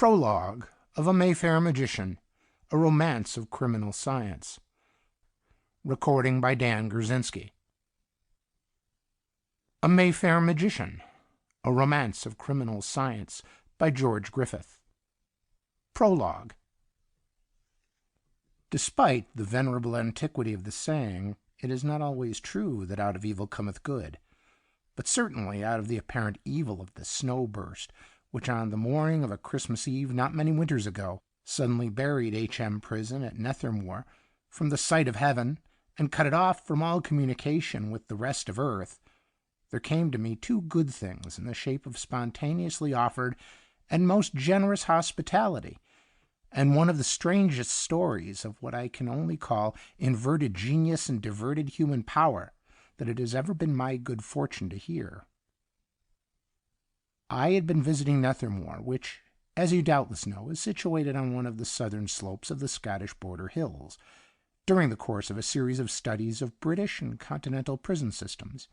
Prologue of a Mayfair Magician, a Romance of Criminal Science. Recording by Dan Grzinski. A Mayfair Magician, a Romance of Criminal Science by George Griffith. Prologue. Despite the venerable antiquity of the saying, it is not always true that out of evil cometh good, but certainly out of the apparent evil of the snow burst, which on the morning of a Christmas Eve not many winters ago suddenly buried H.M. Prison at Nethermoor from the sight of heaven and cut it off from all communication with the rest of earth, there came to me two good things in the shape of spontaneously offered and most generous hospitality, and one of the strangest stories of what I can only call inverted genius and diverted human power that it has ever been my good fortune to hear. I had been visiting Nethermoor, which, as you doubtless know, is situated on one of the southern slopes of the Scottish border hills, during the course of a series of studies of British and continental prison systems,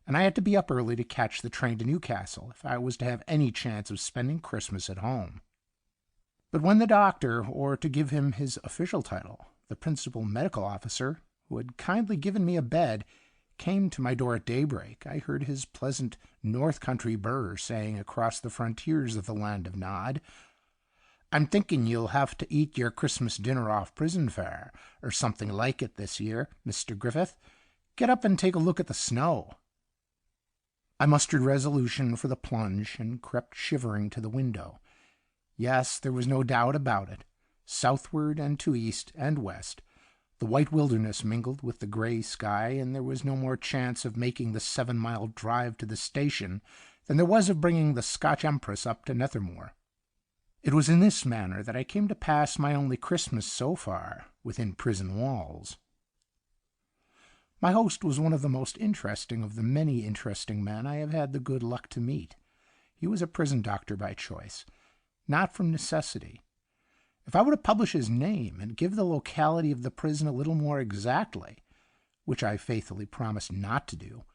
and I had to be up early to catch the train to Newcastle if I was to have any chance of spending Christmas at home. But when the doctor, or to give him his official title, the principal medical officer, who had kindly given me a bed, came to my door at daybreak, I heard his pleasant north country burr saying across the frontiers of the land of Nod, "I'm thinking you'll have to eat your Christmas dinner off prison fare, or something like it this year, Mr. Griffith. Get up and take a look at the snow." I mustered resolution for the plunge and crept shivering to the window. Yes, there was no doubt about it. Southward and to east and west, the white wilderness mingled with the grey sky, and there was no more chance of making the 7-mile drive to the station than there was of bringing the Scotch Empress up to Nethermoor. It was in this manner that I came to pass my only Christmas so far within prison walls. My host was one of the most interesting of the many interesting men I have had the good luck to meet. He was a prison doctor by choice, not from necessity. If I were to publish his name and give the locality of the prison a little more exactly, which I faithfully promised not to do,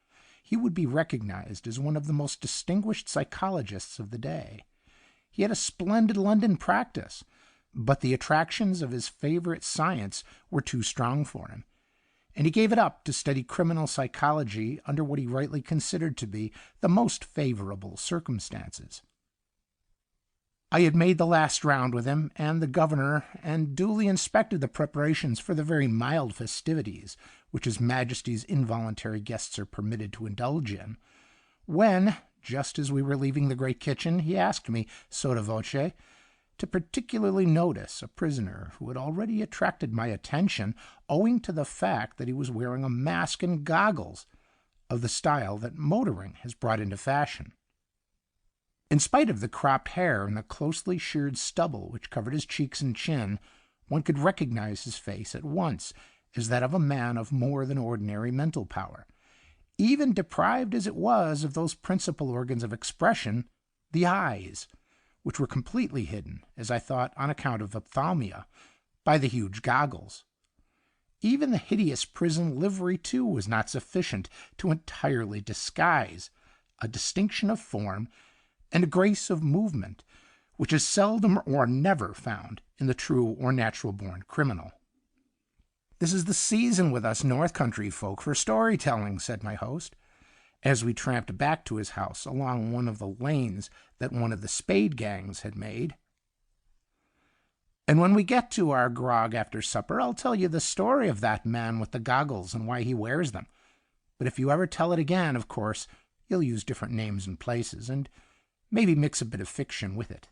he would be recognized as one of the most distinguished psychologists of the day. He had a splendid London practice, but the attractions of his favorite science were too strong for him, and he gave it up to study criminal psychology under what he rightly considered to be the most favorable circumstances. I had made the last round with him and the governor, and duly inspected the preparations for the very mild festivities which His Majesty's involuntary guests are permitted to indulge in, when, just as we were leaving the great kitchen, he asked me, sotto voce, to particularly notice a prisoner who had already attracted my attention owing to the fact that he was wearing a mask and goggles of the style that motoring has brought into fashion. In spite of the cropped hair and the closely sheared stubble which covered his cheeks and chin, one could recognize his face at once as that of a man of more than ordinary mental power, even deprived as it was of those principal organs of expression, the eyes, which were completely hidden, as I thought on account of ophthalmia, by the huge goggles. Even the hideous prison livery, too, was not sufficient to entirely disguise a distinction of form and a grace of movement which is seldom or never found in the true or natural-born criminal. "This is the season with us north country folk for storytelling," said my host, as we tramped back to his house along one of the lanes that one of the Spade gangs had made. "And when we get to our grog after supper, I'll tell you the story of that man with the goggles and why he wears them. But if you ever tell it again, of course, you'll use different names and places, and maybe mix a bit of fiction with it."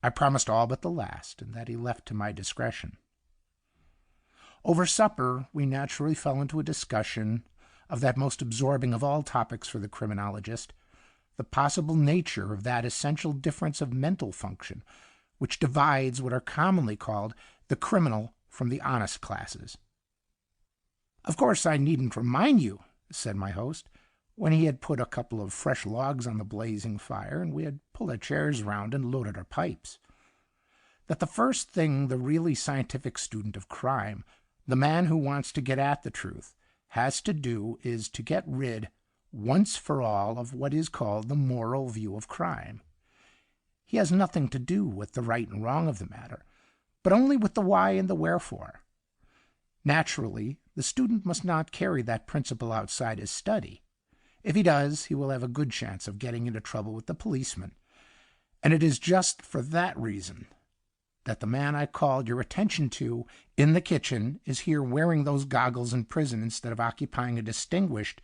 I promised all but the last, and that he left to my discretion. Over supper, we naturally fell into a discussion of that most absorbing of all topics for the criminologist, the possible nature of that essential difference of mental function which divides what are commonly called the criminal from the honest classes. "Of course, I needn't remind you," said my host, when he had put a couple of fresh logs on the blazing fire and we had pulled our chairs round and loaded our pipes, "that the first thing the really scientific student of crime, the man who wants to get at the truth, has to do is to get rid, once for all, of what is called the moral view of crime. he has nothing to do with the right and wrong of the matter, but only with the why and the wherefore. Naturally, the student must not carry that principle outside his study. If he does, he will have a good chance of getting into trouble with the policeman. And it is just for that reason that the man I called your attention to in the kitchen is here wearing those goggles in prison instead of occupying a distinguished,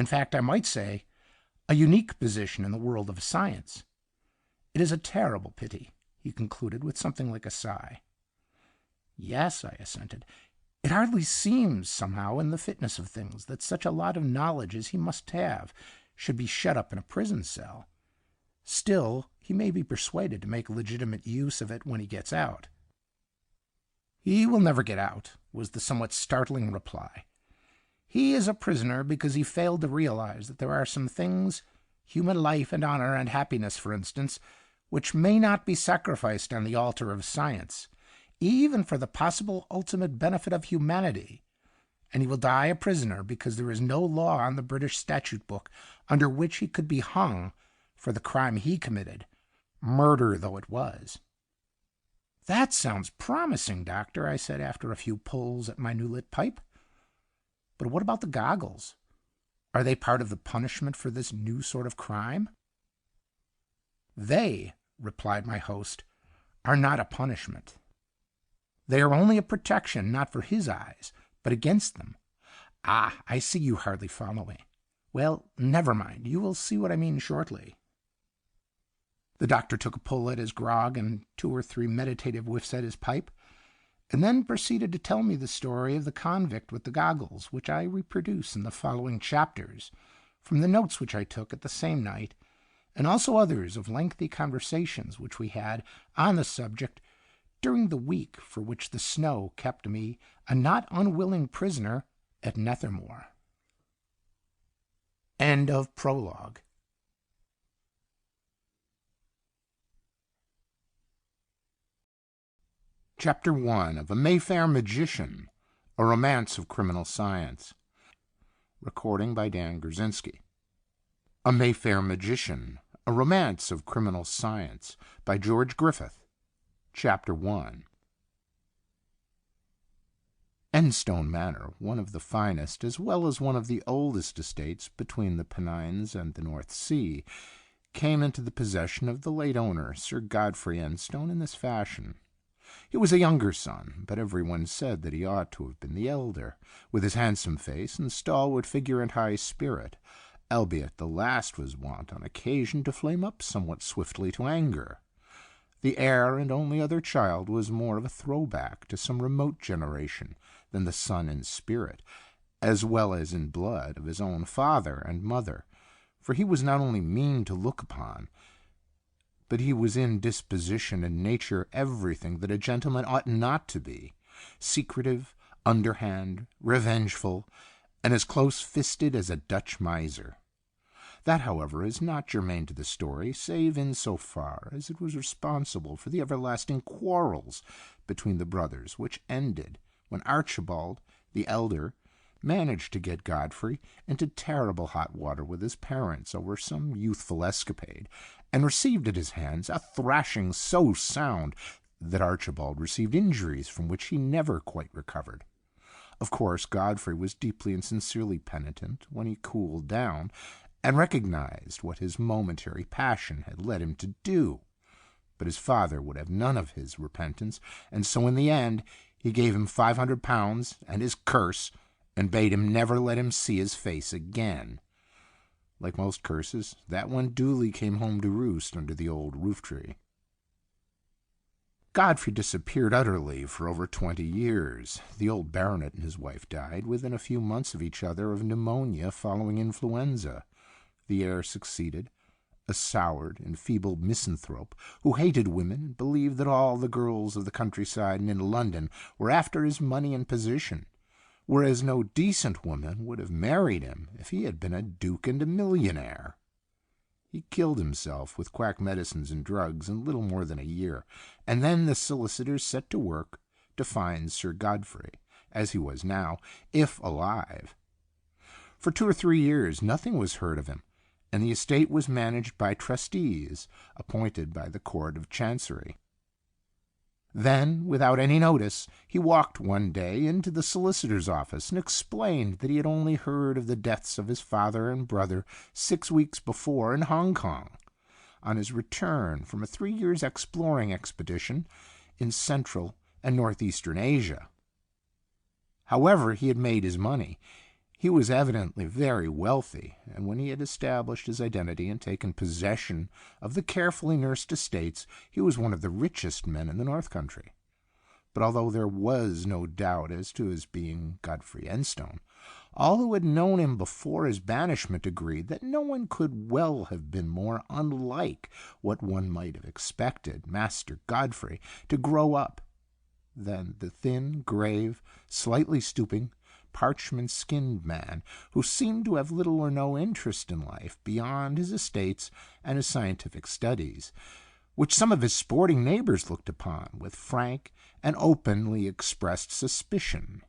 in fact, I might say, a unique position in the world of science. It is a terrible pity," he concluded with something like a sigh. "Yes," I assented. "It hardly seems, somehow, in the fitness of things, that such a lot of knowledge as he must have should be shut up in a prison cell. Still, he may be persuaded to make legitimate use of it when he gets out." "He will never get out," was the somewhat startling reply. "He is a prisoner because he failed to realize that there are some things, human life and honor and happiness, for instance, which may not be sacrificed on the altar of science, even for the possible ultimate benefit of humanity. And he will die a prisoner because there is no law on the British statute book under which he could be hung for the crime he committed, murder though it was." "That sounds promising, Doctor," I said after a few pulls at my new lit pipe. "But what about the goggles? Are they part of the punishment for this new sort of crime?" "They," replied my host, "are not a punishment. They are only a protection, not for his eyes, but against them. Ah, I see you hardly follow me. Well, never mind. You will see what I mean shortly." The doctor took a pull at his grog and 2 or 3 meditative whiffs at his pipe, and then proceeded to tell me the story of the convict with the goggles, which I reproduce in the following chapters, from the notes which I took at the same night, and also others of lengthy conversations which we had on the subject during the week for which the snow kept me a not unwilling prisoner at Nethermoor. End of Prologue. Chapter 1 of A Mayfair Magician, A Romance of Criminal Science. Recording by Dan Grzinski. A Mayfair Magician, A Romance of Criminal Science by George Griffith. Chapter 1. Enstone Manor, one of the finest as well as one of the oldest estates between the Pennines and the North Sea, came into the possession of the late owner, Sir Godfrey Enstone, in this fashion. He was a younger son, but everyone said that he ought to have been the elder, with his handsome face and stalwart figure and high spirit, albeit the last was wont on occasion to flame up somewhat swiftly to anger. The heir and only other child was more of a throwback to some remote generation than the son in spirit, as well as in blood, of his own father and mother, for he was not only mean to look upon, but he was in disposition and nature everything that a gentleman ought not to be, secretive, underhand, revengeful, and as close-fisted as a Dutch miser. That, however, is not germane to the story, save in so far as it was responsible for the everlasting quarrels between the brothers, which ended when Archibald, the elder, managed to get Godfrey into terrible hot water with his parents over some youthful escapade, and received at his hands a thrashing so sound that Archibald received injuries from which he never quite recovered. Of course, Godfrey was deeply and sincerely penitent when he cooled down, and recognized what his momentary passion had led him to do. But his father would have none of his repentance, and so in the end he gave him £500 and his curse, and bade him never let him see his face again. Like most curses, that one duly came home to roost under the old roof-tree. Godfrey disappeared utterly for over 20 years. The old baronet and his wife died within a few months of each other of pneumonia following influenza. The heir succeeded, a soured, enfeebled misanthrope who hated women and believed that all the girls of the countryside and in London were after his money and position, whereas no decent woman would have married him if he had been a duke and a millionaire. He killed himself with quack medicines and drugs in little more than a year, and then the solicitors set to work to find Sir Godfrey, as he was now, if alive. For 2 or 3 years nothing was heard of him, and the estate was managed by trustees appointed by the Court of Chancery. Then, without any notice, he walked one day into the solicitor's office and explained that he had only heard of the deaths of his father and brother 6 weeks before in Hong Kong, on his return from a 3 years' exploring expedition in Central and Northeastern Asia. However, he had made his money. He was evidently very wealthy, and when he had established his identity and taken possession of the carefully nursed estates, he was one of the richest men in the North Country. But although there was no doubt as to his being Godfrey Enstone, all who had known him before his banishment agreed that no one could well have been more unlike what one might have expected Master Godfrey to grow up than the thin, grave, slightly stooping, parchment-skinned man who seemed to have little or no interest in life beyond his estates and his scientific studies, which some of his sporting neighbors looked upon with frank and openly expressed suspicion.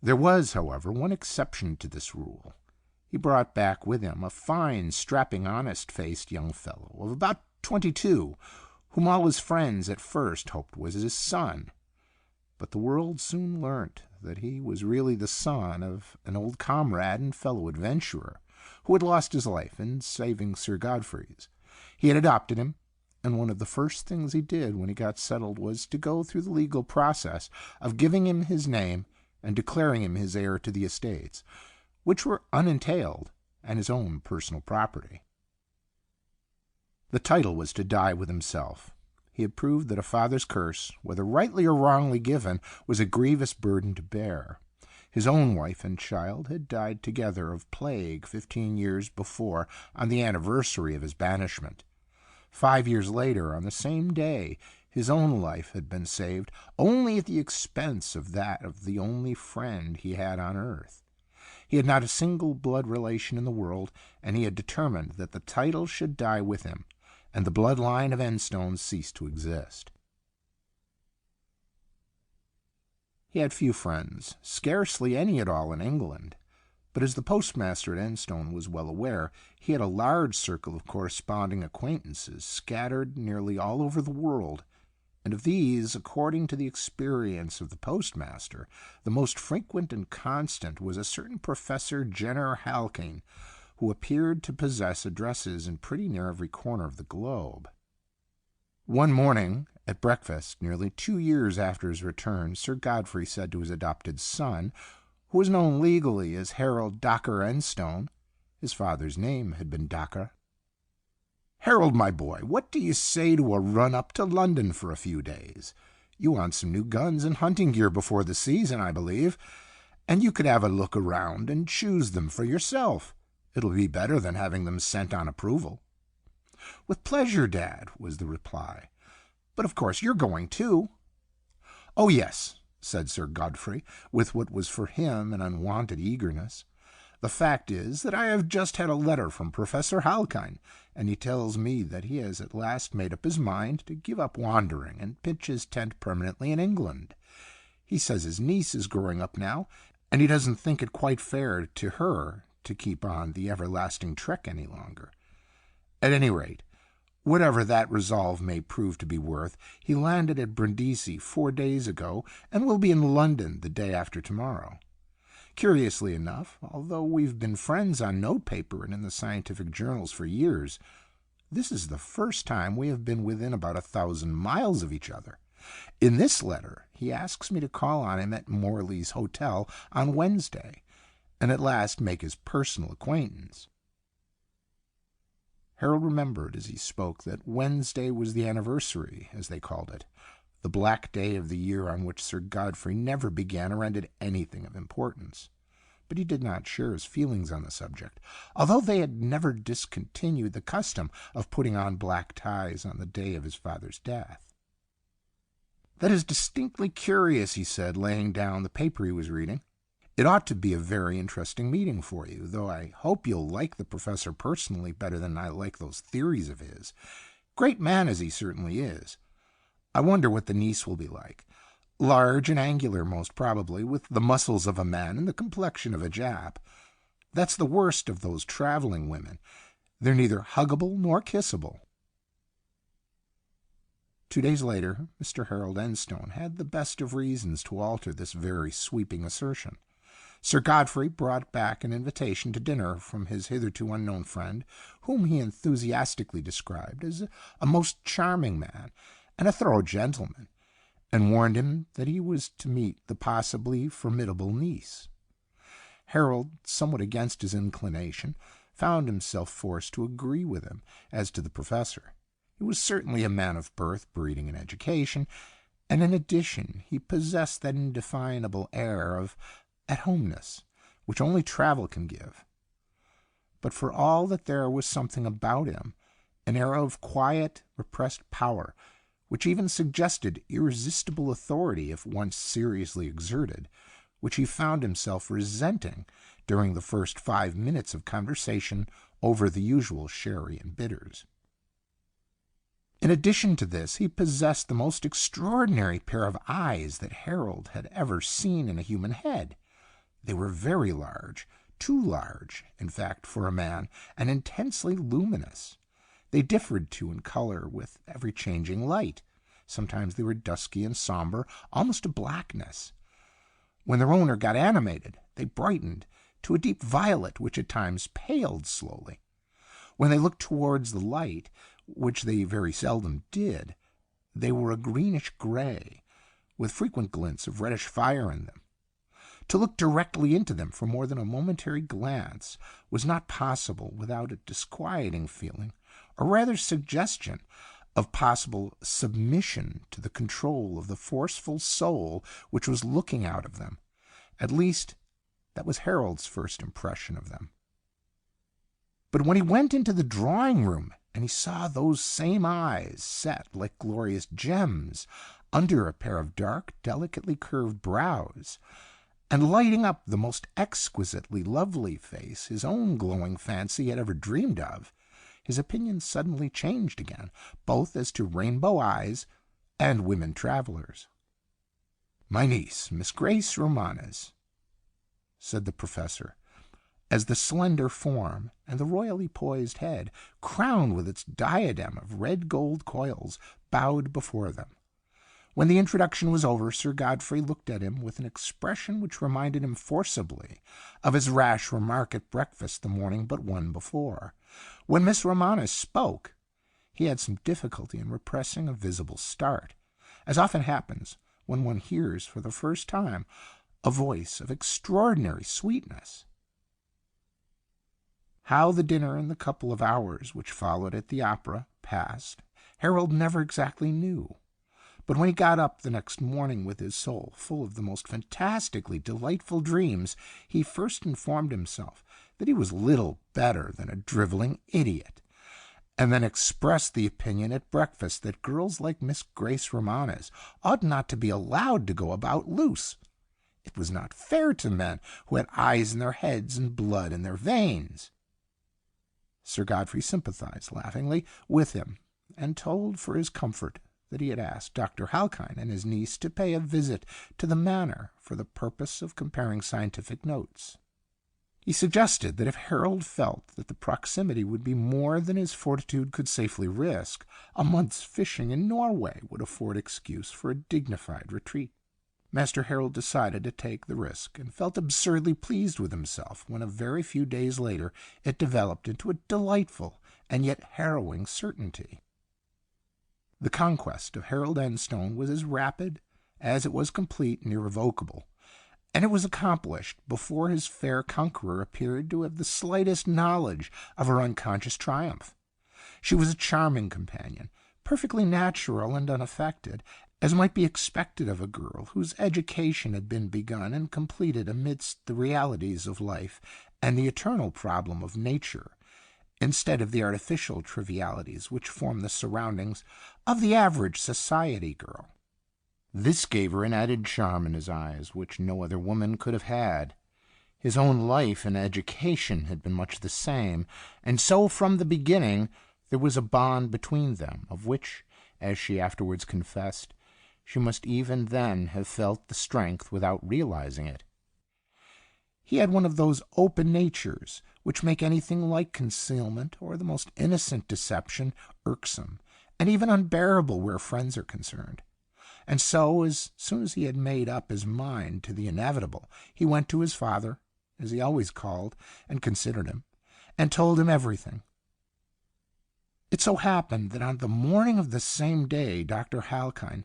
There was, however, one exception to this rule. He brought back with him a fine, strapping, honest-faced young fellow of about 22, whom all his friends at first hoped was his son. But the world soon learnt that he was really the son of an old comrade and fellow adventurer who had lost his life in saving Sir Godfrey's. He had adopted him, and one of the first things he did when he got settled was to go through the legal process of giving him his name and declaring him his heir to the estates, which were unentailed and his own personal property. The title was to die with himself. He had proved that a father's curse, whether rightly or wrongly given, was a grievous burden to bear. His own wife and child had died together of plague 15 years before, on the anniversary of his banishment. 5 years later, on the same day, his own life had been saved, only at the expense of that of the only friend he had on earth. He had not a single blood relation in the world, and he had determined that the title should die with him, and the bloodline of Enstone cease to exist. He had few friends, scarcely any at all in England, but as the postmaster at Enstone was well aware, he had a large circle of corresponding acquaintances scattered nearly all over the world, and of these, according to the experience of the postmaster, the most frequent and constant was a certain Professor Jenner Halkine, who appeared to possess addresses in pretty near every corner of the globe. One morning, at breakfast, nearly 2 years after his return, Sir Godfrey said to his adopted son, who was known legally as Harold Dacre Enstone — his father's name had been Dacre — "Harold, my boy, what do you say to a run up to London for a few days? You want some new guns and hunting gear before the season, I believe, and you could have a look around and choose them for yourself. It'll be better than having them sent on approval." "With pleasure, Dad," was the reply. "But of course you're going too." "Oh, yes," said Sir Godfrey, with what was for him an unwonted eagerness. "The fact is that I have just had a letter from Professor Halkine, and he tells me that he has at last made up his mind to give up wandering and pitch his tent permanently in England. He says his niece is growing up now, and he doesn't think it quite fair to her to keep on the everlasting trek any longer. At any rate, whatever that resolve may prove to be worth, he landed at Brindisi 4 days ago and will be in London the day after tomorrow. Curiously enough, although we've been friends on notepaper and in the scientific journals for years, this is the first time we have been within about 1,000 miles of each other. In this letter he asks me to call on him at Morley's Hotel on Wednesday, and at last make his personal acquaintance." Harold remembered as he spoke that Wednesday was the anniversary, as they called it, the black day of the year on which Sir Godfrey never began or ended anything of importance. But he did not share his feelings on the subject, although they had never discontinued the custom of putting on black ties on the day of his father's death. "That is distinctly curious," he said, laying down the paper he was reading. "It ought to be a very interesting meeting for you, though I hope you'll like the professor personally better than I like those theories of his. Great man as he certainly is. I wonder what the niece will be like. Large and angular, most probably, with the muscles of a man and the complexion of a Jap. That's the worst of those traveling women. They're neither huggable nor kissable. 2 days later, Mr. Harold Enstone had the best of reasons to alter this very sweeping assertion. Sir Godfrey brought back an invitation to dinner from his hitherto unknown friend, whom he enthusiastically described as a most charming man and a thorough gentleman, and warned him that he was to meet the possibly formidable niece. Harold, somewhat against his inclination, found himself forced to agree with him as to the professor. He was certainly a man of birth, breeding, and education, and in addition he possessed that indefinable air of at-homeness which only travel can give. But for all that, there was something about him, an air of quiet, repressed power, which even suggested irresistible authority if once seriously exerted, which he found himself resenting during the first 5 minutes of conversation over the usual sherry and bitters. In addition to this, he possessed the most extraordinary pair of eyes that Harold had ever seen in a human head. They were very large, too large, in fact, for a man, and intensely luminous. They differed, too, in color with every changing light. Sometimes they were dusky and somber, almost to blackness. When their owner got animated, they brightened to a deep violet, which at times paled slowly. When they looked towards the light, which they very seldom did, they were a greenish gray, with frequent glints of reddish fire in them. To look directly into them for more than a momentary glance was not possible without a disquieting feeling, or rather suggestion, of possible submission to the control of the forceful soul which was looking out of them. At least, that was Harold's first impression of them. But when he went into the drawing-room and he saw those same eyes set like glorious gems under a pair of dark, delicately curved brows, and lighting up the most exquisitely lovely face his own glowing fancy had ever dreamed of, his opinion suddenly changed again, both as to rainbow eyes and women travelers. "My niece, Miss Grace Romanes," said the professor, as the slender form and the royally poised head, crowned with its diadem of red gold coils, bowed before them. When the introduction was over, Sir Godfrey looked at him with an expression which reminded him forcibly of his rash remark at breakfast the morning but one before. When Miss Romanes spoke, he had some difficulty in repressing a visible start, as often happens when one hears for the first time a voice of extraordinary sweetness. How the dinner and the couple of hours which followed at the opera passed, Harold never exactly knew. But when he got up the next morning with his soul full of the most fantastically delightful dreams, he first informed himself that he was little better than a driveling idiot, and then expressed the opinion at breakfast that girls like Miss Grace Romanes ought not to be allowed to go about loose. It was not fair to men who had eyes in their heads and blood in their veins. Sir Godfrey sympathized laughingly with him, and told for his comfort that he had asked Dr. Halkine and his niece to pay a visit to the manor for the purpose of comparing scientific notes. He suggested that if Harold felt that the proximity would be more than his fortitude could safely risk, a month's fishing in Norway would afford excuse for a dignified retreat. Master Harold decided to take the risk, and felt absurdly pleased with himself when a very few days later it developed into a delightful and yet harrowing certainty. The conquest of Harold Enstone was as rapid as it was complete and irrevocable, and it was accomplished before his fair conqueror appeared to have the slightest knowledge of her unconscious triumph. She was a charming companion, perfectly natural and unaffected, as might be expected of a girl whose education had been begun and completed amidst the realities of life and the eternal problem of nature, instead of the artificial trivialities which form the surroundings of the average society girl. This gave her an added charm in his eyes which no other woman could have had. His own life and education had been much the same, and so from the beginning there was a bond between them, of which, as she afterwards confessed, she must even then have felt the strength without realizing it. He had one of those open natures which make anything like concealment or the most innocent deception irksome and even unbearable where friends are concerned. And so, as soon as he had made up his mind to the inevitable, he went to his father, as he always called and considered him, and told him everything. It so happened that on the morning of the same day, Dr. Halkine,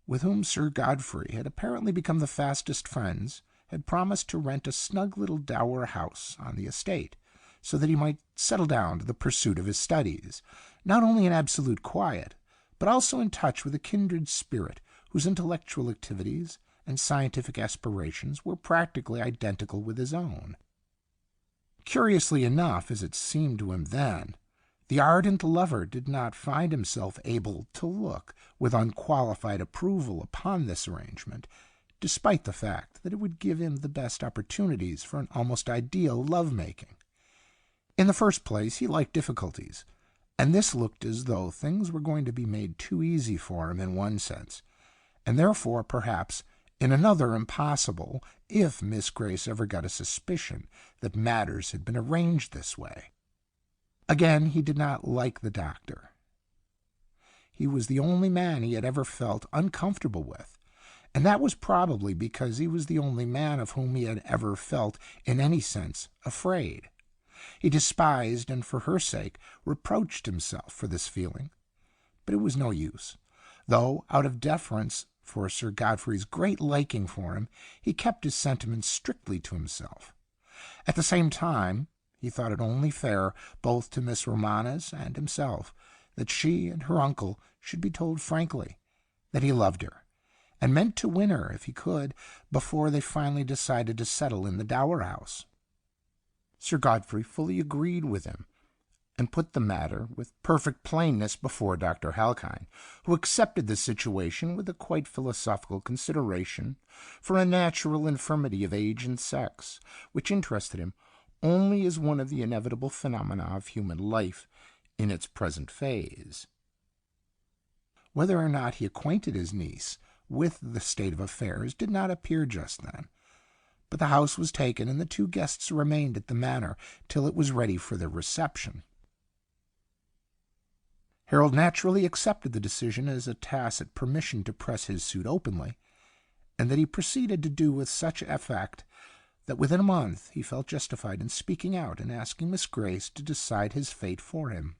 with whom Sir Godfrey had apparently become the fastest friends, had promised to rent a snug little dower house on the estate, so that he might settle down to the pursuit of his studies, not only in absolute quiet, but also in touch with a kindred spirit whose intellectual activities and scientific aspirations were practically identical with his own. Curiously enough, as it seemed to him then, the ardent lover did not find himself able to look with unqualified approval upon this arrangement, despite the fact that it would give him the best opportunities for an almost ideal love-making. In the first place, he liked difficulties, and this looked as though things were going to be made too easy for him in one sense, and therefore, perhaps, in another impossible, if Miss Grace ever got a suspicion that matters had been arranged this way. Again, he did not like the doctor. He was the only man he had ever felt uncomfortable with, and that was probably because he was the only man of whom he had ever felt, in any sense, afraid. He despised, and for her sake, reproached himself for this feeling. But it was no use, though, out of deference for Sir Godfrey's great liking for him, he kept his sentiments strictly to himself. At the same time, he thought it only fair, both to Miss Romanes and himself, that she and her uncle should be told frankly that he loved her, and meant to win her, if he could, before they finally decided to settle in the dower house. Sir Godfrey fully agreed with him, and put the matter with perfect plainness before Dr. Halkine, who accepted the situation with a quite philosophical consideration for a natural infirmity of age and sex, which interested him only as one of the inevitable phenomena of human life in its present phase. Whether or not he acquainted his niece with the state of affairs did not appear just then, but the house was taken, and the two guests remained at the manor till it was ready for their reception. Harold naturally accepted the decision as a tacit permission to press his suit openly, and that he proceeded to do with such effect that within a month he felt justified in speaking out and asking Miss Grace to decide his fate for him.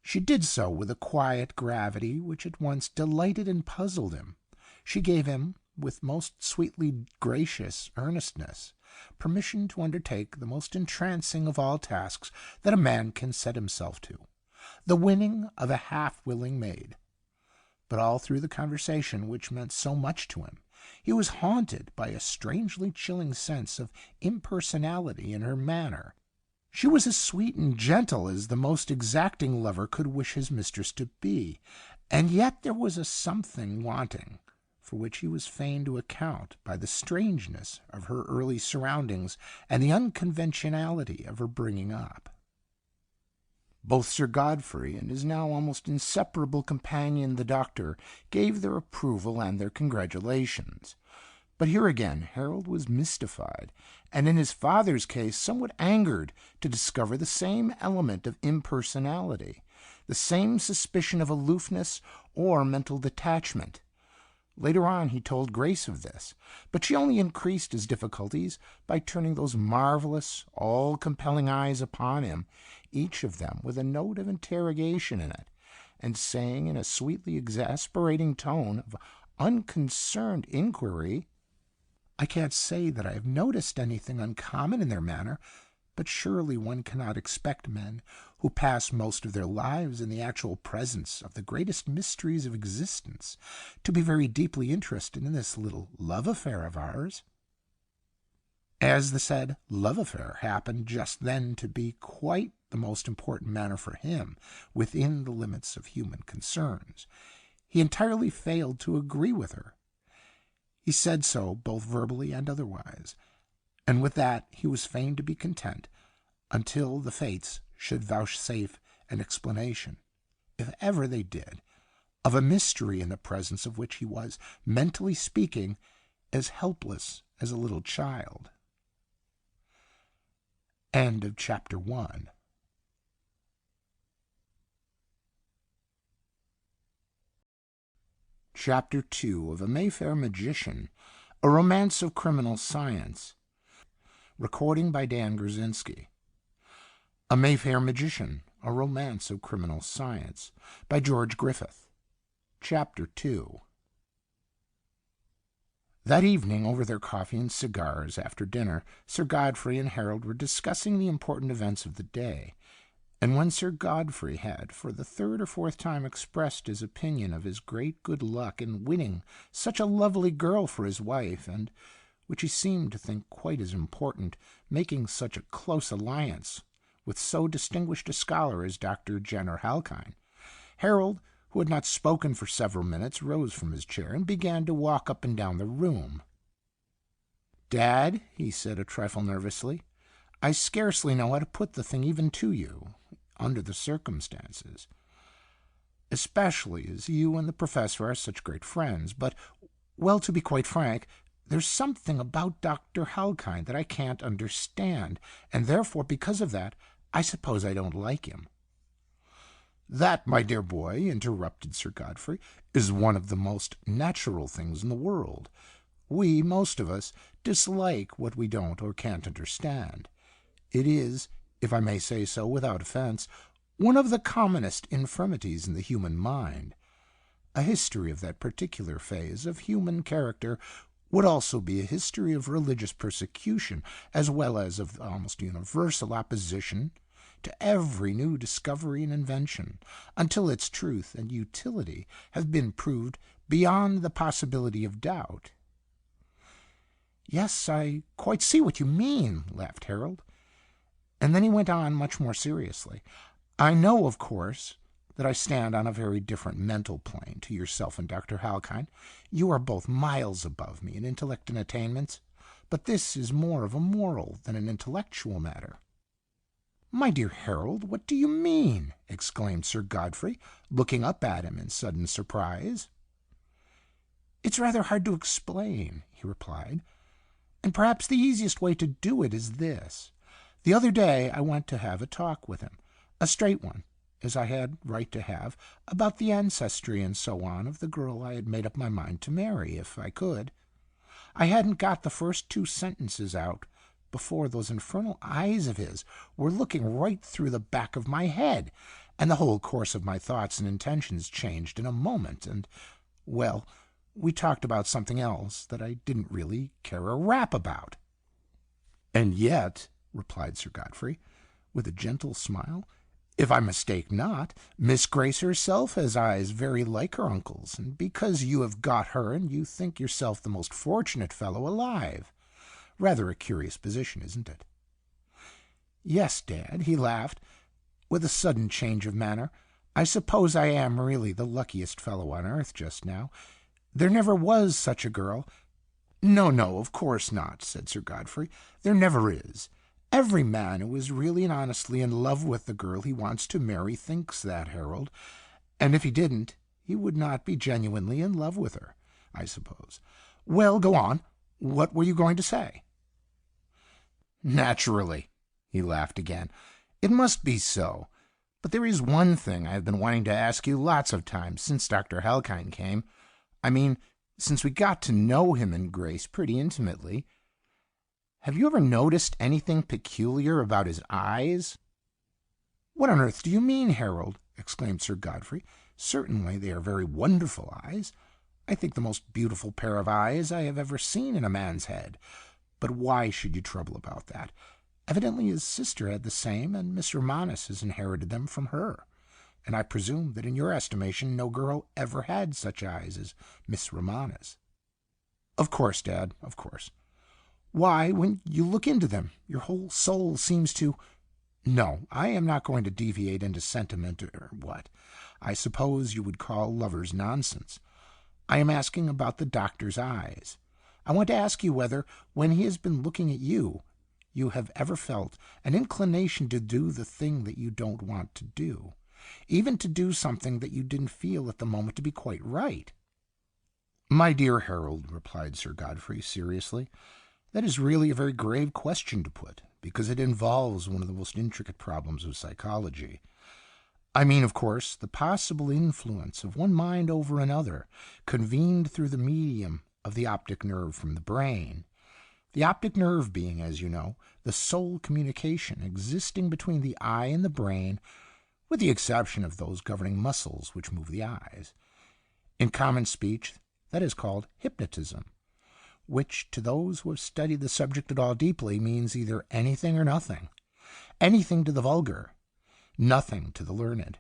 She did so with a quiet gravity which at once delighted and puzzled him. She gave him, with most sweetly gracious earnestness, permission to undertake the most entrancing of all tasks that a man can set himself to, the winning of a half-willing maid. But all through the conversation which meant so much to him, he was haunted by a strangely chilling sense of impersonality in her manner. She was as sweet and gentle as the most exacting lover could wish his mistress to be, and yet there was a something wanting, for which he was fain to account by the strangeness of her early surroundings and the unconventionality of her bringing up. Both Sir Godfrey and his now almost inseparable companion the doctor gave their approval and their congratulations. But here again Harold was mystified, and in his father's case somewhat angered to discover the same element of impersonality, the same suspicion of aloofness or mental detachment. Later on he told Grace of this, but she only increased his difficulties by turning those marvelous, all-compelling eyes upon him, each of them with a note of interrogation in it, and saying in a sweetly exasperating tone of unconcerned inquiry, "I can't say that I have noticed anything uncommon in their manner, but surely one cannot expect men who pass most of their lives in the actual presence of the greatest mysteries of existence to be very deeply interested in this little love affair of ours." As the said love affair happened just then to be quite the most important matter for him within the limits of human concerns, he entirely failed to agree with her. He said so both verbally and otherwise, and with that he was fain to be content until the fates should vouchsafe an explanation, if ever they did, of a mystery in the presence of which he was, mentally speaking, as helpless as a little child. End of Chapter 1. Chapter 2 of A Mayfair Magician, A Romance of Criminal Science. Recording by Dan Grzinski. A Mayfair Magician, A Romance of Criminal Science, by George Griffith. Chapter 2. That evening, over their coffee and cigars after dinner, Sir Godfrey and Harold were discussing the important events of the day. And when Sir Godfrey had, for the third or fourth time, expressed his opinion of his great good luck in winning such a lovely girl for his wife, and, which he seemed to think quite as important, making such a close alliance with so distinguished a scholar as Dr. Jenner Halkine, Harold, who had not spoken for several minutes, rose from his chair and began to walk up and down the room. "Dad," he said a trifle nervously, "I scarcely know how to put the thing even to you, under the circumstances, especially as you and the professor are such great friends, but, well, to be quite frank, there's something about Dr. Halkine that I can't understand, and therefore, because of that, I suppose I don't like him." "That, my dear boy," interrupted Sir Godfrey, "is one of the most natural things in the world. We, most of us, dislike what we don't or can't understand. It is, if I may say so without offense, one of the commonest infirmities in the human mind. A history of that particular phase of human character would also be a history of religious persecution, as well as of almost universal opposition to every new discovery and invention, until its truth and utility have been proved beyond the possibility of doubt." "Yes, I quite see what you mean," laughed Harold. And then he went on much more seriously. "I know, of course, that I stand on a very different mental plane to yourself and Dr. Halkine. You are both miles above me in intellect and attainments, but this is more of a moral than an intellectual matter." "My dear Harold, what do you mean?" exclaimed Sir Godfrey, looking up at him in sudden surprise. "It's rather hard to explain," he replied, "and perhaps the easiest way to do it is this. The other day I went to have a talk with him, a straight one, as I had right to have, about the ancestry and so on of the girl I had made up my mind to marry, if I could. I hadn't got the first 2 sentences out before those infernal eyes of his were looking right through the back of my head, and the whole course of my thoughts and intentions changed in a moment, and, well, we talked about something else that I didn't really care a rap about." "And yet," replied Sir Godfrey, with a gentle smile, "if I mistake not, Miss Grace herself has eyes very like her uncle's, and because you have got her and you think yourself the most fortunate fellow alive. Rather a curious position, isn't it?" "Yes, Dad," he laughed, with a sudden change of manner. "I suppose I am really the luckiest fellow on earth just now. There never was such a girl." "No, no, of course not," said Sir Godfrey. "There never is. Every man who is really and honestly in love with the girl he wants to marry thinks that, Harold. And if he didn't, he would not be genuinely in love with her, I suppose. Well, go on. What were you going to say?" "Naturally," he laughed again. "It must be so. But there is one thing I have been wanting to ask you lots of times since Dr. Halkine came. I mean, since we got to know him and Grace pretty intimately. Have you ever noticed anything peculiar about his eyes?" "What on earth do you mean, Harold?" exclaimed Sir Godfrey. "Certainly they are very wonderful eyes. I think the most beautiful pair of eyes I have ever seen in a man's head. But why should you trouble about that? Evidently his sister had the same, and Miss Romanes has inherited them from her. And I presume that in your estimation no girl ever had such eyes as Miss Romanes." "Of course, Dad, of course." "Why, when you look into them, your whole soul seems to— No, I am not going to deviate into sentiment or what I suppose you would call lover's nonsense. I am asking about the doctor's eyes. I want to ask you whether, when he has been looking at you, you have ever felt an inclination to do the thing that you don't want to do, even to do something that you didn't feel at the moment to be quite right." "My dear Harold," replied Sir Godfrey seriously, That is really a very grave question to put, because it involves one of the most intricate problems of psychology. I mean, of course, the possible influence of one mind over another, convened through the medium of the optic nerve from the brain. The optic nerve being, as you know, the sole communication existing between the eye and the brain, with the exception of those governing muscles which move the eyes. In common speech, that is called hypnotism, which to those who have studied the subject at all deeply means either anything or nothing. Anything to the vulgar, nothing to the learned.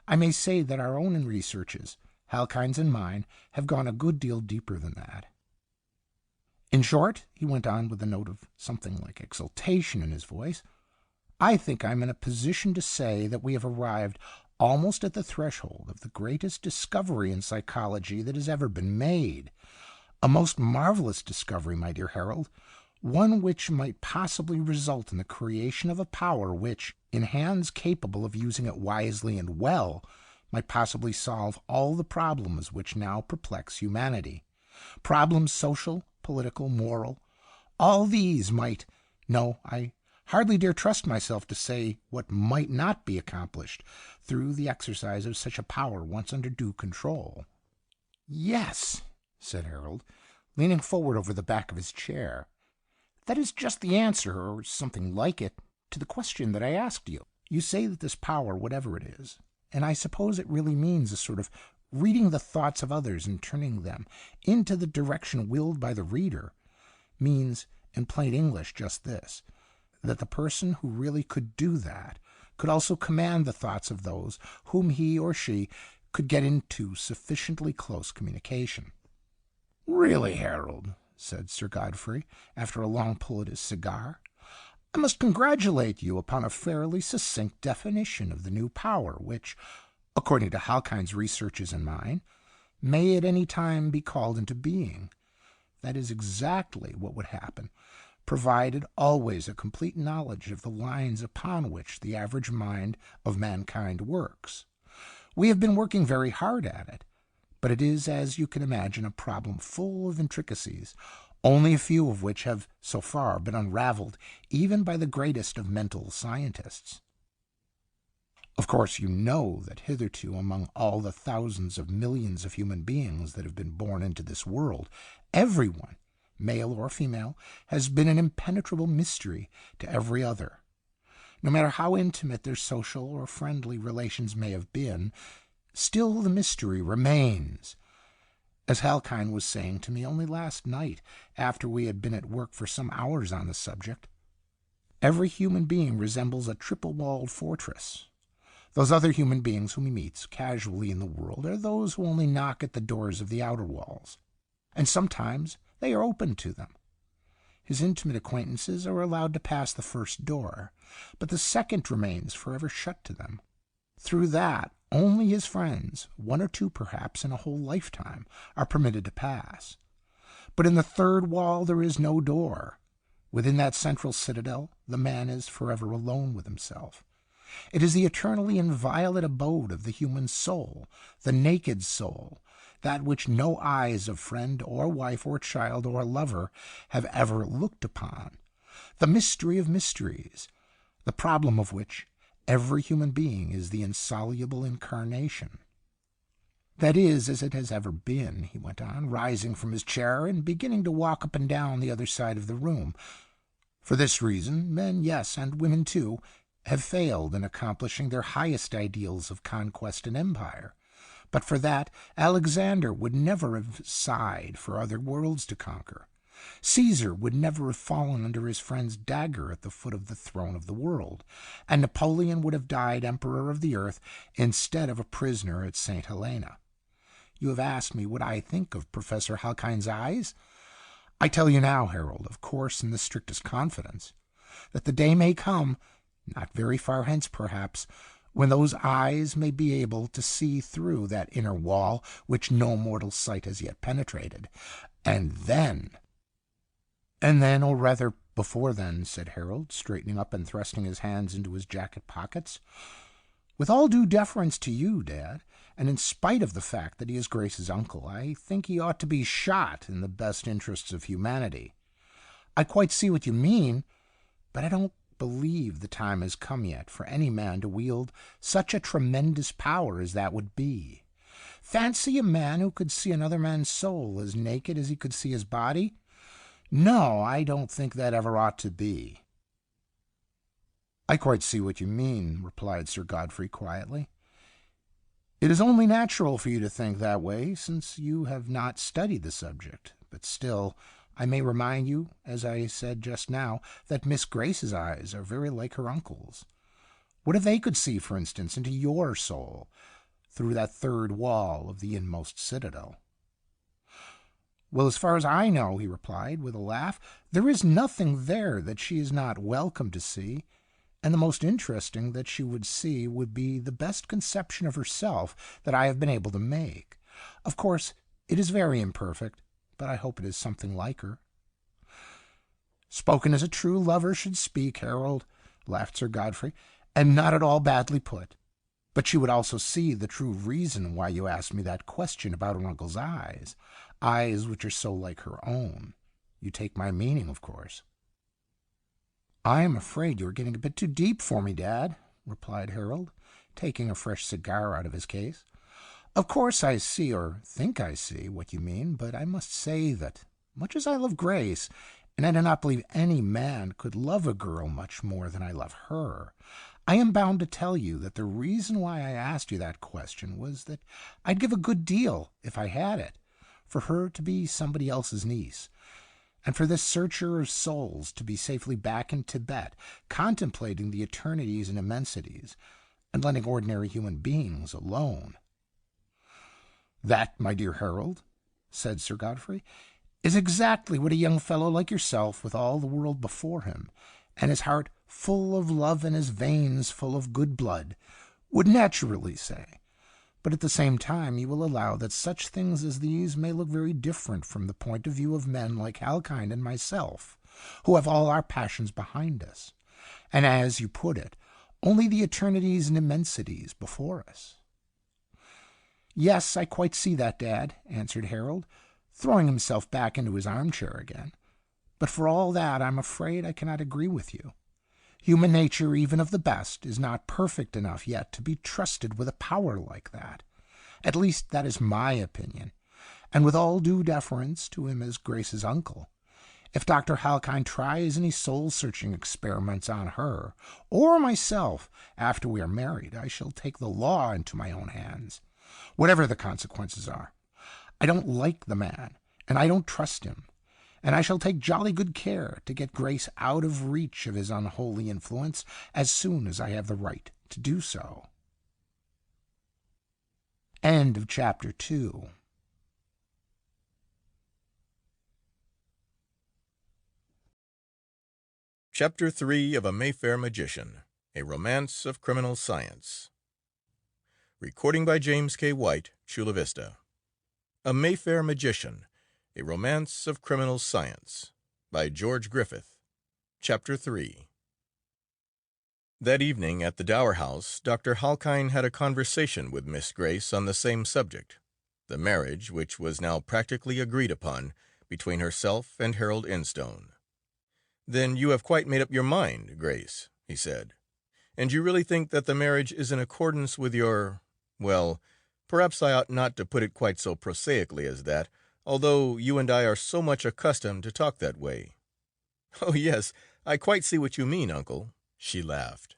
I may say that our own researches, Halkine's and mine, have gone a good deal deeper than that. In short, he went on with a note of something like exultation in his voice, I think I'm in a position to say that we have arrived almost at the threshold of the greatest discovery in psychology that has ever been made. A most marvelous discovery, my dear Harold, one which might possibly result in the creation of a power which, in hands capable of using it wisely and well, might possibly solve all the problems which now perplex humanity. Problems social, political, moral. All these might, no, I hardly dare trust myself to say what might not be accomplished through the exercise of such a power once under due control. Yes, said Harold, leaning forward over the back of his chair. That is just the answer, or something like it, to the question that I asked you. You say that this power, whatever it is, and I suppose it really means a sort of reading the thoughts of others and turning them into the direction willed by the reader, means, in plain English, just this, that the person who really could do that could also command the thoughts of those whom he or she could get into sufficiently close communication. Really, Harold, said Sir Godfrey, after a long pull at his cigar, I must congratulate you upon a fairly succinct definition of the new power which, according to Halkine's researches and mine, may at any time be called into being. That is exactly what would happen, provided always a complete knowledge of the lines upon which the average mind of mankind works. We have been working very hard at it, but it is, as you can imagine, a problem full of intricacies, only a few of which have so far been unraveled even by the greatest of mental scientists. Of course, you know that hitherto, among all the thousands of millions of human beings that have been born into this world, everyone, male or female, has been an impenetrable mystery to every other. No matter how intimate their social or friendly relations may have been, still the mystery remains. As Halkine was saying to me only last night, after we had been at work for some hours on the subject, every human being resembles a triple-walled fortress. Those other human beings whom he meets casually in the world are those who only knock at the doors of the outer walls, and sometimes they are opened to them. His intimate acquaintances are allowed to pass the first door, but the second remains forever shut to them. Through that, only his friends, one or two perhaps in a whole lifetime, are permitted to pass. But in the third wall there is no door. Within that central citadel, the man is forever alone with himself. It is the eternally inviolate abode of the human soul, the naked soul, that which no eyes of friend or wife or child or lover have ever looked upon, the mystery of mysteries, the problem of which every human being is the insoluble incarnation. That is as it has ever been, he went on, rising from his chair and beginning to walk up and down the other side of the room. For this reason, men, yes, and women too, have failed in accomplishing their highest ideals of conquest and empire. But for that, Alexander would never have sighed for other worlds to conquer. Caesar would never have fallen under his friend's dagger at the foot of the throne of the world, and Napoleon would have died emperor of the earth instead of a prisoner at St. Helena. You have asked me what I think of Professor Halkine's eyes? I tell you now, Harold, of course in the strictest confidence, that the day may come, not very far hence perhaps, when those eyes may be able to see through that inner wall which no mortal sight has yet penetrated. And then, or rather before then, said Harold, straightening up and thrusting his hands into his jacket pockets, with all due deference to you, Dad, and in spite of the fact that he is Grace's uncle, I think he ought to be shot in the best interests of humanity. I quite see what you mean, but I don't believe the time has come yet for any man to wield such a tremendous power as that would be. Fancy a man who could see another man's soul as naked as he could see his body. No, I don't think that ever ought to be." "I quite see what you mean," replied Sir Godfrey quietly. "It is only natural for you to think that way, since you have not studied the subject. But still, I may remind you, as I said just now, that Miss Grace's eyes are very like her uncle's. What if they could see, for instance, into your soul, through that third wall of the inmost citadel?" "Well, as far as I know," he replied, with a laugh, "there is nothing there that she is not welcome to see, and the most interesting that she would see would be the best conception of herself that I have been able to make. Of course, it is very imperfect, but I hope it is something like her." "Spoken as a true lover should speak, Harold," laughed Sir Godfrey, "and not at all badly put. But she would also see the true reason why you asked me that question about her uncle's eyes which are so like her own. You take my meaning, of course." "I am afraid you are getting a bit too deep for me, Dad," replied Harold, taking a fresh cigar out of his case. "Of course I see, or think I see, what you mean, but I must say that, much as I love Grace, and I do not believe any man could love a girl much more than I love her, I am bound to tell you that the reason why I asked you that question was that I'd give a good deal, if I had it, for her to be somebody else's niece, and for this searcher of souls to be safely back in Tibet, contemplating the eternities and immensities, and letting ordinary human beings alone." "That, my dear Harold," said Sir Godfrey, "is exactly what a young fellow like yourself, with all the world before him, and his heart full of love and his veins full of good blood, would naturally say. But at the same time you will allow that such things as these may look very different from the point of view of men like Halkyne and myself, who have all our passions behind us, and, as you put it, only the eternities and immensities before us." "Yes, I quite see that, Dad," answered Harold, throwing himself back into his armchair again. "But for all that, I'm afraid I cannot agree with you. Human nature, even of the best, is not perfect enough yet to be trusted with a power like that. At least that is my opinion, and with all due deference to him as Grace's uncle. If Dr. Halkyne tries any soul-searching experiments on her, or myself, after we are married, I shall take the law into my own hands, whatever the consequences are. I don't like the man, and I don't trust him, and I shall take jolly good care to get Grace out of reach of his unholy influence as soon as I have the right to do so. End of chapter 2. Chapter 3 of A Mayfair Magician, A Romance of Criminal Science. Recording by James K. White, Chula Vista. A Mayfair Magician, A Romance of Criminal Science, by George Griffith. Chapter 3. That evening at the Dower House, Dr. Halkyne had a conversation with Miss Grace on the same subject, the marriage which was now practically agreed upon between herself and Harold Instone. "Then you have quite made up your mind, Grace," he said, "and you really think that the marriage is in accordance with your—well, perhaps I ought not to put it quite so prosaically as that, although you and I are so much accustomed to talk that way." "Oh, yes, I quite see what you mean, uncle," she laughed.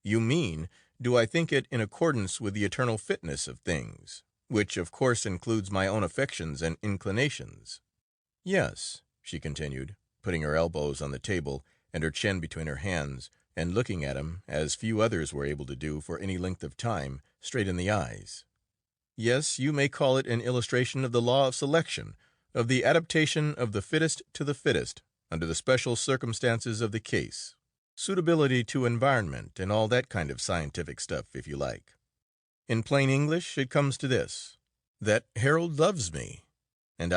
"You mean, do I think it in accordance with the eternal fitness of things, which of course includes my own affections and inclinations?" "Yes," she continued, putting her elbows on the table and her chin between her hands, and looking at him, as few others were able to do for any length of time, straight in the eyes. "Yes, you may call it an illustration of the law of selection, of the adaptation of the fittest to the fittest, under the special circumstances of the case. Suitability to environment, and all that kind of scientific stuff, if you like. In plain English, it comes to this, that Harold loves me, and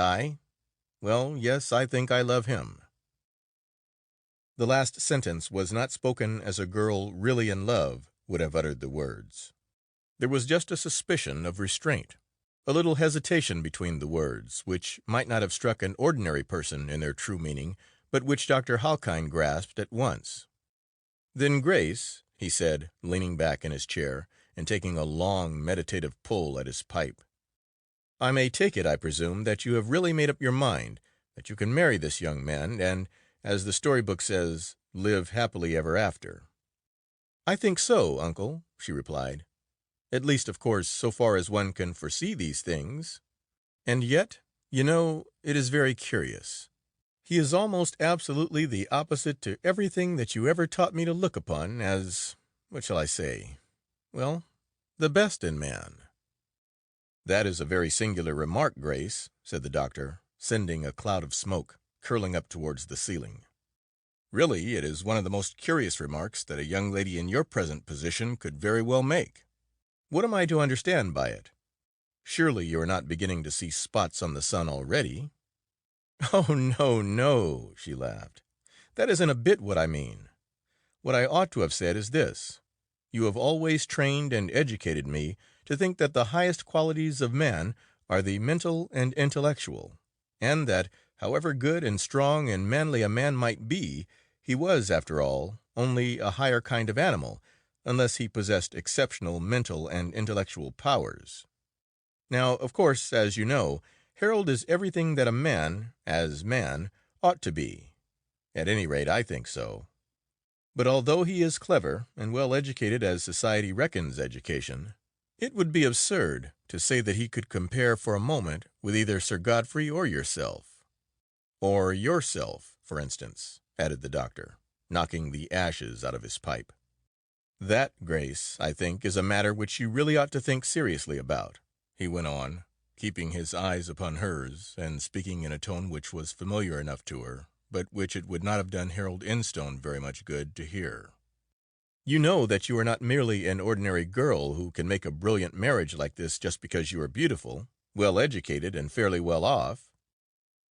well, yes, I think I love him." The last sentence was not spoken as a girl really in love would have uttered the words. There was just a suspicion of restraint, a little hesitation between the words, which might not have struck an ordinary person in their true meaning, but which Dr. Halkine grasped at once. "Then, Grace," he said, leaning back in his chair and taking a long, meditative pull at his pipe, "I may take it, I presume, that you have really made up your mind that you can marry this young man and, as the storybook says, live happily ever after." "I think so, uncle," she replied. "At least, of course, so far as one can foresee these things. And yet, you know, it is very curious. He is almost absolutely the opposite to everything that you ever taught me to look upon as, what shall I say? Well, the best in man." "That is a very singular remark, Grace," said the doctor, sending a cloud of smoke curling up towards the ceiling. "Really, it is one of the most curious remarks that a young lady in your present position could very well make. What am I to understand by it? Surely you are not beginning to see spots on the sun already?" "Oh, no, no," she laughed. "That isn't a bit what I mean. What I ought to have said is this. You have always trained and educated me to think that the highest qualities of man are the mental and intellectual, and that, however good and strong and manly a man might be, he was, after all, only a higher kind of animal, unless he possessed exceptional mental and intellectual powers. Now, of course, as you know, Harold is everything that a man, as man, ought to be. At any rate, I think so. But although he is clever and well educated as society reckons education, it would be absurd to say that he could compare for a moment with either Sir Godfrey or yourself. Or yourself, for instance," added the doctor, knocking the ashes out of his pipe. "That, Grace, I think, is a matter which you really ought to think seriously about," he went on, keeping his eyes upon hers, and speaking in a tone which was familiar enough to her, but which it would not have done Harold Instone very much good to hear. "You know that you are not merely an ordinary girl who can make a brilliant marriage like this just because you are beautiful, well educated, and fairly well off.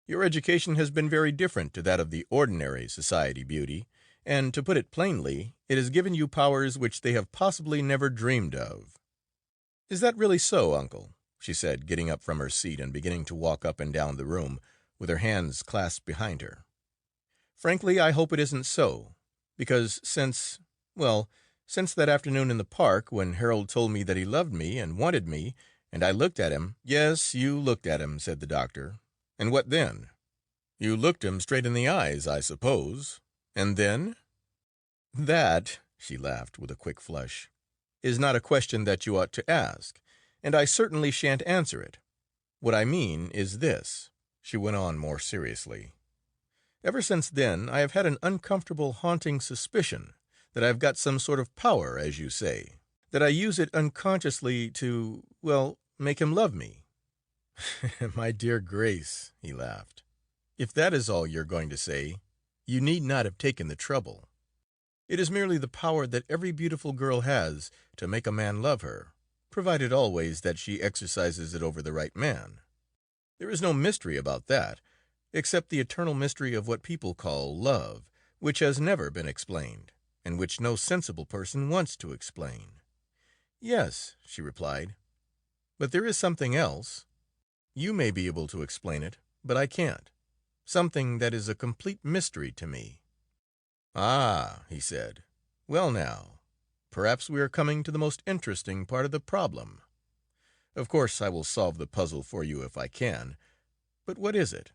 Your education has been very different to that of the ordinary society beauty, and, to put it plainly, it has given you powers which they have possibly never dreamed of." "Is that really so, uncle?" she said, getting up from her seat and beginning to walk up and down the room with her hands clasped behind her. "Frankly, I hope it isn't so, because since that afternoon in the park, when Harold told me that he loved me and wanted me, and I looked at him—" "Yes, you looked at him," said the doctor. "And what then? You looked him straight in the eyes, I suppose. And then?" "That," she laughed with a quick flush, "is not a question that you ought to ask, and I certainly shan't answer it. What I mean is this," she went on more seriously. "Ever since then I have had an uncomfortable, haunting suspicion that I have got some sort of power, as you say, that I use it unconsciously to, make him love me." "My dear Grace," he laughed, "if that is all you're going to say, you need not have taken the trouble. It is merely the power that every beautiful girl has to make a man love her, provided always that she exercises it over the right man. There is no mystery about that, except the eternal mystery of what people call love, which has never been explained, and which no sensible person wants to explain." "Yes," she replied, "but there is something else. You may be able to explain it, but I can't. Something that is a complete mystery to me." "Ah," he said, "well now, perhaps we are coming to the most interesting part of the problem. Of course I will solve the puzzle for you if I can, but what is it?"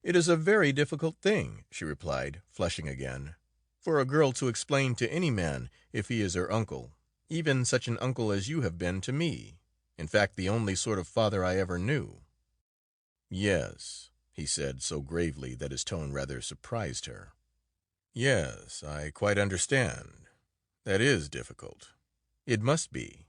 "It is a very difficult thing," she replied, flushing again, "for a girl to explain to any man if he is her uncle, even such an uncle as you have been to me, in fact the only sort of father I ever knew." "Yes," he said so gravely that his tone rather surprised her. "Yes, I quite understand. That is difficult. It must be.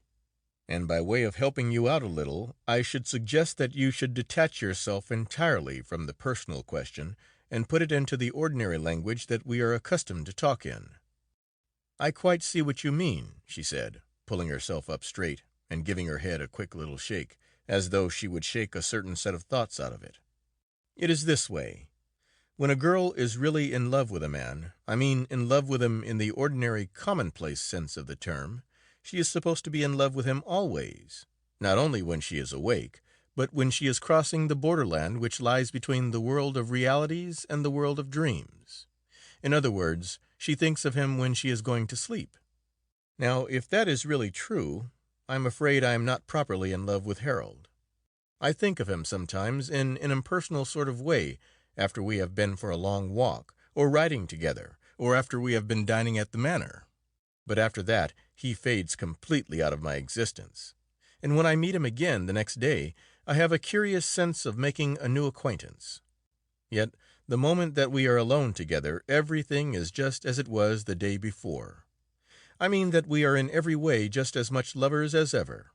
And by way of helping you out a little, I should suggest that you should detach yourself entirely from the personal question and put it into the ordinary language that we are accustomed to talk in." "I quite see what you mean," she said, pulling herself up straight and giving her head a quick little shake, as though she would shake a certain set of thoughts out of it. "It is this way. When a girl is really in love with a man, I mean in love with him in the ordinary commonplace sense of the term, she is supposed to be in love with him always, not only when she is awake, but when she is crossing the borderland which lies between the world of realities and the world of dreams. In other words, she thinks of him when she is going to sleep. Now, if that is really true, I'm afraid I am not properly in love with Harold. I think of him sometimes in an impersonal sort of way after we have been for a long walk, or riding together, or after we have been dining at the Manor. But after that he fades completely out of my existence, and when I meet him again the next day I have a curious sense of making a new acquaintance. Yet the moment that we are alone together everything is just as it was the day before. I mean that we are in every way just as much lovers as ever.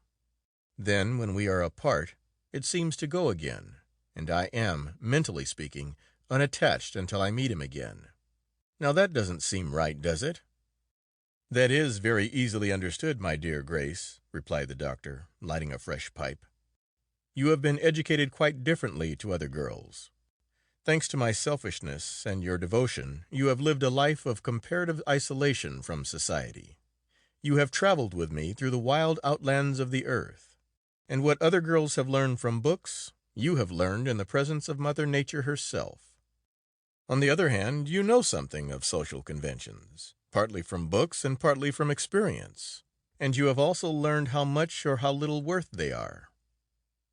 Then, when we are apart, it seems to go again, and I am, mentally speaking, unattached until I meet him again. Now that doesn't seem right, does it? That is very easily understood, my dear Grace, replied the doctor, lighting a fresh pipe. You have been educated quite differently to other girls. Thanks to my selfishness and your devotion, you have lived a life of comparative isolation from society. You have traveled with me through the wild outlands of the earth, and what other girls have learned from books, you have learned in the presence of Mother Nature herself. On the other hand, you know something of social conventions, partly from books and partly from experience, and you have also learned how much or how little worth they are.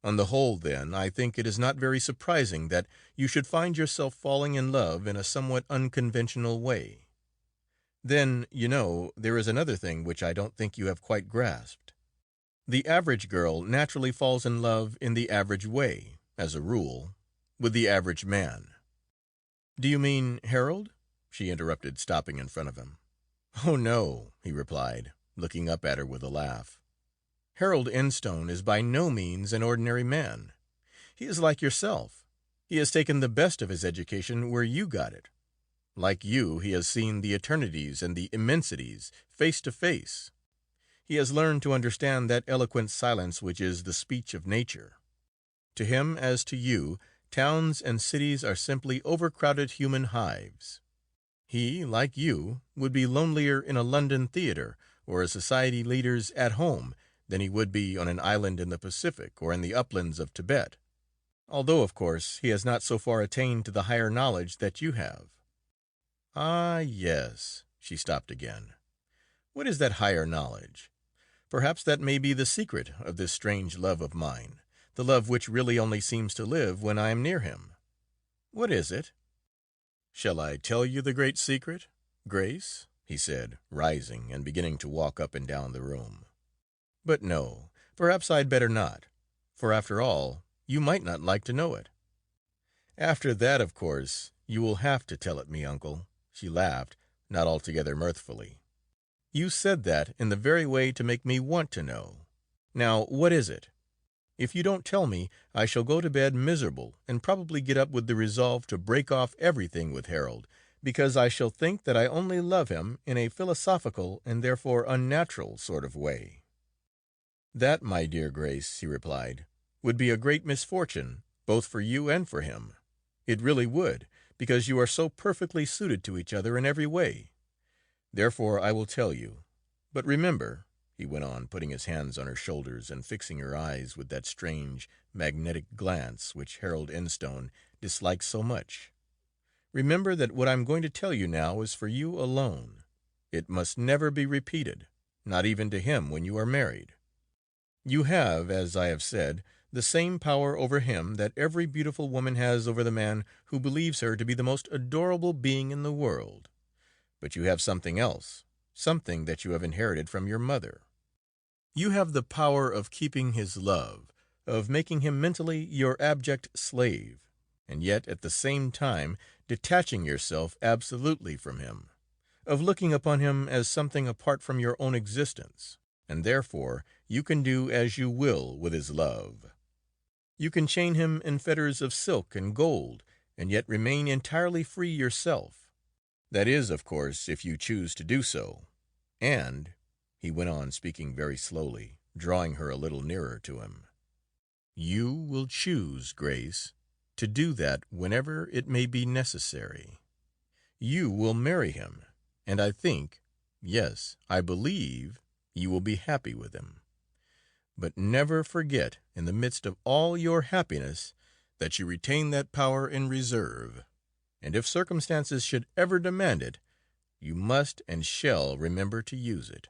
On the whole, then, I think it is not very surprising that you should find yourself falling in love in a somewhat unconventional way. Then, you know, there is another thing which I don't think you have quite grasped. The average girl naturally falls in love in the average way, as a rule, with the average man. Do you mean Harold? She interrupted, stopping in front of him. Oh, no, he replied, looking up at her with a laugh. Harold Enstone is by no means an ordinary man. He is like yourself. He has taken the best of his education where you got it. Like you, he has seen the eternities and the immensities face to face. He has learned to understand that eloquent silence which is the speech of nature. To him, as to you, towns and cities are simply overcrowded human hives. He, like you, would be lonelier in a London theater or a society leader's at home than he would be on an island in the Pacific or in the uplands of Tibet, although, of course, he has not so far attained to the higher knowledge that you have. Ah, yes, she stopped again. What is that higher knowledge? Perhaps that may be the secret of this strange love of mine, the love which really only seems to live when I am near him. What is it? Shall I tell you the great secret, Grace? He said, rising and beginning to walk up and down the room. But no, perhaps I'd better not, for after all, you might not like to know it. After that, of course, you will have to tell it me, uncle, she laughed, not altogether mirthfully. You said that in the very way to make me want to know. Now, what is it? If you don't tell me, I shall go to bed miserable and probably get up with the resolve to break off everything with Harold, because I shall think that I only love him in a philosophical and therefore unnatural sort of way. That, my dear Grace, he replied, would be a great misfortune, both for you and for him. It really would, because you are so perfectly suited to each other in every way. Therefore I will tell you. But remember, he went on, putting his hands on her shoulders and fixing her eyes with that strange, magnetic glance which Harold Enstone disliked so much. Remember that what I'm going to tell you now is for you alone. It must never be repeated, not even to him when you are married. You have, as I have said, the same power over him that every beautiful woman has over the man who believes her to be the most adorable being in the world. But you have something else, something that you have inherited from your mother. You have the power of keeping his love, of making him mentally your abject slave, and yet at the same time detaching yourself absolutely from him, of looking upon him as something apart from your own existence, and therefore you can do as you will with his love. You can chain him in fetters of silk and gold, and yet remain entirely free yourself. That is, of course, if you choose to do so. And, he went on, speaking very slowly, drawing her a little nearer to him, you will choose, Grace, to do that whenever it may be necessary. You will marry him, and I think, yes, I believe, you will be happy with him. But never forget, in the midst of all your happiness, that you retain that power in reserve, and if circumstances should ever demand it, you must and shall remember to use it."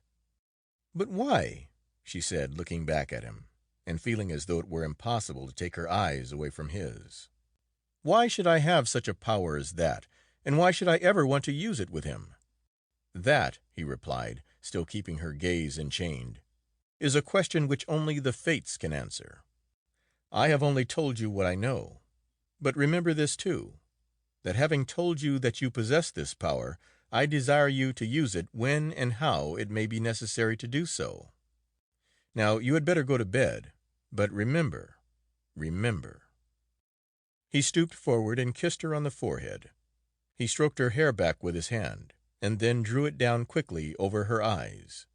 "But why?" she said, looking back at him, and feeling as though it were impossible to take her eyes away from his. "Why should I have such a power as that, and why should I ever want to use it with him?" "That," he replied, still keeping her gaze enchained, "is a question which only the fates can answer. I have only told you what I know. But remember this, too, that having told you that you possess this power, I desire you to use it when and how it may be necessary to do so. Now you had better go to bed, but remember, remember." He stooped forward and kissed her on the forehead. He stroked her hair back with his hand, and then drew it down quickly over her eyes.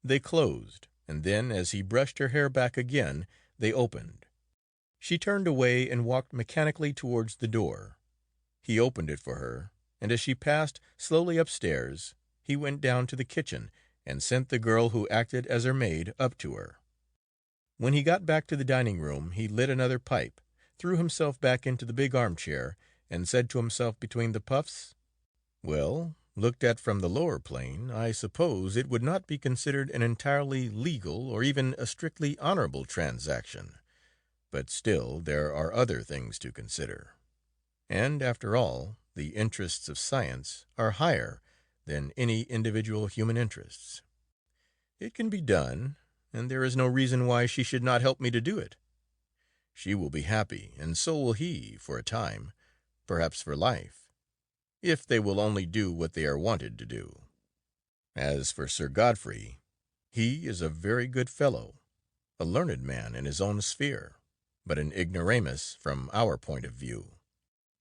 They closed, and then, as he brushed her hair back again, they opened. She turned away and walked mechanically towards the door. He opened it for her, and as she passed slowly upstairs, he went down to the kitchen and sent the girl who acted as her maid up to her. When he got back to the dining room, he lit another pipe, threw himself back into the big armchair, and said to himself between the puffs, "Well, looked at from the lower plane, I suppose it would not be considered an entirely legal or even a strictly honorable transaction, but still there are other things to consider. And, after all, the interests of science are higher than any individual human interests. It can be done, and there is no reason why she should not help me to do it. She will be happy, and so will he, for a time, perhaps for life, if they will only do what they are wanted to do. As for Sir Godfrey, he is a very good fellow, a learned man in his own sphere, but an ignoramus from our point of view.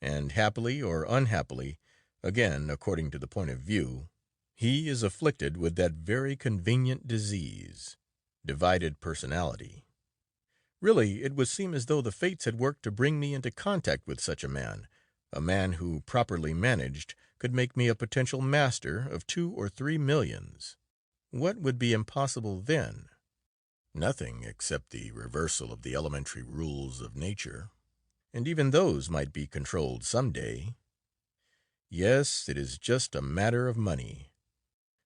And happily or unhappily, again according to the point of view, he is afflicted with that very convenient disease, divided personality. Really, it would seem as though the fates had worked to bring me into contact with such a man who, properly managed, could make me a potential master of 2 or 3 millions. What would be impossible then? Nothing except the reversal of the elementary rules of nature, and even those might be controlled some day. Yes, it is just a matter of money.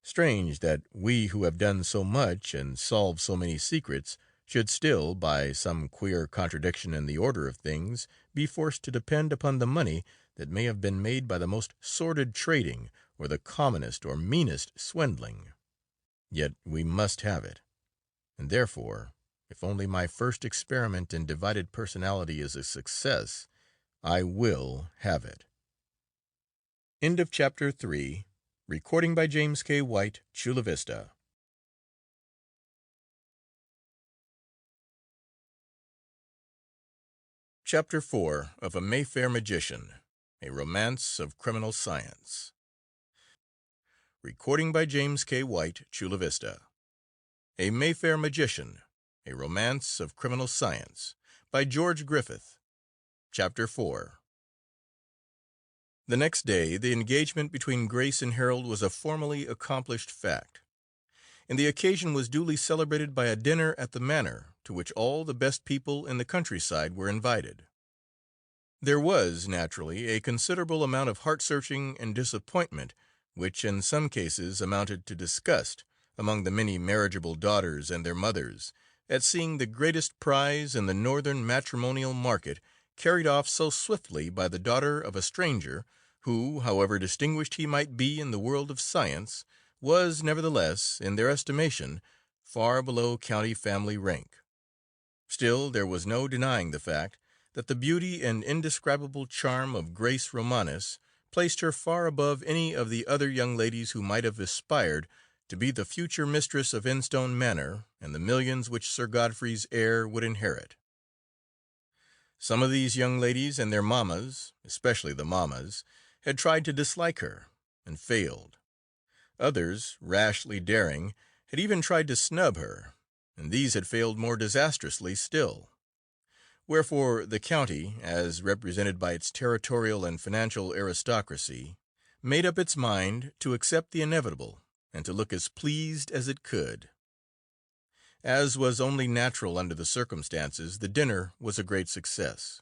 Strange that we who have done so much and solved so many secrets should still, by some queer contradiction in the order of things, be forced to depend upon the money that may have been made by the most sordid trading or the commonest or meanest swindling. Yet we must have it, and therefore, if only my first experiment in divided personality is a success, I will have it. End of Chapter 3. Recording by James K. White, Chula Vista. Chapter 4 of A Mayfair Magician, A Romance of Criminal Science. Recording by James K. White, Chula Vista. A Mayfair Magician, A Romance of Criminal Science, by George Griffith. Chapter 4. The next day, the engagement between Grace and Harold was a formally accomplished fact, and the occasion was duly celebrated by a dinner at the Manor, to which all the best people in the countryside were invited. There was, naturally, a considerable amount of heart-searching and disappointment, which in some cases amounted to disgust, among the many marriageable daughters and their mothers, at seeing the greatest prize in the northern matrimonial market carried off so swiftly by the daughter of a stranger, who, however distinguished he might be in the world of science, was, nevertheless, in their estimation, far below county family rank. Still, there was no denying the fact that the beauty and indescribable charm of Grace Romanes placed her far above any of the other young ladies who might have aspired to be the future mistress of Instone Manor and the millions which Sir Godfrey's heir would inherit. Some of these young ladies and their mammas, especially the mammas, had tried to dislike her, and failed. Others, rashly daring, had even tried to snub her, and these had failed more disastrously still. Wherefore the county, as represented by its territorial and financial aristocracy, made up its mind to accept the inevitable and to look as pleased as it could. As was only natural under the circumstances, the dinner was a great success.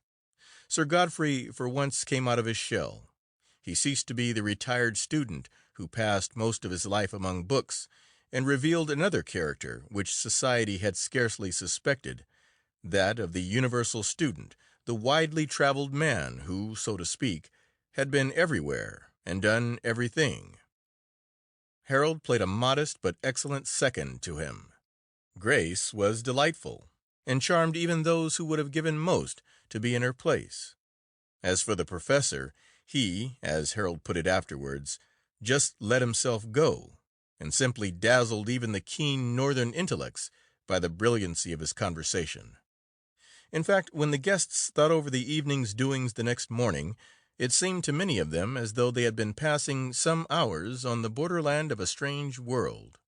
Sir Godfrey for once came out of his shell. He ceased to be the retired student who passed most of his life among books, and revealed another character which society had scarcely suspected, that of the universal student, the widely traveled man who, so to speak, had been everywhere and done everything. Harold played a modest but excellent second to him. Grace was delightful, and charmed even those who would have given most to be in her place. As for the professor, he, as Harold put it afterwards, just let himself go, and simply dazzled even the keen northern intellects by the brilliancy of his conversation. In fact, when the guests thought over the evening's doings the next morning, it seemed to many of them as though they had been passing some hours on the borderland of a strange world.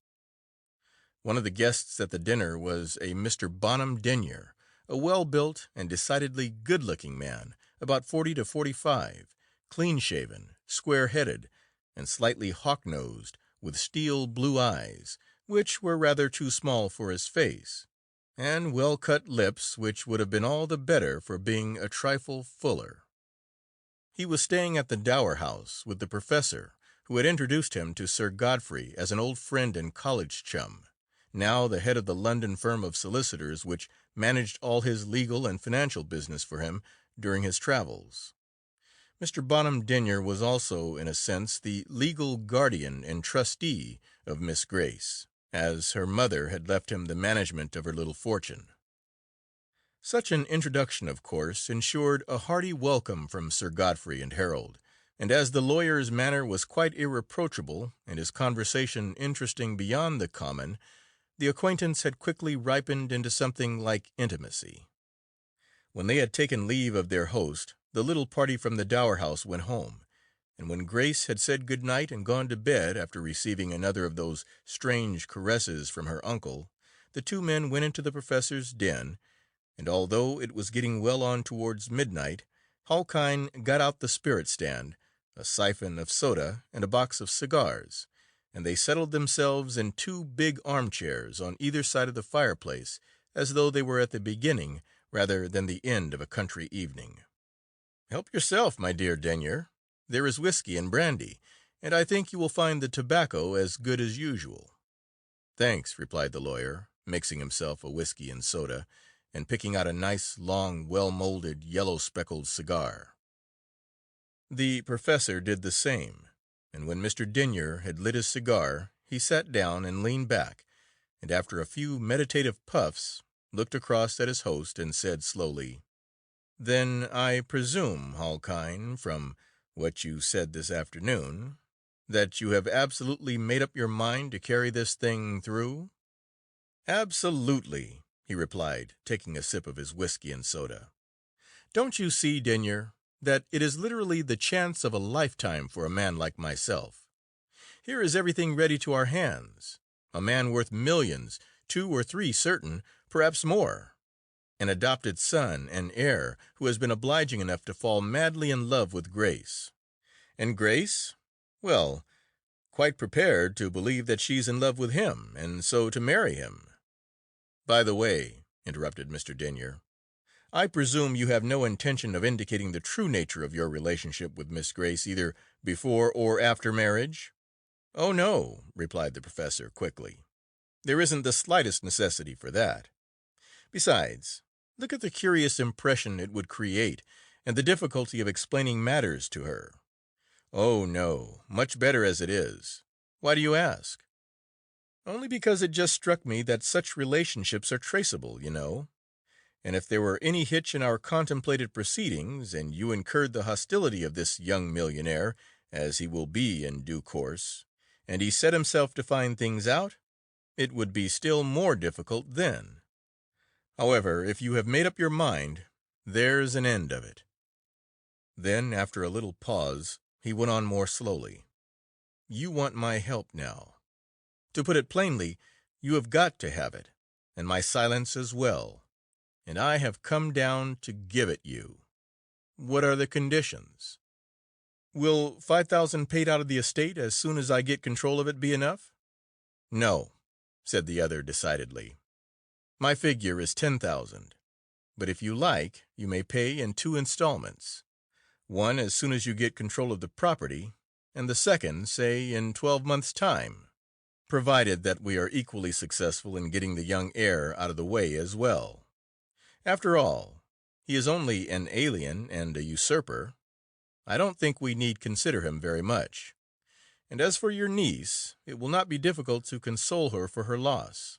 One of the guests at the dinner was a Mr. Bonham Denyer, a well-built and decidedly good-looking man, about 40 to 45, clean-shaven, square-headed, and slightly hawk-nosed, with steel-blue eyes, which were rather too small for his face, and well-cut lips which would have been all the better for being a trifle fuller. He was staying at the Dower House with the professor, who had introduced him to Sir Godfrey as an old friend and college chum, now the head of the London firm of solicitors which managed all his legal and financial business for him during his travels. Mr. Bonham Denyer was also, in a sense, the legal guardian and trustee of Miss Grace, as her mother had left him the management of her little fortune. Such an introduction, of course, ensured a hearty welcome from Sir Godfrey and Harold, and as the lawyer's manner was quite irreproachable and his conversation interesting beyond the common, the acquaintance had quickly ripened into something like intimacy. When they had taken leave of their host, the little party from the Dower House went home, and when Grace had said good night and gone to bed after receiving another of those strange caresses from her uncle, the two men went into the professor's den, and although it was getting well on towards midnight, Halkine got out the spirit-stand, a siphon of soda, and a box of cigars, and they settled themselves in two big armchairs on either side of the fireplace, as though they were at the beginning rather than the end of a country evening. "Help yourself, my dear Denyer. There is whiskey and brandy, and I think you will find the tobacco as good as usual." "Thanks," replied the lawyer, mixing himself a whiskey and soda, and picking out a nice, long, well-molded, yellow-speckled cigar. The professor did the same, and when Mr. Denyer had lit his cigar, he sat down and leaned back, and after a few meditative puffs, looked across at his host and said slowly, "Then I presume, Halkine, from what you said this afternoon, that you have absolutely made up your mind to carry this thing through?" "Absolutely," he replied, taking a sip of his whiskey and soda. "Don't you see, Denyer, that it is literally the chance of a lifetime for a man like myself? Here is everything ready to our hands, a man worth millions, 2 or 3 certain, perhaps more, an adopted son and heir who has been obliging enough to fall madly in love with Grace. And Grace, well, quite prepared to believe that she's in love with him, and so to marry him." "By the way," interrupted Mr. Denyer, "I presume you have no intention of indicating the true nature of your relationship with Miss Grace either before or after marriage?" "Oh, no," replied the professor quickly. "There isn't the slightest necessity for that. Besides, look at the curious impression it would create, and the difficulty of explaining matters to her. Oh, no, much better as it is. Why do you ask?" "Only because it just struck me that such relationships are traceable, you know. And if there were any hitch in our contemplated proceedings, and you incurred the hostility of this young millionaire, as he will be in due course, and he set himself to find things out, it would be still more difficult then. However, if you have made up your mind, there's an end of it." Then, after a little pause, he went on more slowly. "You want my help now. To put it plainly, you have got to have it, and my silence as well, and I have come down to give it you. What are the conditions?" "Will 5,000 paid out of the estate as soon as I get control of it be enough?" "No," said the other decidedly. My figure is 10,000, but if you like, you may pay in 2 installments, one as soon as you get control of the property, and the second, say, in 12 months' time, provided that we are equally successful in getting the young heir out of the way as well. After all, he is only an alien and a usurper. I don't think we need consider him very much. And as for your niece, it will not be difficult to console her for her loss."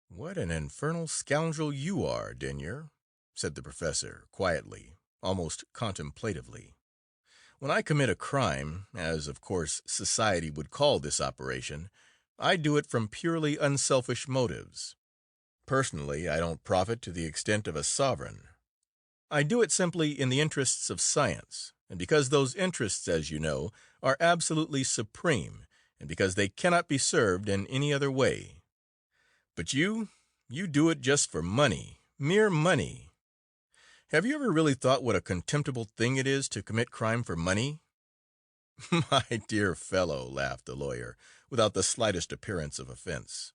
"What an infernal scoundrel you are, Denyer," said the professor, quietly, almost contemplatively. "When I commit a crime, as of course society would call this operation, I do it from purely unselfish motives. Personally, I don't profit to the extent of a sovereign. I do it simply in the interests of science, and because those interests, as you know, are absolutely supreme, and because they cannot be served in any other way. But you do it just for money, mere money. Have you ever really thought what a contemptible thing it is to commit crime for money?" "My dear fellow," laughed the lawyer, without the slightest appearance of offense,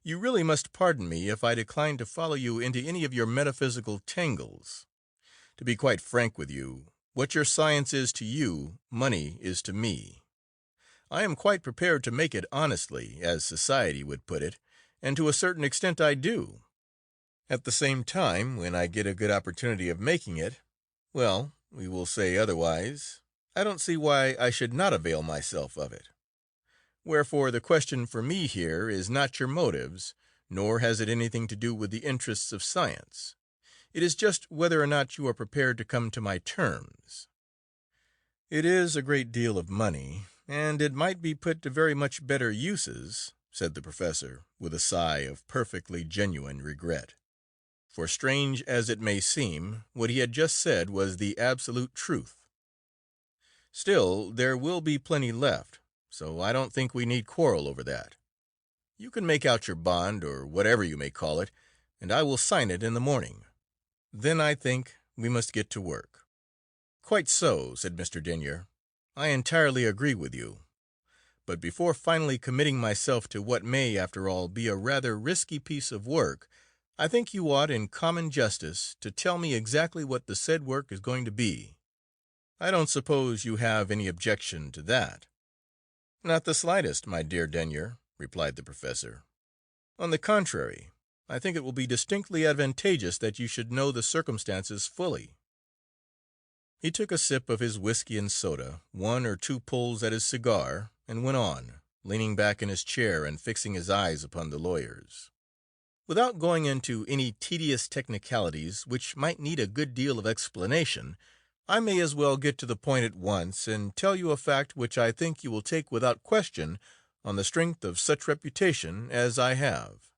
"you really must pardon me if I decline to follow you into any of your metaphysical tangles. To be quite frank with you, what your science is to you, money is to me. I am quite prepared to make it honestly, as society would put it, and to a certain extent I do. At the same time, when I get a good opportunity of making it, well, we will say otherwise, I don't see why I should not avail myself of it. Wherefore the question for me here is not your motives, nor has it anything to do with the interests of science. It is just whether or not you are prepared to come to my terms. It is a great deal of money, and it might be put to very much better uses," said the professor, with a sigh of perfectly genuine regret. For strange as it may seem, what he had just said was the absolute truth. "Still, there will be plenty left, so I don't think we need quarrel over that. You can make out your bond, or whatever you may call it, and I will sign it in the morning. Then I think we must get to work." "Quite so," said Mr. Denyer. "I entirely agree with you. But before finally committing myself to what may, after all, be a rather risky piece of work, I think you ought, in common justice, to tell me exactly what the said work is going to be. I don't suppose you have any objection to that." "Not the slightest, my dear Denyer," replied the professor. "On the contrary, I think it will be distinctly advantageous that you should know the circumstances fully." He took a sip of his whiskey and soda, 1 or 2 pulls at his cigar, and went on, leaning back in his chair and fixing his eyes upon the lawyer's. "Without going into any tedious technicalities which might need a good deal of explanation, I may as well get to the point at once and tell you a fact which I think you will take without question on the strength of such reputation as I have.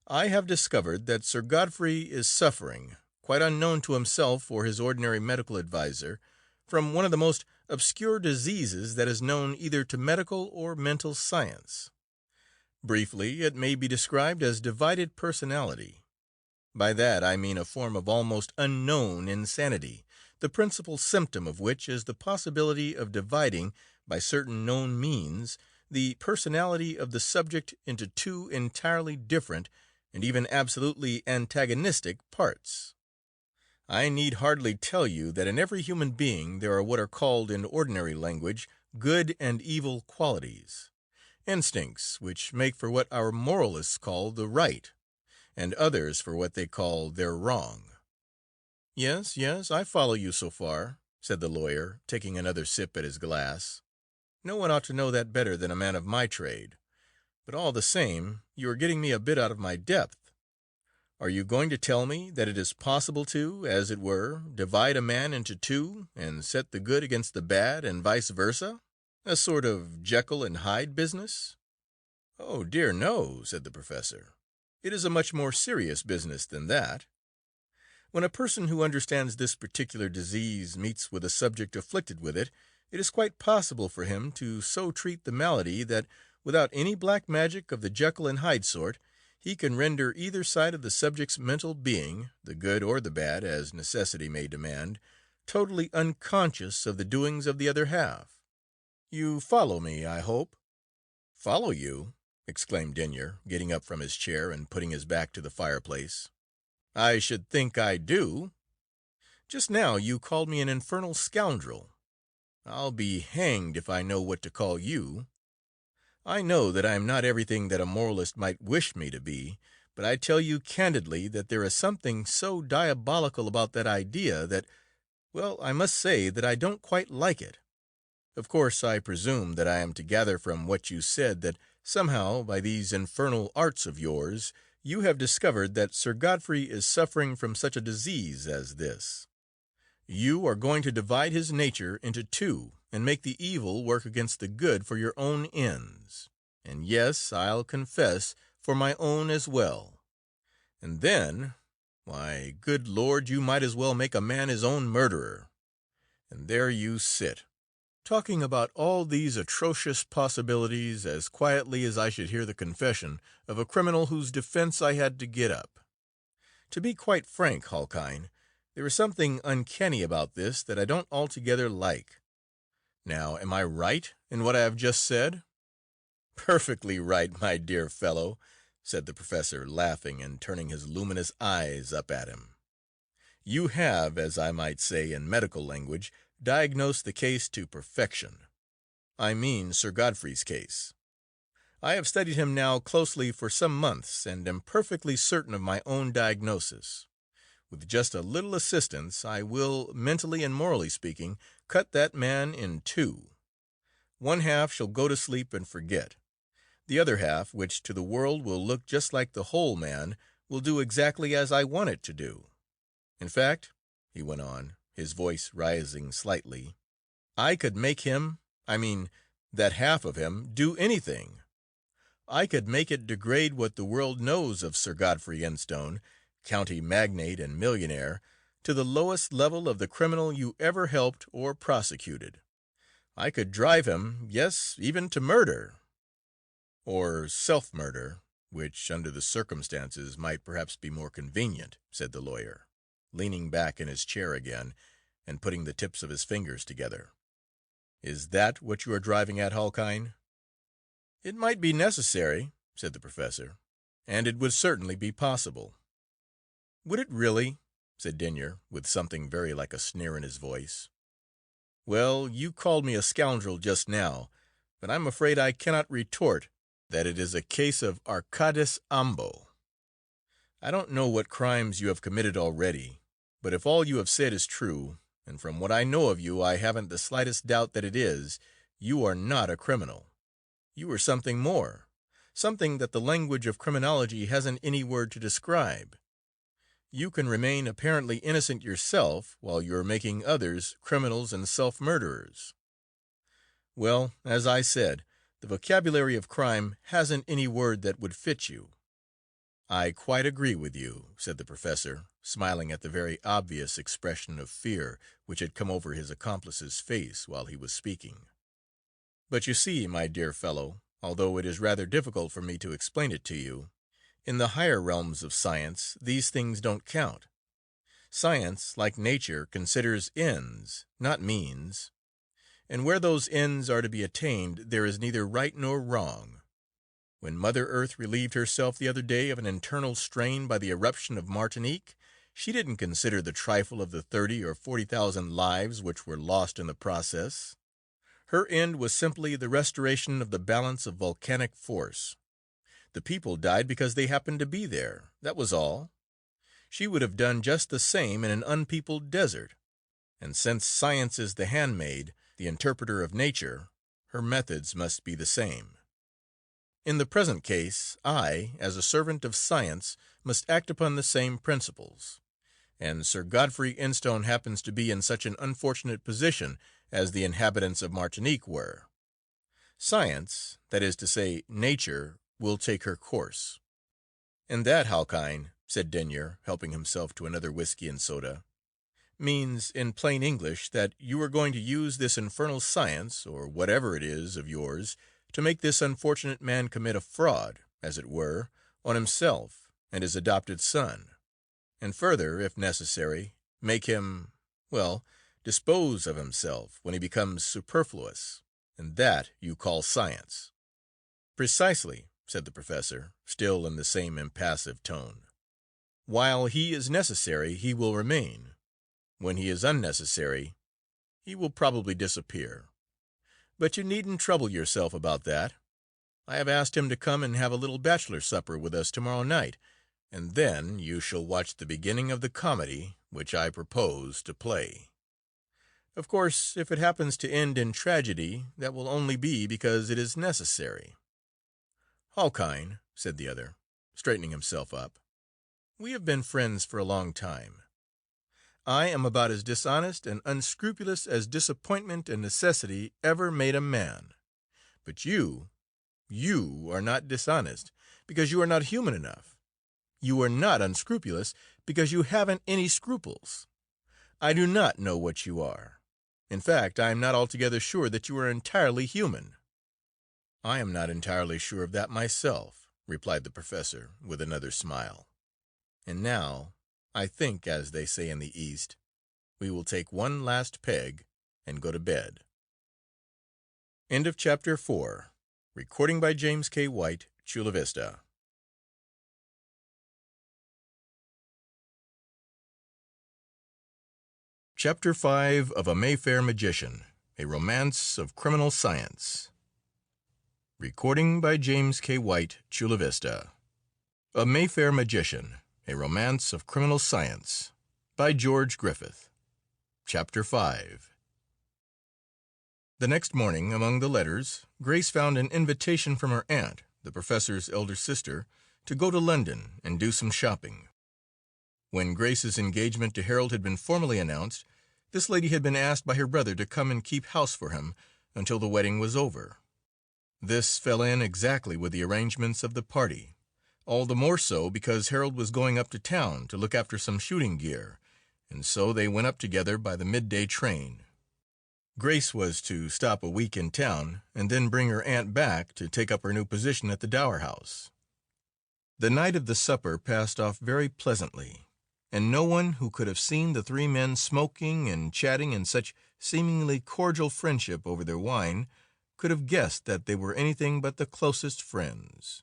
I have discovered that Sir Godfrey is suffering, quite unknown to himself or his ordinary medical adviser, from one of the most obscure diseases that is known either to medical or mental science. Briefly, it may be described as divided personality. By that I mean a form of almost unknown insanity, the principal symptom of which is the possibility of dividing, by certain known means, the personality of the subject into 2 entirely different and even absolutely antagonistic parts. I need hardly tell you that in every human being there are what are called in ordinary language good and evil qualities, instincts which make for what our moralists call the right, and others for what they call their wrong. "Yes, I follow you so far," said the lawyer, taking another sip at his glass. "No one ought to know that better than a man of my trade. But all the same, you are getting me a bit out of my depth. Are you going to tell me that it is possible to, as it were, divide a man into 2 and set the good against the bad, and vice versa? A sort of Jekyll and Hyde business?" "Oh, dear no," said the professor. "It is a much more serious business than that. When a person who understands this particular disease meets with a subject afflicted with it, it is quite possible for him to so treat the malady that, without any black magic of the Jekyll and Hyde sort, he can render either side of the subject's mental being, the good or the bad, as necessity may demand, totally unconscious of the doings of the other half. You follow me, I hope?" "Follow you? exclaimed Denyer, getting up from his chair and putting his back to the fireplace. "I should think I do. Just now you called me an infernal scoundrel. I'll be hanged if I know what to call you. I know that I am not everything that a moralist might wish me to be, but I tell you candidly that there is something so diabolical about that idea that, well, I must say that I don't quite like it. Of course, I presume that I am to gather from what you said that somehow, by these infernal arts of yours, you have discovered that Sir Godfrey is suffering from such a disease as this. You are going to divide his nature into two and make the evil work against the good for your own ends. And yes, I'll confess, for my own as well. And then, why, good Lord, you might as well make a man his own murderer. And there you sit, talking about all these atrocious possibilities as quietly as I should hear the confession of a criminal whose defense I had to get up. To be quite frank, Halkine, there is something uncanny about this that I don't altogether like. Now, am I right in what I have just said?" "Perfectly right, my dear fellow," said the professor, laughing and turning his luminous eyes up at him. "You have, as I might say in medical language, diagnosed the case to perfection. I mean Sir Godfrey's case. I have studied him now closely for some months, and am perfectly certain of my own diagnosis. With just a little assistance, I will, mentally and morally speaking, cut that man in two. One half shall go to sleep and forget. The other half, which to the world will look just like the whole man, will do exactly as I want it to do. In fact," he went on, his voice rising slightly, "I could make him, that half of him, do anything. I could make it degrade what the world knows of Sir Godfrey Instone, county magnate and millionaire, to the lowest level of the criminal you ever helped or prosecuted. I could drive him, yes, even to murder. Or self-murder, which, under the circumstances, might perhaps be more convenient," said the lawyer, leaning back in his chair again and putting the tips of his fingers together. "Is that what you are driving at, Halkine?" "It might be necessary," said the professor, "and it would certainly be possible." "Would it really?" said Denyer, with something very like a sneer in his voice. "Well, you called me a scoundrel just now, but I'm afraid I cannot retort that it is a case of Arcadis ambo. I don't know what crimes you have committed already, but if all you have said is true, and from what I know of you I haven't the slightest doubt that it is, you are not a criminal. You are something more, something that the language of criminology hasn't any word to describe. You can remain apparently innocent yourself while you're making others criminals and self-murderers. Well, as I said, the vocabulary of crime hasn't any word that would fit you." "I quite agree with you," said the professor, smiling at the very obvious expression of fear which had come over his accomplice's face while he was speaking. "But you see, my dear fellow, although it is rather difficult for me to explain it to you, in the higher realms of science these things don't count. Science, like nature, considers ends, not means. And where those ends are to be attained, there is neither right nor wrong. When Mother Earth relieved herself the other day of an internal strain by the eruption of Martinique, she didn't consider the trifle of the 30 or 40,000 lives which were lost in the process. Her end was simply the restoration of the balance of volcanic force. The people died because they happened to be there. That was all. She would have done just the same in an unpeopled desert. And since science is the handmaid, the interpreter of nature, her methods must be the same. In the present case, I, as a servant of science, must act upon the same principles. And Sir Godfrey Instone happens to be in such an unfortunate position as the inhabitants of Martinique were. Science, that is to say, nature, will take her course. "And that, Halkine," said Denyer, helping himself to another whiskey and soda, "means, in plain English, that you are going to use this infernal science, or whatever it is of yours, to make this unfortunate man commit a fraud, as it were, on himself and his adopted son, and further, if necessary, make him, dispose of himself when he becomes superfluous, and that you call science." "Precisely," said the professor, still in the same impassive tone. "While he is necessary, he will remain. When he is unnecessary, he will probably disappear. But you needn't trouble yourself about that. I have asked him to come and have a little bachelor supper with us tomorrow night, and then you shall watch the beginning of the comedy which I propose to play. Of course, if it happens to end in tragedy, that will only be because it is necessary." "Halkine," said the other, straightening himself up, "we have been friends for a long time. I am about as dishonest and unscrupulous as disappointment and necessity ever made a man. But you are not dishonest, because you are not human enough. You are not unscrupulous, because you haven't any scruples. I do not know what you are. In fact, I am not altogether sure that you are entirely human." "I am not entirely sure of that myself," replied the professor, with another smile. "And now, I think, as they say in the East, we will take one last peg and go to bed." End of Chapter 4. Recording by James K. White, Chula Vista. Chapter 5 of A Mayfair Magician, a Romance of Criminal Science. Recording by James K. White, Chula Vista. A Mayfair Magician, a Romance of Criminal Science, by George Griffith. Chapter 5. The next morning, among the letters, Grace found an invitation from her aunt, the professor's elder sister, to go to London and do some shopping. When Grace's engagement to Harold had been formally announced, this lady had been asked by her brother to come and keep house for him until the wedding was over. This fell in exactly with the arrangements of the party, all the more so because Harold was going up to town to look after some shooting gear, and so they went up together by the midday train. Grace was to stop a week in town and then bring her aunt back to take up her new position at the Dower House. The night of the supper passed off very pleasantly, and no one who could have seen the three men smoking and chatting in such seemingly cordial friendship over their wine could have guessed that they were anything but the closest friends.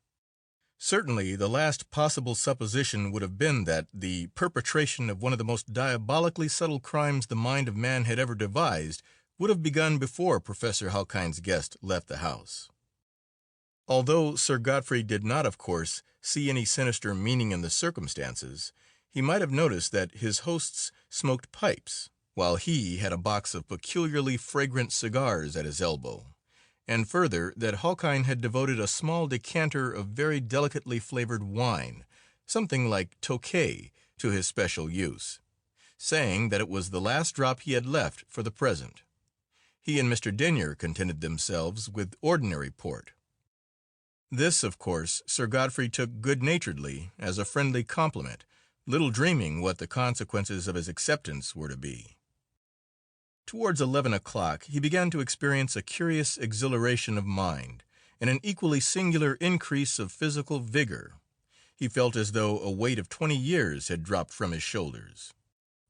Certainly, the last possible supposition would have been that the perpetration of one of the most diabolically subtle crimes the mind of man had ever devised would have begun before Professor Halkine's guest left the house. Although Sir Godfrey did not, of course, see any sinister meaning in the circumstances, he might have noticed that his hosts smoked pipes, while he had a box of peculiarly fragrant cigars at his elbow, and further that Halkine had devoted a small decanter of very delicately flavored wine, something like Tokay, to his special use, saying that it was the last drop he had left for the present. He and Mr. Denyer contented themselves with ordinary port. This, of course, Sir Godfrey took good-naturedly as a friendly compliment, little dreaming what the consequences of his acceptance were to be. Towards 11 o'clock he began to experience a curious exhilaration of mind and an equally singular increase of physical vigor. He felt as though a weight of 20 years had dropped from his shoulders.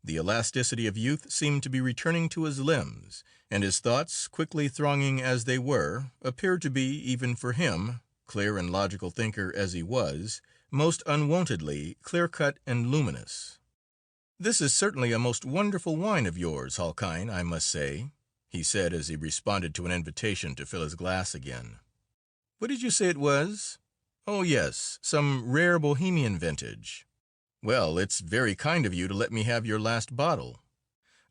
The elasticity of youth seemed to be returning to his limbs, and his thoughts, quickly thronging as they were, appeared to be, even for him, clear and logical thinker as he was, most unwontedly clear-cut and luminous. "This is certainly a most wonderful wine of yours, Halkine, I must say," he said as he responded to an invitation to fill his glass again. "What did you say it was?" "Oh, yes, some rare Bohemian vintage." "Well, it's very kind of you to let me have your last bottle.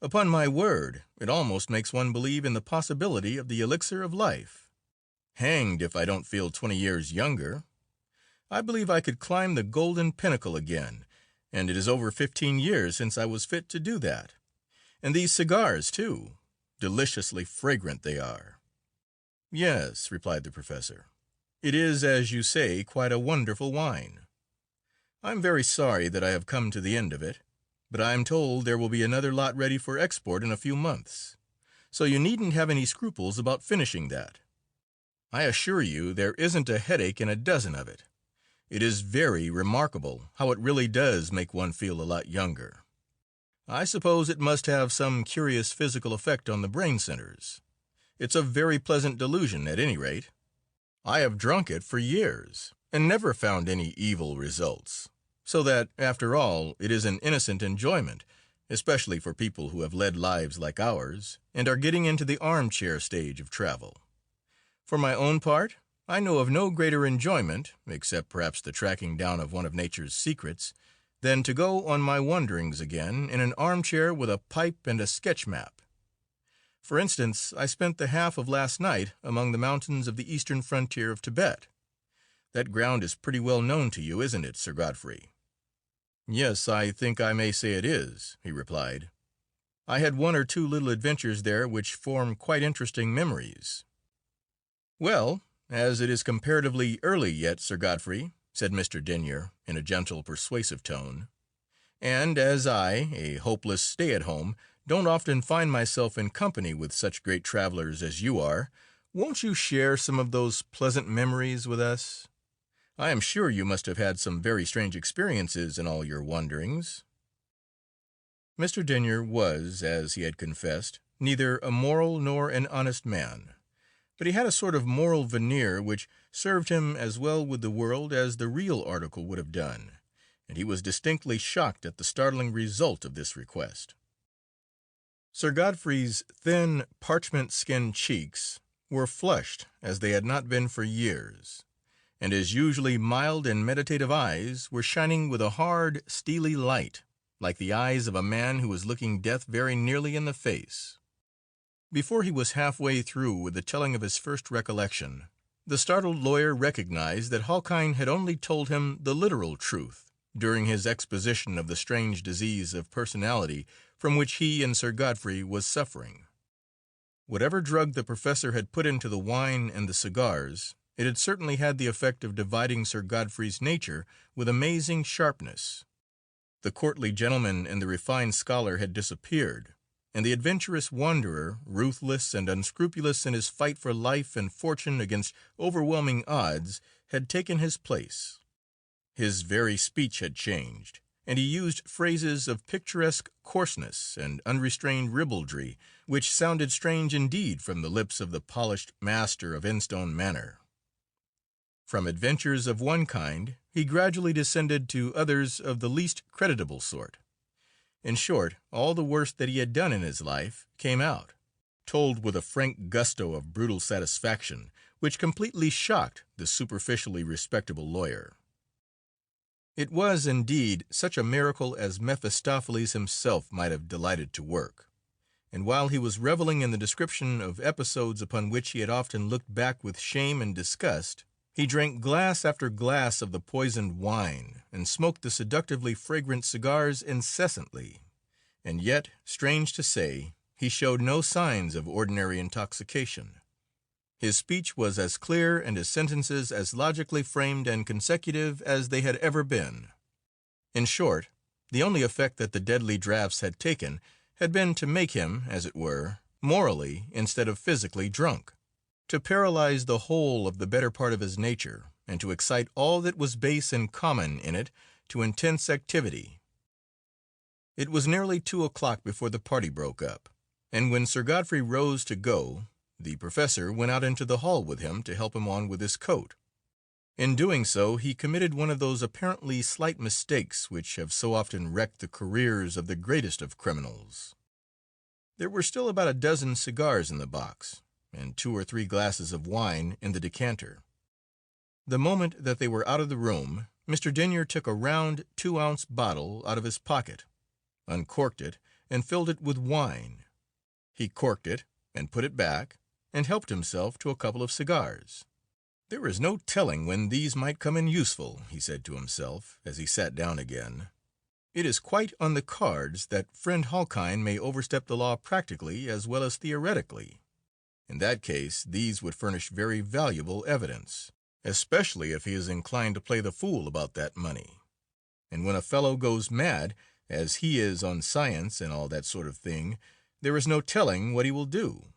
Upon my word, it almost makes one believe in the possibility of the elixir of life. Hanged if I don't feel 20 years younger. I believe I could climb the golden pinnacle again, and it is over 15 years since I was fit to do that. And these cigars, too. Deliciously fragrant they are." "Yes," replied the professor. "It is, as you say, quite a wonderful wine. I'm very sorry that I have come to the end of it, but I am told there will be another lot ready for export in a few months, so you needn't have any scruples about finishing that. I assure you there isn't a headache in a dozen of it. It is very remarkable how it really does make one feel a lot younger. I suppose it must have some curious physical effect on the brain centers. It's a very pleasant delusion, at any rate." I have drunk it for years, and never found any evil results, so that, after all, it is an innocent enjoyment, especially for people who have led lives like ours, and are getting into the armchair stage of travel. For my own part, I know of no greater enjoyment, except perhaps the tracking down of one of nature's secrets, than to go on my wanderings again in an armchair with a pipe and a sketch map. For instance, I spent the half of last night among the mountains of the eastern frontier of Tibet. That ground is pretty well known to you, isn't it, Sir Godfrey? Yes, I think I may say it is, he replied. I had one or two little adventures there which form quite interesting memories. Well, as it is comparatively early yet, Sir Godfrey, said Mr. Denyer in a gentle, persuasive tone, and as I, a hopeless stay-at-home, don't often find myself in company with such great travelers as you are, won't you share some of those pleasant memories with us? I am sure you must have had some very strange experiences in all your wanderings. Mr. Denyer was, as he had confessed, neither a moral nor an honest man, but he had a sort of moral veneer which served him as well with the world as the real article would have done, and he was distinctly shocked at the startling result of this request. Sir Godfrey's thin, parchment-skinned cheeks were flushed as they had not been for years, and his usually mild and meditative eyes were shining with a hard, steely light, like the eyes of a man who is looking death very nearly in the face. Before he was halfway through with the telling of his first recollection, the startled lawyer recognized that Halkyne had only told him the literal truth during his exposition of the strange disease of personality from which he and Sir Godfrey was suffering. Whatever drug the professor had put into the wine and the cigars, it had certainly had the effect of dividing Sir Godfrey's nature with amazing sharpness. The courtly gentleman and the refined scholar had disappeared, and the adventurous wanderer, ruthless and unscrupulous in his fight for life and fortune against overwhelming odds, had taken his place. His very speech had changed, and he used phrases of picturesque coarseness and unrestrained ribaldry, which sounded strange indeed from the lips of the polished master of Instone Manor. From adventures of one kind, he gradually descended to others of the least creditable sort. In short, all the worst that he had done in his life came out, told with a frank gusto of brutal satisfaction, which completely shocked the superficially respectable lawyer. It was, indeed, such a miracle as Mephistopheles himself might have delighted to work, and while he was reveling in the description of episodes upon which he had often looked back with shame and disgust, he drank glass after glass of the poisoned wine and smoked the seductively fragrant cigars incessantly, and yet, strange to say, he showed no signs of ordinary intoxication. His speech was as clear and his sentences as logically framed and consecutive as they had ever been. In short, the only effect that the deadly draughts had taken had been to make him, as it were, morally instead of physically drunk, to paralyze the whole of the better part of his nature, and to excite all that was base and common in it to intense activity. It was nearly 2 o'clock before the party broke up, and when Sir Godfrey rose to go, the professor went out into the hall with him to help him on with his coat. In doing so, he committed one of those apparently slight mistakes which have so often wrecked the careers of the greatest of criminals. There were still about a dozen cigars in the box, and 2 or 3 glasses of wine in the decanter. The moment that they were out of the room, Mr. Denyer took a round 2-ounce bottle out of his pocket, uncorked it, and filled it with wine. He corked it, and put it back, and helped himself to a couple of cigars. "There is no telling when these might come in useful," he said to himself, as he sat down again. "It is quite on the cards that friend Halkyne may overstep the law practically as well as theoretically. In that case, these would furnish very valuable evidence, especially if he is inclined to play the fool about that money. And when a fellow goes mad, as he is on science and all that sort of thing, there is no telling what he will do."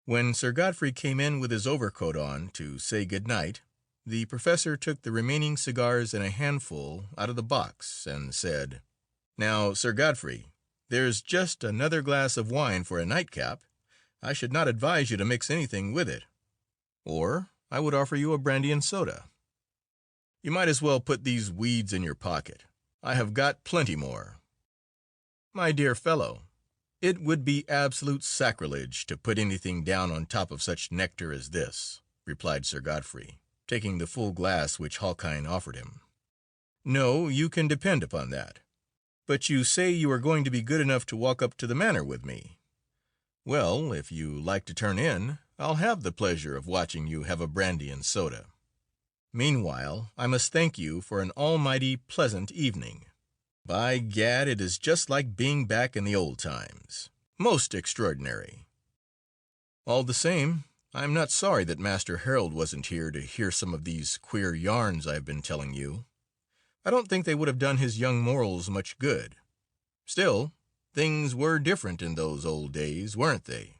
When Sir Godfrey came in with his overcoat on to say good night, the professor took the remaining cigars in a handful out of the box and said, "Now, Sir Godfrey, there's just another glass of wine for a nightcap. I should not advise you to mix anything with it. Or, I would offer you a brandy and soda. You might as well put these weeds in your pocket. I have got plenty more. My dear fellow, it would be absolute sacrilege to put anything down on top of such nectar as this, replied Sir Godfrey, taking the full glass which Halkyne offered him. No, you can depend upon that. But you say you are going to be good enough to walk up to the manor with me. Well, if you like to turn in, I'll have the pleasure of watching you have a brandy and soda. Meanwhile, I must thank you for an almighty pleasant evening. By gad, it is just like being back in the old times. Most extraordinary. All the same, I'm not sorry that Master Harold wasn't here to hear some of these queer yarns I've been telling you. I don't think they would have done his young morals much good. Still, things were different in those old days, weren't they?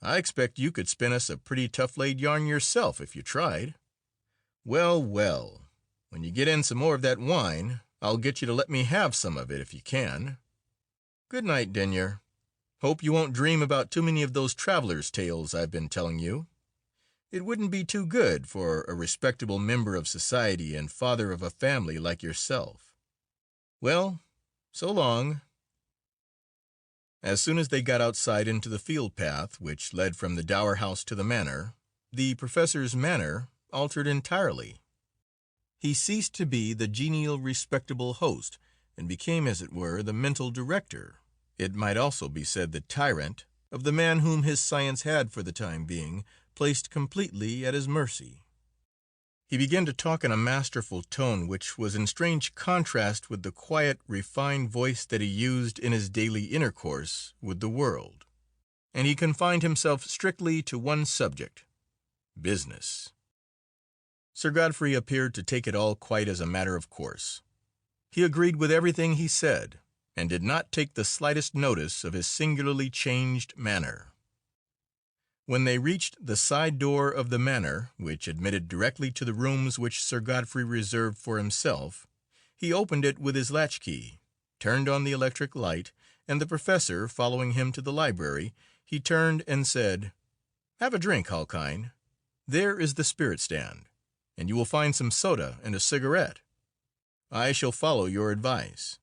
I expect you could spin us a pretty tough-laid yarn yourself if you tried. Well, well, when you get in some more of that wine, I'll get you to let me have some of it if you can. Good night, Denyer. Hope you won't dream about too many of those travelers' tales I've been telling you. It wouldn't be too good for a respectable member of society and father of a family like yourself. Well, so long. As soon as they got outside into the field path which led from the dower house to the manor, the professor's manner altered entirely. He ceased to be the genial, respectable host, and became, as it were, the mental director, it might also be said the tyrant, of the man whom his science had, for the time being, placed completely at his mercy. He began to talk in a masterful tone which was in strange contrast with the quiet, refined voice that he used in his daily intercourse with the world. And he confined himself strictly to one subject, business. Sir Godfrey appeared to take it all quite as a matter of course. He agreed with everything he said, and did not take the slightest notice of his singularly changed manner. When they reached the side door of the manor, which admitted directly to the rooms which Sir Godfrey reserved for himself, he opened it with his latchkey, turned on the electric light, and the professor following him to the library, he turned and said, "Have a drink, Halkyne. There is the spirit stand, and you will find some soda and a cigarette. I shall follow your advice.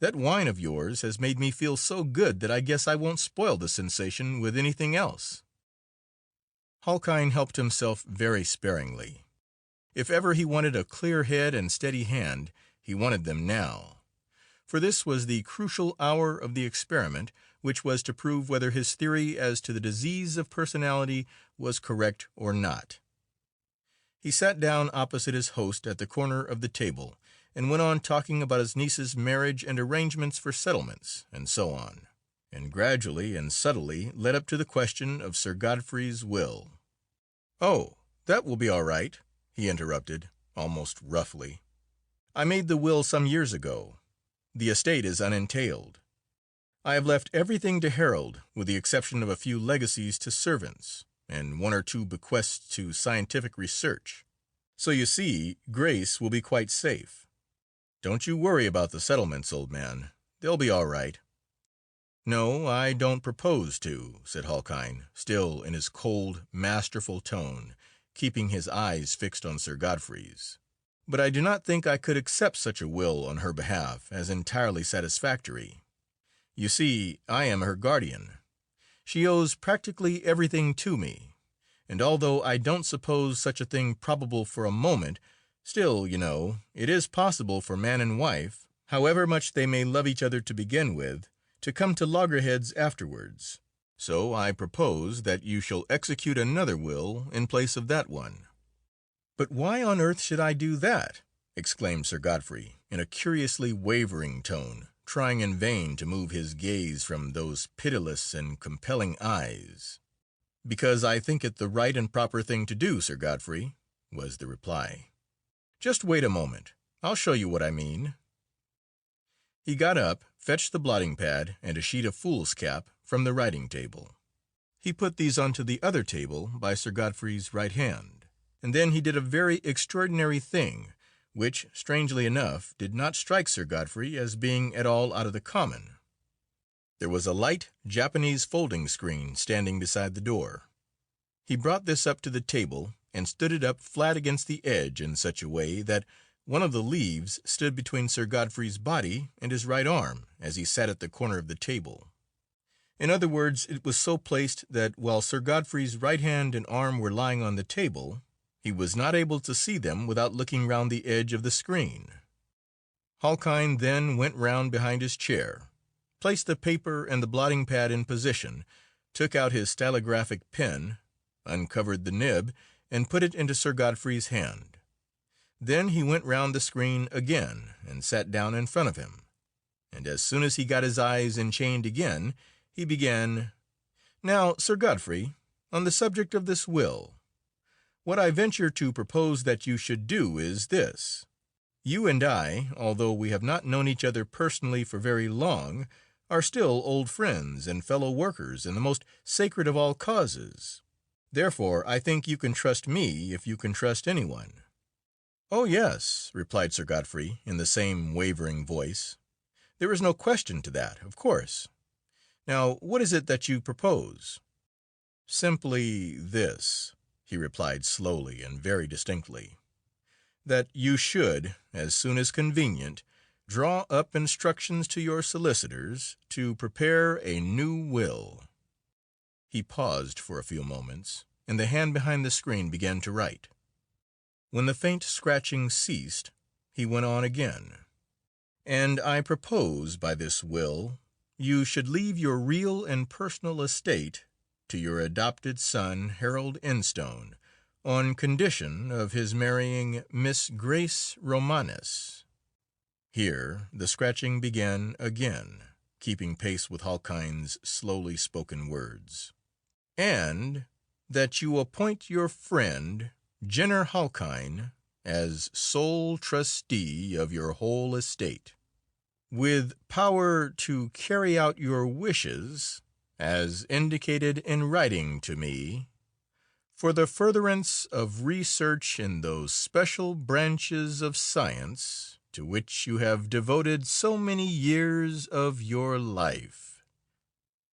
That wine of yours has made me feel so good that I guess I won't spoil the sensation with anything else." Halkyne helped himself very sparingly. If ever he wanted a clear head and steady hand, he wanted them now. For this was the crucial hour of the experiment, which was to prove whether his theory as to the disease of personality was correct or not. He sat down opposite his host at the corner of the table, and went on talking about his niece's marriage and arrangements for settlements, and so on, and gradually and subtly led up to the question of Sir Godfrey's will. "Oh, that will be all right," he interrupted, almost roughly. "I made the will some years ago. The estate is unentailed. I have left everything to Harold, with the exception of a few legacies to servants, and one or two bequests to scientific research. So you see, Grace will be quite safe. Don't you worry about the settlements, old man. They'll be all right." "No, I don't propose to," said Halkyne, still in his cold, masterful tone, keeping his eyes fixed on Sir Godfrey's. "But I do not think I could accept such a will on her behalf as entirely satisfactory. You see, I am her guardian. She owes practically everything to me, and although I don't suppose such a thing probable for a moment, still, you know, it is possible for man and wife, however much they may love each other to begin with, to come to loggerheads afterwards. So I propose that you shall execute another will in place of that one." "But why on earth should I do that?" exclaimed Sir Godfrey, in a curiously wavering tone, trying in vain to move his gaze from those pitiless and compelling eyes. "Because I think it the right and proper thing to do, Sir Godfrey," was the reply. "Just wait a moment. I'll show you what I mean." He got up, fetched the blotting-pad and a sheet of foolscap from the writing-table. He put these onto the other table by Sir Godfrey's right hand, and then he did a very extraordinary thing, which, strangely enough, did not strike Sir Godfrey as being at all out of the common. There was a light Japanese folding screen standing beside the door. He brought this up to the table and stood it up flat against the edge in such a way that one of the leaves stood between Sir Godfrey's body and his right arm as he sat at the corner of the table. In other words, it was so placed that while Sir Godfrey's right hand and arm were lying on the table, he was not able to see them without looking round the edge of the screen. Halkyne then went round behind his chair, placed the paper and the blotting pad in position, took out his stylographic pen, uncovered the nib, and put it into Sir Godfrey's hand. Then he went round the screen again and sat down in front of him, and as soon as he got his eyes enchained again, he began, "Now, Sir Godfrey, on the subject of this will, what I venture to propose that you should do is this. You and I, although we have not known each other personally for very long, are still old friends and fellow workers in the most sacred of all causes. Therefore, I think you can trust me if you can trust anyone." "Oh, yes," replied Sir Godfrey in the same wavering voice. "There is no question to that, of course. Now, what is it that you propose?" "Simply this," he replied slowly and very distinctly, "that you should, as soon as convenient, draw up instructions to your solicitors to prepare a new will." He paused for a few moments, and the hand behind the screen began to write. When the faint scratching ceased, he went on again. "And I propose by this will you should leave your real and personal estate to your adopted son, Harold Instone, on condition of his marrying Miss Grace Romanes." Here the scratching began again, keeping pace with Halkyne's slowly spoken words. "And that you appoint your friend, Jenner Halkyne, as sole trustee of your whole estate, with power to carry out your wishes, as indicated in writing to me, for the furtherance of research in those special branches of science to which you have devoted so many years of your life.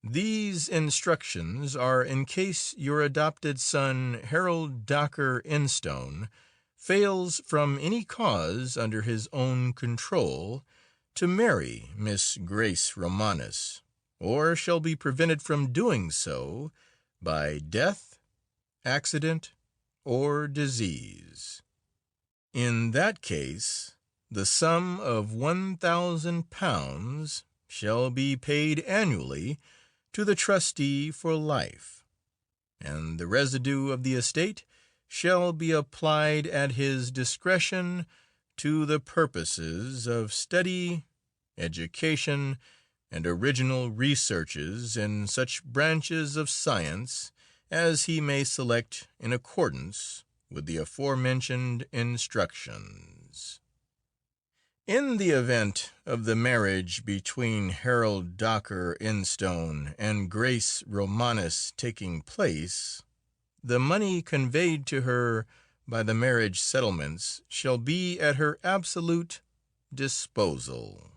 These instructions are in case your adopted son, Harold Dacre Instone, fails from any cause under his own control to marry Miss Grace Romanes, or shall be prevented from doing so by death, accident, or disease. In that case, the sum of £1,000 shall be paid annually to the trustee for life, and the residue of the estate shall be applied at his discretion to the purposes of study, education, and original researches in such branches of science as he may select in accordance with the aforementioned instructions. In the event of the marriage between Harold Dacre Instone and Grace Romanes taking place, the money conveyed to her by the marriage settlements shall be at her absolute disposal.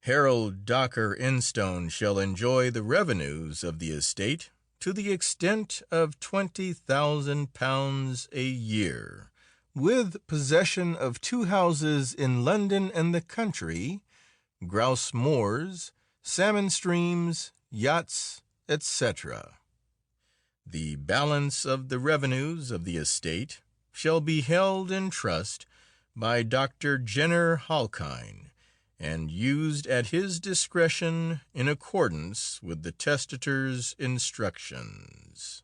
Harold Dacre Instone shall enjoy the revenues of the estate to the extent of £20,000 a year, with possession of 2 houses in London and the country, grouse moors, salmon streams, yachts, etc. The balance of the revenues of the estate shall be held in trust by Dr. Jenner Halkyne, and used at his discretion in accordance with the testator's instructions.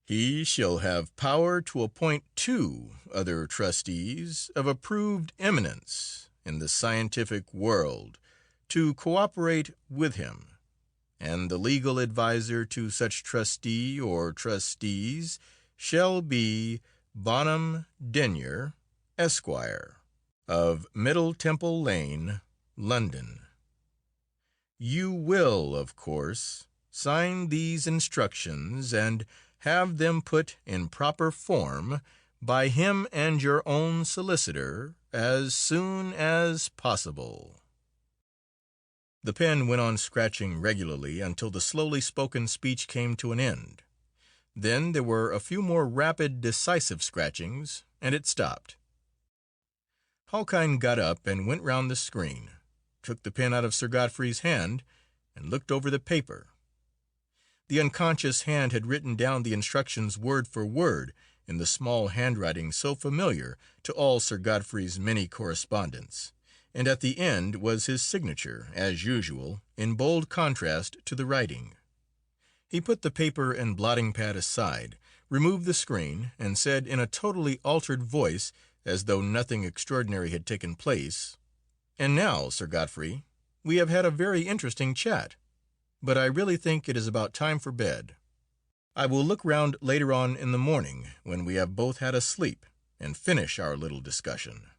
He shall have power to appoint 2 other trustees of approved eminence in the scientific world to cooperate with him, and the legal adviser to such trustee or trustees shall be Bonham Denyer, Esquire, of Middle Temple Lane, London. You will, of course, sign these instructions and have them put in proper form by him and your own solicitor as soon as possible. The pen went on scratching regularly until the slowly spoken speech came to an end. Then there were a few more rapid, decisive scratchings, and it stopped. Halkyne got up and went round the screen, took the pen out of Sir Godfrey's hand, and looked over the paper. The unconscious hand had written down the instructions word for word in the small handwriting so familiar to all Sir Godfrey's many correspondents, and at the end was his signature, as usual, in bold contrast to the writing. He put the paper and blotting-pad aside, removed the screen, and said in a totally altered voice, as though nothing extraordinary had taken place, "And now, Sir Godfrey, we have had a very interesting chat, but I really think it is about time for bed. I will look round later on in the morning, when we have both had a sleep, and finish our little discussion."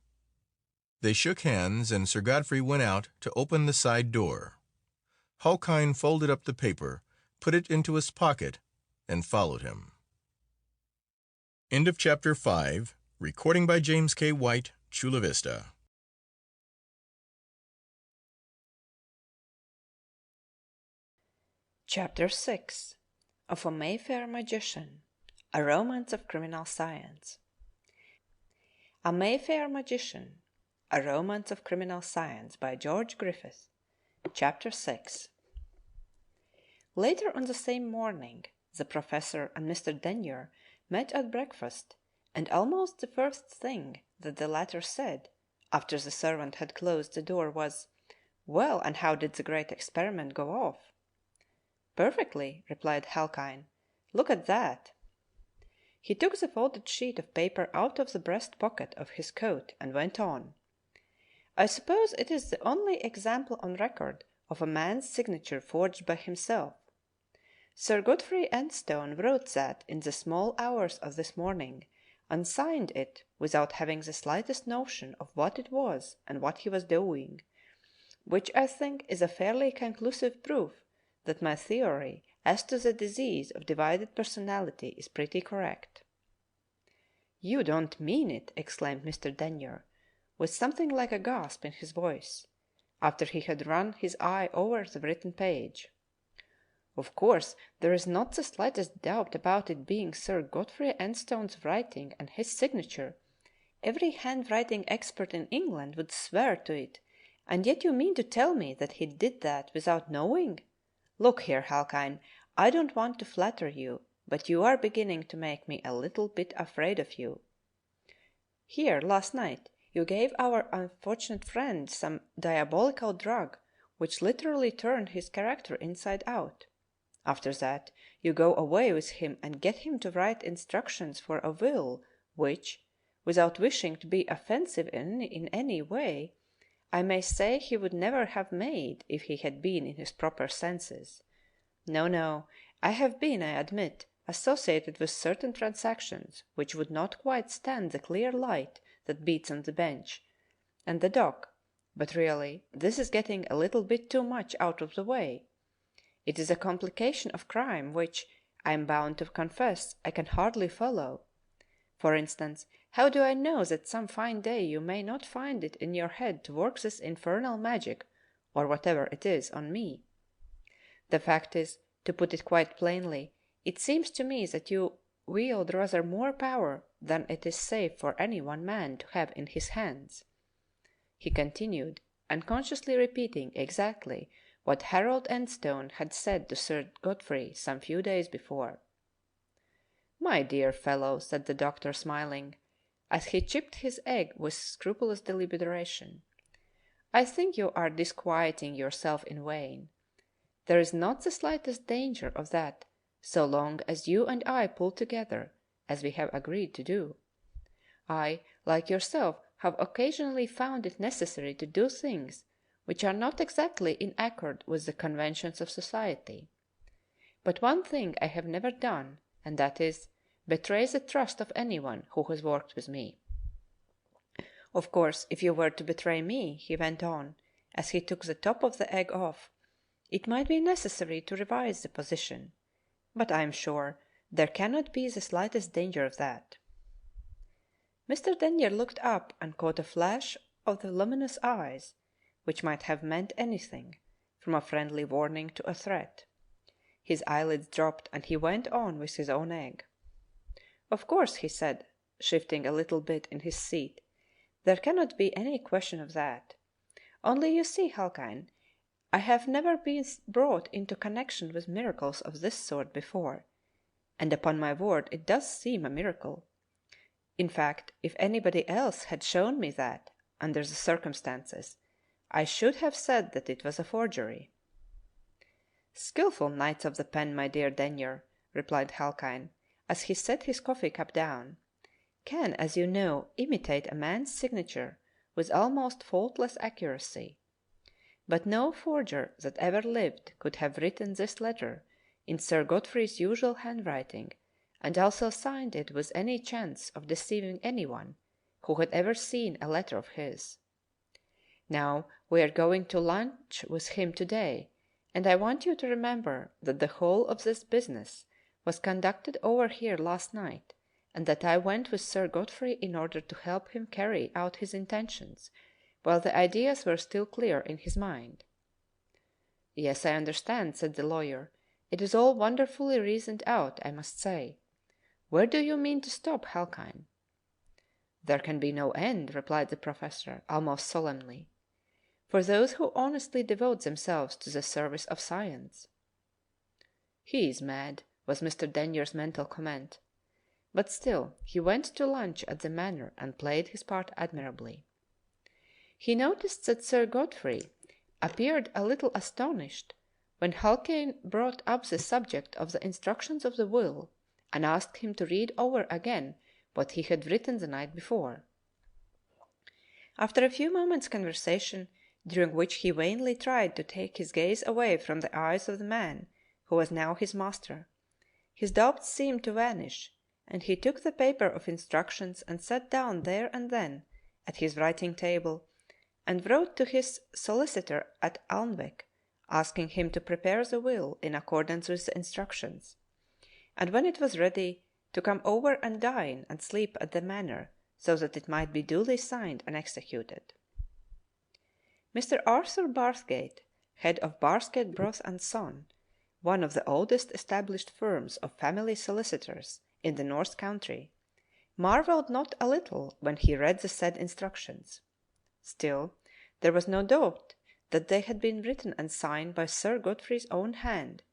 They shook hands, and Sir Godfrey went out to open the side door. Halkyne folded up the paper, put it into his pocket, and followed him. End of Chapter 5. Recording by James K. White, Chula Vista. Chapter 6. Of a Mayfair Magician, a Romance of Criminal Science. A Mayfair Magician, a Romance of Criminal Science by George Griffith. Chapter 6. Later on the same morning, the professor and Mr. Denyer met at breakfast, and almost the first thing that the latter said, after the servant had closed the door, was, "Well, and how did the great experiment go off?" "Perfectly," replied Halkyne. "Look at that." He took the folded sheet of paper out of the breast pocket of his coat and went on. "I suppose it is the only example on record of a man's signature forged by himself. Sir Godfrey Enstone wrote that in the small hours of this morning, and signed it without having the slightest notion of what it was and what he was doing, which I think is a fairly conclusive proof that my theory as to the disease of divided personality is pretty correct." "You don't mean it!" exclaimed Mr. Denyer, with something like a gasp in his voice, after he had run his eye over the written page. "Of course, there is not the slightest doubt about it being Sir Godfrey Enstone's writing and his signature. Every handwriting expert in England would swear to it, and yet you mean to tell me that he did that without knowing? Look here, Halkyne, I don't want to flatter you, but you are beginning to make me a little bit afraid of you. Here, last night, you gave our unfortunate friend some diabolical drug which literally turned his character inside out. After that, you go away with him and get him to write instructions for a will which, without wishing to be offensive in any way, I may say he would never have made if he had been in his proper senses. No, I have been, I admit, associated with certain transactions which would not quite stand the clear light that beats on the bench and the dock, but really this is getting a little bit too much out of the way. It is a complication of crime which, I am bound to confess, I can hardly follow. For instance, how do I know that some fine day you may not find it in your head to work this infernal magic, or whatever it is, on me? The fact is, to put it quite plainly, it seems to me that you wield rather more power than it is safe for any one man to have in his hands," he continued, unconsciously repeating exactly what Harold Enstone had said to Sir Godfrey some few days before. "My dear fellow," said the doctor, smiling, as he chipped his egg with scrupulous deliberation, "I think you are disquieting yourself in vain. There is not the slightest danger of that so long as you and I pull together, as we have agreed to do. I, like yourself, have occasionally found it necessary to do things which are not exactly in accord with the conventions of society. But one thing I have never done, and that is, betray the trust of anyone who has worked with me. Of course, if you were to betray me," he went on, as he took the top of the egg off, "it might be necessary to revise the position, but I am sure there cannot be the slightest danger of that." Mr. Denyer looked up and caught a flash of the luminous eyes, which might have meant anything, from a friendly warning to a threat. His eyelids dropped, and he went on with his own egg. "Of course," he said, shifting a little bit in his seat, "there cannot be any question of that. Only you see, Halkine, I have never been brought into connection with miracles of this sort before, and upon my word it does seem a miracle. In fact, if anybody else had shown me that, under the circumstances, I should have said that it was a forgery." "Skilful knights of the pen, my dear Denyer," replied Halkine, as he set his coffee cup down, "can, as you know, imitate a man's signature with almost faultless accuracy. But no forger that ever lived could have written this letter in Sir Godfrey's usual handwriting, and also signed it with any chance of deceiving anyone who had ever seen a letter of his. Now, we are going to lunch with him today, and I want you to remember that the whole of this business was conducted over here last night, and that I went with Sir Godfrey in order to help him carry out his intentions, while the ideas were still clear in his mind." "Yes, I understand," said the lawyer. "It is all wonderfully reasoned out, I must say. Where do you mean to stop, Halkine?" "There can be no end," replied the professor, almost solemnly, "for those who honestly devote themselves to the service of science." "He is mad," was Mr. Denyer's mental comment. But still he went to lunch at the Manor and played his part admirably. He noticed that Sir Godfrey appeared a little astonished when Halkine brought up the subject of the instructions of the will and asked him to read over again what he had written the night before. After a few moments' conversation, during which he vainly tried to take his gaze away from the eyes of the man who was now his master, his doubts seemed to vanish, and he took the paper of instructions and sat down there and then at his writing table and wrote to his solicitor at Alnwick, asking him to prepare the will in accordance with the instructions, and when it was ready, to come over and dine and sleep at the Manor, so that it might be duly signed and executed. Mr. Arthur Barthgate, head of Barthgate, Broth and Son, one of the oldest established firms of family solicitors in the North Country, marvelled not a little when he read the said instructions. Still, there was no doubt that they had been written and signed by Sir Godfrey's own hand,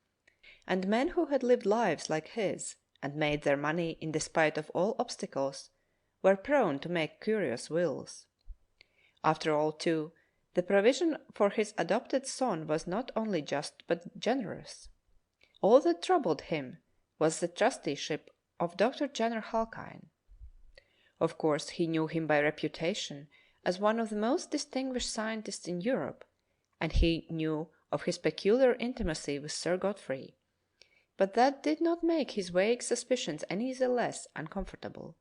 and men who had lived lives like his and made their money in despite of all obstacles were prone to make curious wills. After all, too, the provision for his adopted son was not only just but generous. All that troubled him was the trusteeship of Dr. Jenner Halkine. Of course, he knew him by reputation as one of the most distinguished scientists in Europe, and he knew of his peculiar intimacy with Sir Godfrey, but that did not make his vague suspicions any the less uncomfortable.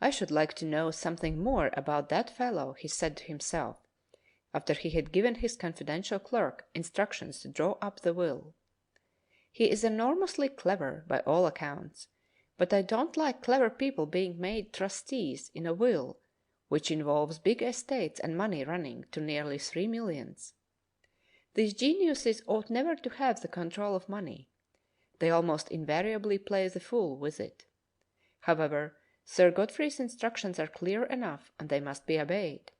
"I should like to know something more about that fellow," he said to himself, after he had given his confidential clerk instructions to draw up the will. "He is enormously clever, by all accounts, but I don't like clever people being made trustees in a will which involves big estates and money running to nearly 3 millions. These geniuses ought never to have the control of money. They almost invariably play the fool with it. However, Sir Godfrey's instructions are clear enough, and they must be obeyed.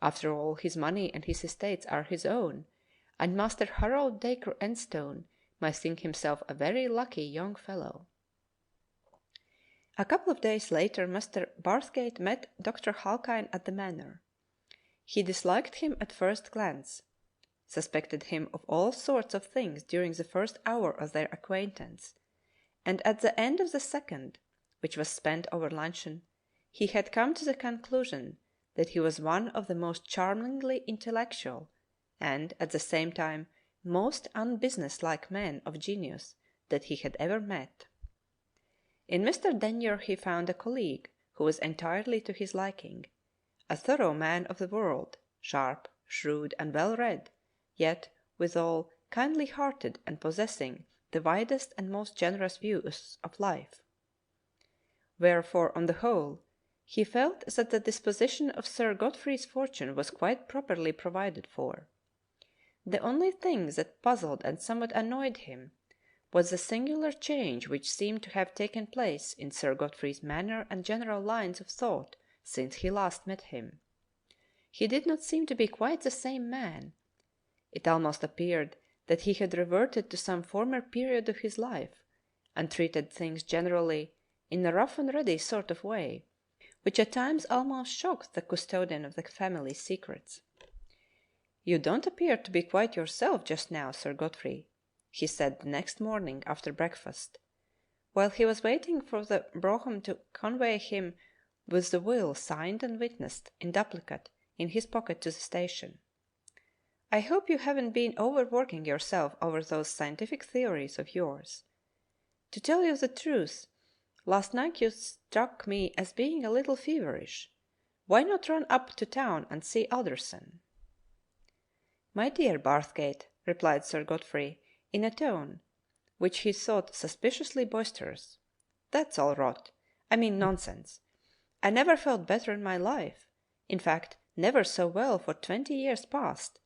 After all, his money and his estates are his own, and Master Harold Dacre Enstone might think himself a very lucky young fellow." A couple of days later Mr. Barthgate met Dr. Halkine at the Manor. He disliked him at first glance, suspected him of all sorts of things during the first hour of their acquaintance, and at the end of the second, which was spent over luncheon, he had come to the conclusion that he was one of the most charmingly intellectual and, at the same time, most unbusinesslike men of genius that he had ever met. In Mr. Denyer he found a colleague who was entirely to his liking, a thorough man of the world, sharp, shrewd, and well-read, yet, withal, kindly-hearted and possessing the widest and most generous views of life. Wherefore, on the whole, he felt that the disposition of Sir Godfrey's fortune was quite properly provided for. The only thing that puzzled and somewhat annoyed him was the singular change which seemed to have taken place in Sir Godfrey's manner and general lines of thought since he last met him. He did not seem to be quite the same man. It almost appeared that he had reverted to some former period of his life, and treated things generally in a rough and ready sort of way, which at times almost shocked the custodian of the family secrets. "You don't appear to be quite yourself just now, Sir Godfrey," he said the next morning after breakfast, while he was waiting for the brougham to convey him with the will signed and witnessed in duplicate in his pocket to the station. "I hope you haven't been overworking yourself over those scientific theories of yours. To tell you the truth, last night you struck me as being a little feverish. Why not run up to town and see Alderson?" "My dear Barthgate," replied Sir Godfrey, in a tone which he thought suspiciously boisterous, "that's all rot. I mean nonsense. I never felt better in my life, in fact, never so well for 20 years past,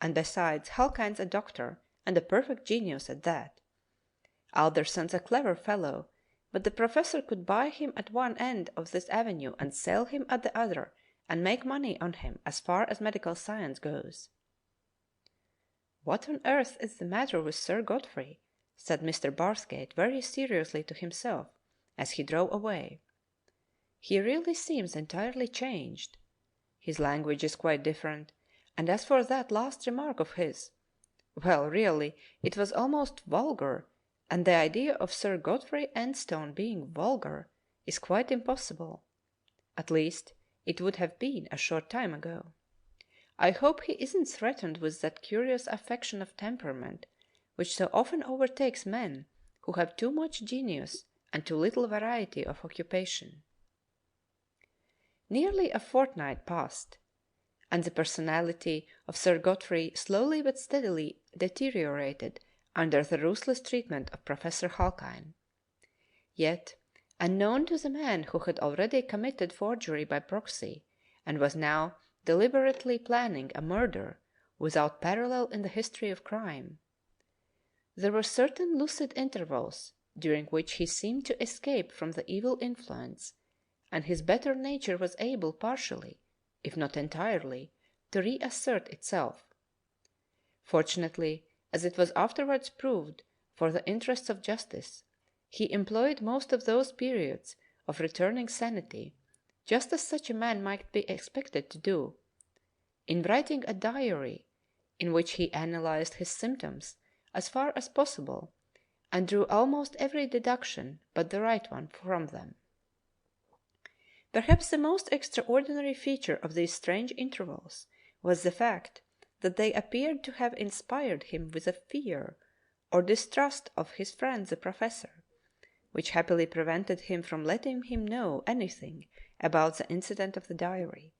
and besides, Halkine's a doctor, and a perfect genius at that. Alderson's a clever fellow, but the professor could buy him at one end of this avenue and sell him at the other and make money on him as far as medical science goes." "What on earth is the matter with Sir Godfrey?" said Mr. Barthgate very seriously to himself as he drove away. "He really seems entirely changed. His language is quite different, and as for that last remark of his, well, really, it was almost vulgar, and the idea of Sir Godfrey Enstone being vulgar is quite impossible. At least, it would have been a short time ago. I hope he isn't threatened with that curious affection of temperament which so often overtakes men who have too much genius and too little variety of occupation." Nearly a fortnight passed, and the personality of Sir Godfrey slowly but steadily deteriorated under the ruthless treatment of Professor Halkine. Yet, unknown to the man who had already committed forgery by proxy and was now deliberately planning a murder without parallel in the history of crime, there were certain lucid intervals during which he seemed to escape from the evil influence, and his better nature was able partially, if not entirely, to reassert itself. Fortunately, as it was afterwards proved, for the interests of justice, he employed most of those periods of returning sanity, just as such a man might be expected to do, in writing a diary in which he analyzed his symptoms as far as possible and drew almost every deduction but the right one from them. Perhaps the most extraordinary feature of these strange intervals was the fact that they appeared to have inspired him with a fear or distrust of his friend the professor, which happily prevented him from letting him know anything about the incident of the diary.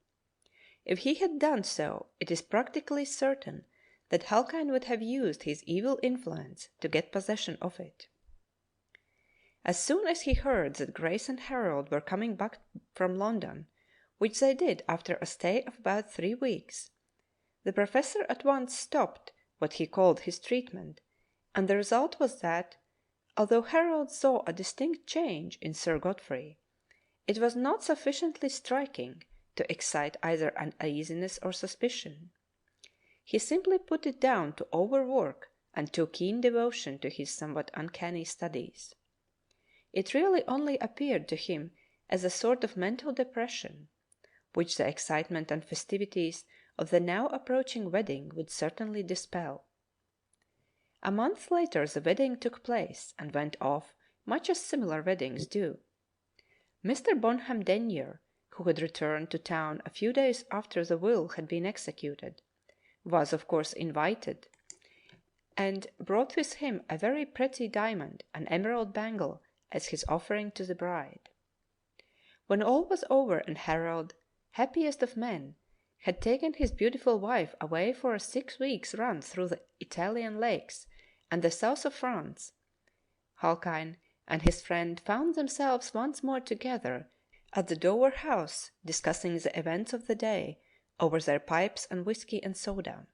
If he had done so, it is practically certain that Halkine would have used his evil influence to get possession of it. As soon as he heard that Grace and Harold were coming back from London, which they did after a stay of about 3 weeks, the professor at once stopped what he called his treatment, and the result was that, although Harold saw a distinct change in Sir Godfrey, it was not sufficiently striking to excite either uneasiness or suspicion. He simply put it down to overwork and too keen devotion to his somewhat uncanny studies. It really only appeared to him as a sort of mental depression, which the excitement and festivities of the now approaching wedding would certainly dispel. A month later the wedding took place and went off much as similar weddings do. Mr. Bonham Denyer, who had returned to town a few days after the will had been executed, was of course invited, and brought with him a very pretty diamond and emerald bangle as his offering to the bride. When all was over and Harold, happiest of men, had taken his beautiful wife away for a 6 weeks' run through the Italian lakes and the south of France, Halkine and his friend found themselves once more together at the Dover House discussing the events of the day over their pipes and whisky and soda.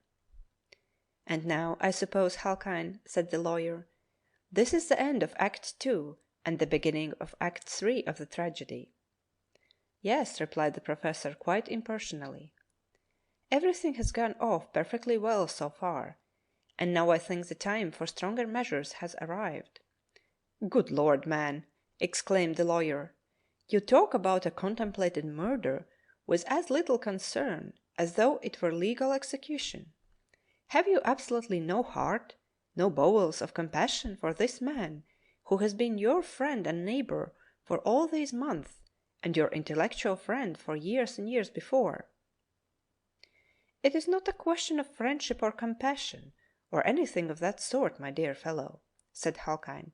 "And now, I suppose, Halkine," said the lawyer, "this is the end of Act 2 and the beginning of Act 3 of the tragedy." "Yes," replied the professor quite impersonally. "Everything has gone off perfectly well so far, and now I think the time for stronger measures has arrived." "Good Lord, man!" exclaimed the lawyer. "You talk about a contemplated murder with as little concern as though it were legal execution. Have you absolutely no heart, no bowels of compassion for this man who has been your friend and neighbor for all these months and your intellectual friend for years and years before?" "It is not a question of friendship or compassion or anything of that sort, my dear fellow," said Halkine,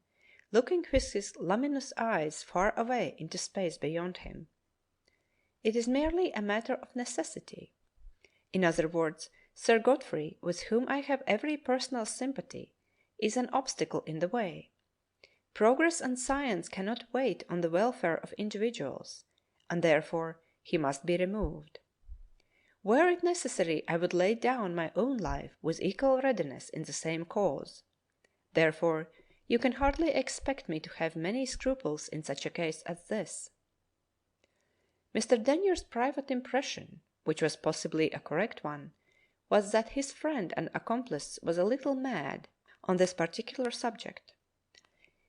looking with his luminous eyes far away into space beyond him. "It is merely a matter of necessity. In other words, Sir Godfrey, with whom I have every personal sympathy, is an obstacle in the way. Progress and science cannot wait on the welfare of individuals, and therefore he must be removed. Were it necessary, I would lay down my own life with equal readiness in the same cause. Therefore, you can hardly expect me to have many scruples in such a case as this." Mr. Denyer's private impression, which was possibly a correct one, was that his friend and accomplice was a little mad on this particular subject.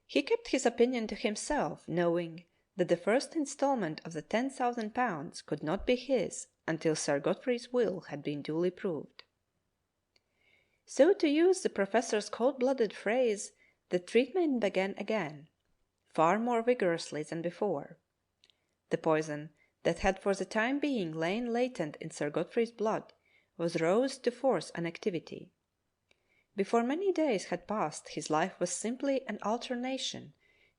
He kept his opinion to himself, knowing that the first instalment of the £10,000 could not be his until Sir Godfrey's will had been duly proved. So, to use the professor's cold-blooded phrase, the treatment began again, far more vigorously than before. The poison that had for the time being lain latent in Sir Godfrey's blood was roused to force and activity. Before many days had passed his life was simply an alternation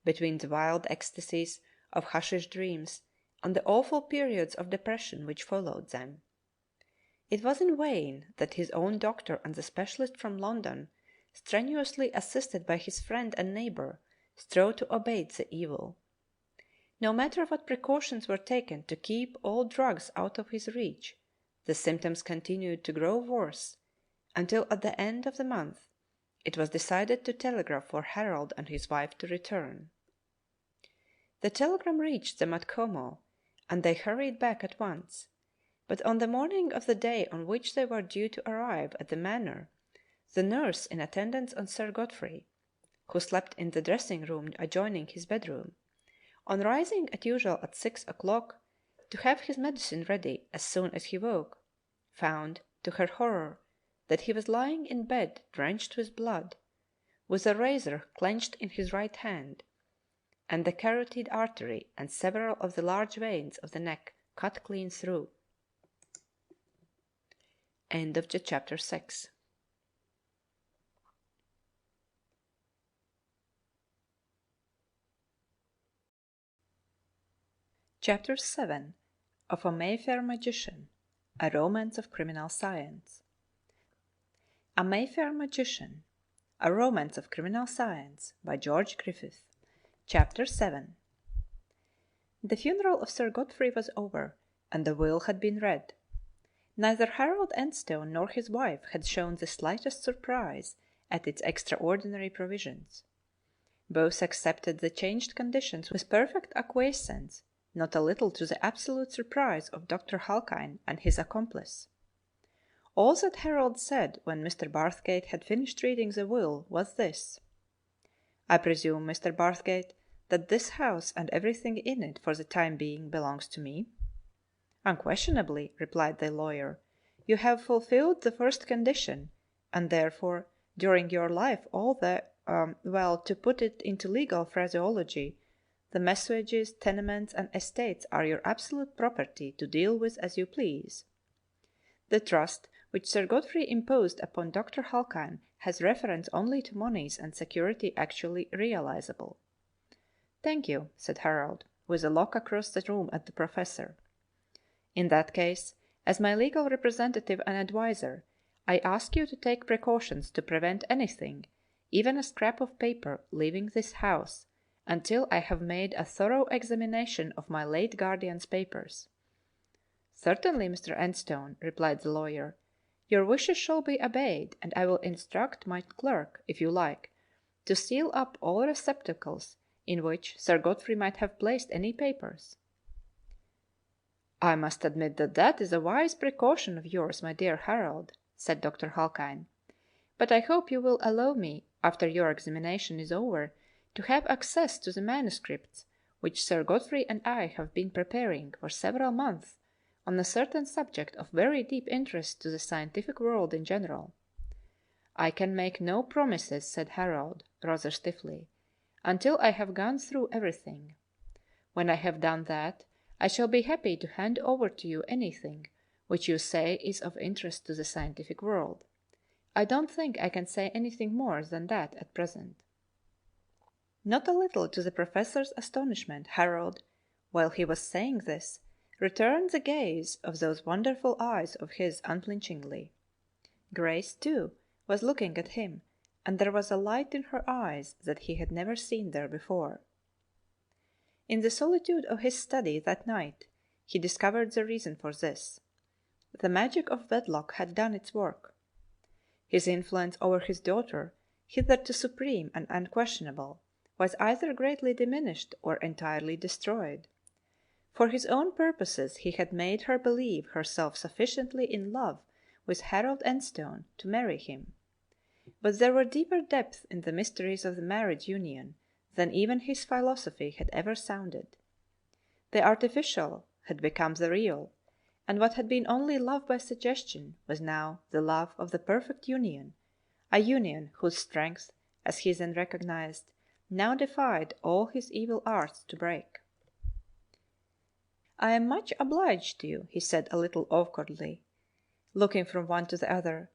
between the wild ecstasies of hashish dreams and the awful periods of depression which followed them. It was in vain that his own doctor and the specialist from London, strenuously assisted by his friend and neighbor, strove to abate the evil. No matter what precautions were taken to keep all drugs out of his reach, the symptoms continued to grow worse until at the end of the month it was decided to telegraph for Harold and his wife to return. The telegram reached them at Como, and they hurried back at once, but on the morning of the day on which they were due to arrive at the manor, the nurse in attendance on Sir Godfrey, who slept in the dressing-room adjoining his bedroom, on rising as usual at 6 o'clock to have his medicine ready as soon as he woke, found, to her horror, that he was lying in bed drenched with blood, with a razor clenched in his right hand, and the carotid artery and several of the large veins of the neck cut clean through. End of chapter 6. Chapter 7 of A Mayfair Magician, A Romance of Criminal Science. A Mayfair Magician, A Romance of Criminal Science by George Griffith. Chapter 7. The funeral of Sir Godfrey was over, and the will had been read. Neither Harold Enstone nor his wife had shown the slightest surprise at its extraordinary provisions. Both accepted the changed conditions with perfect acquiescence, not a little to the absolute surprise of Dr. Halkine and his accomplice. All that Harold said when Mr. Barthgate had finished reading the will was this: "I presume, Mr. Barthgate, that this house and everything in it for the time being belongs to me?" "Unquestionably," replied the lawyer. "You have fulfilled the first condition, and therefore, during your life all the, to put it into legal phraseology, the messuages, tenements, and estates are your absolute property to deal with as you please. The trust which Sir Godfrey imposed upon Dr. Halkine has reference only to moneys and security actually realizable." "Thank you," said Harold, with a look across the room at the professor. "In that case, as my legal representative and adviser, I ask you to take precautions to prevent anything, even a scrap of paper, leaving this house until I have made a thorough examination of my late guardian's papers." "Certainly, Mr. Enstone," replied the lawyer. Your wishes shall be obeyed, and I will instruct my clerk, if you like, to seal up all receptacles in which Sir Godfrey might have placed any papers." "I must admit that that is a wise precaution of yours, my dear Harold," said Dr. Halkine, "but I hope you will allow me, after your examination is over, to have access to the manuscripts which Sir Godfrey and I have been preparing for several months on a certain subject of very deep interest to the scientific world in general." "I can make no promises," said Harold, rather stiffly, "until I have gone through everything. When I have done that, I shall be happy to hand over to you anything which you say is of interest to the scientific world. I don't think I can say anything more than that at present." Not a little to the professor's astonishment, Harold, while he was saying this, returned the gaze of those wonderful eyes of his unflinchingly. Grace, too, was looking at him, and there was a light in her eyes that he had never seen there before. In the solitude of his study that night he discovered the reason for this. The magic of wedlock had done its work. His influence over his daughter, hitherto supreme and unquestionable, was either greatly diminished or entirely destroyed. For his own purposes he had made her believe herself sufficiently in love with Harold Enstone to marry him. But there were deeper depths in the mysteries of the marriage union than even his philosophy had ever sounded. The artificial had become the real, and what had been only love by suggestion was now the love of the perfect union, a union whose strength, as he then recognized, now defied all his evil arts to break. "I am much obliged to you," he said a little awkwardly, looking from one to the other.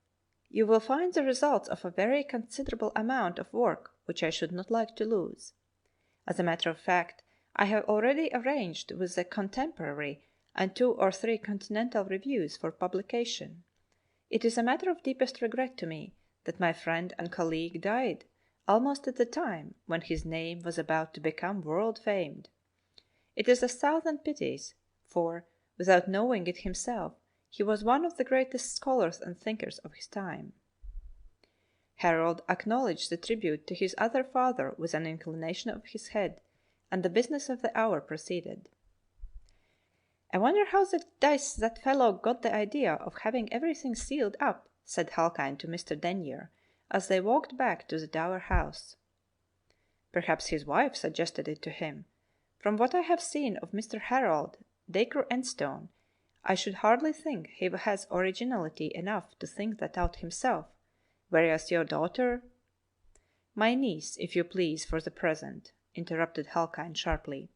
"You will find the results of a very considerable amount of work which I should not like to lose. As a matter of fact, I have already arranged with the Contemporary and 2 or 3 Continental reviews for publication. It is a matter of deepest regret to me that my friend and colleague died almost at the time when his name was about to become world famed. It is 1,000 pities, for, without knowing it himself, he was one of the greatest scholars and thinkers of his time." Harold acknowledged the tribute to his other father with an inclination of his head, and the business of the hour proceeded. "I wonder how the dice that fellow got the idea of having everything sealed up," said Halkine to Mr. Denyer, as they walked back to the Dower House. "Perhaps his wife suggested it to him. From what I have seen of Mr. Harold Dacre Enstone, I should hardly think he has originality enough to think that out himself, whereas your daughter—" "My niece, if you please, for the present," interrupted Halkine sharply.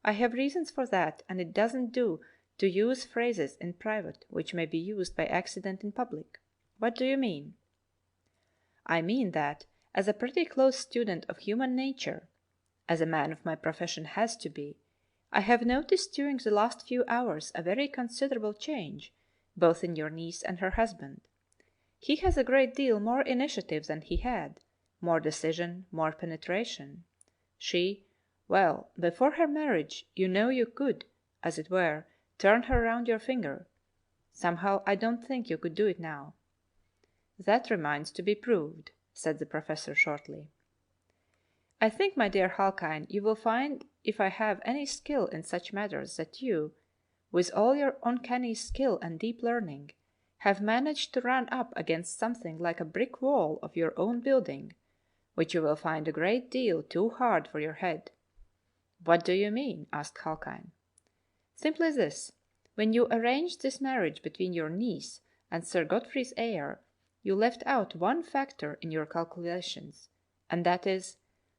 "I have reasons for that, and it doesn't do to use phrases in private which may be used by accident in public. What do you mean?" "I mean that, as a pretty close student of human nature, as a man of my profession has to be, I have noticed during the last few hours a very considerable change, both in your niece and her husband. He has a great deal more initiative than he had, more decision, more penetration. Well, before her marriage, you know you could, as it were, turn her round your finger. Somehow I don't think you could do it now." "That remains to be proved," said the professor shortly. "I think, my dear Halkine, you will find if I have any skill in such matters that you, with all your uncanny skill and deep learning, have managed to run up against something like a brick wall of your own building, which you will find a great deal too hard for your head." "What do you mean?" asked Halkine. "Simply this. When you arranged this marriage between your niece and Sir Godfrey's heir, you left out one factor in your calculations, and that is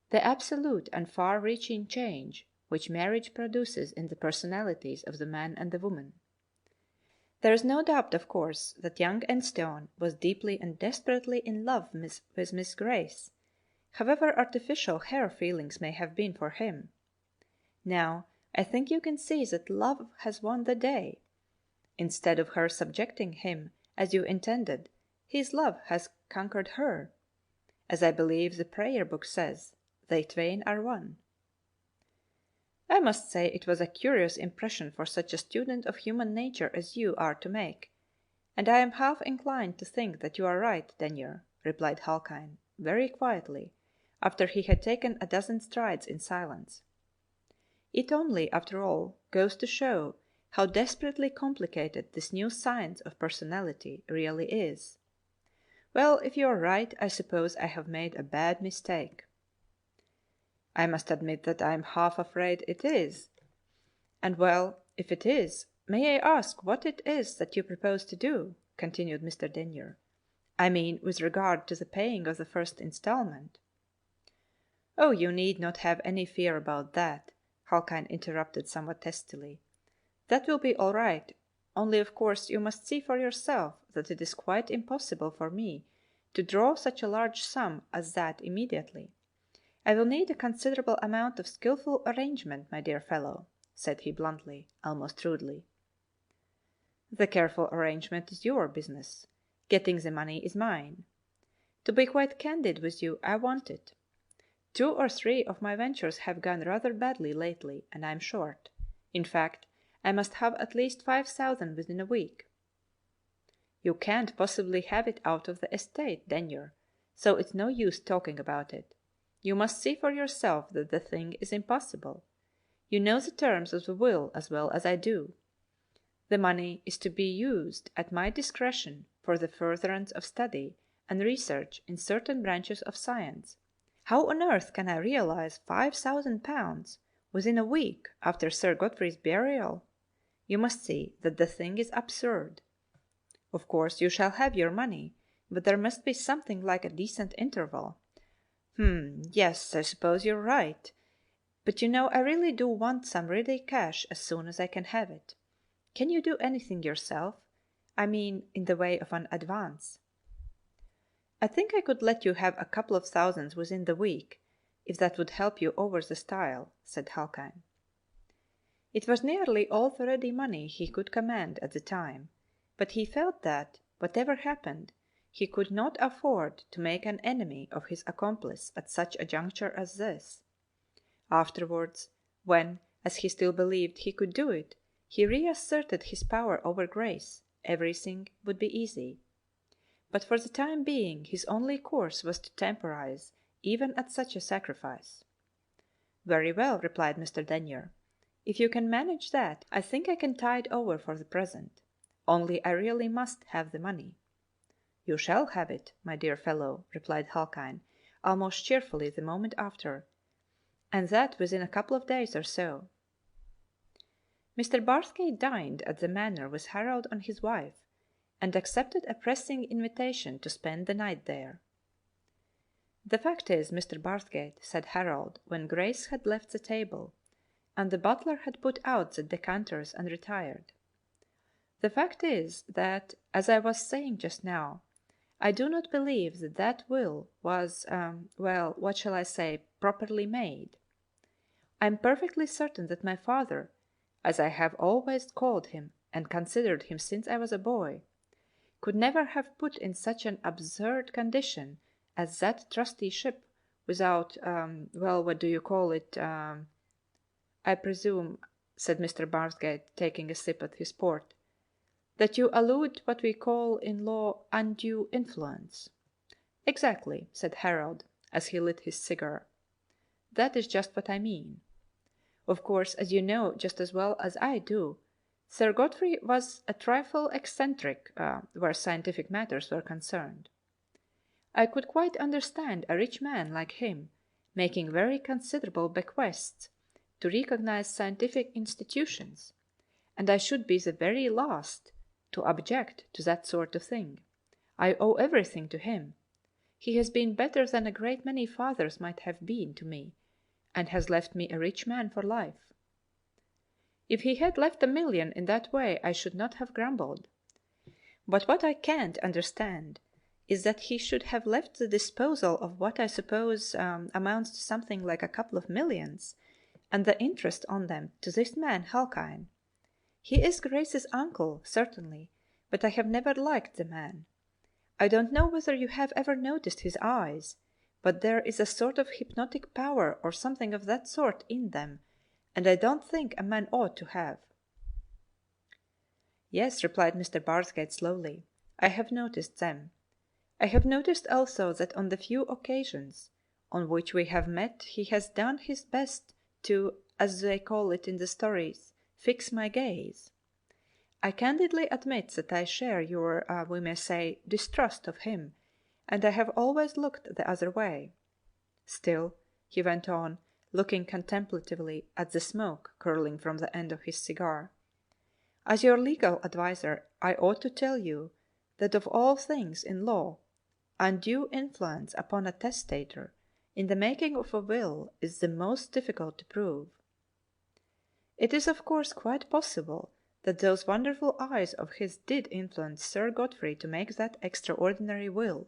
the absolute and far-reaching change which marriage produces in the personalities of the man and the woman. There is no doubt, of course, that young Enstone was deeply and desperately in love with Miss Grace, however artificial her feelings may have been for him. Now, I think you can see that love has won the day. Instead of her subjecting him as you intended, his love has conquered her. As I believe the prayer book says, they twain are one." "I must say it was a curious impression for such a student of human nature as you are to make, "And I am half inclined to think that you are right, Denyer," replied Halkyne, very quietly, after he had taken a dozen strides in silence. "It only, after all, goes to show how desperately complicated this new science of personality really is. Well, if you are right, I suppose I have made a bad mistake." "I must admit that I am half afraid it is. And well, if it is, may I ask what it is that you propose to do?" continued Mr. Denyer. "I mean, with regard to the paying of the first installment." "Oh, you need not have any fear about that," Halkyne interrupted somewhat testily. "That will be all right, only of course you must see for yourself that it is quite impossible for me to draw such a large sum as that immediately. I will need a considerable amount of skilful arrangement, my dear fellow," said he bluntly, almost rudely. "The careful arrangement is your business. Getting the money is mine. To be quite candid with you, I want it. 2 or 3 of my ventures have gone rather badly lately, and I am short. In fact, I must have at least 5,000 within a week." "You can't possibly have it out of the estate, Denyer, so it's no use talking about it. You must see for yourself that the thing is impossible. You know the terms of the will as well as I do. The money is to be used at my discretion for the furtherance of study and research in certain branches of science. How on earth can I realize £5,000 within a week after Sir Godfrey's burial? You must see that the thing is absurd. Of course you shall have your money, but there must be something like a decent interval." Yes, I suppose you're right. But you know I really do want some ready cash as soon as I can have it. Can you do anything yourself? I mean, in the way of an advance." "I think I could let you have a couple of thousands within the week, if that would help you over the stile," said Halkyne. It was nearly all the ready money he could command at the time, but he felt that, whatever happened, he could not afford to make an enemy of his accomplice at such a juncture as this. Afterwards, when, as he still believed, he could do it, he reasserted his power over Grace, everything would be easy. But for the time being his only course was to temporize even at such a sacrifice. "Very well," replied Mr. Denyer. "If you can manage that, I think I can tide over for the present. Only I really must have the money." "You shall have it, my dear fellow," replied Halkyne, almost cheerfully the moment after, "and that within a couple of days or so." Mr. Barthgate dined at the Manor with Harold and his wife, and accepted a pressing invitation to spend the night there. "The fact is, Mr. Barthgate," said Harold, when Grace had left the table, and the butler had put out the decanters and retired, "the fact is that, as I was saying just now, I do not believe that that will was, well, what shall I say, properly made. I am perfectly certain that my father, as I have always called him and considered him since I was a boy, could never have put in such an absurd condition as that trusteeship without, well, what do you call it, I presume," said Mr. Barthgate, taking a sip at his port, "that you allude what we call in law undue influence." "Exactly," said Harold, as he lit his cigar. "That is just what I mean. Of course, as you know just as well as I do, Sir Godfrey was a trifle eccentric where scientific matters were concerned. I could quite understand a rich man like him making very considerable bequests to recognized scientific institutions, and I should be the very last to object to that sort of thing. I owe everything to him. He has been better than a great many fathers might have been to me, and has left me a rich man for life. If he had left $1 million in that way I should not have grumbled. But what I can't understand is that he should have left the disposal of what I suppose amounts to something like a couple of millions, and the interest on them, to this man Halkyne. He is Grace's uncle, certainly, but I have never liked the man. I don't know whether you have ever noticed his eyes, but there is a sort of hypnotic power or something of that sort in them, and I don't think a man ought to have." Yes, replied Mr. Barthgate slowly. I have noticed them. I have noticed also that on the few occasions on which we have met he has done his best to, as they call it in the stories, fix my gaze. I candidly admit that I share your, we may say, distrust of him, and I have always looked the other way. Still, he went on, looking contemplatively at the smoke curling from the end of his cigar, as your legal adviser, I ought to tell you that of all things in law, undue influence upon a testator in the making of a will is the most difficult to prove. It is of course quite possible that those wonderful eyes of his did influence Sir Godfrey to make that extraordinary will.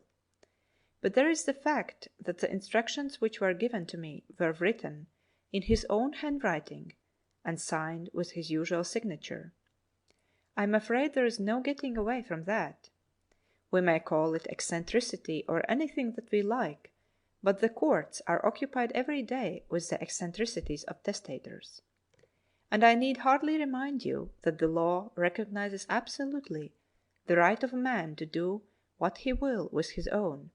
But there is the fact that the instructions which were given to me were written in his own handwriting and signed with his usual signature. I am afraid there is no getting away from that. We may call it eccentricity or anything that we like, but the courts are occupied every day with the eccentricities of testators. And I need hardly remind you that the law recognizes absolutely the right of a man to do what he will with his own,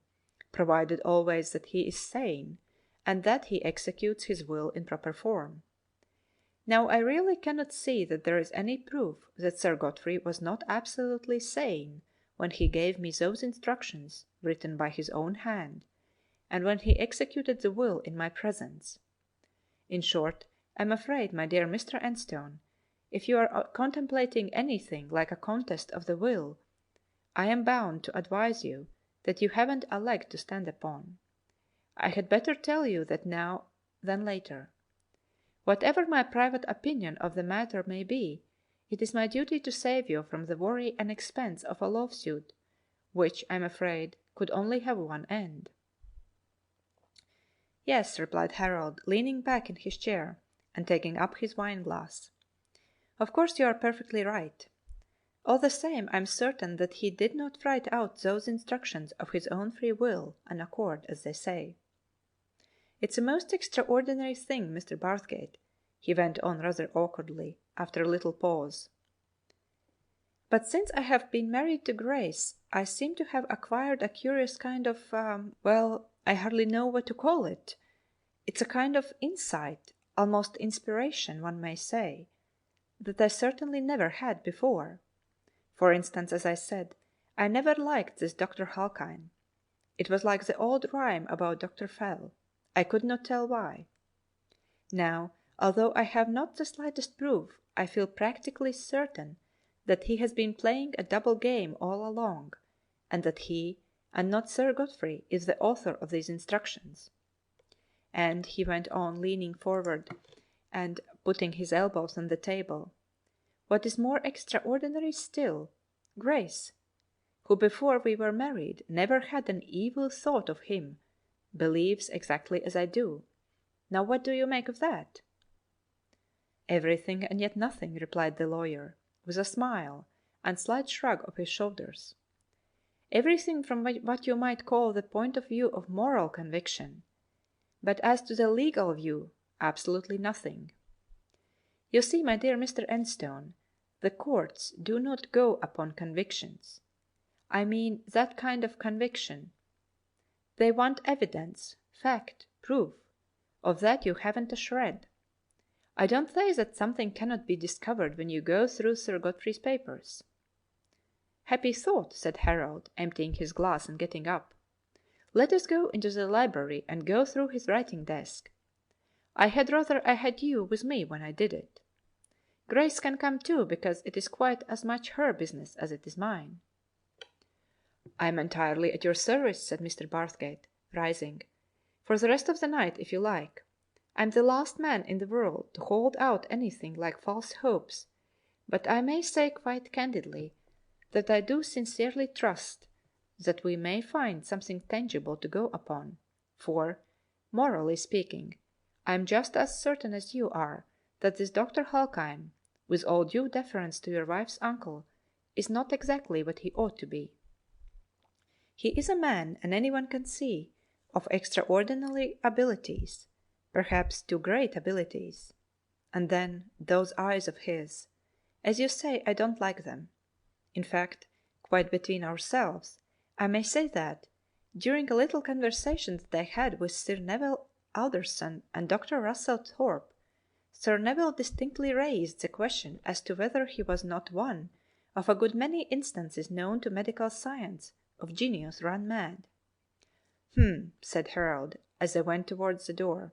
provided always that he is sane, and that he executes his will in proper form. Now I really cannot see that there is any proof that Sir Godfrey was not absolutely sane when he gave me those instructions written by his own hand, and when he executed the will in my presence. In short, I am afraid, my dear Mr. Enstone, if you are contemplating anything like a contest of the will, I am bound to advise you that you haven't a leg to stand upon. I had better tell you that now than later. Whatever my private opinion of the matter may be, it is my duty to save you from the worry and expense of a lawsuit, which, I am afraid, could only have one end. Yes, replied Harold, leaning back in his chair and taking up his wine-glass. Of course you are perfectly right. All the same, I am certain that he did not write out those instructions of his own free will and accord, as they say. It's a most extraordinary thing, Mr. Barthgate, he went on rather awkwardly, after a little pause. But since I have been married to Grace, I seem to have acquired a curious kind of, I hardly know what to call it. It's a kind of insight, almost inspiration, one may say, that I certainly never had before. For instance, as I said, I never liked this Dr. Halkine. It was like the old rhyme about Dr. Fell. I could not tell why. Now, although I have not the slightest proof, I feel practically certain that he has been playing a double game all along, and that he, and not Sir Godfrey, is the author of these instructions. And he went on, leaning forward and putting his elbows on the table. What is more extraordinary still, Grace, who before we were married never had an evil thought of him, believes exactly as I do. Now what do you make of that? Everything and yet nothing, replied the lawyer, with a smile and slight shrug of his shoulders. Everything from what you might call the point of view of moral conviction, but as to the legal view, absolutely nothing. You see, my dear Mr. Enstone, the courts do not go upon convictions. I mean that kind of conviction. They want evidence, fact, proof. Of that you haven't a shred. I don't say that something cannot be discovered when you go through Sir Godfrey's papers. Happy thought, said Harold, emptying his glass and getting up. Let us go into the library and go through his writing desk. I had rather I had you with me when I did it. Grace can come too, because it is quite as much her business as it is mine. I am entirely at your service, said Mr. Barthgate, rising. For the rest of the night, if you like. I am the last man in the world to hold out anything like false hopes, but I may say quite candidly that I do sincerely trust that we may find something tangible to go upon, for, morally speaking, I am just as certain as you are that this Dr. Halkine, with all due deference to your wife's uncle, is not exactly what he ought to be. He is a man, and anyone can see, of extraordinary abilities, perhaps too great abilities. And then, those eyes of his. As you say, I don't like them. In fact, quite between ourselves, I may say that, during a little conversation that I had with Sir Neville Alderson and Dr. Russell Thorpe, Sir Neville distinctly raised the question as to whether he was not one of a good many instances known to medical science of genius run mad. Said Harold, as they went towards the door.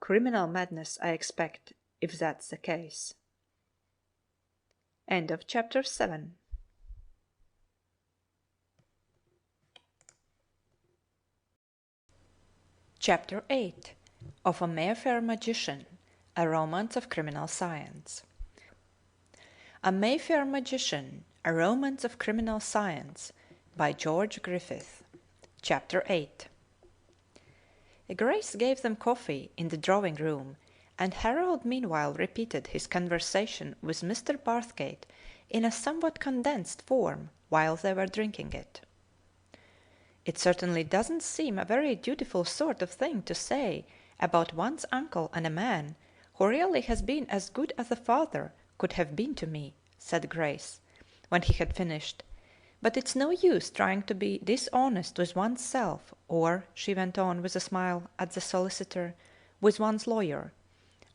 Criminal madness, I expect, if that's the case. End of chapter 7. Chapter 8 of A Mayfair Magician, a Romance of Criminal Science. A Mayfair Magician, a Romance of Criminal Science, by George Griffith. Chapter 8. Grace gave them coffee in the drawing-room, and Harold meanwhile repeated his conversation with Mr. Barthgate in a somewhat condensed form while they were drinking it. It certainly doesn't seem a very dutiful sort of thing to say about one's uncle and a man who really has been as good as a father could have been to me, said Grace, when he had finished. But it's no use trying to be dishonest with one's self, or, she went on with a smile at the solicitor, with one's lawyer.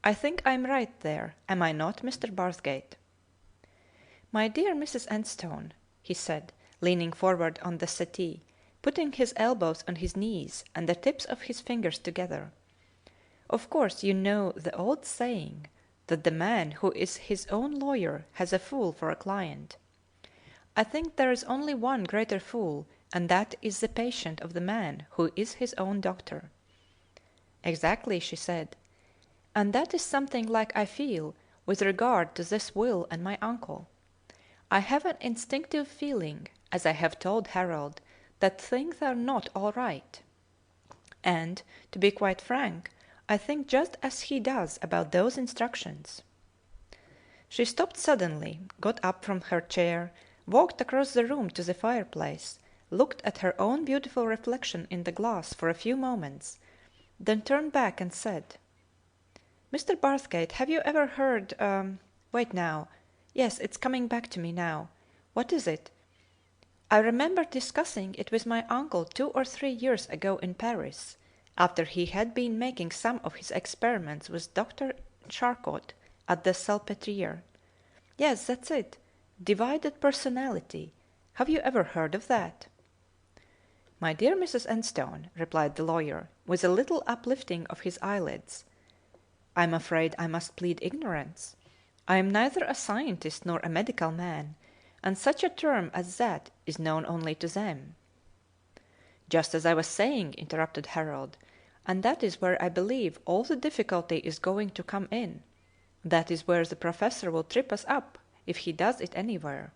I think I'm right there, am I not, Mr. Barthgate? My dear Mrs. Enstone, he said, leaning forward on the settee, putting his elbows on his knees and the tips of his fingers together. Of course you know the old saying that the man who is his own lawyer has a fool for a client. I think there is only one greater fool, and that is the patient of the man who is his own doctor. Exactly, she said. And that is something like I feel with regard to this will and my uncle. I have an instinctive feeling, as I have told Harold, that things are not all right. And, to be quite frank, I think just as he does about those instructions. She stopped suddenly, got up from her chair, walked across the room to the fireplace, looked at her own beautiful reflection in the glass for a few moments, then turned back and said, Mr. Barthgate, have you ever heard wait now. Yes, it's coming back to me now. What is it? I remember discussing it with my uncle 2 or 3 years ago in Paris, after he had been making some of his experiments with Dr. Charcot at the Salpêtrière. Yes, that's it. Divided personality. Have you ever heard of that? My dear Mrs. Enstone, replied the lawyer, with a little uplifting of his eyelids, I am afraid I must plead ignorance. I am neither a scientist nor a medical man, and such a term as that is known only to them. Just as I was saying, interrupted Harold, and that is where I believe all the difficulty is going to come in. That is where the professor will trip us up, if he does it anywhere.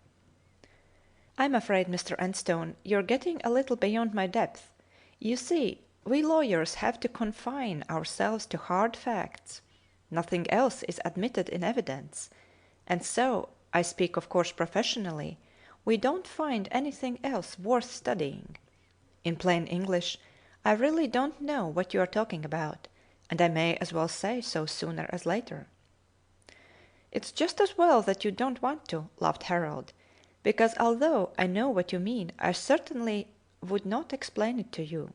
I'm afraid, Mr. Enstone, you're getting a little beyond my depth. You see, we lawyers have to confine ourselves to hard facts. Nothing else is admitted in evidence, and so, I speak of course professionally, we don't find anything else worth studying. In plain English, I really don't know what you are talking about, and I may as well say so sooner as later. It's just as well that you don't want to, laughed Harold, because although I know what you mean, I certainly would not explain it to you.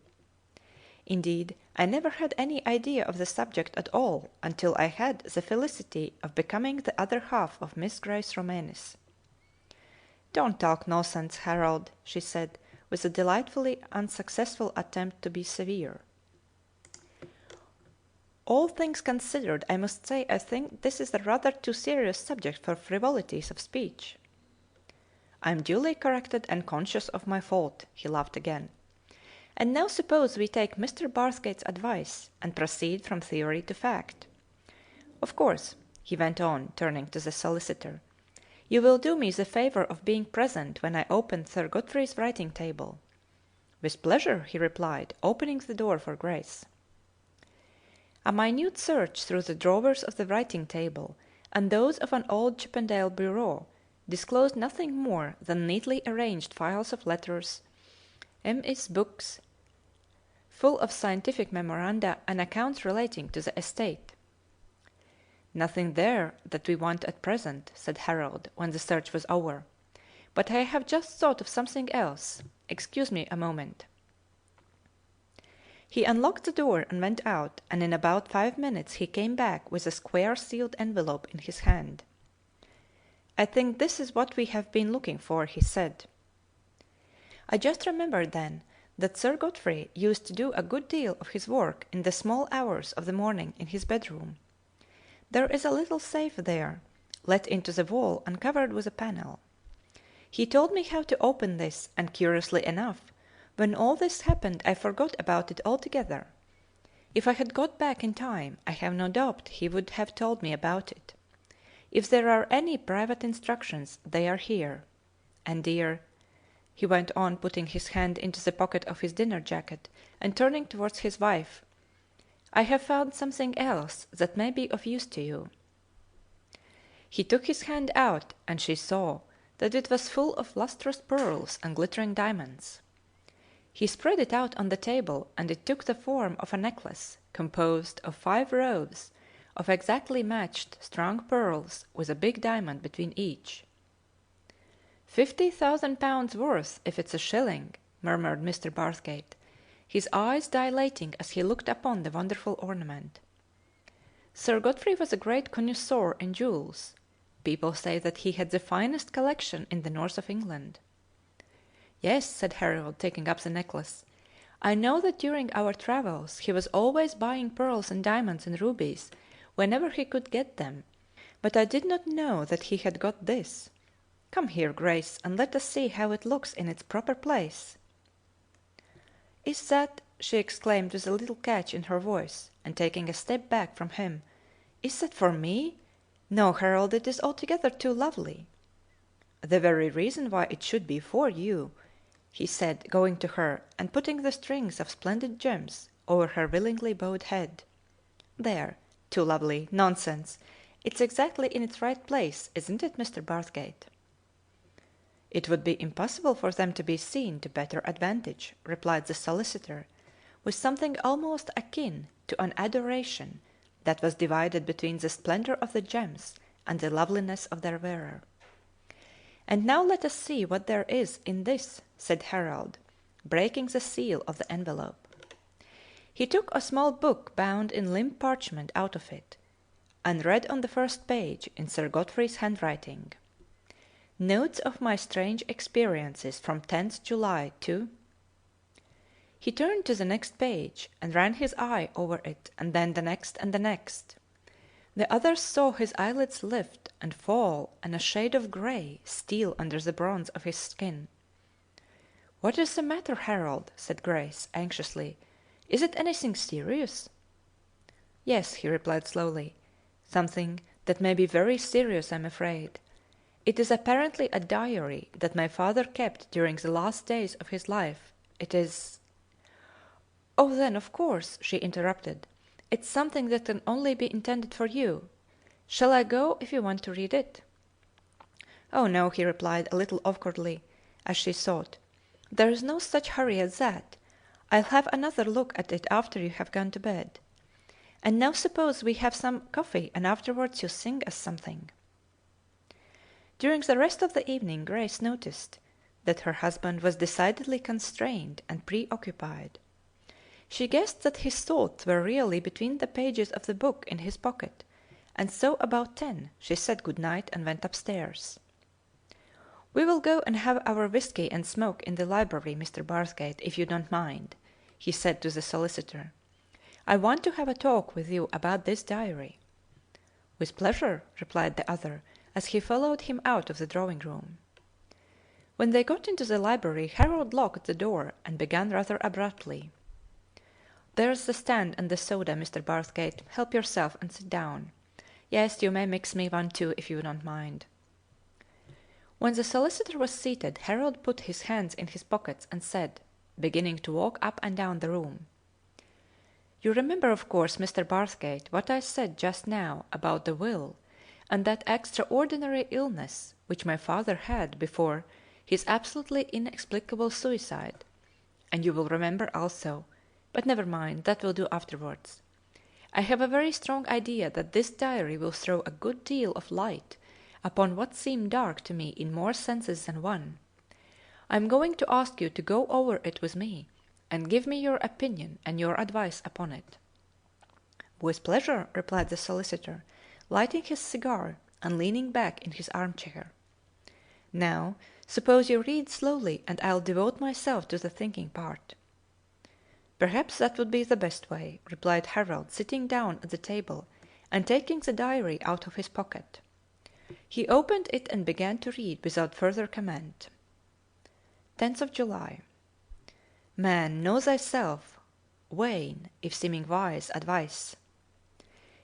Indeed, I never had any idea of the subject at all until I had the felicity of becoming the other half of Miss Grace Romanes. Don't talk nonsense, Harold, she said, with a delightfully unsuccessful attempt to be severe. All things considered, I must say I think this is a rather too serious subject for frivolities of speech. I am duly corrected and conscious of my fault, he laughed again. And now suppose we take Mr. Barthgate's advice and proceed from theory to fact. Of course, he went on, turning to the solicitor, you will do me the favour of being present when I open Sir Godfrey's writing table. With pleasure, he replied, opening the door for Grace. A minute search through the drawers of the writing table and those of an old Chippendale bureau disclosed nothing more than neatly arranged files of letters, M.S. books, full of scientific memoranda and accounts relating to the estate. Nothing there that we want at present, said Harold, when the search was over. But I have just thought of something else. Excuse me a moment." He unlocked the door and went out, and in about 5 minutes he came back with a square sealed envelope in his hand. "I think this is what we have been looking for," he said. I just remembered then that Sir Godfrey used to do a good deal of his work in the small hours of the morning in his bedroom. There is a little safe there, let into the wall and covered with a panel. He told me how to open this, and curiously enough, when all this happened I forgot about it altogether. If I had got back in time, I have no doubt he would have told me about it. If there are any private instructions, they are here. And dear," he went on, putting his hand into the pocket of his dinner jacket and turning towards his wife, "I have found something else that may be of use to you." He took his hand out, and she saw that it was full of lustrous pearls and glittering diamonds. He spread it out on the table, and it took the form of a necklace composed of 5 rows of exactly matched strong pearls with a big diamond between each. £50,000 worth if it's a shilling," murmured Mr. Barthgate, his eyes dilating as he looked upon the wonderful ornament. Sir Godfrey was a great connoisseur in jewels. People say that he had the finest collection in the north of England. "Yes," said Harold, taking up the necklace. "I know that during our travels he was always buying pearls and diamonds and rubies whenever he could get them, but I did not know that he had got this. Come here, Grace, and let us see how it looks in its proper place." "Is that," she exclaimed with a little catch in her voice, and taking a step back from him, "is that for me? No, Harold, it is altogether too lovely." "The very reason why it should be for you," he said, going to her and putting the strings of splendid gems over her willingly bowed head. "There, too lovely, nonsense! It's exactly in its right place, isn't it, Mr. Barthgate?" "It would be impossible for them to be seen to better advantage," replied the solicitor, with something almost akin to an adoration that was divided between the splendour of the gems and the loveliness of their wearer. "And now let us see what there is in this," said Harold, breaking the seal of the envelope. He took a small book bound in limp parchment out of it, and read on the first page, in Sir Godfrey's handwriting, "Notes of my strange experiences from 10th July to—" He turned to the next page, and ran his eye over it, and then the next and the next. The others saw his eyelids lift and fall, and a shade of grey steal under the bronze of his skin. "What is the matter, Harold?" said Grace, anxiously. "Is it anything serious?" "Yes," he replied slowly, "something that may be very serious, I'm afraid. It is apparently a diary that my father kept during the last days of his life. It is—" "Oh, then, of course," she interrupted, "it's something that can only be intended for you. Shall I go if you want to read it?" "Oh, no," he replied, a little awkwardly, as she thought. "There is no such hurry as that. I'll have another look at it after you have gone to bed. And now suppose we have some coffee, and afterwards you sing us something." During the rest of the evening Grace noticed that her husband was decidedly constrained and preoccupied. She guessed that his thoughts were really between the pages of the book in his pocket, and so about 10 she said good night and went upstairs. "We will go and have our whisky and smoke in the library, Mr. Barthgate, if you don't mind," he said to the solicitor. "I want to have a talk with you about this diary." "With pleasure," replied the other, as he followed him out of the drawing-room. When they got into the library, Harold locked the door and began rather abruptly. "There's the stand and the soda, Mr. Barthgate. Help yourself and sit down. Yes, you may mix me one too, if you don't mind." When the solicitor was seated, Harold put his hands in his pockets and said, beginning to walk up and down the room, "You remember, of course, Mr. Barthgate, what I said just now about the will and that extraordinary illness which my father had before his absolutely inexplicable suicide. And you will remember also, but never mind, that will do afterwards. I have a very strong idea that this diary will throw a good deal of light upon what seemed dark to me in more senses than one. I am going to ask you to go over it with me, and give me your opinion and your advice upon it." "With pleasure," replied the solicitor, lighting his cigar and leaning back in his armchair. "Now, suppose you read slowly, and I'll devote myself to the thinking part." "Perhaps that would be the best way," replied Harold, sitting down at the table and taking the diary out of his pocket. He opened it and began to read without further comment. 10th of July. "Man, know thyself, vain, if seeming wise, advice."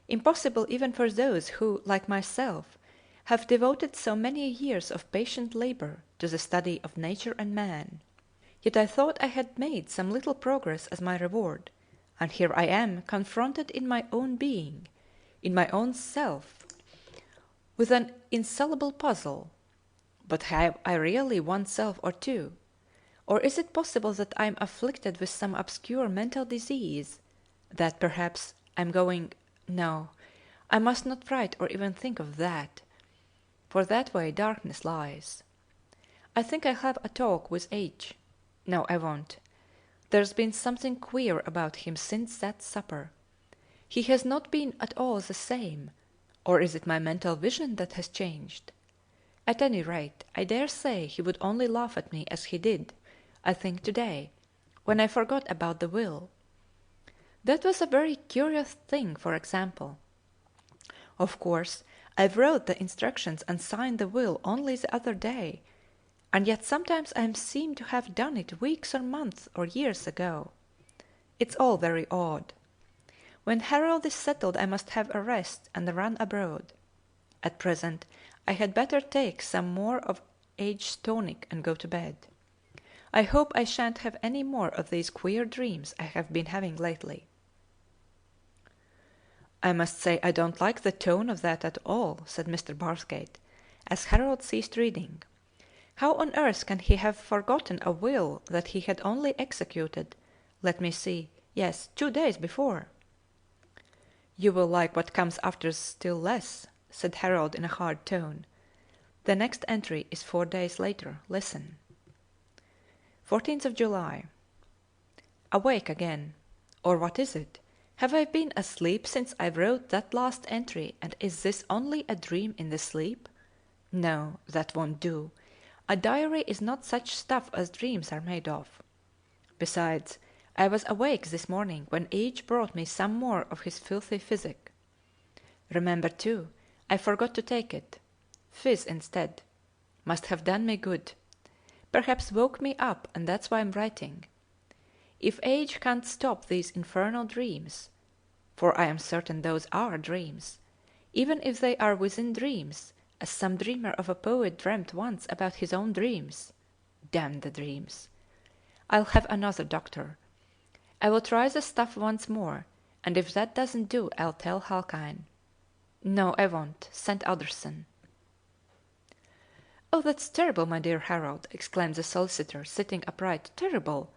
Impossible even for those who, like myself, have devoted so many years of patient labor to the study of nature and man. Yet I thought I had made some little progress as my reward, and here I am confronted in my own being, in my own self, with an insoluble puzzle. But have I really one self or two? Or is it possible that I am afflicted with some obscure mental disease, that perhaps I am going— No, I must not write or even think of that, for that way darkness lies. I think I'll have a talk with H. No, I won't. There's been something queer about him since that supper. He has not been at all the same, or is it my mental vision that has changed? At any rate, I dare say he would only laugh at me as he did, I think, today, when I forgot about the will. That was a very curious thing, for example. Of course, I wrote the instructions and signed the will only the other day, and yet sometimes I seem to have done it weeks or months or years ago. It's all very odd. When Harold is settled I must have a rest and a run abroad. At present I had better take some more of H.'s tonic and go to bed. I hope I shan't have any more of these queer dreams I have been having lately. "I must say I don't like the tone of that at all," said Mr. Barthgate, as Harold ceased reading. "How on earth can he have forgotten a will that he had only executed, let me see, yes, 2 days before?" "You will like what comes after still less," said Harold in a hard tone. "The next entry is 4 days later. Listen. 14th of July. Awake again. Or what is it? Have I been asleep since I wrote that last entry, and is this only a dream in the sleep? No, that won't do. A diary is not such stuff as dreams are made of. Besides, I was awake this morning when H. brought me some more of his filthy physic. Remember, too, I forgot to take it. Fizz instead. Must have done me good. Perhaps woke me up, and that's why I'm writing. If H. can't stop these infernal dreams, for I am certain those are dreams, even if they are within dreams, as some dreamer of a poet dreamt once about his own dreams. Damn the dreams! I'll have another doctor. I will try the stuff once more, and if that doesn't do I'll tell Halkine. No, I won't. Send Alderson. "Oh, that's terrible, my dear Harold," exclaimed the solicitor, sitting upright. "Terrible!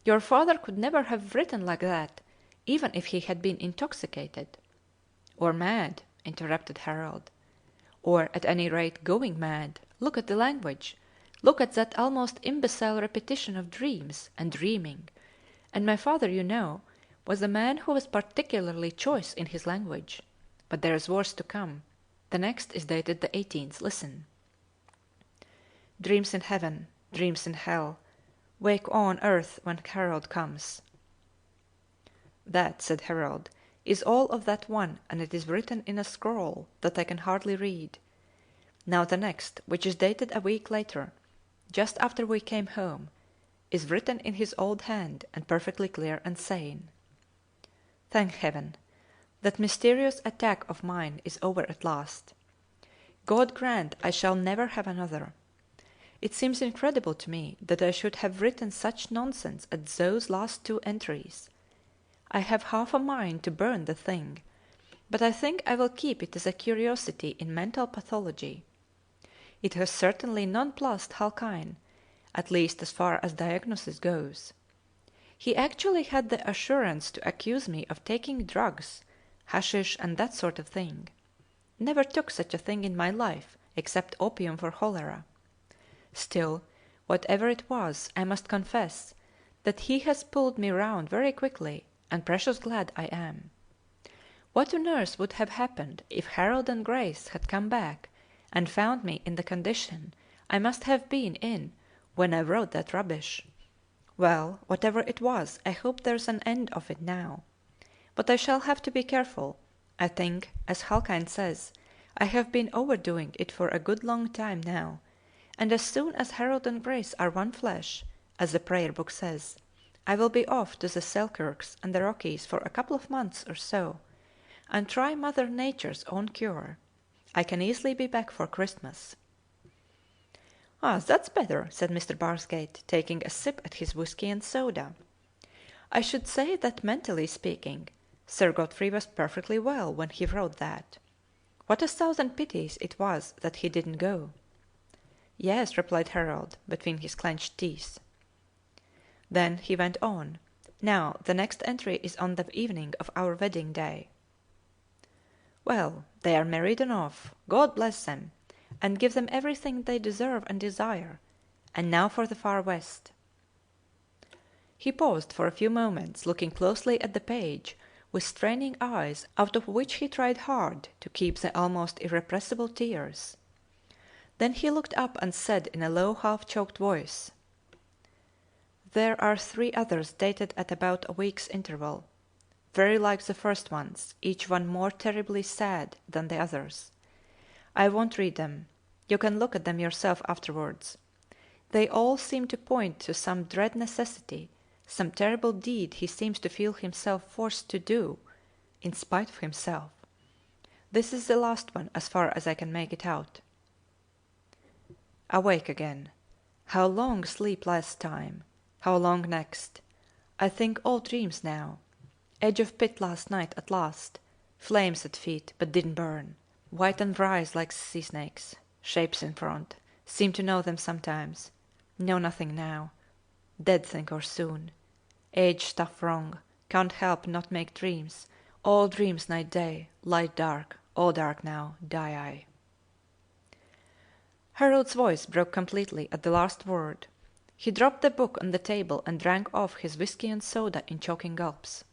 Your father could never have written like that, even if he had been intoxicated." "Or mad," interrupted Harold. "Or, at any rate, going mad. Look at the language. Look at that almost imbecile repetition of dreams and dreaming. And my father, you know, was a man who was particularly choice in his language. But there's worse to come. The next is dated the 18th. Listen. Dreams in heaven, dreams in hell, wake on earth when Harold comes." "That," said Harold, "is all of that one, and it is written in a scrawl that I can hardly read. Now the next, which is dated a week later, just after we came home, is written in his old hand and perfectly clear and sane. Thank heaven! That mysterious attack of mine is over at last. God grant I shall never have another. It seems incredible to me that I should have written such nonsense as those last 2 entries. I have half a mind to burn the thing, but I think I will keep it as a curiosity in mental pathology. It has certainly nonplussed Halkine, at least as far as diagnosis goes. He actually had the assurance to accuse me of taking drugs, hashish and that sort of thing. Never took such a thing in my life, except opium for cholera. Still, whatever it was, I must confess that he has pulled me round very quickly, and precious glad I am. What on earth would have happened if Harold and Grace had come back and found me in the condition I must have been in when I wrote that rubbish? Well, whatever it was, I hope there's an end of it now. But I shall have to be careful. I think, as Halkind says, I have been overdoing it for a good long time now, and as soon as Harold and Grace are one flesh, as the prayer book says, I will be off to the Selkirks and the Rockies for a couple of months or so, and try Mother Nature's own cure. I can easily be back for Christmas. Ah, that's better, said Mr. Barsgate, taking a sip at his whisky and soda. I should say that, mentally speaking, Sir Godfrey was perfectly well when he wrote that. What a thousand pities it was that he didn't go. Yes, replied Harold, between his clenched teeth. Then he went on. Now, the next entry is on the evening of our wedding day. Well, they are married and off. God bless them, and give them everything they deserve and desire. And now for the far west. He paused for a few moments, looking closely at the page, with straining eyes, out of which he tried hard to keep the almost irrepressible tears. Then he looked up and said in a low, half-choked voice, There are 3 others dated at about a week's interval, very like the first ones, each one more terribly sad than the others. I won't read them. You can look at them yourself afterwards. They all seem to point to some dread necessity, some terrible deed he seems to feel himself forced to do, in spite of himself. This is the last one, as far as I can make it out. Awake again. How long sleep last time? How long next? I think all dreams now. Edge of pit last night at last. Flames at feet, but didn't burn. White and writhe like sea snakes. Shapes in front. Seem to know them sometimes. Know nothing now. Dead think or soon. Age stuff wrong. Can't help not make dreams. All dreams night day. Light dark. All dark now. Die I. Harold's voice broke completely at the last word. He dropped the book on the table and drank off his whisky and soda in choking gulps.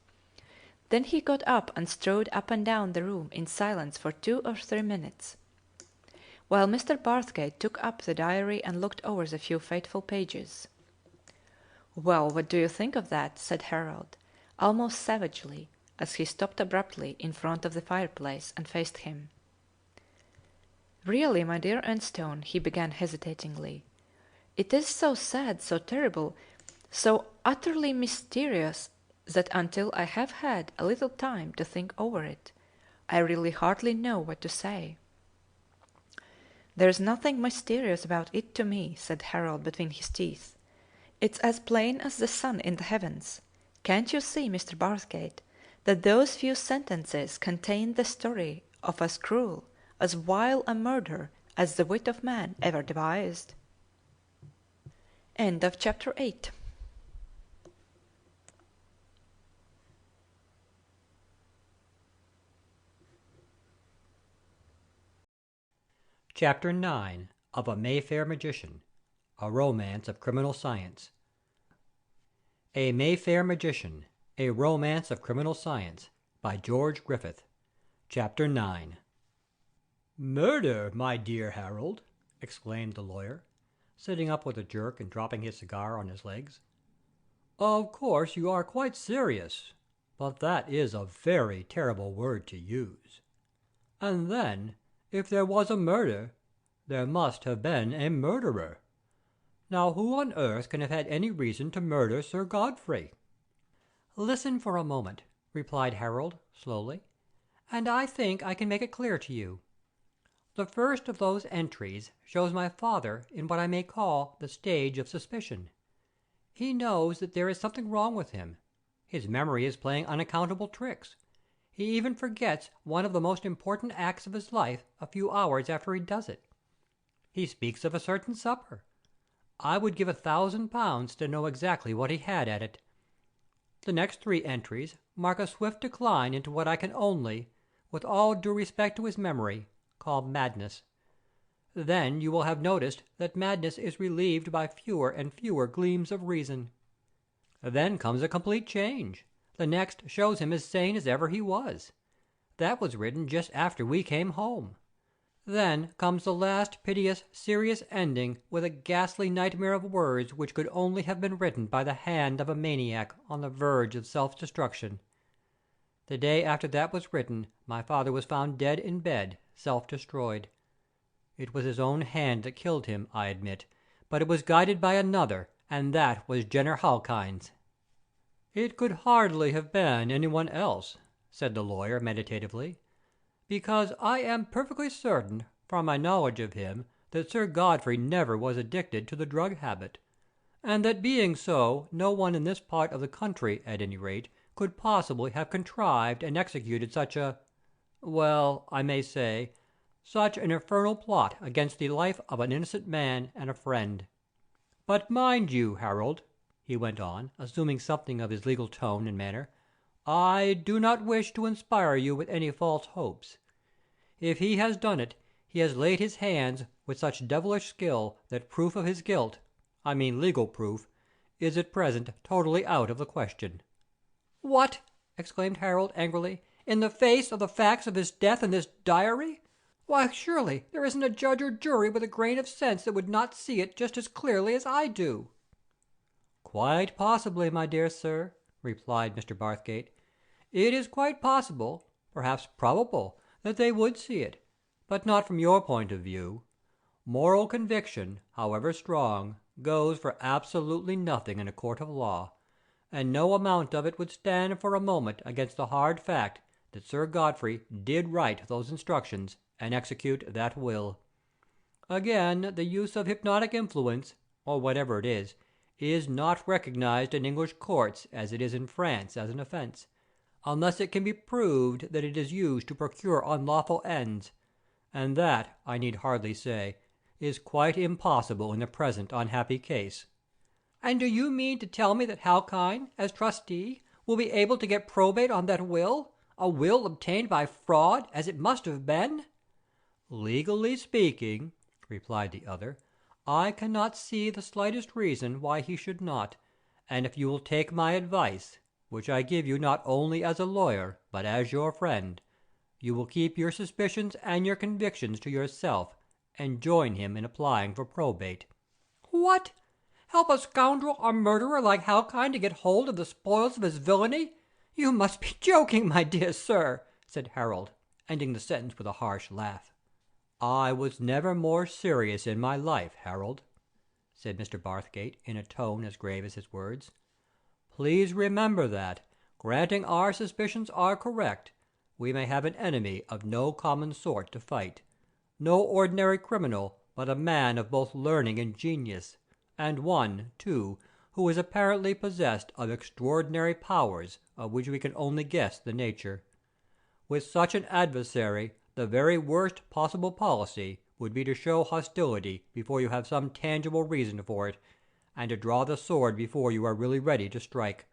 Then he got up and strode up and down the room in silence for 2 or 3 minutes, while Mr. Barsgate took up the diary and looked over the few fateful pages. Well, what do you think of that? Said Harold, almost savagely, as he stopped abruptly in front of the fireplace and faced him. Really, my dear Enstone, he began hesitatingly, it is so sad, so terrible, so utterly mysterious, that until I have had a little time to think over it, I really hardly know what to say. There's nothing mysterious about it to me, said Harold between his teeth. It's as plain as the sun in the heavens. Can't you see, Mr. Barsgate, that those few sentences contain the story of as cruel, as vile a murder as the wit of man ever devised? End of chapter 8. Chapter 9 of A Mayfair Magician, A Romance of Criminal Science. A Mayfair Magician, A Romance of Criminal Science, by George Griffith. Chapter 9. Murder, my dear Harold, exclaimed the lawyer, sitting up with a jerk and dropping his cigar on his legs. Of course you are quite serious, but that is a very terrible word to use. And then, if there was a murder, there must have been a murderer. Now who on earth can have had any reason to murder Sir Godfrey? Listen for a moment, replied Harold, slowly, and I think I can make it clear to you. The first of those entries shows my father in what I may call the stage of suspicion. He knows that there is something wrong with him. His memory is playing unaccountable tricks. He even forgets one of the most important acts of his life a few hours after he does it. He speaks of a certain supper. I would give £1,000 to know exactly what he had at it. The next 3 entries mark a swift decline into what I can only, with all due respect to his memory, call madness. Then you will have noticed that madness is relieved by fewer and fewer gleams of reason. Then comes a complete change. The next shows him as sane as ever he was. That was written just after we came home. Then comes the last piteous, serious ending with a ghastly nightmare of words which could only have been written by the hand of a maniac on the verge of self-destruction. The day after that was written, my father was found dead in bed, self-destroyed. It was his own hand that killed him, I admit, but it was guided by another, and that was Jenner Halkind's." "It could hardly have been anyone else," said the lawyer meditatively, "because I am perfectly certain, from my knowledge of him, that Sir Godfrey never was addicted to the drug habit, and that being so, no one in this part of the country, at any rate, could possibly have contrived and executed such well, I may say, such an infernal plot against the life of an innocent man and a friend. But mind you, Harold," he went on, assuming something of his legal tone and manner, "I do not wish to inspire you with any false hopes. If he has done it, he has laid his hands with such devilish skill that proof of his guilt, I mean legal proof, is at present totally out of the question." "What!" exclaimed Harold, angrily, "in the face of the facts of his death in this diary? Why, surely there isn't a judge or jury with a grain of sense that would not see it just as clearly as I do." "Quite possibly, my dear sir," replied Mr. Barthgate. "It is quite possible, perhaps probable, that they would see it, but not from your point of view. Moral conviction, however strong, goes for absolutely nothing in a court of law, and no amount of it would stand for a moment against the hard fact that Sir Godfrey did write those instructions and execute that will. Again, the use of hypnotic influence, or whatever it is not recognized in English courts as it is in France as an offence, unless it can be proved that it is used to procure unlawful ends, and that, I need hardly say, is quite impossible in the present unhappy case." "And do you mean to tell me that Halkyne, as trustee, will be able to get probate on that will, a will obtained by fraud, as it must have been?" "Legally speaking," replied the other, "I cannot see the slightest reason why he should not, and if you will take my advice, which I give you not only as a lawyer but as your friend, you will keep your suspicions and your convictions to yourself, and join him in applying for probate." "What! Help a scoundrel or murderer like Halkyne to get hold of the spoils of his villainy? You must be joking, my dear sir," said Harold, ending the sentence with a harsh laugh. "I was never more serious in my life, Harold," said Mr. Barthgate, in a tone as grave as his words. "Please remember that, granting our suspicions are correct, we may have an enemy of no common sort to fight, no ordinary criminal, but a man of both learning and genius, and one, too, who is apparently possessed of extraordinary powers of which we can only guess the nature. With such an adversary, the very worst possible policy would be to show hostility before you have some tangible reason for it, and to draw the sword before you are really ready to strike.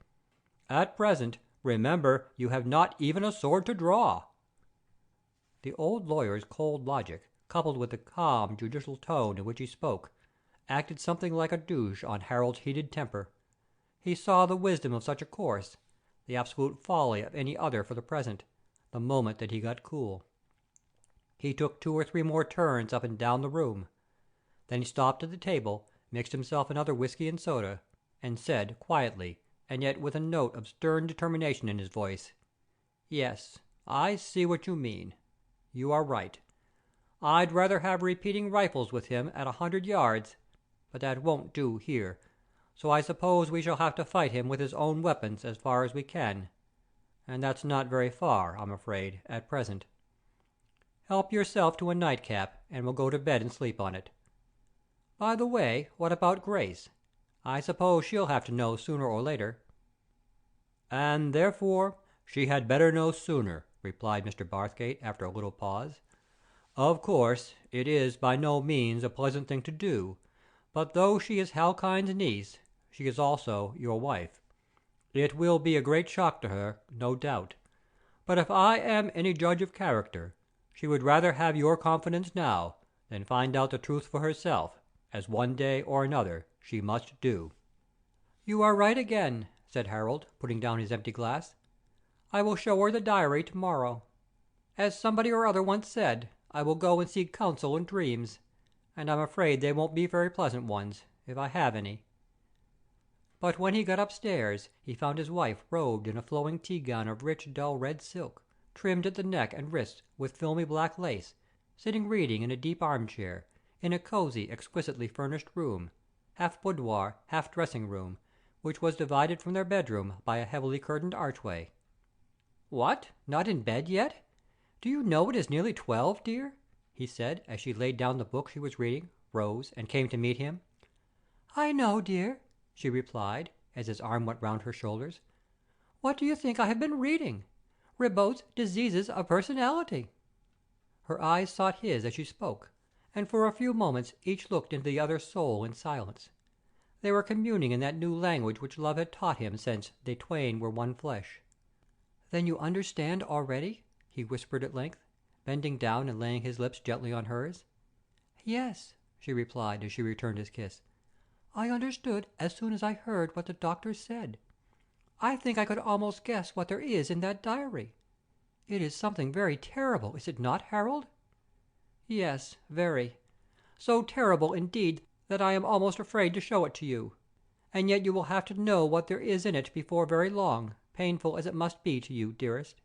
At present, remember you have not even a sword to draw." The old lawyer's cold logic, coupled with the calm, judicial tone in which he spoke, acted something like a douche on Harold's heated temper. He saw the wisdom of such a course, the absolute folly of any other for the present, the moment that he got cool. He took 2 or 3 more turns up and down the room. Then he stopped at the table, mixed himself another whisky and soda, and said quietly, and yet with a note of stern determination in his voice, "Yes, I see what you mean. You are right. I'd rather have repeating rifles with him at 100 yards, but that won't do here, so I suppose we shall have to fight him with his own weapons as far as we can, and that's not very far, I'm afraid, at present. Help yourself to a nightcap, and we'll go to bed and sleep on it. By the way, what about Grace? I suppose she'll have to know sooner or later." "And therefore she had better know sooner," replied Mr. Barthgate, after a little pause. "Of course, it is by no means a pleasant thing to do, but though she is Halkyne's niece, she is also your wife. It will be a great shock to her, no doubt, but if I am any judge of character, she would rather have your confidence now then find out the truth for herself, as one day or another she must do." "You are right again," said Harold, putting down his empty glass. "I will show her the diary to-morrow. As somebody or other once said, I will go and seek counsel in dreams, and I'm afraid they won't be very pleasant ones, if I have any." But when he got upstairs he found his wife robed in a flowing tea gown of rich dull red silk, trimmed at the neck and wrists with filmy black lace, sitting reading in a deep armchair, in a cosy, exquisitely furnished room, half boudoir, half dressing-room, which was divided from their bedroom by a heavily curtained archway. "What, not in bed yet? Do you know it is nearly 12, dear?" he said, as she laid down the book she was reading, rose, and came to meet him. "I know, dear," she replied, as his arm went round her shoulders. "What do you think I have been reading? Ribot's Diseases of Personality." Her eyes sought his as she spoke, and for a few moments each looked into the other's soul in silence. They were communing in that new language which love had taught him since "they twain were one flesh." "Then you understand already?" he whispered at length, bending down and laying his lips gently on hers. "Yes," she replied as she returned his kiss. "I understood as soon as I heard what the doctor said. I think I could almost guess what there is in that diary. It is something very terrible, is it not, Harold?" "Yes, very. So terrible, indeed, that I am almost afraid to show it to you. And yet you will have to know what there is in it before very long, painful as it must be to you, dearest."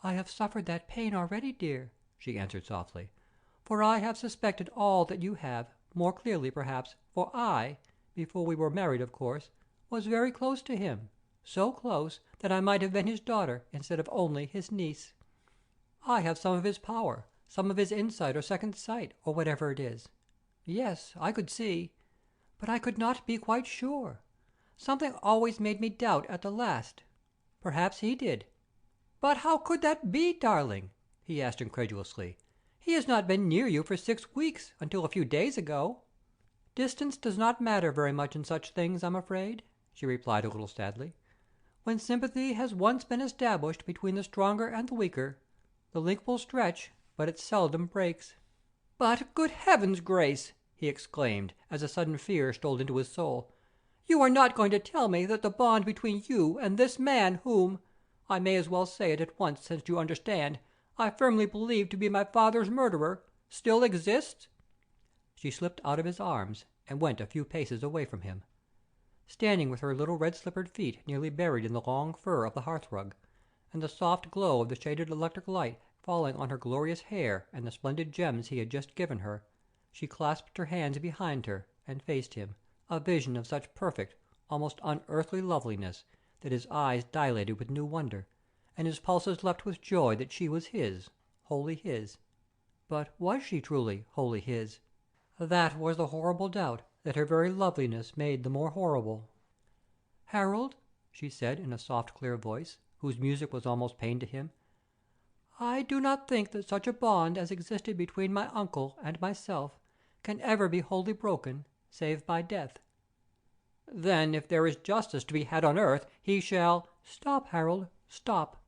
"I have suffered that pain already, dear," she answered softly, "for I have suspected all that you have, more clearly, perhaps, for I, before we were married, of course, was very close to him, so close that I might have been his daughter instead of only his niece. I have some of his power, some of his insight or second sight, or whatever it is. Yes, I could see, but I could not be quite sure. Something always made me doubt at the last. Perhaps he did." "But how could that be, darling?" he asked incredulously. "He has not been near you for 6 weeks, until a few days ago." "Distance does not matter very much in such things, I'm afraid," she replied a little sadly. "When sympathy has once been established between the stronger and the weaker, the link will stretch, but it seldom breaks." "But, good heavens, Grace!" he exclaimed, as a sudden fear stole into his soul, "you are not going to tell me that the bond between you and this man whom, I may as well say it at once since you understand, I firmly believe to be my father's murderer, still exists?" She slipped out of his arms, and went a few paces away from him. Standing with her little red-slippered feet nearly buried in the long fur of the hearth-rug, and the soft glow of the shaded electric light falling on her glorious hair and the splendid gems he had just given her, she clasped her hands behind her and faced him, a vision of such perfect, almost unearthly loveliness, that his eyes dilated with new wonder, and his pulses leapt with joy that she was his, wholly his. But was she truly wholly his? That was the horrible doubt that her very loveliness made the more horrible. "Harold," she said in a soft clear voice, whose music was almost pain to him, "I do not think that such a bond as existed between my uncle and myself can ever be wholly broken, save by death." "Then, if there is justice to be had on earth, he shall—" "Stop, Harold, stop!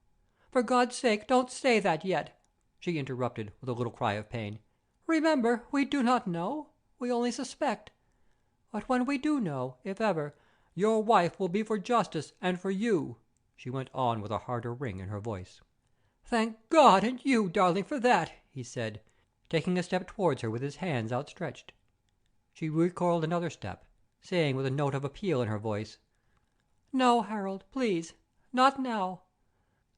For God's sake, don't say that yet!" she interrupted with a little cry of pain. "Remember, we do not know. We only suspect. But when we do know, if ever, your wife will be for justice and for you," she went on with a harder ring in her voice. "Thank God and you, darling, for that!" he said, taking a step towards her with his hands outstretched. She recoiled another step, saying with a note of appeal in her voice, "No, Harold, please, not now.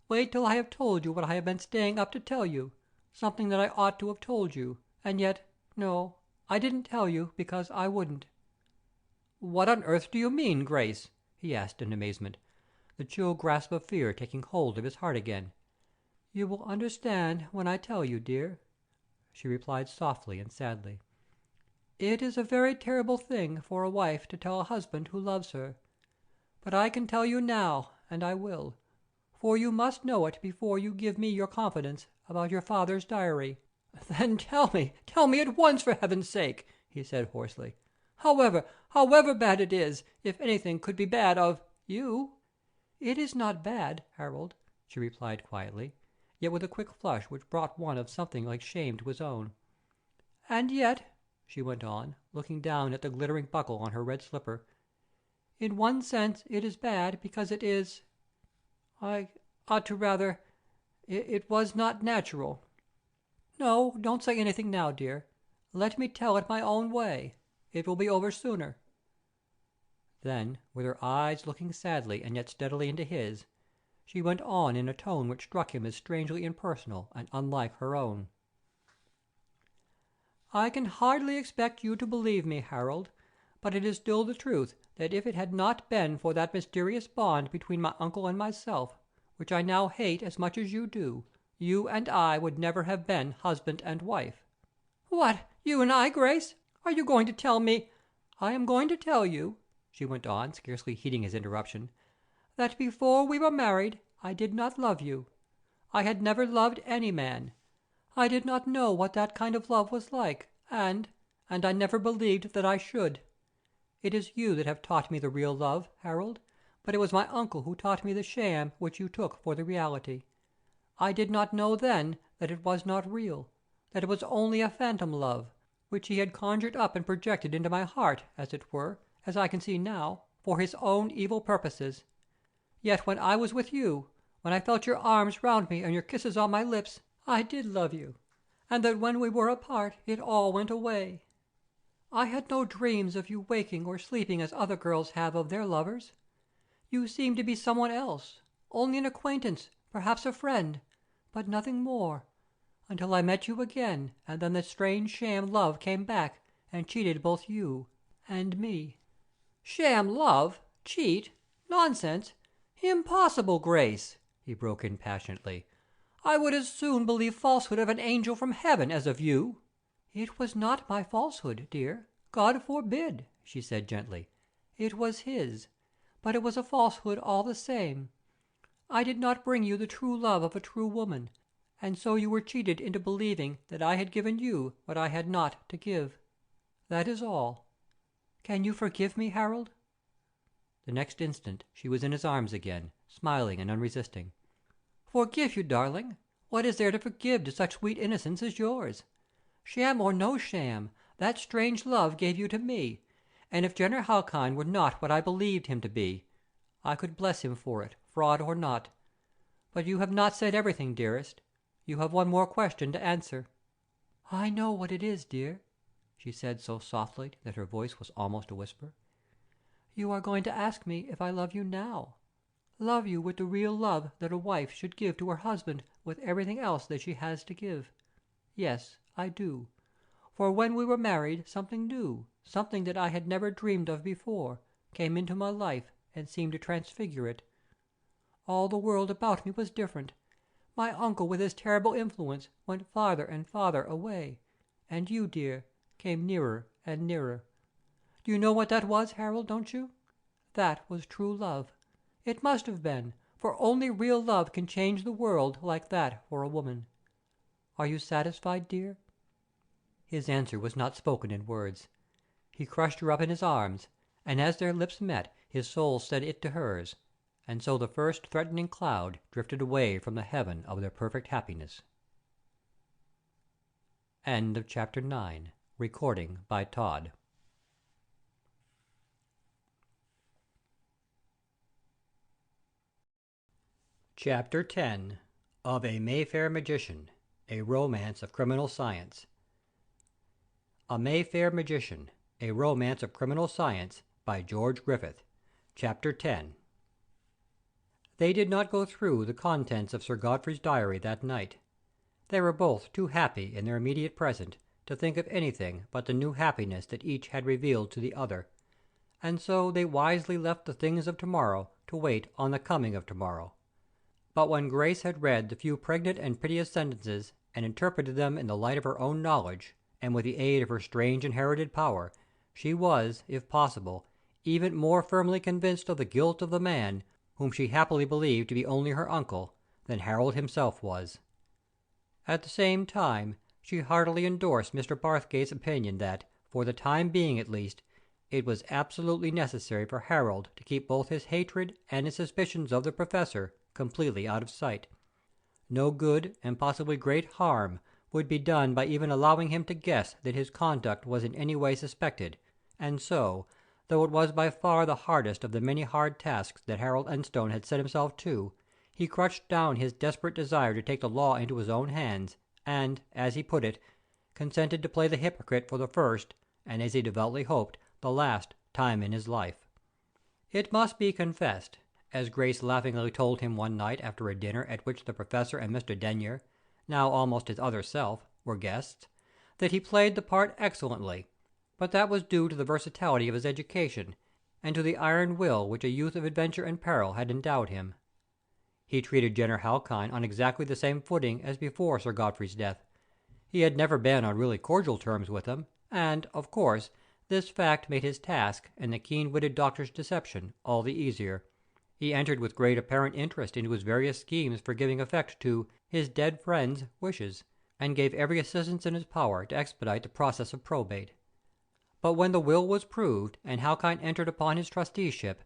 Wait till I have told you what I have been staying up to tell you, something that I ought to have told you, and yet, no, I didn't tell you because I wouldn't." "What on earth do you mean, Grace?" he asked in amazement, the chill grasp of fear taking hold of his heart again. "You will understand when I tell you, dear," she replied softly and sadly. "It is a very terrible thing for a wife to tell a husband who loves her. But I can tell you now, and I will, for you must know it before you give me your confidence about your father's diary." "Then tell me at once, for heaven's sake!" he said hoarsely. However bad it is, if anything could be bad of you." "It is not bad, Harold," she replied quietly, yet with a quick flush which brought one of something like shame to his own. And yet," she went on, looking down at the glittering buckle on her red slipper, "in one sense it is bad, because it is I ought to rather it was not natural. No, don't say anything now, dear. Let me tell it my own way. It will be over sooner." Then, with her eyes looking sadly and yet steadily into his, she went on in a tone which struck him as strangely impersonal and unlike her own. "I can hardly expect you to believe me, Harold, but it is still the truth that if it had not been for that mysterious bond between my uncle and myself, which I now hate as much as you do, you and I would never have been husband and wife." "What, you and I, Grace? Are you going to tell me—" "I am going to tell you," she went on, scarcely heeding his interruption, "that before we were married I did not love you. I had never loved any man. I did not know what that kind of love was like, and I never believed that I should. It is you that have taught me the real love, Harold, but it was my uncle who taught me the sham which you took for the reality. I did not know then that it was not real, that it was only a phantom love, which he had conjured up and projected into my heart, as it were, as I can see now, for his own evil purposes. Yet when I was with you, when I felt your arms round me and your kisses on my lips, I did love you, and that when we were apart it all went away. I had no dreams of you waking or sleeping as other girls have of their lovers. You seemed to be someone else, only an acquaintance, perhaps a friend, but nothing more, until I met you again, and then the strange sham love came back and cheated both you and me." "Sham love? Cheat? Nonsense! Impossible, Grace!" he broke in passionately. "I would as soon believe falsehood of an angel from heaven as of you." "It was not my falsehood, dear. God forbid," she said gently. "It was his, but it was a falsehood all the same. I did not bring you the true love of a true woman, and so you were cheated into believing that I had given you what I had not to give. That is all. Can you forgive me, Harold?" The next instant she was in his arms again, smiling and unresisting. "Forgive you, darling? What is there to forgive to such sweet innocence as yours? Sham or no sham, that strange love gave you to me, and if Jenner Halkine were not what I believed him to be, I could bless him for it, fraud or not. But you have not said everything, dearest. You have one more question to answer." "I know what it is, dear," she said so softly that her voice was almost a whisper. "You are going to ask me if I love you now. Love you with the real love that a wife should give to her husband with everything else that she has to give. Yes, I do. For when we were married something new, something that I had never dreamed of before, came into my life and seemed to transfigure it. All the world about me was different. My uncle with his terrible influence went farther and farther away, and you, dear, came nearer and nearer. You know what that was, Harold, don't you? That was true love. It must have been, for only real love can change the world like that for a woman. Are you satisfied, dear?" His answer was not spoken in words. He crushed her up in his arms, and as their lips met his soul set it to hers, and so the first threatening cloud drifted away from the heaven of their perfect happiness. End of Chapter 9. Recording by Todd. Chapter 10. Of a Mayfair Magician, a Romance of Criminal Science. A Mayfair Magician, a Romance of Criminal Science, by George Griffith. Chapter 10. They did not go through the contents of Sir Godfrey's diary that night. They were both too happy in their immediate present to think of anything but the new happiness that each had revealed to the other, and so they wisely left the things of tomorrow to wait on the coming of tomorrow. But when Grace had read the few pregnant and piteous sentences and interpreted them in the light of her own knowledge, and with the aid of her strange inherited power, she was, if possible, even more firmly convinced of the guilt of the man whom she happily believed to be only her uncle than Harold himself was. At the same time, she heartily endorsed Mr. Barthgate's opinion that, for the time being at least, it was absolutely necessary for Harold to keep both his hatred and his suspicions of the Professor completely out of sight. No good, and possibly great harm, would be done by even allowing him to guess that his conduct was in any way suspected, and so, though it was by far the hardest of the many hard tasks that Harold Enstone had set himself to, he crushed down his desperate desire to take the law into his own hands, and, as he put it, consented to play the hypocrite for the first, and as he devoutly hoped, the last time in his life. It must be confessed, as Grace laughingly told him one night after a dinner at which the Professor and Mr. Denyer, now almost his other self, were guests, that he played the part excellently, but that was due to the versatility of his education, and to the iron will which a youth of adventure and peril had endowed him. He treated Jenner Halkyne on exactly the same footing as before Sir Godfrey's death. He had never been on really cordial terms with him, and, of course, this fact made his task and the keen-witted doctor's deception all the easier. He entered with great apparent interest into his various schemes for giving effect to his dead friend's wishes, and gave every assistance in his power to expedite the process of probate. But when the will was proved, and Halkyne entered upon his trusteeship,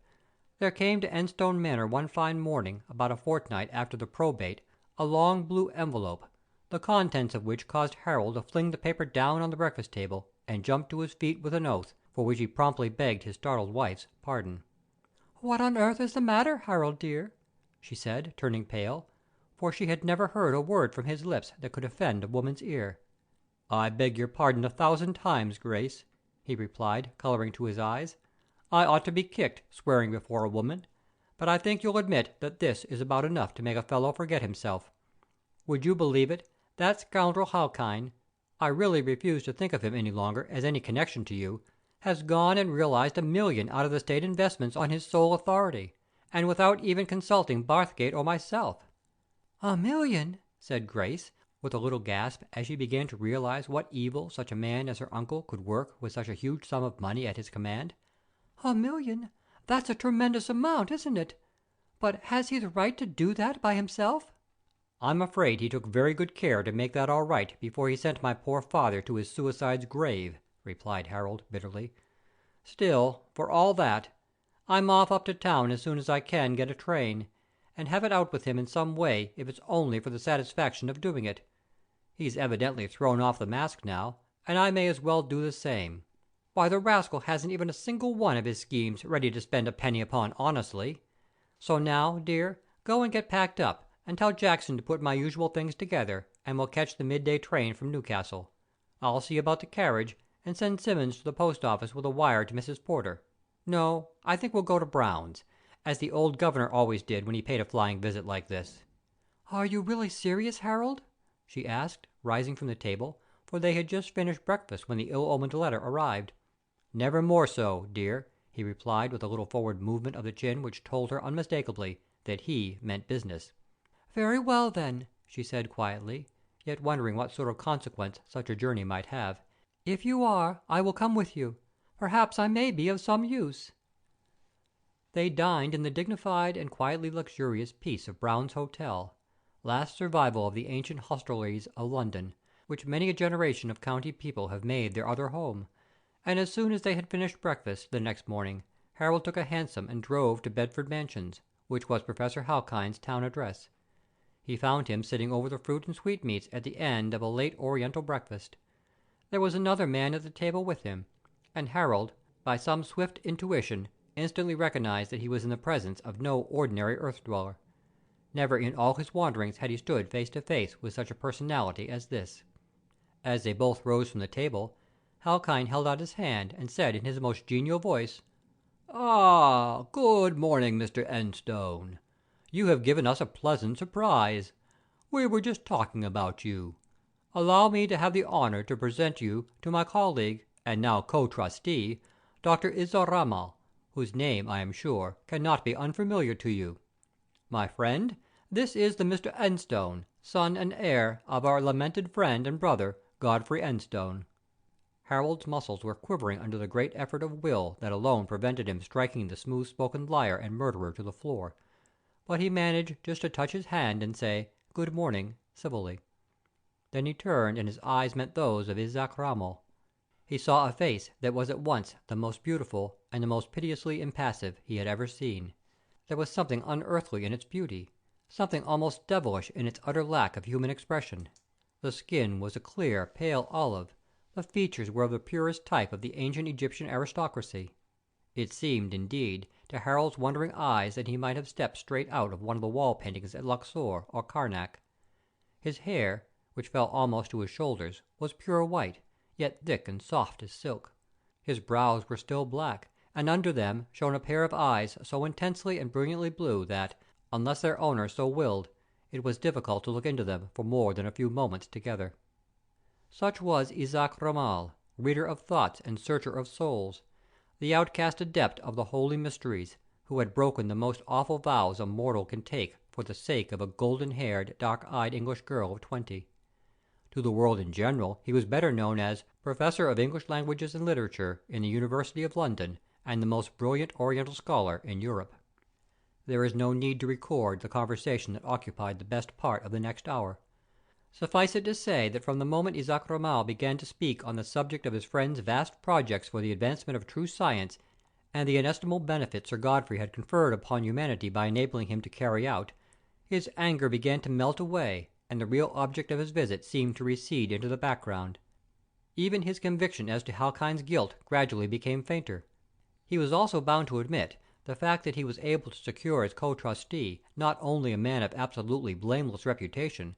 there came to Enstone Manor one fine morning, about a fortnight after the probate, a long blue envelope, the contents of which caused Harold to fling the paper down on the breakfast table and jump to his feet with an oath, for which he promptly begged his startled wife's pardon. "What on earth is the matter, Harold dear?" she said, turning pale, for she had never heard a word from his lips that could offend a woman's ear. "I beg your pardon 1,000 times, Grace," he replied, coloring to his eyes. "I ought to be kicked, swearing before a woman, but I think you'll admit that this is about enough to make a fellow forget himself. Would you believe it, that scoundrel Halkyne, I really refuse to think of him any longer as any connection to you, has gone and realized $1 million out of the state investments on his sole authority, and without even consulting Barthgate or myself." "$1 million!" said Grace, with a little gasp, as she began to realize what evil such a man as her uncle could work with such a huge sum of money at his command. "$1 million! That's a tremendous amount, isn't it? But has he the right to do that by himself?" "I'm afraid he took very good care to make that all right before he sent my poor father to his suicide's grave," replied Harold, bitterly. "Still, for all that, I'm off up to town as soon as I can get a train, and have it out with him in some way if it's only for the satisfaction of doing it. He's evidently thrown off the mask now, and I may as well do the same. Why, the rascal hasn't even a single one of his schemes ready to spend a penny upon honestly. So now, dear, go and get packed up, and tell Jackson to put my usual things together, and we'll catch the midday train from Newcastle. I'll see about the carriage, and send Simmons to the post office with a wire to Mrs. Porter. No, I think we'll go to Brown's, as the old governor always did when he paid a flying visit like this." "Are you really serious, Harold?" she asked, rising from the table, for they had just finished breakfast when the ill-omened letter arrived. "Never more so, dear," he replied, with a little forward movement of the chin which told her unmistakably that he meant business. "Very well, then," she said quietly, yet wondering what sort of consequence such a journey might have. "If you are, I will come with you. Perhaps I may be of some use." They dined in the dignified and quietly luxurious peace of Brown's Hotel, last survival of the ancient hostelries of London, which many a generation of county people have made their other home, and as soon as they had finished breakfast the next morning, Harold took a hansom and drove to Bedford Mansions, which was Professor Halkyne's town address. He found him sitting over the fruit and sweetmeats at the end of a late Oriental breakfast. There was another man at the table with him, and Harold, by some swift intuition, instantly recognized that he was in the presence of no ordinary earth-dweller. Never in all his wanderings had he stood face to face with such a personality as this. As they both rose from the table, Halkyne held out his hand and said in his most genial voice, "Ah, good morning, Mr. Enstone. You have given us a pleasant surprise. We were just talking about you. Allow me to have the honor to present you to my colleague, and now co-trustee, Dr. Izaramal, whose name, I am sure, cannot be unfamiliar to you. My friend, this is the Mr. Enstone, son and heir of our lamented friend and brother, Godfrey Enstone." Harold's muscles were quivering under the great effort of will that alone prevented him striking the smooth-spoken liar and murderer to the floor, but he managed just to touch his hand and say, "Good morning," civilly. Then he turned, and his eyes met those of Izaramal. He saw a face that was at once the most beautiful and the most piteously impassive he had ever seen. There was something unearthly in its beauty, something almost devilish in its utter lack of human expression. The skin was a clear, pale olive. The features were of the purest type of the ancient Egyptian aristocracy. It seemed, indeed, to Harold's wondering eyes that he might have stepped straight out of one of the wall paintings at Luxor or Karnak. His hair, which fell almost to his shoulders, was pure white, yet thick and soft as silk. His brows were still black, and under them shone a pair of eyes so intensely and brilliantly blue that, unless their owner so willed, it was difficult to look into them for more than a few moments together. Such was Isaac Ramal, reader of thoughts and searcher of souls, the outcast adept of the holy mysteries, who had broken the most awful vows a mortal can take for the sake of a golden-haired, dark-eyed English girl of 20. To the world in general he was better known as Professor of English Languages and Literature in the University of London, and the most brilliant Oriental scholar in Europe. There is no need to record the conversation that occupied the best part of the next hour. Suffice it to say that from the moment Isaac Ramal began to speak on the subject of his friend's vast projects for the advancement of true science, and the inestimable benefit Sir Godfrey had conferred upon humanity by enabling him to carry out, his anger began to melt away, and the real object of his visit seemed to recede into the background. Even his conviction as to Halkyne's guilt gradually became fainter. He was also bound to admit the fact that he was able to secure as co-trustee not only a man of absolutely blameless reputation,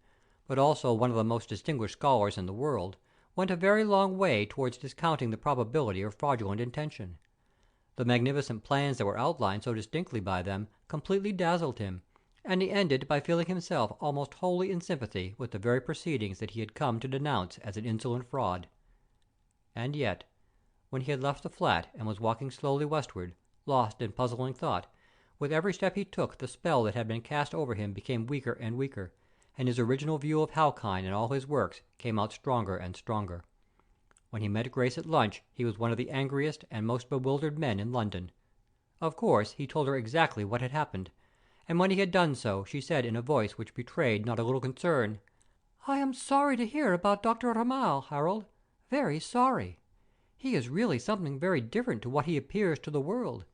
but also one of the most distinguished scholars in the world, went a very long way towards discounting the probability of fraudulent intention. The magnificent plans that were outlined so distinctly by them completely dazzled him, and he ended by feeling himself almost wholly in sympathy with the very proceedings that he had come to denounce as an insolent fraud. And yet, when he had left the flat and was walking slowly westward, lost in puzzling thought, with every step he took the spell that had been cast over him became weaker and weaker, and his original view of Halkyne and all his works came out stronger and stronger. When he met Grace at lunch he was one of the angriest and most bewildered men in London. Of course he told her exactly what had happened, and when he had done so she said in a voice which betrayed not a little concern, "I am sorry to hear about Dr. Ramal, Harold, very sorry. He is really something very different to what he appears to the world,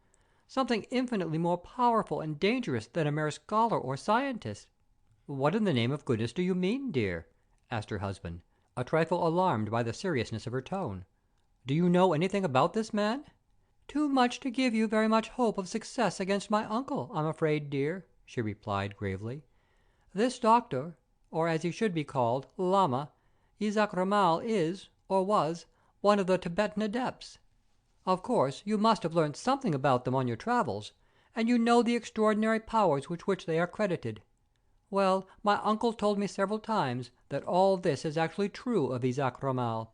something infinitely more powerful and dangerous than a mere scholar or scientist." "What in the name of goodness do you mean, dear?" asked her husband, a trifle alarmed by the seriousness of her tone. "Do you know anything about this man?" "Too much to give you very much hope of success against my uncle, I'm afraid, dear," she replied gravely. "This doctor, or as he should be called, Lama, Isaac Ramal is, or was, one of the Tibetan adepts. Of course, you must have learned something about them on your travels, and you know the extraordinary powers with which they are credited. Well, my uncle told me several times that all this is actually true of Isaac Ramal.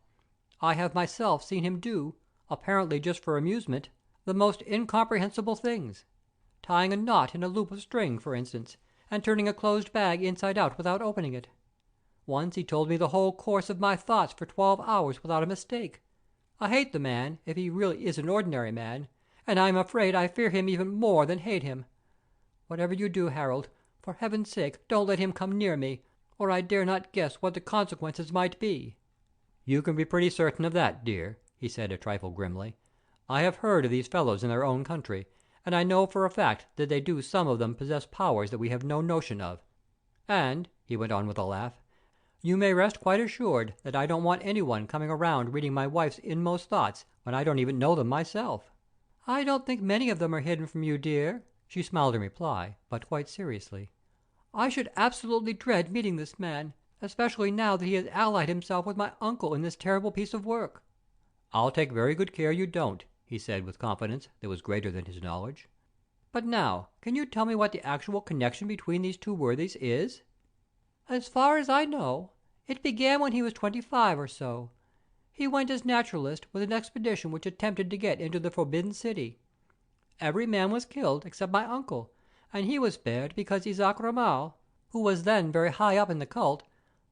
I have myself seen him do, apparently just for amusement, the most incomprehensible things. Tying a knot in a loop of string, for instance, and turning a closed bag inside out without opening it. Once he told me the whole course of my thoughts for 12 hours without a mistake. I hate the man, if he really is an ordinary man, and I am afraid I fear him even more than hate him. Whatever you do, Harold, for heaven's sake don't let him come near me, or I dare not guess what the consequences might be." "You can be pretty certain of that, dear," he said a trifle grimly. "I have heard of these fellows in their own country, and I know for a fact that they do some of them possess powers that we have no notion of. And," he went on with a laugh, "you may rest quite assured that I don't want anyone coming around reading my wife's inmost thoughts when I don't even know them myself." "I don't think many of them are hidden from you, dear," she smiled in reply, but quite seriously. "I should absolutely dread meeting this man, especially now that he has allied himself with my uncle in this terrible piece of work." "I'll take very good care you don't," he said with confidence that was greater than his knowledge. "But now, can you tell me what the actual connection between these two worthies is?" "As far as I know, it began when he was 25 or so. He went as naturalist with an expedition which attempted to get into the Forbidden City. Every man was killed except my uncle, and he was spared because Isaac Ramal, who was then very high up in the cult,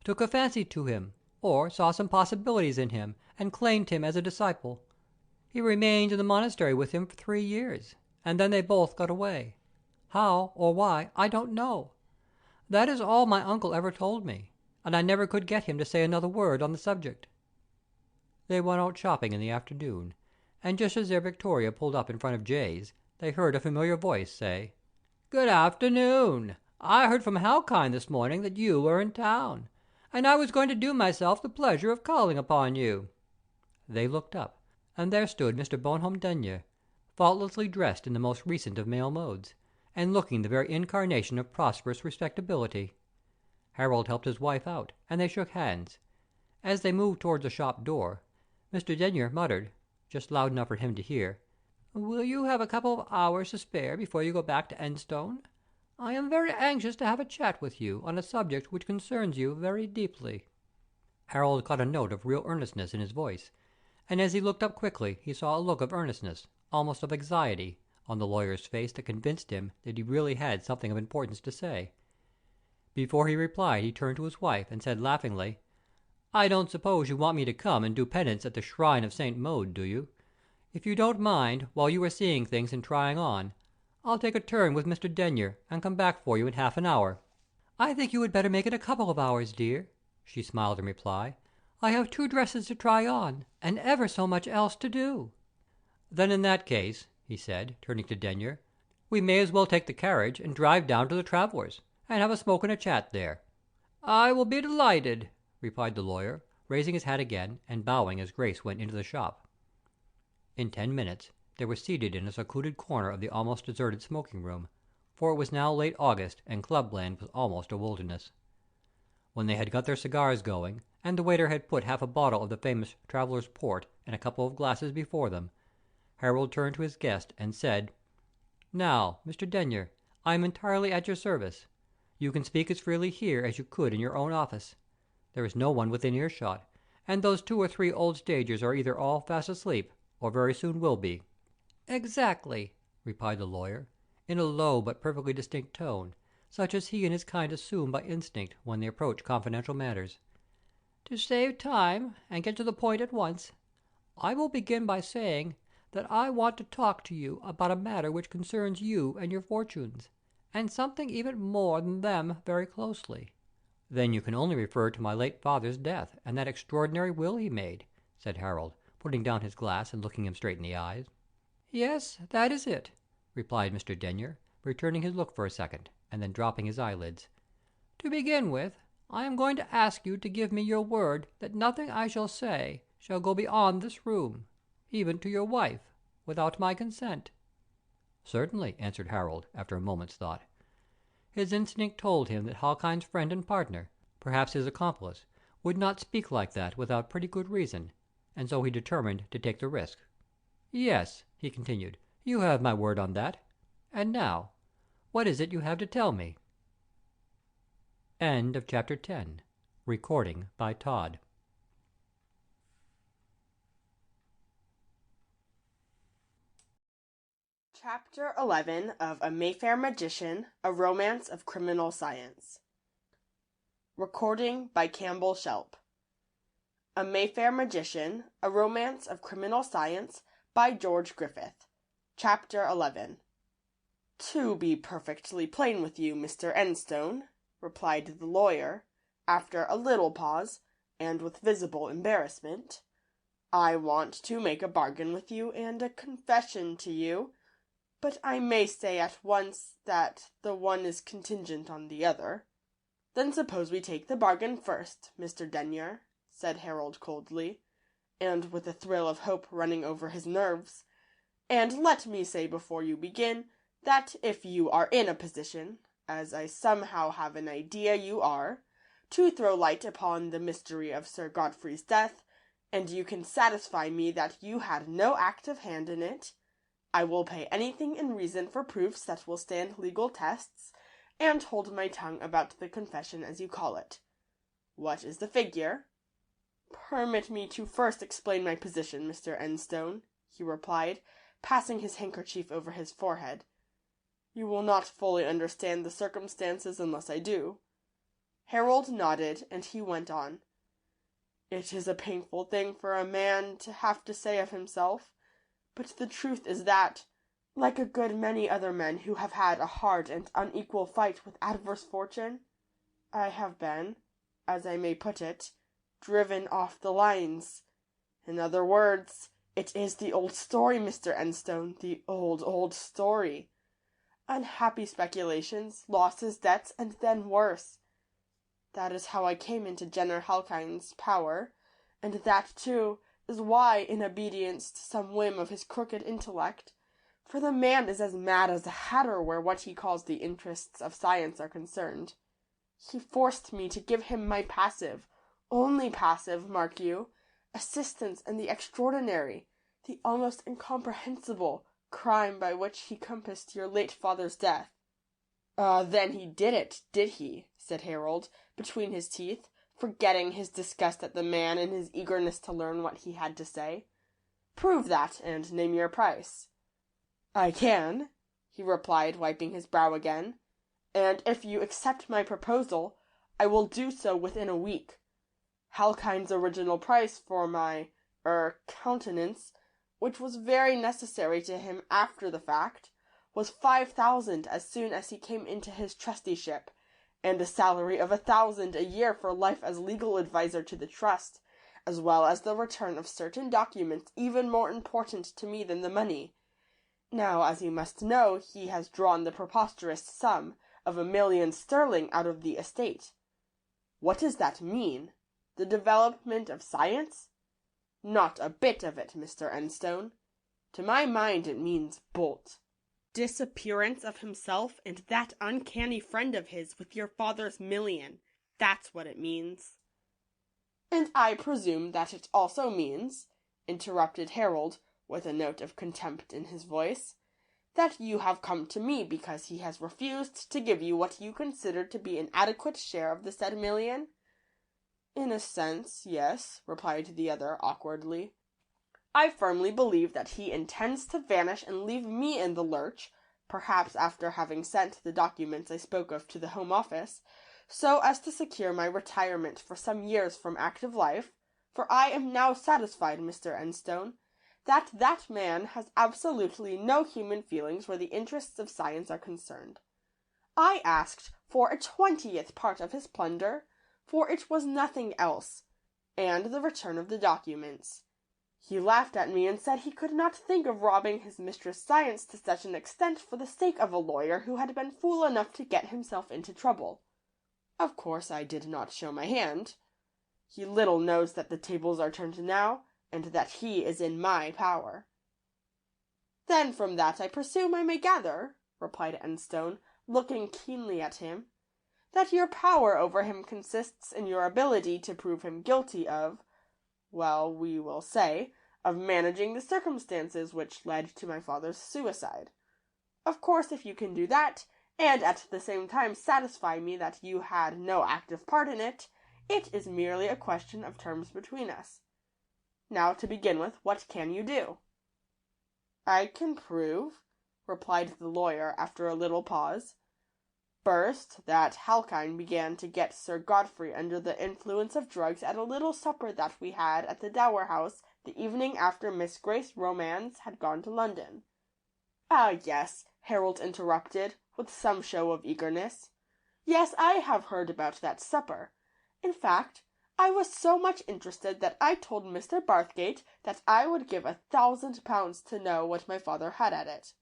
took a fancy to him, or saw some possibilities in him, and claimed him as a disciple. He remained in the monastery with him for 3 years, and then they both got away. How or why, I don't know. That is all my uncle ever told me, and I never could get him to say another word on the subject." They went out shopping in the afternoon, and just as their victoria pulled up in front of Jay's, they heard a familiar voice say, "Good afternoon. I heard from Halkyne this morning that you were in town. and I was going to do myself the pleasure of calling upon you." They looked up, and there stood Mr. Bonhomme Denyer, faultlessly dressed in the most recent of male modes, and looking the very incarnation of prosperous respectability. Harold helped his wife out, and they shook hands. As they moved towards the shop door, Mr. Denyer muttered, just loud enough for him to hear, "Will you have a couple of hours to spare before you go back to Enstone? I am very anxious to have a chat with you on a subject which concerns you very deeply." Harold caught a note of real earnestness in his voice, and as he looked up quickly he saw a look of earnestness, almost of anxiety, on the lawyer's face that convinced him that he really had something of importance to say. Before he replied he turned to his wife and said laughingly, "I don't suppose you want me to come and do penance at the shrine of St. Maud, do you? If you don't mind, while you are seeing things and trying on, I'll take a turn with Mr. Denyer and come back for you in half an hour." "I think you had better make it a couple of hours, dear," she smiled in reply. "I have 2 dresses to try on, and ever so much else to do." "Then in that case," he said, turning to Denyer, "we may as well take the carriage and drive down to the Travellers', and have a smoke and a chat there." "I will be delighted," replied the lawyer, raising his hat again, and bowing as Grace went into the shop. In 10 minutes they were seated in a secluded corner of the almost deserted smoking room, for it was now late August, and Clubland was almost a wilderness. When they had got their cigars going, and the waiter had put half a bottle of the famous Traveller's Port and a couple of glasses before them, Harold turned to his guest and said, "Now, Mr. Denyer, I am entirely at your service. You can speak as freely here as you could in your own office. There is no one within earshot, and those 2 or 3 old stagers are either all fast asleep, or very soon will be." "Exactly," replied the lawyer, in a low but perfectly distinct tone, such as he and his kind assume by instinct when they approach confidential matters. "To save time, and get to the point at once, I will begin by saying that I want to talk to you about a matter which concerns you and your fortunes, and something even more than them very closely." "Then you can only refer to my late father's death, and that extraordinary will he made," said Harold, putting down his glass and looking him straight in the eyes. "Yes, that is it," replied Mr. Denyer, returning his look for a second, and then dropping his eyelids. "To begin with, I am going to ask you to give me your word that nothing I shall say shall go beyond this room, even to your wife, without my consent." "Certainly," answered Harold, after a moment's thought. His instinct told him that Halkind's friend and partner, perhaps his accomplice, would not speak like that without pretty good reason, and so he determined to take the risk. "Yes," he continued, "you have my word on that. And now, what is it you have to tell me?" End of Chapter 10. Recording by Todd. Chapter 11 of A Mayfair Magician, A Romance of Criminal Science. Recording by Campbell Shelp. A Mayfair Magician, A Romance of Criminal Science by George Griffith. Chapter 11. "To be perfectly plain with you, Mr. Enstone," replied the lawyer, after a little pause, and with visible embarrassment, "I want to make a bargain with you and a confession to you, but I may say at once that the one is contingent on the other." "Then suppose we take the bargain first, Mr. Denyer," said Harold coldly, and with a thrill of hope running over his nerves. "And let me say before you begin, that if you are in a position, as I somehow have an idea you are, to throw light upon the mystery of Sir Godfrey's death, and you can satisfy me that you had no active hand in it, I will pay anything in reason for proofs that will stand legal tests, and hold my tongue about the confession as you call it. What is the figure?" "Permit me to first explain my position, Mr. Enstone," he replied, passing his handkerchief over his forehead. "You will not fully understand the circumstances unless I do." Harold nodded, and he went on. "It is a painful thing for a man to have to say of himself, but the truth is that, like a good many other men who have had a hard and unequal fight with adverse fortune, I have been, as I may put it, driven off the lines. In other words, it is the old story, Mr. Enstone, the old story. Unhappy speculations, losses, debts, and then worse. That is how I came into Jenner Halkind's power, and that, too, is why, in obedience to some whim of his crooked intellect, for the man is as mad as a hatter where what he calls the interests of science are concerned, he forced me to give him my passive, only passive, mark you, assistance in the extraordinary, the almost incomprehensible, crime by which he compassed your late father's death." Then he did it, did he?" said Harold, between his teeth, forgetting his disgust at the man in his eagerness to learn what he had to say. "Prove that, and name your price." "I can," he replied, wiping his brow again, "and if you accept my proposal, I will do so within a week. Halkind's original price for my, countenance, which was very necessary to him after the fact, was 5,000 as soon as he came into his trusteeship, and a salary of 1,000 a year for life as legal adviser to the trust, as well as the return of certain documents even more important to me than the money. Now, as you must know, he has drawn the preposterous sum of 1,000,000 sterling out of the estate. What does that mean? The development of science? Not a bit of it, Mr. Enstone. To my mind it means bolt. Disappearance of himself and that uncanny friend of his with your father's 1,000,000. That's what it means." "And I presume that it also means," interrupted Harold, with a note of contempt in his voice, "that you have come to me because he has refused to give you what you consider to be an adequate share of the said 1,000,000? "In a sense, yes," replied the other awkwardly. "I firmly believe that he intends to vanish and leave me in the lurch, perhaps after having sent the documents I spoke of to the Home Office, so as to secure my retirement for some years from active life, for I am now satisfied, Mr. Enstone, that that man has absolutely no human feelings where the interests of science are concerned. I asked for a 20th part of his plunder, for it was nothing else, and the return of the documents. He laughed at me and said he could not think of robbing his mistress Science to such an extent for the sake of a lawyer who had been fool enough to get himself into trouble. Of course I did not show my hand. He little knows that the tables are turned now, and that he is in my power." "Then from that I presume I may gather," replied Enstone, looking keenly at him, "that your power over him consists in your ability to prove him guilty of, well, we will say, of managing the circumstances which led to my father's suicide. Of course, if you can do that, and at the same time satisfy me that you had no active part in it, it is merely a question of terms between us. Now, to begin with, what can you do?" "I can prove," replied the lawyer after a little pause, "first, that Halkind began to get Sir Godfrey under the influence of drugs at a little supper that we had at the Dower House the evening after Miss Grace Romance had gone to London." "Ah, yes," Harold interrupted, with some show of eagerness. "Yes, I have heard about that supper. In fact, I was so much interested that I told Mr. Barthgate that I would give 1,000 pounds to know what my father had at it."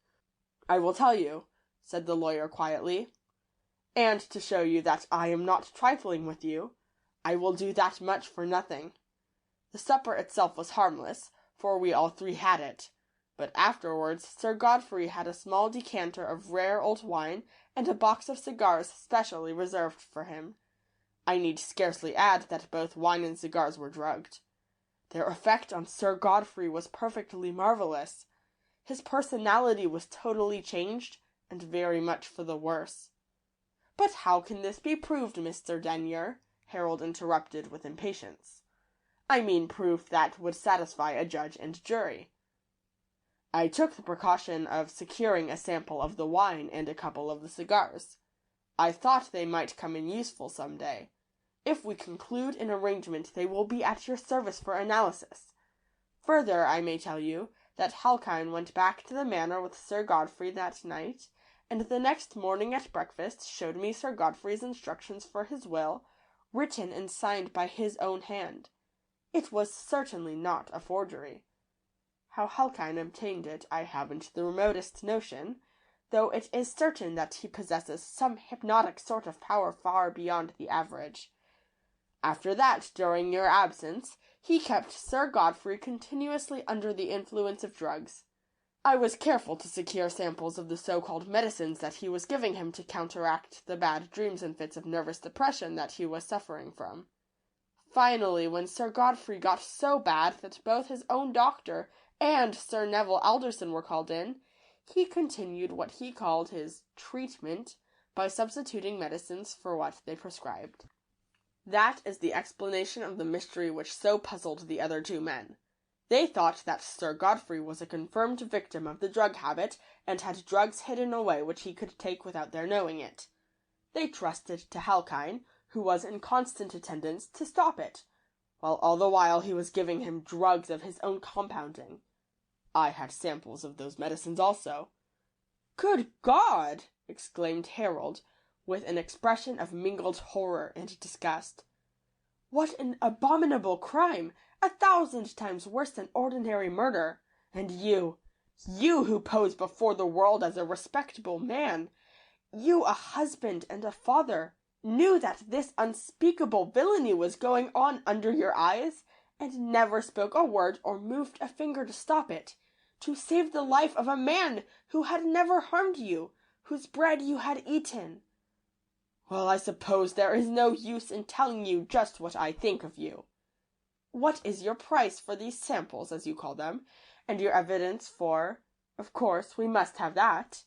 "I will tell you," said the lawyer quietly. "And to show you that I am not trifling with you, I will do that much for nothing. The supper itself was harmless, for we all three had it. But afterwards Sir Godfrey had a small decanter of rare old wine and a box of cigars specially reserved for him. I need scarcely add that both wine and cigars were drugged. Their effect on Sir Godfrey was perfectly marvellous. His personality was totally changed, and very much for the worse." "But how can this be proved, Mr. Denyer?" Harold interrupted with impatience. "I mean proof that would satisfy a judge and jury." "I took the precaution of securing a sample of the wine and a couple of the cigars. I thought they might come in useful some day. If we conclude an arrangement they will be at your service for analysis. Further, I may tell you that Halkind went back to the manor with Sir Godfrey that night, and the next morning at breakfast showed me Sir Godfrey's instructions for his will, written and signed by his own hand. It was certainly not a forgery. How Halkind obtained it I haven't the remotest notion, though it is certain that he possesses some hypnotic sort of power far beyond the average. After that, during your absence, he kept Sir Godfrey continuously under the influence of drugs. I was careful to secure samples of the so-called medicines that he was giving him to counteract the bad dreams and fits of nervous depression that he was suffering from. Finally, when Sir Godfrey got so bad that both his own doctor and Sir Neville Alderson were called in, he continued what he called his treatment by substituting medicines for what they prescribed. That is the explanation of the mystery which so puzzled the other two men. They thought that Sir Godfrey was a confirmed victim of the drug habit and had drugs hidden away which he could take without their knowing it. They trusted to Halkyne, who was in constant attendance, to stop it, while all the while he was giving him drugs of his own compounding. I had samples of those medicines also. "Good God!" exclaimed Harold, with an expression of mingled horror and disgust. "What an abominable crime! 1,000 times worse than ordinary murder! And you who pose before the world as a respectable man, you a husband and a father, knew that this unspeakable villainy was going on under your eyes, and never spoke a word or moved a finger to stop it, to save the life of a man who had never harmed you, whose bread you had eaten. Well, I suppose there is no use in telling you just what I think of you. What is your price for these samples, as you call them, and your evidence for... Of course, we must have that."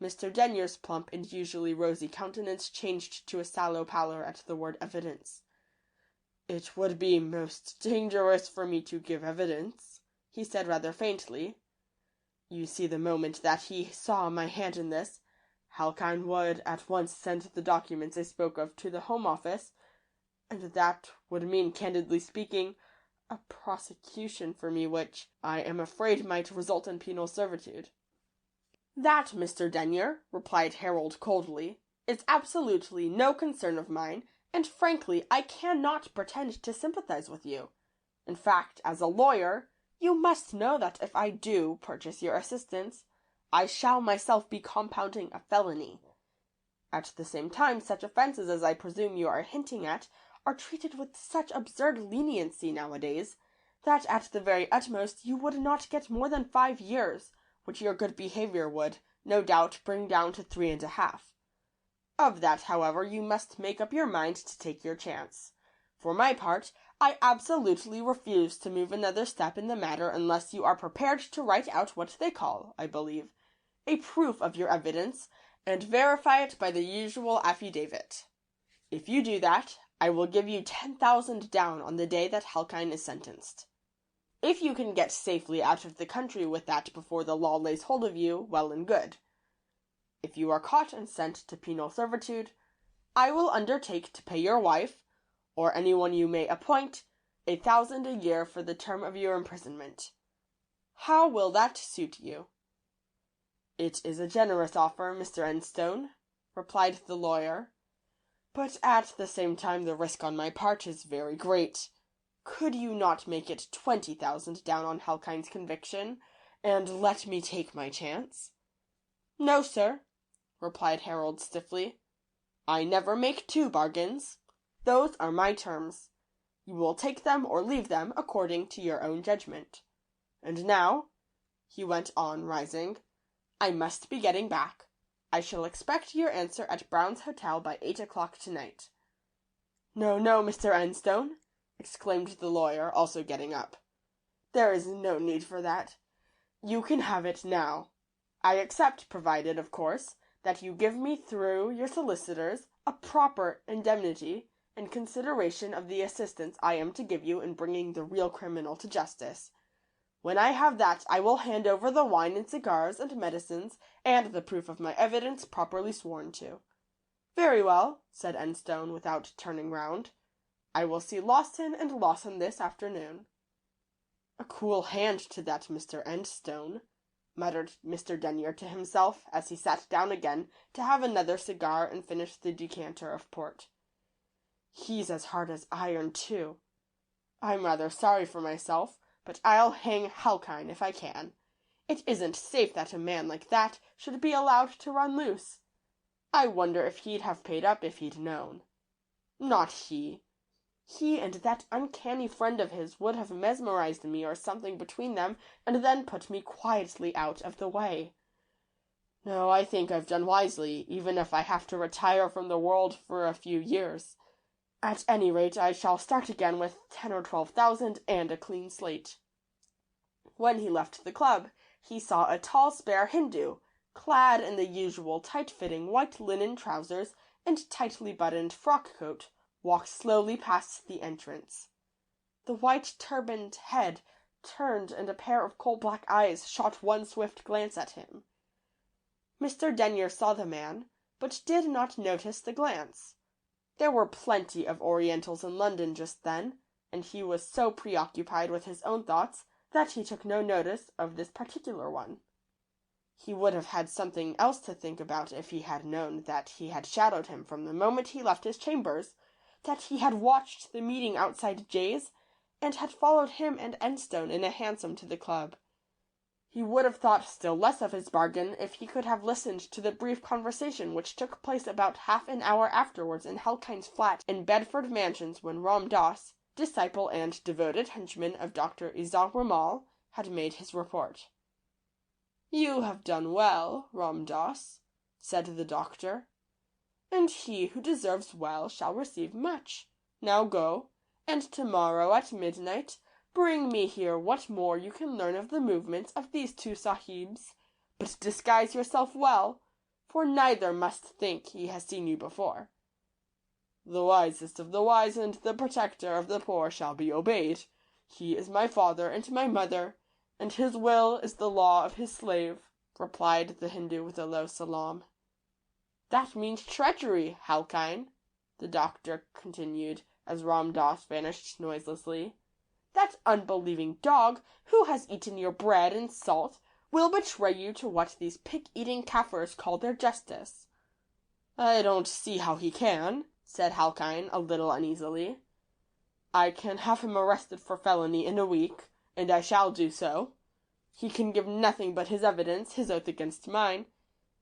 Mr. Denyer's plump and usually rosy countenance changed to a sallow pallor at the word evidence. "It would be most dangerous for me to give evidence," he said rather faintly. "You see, the moment that he saw my hand in this, Halkyne would at once send the documents I spoke of to the Home Office, and that would mean, candidly speaking, a prosecution for me which I am afraid might result in penal servitude." "That, Mr. Denyer," replied Harold coldly, "is absolutely no concern of mine, and frankly I cannot pretend to sympathize with you. In fact, as a lawyer, you must know that if I do purchase your assistance, I shall myself be compounding a felony. At the same time, such offences as I presume you are hinting at are treated with such absurd leniency nowadays, that at the very utmost you would not get more than 5 years, which your good behaviour would, no doubt, bring down to 3½ Of that, however, you must make up your mind to take your chance. For my part, I absolutely refuse to move another step in the matter unless you are prepared to write out what they call, I believe, a proof of your evidence, and verify it by the usual affidavit. If you do that, I will give you 10,000 down on the day that Halkyne is sentenced. If you can get safely out of the country with that before the law lays hold of you, well and good. If you are caught and sent to penal servitude, I will undertake to pay your wife, or anyone you may appoint, 1,000 a year for the term of your imprisonment. How will that suit you?" "It is a generous offer, Mr. Enstone," replied the lawyer, "but at the same time the risk on my part is very great. Could you not make it 20,000 down on Halkyne's conviction, and let me take my chance?" "No, sir," replied Harold stiffly. "I never make 2 bargains. Those are my terms. You will take them or leave them according to your own judgment. And now," he went on, rising, "I must be getting back. I shall expect your answer at Brown's Hotel by 8 o'clock tonight." "No, no, Mr. Enstone," exclaimed the lawyer, also getting up. "There is no need for that. You can have it now. I accept, provided, of course, that you give me through your solicitors a proper indemnity in consideration of the assistance I am to give you in bringing the real criminal to justice. When I have that, I will hand over the wine and cigars and medicines and the proof of my evidence properly sworn to." "Very well," said Enstone, without turning round. "I will see Lawson and Lawson this afternoon." "A cool hand to that Mr. Enstone," muttered Mr. Denyer to himself as he sat down again to have another cigar and finish the decanter of port. "He's as hard as iron, too. I'm rather sorry for myself, but I'll hang Halkyne if I can. It isn't safe that a man like that should be allowed to run loose. I wonder if he'd have paid up if he'd known. Not he. He and that uncanny friend of his would have mesmerized me or something between them, and then put me quietly out of the way. No, I think I've done wisely, even if I have to retire from the world for a few years. At any rate, I shall start again with 10 or 12,000 and a clean slate." When he left the club, he saw a tall, spare Hindu, clad in the usual tight-fitting white linen trousers and tightly buttoned frock coat, walk slowly past the entrance. The white turbaned head turned and a pair of coal-black eyes shot one swift glance at him. Mr. Denyer saw the man, but did not notice the glance. There were plenty of Orientals in London just then, and he was so preoccupied with his own thoughts that he took no notice of this particular one. He would have had something else to think about if he had known that he had shadowed him from the moment he left his chambers, that he had watched the meeting outside Jay's, and had followed him and Enstone in a hansom to the club. He would have thought still less of his bargain if he could have listened to the brief conversation which took place about half an hour afterwards in Halkine's flat in Bedford Mansions when Ram Dass, disciple and devoted henchman of Dr. Isaac Ramal, had made his report. "You have done well, Ram Dass," said the doctor, "and he who deserves well shall receive much. Now go, and tomorrow at midnight bring me here what more you can learn of the movements of these two sahibs, but disguise yourself well, for neither must think he has seen you before. The wisest of the wise and the protector of the poor shall be obeyed. He is my father and my mother, and his will is the law of his slave," replied the Hindu with a low salaam. "That means treachery, Halkine," the doctor continued as Ram Dass vanished noiselessly. "That unbelieving dog, who has eaten your bread and salt, will betray you to what these pig-eating Kaffirs call their justice." "I don't see how he can," said Halkine a little uneasily. "I can have him arrested for felony in a week, and I shall do so. He can give nothing but his evidence, his oath against mine,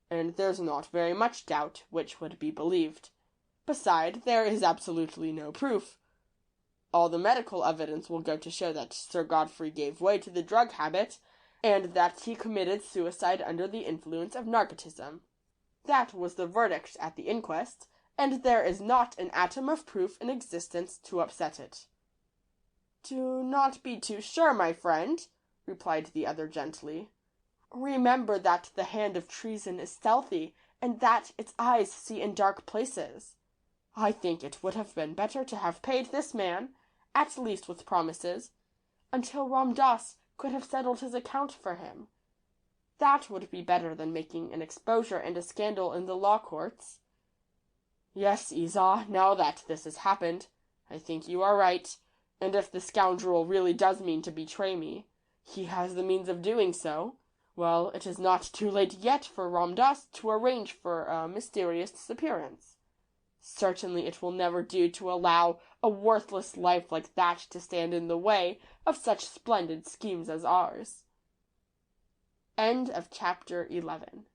and there's not very much doubt which would be believed. Beside, there is absolutely no proof. All the medical evidence will go to show that Sir Godfrey gave way to the drug habit, and that he committed suicide under the influence of narcotism. That was the verdict at the inquest, and there is not an atom of proof in existence to upset it." "Do not be too sure, my friend," replied the other gently. "Remember that the hand of treason is stealthy, and that its eyes see in dark places. I think it would have been better to have paid this man, at least with promises, until Ram Dass could have settled his account for him. That would be better than making an exposure and a scandal in the law courts." "Yes, Isa, now that this has happened, I think you are right, and if the scoundrel really does mean to betray me, he has the means of doing so. Well, it is not too late yet for Ram Dass to arrange for a mysterious disappearance. Certainly it will never do to allow a worthless life like that to stand in the way of such splendid schemes as ours." End of chapter 11.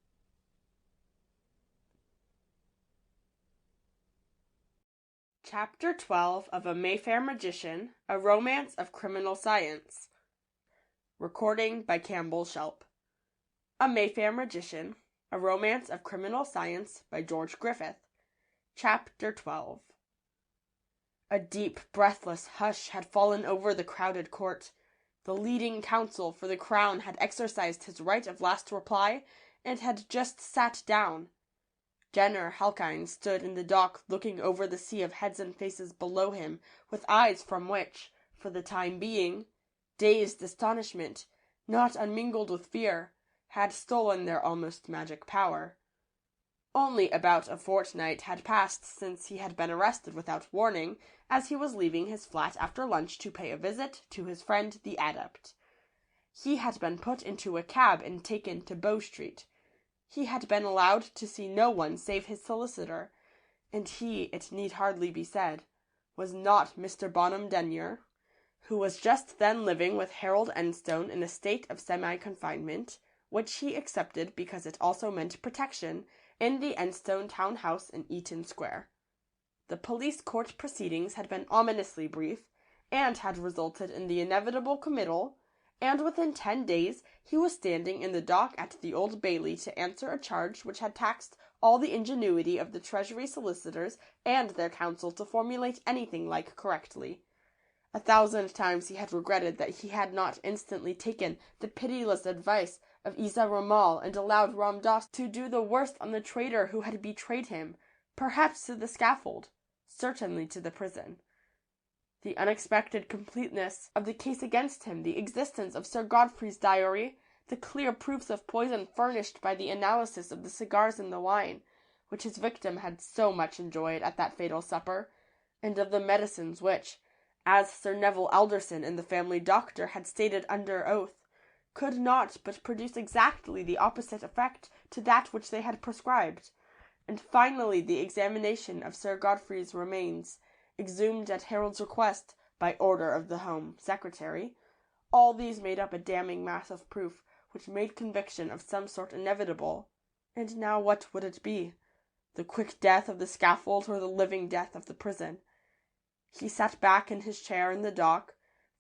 Chapter 12 of A Mayfair Magician, A Romance of Criminal Science. Recording by Campbell Shelp. A Mayfair Magician, A Romance of Criminal Science by George Griffith. Chapter 12. A deep, breathless hush had fallen over the crowded court. The leading counsel for the Crown had exercised his right of last reply, and had just sat down. Jenner Halkine stood in the dock looking over the sea of heads and faces below him, with eyes from which, for the time being, dazed astonishment, not unmingled with fear, had stolen their almost magic power. Only about a fortnight had passed since he had been arrested without warning, as he was leaving his flat after lunch to pay a visit to his friend the adept. He had been put into a cab and taken to Bow Street. He had been allowed to see no one save his solicitor, and he, it need hardly be said, was not Mr. Bonham Denyer, who was just then living with Harold Enstone in a state of semi-confinement, which he accepted because it also meant protection, in the Enstone town house in Eaton Square. The police court proceedings had been ominously brief, and had resulted in the inevitable committal, and within 10 days he was standing in the dock at the Old Bailey to answer a charge which had taxed all the ingenuity of the Treasury solicitors and their counsel to formulate anything like correctly. 1,000 times he had regretted that he had not instantly taken the pitiless advice of Isa Ramal and allowed Ram Dass to do the worst on the traitor who had betrayed him, perhaps to the scaffold, certainly to the prison. The unexpected completeness of the case against him, the existence of Sir Godfrey's diary, the clear proofs of poison furnished by the analysis of the cigars and the wine, which his victim had so much enjoyed at that fatal supper, and of the medicines which, as Sir Neville Alderson and the family doctor had stated under oath, could not but produce exactly the opposite effect to that which they had prescribed, and finally the examination of Sir Godfrey's remains, exhumed at Harold's request by order of the Home Secretary, all these made up a damning mass of proof which made conviction of some sort inevitable. And now what would it be? The quick death of the scaffold or the living death of the prison? He sat back in his chair in the dock,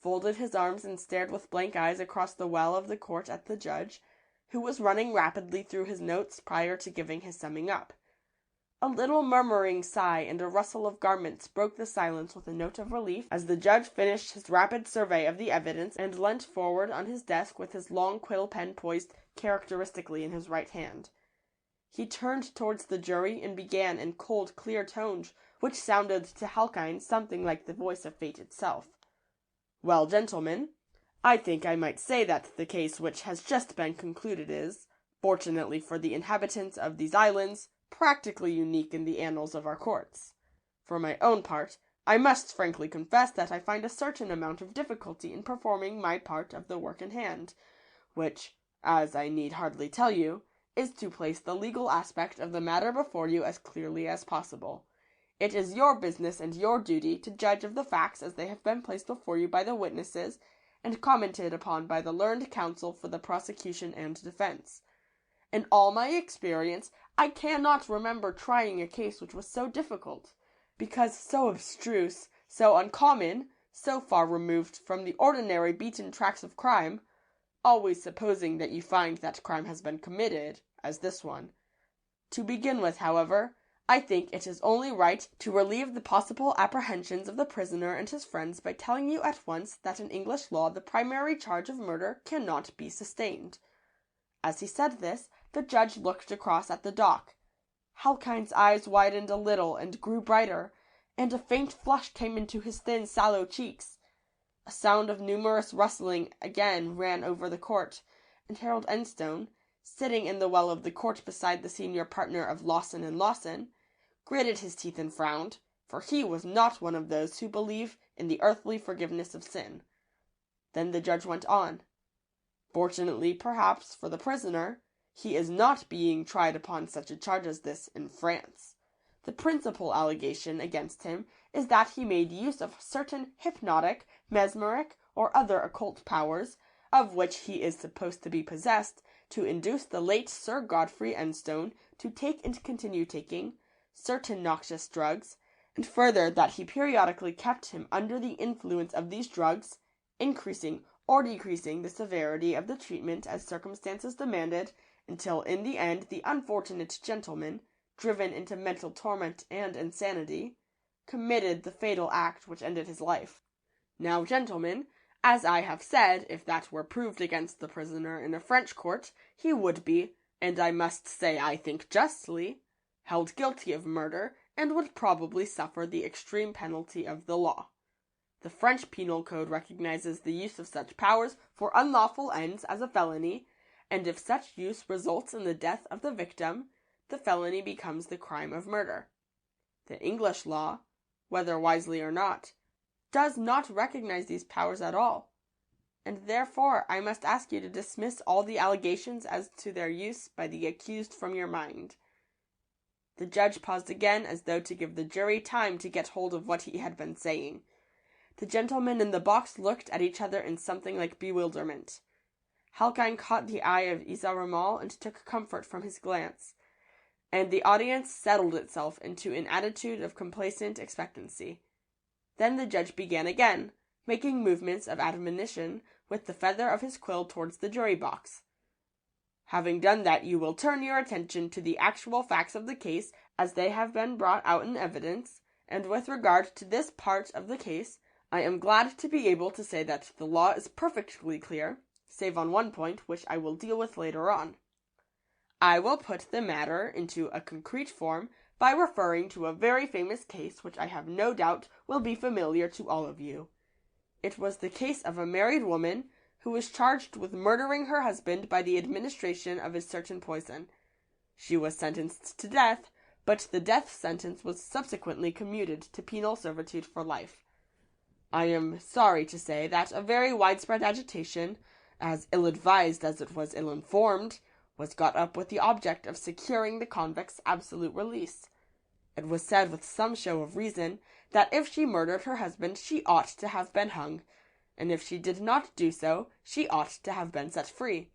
folded his arms and stared with blank eyes across the well of the court at the judge, who was running rapidly through his notes prior to giving his summing up. A little murmuring sigh and a rustle of garments broke the silence with a note of relief as the judge finished his rapid survey of the evidence and leant forward on his desk with his long quill pen poised characteristically in his right hand. He turned towards the jury and began in cold, clear tones which sounded to Halkyne something like the voice of fate itself. "Well, gentlemen, I think I might say that the case which has just been concluded is, fortunately for the inhabitants of these islands, practically unique in the annals of our courts. For my own part, I must frankly confess that I find a certain amount of difficulty in performing my part of the work in hand, which, as I need hardly tell you, is to place the legal aspect of the matter before you as clearly as possible. It is your business and your duty to judge of the facts as they have been placed before you by the witnesses, and commented upon by the learned counsel for the prosecution and defense. In all my experience, I cannot remember trying a case which was so difficult, because so abstruse, so uncommon, so far removed from the ordinary beaten tracks of crime, always supposing that you find that crime has been committed, as this one. To begin with, however, I think it is only right to relieve the possible apprehensions of the prisoner and his friends by telling you at once that in English law the primary charge of murder cannot be sustained." As he said this, the judge looked across at the dock. Halkyne's eyes widened a little and grew brighter, and a faint flush came into his thin, sallow cheeks. A sound of numerous rustling again ran over the court, and Harold Enstone, sitting in the well of the court beside the senior partner of Lawson and Lawson, gritted his teeth and frowned, for he was not one of those who believe in the earthly forgiveness of sin. Then the judge went on. "Fortunately, perhaps, for the prisoner, he is not being tried upon such a charge as this in France. The principal allegation against him is that he made use of certain hypnotic, mesmeric, or other occult powers, of which he is supposed to be possessed, to induce the late Sir Godfrey Enstone to take and continue taking certain noxious drugs, and further that he periodically kept him under the influence of these drugs, increasing or decreasing the severity of the treatment as circumstances demanded, until in the end the unfortunate gentleman, driven into mental torment and insanity, committed the fatal act which ended his life. Now, gentlemen, as I have said, if that were proved against the prisoner in a French court, he would be, and I must say I think justly, held guilty of murder, and would probably suffer the extreme penalty of the law. The French Penal Code recognizes the use of such powers for unlawful ends as a felony, and if such use results in the death of the victim, the felony becomes the crime of murder. The English law, whether wisely or not, does not recognize these powers at all, and therefore I must ask you to dismiss all the allegations as to their use by the accused from your mind." The judge paused again as though to give the jury time to get hold of what he had been saying. The gentlemen in the box looked at each other in something like bewilderment. Halkyne caught the eye of Isa Ramal and took comfort from his glance. and the audience settled itself into an attitude of complacent expectancy. Then the judge began again, making movements of admonition with the feather of his quill towards the jury box. Having done that, you will turn your attention to the actual facts of the case as they have been brought out in evidence, and with regard to this part of the case, I am glad to be able to say that the law is perfectly clear, save on one point which I will deal with later on. I will put the matter into a concrete form by referring to a very famous case which I have no doubt will be familiar to all of you. It was the case of a married woman who was charged with murdering her husband by the administration of a certain poison. She was sentenced to death, but the death sentence was subsequently commuted to penal servitude for life. I am sorry to say that a very widespread agitation, as ill-advised as it was ill-informed, was got up with the object of securing the convict's absolute release. It was said with some show of reason that if she murdered her husband she ought to have been hung, and if she did not do so, she ought to have been set free.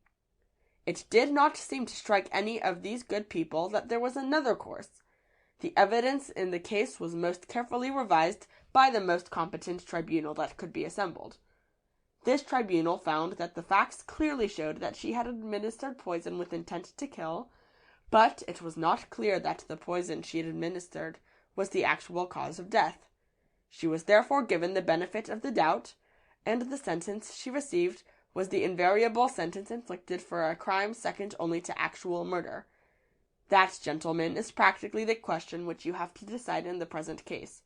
It did not seem to strike any of these good people that there was another course. The evidence in the case was most carefully revised by the most competent tribunal that could be assembled. This tribunal found that the facts clearly showed that she had administered poison with intent to kill, but it was not clear that the poison she had administered was the actual cause of death. She was therefore given the benefit of the doubt, and the sentence she received was the invariable sentence inflicted for a crime second only to actual murder. That, gentlemen, is practically the question which you have to decide in the present case.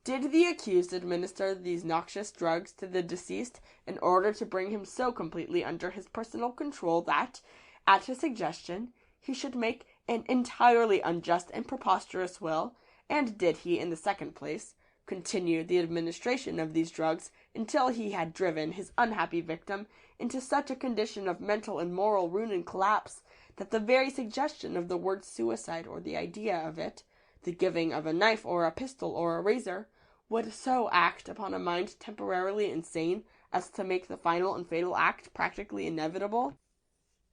Did the accused administer these noxious drugs to the deceased in order to bring him so completely under his personal control that, at his suggestion, he should make an entirely unjust and preposterous will, and did he, in the second place, continue the administration of these drugs until he had driven his unhappy victim into such a condition of mental and moral ruin and collapse that the very suggestion of the word suicide or the idea of it, the giving of a knife or a pistol or a razor, would so act upon a mind temporarily insane as to make the final and fatal act practically inevitable?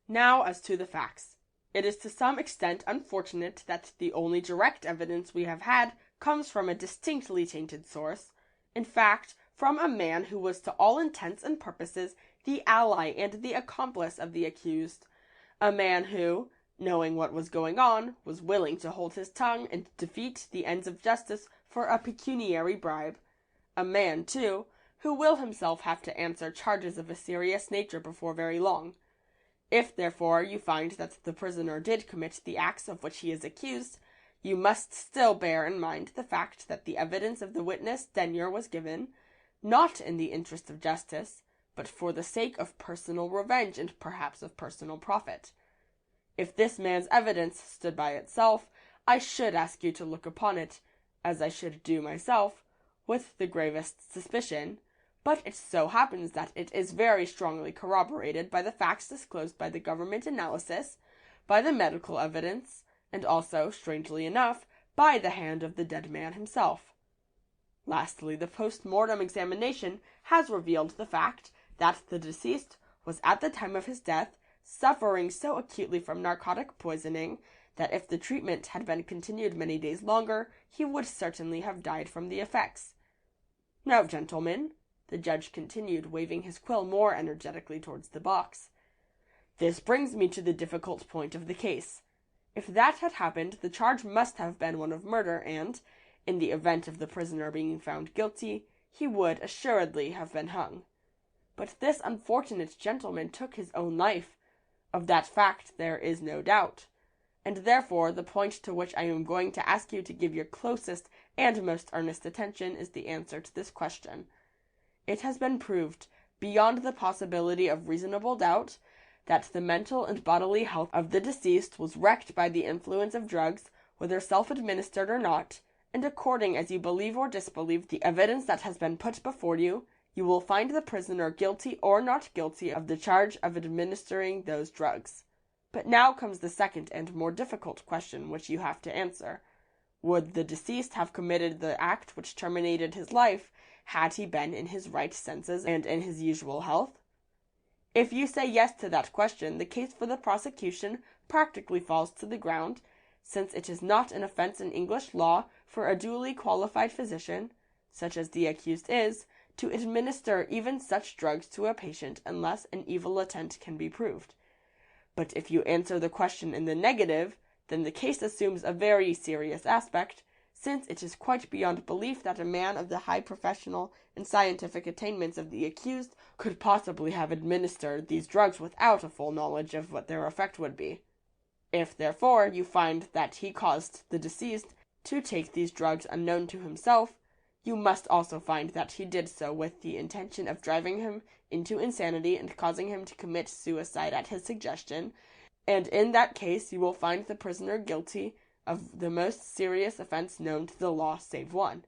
Now as to the facts. It is to some extent unfortunate that the only direct evidence we have had comes from a distinctly tainted source, in fact, from a man who was to all intents and purposes the ally and the accomplice of the accused, a man who, knowing what was going on, was willing to hold his tongue and defeat the ends of justice for a pecuniary bribe, a man, too, who will himself have to answer charges of a serious nature before very long. If, therefore, you find that the prisoner did commit the acts of which he is accused, you must still bear in mind the fact that the evidence of the witness Denyer was given, not in the interest of justice, but for the sake of personal revenge and perhaps of personal profit. If this man's evidence stood by itself, I should ask you to look upon it, as I should do myself, with the gravest suspicion, but it so happens that it is very strongly corroborated by the facts disclosed by the government analysis, by the medical evidence, and also, strangely enough, by the hand of the dead man himself. Lastly, the post-mortem examination has revealed the fact that the deceased was at the time of his death suffering so acutely from narcotic poisoning that if the treatment had been continued many days longer, he would certainly have died from the effects. Now, gentlemen, the judge continued, waving his quill more energetically towards the box, this brings me to the difficult point of the case. If that had happened, the charge must have been one of murder, and, in the event of the prisoner being found guilty, he would assuredly have been hung. But this unfortunate gentleman took his own life. Of that fact there is no doubt, and therefore the point to which I am going to ask you to give your closest and most earnest attention is the answer to this question. It has been proved, beyond the possibility of reasonable doubt, that the mental and bodily health of the deceased was wrecked by the influence of drugs, whether self-administered or not, and according as you believe or disbelieve the evidence that has been put before you, you will find the prisoner guilty or not guilty of the charge of administering those drugs. But now comes the second and more difficult question which you have to answer. Would the deceased have committed the act which terminated his life had he been in his right senses and in his usual health? If you say yes to that question, the case for the prosecution practically falls to the ground, since it is not an offense in English law for a duly qualified physician, such as the accused is, to administer even such drugs to a patient unless an evil intent can be proved. But if you answer the question in the negative, then the case assumes a very serious aspect, since it is quite beyond belief that a man of the high professional and scientific attainments of the accused could possibly have administered these drugs without a full knowledge of what their effect would be. If, therefore, you find that he caused the deceased to take these drugs unknown to himself, you must also find that he did so with the intention of driving him into insanity and causing him to commit suicide at his suggestion, and in that case you will find the prisoner guilty of the most serious offense known to the law save one.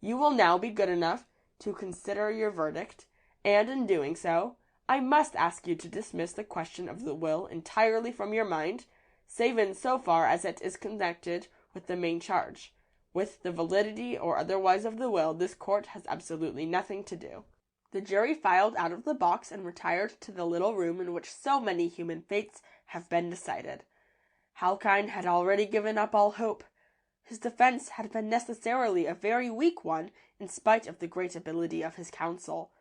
You will now be good enough to consider your verdict, and in doing so, I must ask you to dismiss the question of the will entirely from your mind, save in so far as it is connected with the main charge. With the validity or otherwise of the will, this court has absolutely nothing to do. The jury filed out of the box and retired to the little room in which so many human fates have been decided. Halkyne had already given up all hope. His defense had been necessarily a very weak one, in spite of the great ability of his counsel.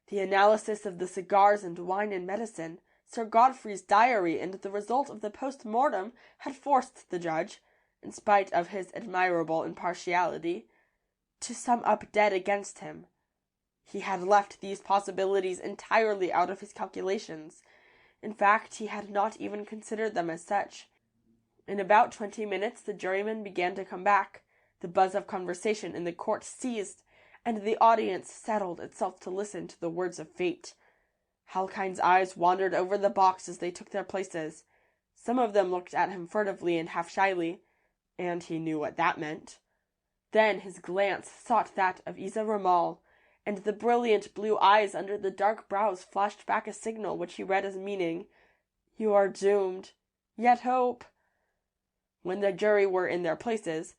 The analysis of the cigars and wine and medicine, Sir Godfrey's diary, and the result of the post-mortem had forced the judge, in spite of his admirable impartiality, to sum up dead against him. He had left these possibilities entirely out of his calculations. In fact, he had not even considered them as such. In about 20 minutes the jurymen began to come back, the buzz of conversation in the court ceased, and the audience settled itself to listen to the words of fate. Halkyne's eyes wandered over the box as they took their places. Some of them looked at him furtively and half shyly, and he knew what that meant. Then his glance sought that of Isa Ramal, and the brilliant blue eyes under the dark brows flashed back a signal which he read as meaning, "You are doomed, yet hope." When the jury were in their places,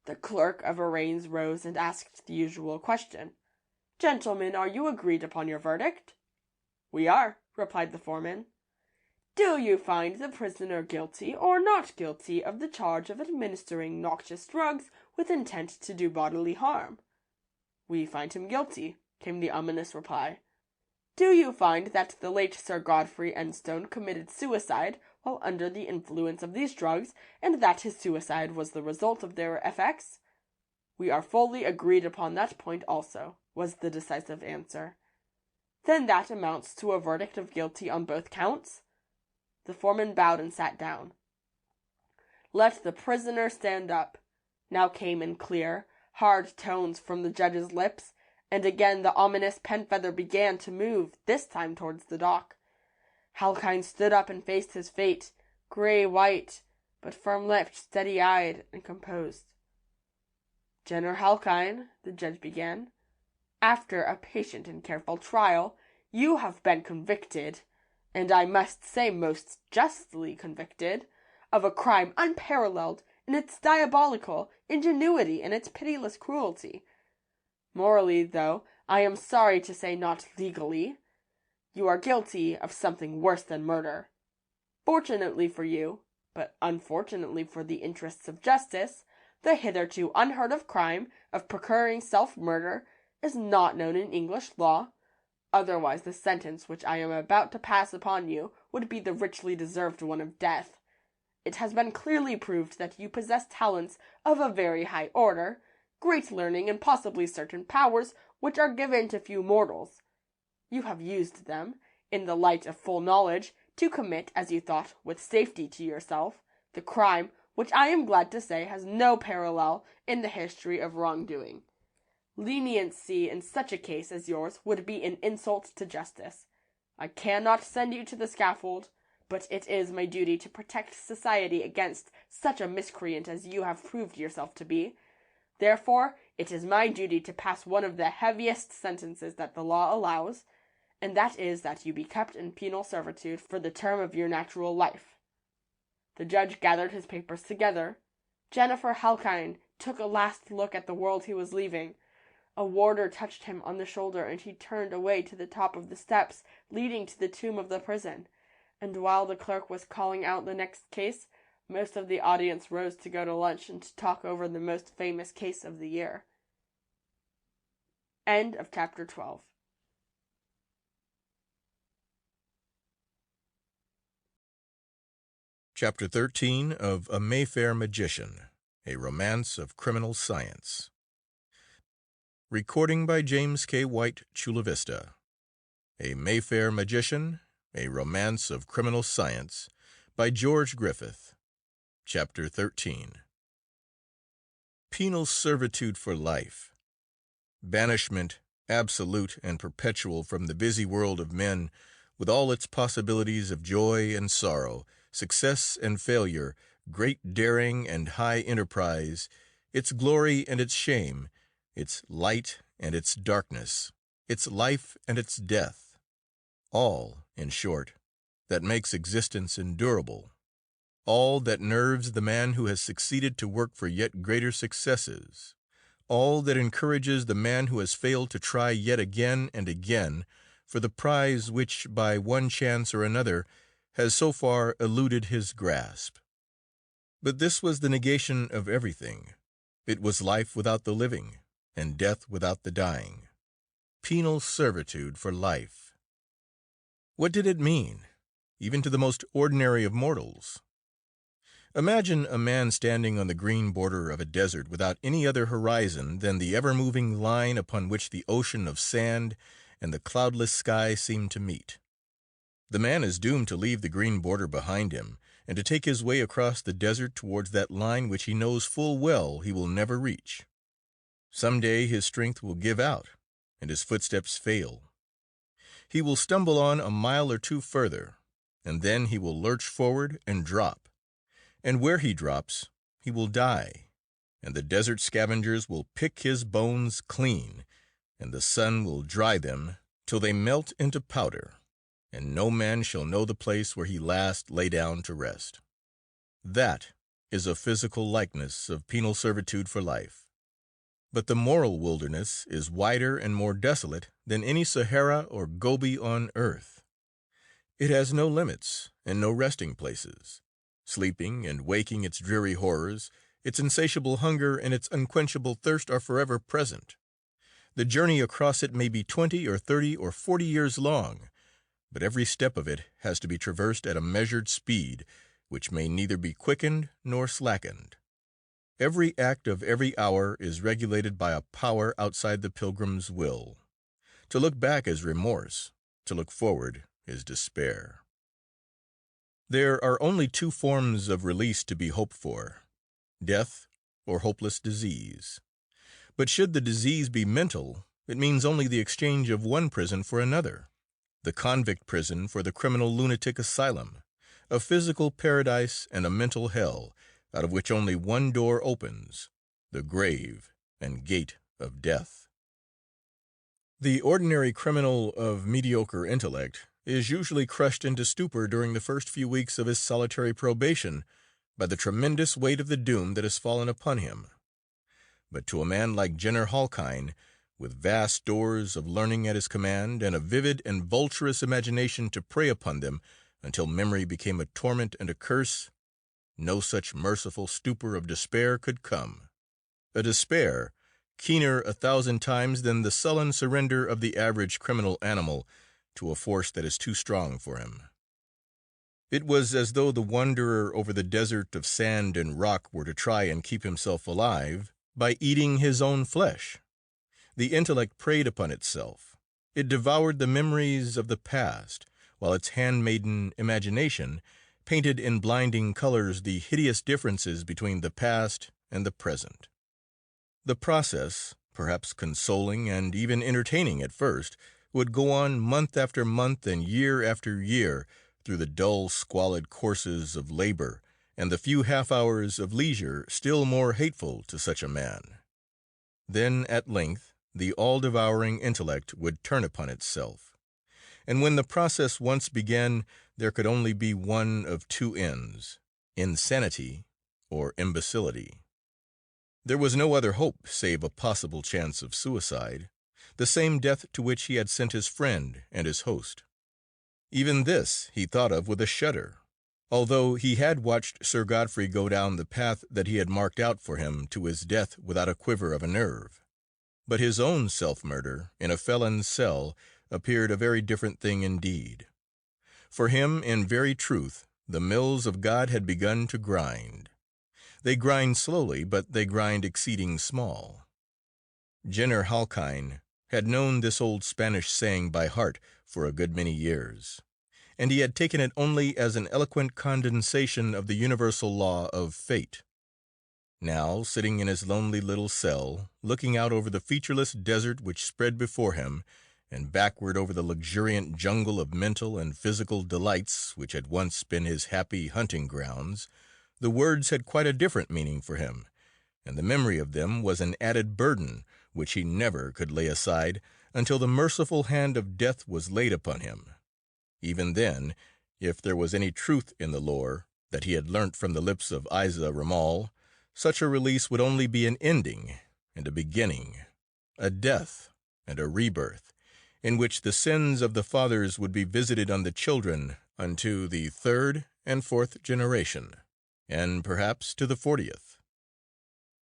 the clerk of arraigns rose and asked the usual question. "Gentlemen, are you agreed upon your verdict?" "We are," replied the foreman. "Do you find the prisoner guilty or not guilty of the charge of administering noxious drugs with intent to do bodily harm?" "We find him guilty," came the ominous reply. "Do you find that the late Sir Godfrey Enstone committed suicide while under the influence of these drugs, and that his suicide was the result of their effects?" "We are fully agreed upon that point also," was the decisive answer. "Then that amounts to a verdict of guilty on both counts?" The foreman bowed and sat down. "Let the prisoner stand up," now came in clear, hard tones from the judge's lips, and again the ominous pen-feather began to move, this time towards the dock. Halkyne stood up and faced his fate, grey-white, but firm-lipped, steady-eyed, and composed. "Jenner Halkyne," the judge began, "after a patient and careful trial, you have been convicted, and I must say most justly convicted, of a crime unparalleled in its diabolical ingenuity and its pitiless cruelty. Morally, though, I am sorry to say not legally, you are guilty of something worse than murder. Fortunately for you, but unfortunately for the interests of justice, the hitherto unheard of crime of procuring self-murder is not known in English law. Otherwise the sentence which I am about to pass upon you would be the richly deserved one of death. It has been clearly proved that you possess talents of a very high order, great learning, and possibly certain powers which are given to few mortals. You have used them, in the light of full knowledge, to commit, as you thought, with safety to yourself, the crime which I am glad to say has no parallel in the history of wrongdoing. Leniency in such a case as yours would be an insult to justice. I cannot send you to the scaffold, but it is my duty to protect society against such a miscreant as you have proved yourself to be. Therefore, it is my duty to pass one of the heaviest sentences that the law allows, and that is that you be kept in penal servitude for the term of your natural life." The judge gathered his papers together. Jennifer Halkyne took a last look at the world he was leaving. A warder touched him on the shoulder, and he turned away to the top of the steps leading to the tomb of the prison. And while the clerk was calling out the next case, Most of the audience rose to go to lunch and to talk over the most famous case of the year. End of chapter 12. Chapter 13 of A Mayfair Magician, a Romance of Criminal Science. Recording by James K. White, Chula Vista. A Mayfair Magician, a Romance of Criminal Science by George Griffith. Chapter 13. Penal servitude for life. Banishment, absolute and perpetual from the busy world of men, with all its possibilities of joy and sorrow, success and failure, great daring and high enterprise, its glory and its shame, its light and its darkness, its life and its death. All, in short, that makes existence endurable. All that nerves the man who has succeeded to work for yet greater successes. All that encourages the man who has failed to try yet again and again for the prize which, by one chance or another, has so far eluded his grasp. But this was the negation of everything. It was life without the living, and death without the dying. Penal servitude for life. What did it mean, even to the most ordinary of mortals? Imagine a man standing on the green border of a desert without any other horizon than the ever-moving line upon which the ocean of sand and the cloudless sky seem to meet. The man is doomed to leave the green border behind him and to take his way across the desert towards that line which he knows full well he will never reach. Some day his strength will give out and his footsteps fail. He will stumble on a mile or two further, and then he will lurch forward and drop. And where he drops, he will die, and the desert scavengers will pick his bones clean, and the sun will dry them till they melt into powder, and no man shall know the place where he last lay down to rest. That is a physical likeness of penal servitude for life. But the moral wilderness is wider and more desolate than any Sahara or Gobi on earth. It has no limits and no resting places. Sleeping and waking, its dreary horrors, its insatiable hunger, and its unquenchable thirst are forever present. The journey across it may be 20 or 30 or 40 years long, but every step of it has to be traversed at a measured speed, which may neither be quickened nor slackened. Every act of every hour is regulated by a power outside the pilgrim's will. To look back is remorse, to look forward is despair. There are only two forms of release to be hoped for: death or hopeless disease. But should the disease be mental, it means only the exchange of one prison for another, the convict prison for the criminal lunatic asylum, a physical paradise and a mental hell, out of which only one door opens, the grave and gate of death. The ordinary criminal of mediocre intellect is usually crushed into stupor during the first few weeks of his solitary probation by the tremendous weight of the doom that has fallen upon him. But to a man like Jenner Halkine, with vast stores of learning at his command and a vivid and vulturous imagination to prey upon them until memory became a torment and a curse, no such merciful stupor of despair could come. A despair keener 1,000 times than the sullen surrender of the average criminal animal to a force that is too strong for him. It was as though the wanderer over the desert of sand and rock were to try and keep himself alive by eating his own flesh. The intellect preyed upon itself. It devoured the memories of the past, while its handmaiden imagination painted in blinding colors the hideous differences between the past and the present. The process, perhaps consoling and even entertaining at first, would go on month after month and year after year through the dull, squalid courses of labor and the few half-hours of leisure still more hateful to such a man. Then, at length, the all-devouring intellect would turn upon itself. And when the process once began, there could only be one of two ends: insanity or imbecility. There was no other hope save a possible chance of suicide, the same death to which he had sent his friend and his host. Even this he thought of with a shudder, although he had watched Sir Godfrey go down the path that he had marked out for him to his death without a quiver of a nerve. But his own self-murder in a felon's cell appeared a very different thing indeed. For him, in very truth, the mills of God had begun to grind. They grind slowly, but they grind exceeding small. Jenner Halkyne had known this old Spanish saying by heart for a good many years, and he had taken it only as an eloquent condensation of the universal law of fate. Now, sitting in his lonely little cell, looking out over the featureless desert which spread before him, and backward over the luxuriant jungle of mental and physical delights which had once been his happy hunting grounds, the words had quite a different meaning for him, and the memory of them was an added burden which he never could lay aside until the merciful hand of death was laid upon him. Even then, if there was any truth in the lore that he had learnt from the lips of Isa Ramal, such a release would only be an ending and a beginning, a death and a rebirth, in which the sins of the fathers would be visited on the children unto the 3rd and 4th generation, and perhaps to the 40th.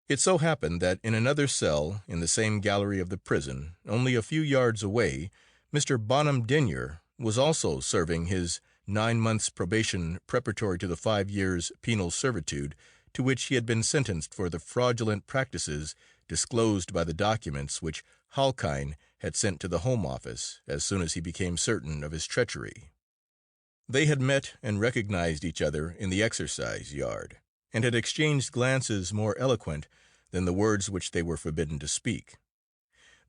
It so happened that in another cell in the same gallery of the prison, only a few yards away, Mr. Bonham Denyer was also serving his 9 months' probation preparatory to the 5 years' penal servitude to which he had been sentenced for the fraudulent practices disclosed by the documents which Halkyne had sent to the Home Office as soon as he became certain of his treachery. They had met and recognized each other in the exercise yard, and had exchanged glances more eloquent than the words which they were forbidden to speak.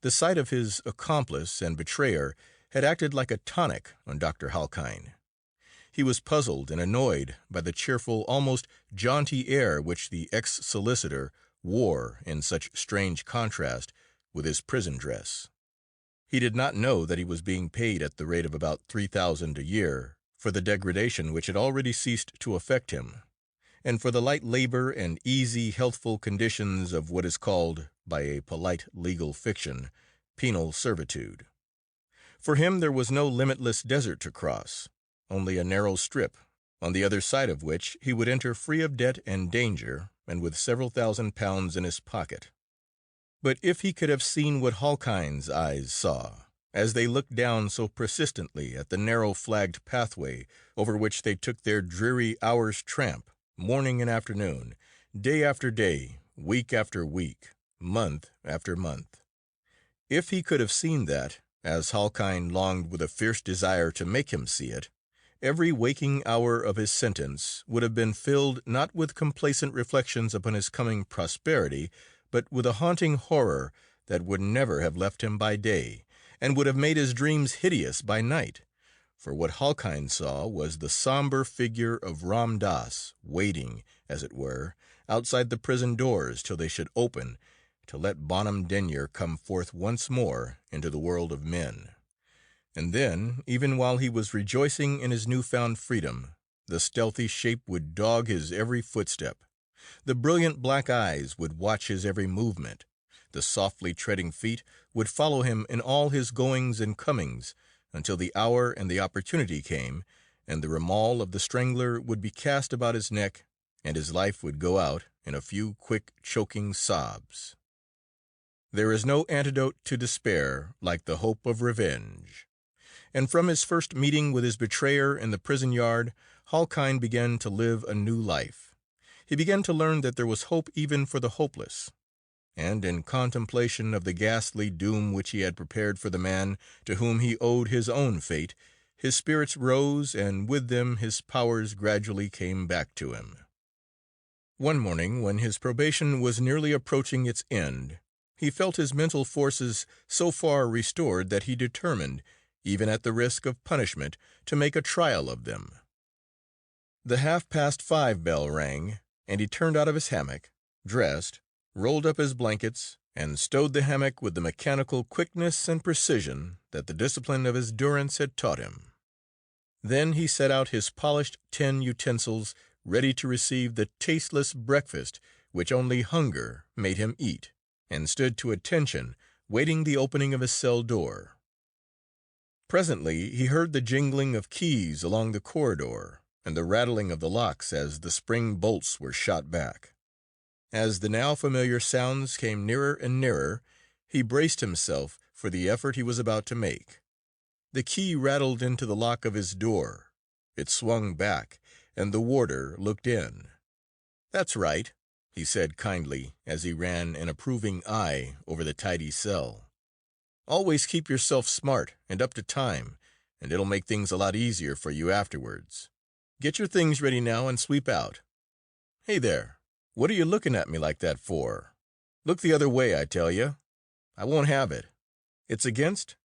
The sight of his accomplice and betrayer had acted like a tonic on Dr. Halkyne. He was puzzled and annoyed by the cheerful, almost jaunty air which the ex-solicitor wore in such strange contrast with his prison dress. He did not know that he was being paid at the rate of about $3,000 a year for the degradation which had already ceased to affect him, and for the light labor and easy, healthful conditions of what is called, by a polite legal fiction, penal servitude. For him there was no limitless desert to cross, only a narrow strip, on the other side of which he would enter free of debt and danger, and with several £1,000s in his pocket. But if he could have seen what Halkyne's eyes saw, as they looked down so persistently at the narrow flagged pathway over which they took their dreary hour's tramp, morning and afternoon, day after day, week after week, month after month. If he could have seen that, as Halkyne longed with a fierce desire to make him see it, every waking hour of his sentence would have been filled not with complacent reflections upon his coming prosperity, but with a haunting horror that would never have left him by day, and would have made his dreams hideous by night. For what Halkyne saw was the somber figure of Ram Das, waiting, as it were, outside the prison doors till they should open, to let Bonham Denyer come forth once more into the world of men. And then, even while he was rejoicing in his newfound freedom, the stealthy shape would dog his every footstep. The brilliant black eyes would watch his every movement. The softly treading feet would follow him in all his goings and comings, until the hour and the opportunity came, and the ramaul of the strangler would be cast about his neck, and his life would go out in a few quick, choking sobs. There is no antidote to despair like the hope of revenge. And from his first meeting with his betrayer in the prison yard, Halkyne began to live a new life. He began to learn that there was hope even for the hopeless. And in contemplation of the ghastly doom which he had prepared for the man to whom he owed his own fate, his spirits rose, and with them his powers gradually came back to him. One morning, when his probation was nearly approaching its end, he felt his mental forces so far restored that he determined, even at the risk of punishment, to make a trial of them. The 5:30 bell rang, and he turned out of his hammock, dressed, rolled up his blankets, and stowed the hammock with the mechanical quickness and precision that the discipline of his durance had taught him. Then he set out his polished tin utensils, ready to receive the tasteless breakfast which only hunger made him eat, and stood to attention, waiting the opening of his cell door. Presently he heard the jingling of keys along the corridor, and the rattling of the locks as the spring bolts were shot back. As the now familiar sounds came nearer and nearer, he braced himself for the effort he was about to make. The key rattled into the lock of his door. It swung back, and the warder looked in. "That's right," he said kindly as he ran an approving eye over the tidy cell. "Always keep yourself smart and up to time, and it'll make things a lot easier for you afterwards. Get your things ready now and sweep out. Hey there, what are you looking at me like that for? Look the other way, I tell you. I won't have it. It's against.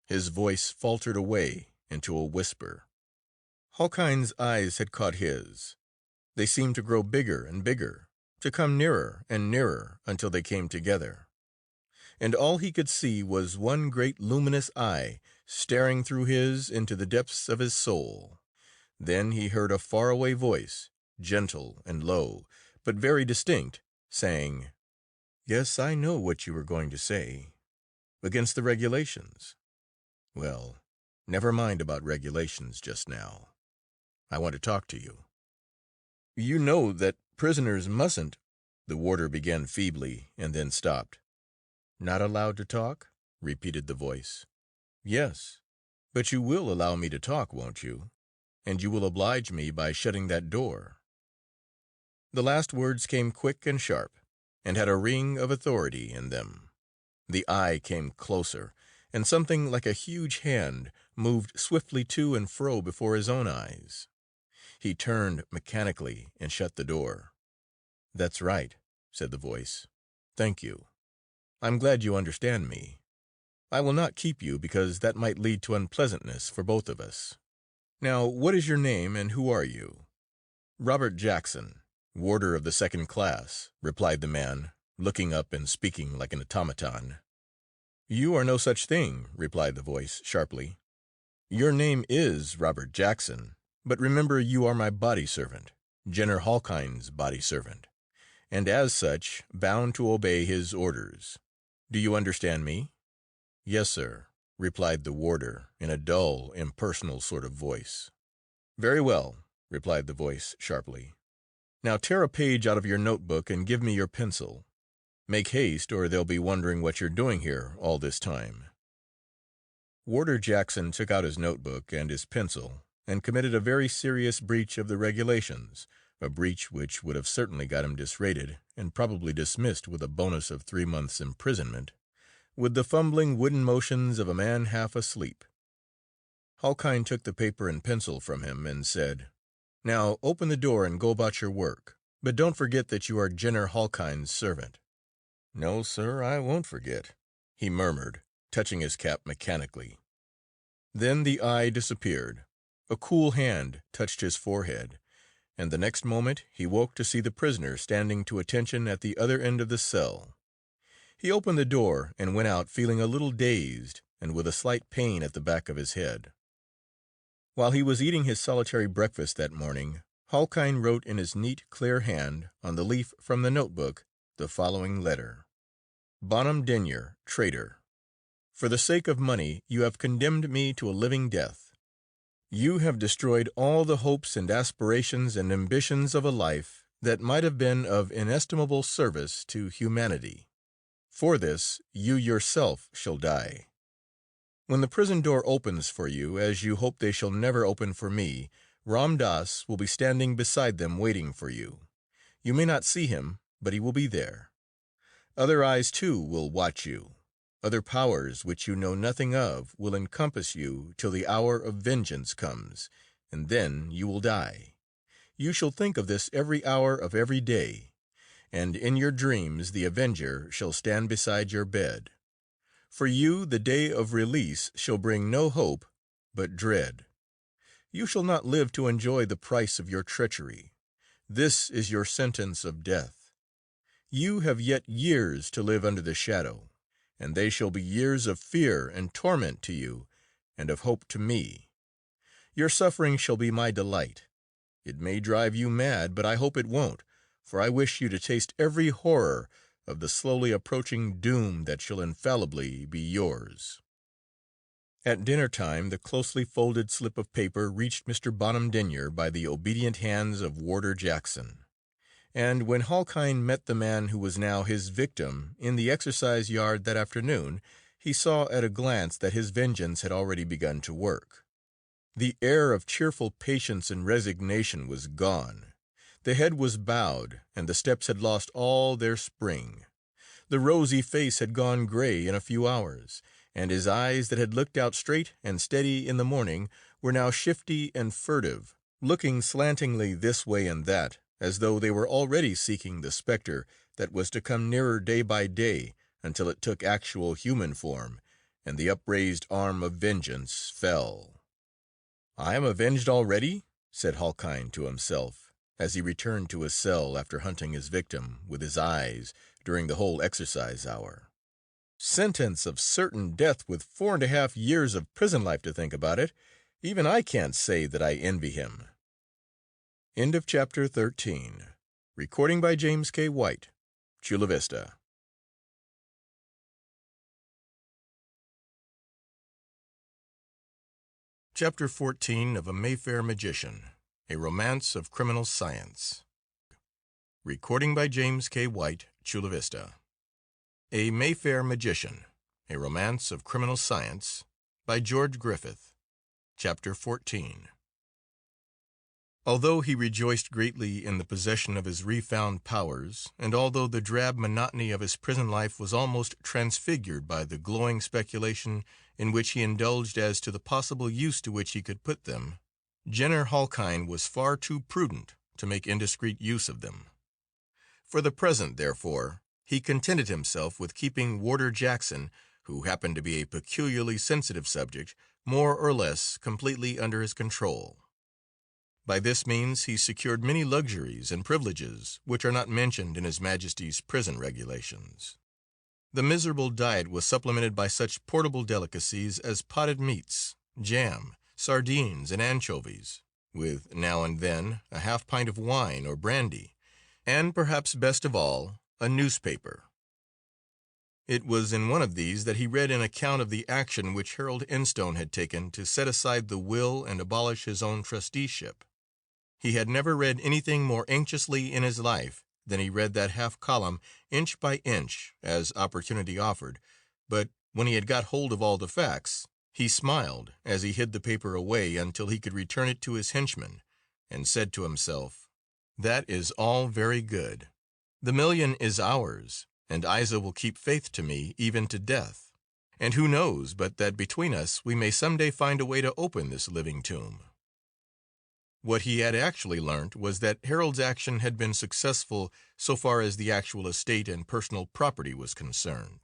His voice faltered away into a whisper. Hawkine's eyes had caught his. They seemed to grow bigger and bigger, to come nearer and nearer until they came together. And all he could see was one great luminous eye staring through his into the depths of his soul. Then he heard a faraway voice, gentle and low, but very distinct, saying, "Yes, I know what you were going to say. Against the regulations. Well, never mind about regulations just now. I want to talk to you." "You know that prisoners mustn't," the warder began feebly and then stopped. "Not allowed to talk?" repeated the voice. "Yes, but you will allow me to talk, won't you? And you will oblige me by shutting that door." The last words came quick and sharp, and had a ring of authority in them. The eye came closer, and something like a huge hand moved swiftly to and fro before his own eyes. He turned mechanically and shut the door. "That's right," said the voice. "Thank you. I'm glad you understand me. I will not keep you because that might lead to unpleasantness for both of us. Now, what is your name and who are you?" "Robert Jackson, warder of the second class," replied the man, looking up and speaking like an automaton. "You are no such thing," replied the voice sharply. "Your name is Robert Jackson, but remember you are my body servant, Jenner Hawkine's body servant, and as such bound to obey his orders. Do you understand me?" "Yes, sir," replied the warder in a dull, impersonal sort of voice. "Very well," replied the voice sharply. "Now tear a page out of your notebook and give me your pencil. Make haste, or they'll be wondering what you're doing here all this time." Warder Jackson took out his notebook and his pencil and committed a very serious breach of the regulations, a breach which would have certainly got him disrated and probably dismissed with a bonus of 3 months' imprisonment, with the fumbling wooden motions of a man half asleep. Hawkine took the paper and pencil from him and said, "Now open the door and go about your work, but don't forget that you are Jenner Hawkine's servant." "No, sir, I won't forget," he murmured, touching his cap mechanically. Then the eye disappeared. A cool hand touched his forehead, and the next moment he woke to see the prisoner standing to attention at the other end of the cell. He opened the door and went out feeling a little dazed and with a slight pain at the back of his head. While he was eating his solitary breakfast that morning, Hawkine wrote in his neat, clear hand on the leaf from the notebook the following letter: "Bonham Denyer, traitor. For the sake of money you have condemned me to a living death. You have destroyed all the hopes and aspirations and ambitions of a life that might have been of inestimable service to humanity. For this you yourself shall die. When the prison door opens for you, as you hope they shall never open for me, Ram Dass will be standing beside them waiting for you. You may not see him, but he will be there. Other eyes, too, will watch you. Other powers which you know nothing of will encompass you till the hour of vengeance comes, and then you will die. You shall think of this every hour of every day, and in your dreams the avenger shall stand beside your bed. For you the day of release shall bring no hope, but dread. You shall not live to enjoy the price of your treachery. This is your sentence of death. You have yet years to live under the shadow, and they shall be years of fear and torment to you, and of hope to me. Your suffering shall be my delight. It may drive you mad, but I hope it won't, for I wish you to taste every horror of the slowly approaching doom that shall infallibly be yours." At dinner time the closely folded slip of paper reached Mr. Bonham Denyer by the obedient hands of Warder Jackson. And when Halkyne met the man who was now his victim in the exercise yard that afternoon, he saw at a glance that his vengeance had already begun to work. The air of cheerful patience and resignation was gone. The head was bowed, and the steps had lost all their spring. The rosy face had gone gray in a few hours, and his eyes that had looked out straight and steady in the morning were now shifty and furtive, looking slantingly this way and that, as though they were already seeking the spectre that was to come nearer day by day until it took actual human form, and the upraised arm of vengeance fell. "I am avenged already?" said Halkyne to himself, as he returned to his cell after hunting his victim with his eyes during the whole exercise hour. "Sentence of certain death with 4½ years of prison life to think about it. Even I can't say that I envy him." End of chapter 13. Recording by James K. White. Chula Vista. Chapter 14 of A Mayfair Magician, A Romance of Criminal Science. Recording by James K. White. Chula Vista. A Mayfair Magician, A Romance of Criminal Science, by George Griffith. Chapter 14. Although he rejoiced greatly in the possession of his refound powers, and although the drab monotony of his prison life was almost transfigured by the glowing speculation in which he indulged as to the possible use to which he could put them, Jenner Halkyne was far too prudent to make indiscreet use of them. For the present, therefore, he contented himself with keeping Warder Jackson, who happened to be a peculiarly sensitive subject, more or less completely under his control. By this means he secured many luxuries and privileges which are not mentioned in His Majesty's prison regulations. The miserable diet was supplemented by such portable delicacies as potted meats, jam, sardines, and anchovies, with now and then a half pint of wine or brandy, and perhaps best of all, a newspaper. It was in one of these that he read an account of the action which Harold Enstone had taken to set aside the will and abolish his own trusteeship. He had never read anything more anxiously in his life than he read that half-column inch by inch as opportunity offered, but when he had got hold of all the facts, he smiled as he hid the paper away until he could return it to his henchman, and said to himself, "That is all very good. The $1 million is ours, and Isa will keep faith to me even to death. And who knows but that between us we may some day find a way to open this living tomb." What he had actually learnt was that Harold's action had been successful so far as the actual estate and personal property was concerned.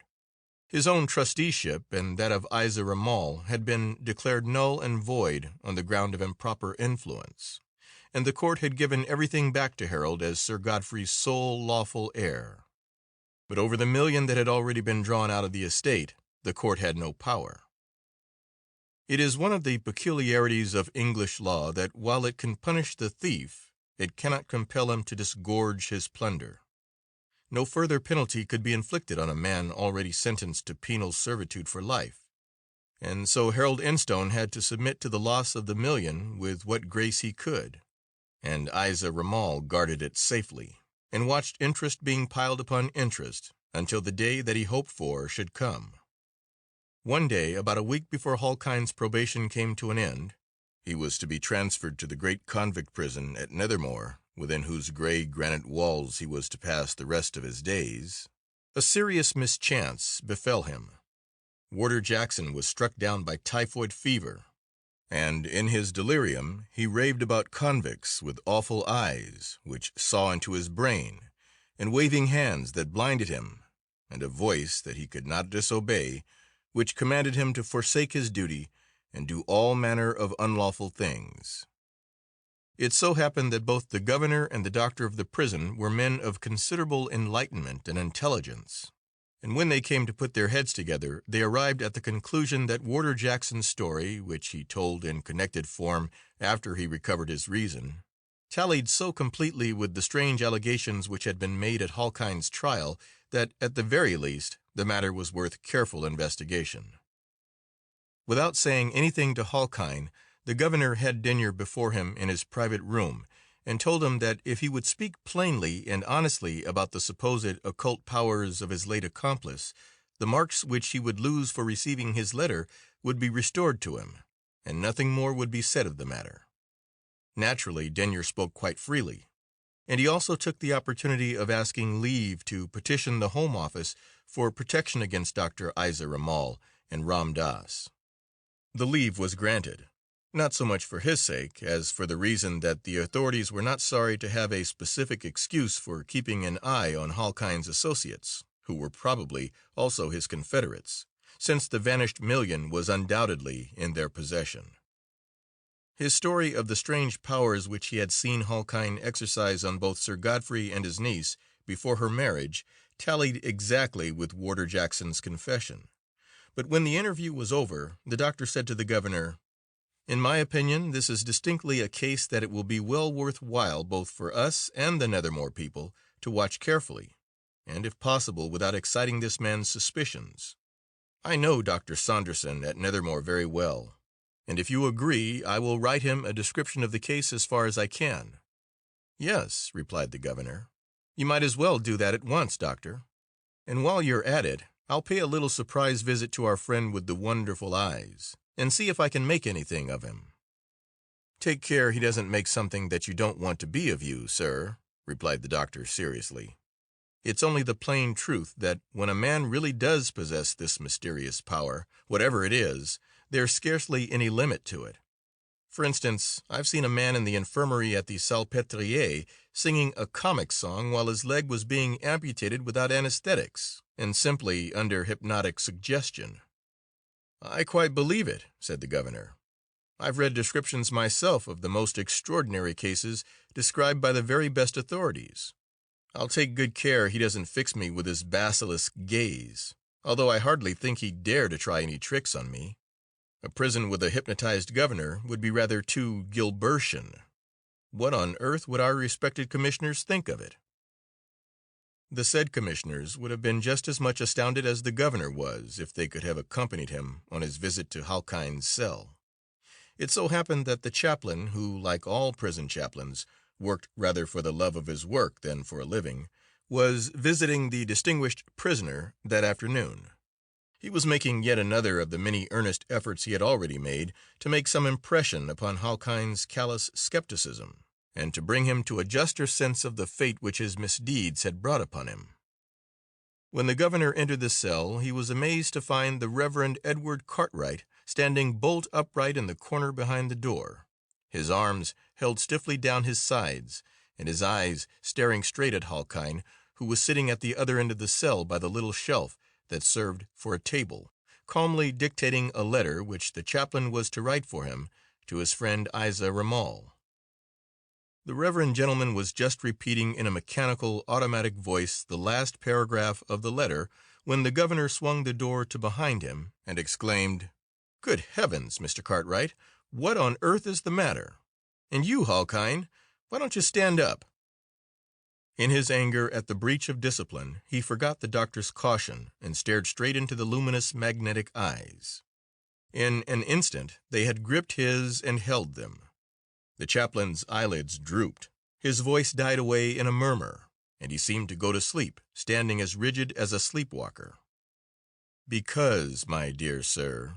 His own trusteeship and that of Isa Ramal had been declared null and void on the ground of improper influence, and the court had given everything back to Harold as Sir Godfrey's sole lawful heir. But over the $1 million that had already been drawn out of the estate, the court had no power. It is one of the peculiarities of English law that while it can punish the thief, it cannot compel him to disgorge his plunder. No further penalty could be inflicted on a man already sentenced to penal servitude for life, and so Harold Enstone had to submit to the loss of the $1 million with what grace he could, and Isa Ramal guarded it safely, and watched interest being piled upon interest until the day that he hoped for should come. One day, about a week before Halkyne's probation came to an end, he was to be transferred to the great convict prison at Nethermoor, within whose gray granite walls he was to pass the rest of his days. A serious mischance befell him. Warder Jackson was struck down by typhoid fever, and in his delirium he raved about convicts with awful eyes which saw into his brain, and waving hands that blinded him, and a voice that he could not disobey, which commanded him to forsake his duty and do all manner of unlawful things. It so happened that both the governor and the doctor of the prison were men of considerable enlightenment and intelligence, and when they came to put their heads together, they arrived at the conclusion that Warder Jackson's story, which he told in connected form after he recovered his reason, tallied so completely with the strange allegations which had been made at Halkyne's trial that, at the very least, the matter was worth careful investigation. Without saying anything to Halkine, the governor had Denyer before him in his private room, and told him that if he would speak plainly and honestly about the supposed occult powers of his late accomplice, the marks which he would lose for receiving his letter would be restored to him, and nothing more would be said of the matter. Naturally, Denyer spoke quite freely, and he also took the opportunity of asking leave to petition the Home Office for protection against Dr. Isa Ramal and Ram Das. The leave was granted, not so much for his sake as for the reason that the authorities were not sorry to have a specific excuse for keeping an eye on Halkine's associates, who were probably also his confederates, since the vanished million was undoubtedly in their possession. His story of the strange powers which he had seen Halkine exercise on both Sir Godfrey and his niece before her marriage tallied exactly with Warder Jackson's confession. But when the interview was over, the doctor said to the governor, "In my opinion, this is distinctly a case that it will be well worth while both for us and the Nethermore people to watch carefully, and if possible without exciting this man's suspicions. I know Dr. Saunderson at Nethermore very well, and if you agree, I will write him a description of the case as far as I can." "Yes," replied the governor, "you might as well do that at once, doctor. And while you're at it, I'll pay a little surprise visit to our friend with the wonderful eyes, and see if I can make anything of him." "Take care he doesn't make something that you don't want to be of you, sir," replied the doctor seriously. "It's only the plain truth that when a man really does possess this mysterious power, whatever it is, there's scarcely any limit to it. For instance, I've seen a man in the infirmary at the Salpêtrière singing a comic song while his leg was being amputated without anesthetics, and simply under hypnotic suggestion." "I quite believe it," said the governor. "I've read descriptions myself of the most extraordinary cases described by the very best authorities. I'll take good care he doesn't fix me with his basilisk gaze, although I hardly think he'd dare to try any tricks on me. A prison with a hypnotized governor would be rather too Gilbertian. What on earth would our respected commissioners think of it?" The said commissioners would have been just as much astounded as the governor was if they could have accompanied him on his visit to Halkine's cell. It so happened that the chaplain, who, like all prison chaplains, worked rather for the love of his work than for a living, was visiting the distinguished prisoner that afternoon. He was making yet another of the many earnest efforts he had already made to make some impression upon Halkine's callous skepticism, and to bring him to a juster sense of the fate which his misdeeds had brought upon him. When the governor entered the cell, he was amazed to find the Reverend Edward Cartwright standing bolt upright in the corner behind the door, his arms held stiffly down his sides, and his eyes staring straight at Halkine, who was sitting at the other end of the cell by the little shelf that served for a table, calmly dictating a letter which the chaplain was to write for him to his friend Isa Ramal. The reverend gentleman was just repeating in a mechanical, automatic voice the last paragraph of the letter when the governor swung the door to behind him and exclaimed, "Good heavens, Mr. Cartwright, what on earth is the matter? And you, Halkine, why don't you stand up?" In his anger at the breach of discipline, he forgot the doctor's caution and stared straight into the luminous magnetic eyes. In an instant they had gripped his and held them. The chaplain's eyelids drooped, his voice died away in a murmur, and he seemed to go to sleep, standing as rigid as a sleepwalker. "Because, my dear sir,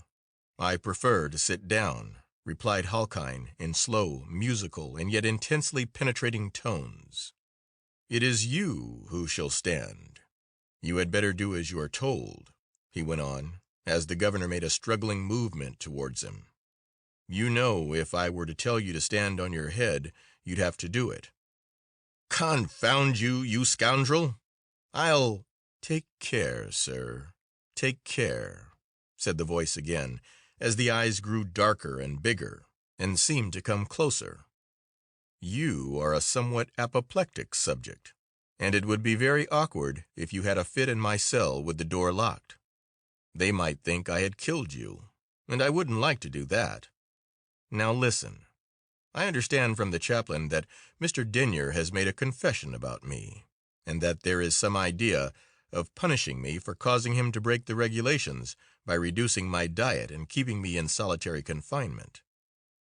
I prefer to sit down," replied Halkine in slow, musical, and yet intensely penetrating tones. "It is you who shall stand. You had better do as you are told," he went on, as the governor made a struggling movement towards him. "You know, if I were to tell you to stand on your head, you'd have to do it." "Confound you, you scoundrel! I'll—" "Take care, sir, take care," said the voice again, as the eyes grew darker and bigger, and seemed to come closer. "You are a somewhat apoplectic subject, and it would be very awkward if you had a fit in my cell with the door locked. They might think I had killed you, and I wouldn't like to do that. Now listen. I understand from the chaplain that Mr. Denyer has made a confession about me, and that there is some idea of punishing me for causing him to break the regulations by reducing my diet and keeping me in solitary confinement.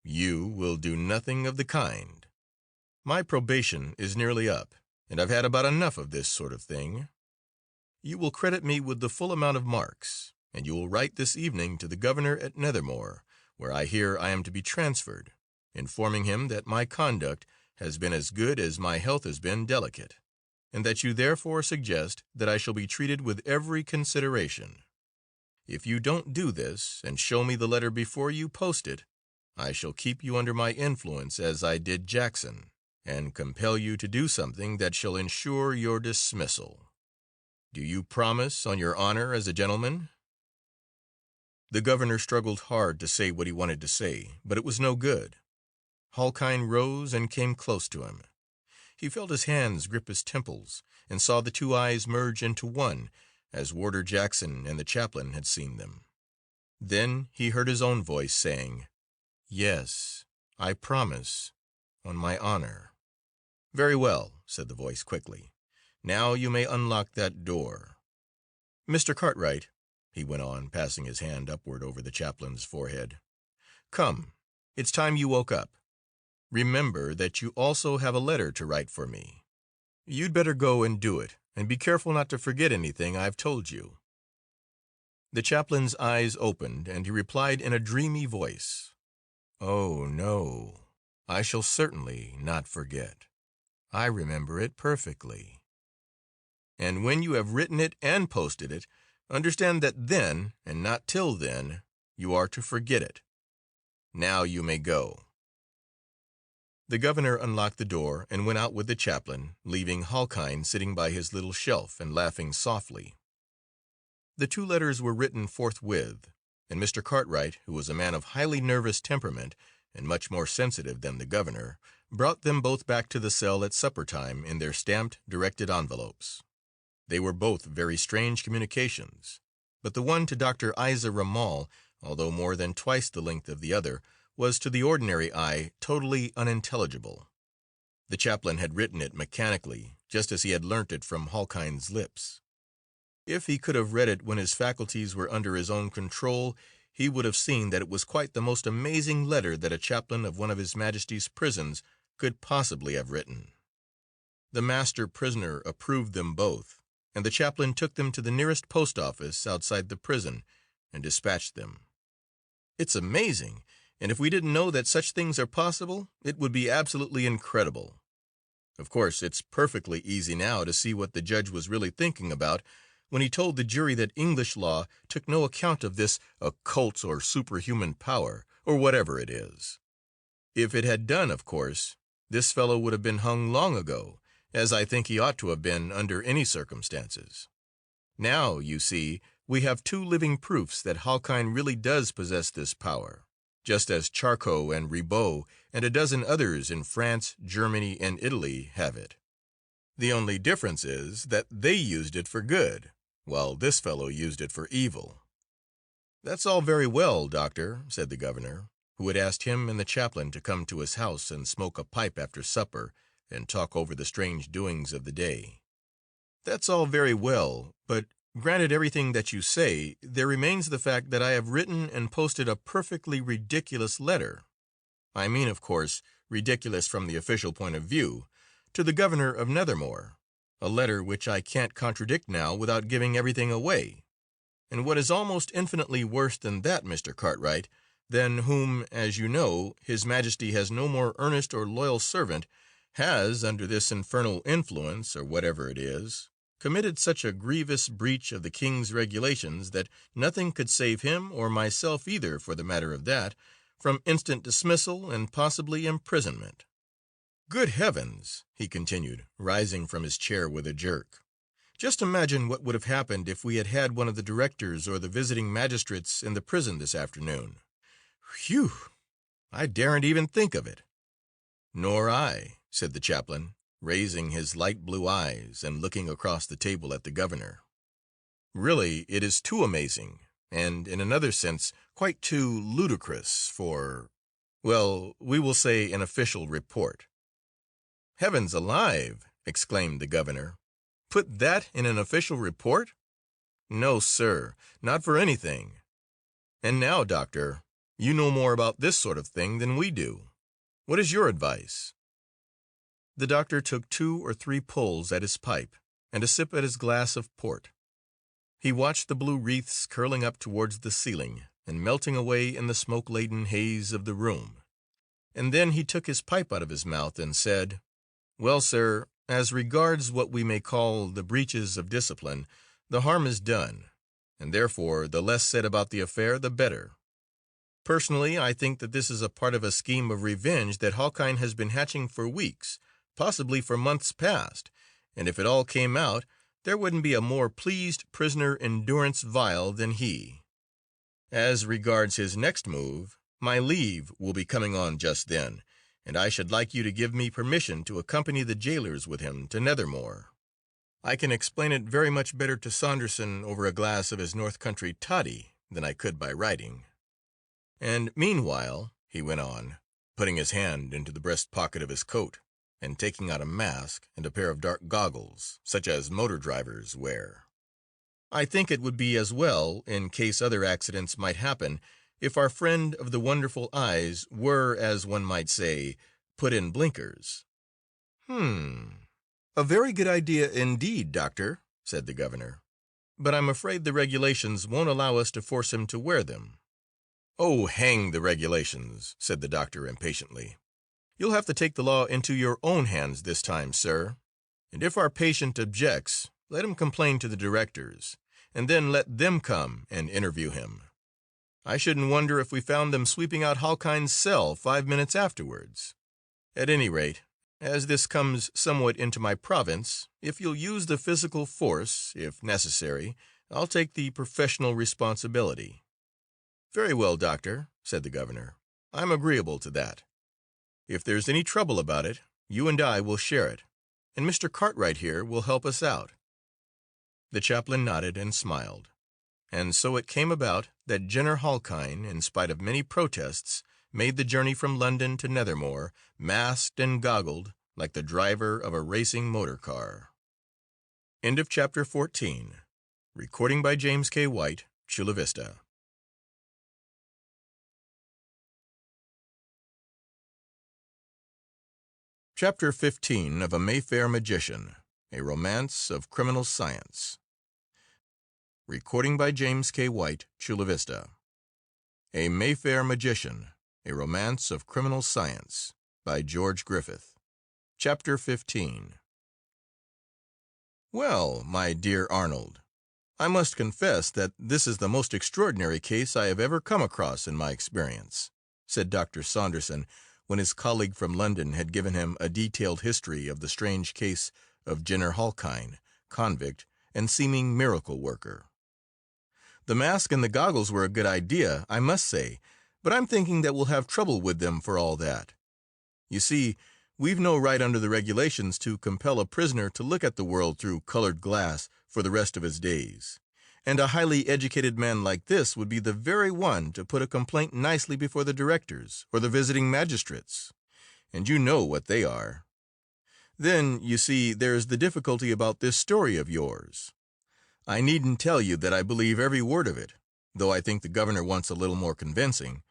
You will do nothing of the kind. My probation is nearly up, and I've had about enough of this sort of thing. You will credit me with the full amount of marks, and you will write this evening to the governor at Nethermore, where I hear I am to be transferred, informing him that my conduct has been as good as my health has been delicate, and that you therefore suggest that I shall be treated with every consideration. If you don't do this and show me the letter before you post it, I shall keep you under my influence as I did Jackson, and compel you to do something that shall ensure your dismissal. Do you promise on your honor as a gentleman?" The governor struggled hard to say what he wanted to say, but it was no good. Halkyne rose and came close to him. He felt his hands grip his temples and saw the two eyes merge into one, as Warder Jackson and the chaplain had seen them. Then he heard his own voice saying, "Yes, I promise, on my honor." "Very well," said the voice quickly. "Now you may unlock that door. Mr. Cartwright," he went on, passing his hand upward over the chaplain's forehead, "come, it's time you woke up. Remember that you also have a letter to write for me. You'd better go and do it, and be careful not to forget anything I've told you." The chaplain's eyes opened, and he replied in a dreamy voice, "Oh, no, I shall certainly not forget. I remember it perfectly. And when you have written it and posted it, understand that then, and not till then, you are to forget it. Now you may go." The governor unlocked the door and went out with the chaplain, leaving Halkyne sitting by his little shelf and laughing softly. The two letters were written forthwith, and Mr. Cartwright, who was a man of highly nervous temperament and much more sensitive than the governor, brought them both back to the cell at supper time in their stamped, directed envelopes. They were both very strange communications, but the one to Dr. Isa Ramal, although more than twice the length of the other, was to the ordinary eye totally unintelligible. The chaplain had written it mechanically, just as he had learnt it from Halkyne's lips. If he could have read it when his faculties were under his own control, he would have seen that it was quite the most amazing letter that a chaplain of one of His Majesty's prisons could possibly have written. The master prisoner approved them both, and the chaplain took them to the nearest post office outside the prison and dispatched them. It's amazing, and if we didn't know that such things are possible, it would be absolutely incredible. Of course, it's perfectly easy now to see what the judge was really thinking about when he told the jury that English law took no account of this occult or superhuman power, or whatever it is. If it had done, of course, this fellow would have been hung long ago, as I think he ought to have been under any circumstances. Now, you see, we have two living proofs that Halkyne really does possess this power, just as Charcot and Ribot and a dozen others in France, Germany, and Italy have it. The only difference is that they used it for good, while this fellow used it for evil. "That's all very well, Doctor," said the governor, who had asked him and the chaplain to come to his house and smoke a pipe after supper and talk over the strange doings of the day. "That's all very well, but granted everything that you say, there remains the fact that I have written and posted a perfectly ridiculous letter. I mean, of course, ridiculous from the official point of view, to the governor of Nethermore, a letter which I can't contradict now without giving everything away. And what is almost infinitely worse than that, Mr. Cartwright, than whom, as you know, His Majesty has no more earnest or loyal servant, has, under this infernal influence, or whatever it is, committed such a grievous breach of the King's regulations that nothing could save him, or myself either, for the matter of that, from instant dismissal and possibly imprisonment. Good heavens," he continued, rising from his chair with a jerk. "Just imagine what would have happened if we had had one of the directors or the visiting magistrates in the prison this afternoon. Whew! I daren't even think of it." "Nor I," said the chaplain, raising his light blue eyes and looking across the table at the governor. "Really, it is too amazing, and in another sense quite too ludicrous for, well, we will say an official report." "Heavens alive!" exclaimed the governor. "Put that in an official report? No, sir, not for anything. And now, Doctor, you know more about this sort of thing than we do. What is your advice?" The doctor took 2 or 3 pulls at his pipe and a sip at his glass of port. He watched the blue wreaths curling up towards the ceiling and melting away in the smoke-laden haze of the room. And then he took his pipe out of his mouth and said, "Well, sir, as regards what we may call the breaches of discipline, the harm is done, and therefore the less said about the affair, the better. Personally, I think that this is a part of a scheme of revenge that Halkine has been hatching for weeks, possibly for months past, and if it all came out, there wouldn't be a more pleased prisoner in durance vile than he. As regards his next move, my leave will be coming on just then, and I should like you to give me permission to accompany the jailers with him to Nethermore. I can explain it very much better to Saunderson over a glass of his North Country toddy than I could by writing. And meanwhile," he went on, putting his hand into the breast pocket of his coat and taking out a mask and a pair of dark goggles, such as motor drivers wear, "I think it would be as well, in case other accidents might happen, if our friend of the wonderful eyes were, as one might say, put in blinkers." "A very good idea indeed, Doctor," said the governor. "But I'm afraid the regulations won't allow us to force him to wear them." "Oh, hang the regulations," said the doctor impatiently. "You'll have to take the law into your own hands this time, sir. And if our patient objects, let him complain to the directors, and then let them come and interview him. I shouldn't wonder if we found them sweeping out Halkine's cell 5 minutes afterwards. At any rate, as this comes somewhat into my province, if you'll use the physical force, if necessary, I'll take the professional responsibility." "Very well, Doctor," said the governor. "I'm agreeable to that. If there's any trouble about it, you and I will share it, and Mr. Cartwright here will help us out." The chaplain nodded and smiled. And so it came about that Jenner Halkine, in spite of many protests, made the journey from London to Nethermore, masked and goggled, like the driver of a racing motor car. End of Chapter 14. Recording by James K. White, Chula Vista. Chapter 15 of A Mayfair Magician, A Romance of Criminal Science. Recording by James K. White, Chula Vista. A Mayfair Magician, A Romance of Criminal Science, by George Griffith. Chapter 15. "Well, my dear Arnold, I must confess that this is the most extraordinary case I have ever come across in my experience," said Dr. Saunderson, when his colleague from London had given him a detailed history of the strange case of Jenner Halkine, convict and seeming miracle worker. "The mask and the goggles were a good idea, I must say, but I'm thinking that we'll have trouble with them for all that. You see, we've no right under the regulations to compel a prisoner to look at the world through colored glass for the rest of his days, and a highly educated man like this would be the very one to put a complaint nicely before the directors or the visiting magistrates, and you know what they are. Then, you see, there's the difficulty about this story of yours. I needn't tell you that I believe every word of it, though I think the governor wants a little more convincing.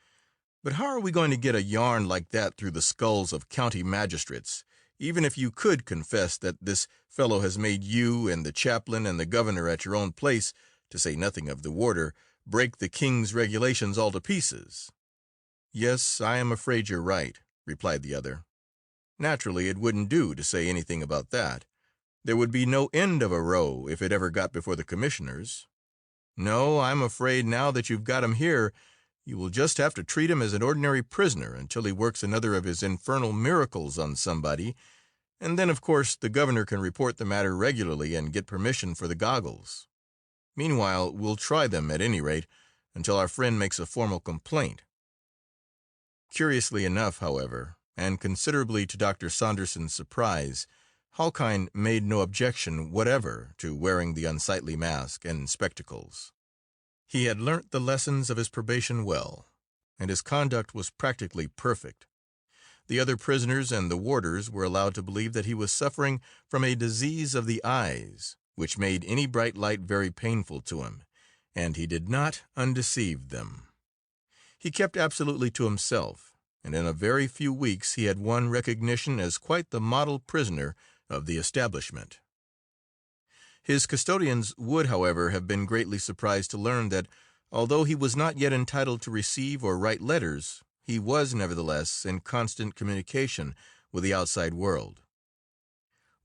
But how are we going to get a yarn like that through the skulls of county magistrates, even if you could confess that this fellow has made you and the chaplain and the governor at your own place, to say nothing of the warder, break the king's regulations all to pieces?" "Yes, I am afraid you're right," replied the other. "Naturally, it wouldn't do to say anything about that. There would be no end of a row if it ever got before the commissioners. No, I'm afraid now that you've got him here, you will just have to treat him as an ordinary prisoner until he works another of his infernal miracles on somebody, and then, of course, the governor can report the matter regularly and get permission for the goggles. Meanwhile, we'll try them, at any rate, until our friend makes a formal complaint." Curiously enough, however, and considerably to Dr. Saunderson's surprise, Halkine made no objection whatever to wearing the unsightly mask and spectacles. He had learnt the lessons of his probation well, and his conduct was practically perfect. The other prisoners and the warders were allowed to believe that he was suffering from a disease of the eyes, which made any bright light very painful to him, and he did not undeceive them. He kept absolutely to himself, and in a very few weeks he had won recognition as quite the model prisoner of the establishment. His custodians would, however, have been greatly surprised to learn that, although he was not yet entitled to receive or write letters, he was nevertheless in constant communication with the outside world.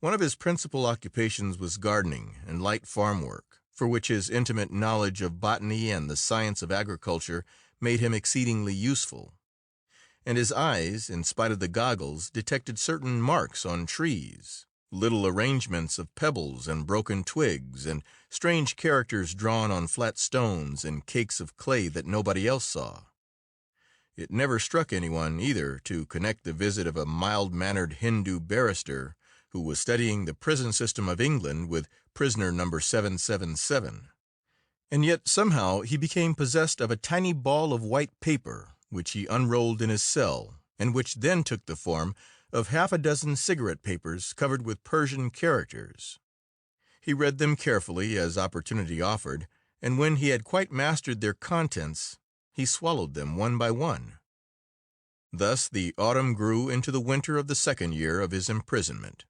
One of his principal occupations was gardening and light farm work, for which his intimate knowledge of botany and the science of agriculture made him exceedingly useful. And his eyes, in spite of the goggles, detected certain marks on trees, little arrangements of pebbles and broken twigs, and strange characters drawn on flat stones and cakes of clay that nobody else saw. It never struck anyone, either, to connect the visit of a mild-mannered Hindu barrister who was studying the prison system of England with prisoner number 777. And yet somehow he became possessed of a tiny ball of white paper, which he unrolled in his cell, and which then took the form of half a dozen cigarette papers covered with Persian characters. He read them carefully as opportunity offered, and when he had quite mastered their contents, he swallowed them one by one. Thus the autumn grew into the winter of the second year of his imprisonment,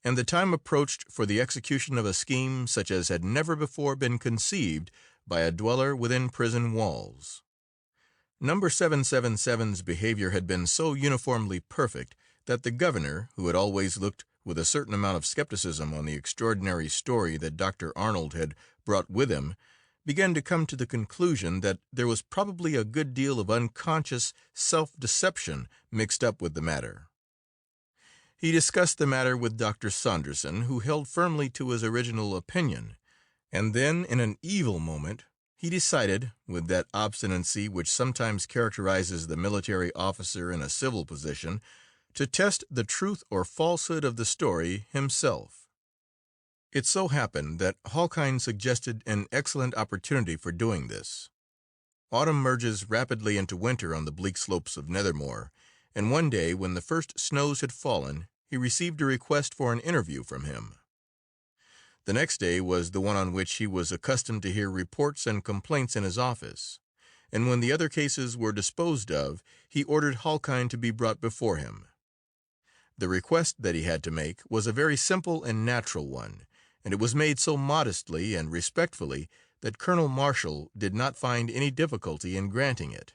and the time approached for the execution of a scheme such as had never before been conceived by a dweller within prison walls. Number 777's behavior had been so uniformly perfect that the governor, who had always looked with a certain amount of skepticism on the extraordinary story that Dr. Arnold had brought with him, began to come to the conclusion that there was probably a good deal of unconscious self-deception mixed up with the matter. He discussed the matter with Dr. Saunderson, who held firmly to his original opinion, and then, in an evil moment, he decided, with that obstinacy which sometimes characterizes the military officer in a civil position, to test the truth or falsehood of the story himself. It so happened that Halkine suggested an excellent opportunity for doing this. Autumn merges rapidly into winter on the bleak slopes of Nethermoor, and one day, when the first snows had fallen, he received a request for an interview from him. The next day was the one on which he was accustomed to hear reports and complaints in his office, and when the other cases were disposed of, he ordered Halkine to be brought before him. The request that he had to make was a very simple and natural one, and it was made so modestly and respectfully that Colonel Marshall did not find any difficulty in granting it.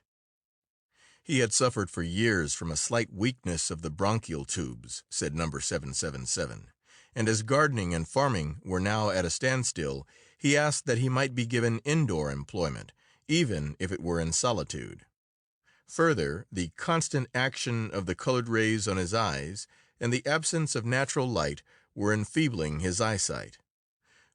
He had suffered for years from a slight weakness of the bronchial tubes, said number 777, and as gardening and farming were now at a standstill, he asked that he might be given indoor employment, even if it were in solitude. Further, the constant action of the colored rays on his eyes and the absence of natural light were enfeebling his eyesight.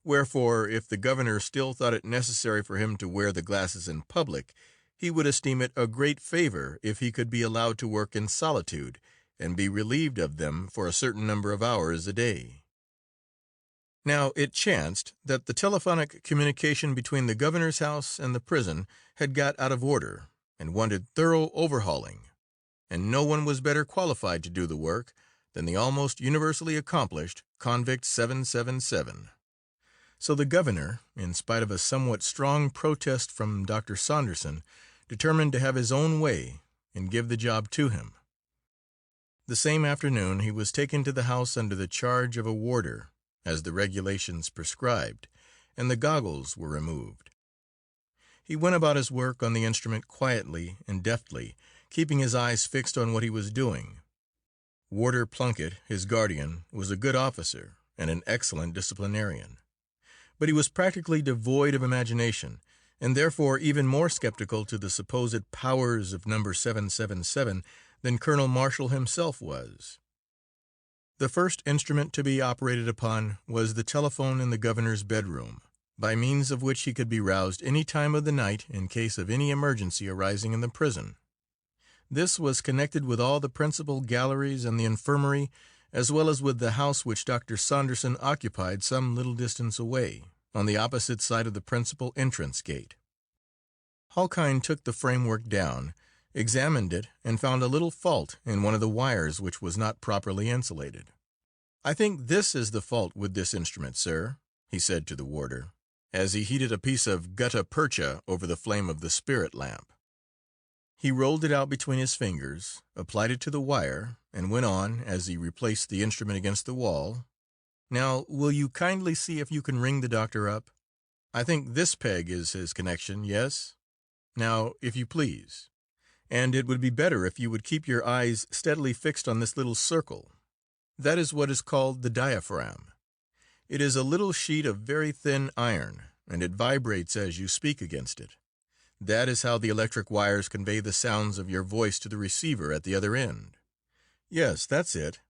Wherefore, if the governor still thought it necessary for him to wear the glasses in public, he would esteem it a great favor if he could be allowed to work in solitude and be relieved of them for a certain number of hours a day. Now it chanced that the telephonic communication between the governor's house and the prison had got out of order and wanted thorough overhauling, and no one was better qualified to do the work than the almost universally accomplished convict 777. So the governor, in spite of a somewhat strong protest from Dr. Saunderson, determined to have his own way and give the job to him. The same afternoon he was taken to the house under the charge of a warder, as the regulations prescribed, and the goggles were removed. He went about his work on the instrument quietly and deftly, keeping his eyes fixed on what he was doing. Warder Plunkett, his guardian, was a good officer and an excellent disciplinarian, but he was practically devoid of imagination, and therefore even more skeptical to the supposed powers of number 777 than Colonel Marshall himself was. The first instrument to be operated upon was the telephone in the governor's bedroom, by means of which he could be roused any time of the night in case of any emergency arising in the prison. This was connected with all the principal galleries and the infirmary, as well as with the house which Dr. Saunderson occupied some little distance away, on the opposite side of the principal entrance gate. Halkine took the framework down, examined it, and found a little fault in one of the wires which was not properly insulated. "I think this is the fault with this instrument, sir," he said to the warder, as he heated a piece of gutta percha over the flame of the spirit lamp. He rolled it out between his fingers, applied it to the wire, and went on, as he replaced the instrument against the wall, "Now, will you kindly see if you can ring the doctor up? I think this peg is his connection, yes? Now, if you please. And it would be better if you would keep your eyes steadily fixed on this little circle. That is what is called the diaphragm. It is a little sheet of very thin iron, and it vibrates as you speak against it. That is how the electric wires convey the sounds of your voice to the receiver at the other end. Yes, that's it.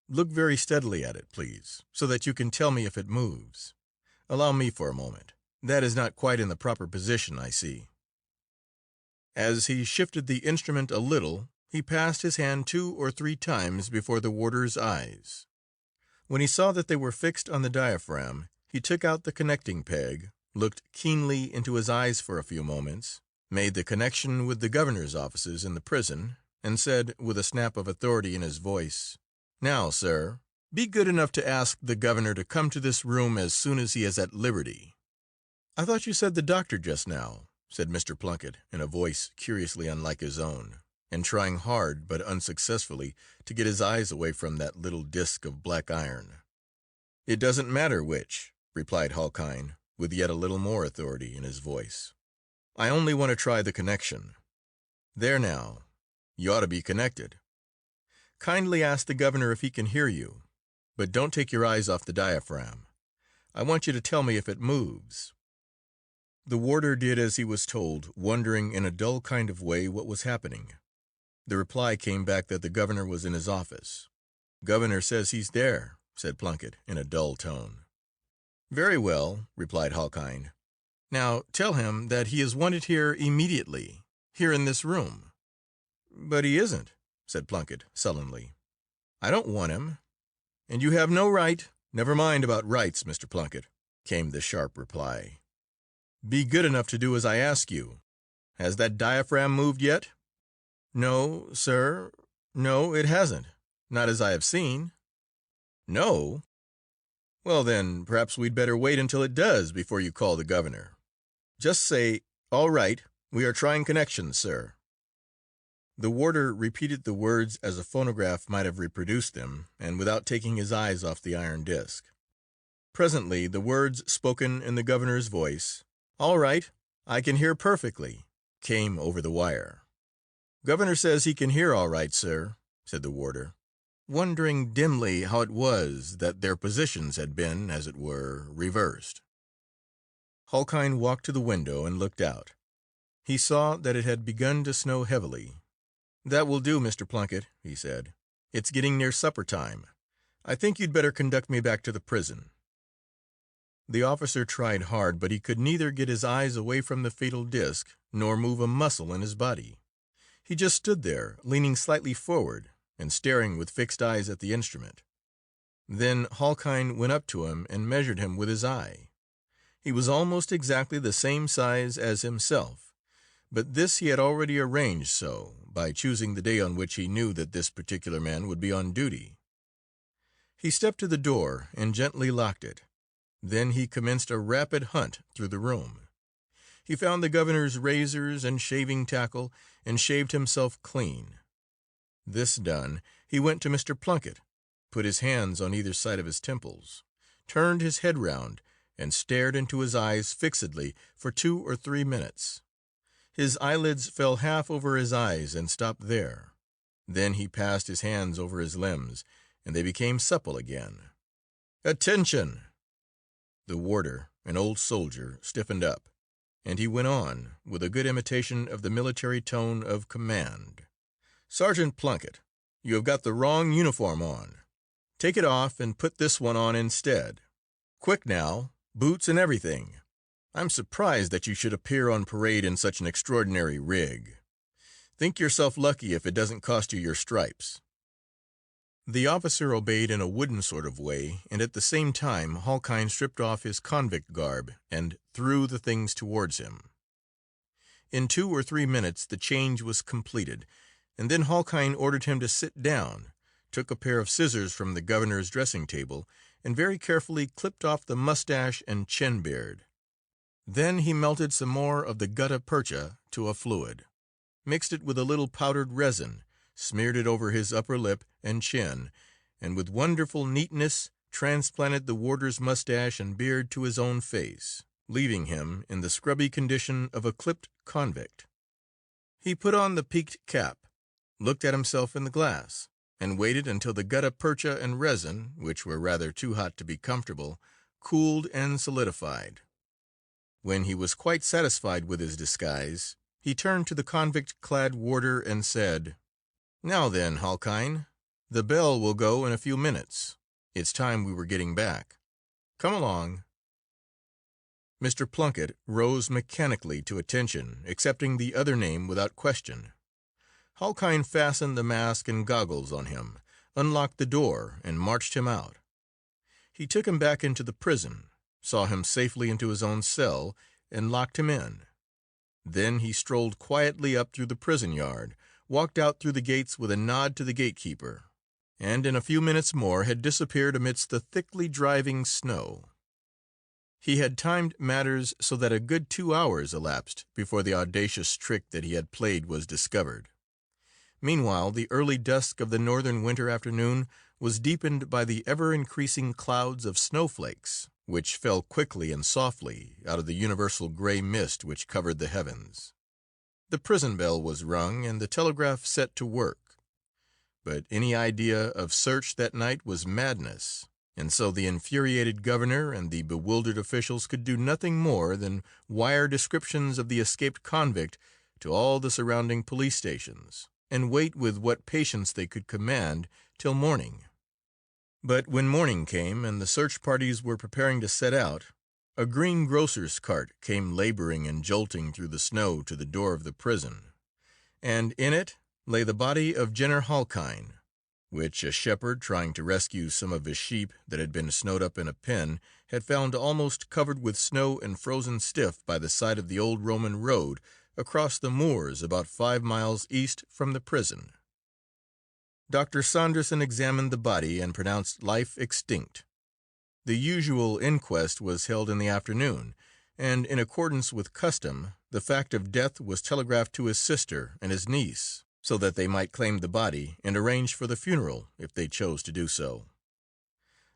Look very steadily at it, please, so that you can tell me if it moves. Allow me for a moment. That is not quite in the proper position, I see." As he shifted the instrument a little, he passed his hand 2 or 3 times before the warder's eyes. When he saw that they were fixed on the diaphragm, he took out the connecting peg, looked keenly into his eyes for a few moments, made the connection with the governor's offices in the prison, and said, with a snap of authority in his voice, "Now, sir, be good enough to ask the governor to come to this room as soon as he is at liberty." "I thought you said the doctor just now," said Mr. Plunkett, in a voice curiously unlike his own, and trying hard, but unsuccessfully, to get his eyes away from that little disk of black iron. "It doesn't matter which," replied Halkine, with yet a little more authority in his voice. "I only want to try the connection. There now, you ought to be connected. Kindly ask the governor if he can hear you, but don't take your eyes off the diaphragm. I want you to tell me if it moves." The warder did as he was told, wondering in a dull kind of way what was happening. The reply came back that the governor was in his office. "Governor says he's there," said Plunkett in a dull tone. "Very well," replied Halkine. "Now tell him that he is wanted here immediately, here in this room." "But he isn't," said Plunkett sullenly. "I don't want him." "And you have no right—" "Never mind about rights, Mr. Plunkett," came the sharp reply. "Be good enough to do as I ask you. Has that diaphragm moved yet?" "No, sir. No, it hasn't. Not as I have seen." "No? Well, then, perhaps we'd better wait until it does before you call the governor. Just say, 'All right, we are trying connections, sir.'" The warder repeated the words as a phonograph might have reproduced them, and without taking his eyes off the iron disc. Presently the words spoken in the governor's voice, "All right, I can hear perfectly," came over the wire. "Governor says he can hear all right, sir," said the warder, wondering dimly how it was that their positions had been, as it were, reversed. Halkine walked to the window and looked out. He saw that it had begun to snow heavily. "That will do, Mr. Plunkett," he said. "It's getting near supper time. I think you'd better conduct me back to the prison." The officer tried hard, but he could neither get his eyes away from the fatal disc nor move a muscle in his body. He just stood there, leaning slightly forward and staring with fixed eyes at the instrument. Then Halkine went up to him and measured him with his eye. He was almost exactly the same size as himself, but this he had already arranged so, by choosing the day on which he knew that this particular man would be on duty. He stepped to the door and gently locked it. Then he commenced a rapid hunt through the room. He found the governor's razors and shaving tackle, and shaved himself clean. This done, he went to Mr. Plunkett, put his hands on either side of his temples, turned his head round, and stared into his eyes fixedly for 2 or 3 minutes. His eyelids fell half over his eyes and stopped there. Then he passed his hands over his limbs, and they became supple again. "Attention!" The warder, an old soldier, stiffened up, and he went on, with a good imitation of the military tone of command. "Sergeant Plunkett, you have got the wrong uniform on. Take it off and put this one on instead. Quick now, boots and everything. I'm surprised that you should appear on parade in such an extraordinary rig. Think yourself lucky if it doesn't cost you your stripes." The officer obeyed in a wooden sort of way, and at the same time Halkine stripped off his convict garb and threw the things towards him. In 2 or 3 minutes the change was completed, and then Halkine ordered him to sit down, took a pair of scissors from the governor's dressing table, and very carefully clipped off the mustache and chin beard. Then he melted some more of the gutta percha to a fluid. mixed it with a little powdered resin, smeared it over his upper lip and chin, and with wonderful neatness transplanted the warder's mustache and beard to his own face, leaving him in the scrubby condition of a clipped convict. He put on the peaked cap, looked at himself in the glass, and waited until the gutta percha and resin, which were rather too hot to be comfortable, cooled and solidified. When he was quite satisfied with his disguise, he turned to the convict-clad warder and said, "Now then, Halkine, the bell will go in a few minutes. It's time we were getting back. Come along." Mr. Plunkett rose mechanically to attention, accepting the other name without question. Halkine fastened the mask and goggles on him, unlocked the door, and marched him out. He took him back into the prison, saw him safely into his own cell, and locked him in. Then he strolled quietly up through the prison yard, walked out through the gates with a nod to the gatekeeper, and in a few minutes more had disappeared amidst the thickly driving snow. He had timed matters so that a good 2 hours elapsed before the audacious trick that he had played was discovered. Meanwhile, the early dusk of the northern winter afternoon was deepened by the ever-increasing clouds of snowflakes, which fell quickly and softly out of the universal gray mist which covered the heavens. The prison bell was rung and the telegraph set to work. But any idea of search that night was madness, and so the infuriated governor and the bewildered officials could do nothing more than wire descriptions of the escaped convict to all the surrounding police stations, and wait with what patience they could command till morning. But when morning came and the search parties were preparing to set out, a green grocer's cart came laboring and jolting through the snow to the door of the prison, and in it lay the body of Jenner Halkine, which a shepherd, trying to rescue some of his sheep that had been snowed up in a pen, had found almost covered with snow and frozen stiff by the side of the old Roman road across the moors about 5 miles east from the prison. Dr. Saunderson examined the body and pronounced life extinct. The usual inquest was held in the afternoon, and in accordance with custom, the fact of death was telegraphed to his sister and his niece, so that they might claim the body and arrange for the funeral if they chose to do so.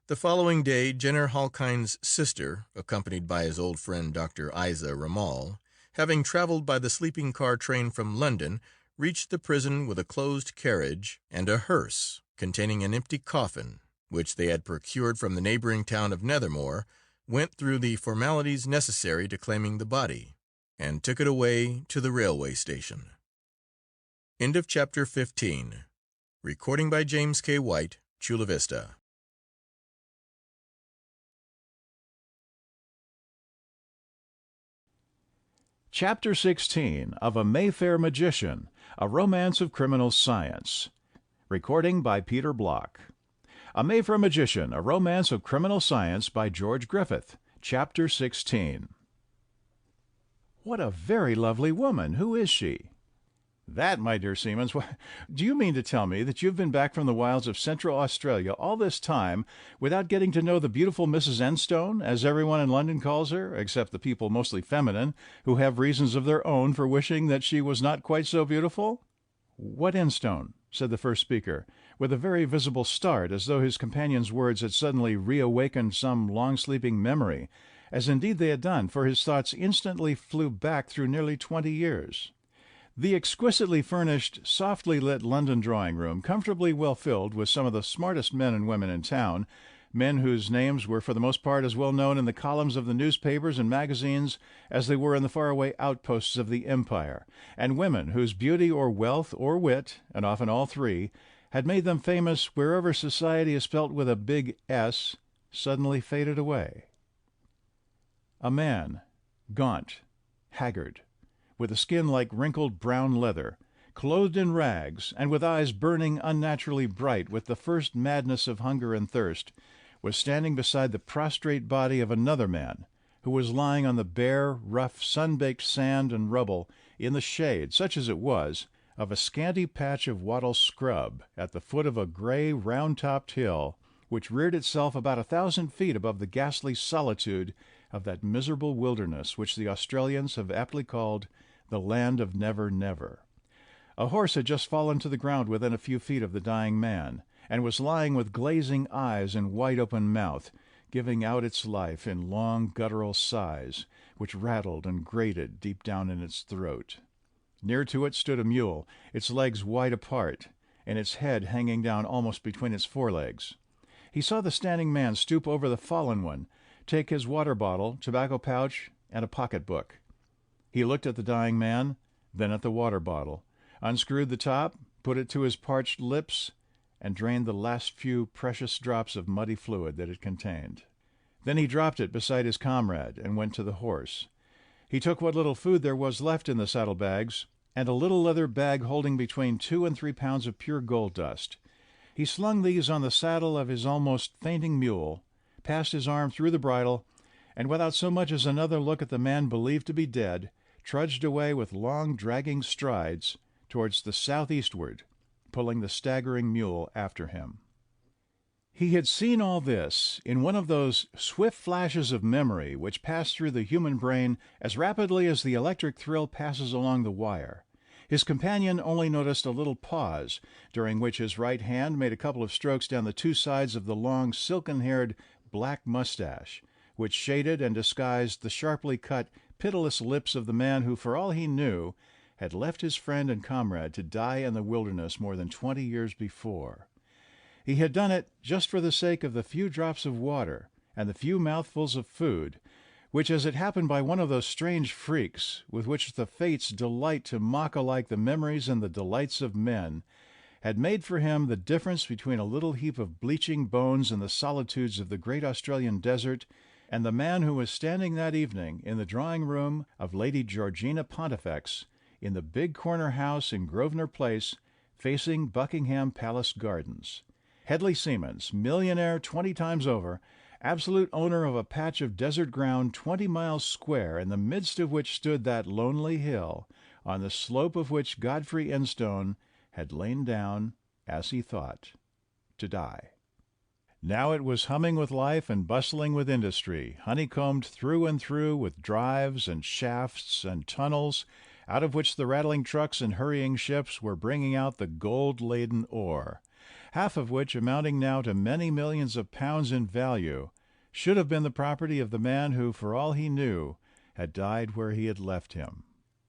The following day, Jenner Halkine's sister, accompanied by his old friend Dr. Isa Ramal, having traveled by the sleeping car train from London, reached the prison with a closed carriage and a hearse containing an empty coffin, which they had procured from the neighboring town of Nethermore, went through the formalities necessary to claiming the body, and took it away to the railway station. End of Chapter 15. Recording by James K. White, Chula Vista. Chapter 16 of A Mayfair Magician, A Romance of Criminal Science. Recording by Peter Block. A Mayfair Magician, A Romance of Criminal Science by George Griffith. Chapter 16. What a very lovely woman. Who is she? That, my dear Siemens, do you mean to tell me that you've been back from the wilds of Central Australia all this time without getting to know the beautiful Mrs. Enstone, as everyone in London calls her, except the people mostly feminine, who have reasons of their own for wishing that she was not quite so beautiful? What Enstone? Said the first speaker, with a very visible start, as though his companion's words had suddenly reawakened some long-sleeping memory, as indeed they had done, for his thoughts instantly flew back through nearly 20 years. The exquisitely furnished, softly lit London drawing-room, comfortably well filled with some of the smartest men and women in town, men whose names were for the most part as well known in the columns of the newspapers and magazines as they were in the faraway outposts of the empire, and women whose beauty or wealth or wit, and often all three, had made them famous wherever society is spelt with a big S, suddenly faded away. A man, gaunt, haggard, with a skin like wrinkled brown leather, clothed in rags, and with eyes burning unnaturally bright with the first madness of hunger and thirst, was standing beside the prostrate body of another man, who was lying on the bare, rough, sun-baked sand and rubble in the shade, such as it was, of a scanty patch of wattle scrub at the foot of a gray, round-topped hill, which reared itself about 1,000 feet above the ghastly solitude of that miserable wilderness which the Australians have aptly called the Land of Never Never. A horse had just fallen to the ground within a few feet of the dying man, and was lying with glazing eyes and wide-open mouth, giving out its life in long guttural sighs, which rattled and grated deep down in its throat. Near to it stood a mule, its legs wide apart, and its head hanging down almost between its forelegs. He saw the standing man stoop over the fallen one, take his water bottle, tobacco pouch, and a pocketbook. He looked at the dying man, then at the water bottle, unscrewed the top, put it to his parched lips, and drained the last few precious drops of muddy fluid that it contained. Then he dropped it beside his comrade and went to the horse. He took what little food there was left in the saddlebags, and a little leather bag holding between 2 and 3 pounds of pure gold dust. He slung these on the saddle of his almost fainting mule, passed his arm through the bridle, and without so much as another look at the man believed to be dead, trudged away with long dragging strides towards the southeastward, pulling the staggering mule after him. He had seen all this in one of those swift flashes of memory which pass through the human brain as rapidly as the electric thrill passes along the wire. His companion only noticed a little pause, during which his right hand made a couple of strokes down the 2 sides of the long, silken-haired black mustache, which shaded and disguised the sharply cut, pitiless lips of the man who, for all he knew, had left his friend and comrade to die in the wilderness more than 20 years before. He had done it just for the sake of the few drops of water and the few mouthfuls of food, which, as it happened by one of those strange freaks with which the fates delight to mock alike the memories and the delights of men, had made for him the difference between a little heap of bleaching bones in the solitudes of the great Australian desert and the man who was standing that evening in the drawing-room of Lady Georgina Pontifex in the big corner house in Grosvenor Place, facing Buckingham Palace Gardens. Hedley Siemens, millionaire 20 times over, absolute owner of a patch of desert ground 20 miles square, in the midst of which stood that lonely hill, on the slope of which Godfrey Enstone had lain down, as he thought, to die. Now it was humming with life and bustling with industry, honeycombed through and through with drives and shafts and tunnels, out of which the rattling trucks and hurrying ships were bringing out the gold-laden ore, half of which, amounting now to many millions of pounds in value, should have been the property of the man who, for all he knew, had died where he had left him.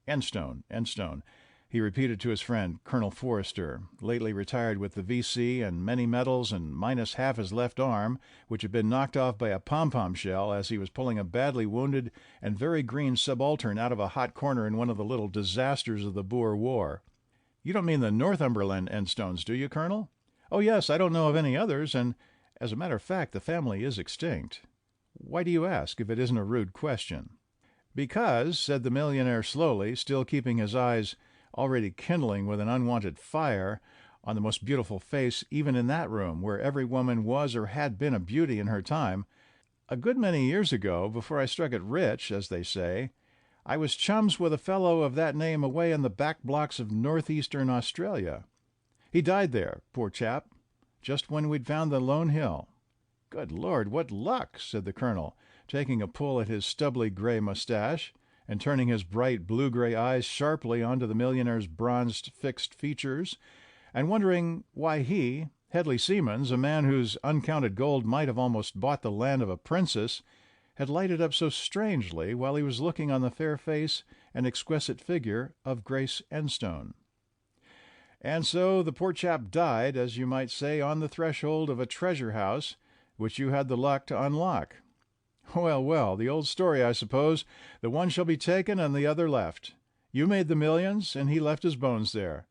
Enstone, he repeated to his friend, Colonel Forrester, lately retired with the V.C. and many medals and minus half his left arm, which had been knocked off by a pom-pom shell as he was pulling a badly wounded and very green subaltern out of a hot corner in one of the little disasters of the Boer War. "You don't mean the Northumberland Enstones, do you, Colonel?" "Oh, yes, I don't know of any others, and, as a matter of fact, the family is extinct." "Why do you ask, if it isn't a rude question?" "Because," said the millionaire slowly, still keeping his eyes, already kindling with an unwonted fire, on the most beautiful face even in that room, where every woman was or had been a beauty in her time, "a good many years ago, before I struck it rich, as they say, I was chums with a fellow of that name away in the back blocks of northeastern Australia. He died there, poor chap, just when we'd found the Lone Hill." "Good Lord, what luck!" said the colonel, taking a pull at his stubbly gray mustache, and turning his bright blue-gray eyes sharply onto the millionaire's bronzed, fixed features, and wondering why he, Hedley Siemens, a man whose uncounted gold might have almost bought the land of a princess, had lighted up so strangely while he was looking on the fair face and exquisite figure of Grace Enstone. "And so the poor chap died, as you might say, on the threshold of a treasure house which you had the luck to unlock. Well, well, the old story, I suppose. The one shall be taken and the other left. You made the millions, and he left his bones there.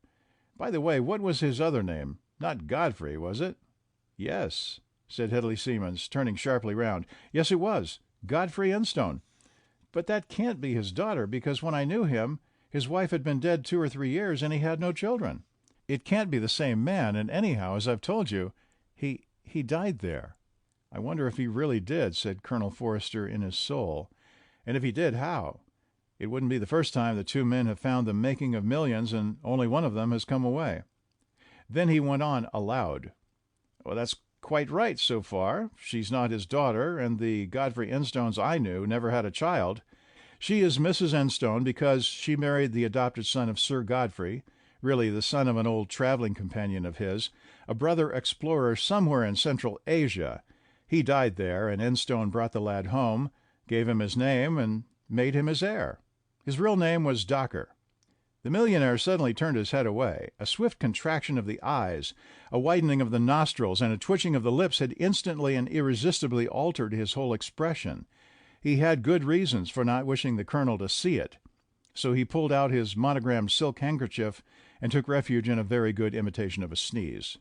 By the way, what was his other name? Not Godfrey, was it?" "Yes," said Hedley Siemens, turning sharply round. "Yes, it was. Godfrey Enstone. But that can't be his daughter, because when I knew him, his wife had been dead 2 or 3 years, and he had no children. It can't be the same man, and anyhow, as I've told you, he died there." "I wonder if he really did," said Colonel Forrester in his soul. "And if he did, how? It wouldn't be the first time the 2 men have found the making of millions, and only one of them has come away." Then he went on aloud. "Well, that's quite right so far. She's not his daughter, and the Godfrey Enstones I knew never had a child. She is Mrs. Enstone because she married the adopted son of Sir Godfrey, really the son of an old traveling companion of his, a brother explorer somewhere in Central Asia. He died there, and Enstone brought the lad home, gave him his name, and made him his heir. His real name was Docker. The millionaire suddenly turned his head away. A swift contraction of the eyes, a widening of the nostrils, and a twitching of the lips had instantly and irresistibly altered his whole expression. He had good reasons for not wishing the colonel to see it, so he pulled out his monogrammed silk handkerchief and took refuge in a very good imitation of a sneeze.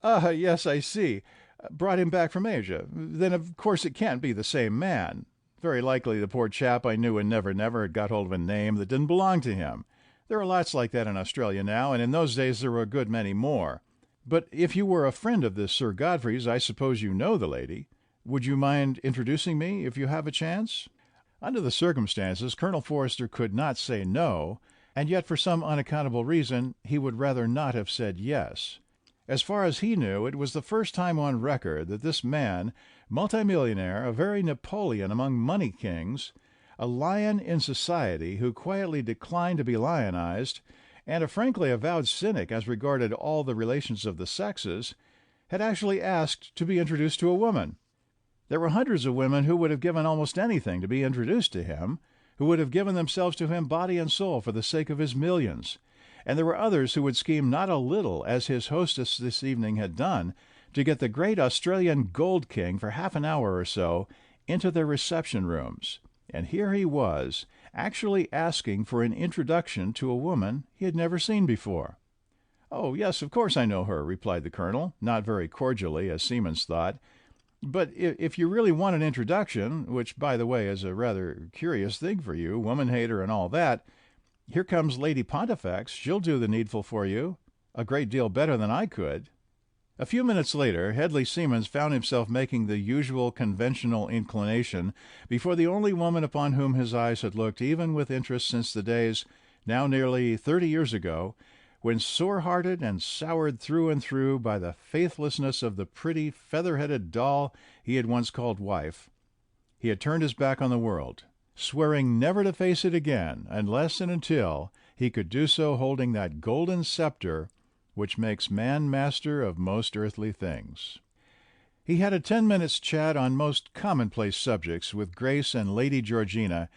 Yes, I see. Brought him back from Asia. Then, of course, it can't be the same man. Very likely the poor chap I knew in Never Never had got hold of a name that didn't belong to him. There are lots like that in Australia now, and in those days there were a good many more. But if you were a friend of this Sir Godfrey's, I suppose you know the lady. Would you mind introducing me if you have a chance? Under the circumstances, Colonel Forster could not say no, and yet for some unaccountable reason he would rather not have said yes. As far as he knew, it was the first time on record that this man, multimillionaire, a very Napoleon among money kings, a lion in society who quietly declined to be lionized, and a frankly avowed cynic as regarded all the relations of the sexes, had actually asked to be introduced to a woman. There were hundreds of women who would have given almost anything to be introduced to him, who would have given themselves to him body and soul for the sake of his millions. And there were others who would scheme not a little, as his hostess this evening had done, to get the great Australian Gold King for half an hour or so into their reception rooms. And here he was, actually asking for an introduction to a woman he had never seen before. "Oh, yes, of course I know her," replied the colonel, not very cordially, as Siemens thought. "But if you really want an introduction, which, by the way, is a rather curious thing for you, woman-hater and all that, here comes Lady Pontifex. She'll do the needful for you, a great deal better than I could." A few minutes later, Hedley Siemens found himself making the usual conventional inclination before the only woman upon whom his eyes had looked even with interest since the days, now nearly 30 years ago, when, sore-hearted and soured through and through by the faithlessness of the pretty, feather-headed doll he had once called wife, he had turned his back on the world, swearing never to face it again unless and until he could do so holding that golden scepter which makes man master of most earthly things. He had a 10 minutes' chat on most commonplace subjects with Grace and Lady Georgina,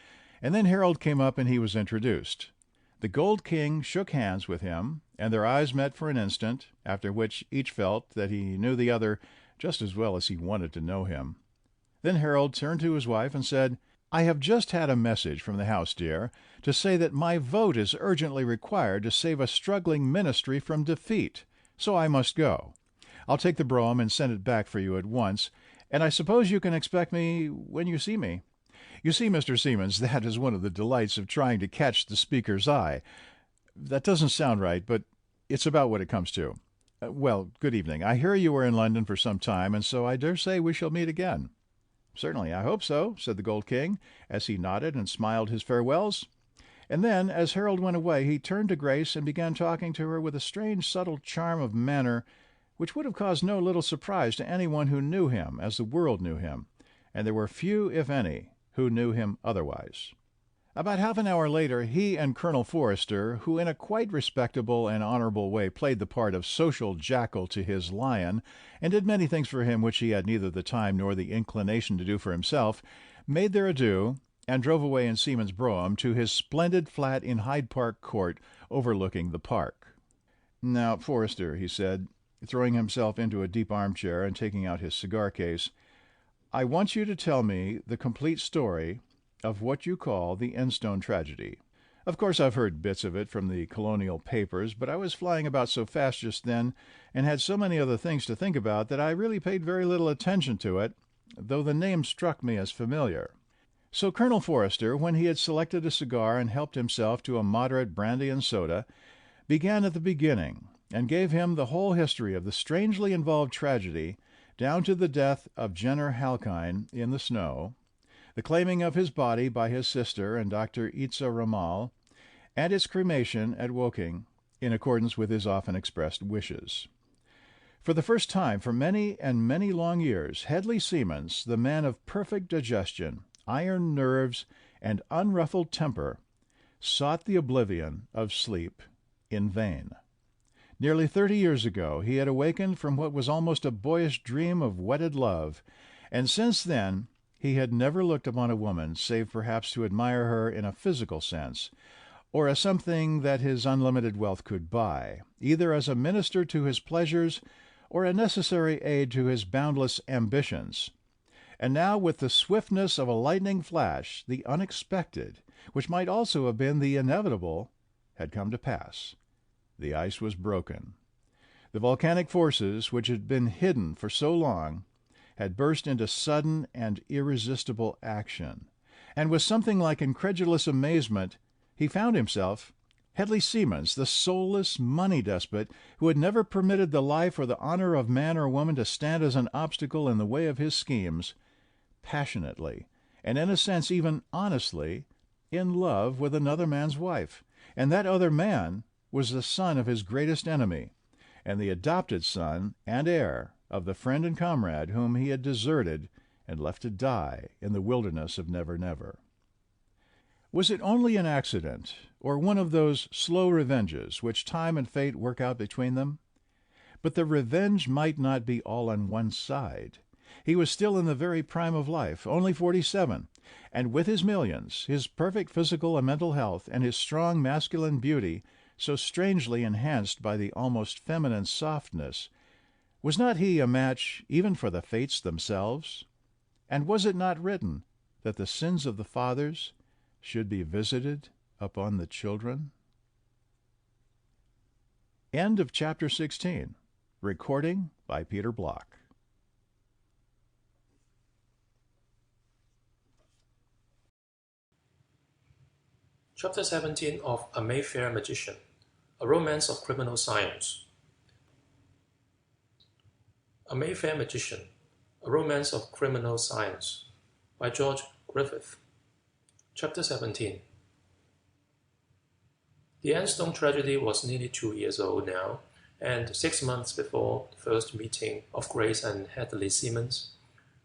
and then Harold came up and he was introduced. The Gold King shook hands with him, and their eyes met for an instant, after which each felt that he knew the other just as well as he wanted to know him. Then Harold turned to his wife and said, "I have just had a message from the house, dear, to say that my vote is urgently required to save a struggling ministry from defeat, so I must go. I'll take the brougham and send it back for you at once, and I suppose you can expect me when you see me. You see, Mr. Siemens, that is one of the delights of trying to catch the speaker's eye. That doesn't sound right, but it's about what it comes to. Well, good evening. I hear you were in London for some time, and so I dare say we shall meet again." "Certainly, I hope so," said the Gold King, as he nodded and smiled his farewells. And then, as Harold went away, he turned to Grace and began talking to her with a strange, subtle charm of manner which would have caused no little surprise to anyone who knew him as the world knew him, and there were few, if any, who knew him otherwise. About half an hour later, he and Colonel Forster, who in a quite respectable and honorable way played the part of social jackal to his lion, and did many things for him which he had neither the time nor the inclination to do for himself, made their adieu, and drove away in Siemens' brougham to his splendid flat in Hyde Park Court overlooking the park. "Now, Forster," he said, throwing himself into a deep armchair and taking out his cigar-case, "I want you to tell me the complete story of what you call the Enstone tragedy. Of course, I've heard bits of it from the colonial papers, but I was flying about so fast just then and had so many other things to think about that I really paid very little attention to it, though the name struck me as familiar." So Colonel Forster, when he had selected a cigar and helped himself to a moderate brandy and soda, began at the beginning and gave him the whole history of the strangely involved tragedy, down to the death of Jenner Halkine in the snow, the claiming of his body by his sister and Dr. Itza Ramal, and its cremation at Woking, in accordance with his often expressed wishes. For the first time for many and many long years, Hedley Siemens, the man of perfect digestion, iron nerves, and unruffled temper, sought the oblivion of sleep in vain. Nearly 30 years ago he had awakened from what was almost a boyish dream of wedded love, and since then he had never looked upon a woman save perhaps to admire her in a physical sense, or as something that his unlimited wealth could buy, either as a minister to his pleasures or a necessary aid to his boundless ambitions. And now, with the swiftness of a lightning flash, the unexpected, which might also have been the inevitable, had come to pass. The ice was broken. The volcanic forces, which had been hidden for so long, had burst into sudden and irresistible action, and with something like incredulous amazement he found himself, Hedley Seamans, the soulless money despot who had never permitted the life or the honor of man or woman to stand as an obstacle in the way of his schemes, passionately, and in a sense even honestly, in love with another man's wife, and that other man was the son of his greatest enemy, and the adopted son and heir of the friend and comrade whom he had deserted and left to die in the wilderness of Never Never. Was it only an accident, or one of those slow revenges which time and fate work out between them? But the revenge might not be all on one side. He was still in the very prime of life, only 47, and with his millions, his perfect physical and mental health, and his strong masculine beauty, so strangely enhanced by the almost feminine softness, was not he a match even for the fates themselves? And was it not written that the sins of the fathers should be visited upon the children? End of chapter 16. Recording by Peter Block. Chapter 17 of A Mayfair Magician, A Romance of Criminal Science. A Mayfair Magician, A Romance of Criminal Science, by George Griffith. Chapter 17. The Anstone tragedy was nearly 2 years old now, and 6 months before the first meeting of Grace and Hedley Seamans,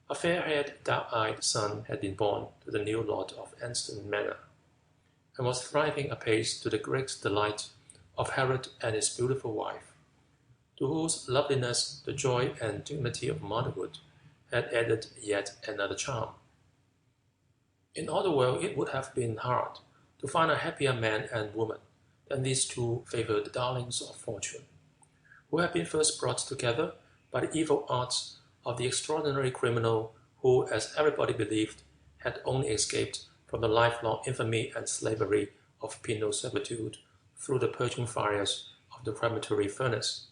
a fair-haired, dark-eyed son had been born to the new lord of Anstone Manor, and was thriving apace to the great delight of Herod and his beautiful wife, to whose loveliness the joy and dignity of motherhood had added yet another charm. In all the world it would have been hard to find a happier man and woman than these two favored darlings of fortune, who had been first brought together by the evil arts of the extraordinary criminal who, as everybody believed, had only escaped from the lifelong infamy and slavery of penal servitude through the purging fires of the crematory furnace.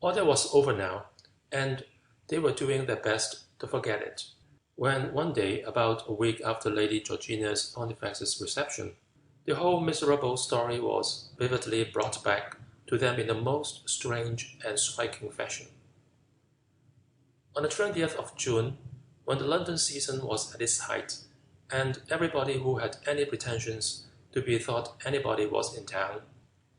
All that was over now, and they were doing their best to forget it, when one day, about a week after Lady Georgina's Pontifex's reception, the whole miserable story was vividly brought back to them in the most strange and striking fashion. On the 20th of June, when the London season was at its height, and everybody who had any pretensions to be thought anybody was in town,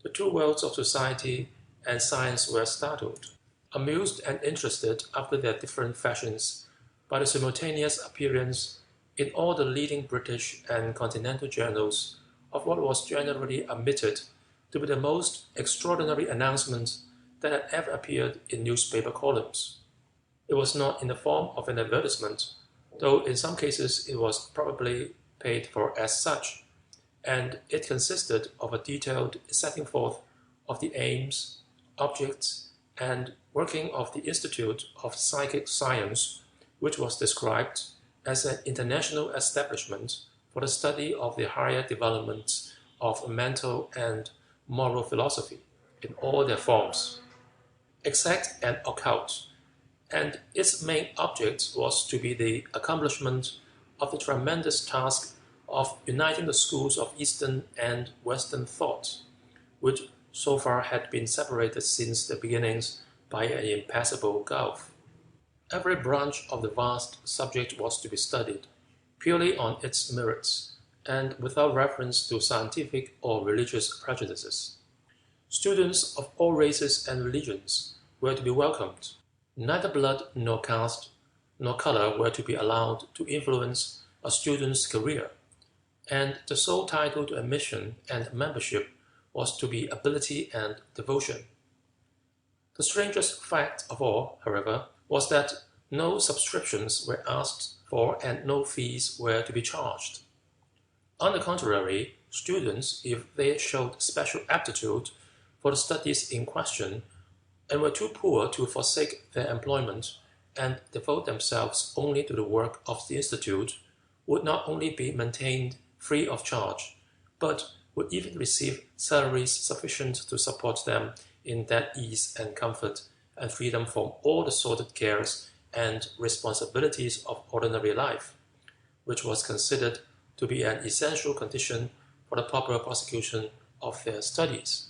the two worlds of society and science were startled, amused and interested after their different fashions by the simultaneous appearance in all the leading British and continental journals of what was generally admitted to be the most extraordinary announcement that had ever appeared in newspaper columns. It was not in the form of an advertisement, though in some cases it was probably paid for as such, and it consisted of a detailed setting forth of the aims, objects, and working of the Institute of Psychic Science, which was described as an international establishment for the study of the higher developments of mental and moral philosophy in all their forms, exact and occult, and its main object was to be the accomplishment of the tremendous task of uniting the schools of Eastern and Western thought, which so far had been separated since the beginnings by an impassable gulf. Every branch of the vast subject was to be studied, purely on its merits, and without reference to scientific or religious prejudices. Students of all races and religions were to be welcomed. Neither blood nor caste nor color were to be allowed to influence a student's career, and the sole title to admission and membership was to be ability and devotion. The strangest fact of all, however, was that no subscriptions were asked for and no fees were to be charged. On the contrary, students, if they showed special aptitude for the studies in question and were too poor to forsake their employment and devote themselves only to the work of the Institute, would not only be maintained free of charge, but would even receive salaries sufficient to support them in that ease and comfort and freedom from all the sordid cares and responsibilities of ordinary life, which was considered to be an essential condition for the proper prosecution of their studies.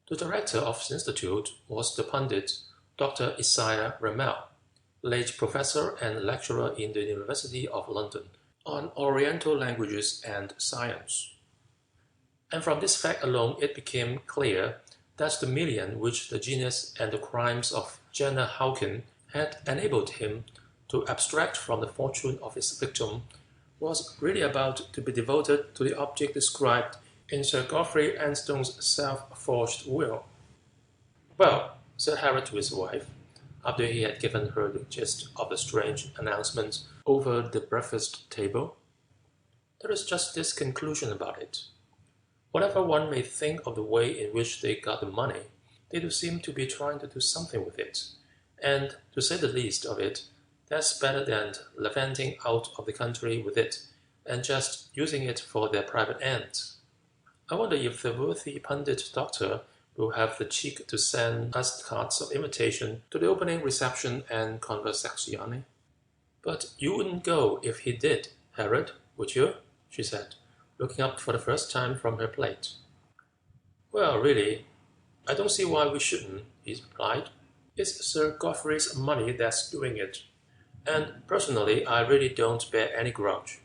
The director of the Institute was the pundit Dr. Isaiah Gramour, late professor and lecturer in the University of London on Oriental languages and science. And from this fact alone it became clear that the million which the genius and the crimes of Jenner Hawken had enabled him to abstract from the fortune of his victim was really about to be devoted to the object described in Sir Godfrey Anstone's self-forged will. "Well," said Harry to his wife, after he had given her the gist of the strange announcement over the breakfast table, "there is just this conclusion about it. Whatever one may think of the way in which they got the money, they do seem to be trying to do something with it, and, to say the least of it, that's better than levanting out of the country with it and just using it for their private ends. I wonder if the worthy pundit doctor will have the cheek to send us cards of invitation to the opening reception and conversazione." "But you wouldn't go if he did, Harriet, would you?" she said, looking up for the first time from her plate. "Well, really, I don't see why we shouldn't," he replied. "It's Sir Godfrey's money that's doing it, and personally I really don't bear any grudge.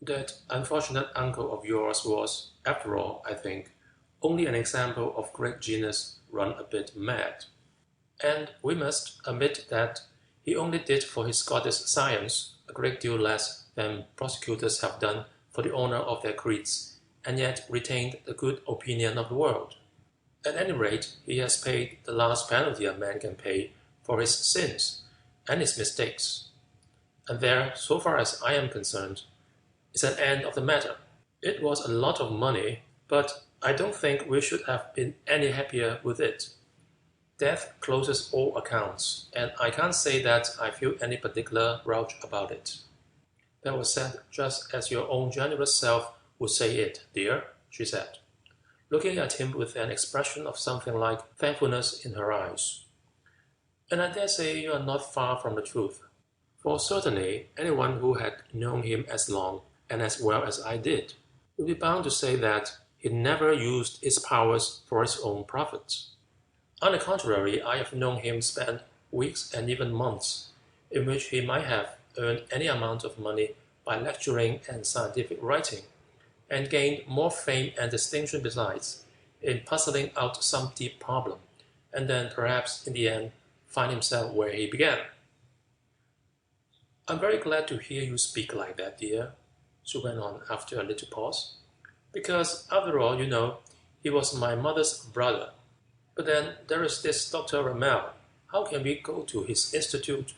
That unfortunate uncle of yours was, after all, I think, only an example of great genius run a bit mad. And we must admit that he only did for his Scottish science a great deal less than prosecutors have done for the honor of their creeds, and yet retained the good opinion of the world. At any rate, he has paid the last penalty a man can pay for his sins and his mistakes. And there, so far as I am concerned, is an end of the matter. It was a lot of money, but I don't think we should have been any happier with it. Death closes all accounts, and I can't say that I feel any particular grouch about it." "That was said just as your own generous self would say it, dear," she said, looking at him with an expression of something like thankfulness in her eyes. "And I dare say you are not far from the truth, for certainly anyone who had known him as long and as well as I did would be bound to say that he never used his powers for his own profit. On the contrary, I have known him spend weeks and even months in which he might have earned any amount of money by lecturing and scientific writing, and gained more fame and distinction besides in puzzling out some deep problem, and then perhaps in the end find himself where he began." "I'm very glad to hear you speak like that, dear," she went on after a little pause, "because, after all, you know, he was my mother's brother. But then there is this Dr. Gramour. How can we go to his institute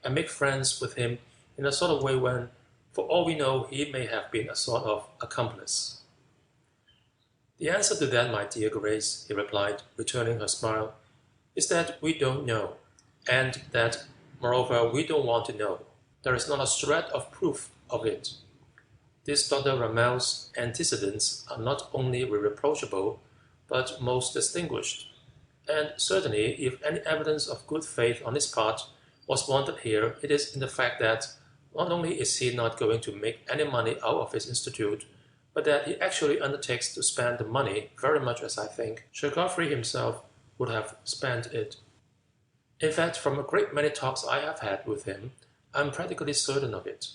and make friends with him in a sort of way when, for all we know, he may have been a sort of accomplice?" "The answer to that, my dear Grace," he replied, returning her smile, "is that we don't know, and that, moreover, we don't want to know. There is not a shred of proof of it. This Dr. Gramour's antecedents are not only irreproachable, but most distinguished. And certainly, if any evidence of good faith on his part was wanted here, it is in the fact that not only is he not going to make any money out of his institute, but that he actually undertakes to spend the money very much as I think Sir Godfrey himself would have spent it. In fact, from a great many talks I have had with him, I am practically certain of it.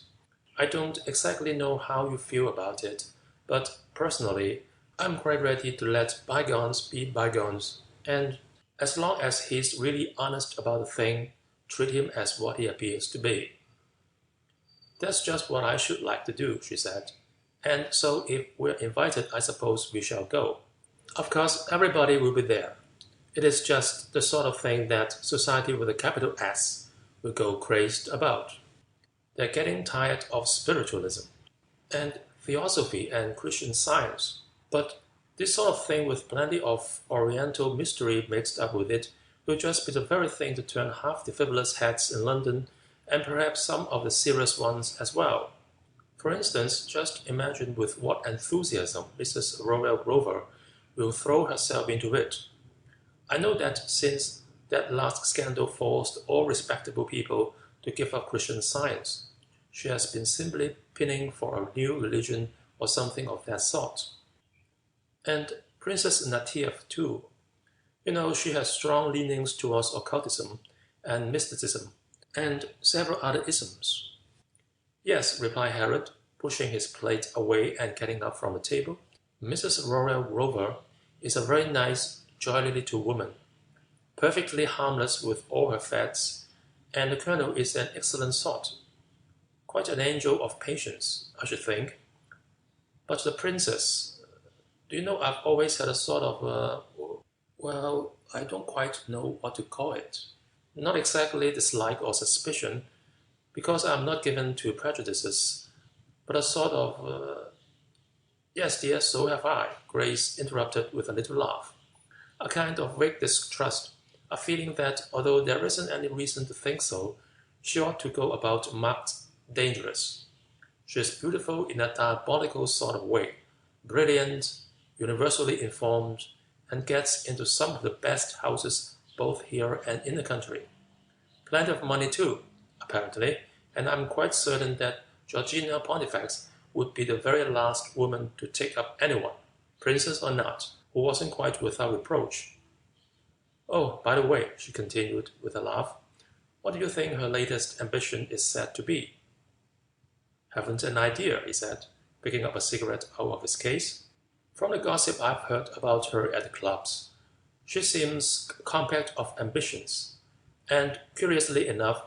I don't exactly know how you feel about it, but personally, I am quite ready to let bygones be bygones, and as long as he's really honest about the thing, treat him as what he appears to be." "That's just what I should like to do," she said, And so if we're invited, I suppose we shall go. Of course, everybody will be there. It is just the sort of thing that society with a capital S will go crazed about. They're getting tired of spiritualism and theosophy and Christian Science. But this sort of thing with plenty of Oriental mystery mixed up with it will just be the very thing to turn half the frivolous heads in London and perhaps some of the serious ones as well. For instance, just imagine with what enthusiasm Mrs. Royal Grover will throw herself into it. I know that since that last scandal forced all respectable people to give up Christian Science, she has been simply pinning for a new religion or something of that sort. And Princess Natif, too. You know, she has strong leanings towards occultism and mysticism, and several other isms. Yes, replied Harold, pushing his plate away and getting up from the table. Mrs. Royal Grover is a very nice, jolly little woman, perfectly harmless with all her faults, and the Colonel is an excellent sort. Quite an angel of patience, I should think. But the Princess, do you know, I've always had a sort of, well, I don't quite know what to call it. Not exactly dislike or suspicion, because I'm not given to prejudices, but a sort of, yes, dear, so have I, Grace interrupted with a little laugh. A kind of vague distrust, a feeling that, although there isn't any reason to think so, she ought to go about marked dangerous. She is beautiful in a diabolical sort of way, brilliant, universally informed, and gets into some of the best houses both here and in the country. Plenty of money too, apparently, and I'm quite certain that Georgina Pontifex would be the very last woman to take up anyone, princess or not, who wasn't quite without reproach. Oh, by the way, she continued with a laugh, what do you think her latest ambition is said to be? Haven't an idea, he said, picking up a cigarette out of his case. From the gossip I've heard about her at the clubs, she seems compact of ambitions, and curiously enough,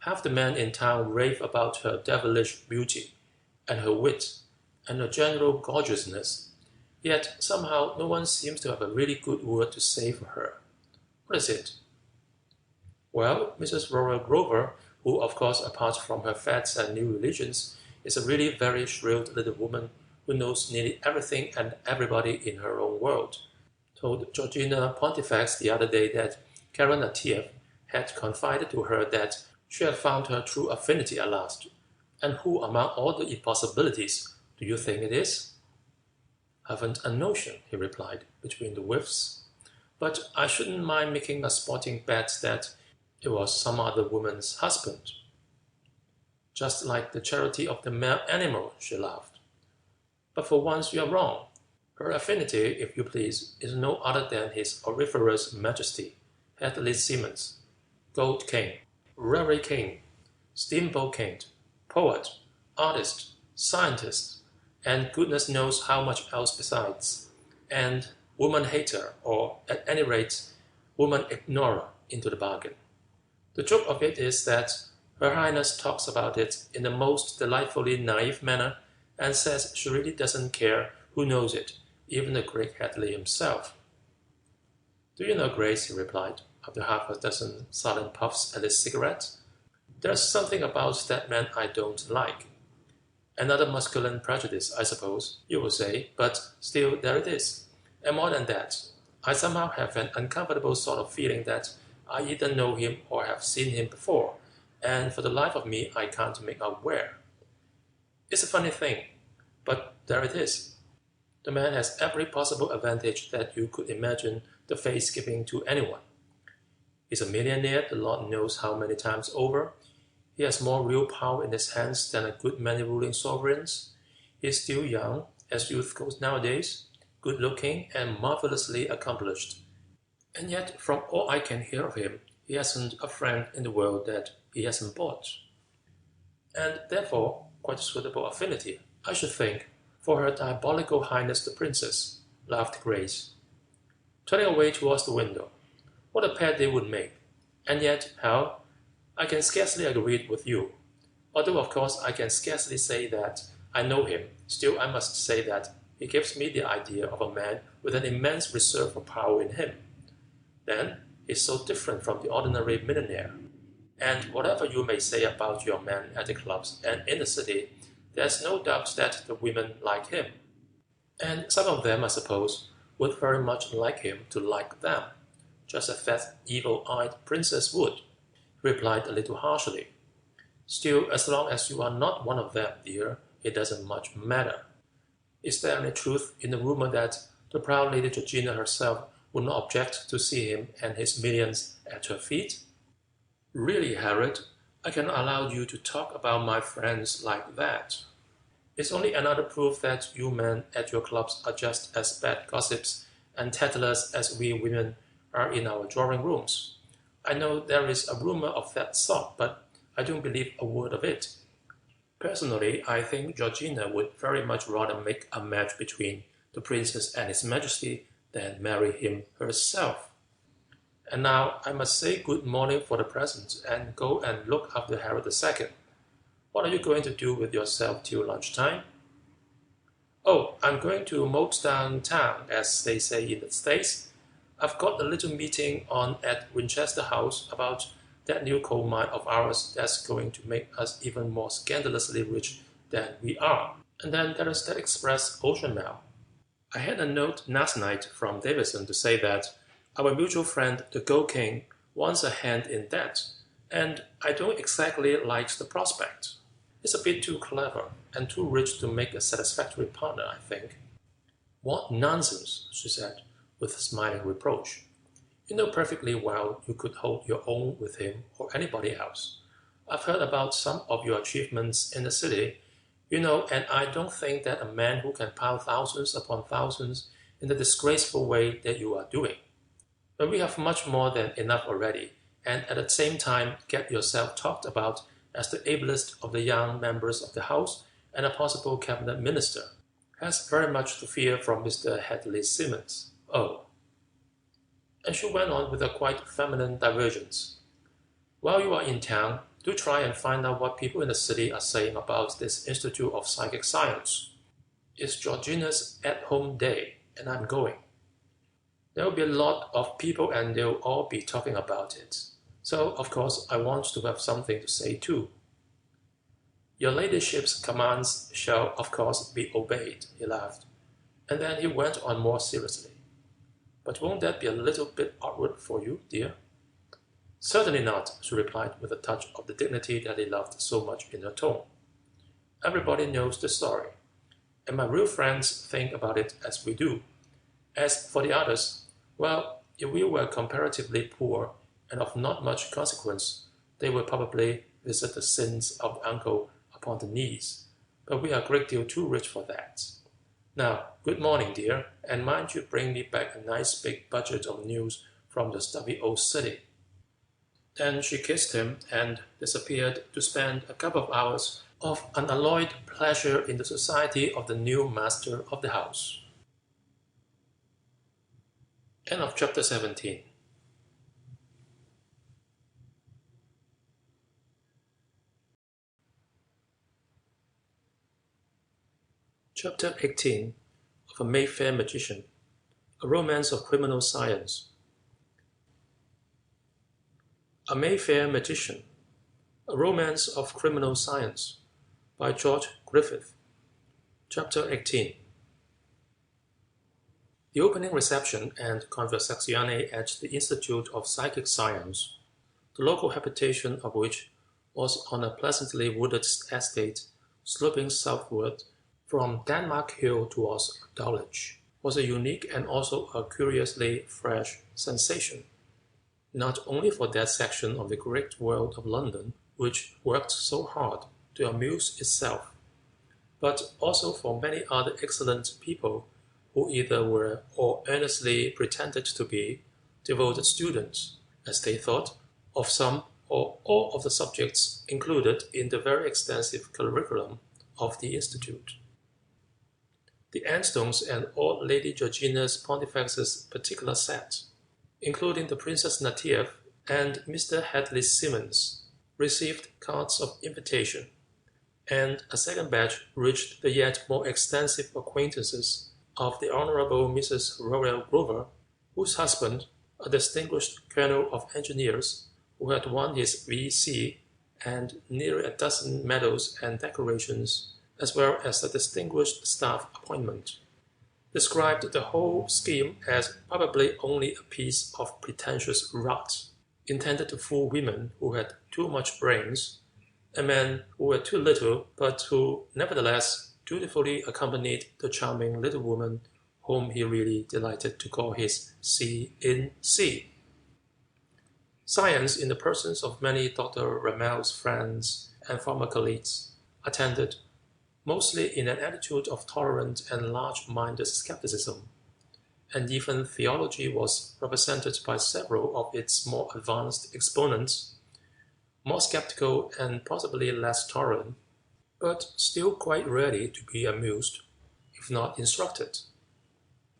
half the men in town rave about her devilish beauty, and her wit, and her general gorgeousness, yet somehow no one seems to have a really good word to say for her. What is it? Well, Mrs. Royal Grover, who of course apart from her fads and new religions, is a really very shrewd little woman who knows nearly everything and everybody in her own world, told Georgina Pontifex the other day that Karen Natif had confided to her that she had found her true affinity at last. And who among all the impossibilities do you think it is? Haven't a notion, he replied, between the whiffs. But I shouldn't mind making a sporting bet that it was some other woman's husband. Just like the charity of the male animal, she laughed. But for once you are wrong. Her affinity, if you please, is no other than His Auriferous Majesty, Hadley Simmons, Gold King, Railway King, Steamboat King, poet, artist, scientist, and goodness knows how much else besides, and woman-hater, or at any rate, woman-ignorer into the bargain. The joke of it is that Her Highness talks about it in the most delightfully naive manner and says she really doesn't care who knows it, even the great Hadley himself. Do you know, Grace, he replied, after half a dozen silent puffs at his cigarette, there's something about that man I don't like. Another masculine prejudice, I suppose, you will say, but still there it is. And more than that, I somehow have an uncomfortable sort of feeling that I either know him or have seen him before, and for the life of me I can't make out where. It's a funny thing, but there it is. The man has every possible advantage that you could imagine the face giving to anyone. He's a millionaire the Lord knows how many times over. He has more real power in his hands than a good many ruling sovereigns. He is still young, as youth goes nowadays, good-looking and marvelously accomplished. And yet, from all I can hear of him, he hasn't a friend in the world that he hasn't bought. And therefore, quite a suitable affinity, I should think, for her diabolical highness the princess, laughed Grace, turning away towards the window. What a pair they would make! And yet, Hal, I can scarcely agree with you, although of course I can scarcely say that I know him. Still, I must say that he gives me the idea of a man with an immense reserve of power in him. Then, he's so different from the ordinary millionaire. And whatever you may say about your men at the clubs and in the city, there's no doubt that the women like him. And some of them, I suppose, would very much like him to like them, just as that evil-eyed princess would, he replied a little harshly. Still, as long as you are not one of them, dear, it doesn't much matter. Is there any truth in the rumor that the proud Lady Georgina herself would not object to see him and his millions at her feet? Really, Harriet, I cannot allow you to talk about my friends like that. It's only another proof that you men at your clubs are just as bad gossips and tattlers as we women are in our drawing rooms. I know there is a rumor of that sort, but I don't believe a word of it. Personally, I think Georgina would very much rather make a match between the princess and his majesty than marry him herself. And now I must say good morning for the present and go and look after Harry II. What are you going to do with yourself till lunchtime? Oh, I'm going to moat downtown, as they say in the States. I've got a little meeting on at Winchester House about that new coal mine of ours that's going to make us even more scandalously rich than we are. And then there is that express ocean mail. I had a note last night from Davidson to say that our mutual friend, the Gold King, wants a hand in that, and I don't exactly like the prospect. It's a bit too clever and too rich to make a satisfactory partner, I think. What nonsense, she said, with smiling reproach. You know perfectly well you could hold your own with him or anybody else. I've heard about some of your achievements in the city, you know, and I don't think that a man who can pile thousands upon thousands in the disgraceful way that you are doing. But we have much more than enough already, and at the same time get yourself talked about as the ablest of the young members of the House and a possible cabinet minister, has very much to fear from Mr. Hadley Simmons. Oh. And she went on with a quite feminine divergence. While you are in town, do try and find out what people in the city are saying about this Institute of Psychic Science. It's Georgina's at-home day, and I'm going. There will be a lot of people and they'll all be talking about it. So, of course, I want to have something to say too. Your ladyship's commands shall, of course, be obeyed, he laughed. And then he went on more seriously. But won't that be a little bit awkward for you, dear? Certainly not, she replied with a touch of the dignity that he loved so much in her tone. Everybody knows the story, and my real friends think about it as we do. As for the others, well, if we were comparatively poor and of not much consequence, they will probably visit the sins of uncle upon the knees, but we are a great deal too rich for that. Now, good morning, dear, and mind you bring me back a nice big budget of news from the stuffy old city. Then she kissed him and disappeared to spend a couple of hours of unalloyed pleasure in the society of the new master of the house. End of chapter 17. Chapter 18 of A Mayfair Magician, A Romance of Criminal Science. A Mayfair Magician, A Romance of Criminal Science by Chetwynd Griffith. Chapter 18. The opening reception and conversazione at the Institute of Psychic Science, the local habitation of which was on a pleasantly wooded estate sloping southward from Denmark Hill towards Dulwich, was a unique and also a curiously fresh sensation, not only for that section of the great world of London which worked so hard to amuse itself, but also for many other excellent people who either were or earnestly pretended to be devoted students, as they thought, of some or all of the subjects included in the very extensive curriculum of the Institute. The Anstones and old Lady Georgina's Pontifex's particular set, including the Princess Natif and Mr. Hadley Simmons, received cards of invitation, and a second batch reached the yet more extensive acquaintances of the Honourable Mrs. Rowell Grover, whose husband, a distinguished colonel of engineers who had won his V.C. and nearly a dozen medals and decorations, as well as a distinguished staff appointment, described the whole scheme as probably only a piece of pretentious rot, intended to fool women who had too much brains, and men who were too little, but who nevertheless dutifully accompanied the charming little woman whom he really delighted to call his C.in.C. Science, in the persons of many Dr. Ramel's friends and former colleagues, attended, mostly in an attitude of tolerant and large-minded skepticism, and even theology was represented by several of its more advanced exponents, more skeptical and possibly less tolerant, but still quite ready to be amused, if not instructed.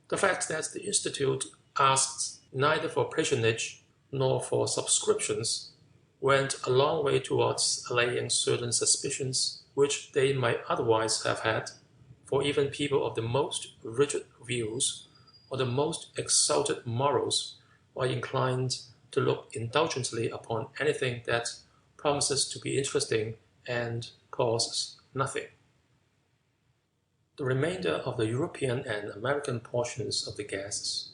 The fact that the Institute asked neither for patronage nor for subscriptions went a long way towards allaying certain suspicions which they might otherwise have had, for even people of the most rigid views or the most exalted morals are inclined to look indulgently upon anything that promises to be interesting and costs nothing. The remainder of the European and American portions of the guests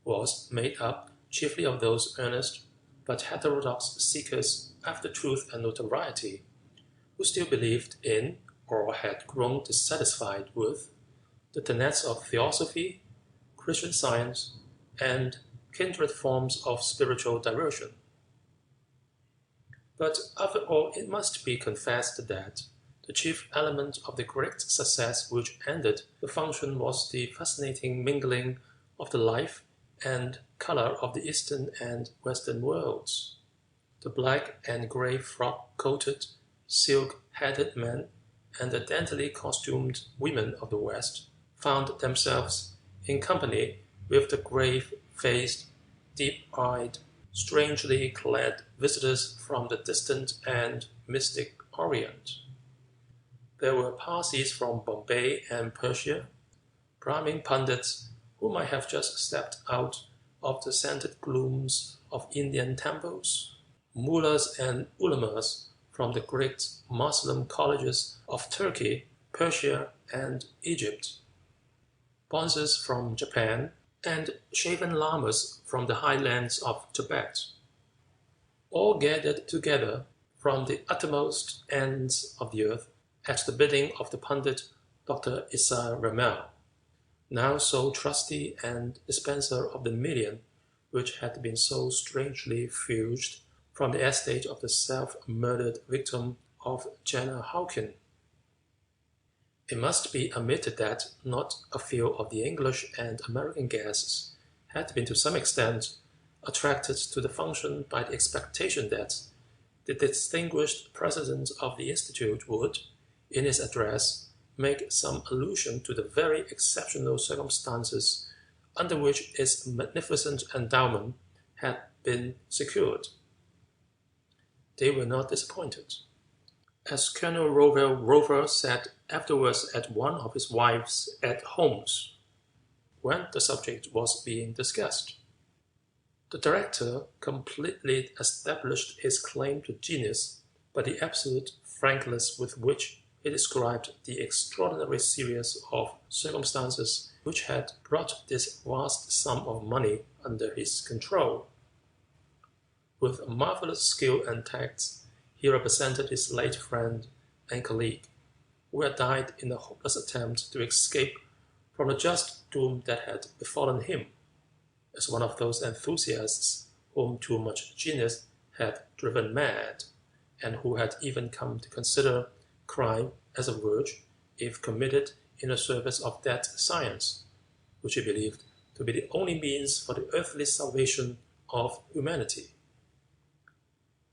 was made up chiefly of those earnest but heterodox seekers after truth and notoriety, who still believed in, or had grown dissatisfied with, the tenets of theosophy, Christian Science, and kindred forms of spiritual diversion. But after all, it must be confessed that the chief element of the great success which ended the function was the fascinating mingling of the life and color of the Eastern and Western worlds. The black and gray frock-coated, silk-hatted men and the daintily costumed women of the West found themselves in company with the grave-faced, deep-eyed, strangely clad visitors from the distant and mystic Orient. There were Parsis from Bombay and Persia, Brahmin pundits who might have just stepped out of the scented glooms of Indian temples, mullahs and ulamas from the great Moslem colleges of Turkey, Persia, and Egypt, bonzes from Japan, and shaven lamas from the highlands of Tibet, all gathered together from the uttermost ends of the earth at the bidding of the pundit Dr. Issa Ramel, now so trusty and dispenser of the million which had been so strangely fuged from the estate of the self-murdered victim of Jenner Hawkin. It must be admitted that not a few of the English and American guests had been to some extent attracted to the function by the expectation that the distinguished president of the Institute would, in his address, make some allusion to the very exceptional circumstances under which its magnificent endowment had been secured. They were not disappointed. As Colonel Rowell Rover said afterwards at one of his wives' at-homes, when the subject was being discussed, the director completely established his claim to genius by the absolute frankness with which he described the extraordinary series of circumstances which had brought this vast sum of money under his control. With marvelous skill and tact, he represented his late friend and colleague, who had died in a hopeless attempt to escape from the just doom that had befallen him, as one of those enthusiasts whom too much genius had driven mad, and who had even come to consider crime as a verge if committed in the service of that science, which he believed to be the only means for the earthly salvation of humanity.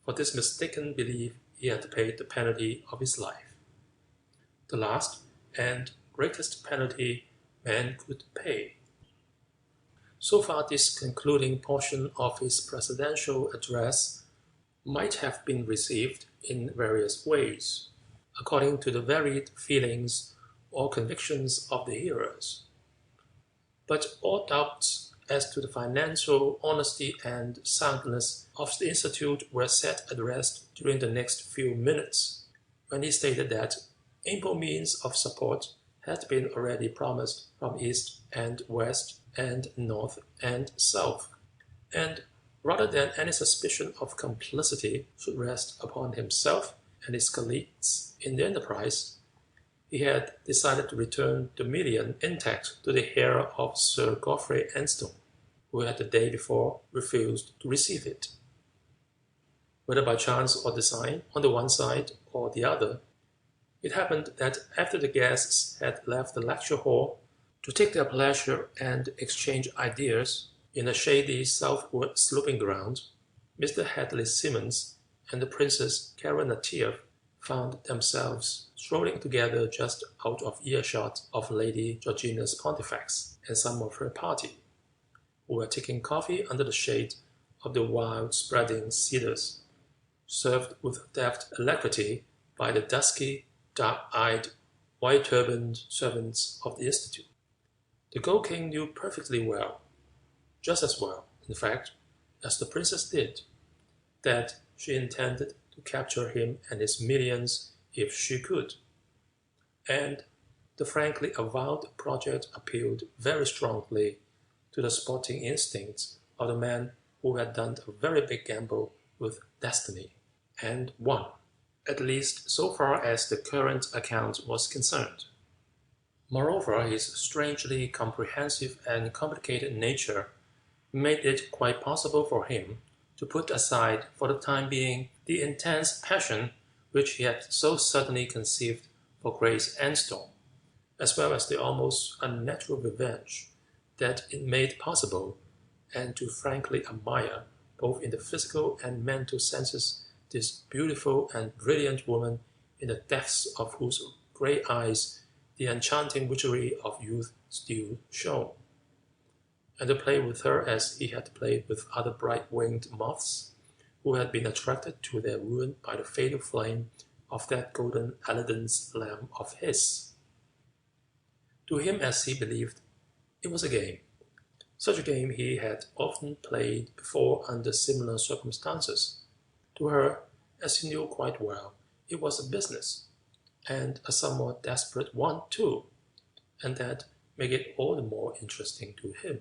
For this mistaken belief he had paid the penalty of his life, the last and greatest penalty man could pay. So far, this concluding portion of his presidential address might have been received in various ways. according to the varied feelings or convictions of the hearers. But all doubts as to the financial honesty and soundness of the Institute were set at rest during the next few minutes, when he stated that ample means of support had been already promised from East and West and North and South, and rather than any suspicion of complicity should rest upon himself and his colleagues in the enterprise, he had decided to return the million intact to the heir of Sir Godfrey Enstone, who had the day before refused to receive it. Whether by chance or design on the one side or the other, it happened that after the guests had left the lecture hall to take their pleasure and exchange ideas in a shady southward sloping ground, Mr. Hadley Simmons and the Princess Caranatiev found themselves strolling together just out of earshot of Lady Georgina's Pontifex and some of her party, who were taking coffee under the shade of the wild-spreading cedars, served with deft alacrity by the dusky, dark-eyed, white-turbaned servants of the Institute. The Gold King knew perfectly well, just as well, in fact, as the princess did, that she intended to capture him and his millions if she could, and the frankly avowed project appealed very strongly to the sporting instincts of the man who had done a very big gamble with destiny, and won, at least so far as the current account was concerned. Moreover, his strangely comprehensive and complicated nature made it quite possible for him to put aside for the time being the intense passion which he had so suddenly conceived for Grace Enstone, as well as the almost unnatural revenge that it made possible, and to frankly admire, both in the physical and mental senses, this beautiful and brilliant woman in the depths of whose grey eyes the enchanting witchery of youth still shone, and to play with her as he had played with other bright-winged moths, who had been attracted to their ruin by the fatal flame of that golden Aladdin's lamp of his. To him, as he believed, it was a game. Such a game he had often played before under similar circumstances. To her, as he knew quite well, it was a business, and a somewhat desperate one too, and that made it all the more interesting to him.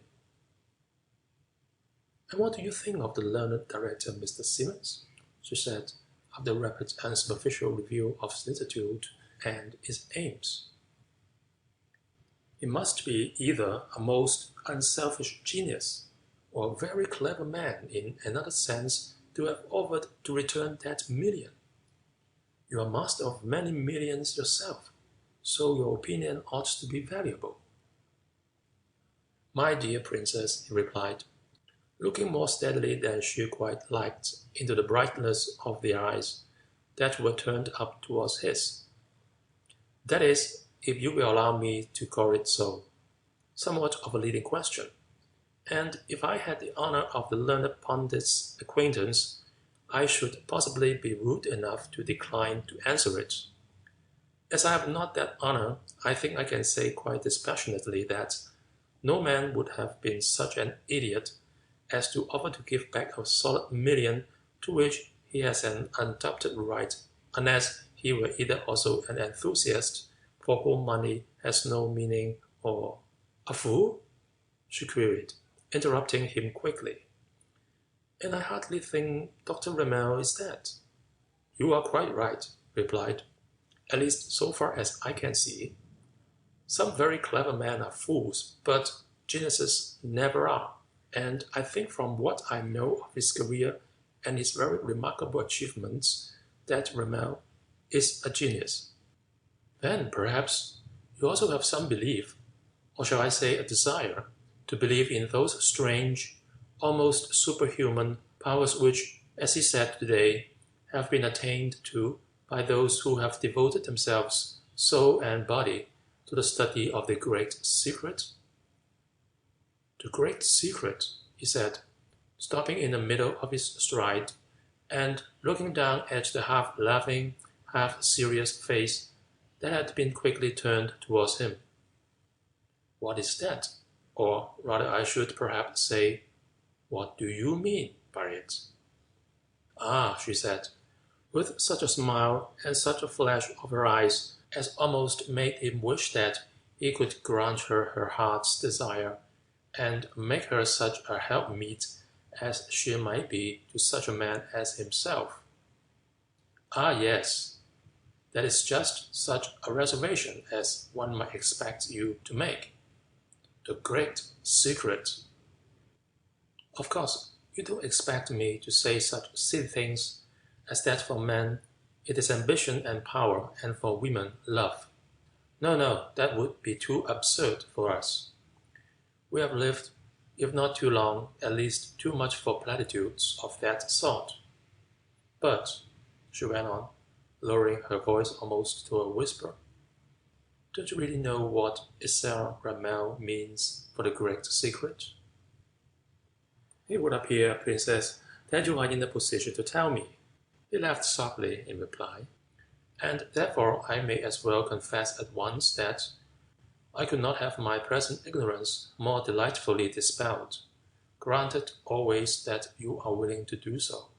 "And what do you think of the learned director, Mr. Simmons?" she said, after a rapid and superficial review of the Institute and its aims. "He must be either a most unselfish genius, or a very clever man in another sense to have offered to return that million. You are master of many millions yourself, so your opinion ought to be valuable." "My dear princess," he replied, looking more steadily than she quite liked into the brightness of the eyes that were turned up towards his, "that is, if you will allow me to call it so, somewhat of a leading question, and if I had the honor of the learned pundit's acquaintance, I should possibly be rude enough to decline to answer it. As I have not that honor, I think I can say quite dispassionately that no man would have been such an idiot as to offer to give back a solid million to which he has an undoubted right, unless he were either also an enthusiast for whom money has no meaning, or a fool?" she queried, interrupting him quickly. "And I hardly think Dr. Gramour is that." "You are quite right," replied, "at least so far as I can see. Some very clever men are fools, but geniuses never are, and I think from what I know of his career and his very remarkable achievements that Gramour is a genius." "Then, perhaps, you also have some belief, or shall I say a desire, to believe in those strange, almost superhuman powers which, as he said today, have been attained to by those who have devoted themselves, soul and body, to the study of the great secret?" "The great secret," he said, stopping in the middle of his stride, and looking down at the half-laughing, half-serious face that had been quickly turned towards him. "What is that? Or rather I should perhaps say, what do you mean by it?" "Ah," she said, with such a smile and such a flash of her eyes as almost made him wish that he could grant her her heart's desire, and make her such a helpmeet as she might be to such a man as himself. "Ah, yes, that is just such a reservation as one might expect you to make. The great secret. Of course, you don't expect me to say such silly things as that for men it is ambition and power, and for women love. No, no, that would be too absurd for us. We have lived, if not too long, at least too much for platitudes of that sort. But," she went on, lowering her voice almost to a whisper, "don't you really know what Isar Ramel means for the great secret?" "It would appear, Princess, that you are in a position to tell me," he laughed softly in reply, "and therefore I may as well confess at once that I could not have my present ignorance more delightfully dispelled, granted always that you are willing to do so."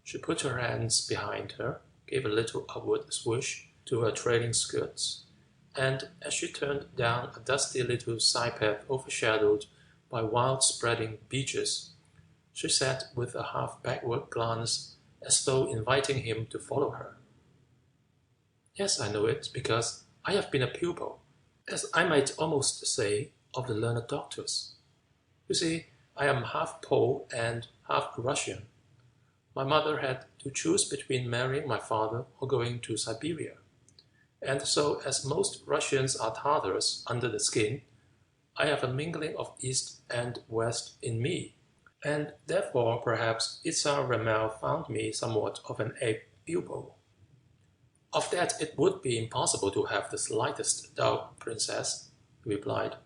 She put her hands behind her, gave a little upward swish to her trailing skirts, and as she turned down a dusty little side-path overshadowed by wild-spreading beeches, she said with a half-backward glance as though inviting him to follow her, "Yes, I know it, because I have been a pupil, as I might almost say, of the learned doctors. You see, I am half Pole and half Russian. My mother had to choose between marrying my father or going to Siberia, and so as most Russians are Tatars under the skin, I have a mingling of East and West in me, and therefore perhaps Isar Ramel found me somewhat of an pupil." "Of that it would be impossible to have the slightest doubt, Princess," he replied,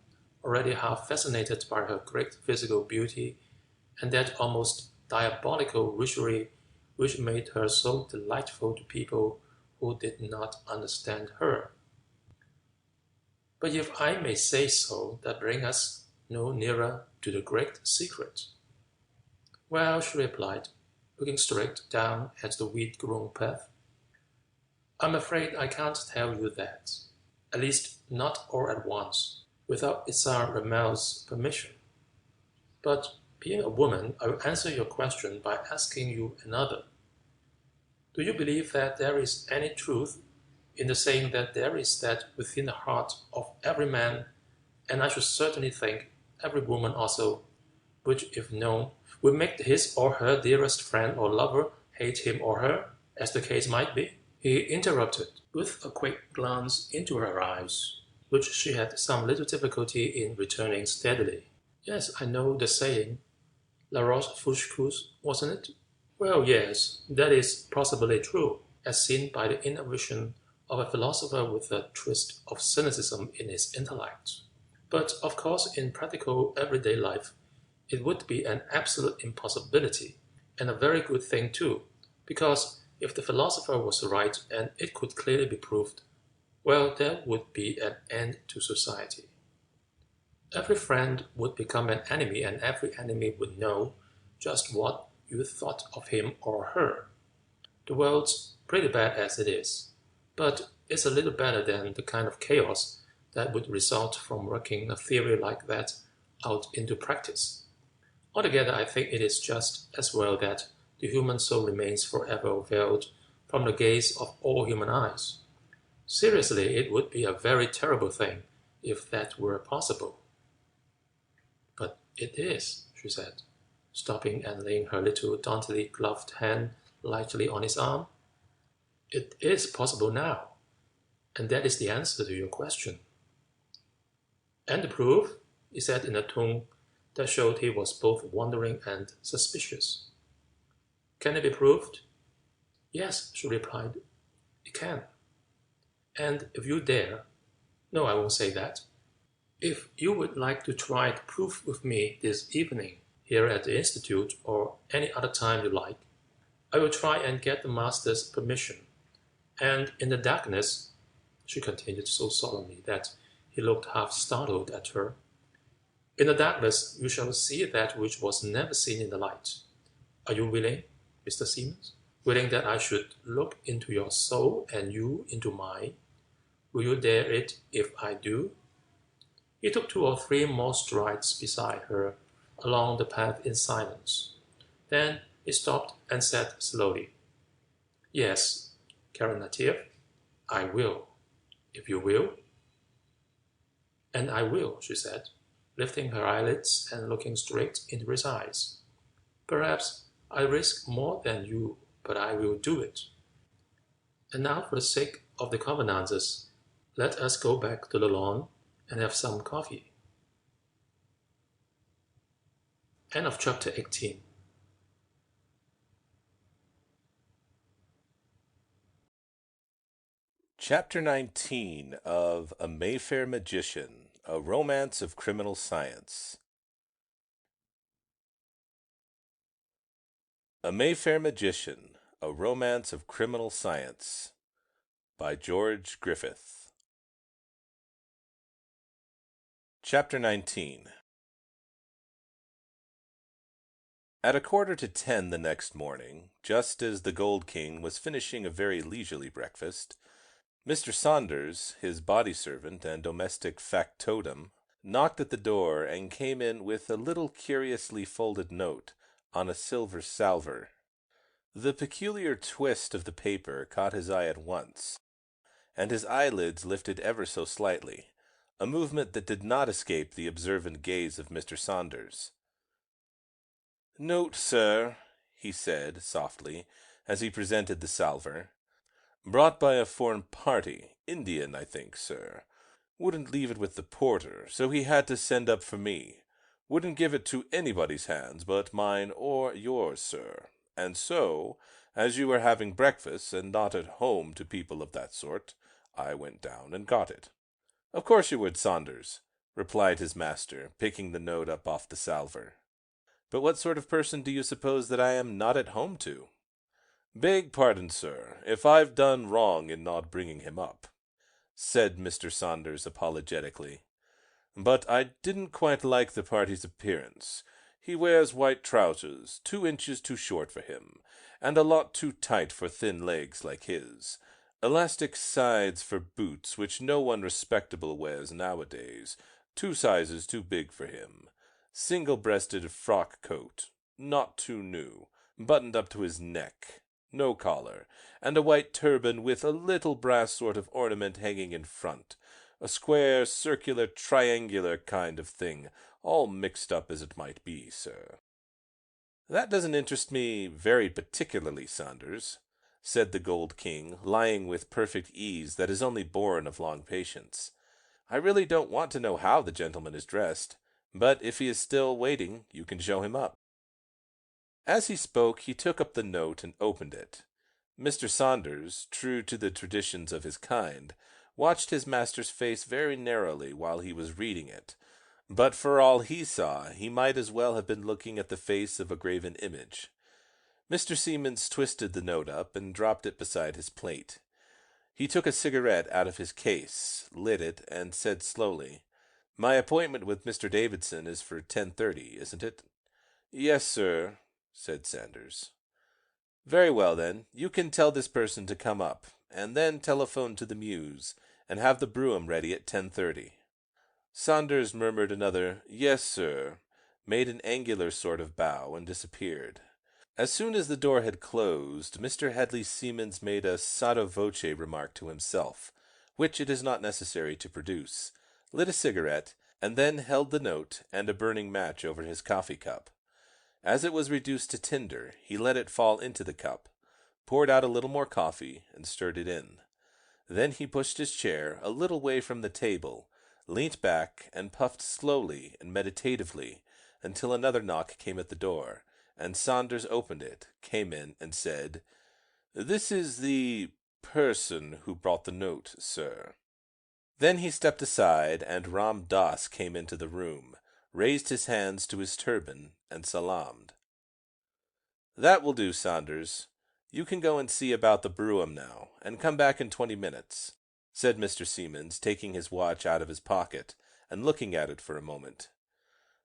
already half fascinated by her great physical beauty and that almost diabolical witchery which made her so delightful to people who did not understand her. "But if I may say so, that brings us no nearer to the great secret." "Well," she replied, looking straight down at the weed-grown path, "I'm afraid I can't tell you that, at least not all at once, without Isar Ramel's permission. But being a woman, I will answer your question by asking you another. Do you believe that there is any truth in the saying that there is that within the heart of every man, and I should certainly think every woman also, which, if known, would make his or her dearest friend or lover hate him or her, as the case might be?" He interrupted, with a quick glance into her eyes, which she had some little difficulty in returning steadily. "Yes, I know the saying. La Rochefoucauld, wasn't it?" "Well, yes, that is possibly true, as seen by the inner vision of a philosopher with a twist of cynicism in his intellect. But, of course, in practical everyday life, it would be an absolute impossibility, and a very good thing too, because if the philosopher was right and it could clearly be proved, well, there would be an end to society. Every friend would become an enemy, and every enemy would know just what you thought of him or her. The world's pretty bad as it is, but it's a little better than the kind of chaos that would result from working a theory like that out into practice. Altogether, I think it is just as well that the human soul remains forever veiled from the gaze of all human eyes. Seriously, it would be a very terrible thing if that were possible." "But it is," she said, stopping and laying her little daintily gloved hand lightly on his arm. "It is possible now, and that is the answer to your question." "And the proof?" he said in a tone that showed he was both wondering and suspicious. "Can it be proved?" "Yes," she replied, "it can. And if you dare— no, I won't say that. If you would like to try the proof with me this evening here at the Institute, or any other time you like, I will try and get the master's permission, And in the darkness, she continued so solemnly that he looked half startled at her, in the darkness you shall see that which was never seen in the light. Are you willing, Mr. Simmons? Willing that I should look into your soul and you into mine? Will you dare it if I do? He took 2 or 3 more strides beside her along the path in silence. Then he stopped and said slowly, "Yes, Carinative, I will, if you will." "And I will," she said, lifting her eyelids and looking straight into his eyes. "Perhaps I risk more than you, but I will do it. And now, for the sake of the convenances, let us go back to the lawn and have some coffee." End of chapter 18. Chapter 19 of A Mayfair Magician, a Romance of Criminal Science. A Mayfair Magician, a Romance of Criminal Science, by George Griffith. Chapter 19. At 9:45 the next morning, just as the Gold King was finishing a very leisurely breakfast, Mr. Saunders, his body servant and domestic factotum, knocked at the door and came in with a little curiously folded note on a silver salver. The peculiar twist of the paper caught his eye at once, and his eyelids lifted ever so slightly, a movement that did not escape the observant gaze of Mr. Saunders. "Note, sir," he said, softly, as he presented the salver. "Brought by a foreign party, Indian, I think, sir. Wouldn't leave it with the porter, so he had to send up for me. Wouldn't give it to anybody's hands but mine or yours, sir. And so, as you were having breakfast and not at home to people of that sort, I went down and got it." "Of course you would, Saunders," replied his master, picking the note up off the salver. "But what sort of person do you suppose that I am not at home to?" "Beg pardon, sir, if I've done wrong in not bringing him up," said Mr. Saunders apologetically. "But I didn't quite like the party's appearance. He wears white trousers, 2 inches too short for him, and a lot too tight for thin legs like his. Elastic sides for boots, which no one respectable wears nowadays, 2 sizes too big for him. Single-breasted frock coat, not too new, buttoned up to his neck, no collar, and a white turban with a little brass sort of ornament hanging in front, a square, circular, triangular kind of thing, all mixed up as it might be, sir." "That doesn't interest me very particularly, Saunders," said the Gold King, lying with perfect ease that is only born of long patience. "I really don't want to know how the gentleman is dressed, but if he is still waiting, you can show him up." As he spoke, he took up the note and opened it. Mr. Saunders, true to the traditions of his kind, watched his master's face very narrowly while he was reading it, but for all he saw, he might as well have been looking at the face of a graven image. Mr. Simmons twisted the note up and dropped it beside his plate. He took a cigarette out of his case, lit it, and said slowly, "My appointment with Mr. Davidson is for 10:30, isn't it?" "Yes, sir," said Saunders. "Very well, then. You can tell this person to come up, and then telephone to the Mews, and have the brougham ready at 10:30. Saunders murmured another "Yes, sir," made an angular sort of bow, and disappeared. As soon as the door had closed, Mr. Hedley Simmons made a sotto voce remark to himself, which it is not necessary to produce, lit a cigarette, and then held the note and a burning match over his coffee cup. As it was reduced to tinder, he let it fall into the cup, poured out a little more coffee, and stirred it in. Then he pushed his chair a little way from the table, leant back, and puffed slowly and meditatively until another knock came at the door, and Saunders opened it, came in, and said, "This is the person who brought the note, sir." Then he stepped aside, and Ram Dass came into the room, raised his hands to his turban, and salaamed. "That will do, Saunders. You can go and see about the brougham now, and come back in 20 minutes, said Mr. Seemans, taking his watch out of his pocket and looking at it for a moment.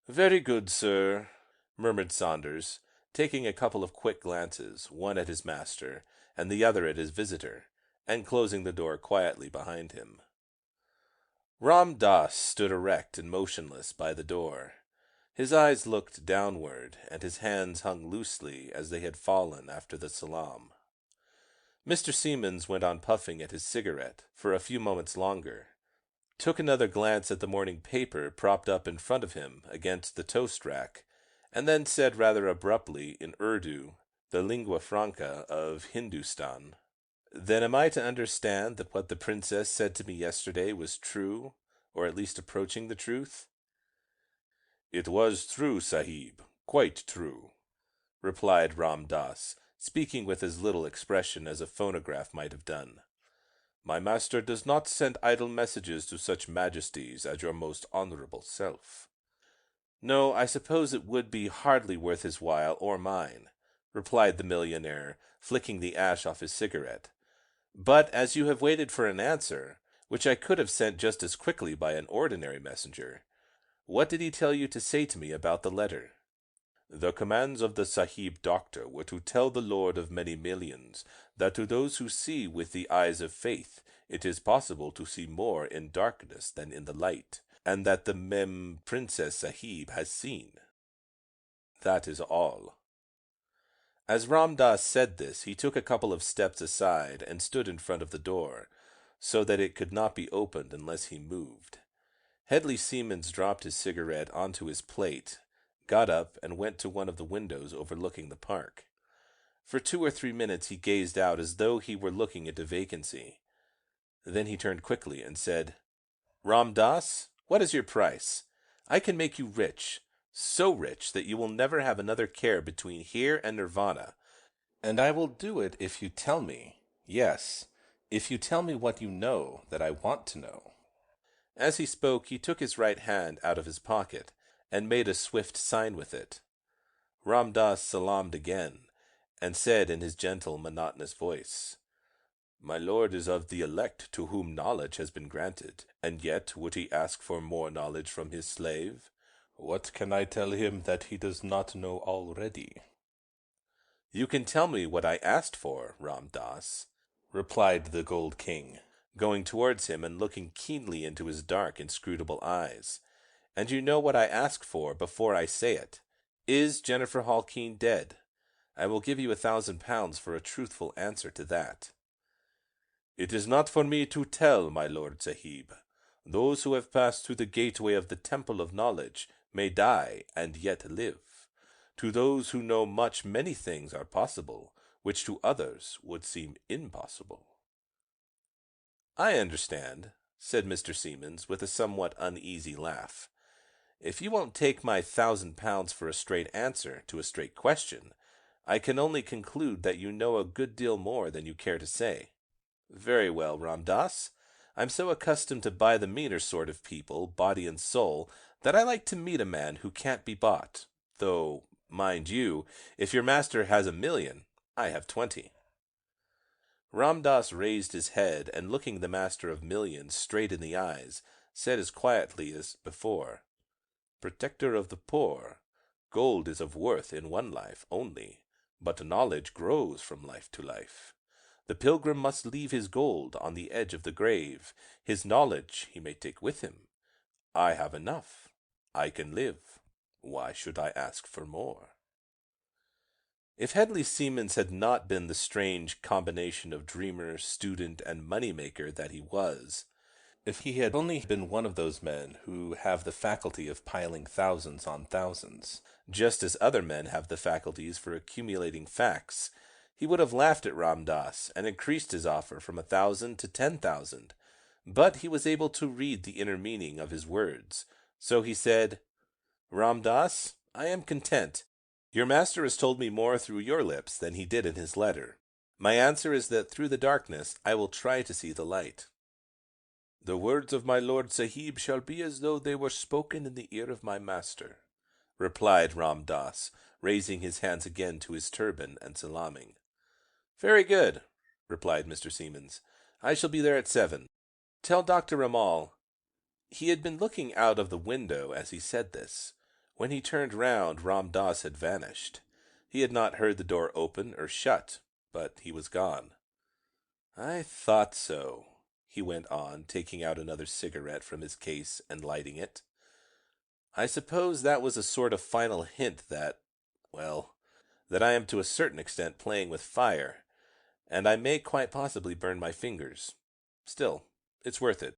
Very good, sir, murmured Saunders, taking a couple of quick glances, one at his master and the other at his visitor, and closing the door quietly behind him. Ram Das stood erect and motionless by the door. His eyes looked downward, and his hands hung loosely as they had fallen after the salaam. Mr. Seemans went on puffing at his cigarette for a few moments longer, took another glance at the morning paper propped up in front of him against the toast rack, and then said rather abruptly in Urdu, the lingua franca of Hindustan, "Then am I to understand that what the princess said to me yesterday was true, or at least approaching the truth?" "It was true, Sahib, quite true," replied Ram Das, speaking with as little expression as a phonograph might have done. "My master does not send idle messages to such majesties as your most honorable self." "No, I suppose it would be hardly worth his while or mine," replied the millionaire, flicking the ash off his cigarette. "But as you have waited for an answer, which I could have sent just as quickly by an ordinary messenger, what did he tell you to say to me about the letter?" "The commands of the Sahib Doctor were to tell the Lord of many millions that to those who see with the eyes of faith it is possible to see more in darkness than in the light, and that the Princess Sahib has seen. That is all." As Ram Das said this, he took a couple of steps aside and stood in front of the door, so that it could not be opened unless he moved. Hedley Seemans dropped his cigarette onto his plate, got up, and went to one of the windows overlooking the park. For 2 or 3 minutes he gazed out as though he were looking into vacancy. Then he turned quickly and said, "Ram Das, what is your price? I can make you rich, so rich that you will never have another care between here and Nirvana, and I will do it if you tell me, yes, if you tell me what you know that I want to know." As he spoke, he took his right hand out of his pocket and made a swift sign with it. Ram Das salaamed again, and said in his gentle, monotonous voice, "My lord is of the elect to whom knowledge has been granted, and yet would he ask for more knowledge from his slave? What can I tell him that he does not know already?" "You can tell me what I asked for, Ram Das," replied the Gold King, going towards him and looking keenly into his dark, inscrutable eyes. "And you know what I ask for before I say it. Is Jennifer Halkeen dead? I will give you £1,000 for a truthful answer to that." "It is not for me to tell, my lord Sahib. Those who have passed through the gateway of the Temple of Knowledge may die and yet live. To those who know much, many things are possible, which to others would seem impossible." "I understand," said Mr. Seemans, with a somewhat uneasy laugh. "If you won't take my £1,000 for a straight answer to a straight question, I can only conclude that you know a good deal more than you care to say." "Very well, Ram Das. I'm so accustomed to buy the meaner sort of people, body and soul, that I like to meet a man who can't be bought. Though, mind you, if your master has 1,000,000, I have 20. Ram Das raised his head, and looking the master of millions straight in the eyes, said as quietly as before, "Protector of the poor, gold is of worth in one life only, but knowledge grows from life to life. The pilgrim must leave his gold on the edge of the grave. His knowledge he may take with him. I have enough. I can live. Why should I ask for more?" If Hedley Seemans had not been the strange combination of dreamer, student, and money-maker that he was, if he had only been one of those men who have the faculty of piling thousands on thousands, just as other men have the faculties for accumulating facts, he would have laughed at Ram Das and increased his offer from 1,000 to 10,000. But he was able to read the inner meaning of his words, so he said, "Ram Das, I am content. Your master has told me more through your lips than he did in his letter. My answer is that through the darkness I will try to see the light." "The words of my lord Sahib shall be as though they were spoken in the ear of my master," replied Ram Das, raising his hands again to his turban and salaaming. "Very good," replied Mr. Siemens. "I shall be there at 7. Tell Dr. Ramal—" He had been looking out of the window as he said this. When he turned round, Ram Dass had vanished. He had not heard the door open or shut, but he was gone. "I thought so," he went on, taking out another cigarette from his case and lighting it. "I suppose that was a sort of final hint that I am to a certain extent playing with fire, and I may quite possibly burn my fingers. Still, it's worth it.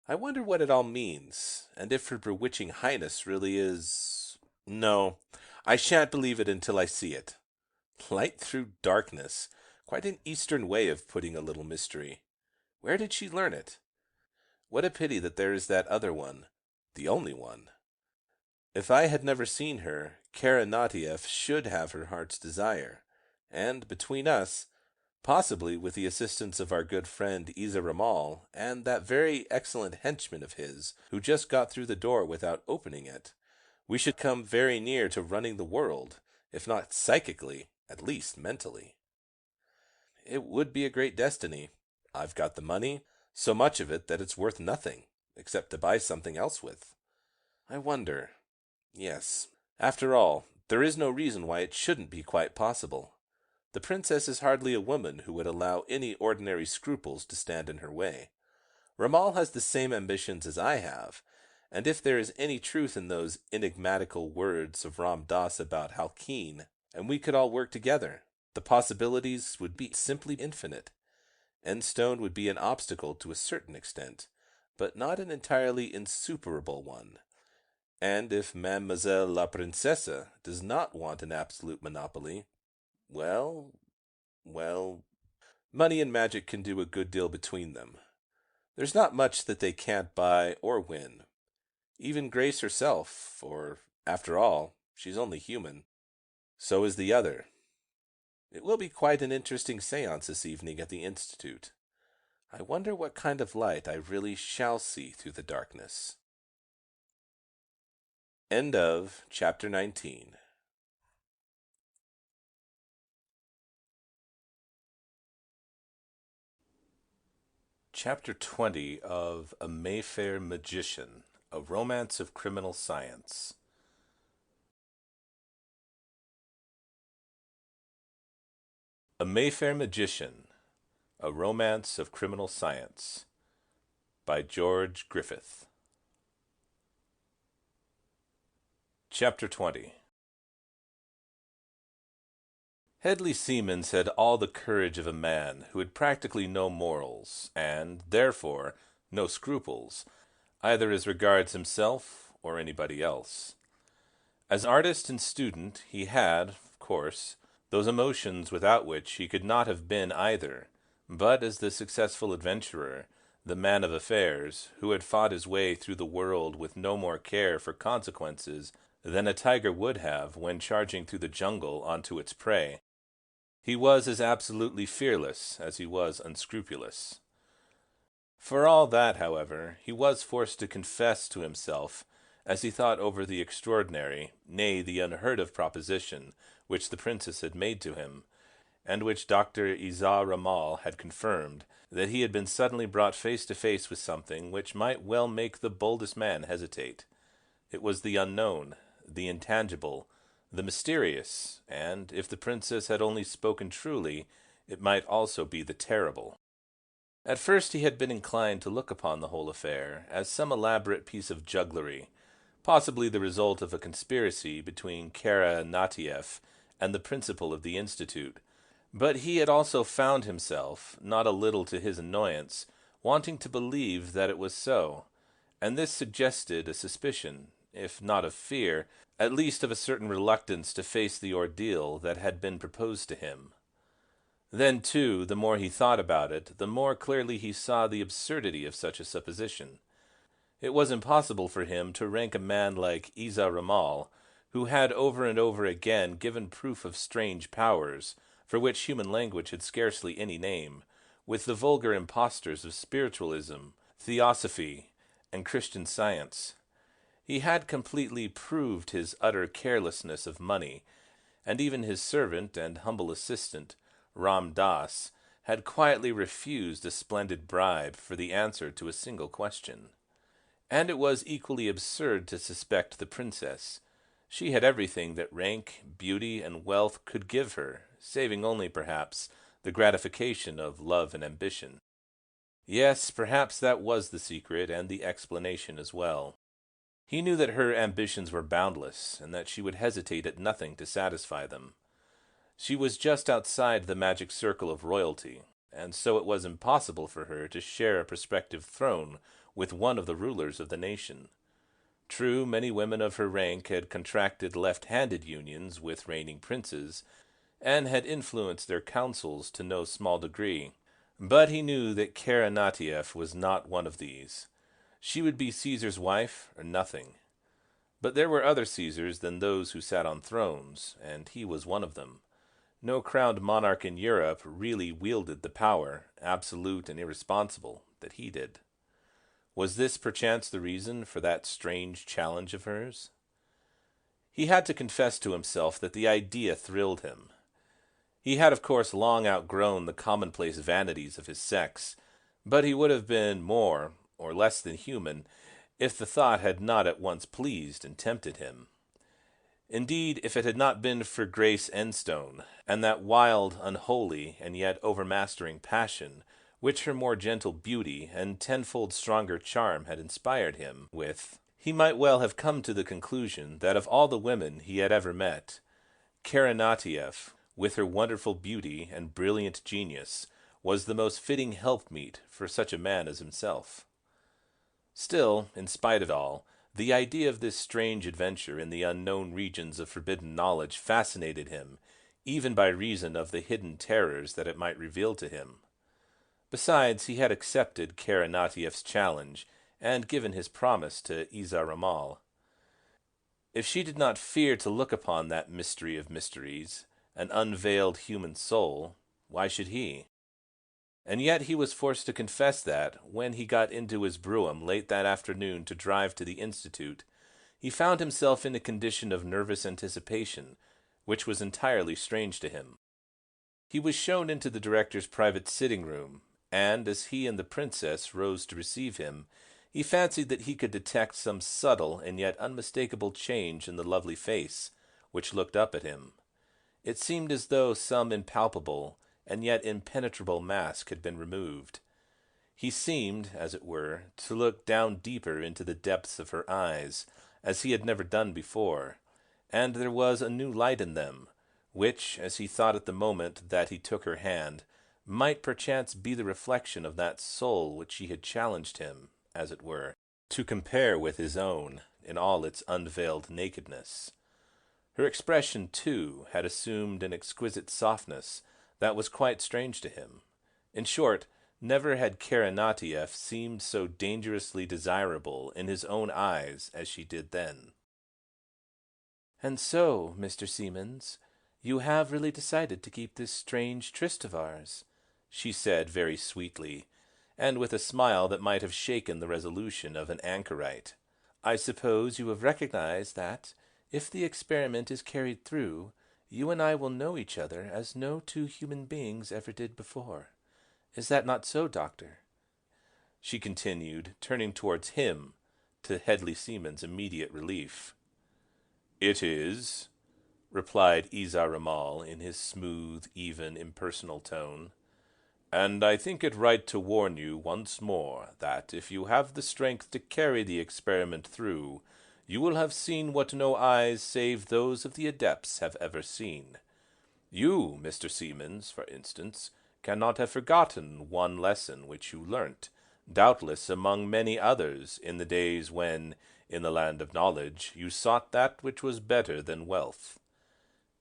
I wonder what it all means, and if her bewitching highness really is— No, I shan't believe it until I see it. Light through darkness. Quite an Eastern way of putting a little mystery. Where did she learn it? What a pity that there is that other one, the only one. If I had never seen her, Karanatieff should have her heart's desire, and between us, possibly with the assistance of our good friend Isa Ramal and that very excellent henchman of his who just got through the door without opening it, we should come very near to running the world, if not psychically, at least mentally. It would be a great destiny. I've got the money, so much of it that it's worth nothing, except to buy something else with. I wonder— Yes, after all, there is no reason why it shouldn't be quite possible. The princess is hardly a woman who would allow any ordinary scruples to stand in her way. Ramal has the same ambitions as I have, and if there is any truth in those enigmatical words of Ram Dass about Halkeen, and we could all work together, the possibilities would be simply infinite. Enstone would be an obstacle to a certain extent, but not an entirely insuperable one. And if Mademoiselle la Princesse does not want an absolute monopoly, well, money and magic can do a good deal between them. There's not much that they can't buy or win. Even Grace herself, for, after all, she's only human. So is the other. It will be quite an interesting séance this evening at the Institute. I wonder what kind of light I really shall see through the darkness. End of Chapter 19. Chapter 20 of A Mayfair Magician, a Romance of Criminal Science. A Mayfair Magician, a Romance of Criminal Science, by George Griffith. Chapter 20. Hedley Siemens had all the courage of a man who had practically no morals, and, therefore, no scruples, either as regards himself or anybody else. As artist and student, he had, of course, those emotions without which he could not have been either, but as the successful adventurer, the man of affairs, who had fought his way through the world with no more care for consequences than a tiger would have when charging through the jungle onto its prey, he was as absolutely fearless as he was unscrupulous. For all that, however, he was forced to confess to himself, as he thought over the extraordinary, nay, the unheard-of proposition which the princess had made to him, and which Dr. Isa Ramal had confirmed, that he had been suddenly brought face to face with something which might well make the boldest man hesitate. It was the unknown, the intangible, the mysterious, and, if the princess had only spoken truly, it might also be the terrible. At first he had been inclined to look upon the whole affair as some elaborate piece of jugglery, possibly the result of a conspiracy between Karanatieff and the principal of the Institute, but he had also found himself, not a little to his annoyance, wanting to believe that it was so, and this suggested a suspicion, if not of fear, at least of a certain reluctance to face the ordeal that had been proposed to him. Then, too, the more he thought about it, the more clearly he saw the absurdity of such a supposition. It was impossible for him to rank a man like Isa Ramal, who had over and over again given proof of strange powers, for which human language had scarcely any name, with the vulgar impostors of spiritualism, theosophy, and Christian Science. He had completely proved his utter carelessness of money, and even his servant and humble assistant, Ram Das, had quietly refused a splendid bribe for the answer to a single question. And it was equally absurd to suspect the princess. She had everything that rank, beauty, and wealth could give her, saving only, perhaps, the gratification of love and ambition. Yes, perhaps that was the secret and the explanation as well. He knew that her ambitions were boundless, and that she would hesitate at nothing to satisfy them. She was just outside the magic circle of royalty, and so it was impossible for her to share a prospective throne with one of the rulers of the nation. True, many women of her rank had contracted left-handed unions with reigning princes, and had influenced their councils to no small degree. But he knew that Karanatiev was not one of these. She would be Caesar's wife or nothing. But there were other Caesars than those who sat on thrones, and he was one of them. No crowned monarch in Europe really wielded the power, absolute and irresponsible, that he did. Was this perchance the reason for that strange challenge of hers? He had to confess to himself that the idea thrilled him. He had, of course, long outgrown the commonplace vanities of his sex, but he would have been more or less than human if the thought had not at once pleased and tempted him. Indeed, if it had not been for Grace Enstone, and that wild, unholy, and yet overmastering passion which her more gentle beauty and tenfold stronger charm had inspired him with, he might well have come to the conclusion that of all the women he had ever met, Karanatiev, with her wonderful beauty and brilliant genius, was the most fitting helpmeet for such a man as himself. Still, in spite of all, the idea of this strange adventure in the unknown regions of forbidden knowledge fascinated him, even by reason of the hidden terrors that it might reveal to him. Besides, he had accepted Karanatiev's challenge and given his promise to Isa Ramal. If she did not fear to look upon that mystery of mysteries, an unveiled human soul, why should he? And yet he was forced to confess that, when he got into his brougham late that afternoon to drive to the Institute, he found himself in a condition of nervous anticipation, which was entirely strange to him. He was shown into the director's private sitting-room, and as he and the princess rose to receive him, he fancied that he could detect some subtle and yet unmistakable change in the lovely face, which looked up at him. It seemed as though some impalpable and yet impenetrable mask had been removed. He seemed, as it were, to look down deeper into the depths of her eyes, as he had never done before, and there was a new light in them, which, as he thought at the moment that he took her hand, might perchance be the reflection of that soul which she had challenged him, as it were, to compare with his own in all its unveiled nakedness. Her expression, too, had assumed an exquisite softness that was quite strange to him. In short, never had Karanatiev seemed so dangerously desirable in his own eyes as she did then. "And so, Mr. Siemens, you have really decided to keep this strange tryst of ours," she said very sweetly, and with a smile that might have shaken the resolution of an anchorite. "I suppose you have recognized that, if the experiment is carried through, you and I will know each other as no two human beings ever did before. Is that not so, Doctor?" she continued, turning towards him, to Hedley Seaman's immediate relief. "It is," replied Isa Ramal in his smooth, even, impersonal tone. "And I think it right to warn you once more that if you have the strength to carry the experiment through, you will have seen what no eyes save those of the adepts have ever seen. You, Mr. Siemens, for instance, cannot have forgotten one lesson which you learnt, doubtless among many others, in the days when, in the land of knowledge, you sought that which was better than wealth."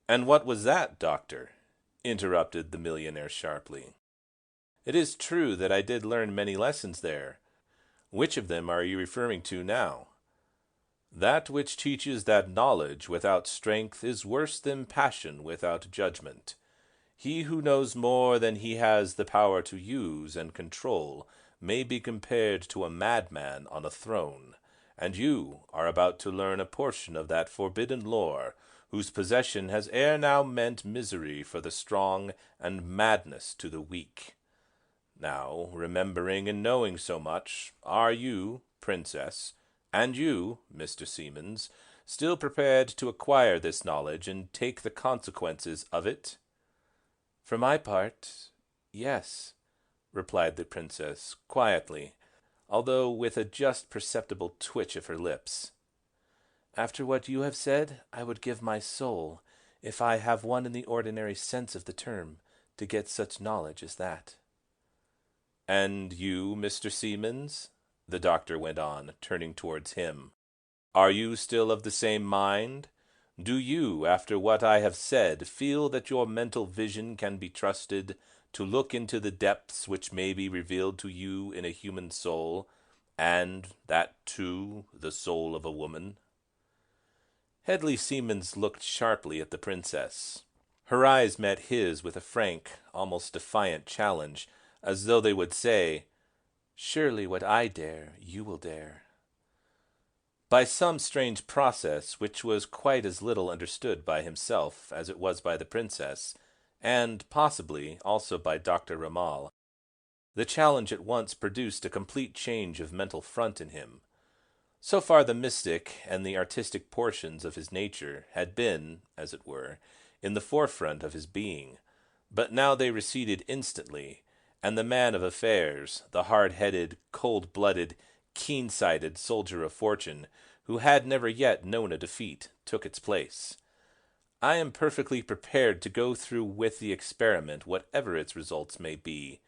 "And what was that, Doctor?" interrupted the millionaire sharply. "It is true that I did learn many lessons there. Which of them are you referring to now?" "That which teaches that knowledge without strength is worse than passion without judgment. He who knows more than he has the power to use and control may be compared to a madman on a throne, and you are about to learn a portion of that forbidden lore whose possession has ere now meant misery for the strong and madness to the weak. Now, remembering and knowing so much, are you, Princess, and you, Mr. Siemens, still prepared to acquire this knowledge and take the consequences of it?" "For my part, yes," replied the princess, quietly, although with a just perceptible twitch of her lips. "After what you have said, I would give my soul, if I have one in the ordinary sense of the term, to get such knowledge as that." "And you, Mr. Siemens," the doctor went on, turning towards him, "are you still of the same mind? Do you, after what I have said, feel that your mental vision can be trusted to look into the depths which may be revealed to you in a human soul, and that, too, the soul of a woman?" Hedley Siemens looked sharply at the princess. Her eyes met his with a frank, almost defiant challenge, as though they would say, "Surely what I dare, you will dare." By some strange process, which was quite as little understood by himself as it was by the princess, and possibly also by Dr. Ramal, the challenge at once produced a complete change of mental front in him. So far the mystic and the artistic portions of his nature had been, as it were, in the forefront of his being, but now they receded instantly, and the man of affairs, the hard-headed, cold-blooded, keen-sighted soldier of fortune, who had never yet known a defeat, took its place. "I am perfectly prepared to go through with the experiment, whatever its results may be,"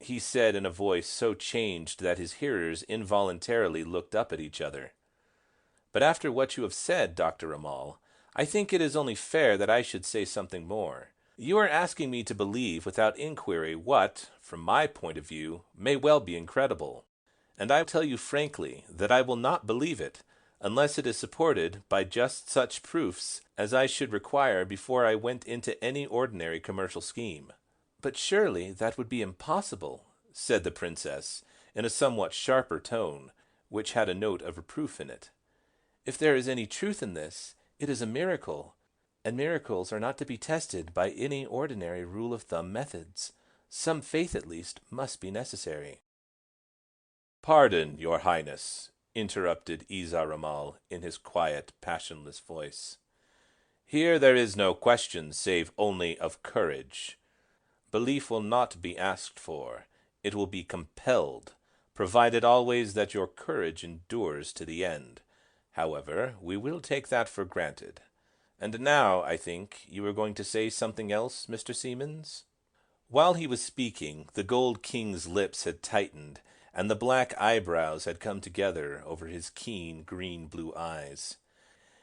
he said in a voice so changed that his hearers involuntarily looked up at each other. "But after what you have said, Dr. Ramal, I think it is only fair that I should say something more. You are asking me to believe without inquiry what, from my point of view, may well be incredible. And I tell you frankly that I will not believe it, unless it is supported by just such proofs as I should require before I went into any ordinary commercial scheme." "But surely that would be impossible," said the princess, in a somewhat sharper tone, which had a note of reproof in it. "If there is any truth in this, it is a miracle, and miracles are not to be tested by any ordinary rule-of-thumb methods. Some faith, at least, must be necessary." "Pardon, your highness," interrupted Isa Ramal in his quiet, passionless voice. "Here there is no question save only of courage. Belief will not be asked for, it will be compelled, provided always that your courage endures to the end. However, we will take that for granted. And now, I think, you are going to say something else, Mr. Siemens?" While he was speaking, the Gold King's lips had tightened, and the black eyebrows had come together over his keen green-blue eyes.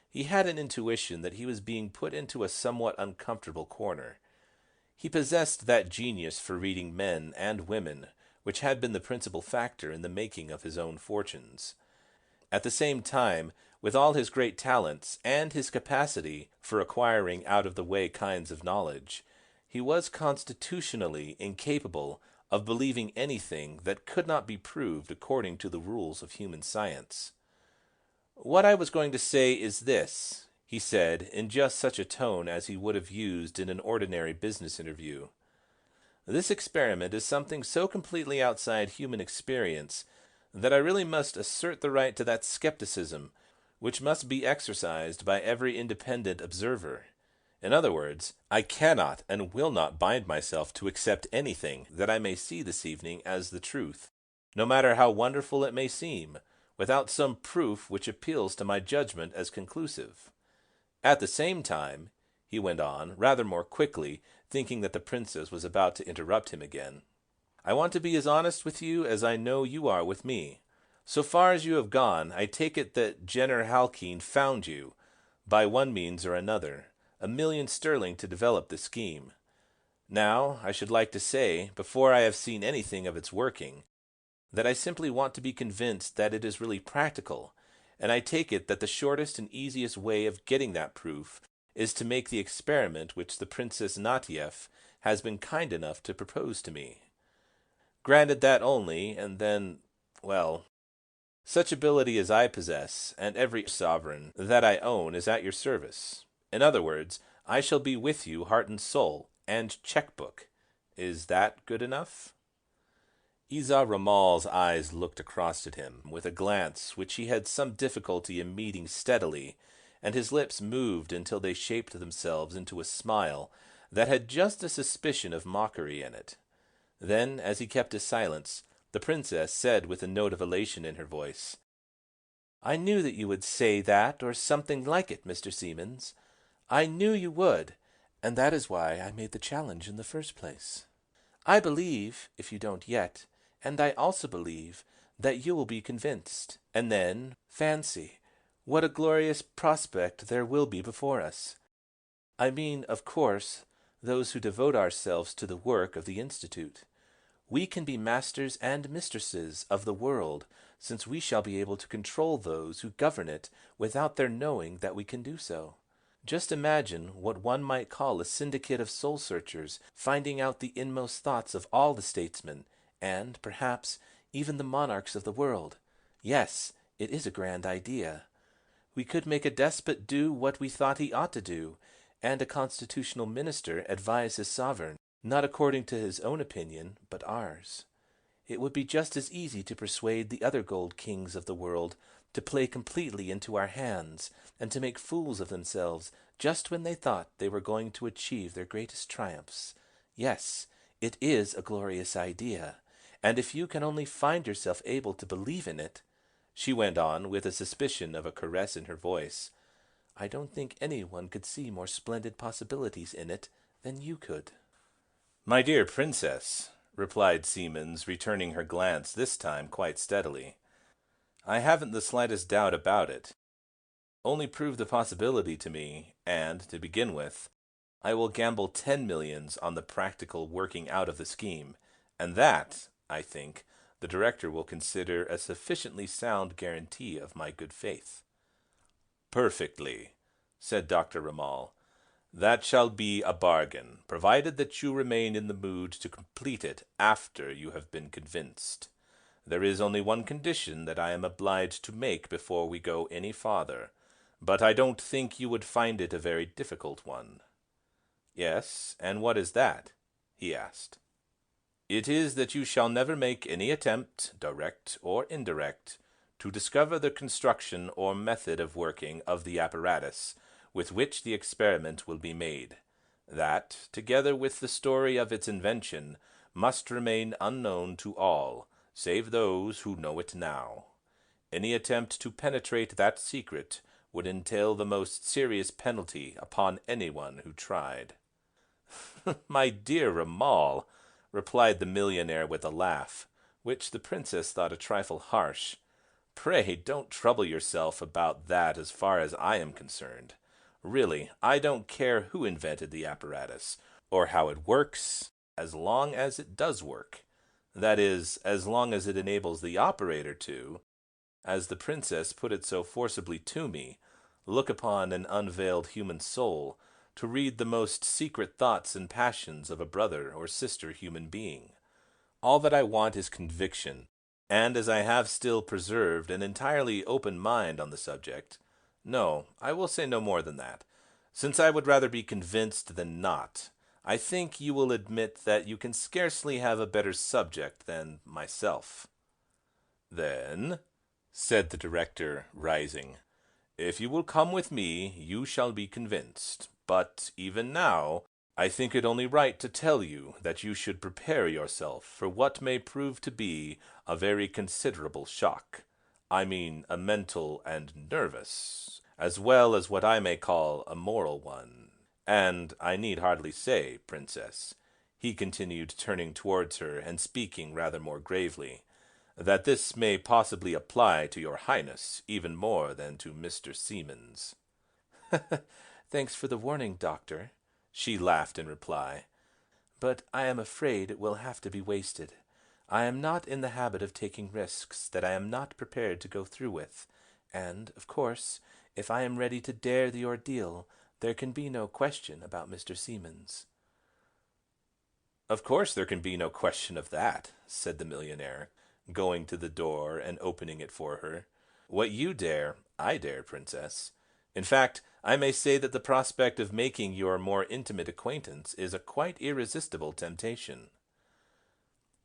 He had an intuition that he was being put into a somewhat uncomfortable corner. He possessed that genius for reading men and women, which had been the principal factor in the making of his own fortunes. At the same time, with all his great talents and his capacity for acquiring out-of-the-way kinds of knowledge, he was constitutionally incapable of believing anything that could not be proved according to the rules of human science. "What I was going to say is this," he said, in just such a tone as he would have used in an ordinary business interview. "This experiment is something so completely outside human experience that I really must assert the right to that skepticism which must be exercised by every independent observer. In other words, I cannot and will not bind myself to accept anything that I may see this evening as the truth, no matter how wonderful it may seem, without some proof which appeals to my judgment as conclusive. At the same time," he went on, rather more quickly, thinking that the princess was about to interrupt him again, "I want to be as honest with you as I know you are with me. So far as you have gone, I take it that Jenner Halkine found you, by one means or another, £1,000,000 to develop the scheme. Now, I should like to say, before I have seen anything of its working, that I simply want to be convinced that it is really practical, and I take it that the shortest and easiest way of getting that proof is to make the experiment which the Princess Natieff has been kind enough to propose to me. Granted that only, and then, well, such ability as I possess, and every sovereign that I own, is at your service. In other words, I shall be with you heart and soul, and checkbook. Is that good enough?" Isa Ramal's eyes looked across at him with a glance which he had some difficulty in meeting steadily, and his lips moved until they shaped themselves into a smile that had just a suspicion of mockery in it. Then, as he kept his silence, the princess said with a note of elation in her voice, "I knew that you would say that or something like it, Mr. Seamans. I knew you would, and that is why I made the challenge in the first place. I believe, if you don't yet, and I also believe that you will be convinced, and then, fancy, what a glorious prospect there will be before us. I mean, of course, those who devote ourselves to the work of the Institute. We can be masters and mistresses of the world, since we shall be able to control those who govern it without their knowing that we can do so. Just imagine what one might call a syndicate of soul-searchers finding out the inmost thoughts of all the statesmen, and, perhaps, even the monarchs of the world. Yes, it is a grand idea. We could make a despot do what we thought he ought to do, and a constitutional minister advise his sovereign, not according to his own opinion, but ours. It would be just as easy to persuade the other gold kings of the world to play completely into our hands, and to make fools of themselves just when they thought they were going to achieve their greatest triumphs. Yes, it is a glorious idea, and if you can only find yourself able to believe in it," she went on with a suspicion of a caress in her voice, "I don't think anyone could see more splendid possibilities in it than you could." "My dear princess," replied Seamans, returning her glance this time quite steadily, "I haven't the slightest doubt about it. Only prove the possibility to me, and, to begin with, I will gamble 10 millions on the practical working out of the scheme, and that, I think, the director will consider a sufficiently sound guarantee of my good faith." "Perfectly," said Dr. Ramal. "That shall be a bargain, provided that you remain in the mood to complete it after you have been convinced. There is only one condition that I am obliged to make before we go any farther, but I don't think you would find it a very difficult one." "Yes, and what is that?" he asked. "It is that you shall never make any attempt, direct or indirect, to discover the construction or method of working of the apparatus with which the experiment will be made. That, together with the story of its invention, must remain unknown to all, save those who know it now. Any attempt to penetrate that secret would entail the most serious penalty upon anyone who tried." "My dear Ramal," replied the millionaire with a laugh, which the princess thought a trifle harsh, "pray don't trouble yourself about that as far as I am concerned. Really, I don't care who invented the apparatus, or how it works, as long as it does work. That is, as long as it enables the operator to, as the princess put it so forcibly to me, look upon an unveiled human soul, to read the most secret thoughts and passions of a brother or sister human being. All that I want is conviction, and as I have still preserved an entirely open mind on the subject, no, I will say no more than that. Since I would rather be convinced than not, I think you will admit that you can scarcely have a better subject than myself." "Then," said the director, rising, "if you will come with me, you shall be convinced. But even now, I think it only right to tell you that you should prepare yourself for what may prove to be a very considerable shock. I mean a mental and nervous, as well as what I may call a moral one. And I need hardly say, princess," he continued, turning towards her and speaking rather more gravely, "that this may possibly apply to your highness even more than to Mr. Seamans." "Thanks for the warning, doctor," she laughed in reply, "but I am afraid it will have to be wasted. I am not in the habit of taking risks that I am not prepared to go through with, and, of course, if I am ready to dare the ordeal, there can be no question about Mr. Seamans." "Of course there can be no question of that," said the millionaire, going to the door and opening it for her. "What you dare, I dare, princess. In fact, I may say that the prospect of making your more intimate acquaintance is a quite irresistible temptation."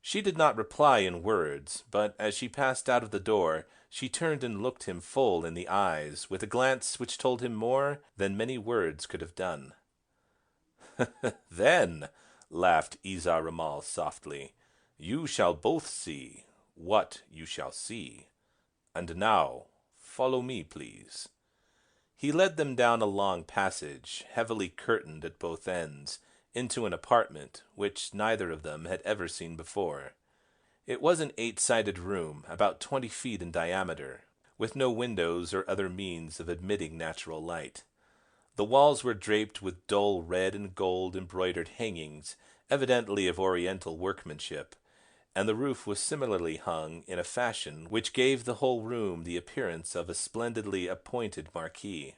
She did not reply in words, but as she passed out of the door, she turned and looked him full in the eyes, with a glance which told him more than many words could have done. "Then," laughed Isa Ramal softly, "you shall both see what you shall see. And now, follow me, please." He led them down a long passage, heavily curtained at both ends, into an apartment which neither of them had ever seen before. It was an 8-sided room, about 20 feet in diameter, with no windows or other means of admitting natural light. The walls were draped with dull red and gold embroidered hangings, evidently of Oriental workmanship, and the roof was similarly hung in a fashion which gave the whole room the appearance of a splendidly appointed marquee.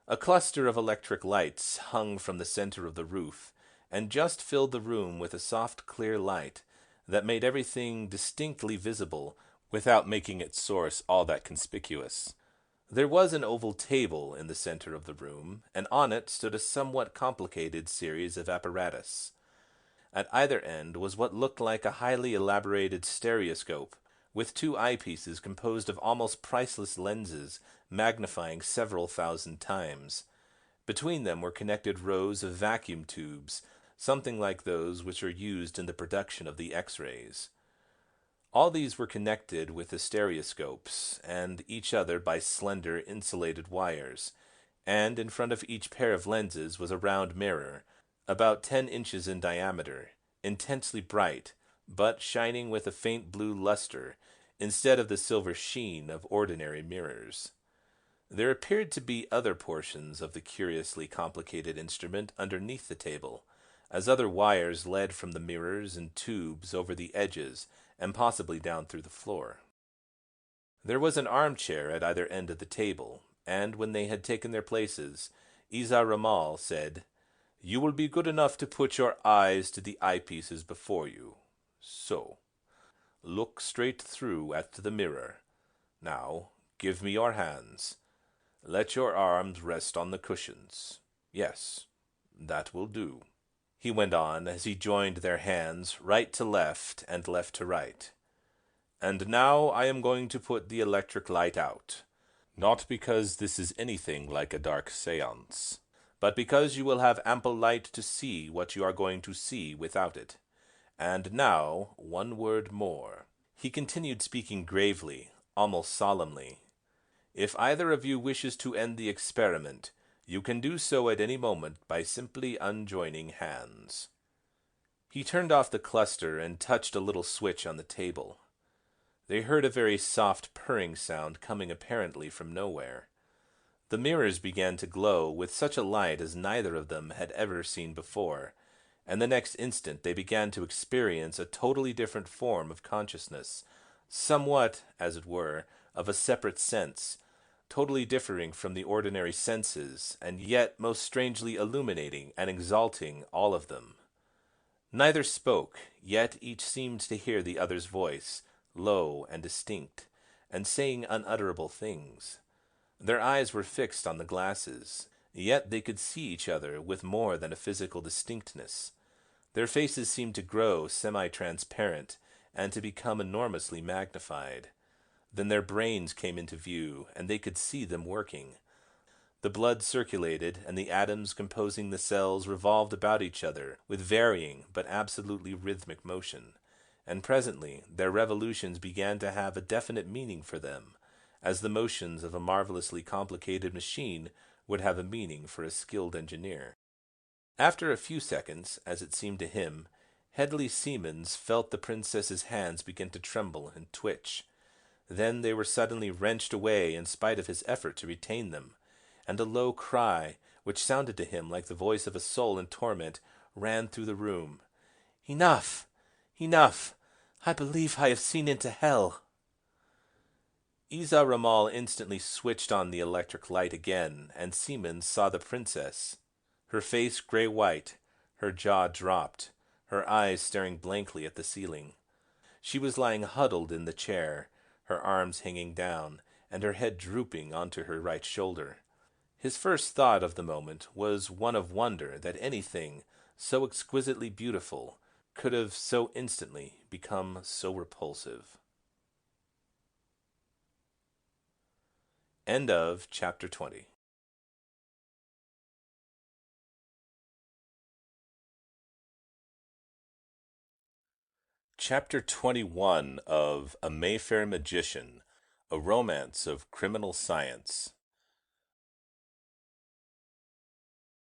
A cluster of electric lights hung from the center of the roof, and just filled the room with a soft clear light that made everything distinctly visible without making its source all that conspicuous. There was an oval table in the center of the room, and on it stood a somewhat complicated series of apparatus. At either end was what looked like a highly elaborated stereoscope, with 2 eyepieces composed of almost priceless lenses magnifying several thousand times. Between them were connected rows of vacuum tubes, something like those which are used in the production of the X-rays. All these were connected with the stereoscopes, and each other by slender insulated wires, and in front of each pair of lenses was a round mirror, about 10 inches in diameter, intensely bright, but shining with a faint blue luster, instead of the silver sheen of ordinary mirrors. There appeared to be other portions of the curiously complicated instrument underneath the table, as other wires led from the mirrors and tubes over the edges, and possibly down through the floor. There was an armchair at either end of the table, and when they had taken their places, Isa Ramal said, "You will be good enough to put your eyes to the eyepieces before you. So. Look straight through at the mirror. Now, give me your hands. Let your arms rest on the cushions. Yes, that will do," he went on as he joined their hands right to left and left to right. "And now I am going to put the electric light out, not because this is anything like a dark séance, but because you will have ample light to see what you are going to see without it. And now, one word more," he continued, speaking gravely, almost solemnly. "If either of you wishes to end the experiment, you can do so at any moment by simply unjoining hands." He turned off the cluster and touched a little switch on the table. They heard a very soft purring sound coming apparently from nowhere. The mirrors began to glow with such a light as neither of them had ever seen before, and the next instant they began to experience a totally different form of consciousness, somewhat, as it were, of a separate sense, totally differing from the ordinary senses, and yet most strangely illuminating and exalting all of them. Neither spoke, yet each seemed to hear the other's voice, low and distinct, and saying unutterable things. Their eyes were fixed on the glasses, yet they could see each other with more than a physical distinctness. Their faces seemed to grow semi-transparent, and to become enormously magnified. Then their brains came into view, and they could see them working. The blood circulated, and the atoms composing the cells revolved about each other with varying but absolutely rhythmic motion, and presently their revolutions began to have a definite meaning for them, as the motions of a marvelously complicated machine would have a meaning for a skilled engineer. After a few seconds, as it seemed to him, Hedley Seamans felt the princess's hands begin to tremble and twitch. Then they were suddenly wrenched away in spite of his effort to retain them, and a low cry, which sounded to him like the voice of a soul in torment, ran through the room. "Enough! Enough! I believe I have seen into hell!" Isa Ramal instantly switched on the electric light again, and Seamans saw the princess. Her face grey-white, her jaw dropped, her eyes staring blankly at the ceiling. She was lying huddled in the chair, her arms hanging down, and her head drooping onto her right shoulder. His first thought of the moment was one of wonder that anything so exquisitely beautiful could have so instantly become so repulsive. End of chapter 20. Chapter 21 of A Mayfair Magician, a Romance of Criminal Science.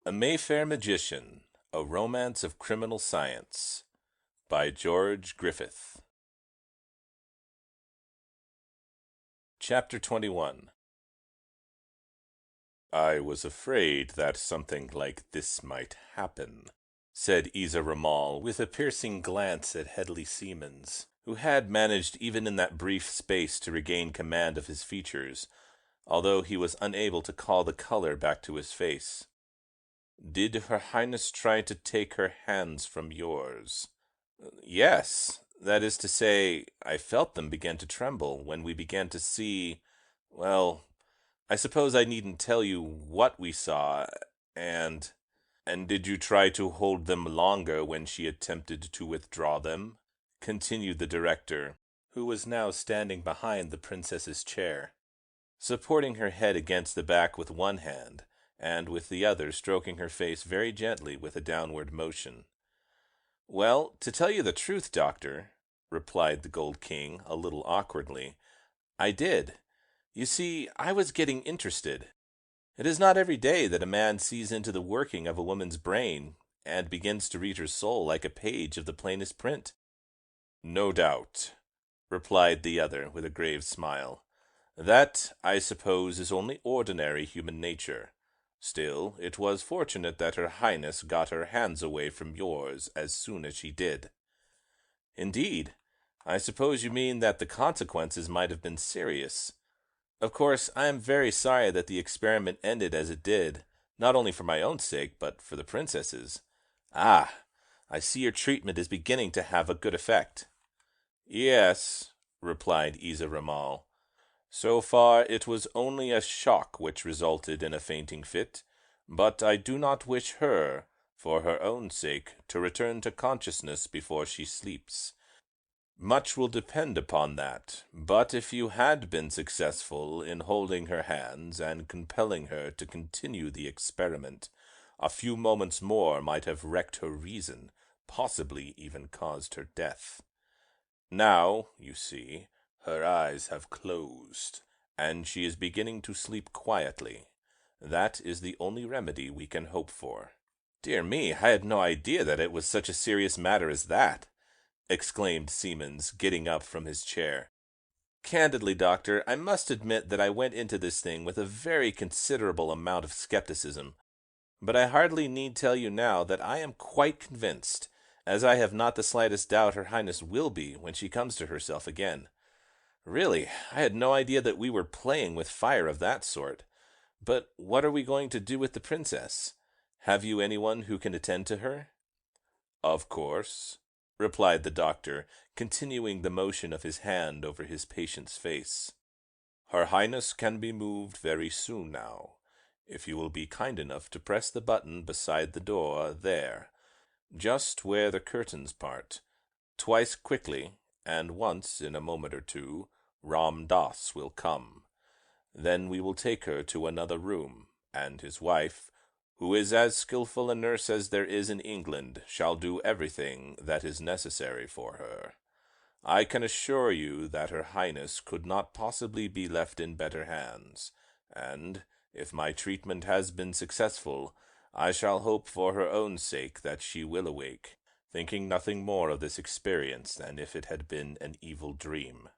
A Mayfair Magician, a Romance of Criminal Science, by George Griffith. Chapter 21. I was afraid that something like this might happen, said Isa Ramal, with a piercing glance at Hedley Seamans, who had managed even in that brief space to regain command of his features, although he was unable to call the color back to his face. Did Her Highness try to take her hands from yours? Yes, that is to say, I felt them begin to tremble when we began to see, well, I suppose I needn't tell you what we saw, and did you try to hold them longer when she attempted to withdraw them? Continued the director, who was now standing behind the princess's chair, supporting her head against the back with one hand, and with the other stroking her face very gently with a downward motion. Well, to tell you the truth, doctor, replied the Gold King, a little awkwardly, I did. You see, I was getting interested. It is not every day that a man sees into the working of a woman's brain, and begins to read her soul like a page of the plainest print. No doubt, replied the other with a grave smile. That, I suppose, is only ordinary human nature. Still, it was fortunate that Her Highness got her hands away from yours as soon as she did. Indeed, I suppose you mean that the consequences might have been serious. Of course, I am very sorry that the experiment ended as it did, not only for my own sake, but for the princess's. Ah, I see your treatment is beginning to have a good effect. Yes, replied Isa Ramal. So far it was only a shock which resulted in a fainting fit, but I do not wish her, for her own sake, to return to consciousness before she sleeps. Much will depend upon that, but if you had been successful in holding her hands and compelling her to continue the experiment, a few moments more might have wrecked her reason, possibly even caused her death. Now, you see, her eyes have closed, and she is beginning to sleep quietly. That is the only remedy we can hope for. Dear me, I had no idea that it was such a serious matter as that, exclaimed Seamans, getting up from his chair. Candidly, doctor, I must admit that I went into this thing with a very considerable amount of skepticism, but I hardly need tell you now that I am quite convinced, as I have not the slightest doubt Her Highness will be when she comes to herself again. Really, I had no idea that we were playing with fire of that sort. But what are we going to do with the princess? Have you anyone who can attend to her? Of course, replied the doctor, continuing the motion of his hand over his patient's face. Her Highness can be moved very soon now, if you will be kind enough to press the button beside the door there, just where the curtains part, twice quickly, and once in a moment or two, Ram Dass will come. Then we will take her to another room, and his wife, who is as skilful a nurse as there is in England, shall do everything that is necessary for her. I can assure you that Her Highness could not possibly be left in better hands, and, if my treatment has been successful, I shall hope for her own sake that she will awake, thinking nothing more of this experience than if it had been an evil dream.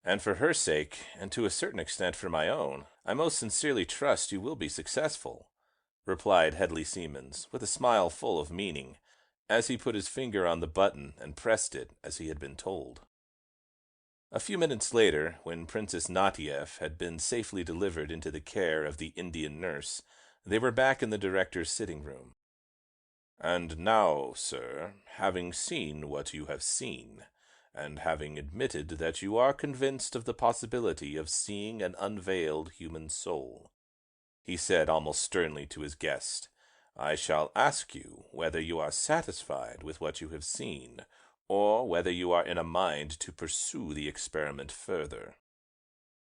And for her sake, and to a certain extent for my own, I most sincerely trust you will be successful, replied Hedley Seamans, with a smile full of meaning, as he put his finger on the button and pressed it as he had been told. A few minutes later, when Princess Natieff had been safely delivered into the care of the Indian nurse, they were back in the director's sitting room. And now, sir, having seen what you have seen, and having admitted that you are convinced of the possibility of seeing an unveiled human soul, he said almost sternly to his guest. "I shall ask you whether you are satisfied with what you have seen, or whether you are in a mind to pursue the experiment further."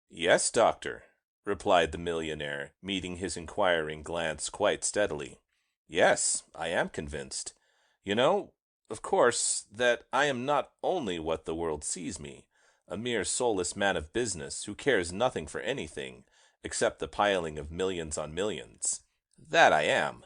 "Yes, doctor," replied the millionaire, meeting his inquiring glance quite steadily. "Yes, I am convinced. You know, of course, that I am not only what the world sees me, a mere soulless man of business who cares nothing for anything except the piling of millions on millions. That I am.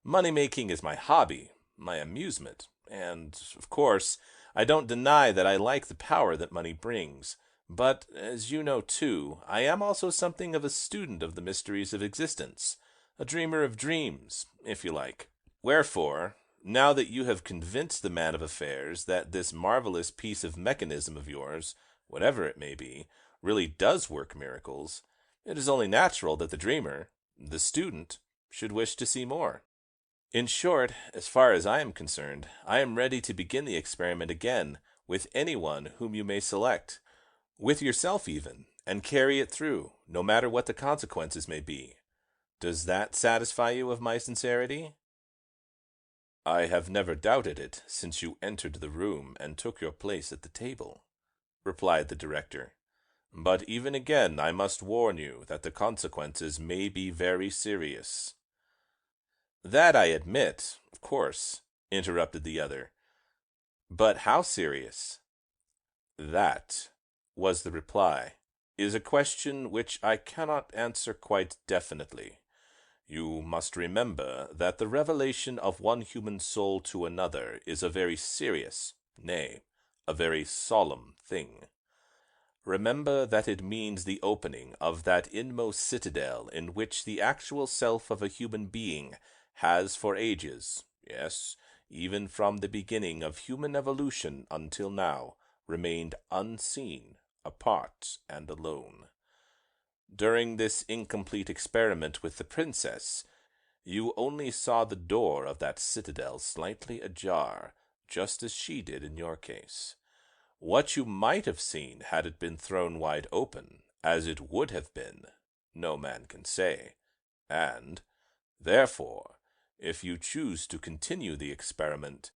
Money-making is my hobby, my amusement, and, of course, I don't deny that I like the power that money brings. But, as you know too, I am also something of a student of the mysteries of existence, a dreamer of dreams, if you like. Wherefore, now that you have convinced the man of affairs that this marvelous piece of mechanism of yours, whatever it may be, really does work miracles, it is only natural that the dreamer, the student, should wish to see more. In short, as far as I am concerned, I am ready to begin the experiment again with anyone whom you may select, with yourself even, and carry it through, no matter what the consequences may be. Does that satisfy you of my sincerity?" "I have never doubted it since you entered the room and took your place at the table," replied the director. "But even again I must warn you that the consequences may be very serious." "That I admit, of course," interrupted the other. "But how serious?" "That," was the reply, "is a question which I cannot answer quite definitely. You must remember that the revelation of one human soul to another is a very serious, nay, a very solemn thing. Remember that it means the opening of that inmost citadel in which the actual self of a human being has for ages, yes, even from the beginning of human evolution until now, remained unseen, apart, and alone. During this incomplete experiment with the princess, you only saw the door of that citadel slightly ajar, just as she did in your case. What you might have seen had it been thrown wide open, as it would have been, no man can say, and, therefore, if you choose to continue the experiment,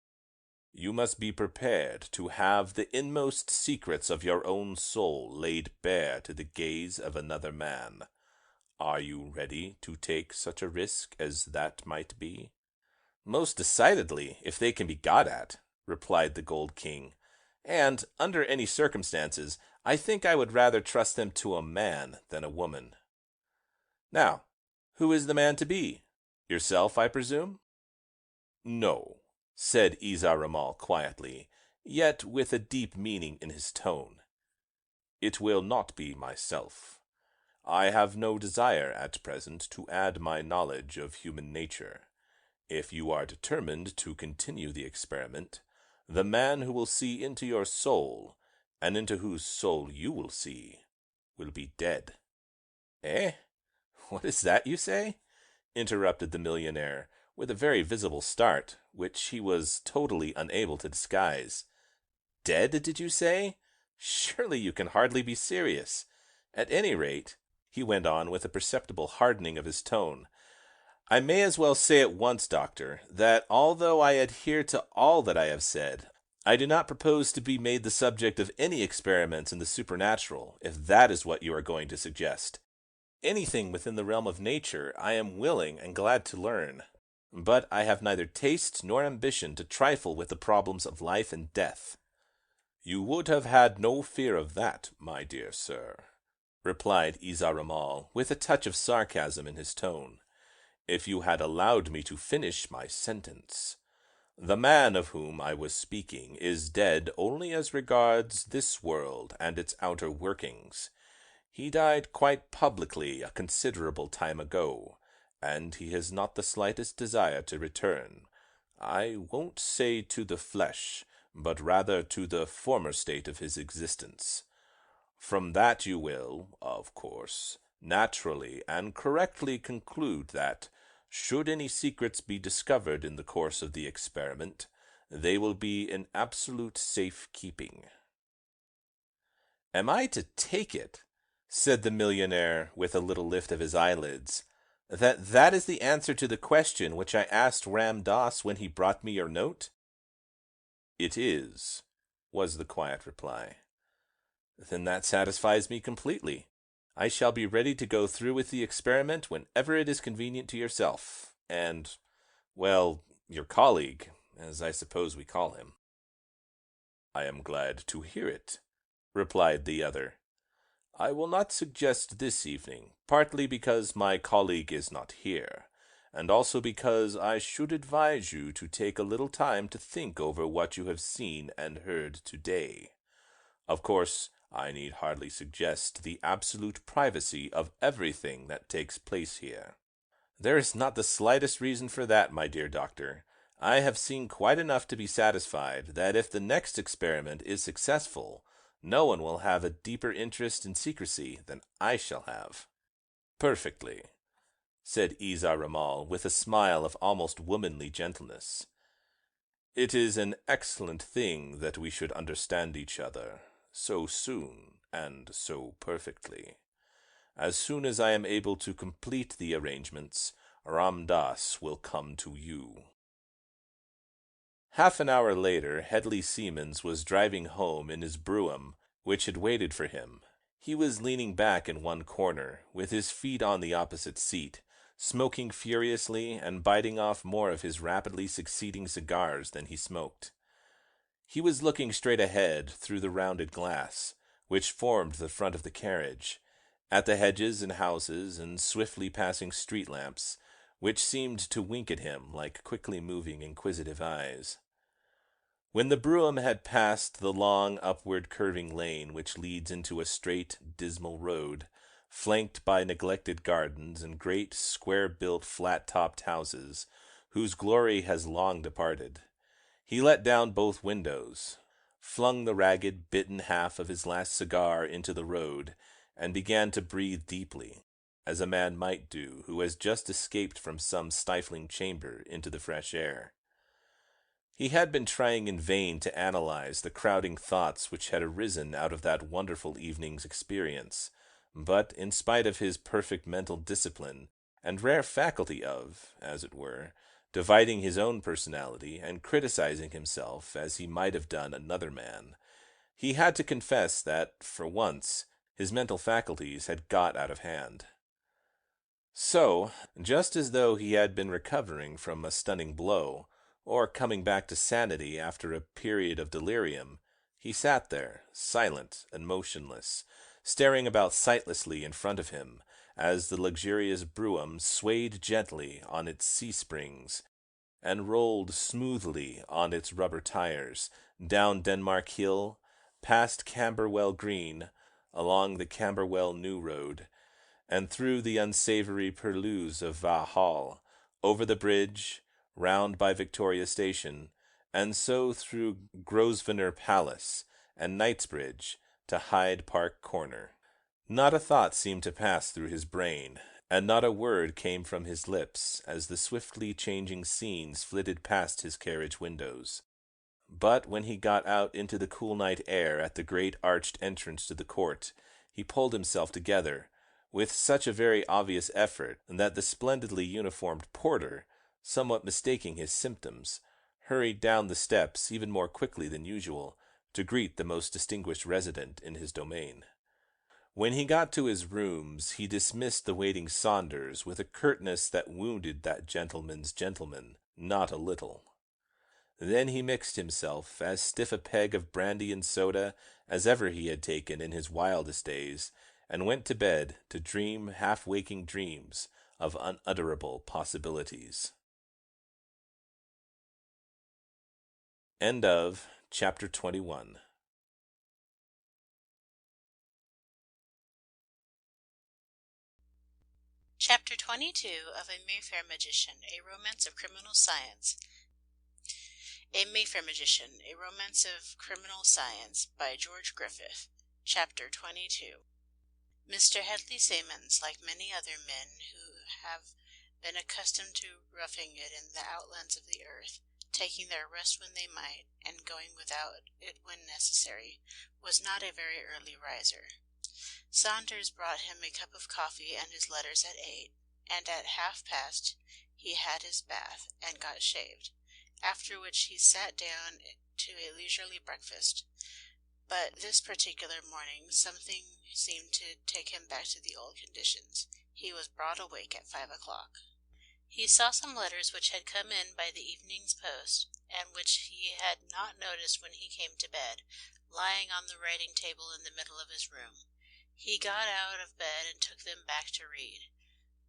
you must be prepared to have the inmost secrets of your own soul laid bare to the gaze of another man. Are you ready to take such a risk as that might be?" "Most decidedly, if they can be got at," replied the Gold King. "And, under any circumstances, I think I would rather trust them to a man than a woman." "Now, who is the man to be? Yourself, I presume?" "No," said Isaramal quietly, yet with a deep meaning in his tone. "It will not be myself. I have no desire at present to add my knowledge of human nature. If you are determined to continue the experiment, the man who will see into your soul, and into whose soul you will see, will be dead." "Eh? What is that you say?" interrupted the millionaire, with a very visible start, which he was totally unable to disguise. "Dead, did you say? Surely you can hardly be serious. At any rate," he went on with a perceptible hardening of his tone, "I may as well say at once, doctor, that although I adhere to all that I have said, I do not propose to be made the subject of any experiments in the supernatural, if that is what you are going to suggest. Anything within the realm of nature I am willing and glad to learn, but I have neither taste nor ambition to trifle with the problems of life and death." "You would have had no fear of that, my dear sir," replied Isaramal, with a touch of sarcasm in his tone, "if you had allowed me to finish my sentence. The man of whom I was speaking is dead only as regards this world and its outer workings. He died quite publicly a considerable time ago, and he has not the slightest desire to return. I won't say to the flesh, but rather to the former state of his existence. From that you will, of course, naturally and correctly conclude that, should any secrets be discovered in the course of the experiment, they will be in absolute safe keeping." "Am I to take it," said the millionaire with a little lift of his eyelids, That is the answer to the question which I asked Ram Dass when he brought me your note? It is, was the quiet reply. Then that satisfies me completely. I shall be ready to go through with the experiment whenever it is convenient to yourself, and, well, your colleague, as I suppose we call him. I am glad to hear it, replied the other. I will not suggest this evening, partly because my colleague is not here, and also because I should advise you to take a little time to think over what you have seen and heard today. Of course, I need hardly suggest the absolute privacy of everything that takes place here. There is not the slightest reason for that, my dear doctor. I have seen quite enough to be satisfied that if the next experiment is successful, no one will have a deeper interest in secrecy than I shall have. Perfectly, said Isa Ramal with a smile of almost womanly gentleness. It is an excellent thing that we should understand each other so soon and so perfectly. As soon as I am able to complete the arrangements, Ram Dass will come to you. Half an hour later, Hedley Siemens was driving home in his brougham, which had waited for him. He was leaning back in one corner, with his feet on the opposite seat, smoking furiously and biting off more of his rapidly succeeding cigars than he smoked. He was looking straight ahead through the rounded glass, which formed the front of the carriage, at the hedges and houses and swiftly passing street lamps, which seemed to wink at him like quickly moving inquisitive eyes. When the brougham had passed the long upward curving lane which leads into a straight, dismal road, flanked by neglected gardens and great square-built flat-topped houses, whose glory has long departed, he let down both windows, flung the ragged, bitten half of his last cigar into the road, and began to breathe deeply, as a man might do who has just escaped from some stifling chamber into the fresh air. He had been trying in vain to analyze the crowding thoughts which had arisen out of that wonderful evening's experience, but in spite of his perfect mental discipline, and rare faculty of, as it were, dividing his own personality and criticizing himself as he might have done another man, he had to confess that, for once, his mental faculties had got out of hand. So, just as though he had been recovering from a stunning blow, or coming back to sanity after a period of delirium, he sat there, silent and motionless, staring about sightlessly in front of him, as the luxurious brougham swayed gently on its C-springs, and rolled smoothly on its rubber tires, down Denmark Hill, past Camberwell Green, along the Camberwell New Road, and through the unsavory purlieus of Vauxhall, over the bridge, round by Victoria Station, and so through Grosvenor Palace and Knightsbridge to Hyde Park Corner. Not a thought seemed to pass through his brain, and not a word came from his lips as the swiftly changing scenes flitted past his carriage windows. But when he got out into the cool night air at the great arched entrance to the court, he pulled himself together, with such a very obvious effort that the splendidly uniformed porter, somewhat mistaking his symptoms, hurried down the steps even more quickly than usual to greet the most distinguished resident in his domain. When he got to his rooms, he dismissed the waiting Saunders with a curtness that wounded that gentleman's gentleman not a little. Then he mixed himself as stiff a peg of brandy and soda as ever he had taken in his wildest days, and went to bed to dream half-waking dreams of unutterable possibilities. End of Chapter 21. Chapter 22 of A Mayfair Magician, A Romance of Criminal Science. A Mayfair Magician, A Romance of Criminal Science by George Griffith. Chapter 22. Mr. Hedley Siemens, like many other men who have been accustomed to roughing it in the outlands of the earth, taking their rest when they might, and going without it when necessary, was not a very early riser. Saunders brought him a cup of coffee and his letters at 8, and at 1:30 he had his bath and got shaved, after which he sat down to a leisurely breakfast. But this particular morning something seemed to take him back to the old conditions. He was broad awake at 5 o'clock. He saw some letters which had come in by the evening's post, and which he had not noticed when he came to bed, lying on the writing table in the middle of his room. He got out of bed and took them back to read.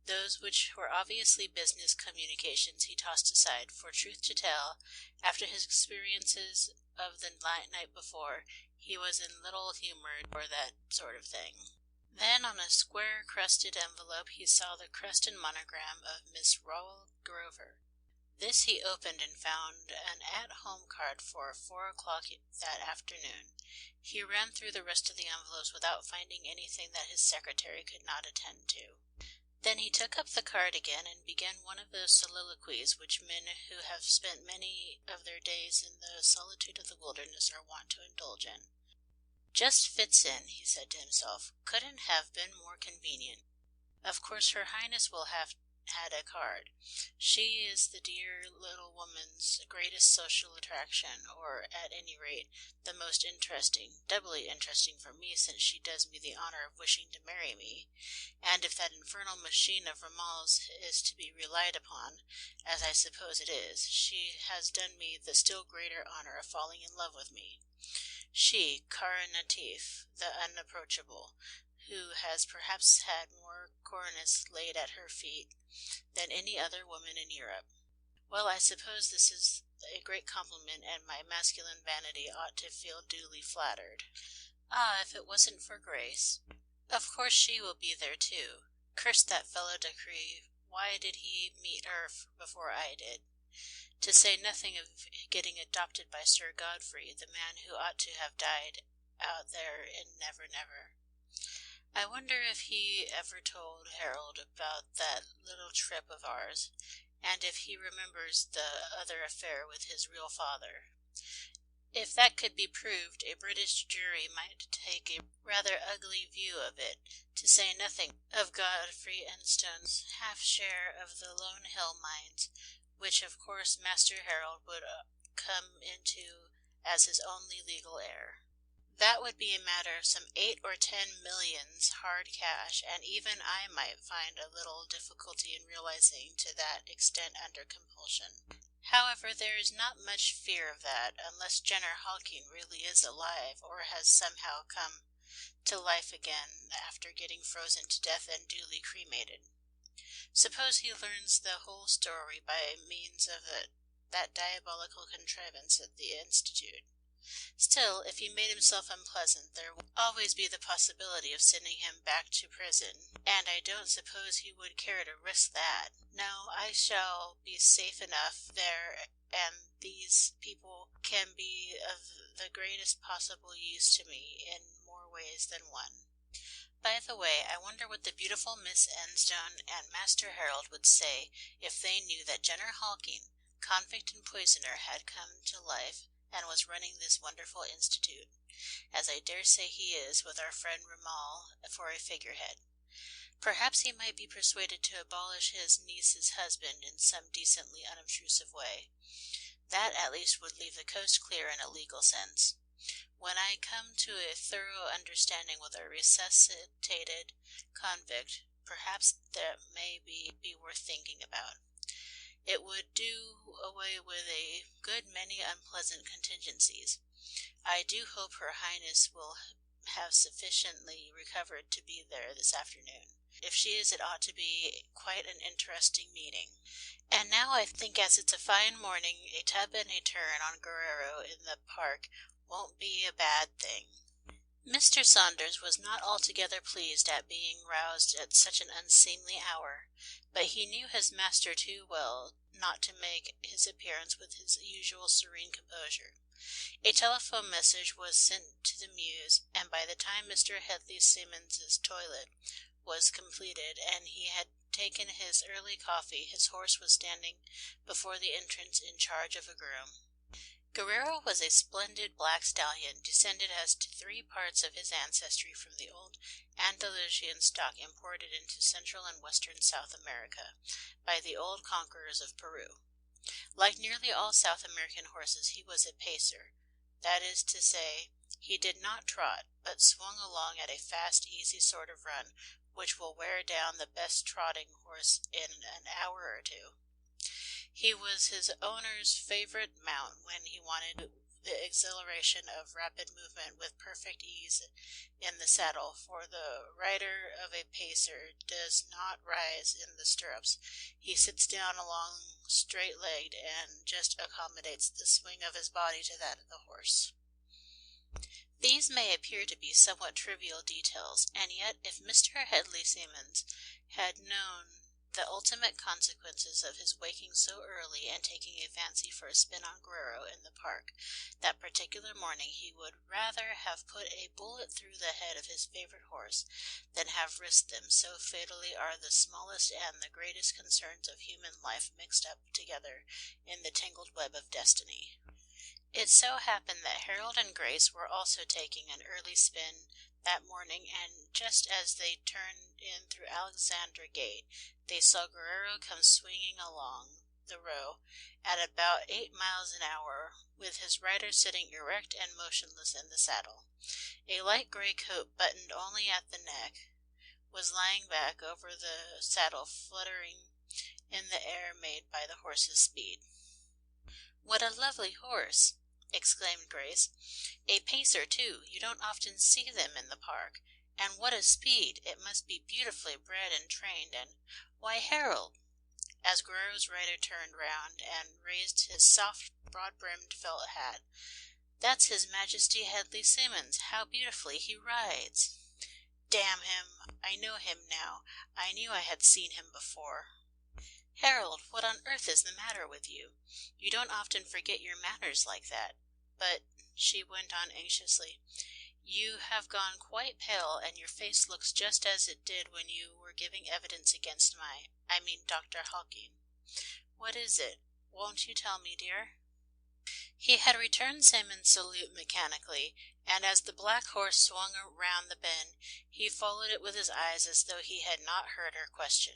Those which were obviously business communications he tossed aside, for truth to tell, after his experiences of the night before, he was in little humor for that sort of thing. Then on a square-crusted envelope he saw the crest and monogram of Miss Rowell Grover. This he opened and found an at-home card for 4 o'clock that afternoon. He ran through the rest of the envelopes without finding anything that his secretary could not attend to. Then he took up the card again and began one of those soliloquies which men who have spent many of their days in the solitude of the wilderness are wont to indulge in. "Just fits in," he said to himself. "Couldn't have been more convenient. Of course Her Highness will have had a card. She is the dear little woman's greatest social attraction, or at any rate the most interesting, doubly interesting for me since she does me the honour of wishing to marry me, and if that infernal machine of Ramal's is to be relied upon, as I suppose it is, she has done me the still greater honour of falling in love with me. She, Cara Natif, the unapproachable, who has perhaps had more coronets laid at her feet than any other woman in Europe. Well, I suppose this is a great compliment, and my masculine vanity ought to feel duly flattered. Ah, if it wasn't for Grace! Of course she will be there too. Curse that fellow Dacre, why did he meet her before I did? To say nothing of getting adopted by Sir Godfrey, the man who ought to have died out there in Never Never. I wonder if he ever told Harold about that little trip of ours, and if he remembers the other affair with his real father. If that could be proved, a British jury might take a rather ugly view of it, to say nothing of Godfrey Enstone's half share of the Lone Hill mines, which of course Master Harold would come into as his only legal heir. That would be a matter of some 8 or 10 millions hard cash, and even I might find a little difficulty in realizing to that extent under compulsion. However, there is not much fear of that, unless Jenner Hawking really is alive, or has somehow come to life again after getting frozen to death and duly cremated. Suppose he learns the whole story by means of that diabolical contrivance at the Institute. Still, if he made himself unpleasant, there would always be the possibility of sending him back to prison, and I don't suppose he would care to risk that. No, I shall be safe enough there, and these people can be of the greatest possible use to me in more ways than one. By the way, I wonder what the beautiful Miss Enstone and Master Harold would say if they knew that Jenner Hawking, convict and poisoner, had come to life and was running this wonderful institute, as I dare say he is, with our friend Ramal for a figurehead. Perhaps he might be persuaded to abolish his niece's husband in some decently unobtrusive way. That at least would leave the coast clear in a legal sense. When I come to a thorough understanding with a resuscitated convict, perhaps that may be worth thinking about. It would do away with a good many unpleasant contingencies. I do hope Her Highness will have sufficiently recovered to be there this afternoon. If she is, it ought to be quite an interesting meeting. And now I think, as it's a fine morning, a tub and a turn on Guerrero in the park won't be a bad thing. Mr. Saunders was not altogether pleased at being roused at such an unseemly hour, but he knew his master too well not to make his appearance with his usual serene composure. A telephone message was sent to the Mews, and by the time Mr. Hedley Simmons's toilet was completed, and he had taken his early coffee, his horse was standing before the entrance in charge of a groom. Guerrero was a splendid black stallion, descended as to 3 parts of his ancestry from the old Andalusian stock imported into Central and Western South America by the old conquerors of Peru. Like nearly all South American horses, he was a pacer. That is to say, he did not trot, but swung along at a fast, easy sort of run, which will wear down the best trotting horse in an hour or 2. He was his owner's favorite mount when he wanted the exhilaration of rapid movement with perfect ease in the saddle, for the rider of a pacer does not rise in the stirrups. He sits down along straight-legged and just accommodates the swing of his body to that of the horse. These may appear to be somewhat trivial details, and yet if Mr. Headley Simmons had known the ultimate consequences of his waking so early and taking a fancy for a spin on Guerrero in the park that particular morning, he would rather have put a bullet through the head of his favorite horse than have risked them, so fatally are the smallest and the greatest concerns of human life mixed up together in the tangled web of destiny. It so happened that Harold and Grace were also taking an early spin that morning, and just as they turned in through Alexandra Gate, they saw Guerrero come swinging along the row at about 8 miles an hour, with his rider sitting erect and motionless in the saddle. A light gray coat, buttoned only at the neck, was lying back over the saddle, fluttering in the air made by the horse's speed. "What a lovely horse!" exclaimed Grace. "A pacer, too. You don't often see them in the park. And what a speed! It must be beautifully bred and trained, and why, Harold!" as Guerrero's rider turned round and raised his soft, broad-brimmed felt hat, "that's His Majesty Headley Simmons. How beautifully he rides!" "Damn him! I know him now. I knew I had seen him before." "Harold, what on earth is the matter with you? You don't often forget your manners like that. But," she went on anxiously, "you have gone quite pale, and your face looks just as it did when you were giving evidence against Dr. Hawking. What is it? Won't you tell me, dear?" He had returned Simmons' salute mechanically, and as the black horse swung round the bend, he followed it with his eyes as though he had not heard her question.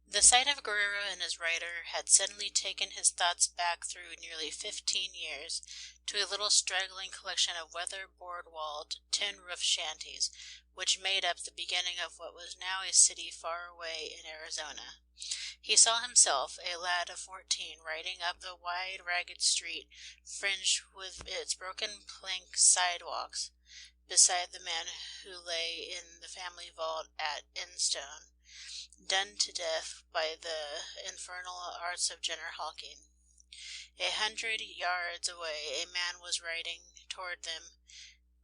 The sight of Guerrero and his rider had suddenly taken his thoughts back through nearly 15 years to a little straggling collection of weather-board-walled, tin-roofed shanties, which made up the beginning of what was now a city far away in Arizona. He saw himself, a lad of 14, riding up the wide, ragged street, fringed with its broken plank sidewalks, beside the man who lay in the family vault at Instone, done to death by the infernal arts of Jenner Hawking. 100 yards away a man was riding toward them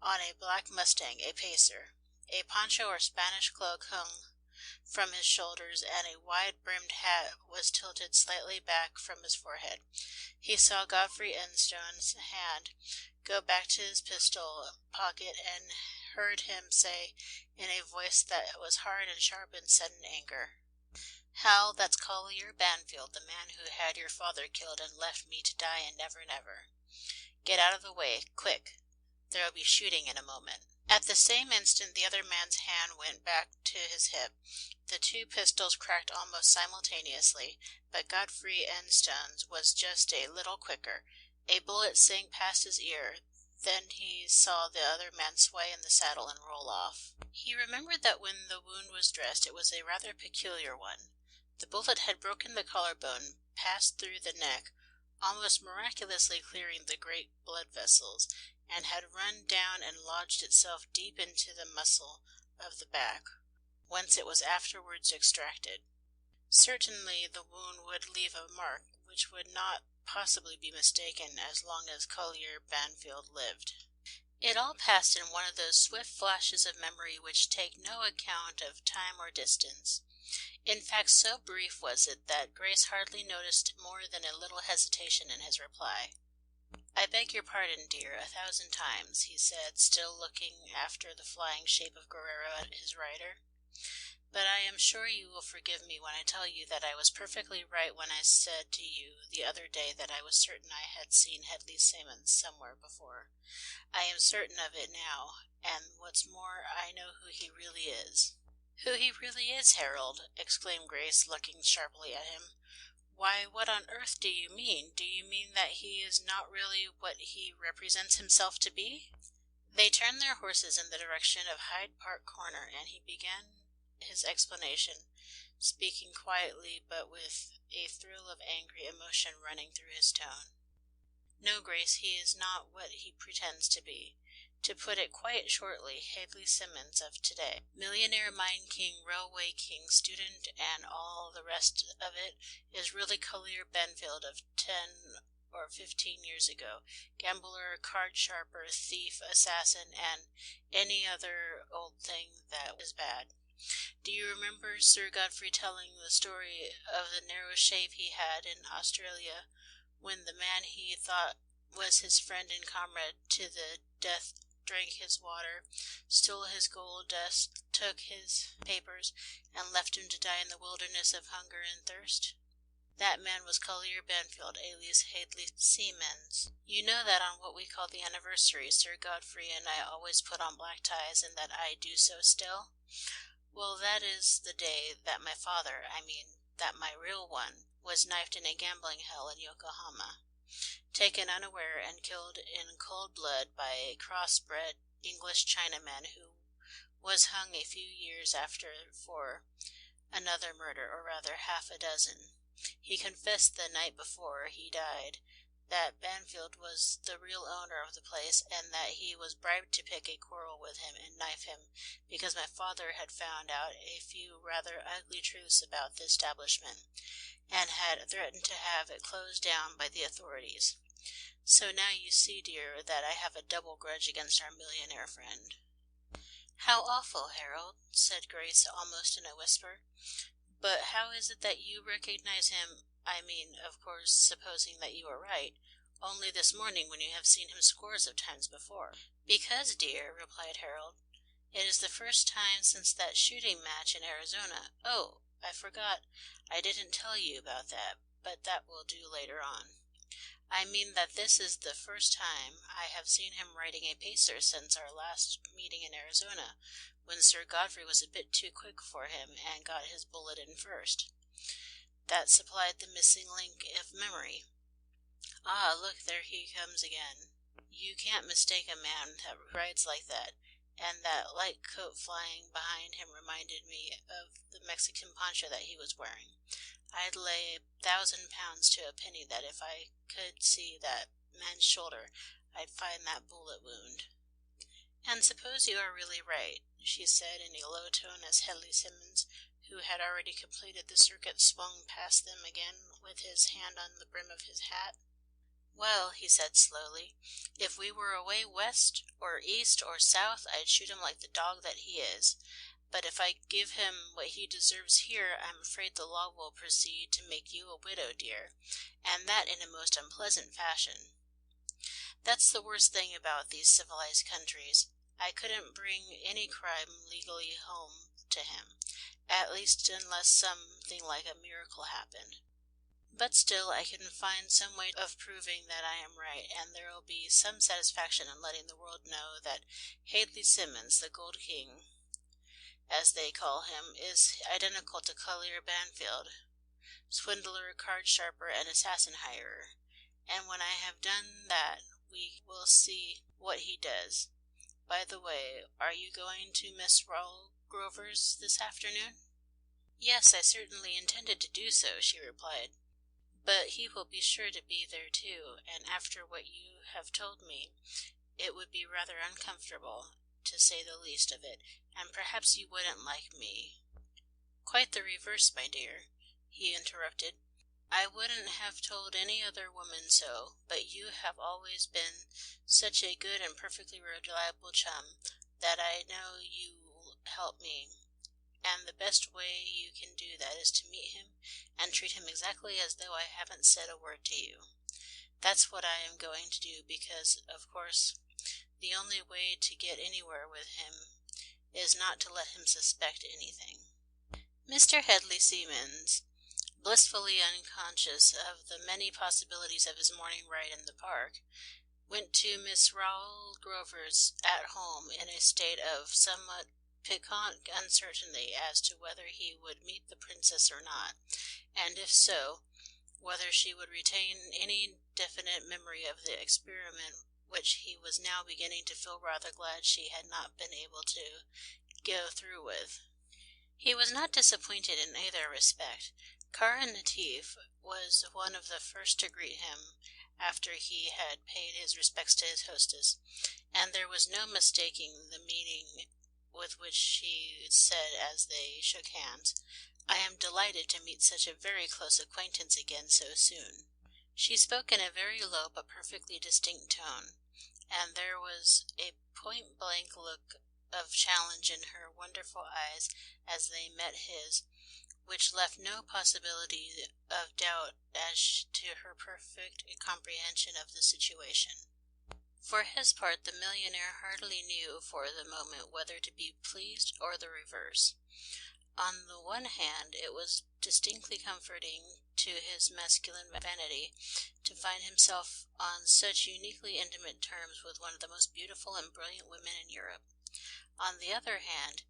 on a black mustang, a pacer. A poncho or Spanish cloak hung from his shoulders, and a wide-brimmed hat was tilted slightly back from his forehead. He saw Godfrey Enstone's hand go back to his pistol pocket, and heard him say, in a voice that was hard and sharp in sudden anger, "Hal, that's Collier Banfield, the man who had your father killed and left me to die in Never Never. Get out of the way, quick. There'll be shooting in a moment." At the same instant the other man's hand went back to his hip. The 2 pistols cracked almost simultaneously, but Godfrey Enstone's was just a little quicker. A bullet sang past his ear. Then he saw the other man sway in the saddle and roll off. He remembered that when the wound was dressed it was a rather peculiar one. The bullet had broken the collarbone, passed through the neck, almost miraculously clearing the great blood vessels, and had run down and lodged itself deep into the muscle of the back, whence it was afterwards extracted. Certainly the wound would leave a mark which would not possibly be mistaken as long as Collier Banfield lived. It all passed in one of those swift flashes of memory which take no account of time or distance. In fact, so brief was it that Grace hardly noticed more than a little hesitation in his reply. "I beg your pardon, dear, 1,000 times," he said, still looking after the flying shape of Guerrero at his rider. But I am sure you will forgive me when I tell you that I was perfectly right when I said to you the other day that I was certain I had seen Hedley Simmons somewhere before. I am certain of it now, and what's more, I know who he really is." "Who he really is, Harold?" exclaimed Grace, looking sharply at him. "Why, what on earth do you mean? Do you mean that he is not really what he represents himself to be?" They turned their horses in the direction of Hyde Park Corner, and he began his explanation, speaking quietly but with a thrill of angry emotion running through his tone. "No, Grace, he is not what he pretends to be. To put it quite shortly, Hedley Simmons of today, millionaire mine king, railway king, student, and all the rest of it, is really Collier Benfield of 10 or 15 years ago, gambler, card sharper, thief, assassin, and any other old thing that is bad. Do you remember Sir Godfrey telling the story of the narrow shave he had in Australia, when the man he thought was his friend and comrade to the death drank his water, stole his gold dust, took his papers, and left him to die in the wilderness of hunger and thirst? That man was Collier Benfield, alias Hedley Simmons. You know that on what we call the anniversary, Sir Godfrey and I always put on black ties, and that I do so still? Well, that is the day that my father, that my real one, was knifed in a gambling hell in Yokohama, taken unaware and killed in cold blood by a cross-bred English Chinaman who was hung a few years after for another murder, or rather half a dozen. He confessed the night before he died that Banfield was the real owner of the place, and that he was bribed to pick a quarrel with him and knife him because my father had found out a few rather ugly truths about the establishment, and had threatened to have it closed down by the authorities. So now you see, dear, that I have a double grudge against our millionaire friend." "How awful, Harold," said Grace almost in a whisper. "But how is it that you recognize him, of course, supposing that you are right, only this morning when you have seen him scores of times before?" "Because, dear," replied Harold, "it is the first time since that shooting match in Arizona. Oh, I forgot I didn't tell you about that, but that will do later on. I mean that this is the first time I have seen him riding a pacer since our last meeting in Arizona, when Sir Godfrey was a bit too quick for him and got his bullet in first. That supplied the missing link of memory. Ah, look, there he comes again. You can't mistake a man that rides like that, and that light coat flying behind him reminded me of the Mexican poncho that he was wearing. I'd lay 1,000 pounds to a penny that if I could see that man's shoulder, I'd find that bullet wound." "And suppose you are really right," she said in a low tone as Hedley Simmons, who had already completed the circuit, swung past them again with his hand on the brim of his hat. "Well," he said slowly, "if we were away west or east or south, I'd shoot him like the dog that he is. But if I give him what he deserves here, I'm afraid the law will proceed to make you a widow, dear, and that in a most unpleasant fashion. That's the worst thing about these civilized countries. I couldn't bring any crime legally home to him, at least unless something like a miracle happened. But still, I can find some way of proving that I am right, and there will be some satisfaction in letting the world know that Hedley Simmons, the Gold King, as they call him, is identical to Collier Banfield, swindler, card sharper, and assassin hirer. And when I have done that, we will see what he does. By the way, are you going to Miss Grover's this afternoon?" "Yes, I certainly intended to do so," she replied. "But he will be sure to be there too, and after what you have told me, it would be rather uncomfortable, to say the least of it, and perhaps you wouldn't like me." "Quite the reverse, my dear," he interrupted. "I wouldn't have told any other woman so, but you have always been such a good and perfectly reliable chum that I know you'll help me, and the best way you can do that is to meet him and treat him exactly as though I haven't said a word to you. That's what I am going to do, because, of course, the only way to get anywhere with him is not to let him suspect anything." Mr. Headley Seamans, blissfully unconscious of the many possibilities of his morning ride in the park, went to Miss Rawle Grover's at home in a state of somewhat piquant uncertainty as to whether he would meet the princess or not, and if so, whether she would retain any definite memory of the experiment which he was now beginning to feel rather glad she had not been able to go through with. He was not disappointed in either respect. Cara Natif was one of the first to greet him after he had paid his respects to his hostess, and there was no mistaking the meaning with which she said as they shook hands, "I am delighted to meet such a very close acquaintance again so soon." She spoke in a very low but perfectly distinct tone, and there was a point-blank look of challenge in her wonderful eyes as they met his, which left no possibility of doubt as to her perfect comprehension of the situation. For his part, the millionaire hardly knew for the moment whether to be pleased or the reverse. On the one hand, it was distinctly comforting to his masculine vanity to find himself on such uniquely intimate terms with one of the most beautiful and brilliant women in Europe. On the other hand,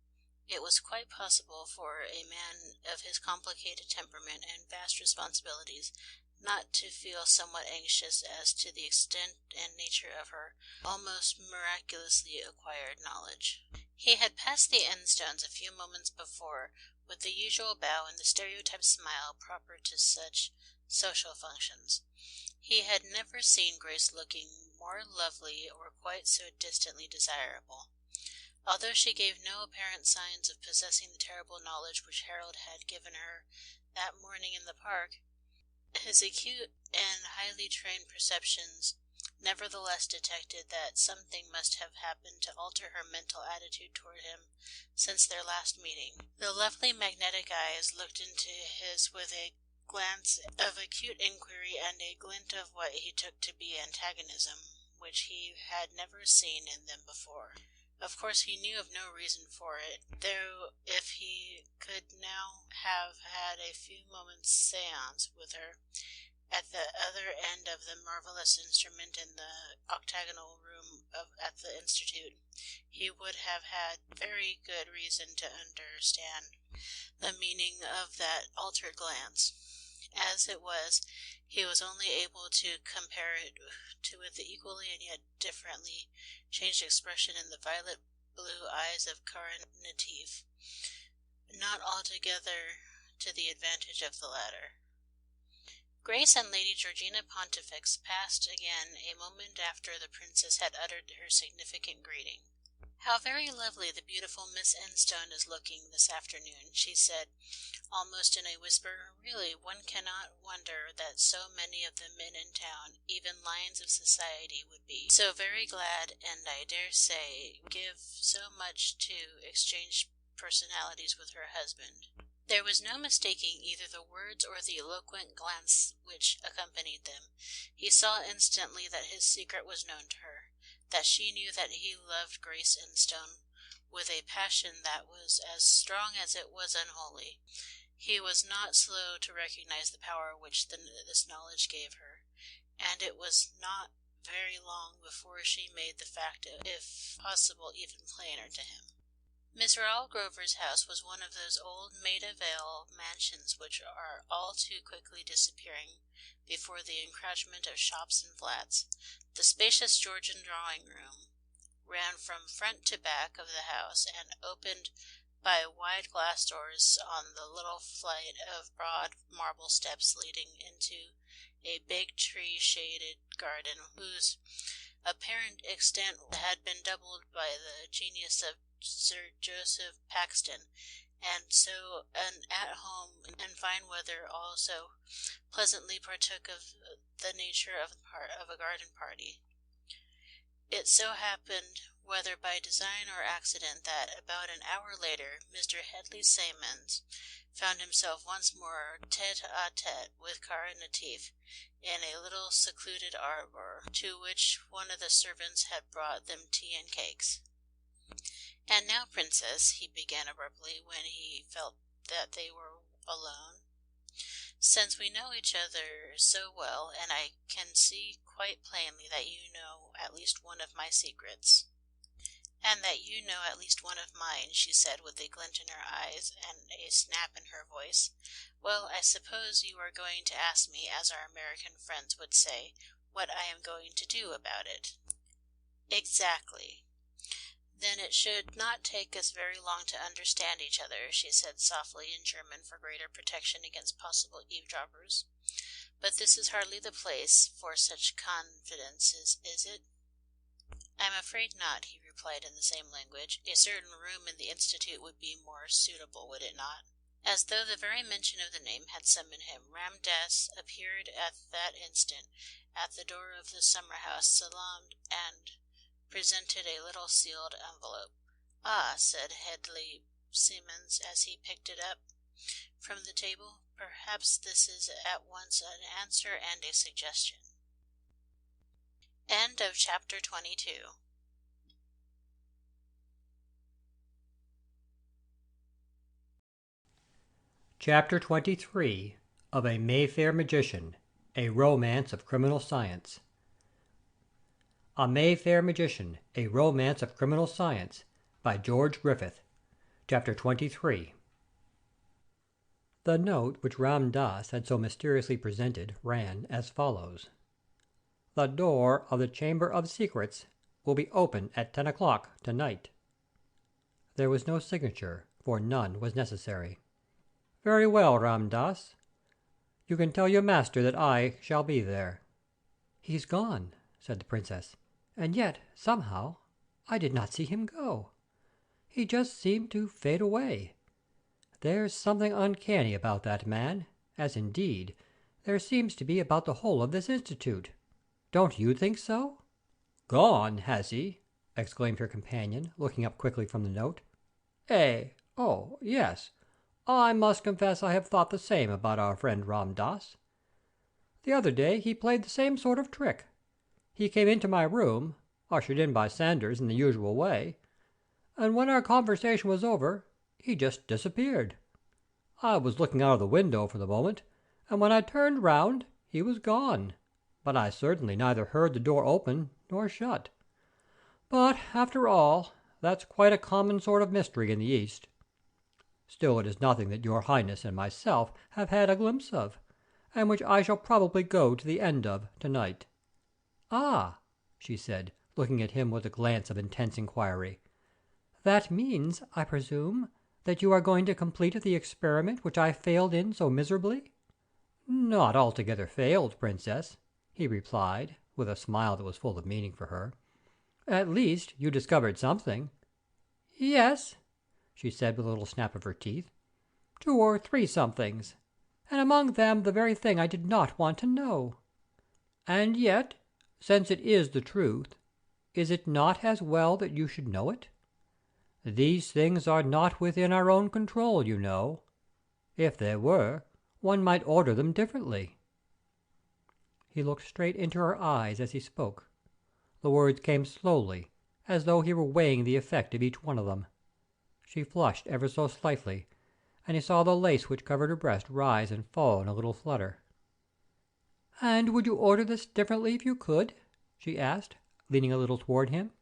it was quite possible for a man of his complicated temperament and vast responsibilities not to feel somewhat anxious as to the extent and nature of her almost miraculously acquired knowledge. He had passed the Enstones a few moments before with the usual bow and the stereotyped smile proper to such social functions. He had never seen Grace looking more lovely or quite so distantly desirable. Although she gave no apparent signs of possessing the terrible knowledge which Harold had given her that morning in the park, his acute and highly trained perceptions nevertheless detected that something must have happened to alter her mental attitude toward him since their last meeting. The lovely magnetic eyes looked into his with a glance of acute inquiry and a glint of what he took to be antagonism, which he had never seen in them before. Of course he knew of no reason for it, though if he could now have had a few moments' séance with her at the other end of the marvelous instrument in the octagonal room at the Institute, he would have had very good reason to understand the meaning of that altered glance. As it was, he was only able to compare it to the equally and yet differently changed expression in the violet-blue eyes of Cara Natif, not altogether to the advantage of the latter. Grace and Lady Georgina Pontifex passed again a moment after the princess had uttered her significant greeting. "How very lovely the beautiful Miss Enstone is looking this afternoon," she said, almost in a whisper. "Really, one cannot wonder that so many of the men in town, even lions of society, would be so very glad, and I dare say give so much to exchange personalities with her husband." There was no mistaking either the words or the eloquent glance which accompanied them. He saw instantly that his secret was known to her, that she knew that he loved Grace Enstone with a passion that was as strong as it was unholy. He was not slow to recognize the power which this knowledge gave her, and it was not very long before she made the fact, if possible, even plainer to him. Miss Rawle Grover's house was one of those old Maida Vale mansions which are all too quickly disappearing before the encroachment of shops and flats. The spacious Georgian drawing-room ran from front to back of the house, and opened by wide glass doors on the little flight of broad marble steps leading into a big tree-shaded garden, whose apparent extent had been doubled by the genius of Sir Joseph Paxton, and so an at-home and fine weather also pleasantly partook of the nature of a garden party. It so happened, whether by design or accident, that about an hour later Mr. Headley Seamans found himself once more tete-a-tete with Cara Natif in a little secluded arbour, to which one of the servants had brought them tea and cakes. "And now, Princess," he began abruptly, when he felt that they were alone? Since we know each other so well, and I can see quite plainly that you know at least one of my secrets, and that you know at least one of mine, she said with a glint in her eyes and a snap in her voice, well, I suppose you are going to ask me, as our American friends would say, what I am going to do about it. Exactly. Then it should not take us very long to understand each other, she said softly in German for greater protection against possible eavesdroppers. But this is hardly the place for such confidences, is it? I'm afraid not, he replied in the same language. A certain room in the Institute would be more suitable, would it not? As though the very mention of the name had summoned him, Ram Dass appeared at that instant at the door of the summer-house, salaamed, and presented a little sealed envelope. Ah, said Hedley Simmons as he picked it up from the table, perhaps this is at once an answer and a suggestion. End of chapter 22. Chapter 23 of A Mayfair Magician, A Romance of Criminal Science. A Mayfair Magician, A Romance of Criminal Science, by George Griffith. Chapter 23. The note which Ram Dass had so mysteriously presented ran as follows. The door of the Chamber of Secrets will be open at 10 o'clock tonight. There was no signature, for none was necessary. Very well, Ram Dass. You can tell your master that I shall be there. He's gone, said the princess, and yet, somehow, I did not see him go. He just seemed to fade away. There's something uncanny about that man, as indeed there seems to be about the whole of this institute. Don't you think so? Gone, has he? Exclaimed her companion, looking up quickly from the note. Oh, yes. I must confess I have thought the same about our friend Ram Dass. The other day he played the same sort of trick. He came into my room, ushered in by Sanders in the usual way, and when our conversation was over, he just disappeared. I was looking out of the window for the moment, and when I turned round, he was gone. But I certainly neither heard the door open nor shut. But, after all, that's quite a common sort of mystery in the East. Still, it is nothing that your Highness and myself have had a glimpse of, and which I shall probably go to the end of tonight. Ah, she said, looking at him with a glance of intense inquiry. That means, I presume, that you are going to complete the experiment which I failed in so miserably? Not altogether failed, Princess, he replied, with a smile that was full of meaning for her. At least you discovered something. Yes, she said with a little snap of her teeth. 2 or 3 somethings, and among them the very thing I did not want to know. And yet, since it is the truth, is it not as well that you should know it? These things are not within our own control, you know. If they were, one might order them differently. He looked straight into her eyes as he spoke. The words came slowly, as though he were weighing the effect of each one of them. She flushed ever so slightly, and he saw the lace which covered her breast rise and fall in a little flutter. "And would you order this differently if you could?" she asked, leaning a little toward him.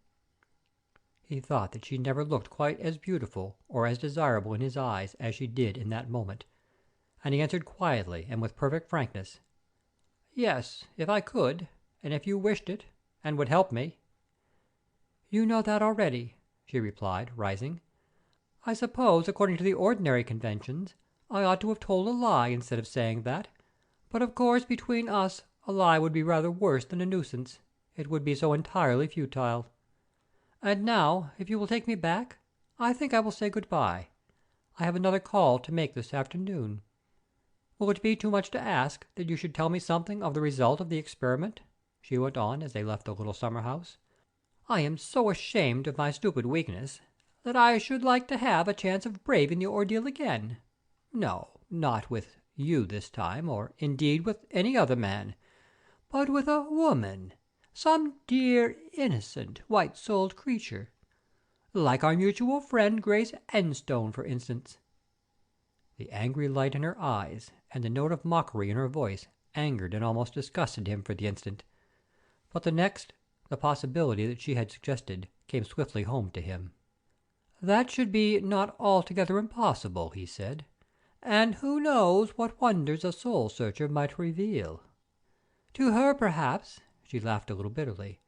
He thought that she never looked quite as beautiful or as desirable in his eyes as she did in that moment, and he answered quietly and with perfect frankness, "Yes, if I could, and if you wished it, and would help me." "You know that already," she replied, rising. "I suppose, according to the ordinary conventions, I ought to have told a lie instead of saying that, but of course between us a lie would be rather worse than a nuisance, it would be so entirely futile. And now, if you will take me back, I think I will say good-bye. I have another call to make this afternoon. Will it be too much to ask that you should tell me something of the result of the experiment?" she went on as they left the little summer-house. "I am so ashamed of my stupid weakness that I should like to have a chance of braving the ordeal again. No, not with you this time, or indeed with any other man, but with a woman, some dear, innocent, white-souled creature, like our mutual friend Grace Enstone, for instance." The angry light in her eyes and the note of mockery in her voice angered and almost disgusted him for the instant. But the next, the possibility that she had suggested, came swiftly home to him. "That should be not altogether impossible," he said. "And who knows what wonders a soul-searcher might reveal? To her, perhaps." She laughed a little bitterly.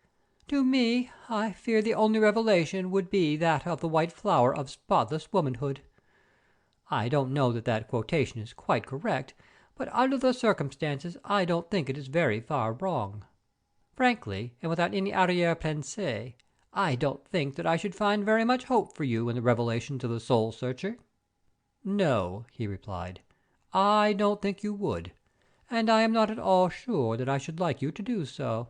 "To me, I fear the only revelation would be that of the white flower of spotless womanhood. I don't know that that quotation is quite correct, but under the circumstances I don't think it is very far wrong. Frankly, and without any arrière-pensée, I don't think that I should find very much hope for you in the revelations of the soul-searcher." "No," he replied, "I don't think you would, and I am not at all sure that I should like you to do so."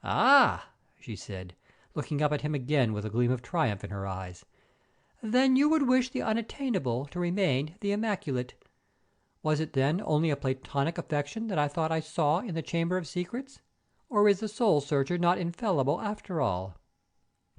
"Ah!" she said, looking up at him again with a gleam of triumph in her eyes. "Then you would wish the unattainable to remain the immaculate. Was it then only a platonic affection that I thought I saw in the Chamber of Secrets? Or is the soul-searcher not infallible after all?"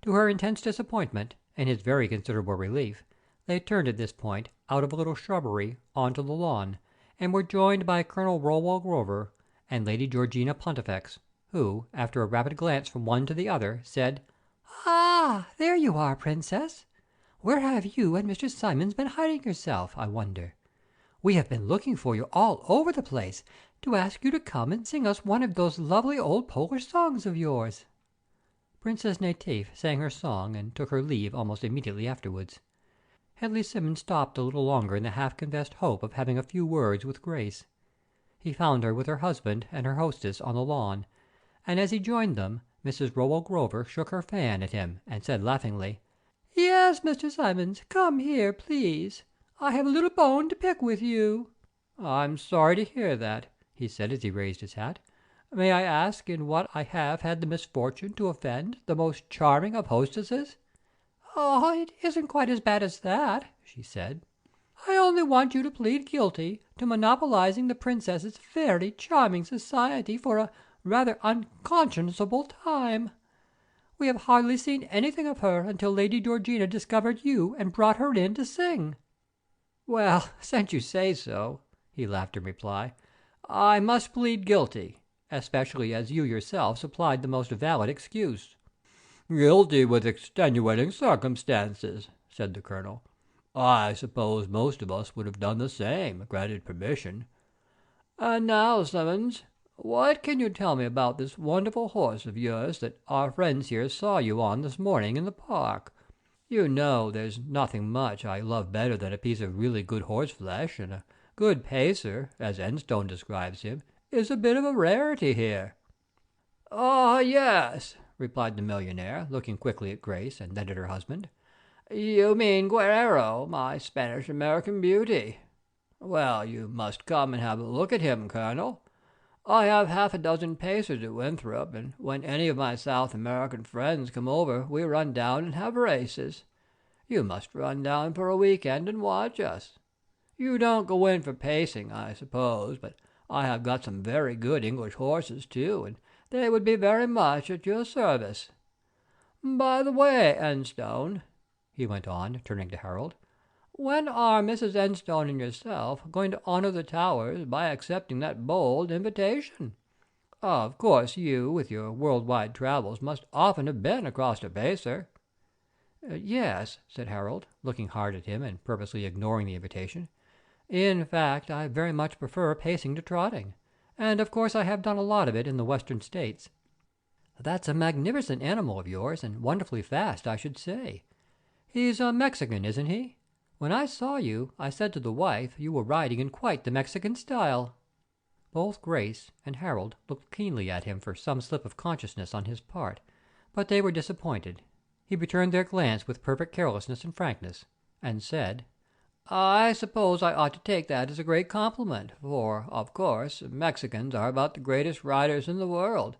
To her intense disappointment, and his very considerable relief, they turned at this point out of a little shrubbery on to the lawn, and were joined by Colonel Rowell Grover and Lady Georgina Pontifex, who, after a rapid glance from one to the other, said, "Ah, there you are, Princess! Where have you and Mr. Simons been hiding yourself, I wonder? We have been looking for you all over the place, to ask you to come and sing us one of those lovely old Polish songs of yours." Princess Natif sang her song and took her leave almost immediately afterwards. Hedley Simmons stopped a little longer in the half-confessed hope of having a few words with Grace. He found her with her husband and her hostess on the lawn, and as he joined them, Mrs. Rowell Grover shook her fan at him and said laughingly, "Yes, Mr. Simons, come here, please. I have a little bone to pick with you." "I'm sorry to hear that," he said as he raised his hat. "May I ask in what I have had the misfortune to offend the most charming of hostesses?" "Oh, it isn't quite as bad as that," she said. "I only want you to plead guilty to monopolizing the princess's very charming society for a rather unconscionable time. We have hardly seen anything of her until Lady Georgina discovered you and brought her in to sing." "Well, since you say so," he laughed in reply, "I must plead guilty, especially as you yourself supplied the most valid excuse." "Guilty with extenuating circumstances," said the Colonel. "I suppose most of us would have done the same, granted permission. And now, Simmons, what can you tell me about this wonderful horse of yours that our friends here saw you on this morning in the park? You know there's nothing much I love better than a piece of really good horseflesh, and a good pacer, as Enstone describes him, is a bit of a rarity here." "Oh, yes," replied the millionaire, looking quickly at Grace and then at her husband. "You mean Guerrero, my Spanish-American beauty. Well, you must come and have a look at him, Colonel. I have half a dozen pacers at Winthrop, and when any of my South American friends come over we run down and have races. You must run down for a weekend and watch us. You don't go in for pacing, I suppose, but I have got some very good English horses, too, and they would be very much at your service. By the way, Enstone," he went on, turning to Harold, "when are Mrs. Enstone and yourself going to honor the Towers by accepting that bold invitation? Of course you, with your world-wide travels, must often have been across a pacer." "Yes," said Harold, looking hard at him and purposely ignoring the invitation. "In fact, I very much prefer pacing to trotting, and of course I have done a lot of it in the Western States." "That's a magnificent animal of yours, and wonderfully fast, I should say. He's a Mexican, isn't he? When I saw you, I said to the wife you were riding in quite the Mexican style." Both Grace and Harold looked keenly at him for some slip of consciousness on his part, but they were disappointed. He returned their glance with perfect carelessness and frankness, and said, "I suppose I ought to take that as a great compliment, for, of course, Mexicans are about the greatest riders in the world.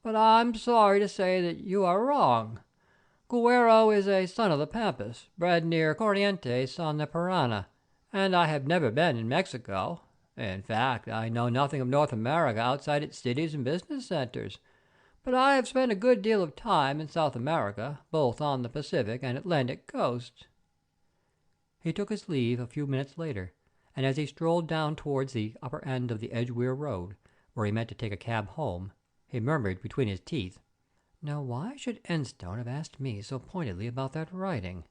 But I'm sorry to say that you are wrong. Guerrero is a son of the Pampas, bred near Corrientes on the Parana, and I have never been in Mexico. In fact, I know nothing of North America outside its cities and business centers. But I have spent a good deal of time in South America, both on the Pacific and Atlantic coasts." He took his leave a few minutes later, and as he strolled down towards the upper end of the Edgware Road, where he meant to take a cab home, he murmured between his teeth, "Now why should Enstone have asked me so pointedly about that writing?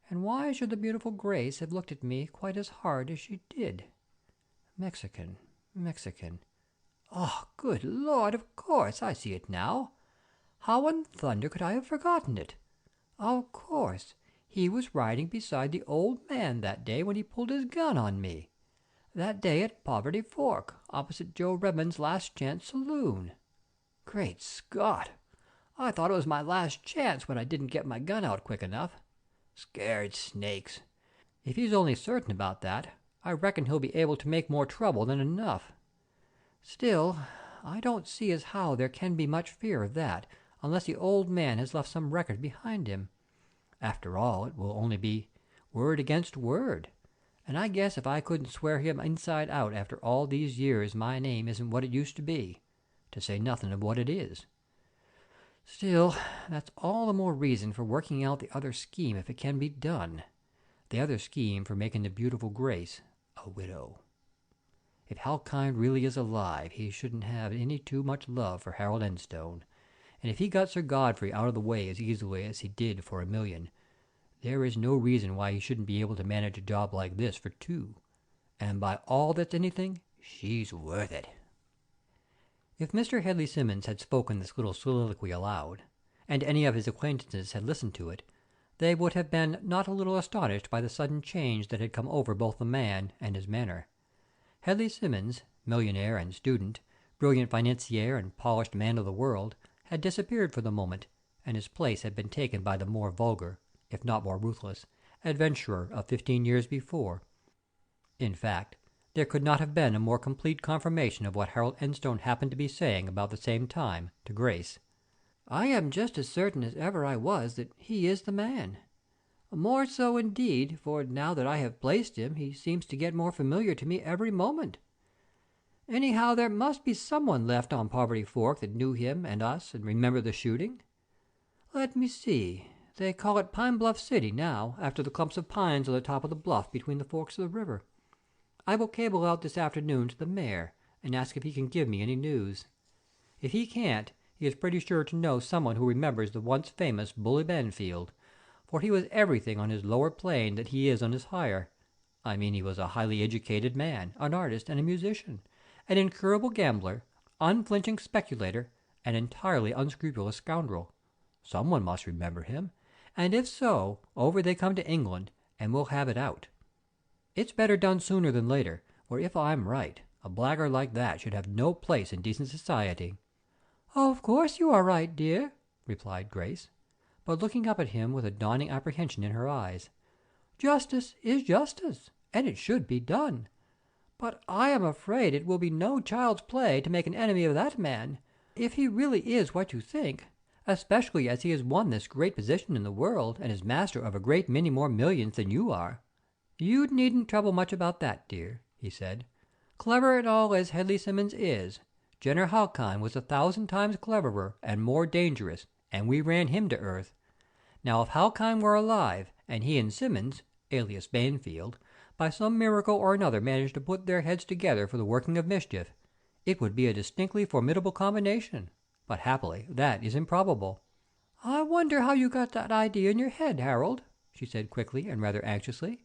And why should the beautiful Grace have looked at me quite as hard as she did? Mexican, Mexican. Oh, good Lord, of course, I see it now. How in thunder could I have forgotten it? Of course, he was riding beside the old man that day when he pulled his gun on me. That day at Poverty Fork, opposite Joe Redmond's Last Chance saloon. Great Scott! I thought it was my last chance when I didn't get my gun out quick enough. Scared snakes! If he's only certain about that, I reckon he'll be able to make more trouble than enough. Still, I don't see as how there can be much fear of that, unless the old man has left some record behind him. After all, it will only be word against word, and I guess if I couldn't swear him inside out after all these years my name isn't what it used to be, to say nothing of what it is. Still, that's all the more reason for working out the other scheme if it can be done. The other scheme for making the beautiful Grace a widow. If Halkind really is alive, he shouldn't have any too much love for Harold Enstone, and if he got Sir Godfrey out of the way as easily as he did for $1 million, there is no reason why he shouldn't be able to manage a job like this for 2. And by all that's anything, she's worth it. If Mr. Headley Simmons had spoken this little soliloquy aloud, and any of his acquaintances had listened to it, they would have been not a little astonished by the sudden change that had come over both the man and his manner. Headley Simmons, millionaire and student, brilliant financier and polished man of the world, had disappeared for the moment, and his place had been taken by the more vulgar, if not more ruthless, adventurer of 15 years before. In fact, there could not have been a more complete confirmation of what Harold Enstone happened to be saying about the same time to Grace. I am just as certain as ever I was that he is the man. More so, indeed, for now that I have placed him, he seems to get more familiar to me every moment. Anyhow, there must be someone left on Poverty Fork that knew him and us and remembered the shooting. Let me see. They call it Pine Bluff City now, after the clumps of pines on the top of the bluff between the forks of the river. I will cable out this afternoon to the mayor and ask if he can give me any news. If he can't, he is pretty sure to know someone who remembers the once famous Bully Benfield, for he was everything on his lower plane that he is on his higher. I mean, he was a highly educated man, an artist and a musician, an incurable gambler, unflinching speculator, an entirely unscrupulous scoundrel. Someone must remember him, and if so, over they come to England, and we'll have it out. It's better done sooner than later, for if I'm right, a blackguard like that should have no place in decent society. Of course you are right, dear, replied Grace, but looking up at him with a dawning apprehension in her eyes. Justice is justice, and it should be done. But I am afraid it will be no child's play to make an enemy of that man, if he really is what you think, especially as he has won this great position in the world and is master of a great many more millions than you are. You needn't trouble much about that, dear, he said. Clever and all as Headley Simmons is, Jenner Halkind was 1,000 times cleverer and more dangerous, and we ran him to earth. Now if Halkind were alive, and he and Simmons, alias Banfield, by some miracle or another managed to put their heads together for the working of mischief, it would be a distinctly formidable combination, but happily that is improbable. I wonder how you got that idea in your head, Harold, she said quickly and rather anxiously.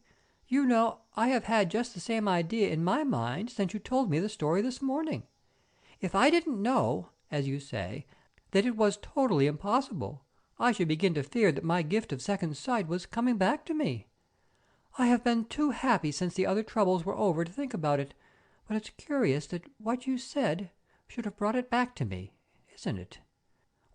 You know, I have had just the same idea in my mind since you told me the story this morning. If I didn't know, as you say, that it was totally impossible, I should begin to fear that my gift of second sight was coming back to me. I have been too happy since the other troubles were over to think about it, but it's curious that what you said should have brought it back to me, isn't it?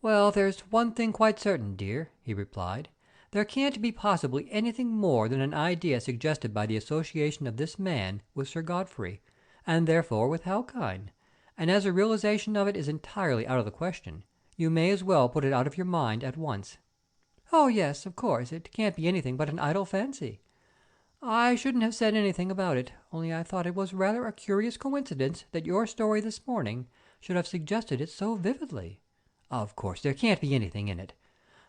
Well, there's one thing quite certain, dear, he replied. There can't be possibly anything more than an idea suggested by the association of this man with Sir Godfrey, and therefore with Halkind, and as a realization of it is entirely out of the question, you may as well put it out of your mind at once. Oh, yes, of course, it can't be anything but an idle fancy. I shouldn't have said anything about it, only I thought it was rather a curious coincidence that your story this morning should have suggested it so vividly. Of course, there can't be anything in it.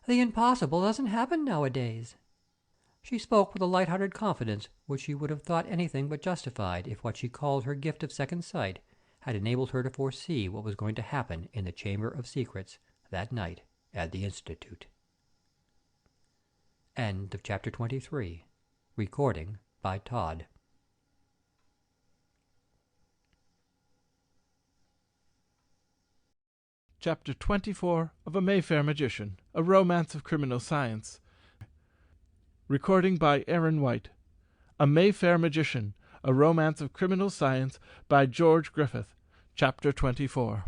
The impossible doesn't happen nowadays. She spoke with a light-hearted confidence which she would have thought anything but justified if what she called her gift of second sight had enabled her to foresee what was going to happen in the Chamber of Secrets that night at the Institute. End of Chapter 23. Recording by Todd. Chapter 24 of A Mayfair Magician, A Romance of Criminal Science. Recording by Aaron White. A Mayfair Magician, A Romance of Criminal Science by George Griffith. Chapter 24.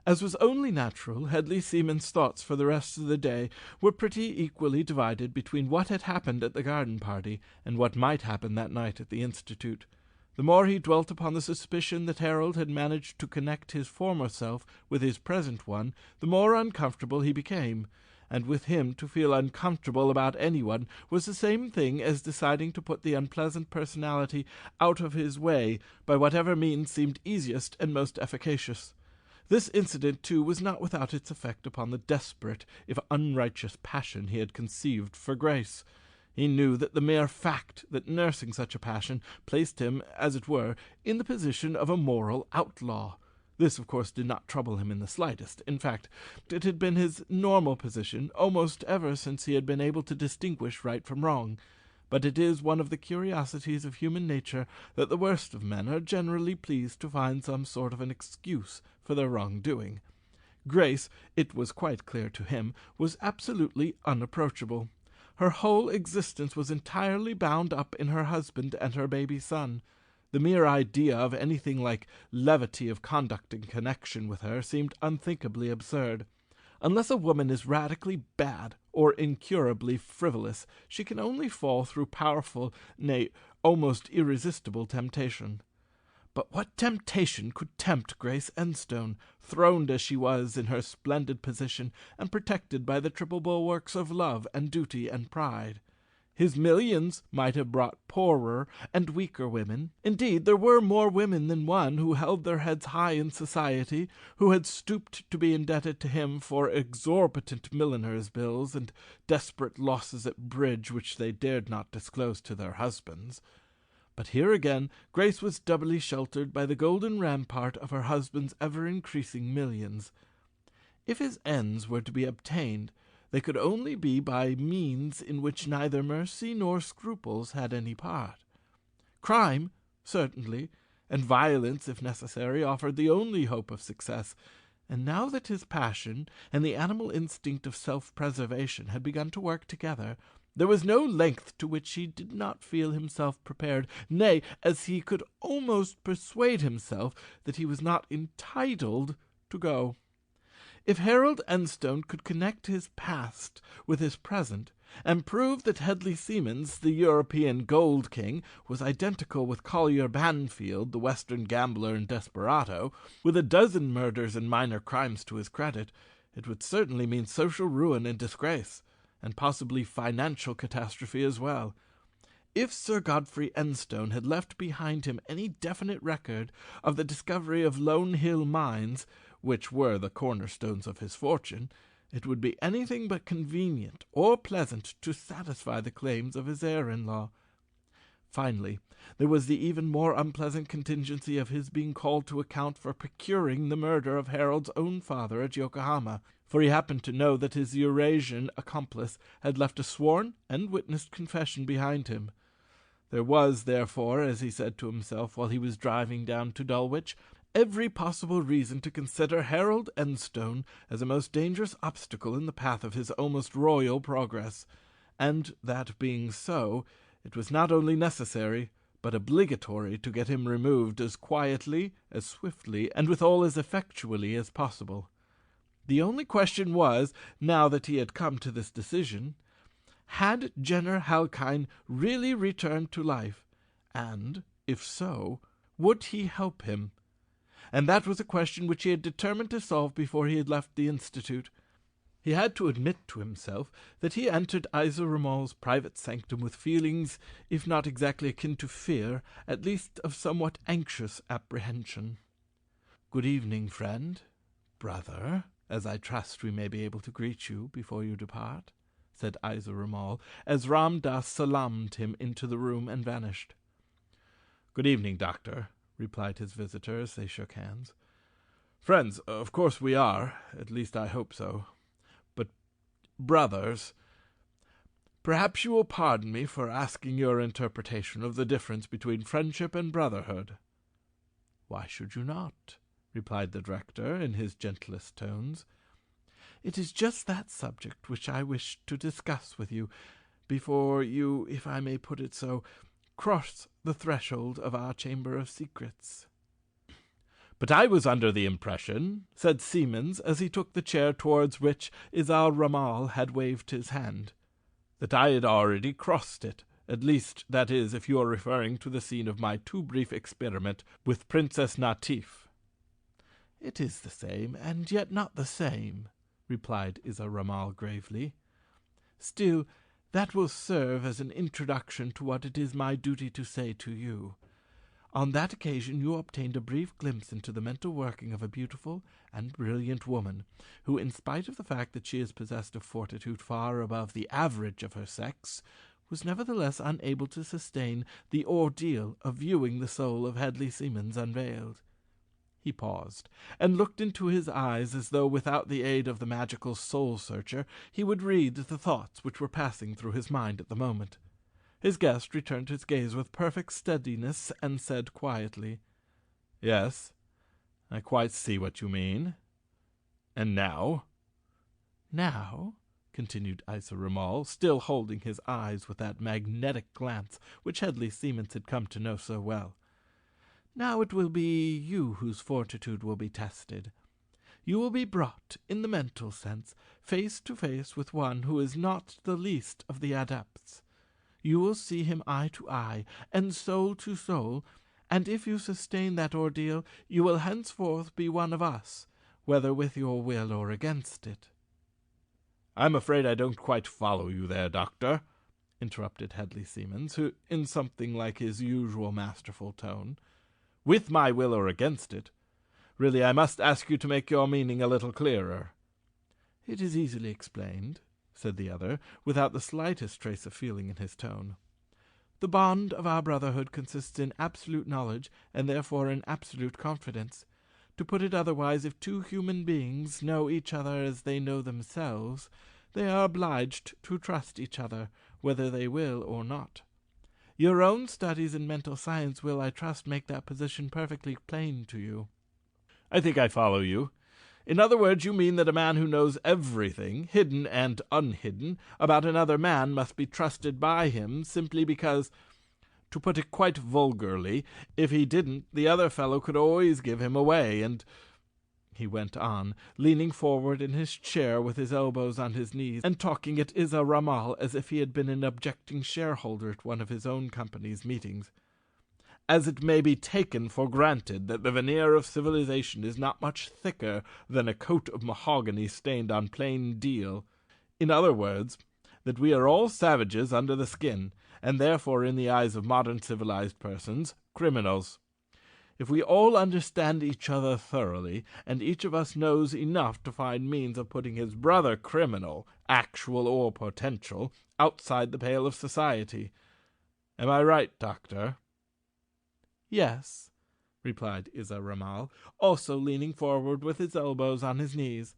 As was only natural, Hedley Seaman's thoughts for the rest of the day were pretty equally divided between what had happened at the garden party and what might happen that night at the Institute. The more he dwelt upon the suspicion that Harold had managed to connect his former self with his present one, the more uncomfortable he became, and with him to feel uncomfortable about anyone was the same thing as deciding to put the unpleasant personality out of his way by whatever means seemed easiest and most efficacious. This incident, too, was not without its effect upon the desperate, if unrighteous passion he had conceived for Grace. He knew that the mere fact that nursing such a passion placed him, as it were, in the position of a moral outlaw. This, of course, did not trouble him in the slightest. In fact, it had been his normal position almost ever since he had been able to distinguish right from wrong. But it is one of the curiosities of human nature that the worst of men are generally pleased to find some sort of an excuse for their wrong-doing. Grace, it was quite clear to him, was absolutely unapproachable. Her whole existence was entirely bound up in her husband and her baby son. The mere idea of anything like levity of conduct in connection with her seemed unthinkably absurd. Unless a woman is radically bad or incurably frivolous, she can only fall through powerful, nay, almost irresistible temptation. But what temptation could tempt Grace Enstone, throned as she was in her splendid position, and protected by the triple bulwarks of love and duty and pride? His millions might have brought poorer and weaker women. Indeed, there were more women than one who held their heads high in society, who had stooped to be indebted to him for exorbitant milliners' bills and desperate losses at bridge which they dared not disclose to their husbands. But here again Grace was doubly sheltered by the golden rampart of her husband's ever-increasing millions. If his ends were to be obtained, they could only be by means in which neither mercy nor scruples had any part. Crime, certainly, and violence, if necessary, offered the only hope of success, and now that his passion and the animal instinct of self-preservation had begun to work together, there was no length to which he did not feel himself prepared, nay, as he could almost persuade himself that he was not entitled to go. If Harold Enstone could connect his past with his present, and prove that Hedley Seamans, the European Gold King, was identical with Collier Banfield, the Western gambler and desperado, with a dozen murders and minor crimes to his credit, it would certainly mean social ruin and disgrace, and possibly financial catastrophe as well. If Sir Godfrey Enstone had left behind him any definite record of the discovery of Lone Hill mines, which were the cornerstones of his fortune, it would be anything but convenient or pleasant to satisfy the claims of his heir-in-law. Finally, there was the even more unpleasant contingency of his being called to account for procuring the murder of Harold's own father at Yokohama, for he happened to know that his Eurasian accomplice had left a sworn and witnessed confession behind him. There was, therefore, as he said to himself while he was driving down to Dulwich, every possible reason to consider Harold Enstone as a most dangerous obstacle in the path of his almost royal progress, and that being so, it was not only necessary, but obligatory to get him removed as quietly, as swiftly, and withal as effectually as possible. The only question was, now that he had come to this decision, had Jenner Halkyne really returned to life, and, if so, would he help him? And that was a question which he had determined to solve before he had left the Institute. He had to admit to himself that he entered Isa Ramal's private sanctum with feelings, if not exactly akin to fear, at least of somewhat anxious apprehension. "Good evening, friend, brother, as I trust we may be able to greet you before you depart," said Isaramal, as Ram Dass salaamed him into the room and vanished. "Good evening, Doctor," replied his visitor as they shook hands. "Friends, of course we are, at least I hope so. But brothers, perhaps you will pardon me for asking your interpretation of the difference between friendship and brotherhood." "Why should you not?" replied the director in his gentlest tones. "It is just that subject which I wish to discuss with you, before you, if I may put it so, cross the threshold of our chamber of secrets." "But I was under the impression," said Siemens, as he took the chair towards which Isaramal had waved his hand, "that I had already crossed it. At least, that is, if you are referring to the scene of my too brief experiment with Princess Natif." "It is the same, and yet not the same," replied Isaramal gravely. "Still, that will serve as an introduction to what it is my duty to say to you. On that occasion you obtained a brief glimpse into the mental working of a beautiful and brilliant woman, who, in spite of the fact that she is possessed of fortitude far above the average of her sex, was nevertheless unable to sustain the ordeal of viewing the soul of Hedley Siemens unveiled." He paused, and looked into his eyes as though without the aid of the magical soul-searcher he would read the thoughts which were passing through his mind at the moment. His guest returned his gaze with perfect steadiness, and said quietly, "Yes, I quite see what you mean. And now?" "Now," continued Isaramal, still holding his eyes with that magnetic glance which Hedley Siemens had come to know so well, "now it will be you whose fortitude will be tested. You will be brought, in the mental sense, face to face with one who is not the least of the adepts. You will see him eye to eye, and soul to soul, and if you sustain that ordeal, you will henceforth be one of us, whether with your will or against it." "I'm afraid I don't quite follow you there, Doctor," interrupted Hedley Siemens, who, in something like his usual masterful tone, "with my will or against it. Really, I must ask you to make your meaning a little clearer." "It is easily explained," said the other, without the slightest trace of feeling in his tone. "The bond of our brotherhood consists in absolute knowledge, and therefore in absolute confidence. To put it otherwise, if two human beings know each other as they know themselves, they are obliged to trust each other, whether they will or not. Your own studies in mental science will, I trust, make that position perfectly plain to you." "I think I follow you. In other words, you mean that a man who knows everything, hidden and unhidden, about another man must be trusted by him simply because, to put it quite vulgarly, if he didn't, the other fellow could always give him away, and—" he went on, leaning forward in his chair with his elbows on his knees, and talking at Isaramal as if he had been an objecting shareholder at one of his own company's meetings, "as it may be taken for granted that the veneer of civilization is not much thicker than a coat of mahogany stained on plain deal. In other words, that we are all savages under the skin, and therefore, in the eyes of modern civilized persons, criminals. If we all understand each other thoroughly, and each of us knows enough to find means of putting his brother criminal, actual or potential, outside the pale of society. Am I right, Doctor?" "Yes," replied Isaramal, also leaning forward with his elbows on his knees.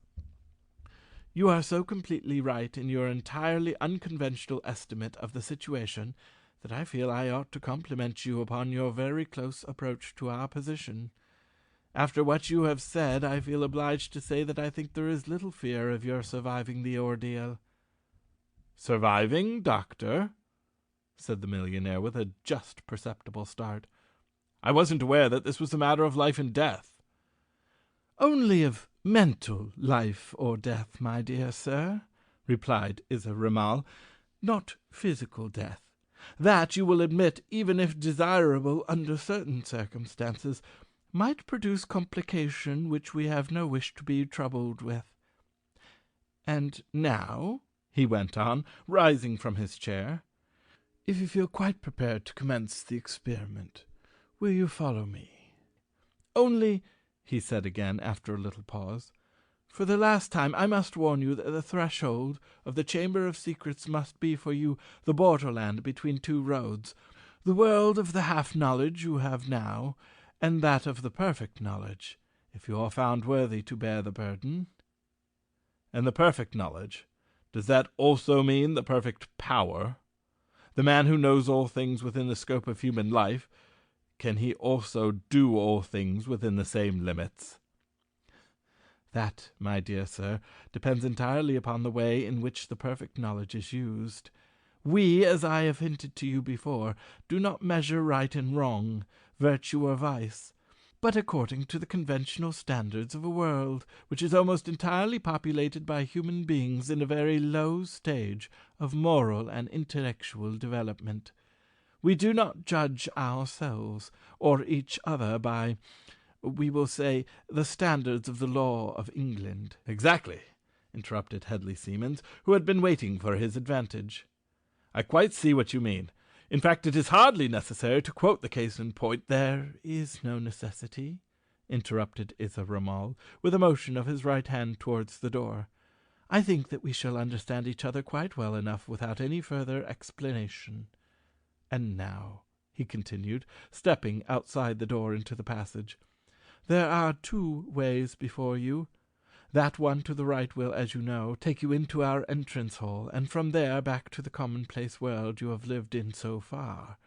"You are so completely right in your entirely unconventional estimate of the situation that I feel I ought to compliment you upon your very close approach to our position. After what you have said, I feel obliged to say that I think there is little fear of your surviving the ordeal." "Surviving, Doctor?" said the millionaire with a just perceptible start. "I wasn't aware that this was a matter of life and death." "Only of mental life or death, my dear sir," replied Isaramal, "not physical death. That, you will admit, even if desirable under certain circumstances, might produce complication which we have no wish to be troubled with. And now," he went on, rising from his chair, "if you feel quite prepared to commence the experiment, will you follow me? Only," he said again after a little pause, For the last time, I must warn you that the threshold of the Chamber of Secrets must be for you the borderland between two roads, the world of the half-knowledge you have now, and that of the perfect knowledge, if you are found worthy to bear the burden. And the perfect knowledge, does that also mean the perfect power? The man who knows all things within the scope of human life, can he also do all things within the same limits? That, my dear sir, depends entirely upon the way in which the perfect knowledge is used. We, as I have hinted to you before, do not measure right and wrong, virtue or vice, but according to the conventional standards of a world which is almost entirely populated by human beings in a very low stage of moral and intellectual development. We do not judge ourselves or each other by, we will say, the standards of the law of England. Exactly, interrupted Hedley Siemens, who had been waiting for his advantage. I quite see what you mean. In fact, it is hardly necessary to quote the case in point. There is no necessity, interrupted Isa Ramal, with a motion of his right hand towards the door. I think that we shall understand each other quite well enough without any further explanation. And now, he continued, stepping outside the door into the passage, there are two ways before you. That one to the right will, as you know, take you into our entrance hall, and from there back to the commonplace world you have lived in so far.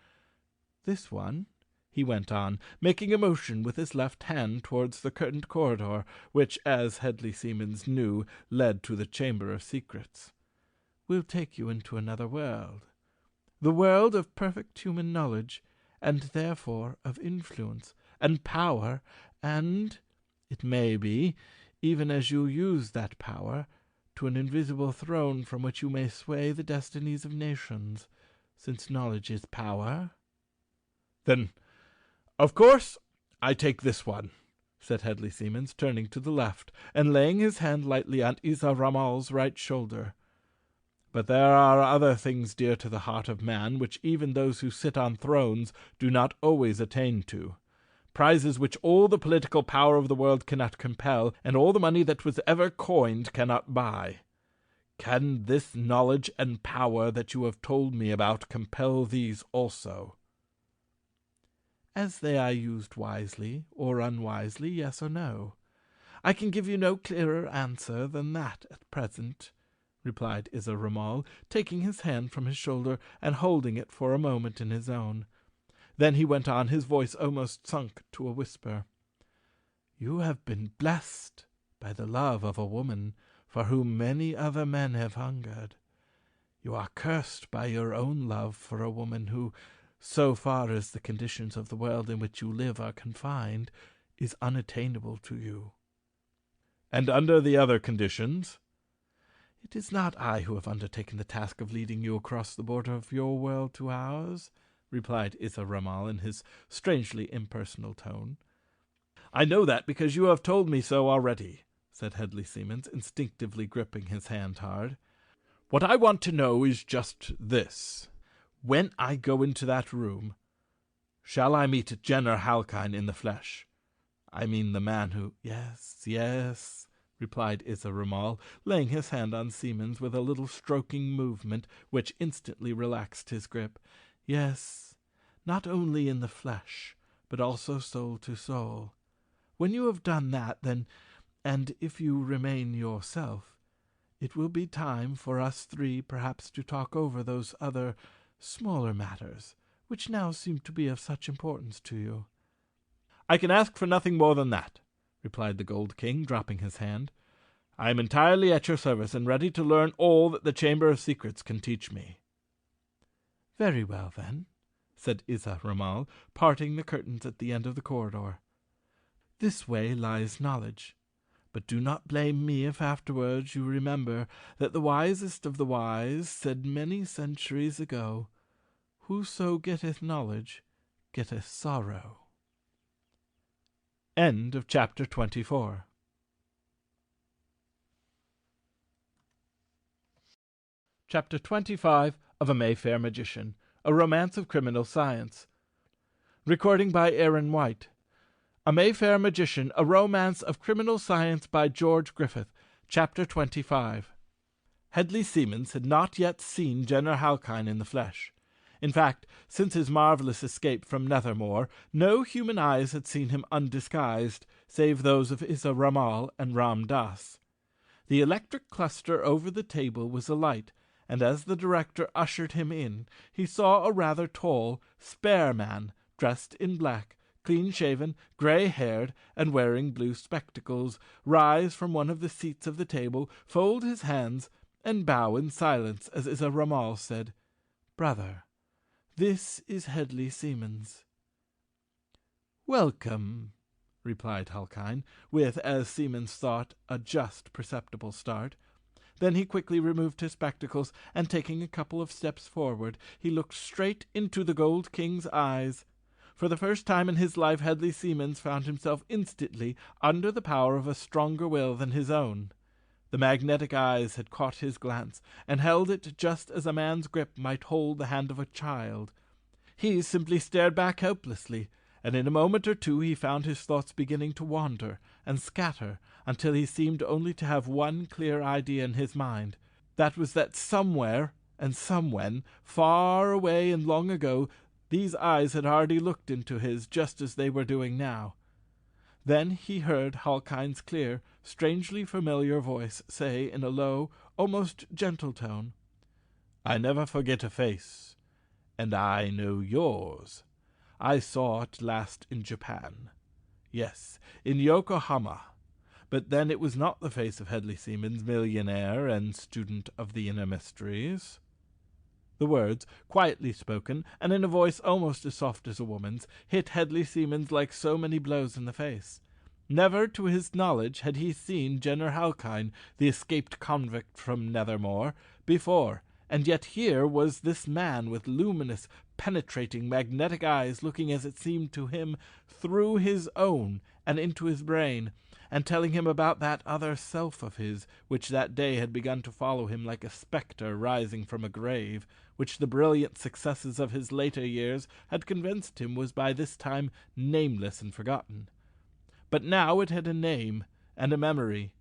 This one, he went on, making a motion with his left hand towards the curtained corridor, which, as Hedley Siemens knew, led to the Chamber of Secrets, will take you into another world, the world of perfect human knowledge, and therefore of influence and power, and, it may be, even as you use that power, to an invisible throne from which you may sway the destinies of nations, since knowledge is power. Then, of course, I take this one, said Hedley Siemens, turning to the left, and laying his hand lightly on Isa Ramal's right shoulder. But there are other things dear to the heart of man, which even those who sit on thrones do not always attain to. Prizes which all the political power of the world cannot compel, and all the money that was ever coined cannot buy. Can this knowledge and power that you have told me about compel these also? As they are used wisely or unwisely, yes or no. I can give you no clearer answer than that at present, replied Isa Ramal, taking his hand from his shoulder and holding it for a moment in his own. Then he went on, his voice almost sunk to a whisper. You have been blessed by the love of a woman for whom many other men have hungered. You are cursed by your own love for a woman who, so far as the conditions of the world in which you live are confined, is unattainable to you. And under the other conditions? It is not I who have undertaken the task of leading you across the border of your world to ours, replied Isa Ramal in his strangely impersonal tone. I know that because you have told me so already, said Hedley Siemens, instinctively gripping his hand hard. What I want to know is just this. When I go into that room, shall I meet Jenner Halkine in the flesh? I mean the man who— Yes, replied Isa Ramal, laying his hand on Siemens with a little stroking movement which instantly relaxed his grip. Yes, not only in the flesh, but also soul to soul. When you have done that, then, and if you remain yourself, it will be time for us three perhaps to talk over those other smaller matters, which now seem to be of such importance to you. I can ask for nothing more than that, replied the Gold King, dropping his hand. I am entirely at your service, and ready to learn all that the Chamber of Secrets can teach me. Very well, then, said Isa Ramal, parting the curtains at the end of the corridor. This way lies knowledge, but do not blame me if afterwards you remember that the wisest of the wise said many centuries ago, Whoso getteth knowledge getteth sorrow. End of chapter 24. Chapter 25 of A Mayfair Magician, a Romance of Criminal Science. Recording by Aaron White. A Mayfair Magician, A Romance of Criminal Science by George Griffith. Chapter 25. Hedley Seamans had not yet seen Jenner Halkyne in the flesh. In fact, since his marvellous escape from Nethermoor, no human eyes had seen him undisguised, save those of Isa Ramal and Ram Das. The electric cluster over the table was alight, and as the director ushered him in, he saw a rather tall, spare man, dressed in black, clean-shaven, grey-haired, and wearing blue spectacles, rise from one of the seats of the table, fold his hands, and bow in silence as Isa Ramal said, "Brother, this is Hedley Seamans." "Welcome," replied Halkyne, with, as Seamans thought, a just perceptible start. Then he quickly removed his spectacles, and taking a couple of steps forward, he looked straight into the Gold King's eyes. For the first time in his life, Hedley Seamans found himself instantly under the power of a stronger will than his own. The magnetic eyes had caught his glance, and held it just as a man's grip might hold the hand of a child. He simply stared back helplessly, and in a moment or two he found his thoughts beginning to wander and scatter until he seemed only to have one clear idea in his mind. That was that somewhere and somewhen, far away and long ago, these eyes had already looked into his just as they were doing now. Then he heard Halkyne's clear, strangely familiar voice say in a low, almost gentle tone, "I never forget a face, and I know yours. I saw it last in Japan. Yes, in Yokohama. But then it was not the face of Hedley Seamans, millionaire and student of the inner mysteries." The words, quietly spoken, and in a voice almost as soft as a woman's, hit Hedley Seamans like so many blows in the face. Never, to his knowledge, had he seen Jenner Halkyne, the escaped convict from Nethermoor, before, and yet here was this man with luminous, penetrating, magnetic eyes looking, as it seemed to him, through his own and into his brain, and telling him about that other self of his, which that day had begun to follow him like a spectre rising from a grave, which the brilliant successes of his later years had convinced him was by this time nameless and forgotten. But now it had a name and a memory.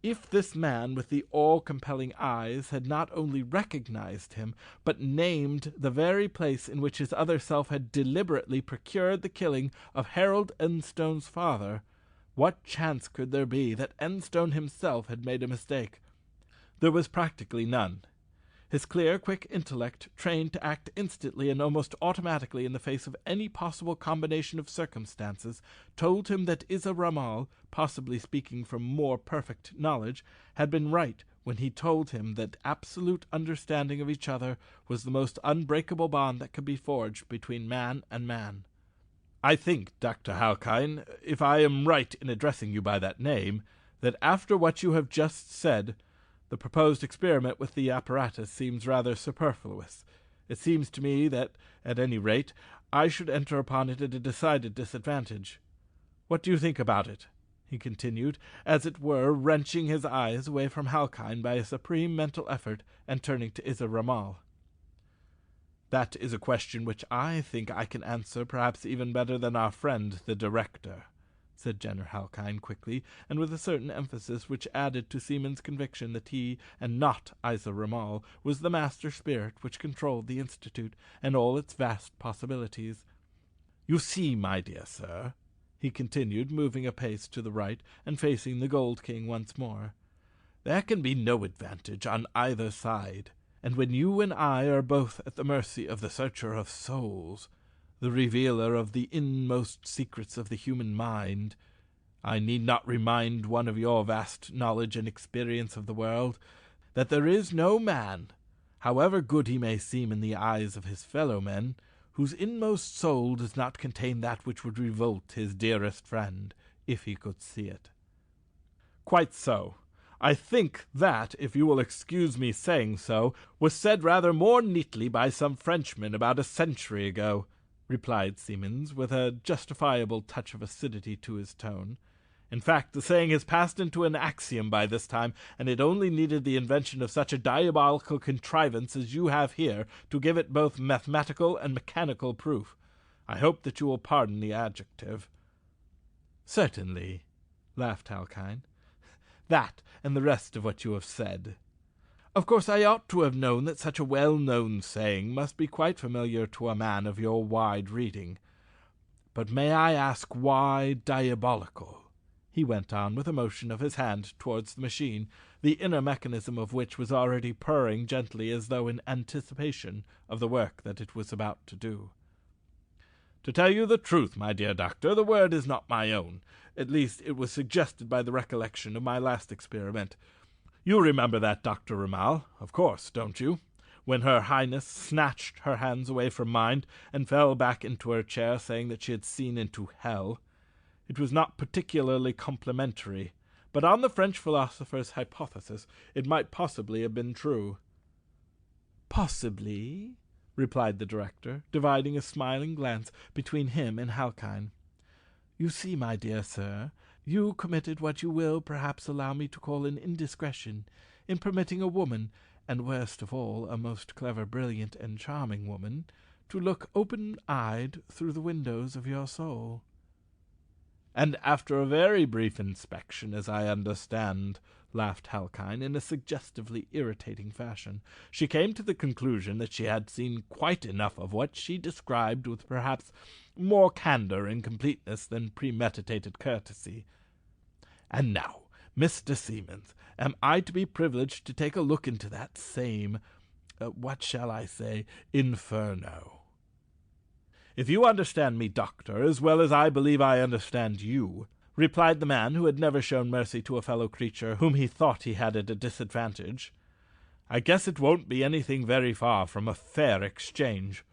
If this man with the all-compelling eyes had not only recognized him, but named the very place in which his other self had deliberately procured the killing of Harold Enstone's father, what chance could there be that Enstone himself had made a mistake? There was practically none. His clear, quick intellect, trained to act instantly and almost automatically in the face of any possible combination of circumstances, told him that Isa Ramal, possibly speaking from more perfect knowledge, had been right when he told him that absolute understanding of each other was the most unbreakable bond that could be forged between man and man. "I think, Dr. Halkyne, if I am right in addressing you by that name, that after what you have just said, the proposed experiment with the apparatus seems rather superfluous. It seems to me that, at any rate, I should enter upon it at a decided disadvantage. What do you think about it?" he continued, as it were wrenching his eyes away from Halkyne by a supreme mental effort, and turning to Isa Ramal. "That is a question which I think I can answer perhaps even better than our friend the director," said Jenner Halkyne quickly, and with a certain emphasis which added to Seaman's conviction that he, and not Isa Ramal, was the master spirit which controlled the Institute and all its vast possibilities. "You see, my dear sir," he continued, moving a pace to the right and facing the Gold King once more, "there can be no advantage on either side, and when you and I are both at the mercy of the searcher of souls, the revealer of the inmost secrets of the human mind, I need not remind one of your vast knowledge and experience of the world, that there is no man, however good he may seem in the eyes of his fellow-men, whose inmost soul does not contain that which would revolt his dearest friend, if he could see it." "Quite so. I think that, if you will excuse me saying so, was said rather more neatly by some Frenchman about a century ago," replied Seamans, with a justifiable touch of acidity to his tone. "In fact, the saying has passed into an axiom by this time, and it only needed the invention of such a diabolical contrivance as you have here to give it both mathematical and mechanical proof. I hope that you will pardon the adjective." "Certainly," laughed Halkyne. "That and the rest of what you have said. Of course I ought to have known that such a well-known saying must be quite familiar to a man of your wide reading. But may I ask why diabolical?" he went on with a motion of his hand towards the machine, the inner mechanism of which was already purring gently as though in anticipation of the work that it was about to do. "To tell you the truth, my dear doctor, the word is not my own. At least it was suggested by the recollection of my last experiment. You remember that, Dr. Ramal, of course, don't you? When Her Highness snatched her hands away from mine and fell back into her chair, saying that she had seen into hell. It was not particularly complimentary, but on the French philosopher's hypothesis it might possibly have been true." "Possibly," replied the director, dividing a smiling glance between him and Halkyne. "You see, my dear sir, you committed what you will perhaps allow me to call an indiscretion in permitting a woman, and worst of all a most clever, brilliant, and charming woman, to look open-eyed through the windows of your soul." "And after a very brief inspection, as I understand," laughed Halkyne in a suggestively irritating fashion, "she came to the conclusion that she had seen quite enough of what she described with perhaps more candour and completeness than premeditated courtesy. And now, Mr. Seamans, am I to be privileged to take a look into that same, what shall I say, inferno?" "If you understand me, doctor, as well as I believe I understand you," replied the man who had never shown mercy to a fellow creature whom he thought he had at a disadvantage, "I guess it won't be anything very far from a fair exchange.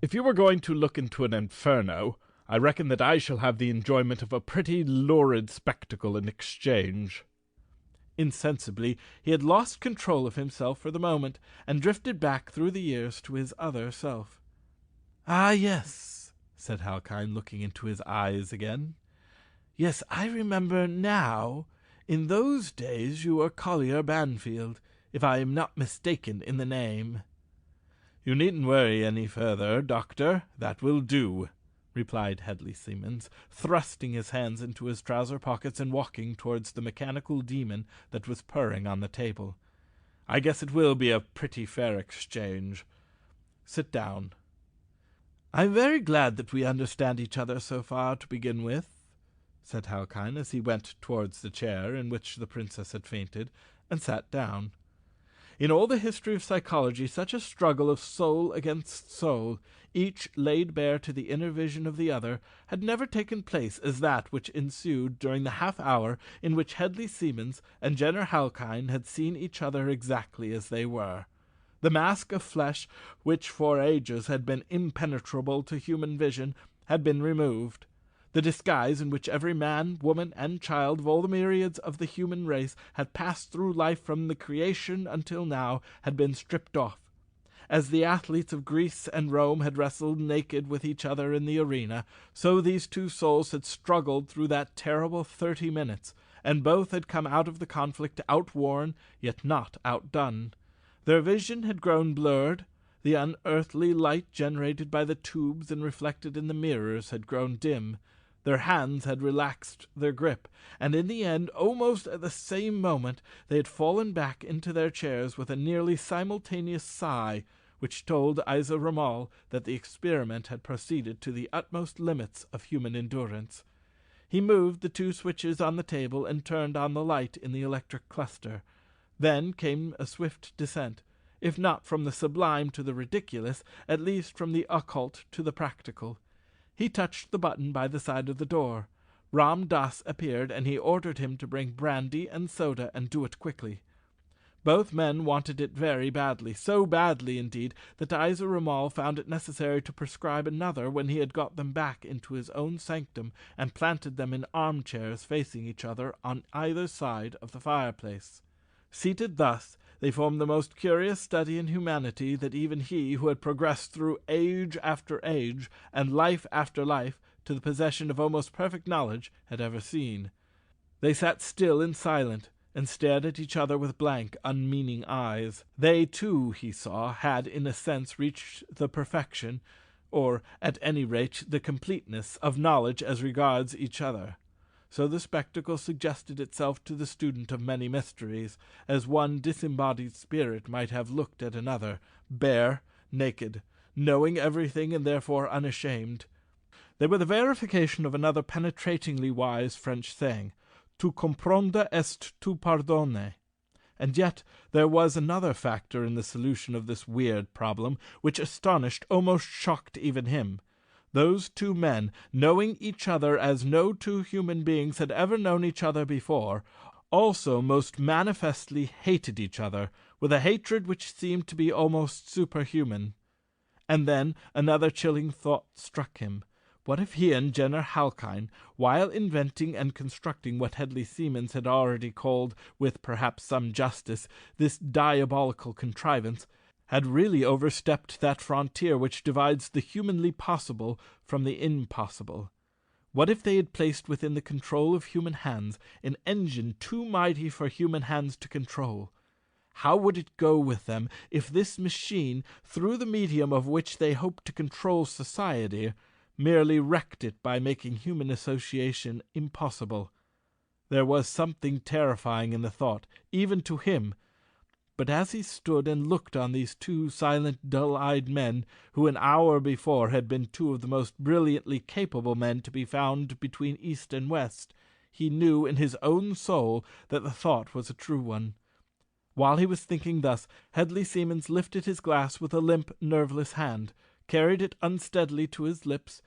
If you were going to look into an inferno, I reckon that I shall have the enjoyment of a pretty lurid spectacle in exchange." Insensibly he had lost control of himself for the moment, and drifted back through the years to his other self. "Ah, yes," said Halkyne, looking into his eyes again. "Yes, I remember now. In those days you were Collier Banfield, if I am not mistaken in the name." "You needn't worry any further, doctor. That will do," replied Hedley Seamans, thrusting his hands into his trouser pockets and walking towards the mechanical demon that was purring on the table. "I guess it will be a pretty fair exchange. Sit down." "I'm very glad that we understand each other so far, to begin with," said Halkyne as he went towards the chair in which the princess had fainted, and sat down. In all the history of psychology, such a struggle of soul against soul, each laid bare to the inner vision of the other, had never taken place as that which ensued during the half-hour in which Hedley Seamans and Jenner Halkyne had seen each other exactly as they were. The mask of flesh, which for ages had been impenetrable to human vision, had been removed. The disguise in which every man, woman, and child of all the myriads of the human race had passed through life from the creation until now had been stripped off. As the athletes of Greece and Rome had wrestled naked with each other in the arena, so these two souls had struggled through that terrible 30 minutes, and both had come out of the conflict outworn, yet not outdone. Their vision had grown blurred. The unearthly light generated by the tubes and reflected in the mirrors had grown dim. Their hands had relaxed their grip, and in the end, almost at the same moment, they had fallen back into their chairs with a nearly simultaneous sigh, which told Isa Ramal that the experiment had proceeded to the utmost limits of human endurance. He moved the two switches on the table and turned on the light in the electric cluster. Then came a swift descent, if not from the sublime to the ridiculous, at least from the occult to the practical. He touched the button by the side of the door. Ram Dass appeared, and he ordered him to bring brandy and soda and do it quickly. Both men wanted it very badly, so badly indeed that Isa Ramal found it necessary to prescribe another when he had got them back into his own sanctum and planted them in armchairs facing each other on either side of the fireplace. Seated thus, they formed the most curious study in humanity that even he, who had progressed through age after age and life after life to the possession of almost perfect knowledge, had ever seen. They sat still and silent, and stared at each other with blank, unmeaning eyes. They, too, he saw, had, in a sense, reached the perfection, or, at any rate, the completeness, of knowledge as regards each other. so the spectacle suggested itself to the student of many mysteries, as one disembodied spirit might have looked at another, bare, naked, knowing everything and therefore unashamed. They were the verification of another penetratingly wise French saying, "Tu comprendre est tu pardonner." And yet there was another factor in the solution of this weird problem, which astonished, almost shocked even him. Those two men, knowing each other as no two human beings had ever known each other before, also most manifestly hated each other, with a hatred which seemed to be almost superhuman. And then another chilling thought struck him. What if he and Jenner Halkyne, while inventing and constructing what Hedley Seamans had already called, with perhaps some justice, this diabolical contrivance, had really overstepped that frontier which divides the humanly possible from the impossible? What if they had placed within the control of human hands an engine too mighty for human hands to control? How would it go with them if this machine, through the medium of which they hoped to control society, merely wrecked it by making human association impossible? There was something terrifying in the thought, even to him. But as he stood and looked on these two silent, dull-eyed men, who an hour before had been two of the most brilliantly capable men to be found between East and West, he knew in his own soul that the thought was a true one. While he was thinking thus, Hedley Seamans lifted his glass with a limp, nerveless hand, carried it unsteadily to his lips,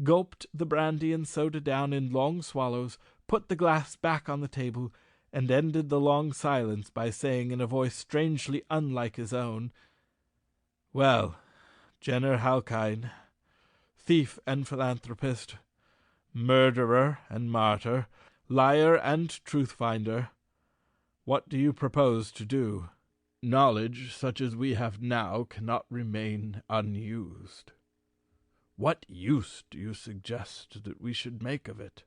gulped the brandy and soda down in long swallows, put the glass back on the table, and ended the long silence by saying in a voice strangely unlike his own, "Well, Jenner Halkyne, thief and philanthropist, murderer and martyr, liar and truth-finder, what do you propose to do? Knowledge such as we have now cannot remain unused. What use do you suggest that we should make of it?"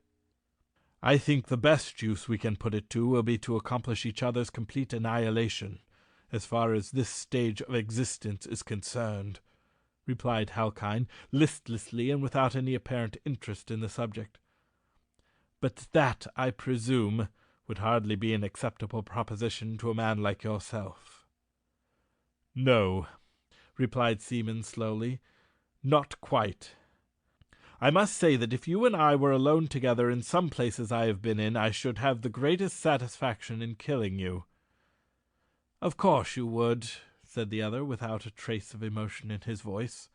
"I think the best use we can put it to will be to accomplish each other's complete annihilation, as far as this stage of existence is concerned," replied Halkyne, listlessly and without any apparent interest in the subject. "But that, I presume, would hardly be an acceptable proposition to a man like yourself." "No," replied Seaman slowly, "not quite. I must say that if you and I were alone together in some places I have been in, I should have the greatest satisfaction in killing you." "Of course you would," said the other, without a trace of emotion in his voice.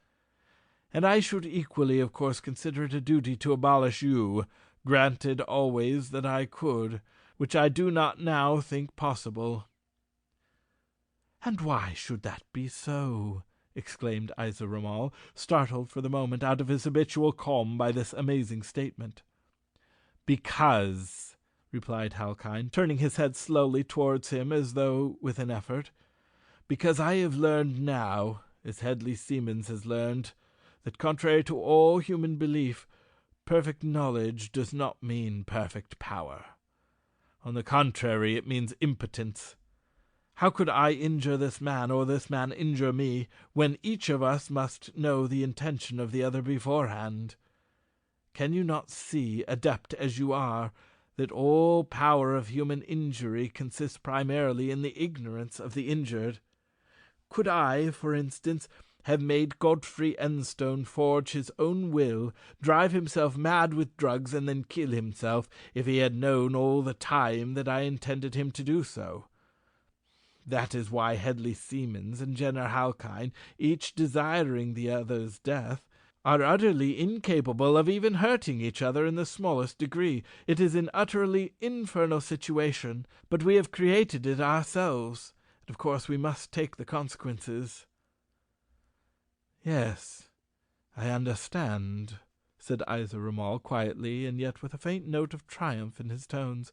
"And I should equally, of course, consider it a duty to abolish you, granted always that I could, which I do not now think possible." "And why should that be so?" exclaimed Isa Ramal, startled for the moment out of his habitual calm by this amazing statement. "Because," replied Halkyne, turning his head slowly towards him as though with an effort, "because I have learned now, as Hedley Seamans has learned, that contrary to all human belief, perfect knowledge does not mean perfect power. On the contrary, it means impotence. How could I injure this man, or this man injure me, when each of us must know the intention of the other beforehand? Can you not see, adept as you are, that all power of human injury consists primarily in the ignorance of the injured? Could I, for instance, have made Godfrey Enstone forge his own will, drive himself mad with drugs, and then kill himself, if he had known all the time that I intended him to do so? That is why Hedley Seamans and Jenner Halkyne, each desiring the other's death, are utterly incapable of even hurting each other in the smallest degree. It is an utterly infernal situation, but we have created it ourselves, and of course we must take the consequences." "Yes, I understand," said Isa Ramal quietly, and yet with a faint note of triumph in his tones.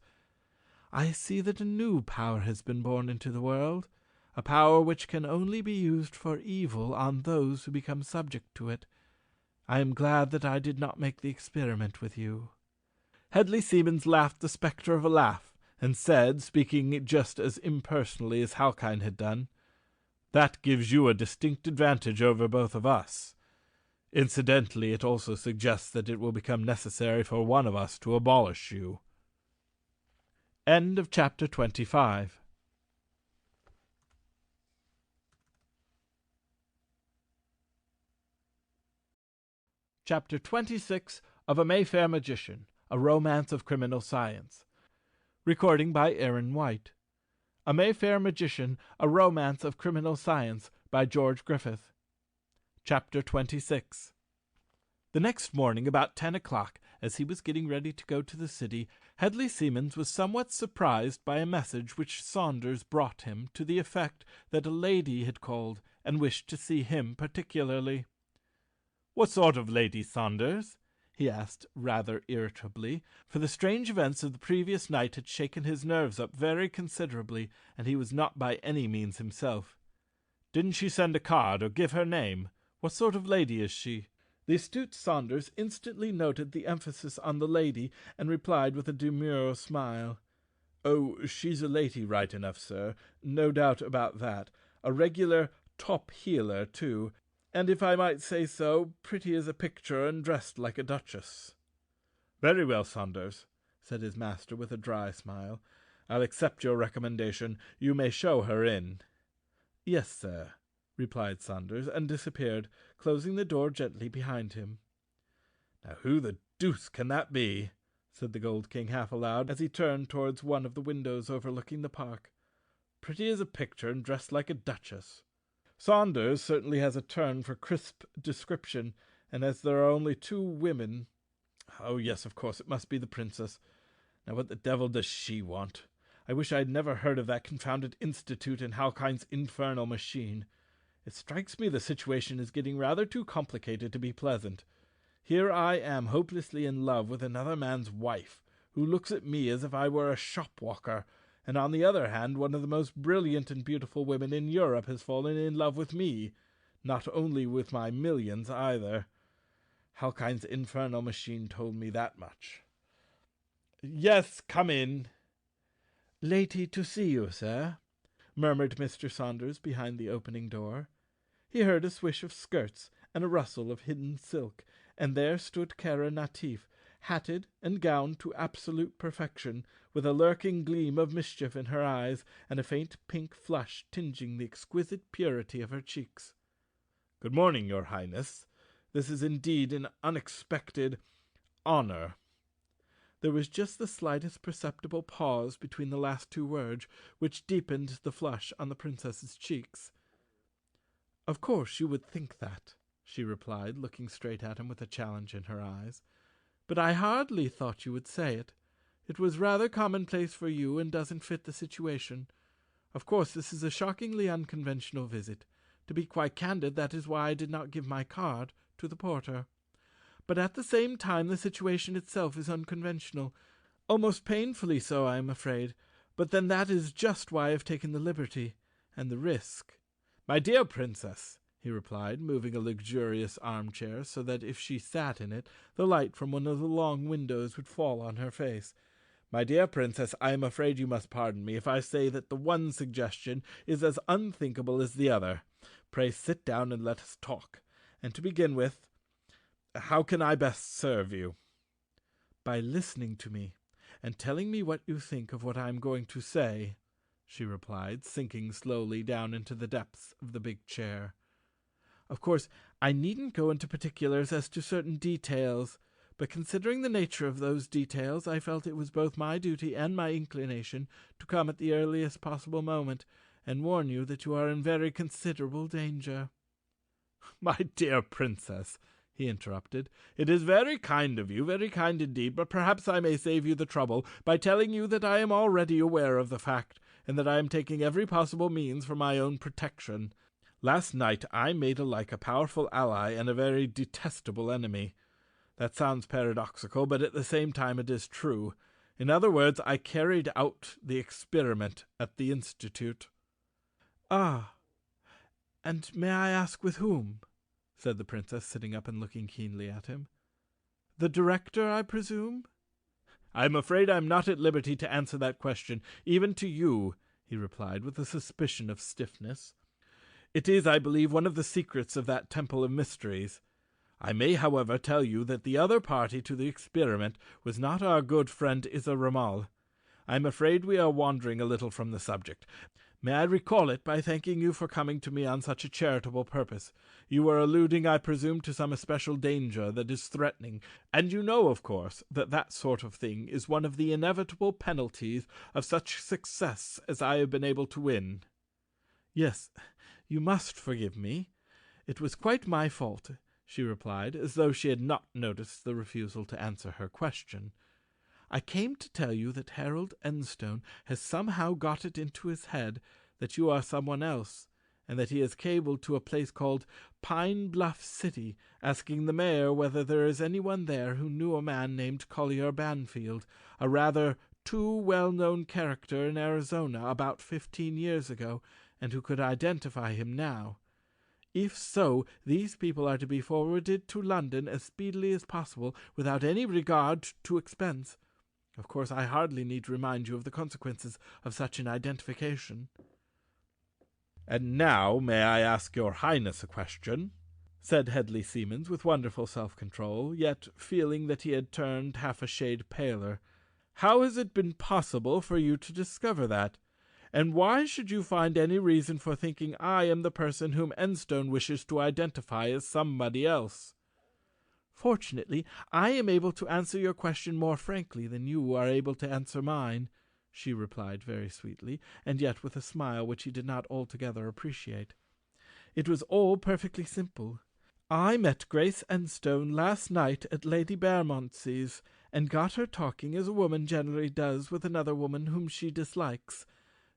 "I see that a new power has been born into the world, a power which can only be used for evil on those who become subject to it. I am glad that I did not make the experiment with you." Hedley Seamans laughed the spectre of a laugh, and said, speaking just as impersonally as Halkyne had done, "That gives you a distinct advantage over both of us. Incidentally, it also suggests that it will become necessary for one of us to abolish you." End of chapter 25. Chapter 26 of A Mayfair Magician, A Romance of Criminal Science. Recording by Aaron White. A Mayfair Magician, A Romance of Criminal Science by George Griffith. Chapter 26. The next morning, about 10 o'clock, as he was getting ready to go to the city, Hedley Seamans was somewhat surprised by a message which Saunders brought him to the effect that a lady had called and wished to see him particularly. "What sort of lady, Saunders?" he asked rather irritably, for the strange events of the previous night had shaken his nerves up very considerably, and he was not by any means himself. "Didn't she send a card or give her name? What sort of lady is she?" The astute Saunders instantly noted the emphasis on the lady, and replied with a demure smile, "Oh, she's a lady right enough, sir, no doubt about that. A regular top-heeler, too, and if I might say so, pretty as a picture and dressed like a duchess." "Very well, Saunders," said his master with a dry smile. "I'll accept your recommendation. You may show her in." "Yes, sir," replied Saunders, and disappeared, closing the door gently behind him. "Now who the deuce can that be?" said the Gold King half aloud, as he turned towards one of the windows overlooking the park. "Pretty as a picture and dressed like a duchess." Saunders certainly has a turn for crisp description, and as there are only two women— Oh, yes, of course, it must be the princess. Now what the devil does she want? I wish I had never heard of that confounded institute in Halkine's infernal machine. It strikes me the situation is getting rather too complicated to be pleasant. Here I am hopelessly in love with another man's wife, who looks at me as if I were a shop-walker, and on the other hand one of the most brilliant and beautiful women in Europe has fallen in love with me, not only with my millions either. Halkine's infernal machine told me that much. "Yes, come in." "Lady to see you, sir," murmured Mr. Saunders behind the opening door. He heard a swish of skirts and a rustle of hidden silk, and there stood Kara Natif, hatted and gowned to absolute perfection, with a lurking gleam of mischief in her eyes, and a faint pink flush tinging the exquisite purity of her cheeks. "Good morning, your highness. This is indeed an unexpected honour." There was just the slightest perceptible pause between the last two words, which deepened the flush on the princess's cheeks. "Of course you would think that," she replied, looking straight at him with a challenge in her eyes. "But I hardly thought you would say it. It was rather commonplace for you and doesn't fit the situation. Of course this is a shockingly unconventional visit. To be quite candid, that is why I did not give my card to the porter. But at the same time the situation itself is unconventional, almost painfully so, I am afraid. But then that is just why I have taken the liberty and the risk." "My dear princess," he replied, moving a luxurious armchair so that if she sat in it, the light from one of the long windows would fall on her face. "My dear princess, I am afraid you must pardon me if I say that the one suggestion is as unthinkable as the other. Pray sit down and let us talk. And to begin with, how can I best serve you?" "By listening to me, and telling me what you think of what I am going to say," she replied, sinking slowly down into the depths of the big chair. "Of course, I needn't go into particulars as to certain details, but considering the nature of those details, I felt it was both my duty and my inclination to come at the earliest possible moment, and warn you that you are in very considerable danger." "My dear princess," he interrupted, "it is very kind of you, very kind indeed, but perhaps I may save you the trouble by telling you that I am already aware of the fact, and that I am taking every possible means for my own protection. Last night I made alike a powerful ally and a very detestable enemy. That sounds paradoxical, but at the same time it is true. In other words, I carried out the experiment at the Institute." "Ah, and may I ask with whom?" said the princess, sitting up and looking keenly at him. "The director, I presume?" "I am afraid I am not at liberty to answer that question, even to you," he replied, with a suspicion of stiffness. "It is, I believe, one of the secrets of that temple of mysteries. I may, however, tell you that the other party to the experiment was not our good friend Issa Ramal. I am afraid we are wandering a little from the subject. May I recall it by thanking you for coming to me on such a charitable purpose? You were alluding, I presume, to some especial danger that is threatening, and you know, of course, that that sort of thing is one of the inevitable penalties of such success as I have been able to win. Yes, you must forgive me. It was quite my fault, she replied, as though she had not noticed the refusal to answer her question. I came to tell you that Harold Enstone has somehow got it into his head that you are someone else, and that he has cabled to a place called Pine Bluff City, asking the mayor whether there is anyone there who knew a man named Collier Banfield, a rather too well-known character in Arizona about 15 years ago, and who could identify him now. If so, these people are to be forwarded to London as speedily as possible, without any regard to expense. Of course, I hardly need to remind you of the consequences of such an identification. And now may I ask your Highness a question? Said Hedley Seamans with wonderful self-control, yet feeling that he had turned half a shade paler. How has it been possible for you to discover that? And why should you find any reason for thinking I am the person whom Enstone wishes to identify as somebody else? Fortunately, I am able to answer your question more frankly than you are able to answer mine, she replied very sweetly, and yet with a smile which he did not altogether appreciate. It was all perfectly simple. I met Grace Enstone last night at Lady Bermondsey's, and got her talking as a woman generally does with another woman whom she dislikes.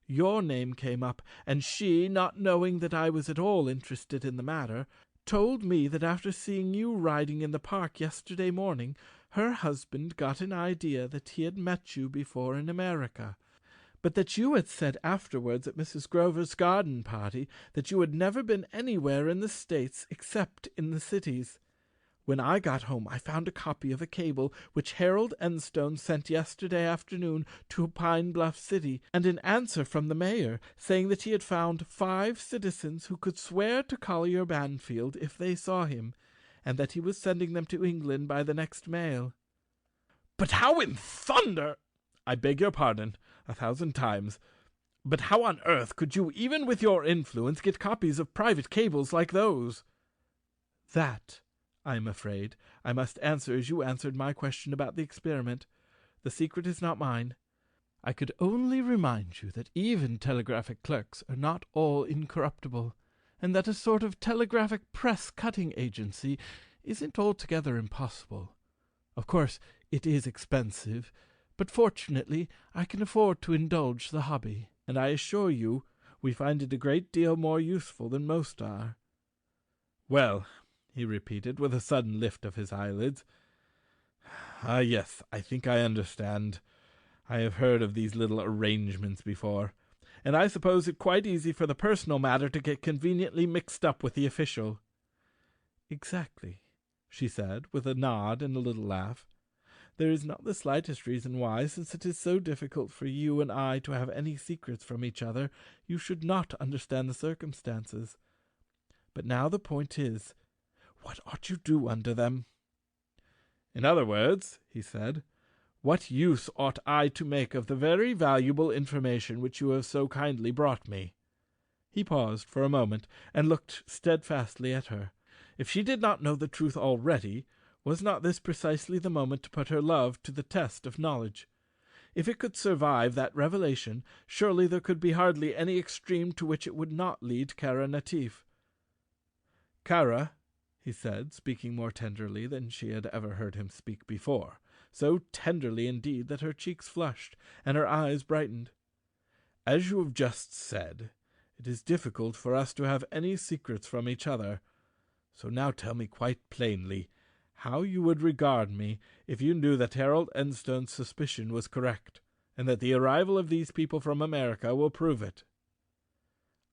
Your name came up, and she, not knowing that I was at all interested in the matter, told me that after seeing you riding in the park yesterday morning, her husband got an idea that he had met you before in America, but that you had said afterwards at Mrs. Grover's garden party that you had never been anywhere in the States except in the cities. When I got home, I found a copy of a cable which Harold Enstone sent yesterday afternoon to Pine Bluff City, and an answer from the mayor, saying that he had found 5 citizens who could swear to Collier Banfield if they saw him, and that he was sending them to England by the next mail. But how in thunder— I beg your pardon 1,000 times, but how on earth could you, even with your influence, get copies of private cables like those? That, I am afraid, I must answer as you answered my question about the experiment. The secret is not mine. I could only remind you that even telegraphic clerks are not all incorruptible, and that a sort of telegraphic press-cutting agency isn't altogether impossible. Of course, it is expensive, but fortunately I can afford to indulge the hobby, and I assure you we find it a great deal more useful than most are. Well, he repeated, with a sudden lift of his eyelids. Ah, yes, I think I understand. I have heard of these little arrangements before, and I suppose it quite easy for the personal matter to get conveniently mixed up with the official. Exactly, she said, with a nod and a little laugh. There is not the slightest reason why, since it is so difficult for you and I to have any secrets from each other, you should not understand the circumstances. But now the point is, what ought you do under them? In other words, he said, what use ought I to make of the very valuable information which you have so kindly brought me? He paused for a moment, and looked steadfastly at her. If she did not know the truth already, was not this precisely the moment to put her love to the test of knowledge? If it could survive that revelation, surely there could be hardly any extreme to which it would not lead Kara Natif. Kara, he said, speaking more tenderly than she had ever heard him speak before, so tenderly indeed that her cheeks flushed and her eyes brightened. As you have just said, it is difficult for us to have any secrets from each other. So now tell me quite plainly how you would regard me if you knew that Harold Enstone's suspicion was correct, and that the arrival of these people from America will prove it.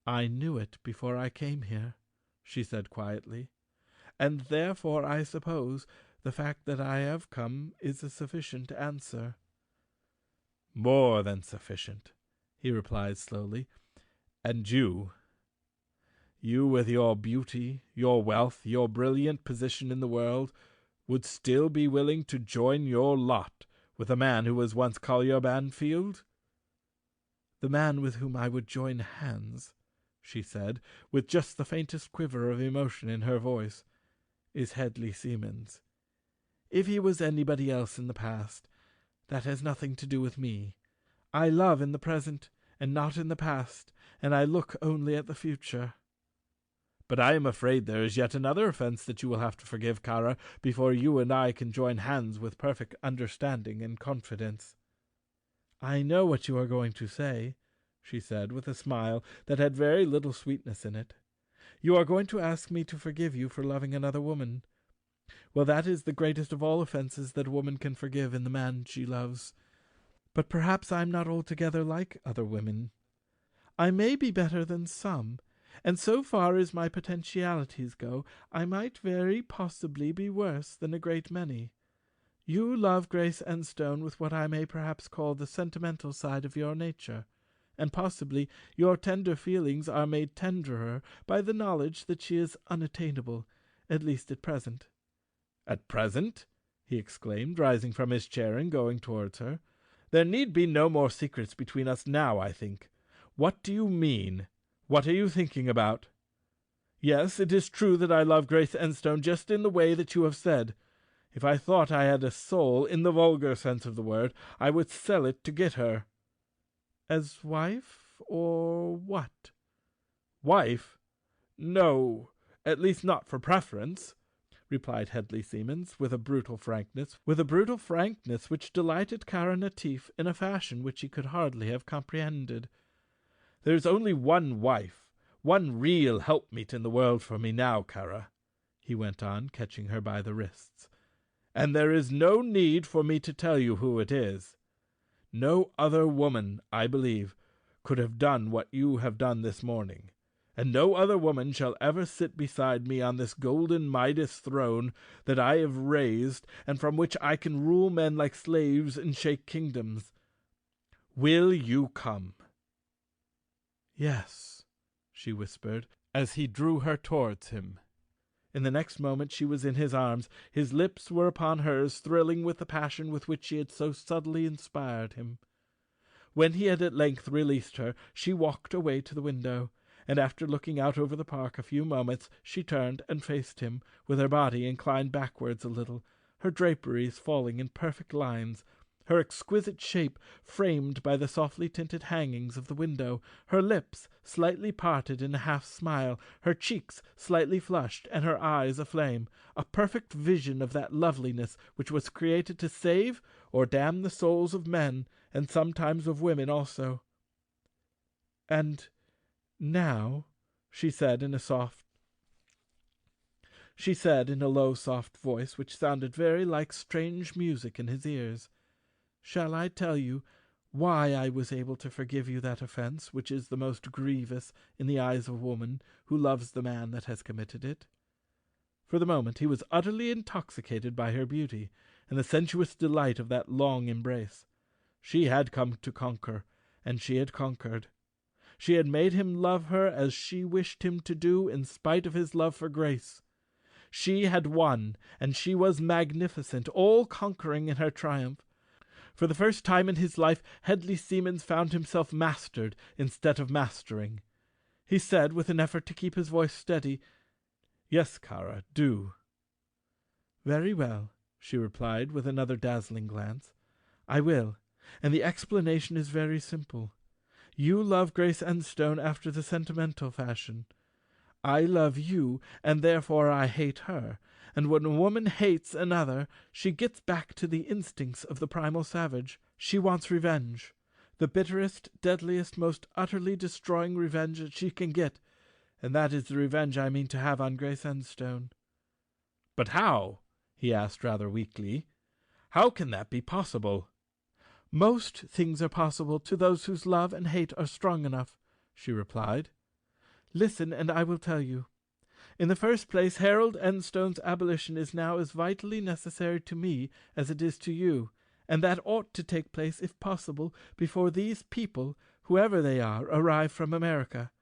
I knew it before I came here, she said quietly, and therefore I suppose the fact that I have come is a sufficient answer. More than sufficient, he replied slowly. And you with your beauty, your wealth, your brilliant position in the world, would still be willing to join your lot With a man who was once Collier Banfield? The man with whom I would join hands, she said, with just the faintest quiver of emotion in her voice, is Hedley Siemens. If he was anybody else in the past, that has nothing to do with me. I love in the present, and not in the past, and I look only at the future. But I am afraid there is yet another offence that you will have to forgive, Kara, before you and I can join hands with perfect understanding and confidence. I know what you are going to say, she said, with a smile that had very little sweetness in it. You are going to ask me to forgive you for loving another woman. Well, that is the greatest of all offences that a woman can forgive in the man she loves. But perhaps I am not altogether like other women. I may be better than some, and so far as my potentialities go, I might very possibly be worse than a great many. You love Grace Enstone with what I may perhaps call the sentimental side of your nature, and possibly your tender feelings are made tenderer by the knowledge that she is unattainable, at least at present. At present? He exclaimed, rising from his chair and going towards her. There need be no more secrets between us now, I think. What do you mean? What are you thinking about? Yes, it is true that I love Grace Enstone just in the way that you have said. If I thought I had a soul, in the vulgar sense of the word, I would sell it to get her. As wife, or what? Wife? No, at least not for preference, replied Hedley Siemens, with a brutal frankness which delighted Kara Natif in a fashion which he could hardly have comprehended. There is only one wife, one real helpmeet in the world for me now, Kara, he went on, catching her by the wrists, and there is no need for me to tell you who it is. No other woman, I believe, could have done what you have done this morning, and no other woman shall ever sit beside me on this golden Midas throne that I have raised, and from which I can rule men like slaves and shake kingdoms. Will you come? Yes, she whispered, as he drew her towards him. In the next moment she was in his arms. His lips were upon hers, thrilling with the passion with which she had so subtly inspired him. When he had at length released her, she walked away to the window, and after looking out over the park a few moments, she turned and faced him, with her body inclined backwards a little, her draperies falling in perfect lines, her exquisite shape framed by the softly tinted hangings of the window, her lips slightly parted in a half-smile, her cheeks slightly flushed, and her eyes aflame, a perfect vision of that loveliness which was created to save or damn the souls of men, and sometimes of women also. And now, she said in a low, soft voice, which sounded very like strange music in his ears, shall I tell you why I was able to forgive you that offence, which is the most grievous in the eyes of a woman who loves the man that has committed it? For the moment he was utterly intoxicated by her beauty, and the sensuous delight of that long embrace. She had come to conquer, and she had conquered. She had made him love her as she wished him to do, in spite of his love for Grace. She had won, and she was magnificent, all-conquering in her triumph. For the first time in his life, Hedley Siemens found himself mastered instead of mastering. He said, with an effort to keep his voice steady, "Yes, Kara, do." "Very well," she replied, with another dazzling glance. "I will, and the explanation is very simple. You love Grace Enstone after the sentimental fashion. I love you, and therefore I hate her. And when a woman hates another, she gets back to the instincts of the primal savage. She wants revenge, the bitterest, deadliest, most utterly destroying revenge that she can get, and that is the revenge I mean to have on Grace Enstone." "But how?" he asked rather weakly. "How can that be possible?" "Most things are possible to those whose love and hate are strong enough," she replied. "Listen, and I will tell you. In the first place, Harold Enstone's abolition is now as vitally necessary to me as it is to you, and that ought to take place, if possible, before these people, whoever they are, arrive from America.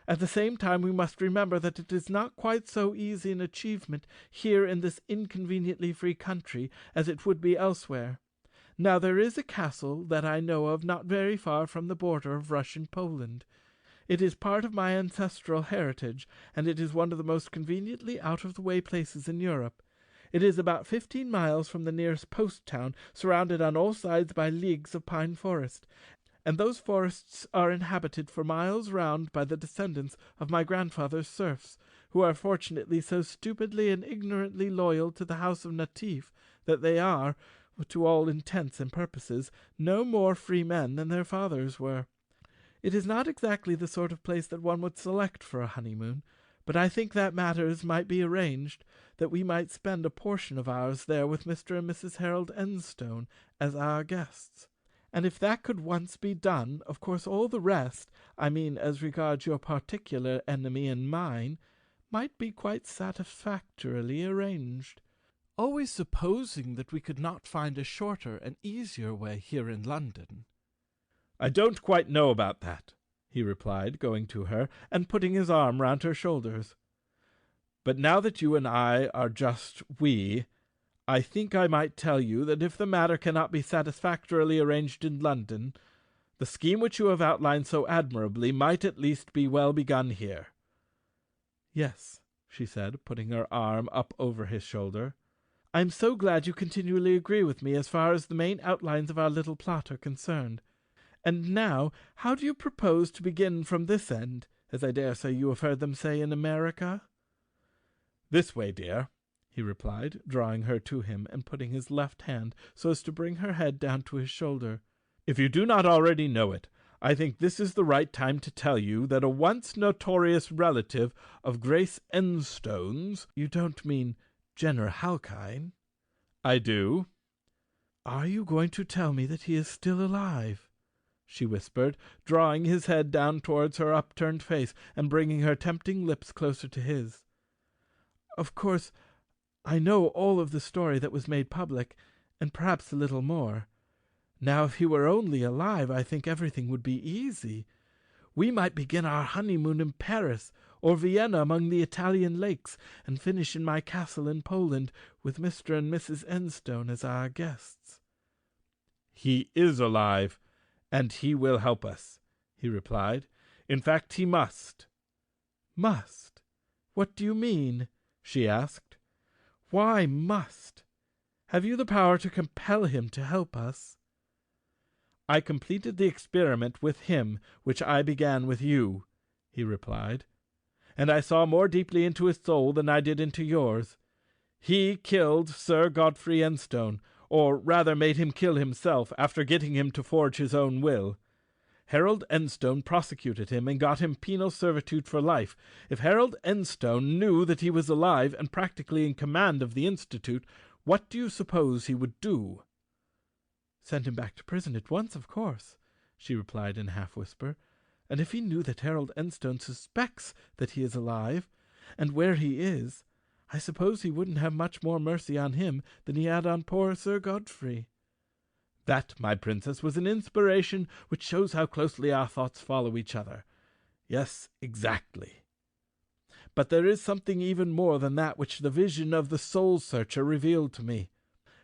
At the same time, we must remember that it is not quite so easy an achievement here in this inconveniently free country as it would be elsewhere. Now there is a castle that I know of not very far from the border of Russian Poland. It is part of my ancestral heritage, and it is one of the most conveniently out-of-the-way places in Europe. It is about 15 miles from the nearest post town, surrounded on all sides by leagues of pine forest, and those forests are inhabited for miles round by the descendants of my grandfather's serfs, who are fortunately so stupidly and ignorantly loyal to the house of Natif that they are, to all intents and purposes, no more free men than their fathers were. It is not exactly the sort of place that one would select for a honeymoon, but I think that matters might be arranged, that we might spend a portion of ours there with Mr. and Mrs. Harold Enstone as our guests. And if that could once be done, of course all the rest, I mean as regards your particular enemy and mine, might be quite satisfactorily arranged. Always supposing that we could not find a shorter and easier way here in London. "I don't quite know about that," he replied, going to her and putting his arm round her shoulders. "But now that you and I are just we, I think I might tell you that if the matter cannot be satisfactorily arranged in London, the scheme which you have outlined so admirably might at least be well begun here." "Yes," she said, putting her arm up over his shoulder. "I am so glad you continually agree with me as far as the main outlines of our little plot are concerned. And now, how do you propose to begin from this end, as I dare say you have heard them say in America?" "This way, dear," he replied, drawing her to him and putting his left hand so as to bring her head down to his shoulder. "If you do not already know it, I think this is the right time to tell you that a once notorious relative of Grace Enstone's—" "You don't mean Jenner Halkine?" "I do." "Are you going to tell me that he is still alive?" she whispered, drawing his head down towards her upturned face and bringing her tempting lips closer to his. "Of course, I know all of the story that was made public, and perhaps a little more. Now, if he were only alive, I think everything would be easy. We might begin our honeymoon in Paris or Vienna among the Italian lakes, and finish in my castle in Poland with Mr. and Mrs. Enstone as our guests." "He is alive, and he will help us," he replied. "In fact, he must." "Must? What do you mean?" she asked. "Why must? Have you the power to compel him to help us?" "I completed the experiment with him which I began with you," he replied, "and I saw more deeply into his soul than I did into yours. He killed Sir Godfrey Enstone, or rather made him kill himself after getting him to forge his own will. Harold Enstone prosecuted him and got him penal servitude for life. If Harold Enstone knew that he was alive and practically in command of the Institute, what do you suppose he would do?" "Send him back to prison at once, of course," she replied in a half-whisper. "And if he knew that Harold Enstone suspects that he is alive, and where he is, I suppose he wouldn't have much more mercy on him than he had on poor Sir Godfrey." "That, my princess, was an inspiration which shows how closely our thoughts follow each other. Yes, exactly. But there is something even more than that which the vision of the soul-searcher revealed to me.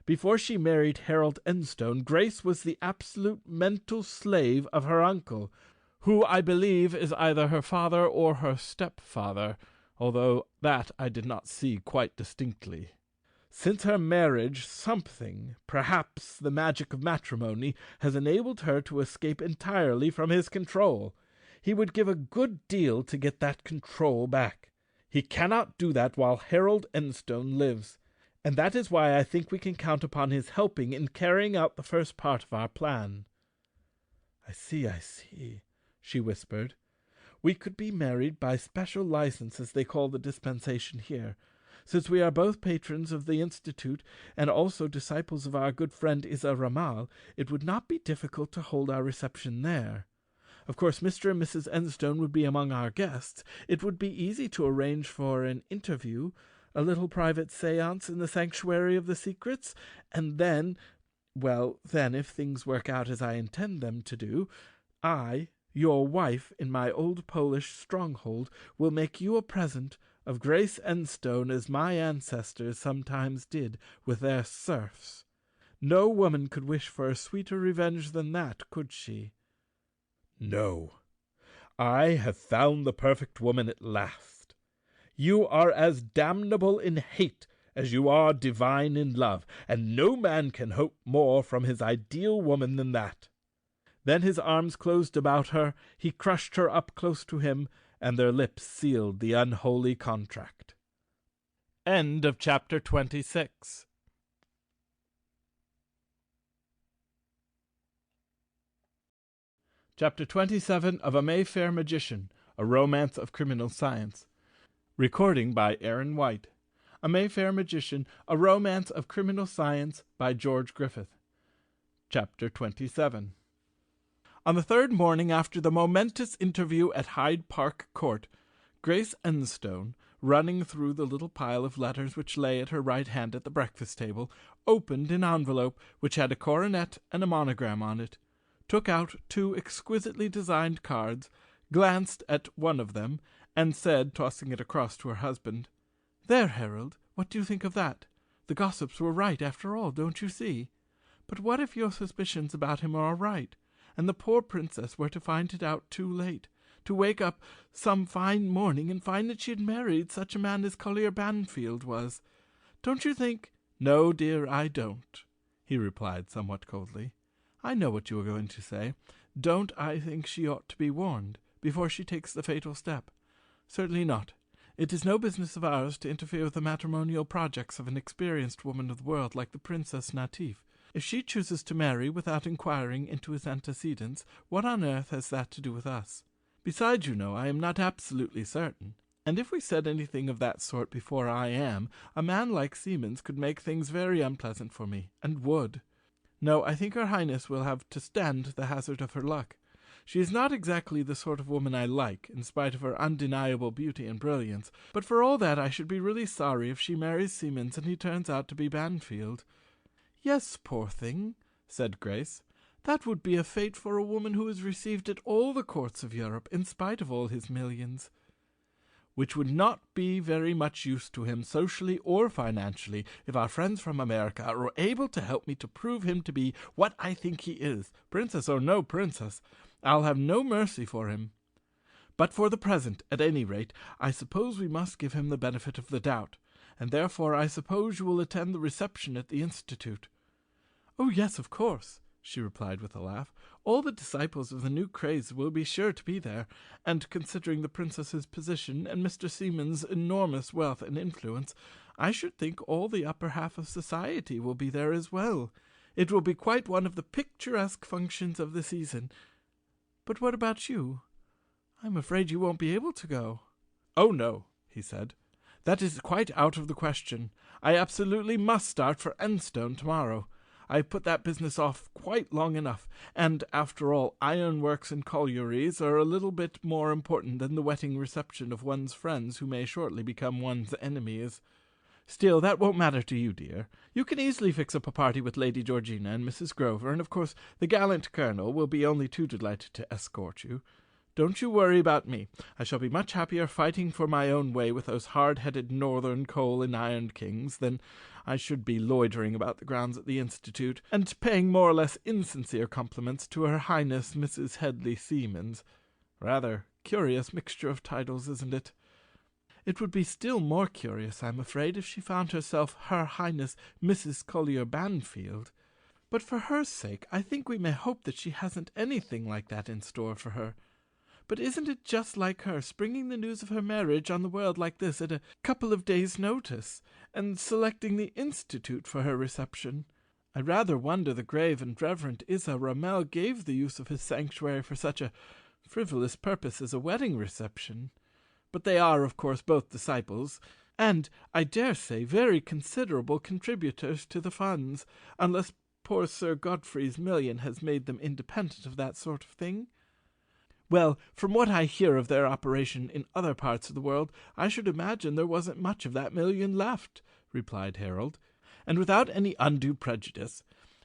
Before she married Harold Enstone, Grace was the absolute mental slave of her uncle, who I believe is either her father or her stepfather, although that I did not see quite distinctly. Since her marriage, something, perhaps the magic of matrimony, has enabled her to escape entirely from his control. He would give a good deal to get that control back. He cannot do that while Harold Enstone lives, and that is why I think we can count upon his helping in carrying out the first part of our plan." I see, she whispered. "We could be married by special license, as they call the dispensation here. Since we are both patrons of the Institute and also disciples of our good friend Isa Ramal, it would not be difficult to hold our reception there. Of course, Mr. and Mrs. Enstone would be among our guests. It would be easy to arrange for an interview, a little private séance in the sanctuary of the secrets, and then, if things work out as I intend them to do, I, your wife in my old Polish stronghold, will make you a present of Grace Enstone as my ancestors sometimes did with their serfs. No woman could wish for a sweeter revenge than that, could she? No. I have found the perfect woman at last. You are as damnable in hate as you are divine in love, and no man can hope more from his ideal woman than that." Then his arms closed about her, he crushed her up close to him, and their lips sealed the unholy contract. End of chapter 26. Chapter 27 of A Mayfair Magician, A Romance of Criminal Science. Recording by Aaron White. A Mayfair Magician, A Romance of Criminal Science by George Griffith. Chapter 27. On the third morning after the momentous interview at Hyde Park Court, Grace Enstone, running through the little pile of letters which lay at her right hand at the breakfast table, opened an envelope which had a coronet and a monogram on it, took out 2 exquisitely designed cards, glanced at one of them, and said, tossing it across to her husband, "There, Harold, what do you think of that? The gossips were right after all, don't you see? But what if your suspicions about him are right, and the poor princess were to find it out too late, to wake up some fine morning and find that she had married such a man as Collier Banfield was? Don't you think—" "No, dear, I don't," he replied somewhat coldly. "I know what you are going to say. Don't I think she ought to be warned before she takes the fatal step? Certainly not. It is no business of ours to interfere with the matrimonial projects of an experienced woman of the world like the Princess Natif. If she chooses to marry without inquiring into his antecedents, what on earth has that to do with us? Besides, you know, I am not absolutely certain. And if we said anything of that sort before I am, a man like Siemens could make things very unpleasant for me, and would. No, I think her Highness will have to stand the hazard of her luck. She is not exactly the sort of woman I like, in spite of her undeniable beauty and brilliance, but for all that I should be really sorry if she marries Siemens and he turns out to be Banfield." "Yes, poor thing," said Grace. "That would be a fate for a woman who is received at all the courts of Europe, in spite of all his millions." "Which would not be very much use to him socially or financially if our friends from America are able to help me to prove him to be what I think he is, princess or no princess. I'll have no mercy for him. But for the present, at any rate, I suppose we must give him the benefit of the doubt, and therefore I suppose you will attend the reception at the Institute." "Oh, yes, of course," she replied with a laugh. "All the disciples of the new craze will be sure to be there, and considering the princess's position and Mr. Siemens' enormous wealth and influence, I should think all the upper half of society will be there as well. It will be quite one of the picturesque functions of the season. But what about you? I'm afraid you won't be able to go." "Oh, no," he said. "That is quite out of the question. I absolutely must start for Enstone tomorrow. I put that business off quite long enough, and, after all, ironworks and collieries are a little bit more important than the wedding reception of one's friends who may shortly become one's enemies. Still, that won't matter to you, dear. You can easily fix up a party with Lady Georgina and Mrs. Grover, and of course the gallant Colonel will be only too delighted to escort you. Don't you worry about me. I shall be much happier fighting for my own way with those hard-headed northern coal and iron kings than I should be loitering about the grounds at the Institute, and paying more or less insincere compliments to Her Highness Mrs. Headley Siemens. Rather curious mixture of titles, isn't it? It would be still more curious, I'm afraid, if she found herself Her Highness Mrs. Collier Banfield. But for her sake, I think we may hope that she hasn't anything like that in store for her. But isn't it just like her, springing the news of her marriage on the world like this at a couple of days' notice, and selecting the Institute for her reception? I rather wonder the grave and reverend Isa Ramel gave the use of his sanctuary for such a frivolous purpose as a wedding reception. But they are, of course, both disciples, and, I dare say, very considerable contributors to the funds, unless poor Sir Godfrey's million has made them independent of that sort of thing. Well, from what I hear of their operation in other parts of the world, I should imagine there wasn't much of that million left," replied Harold. "And without any undue prejudice,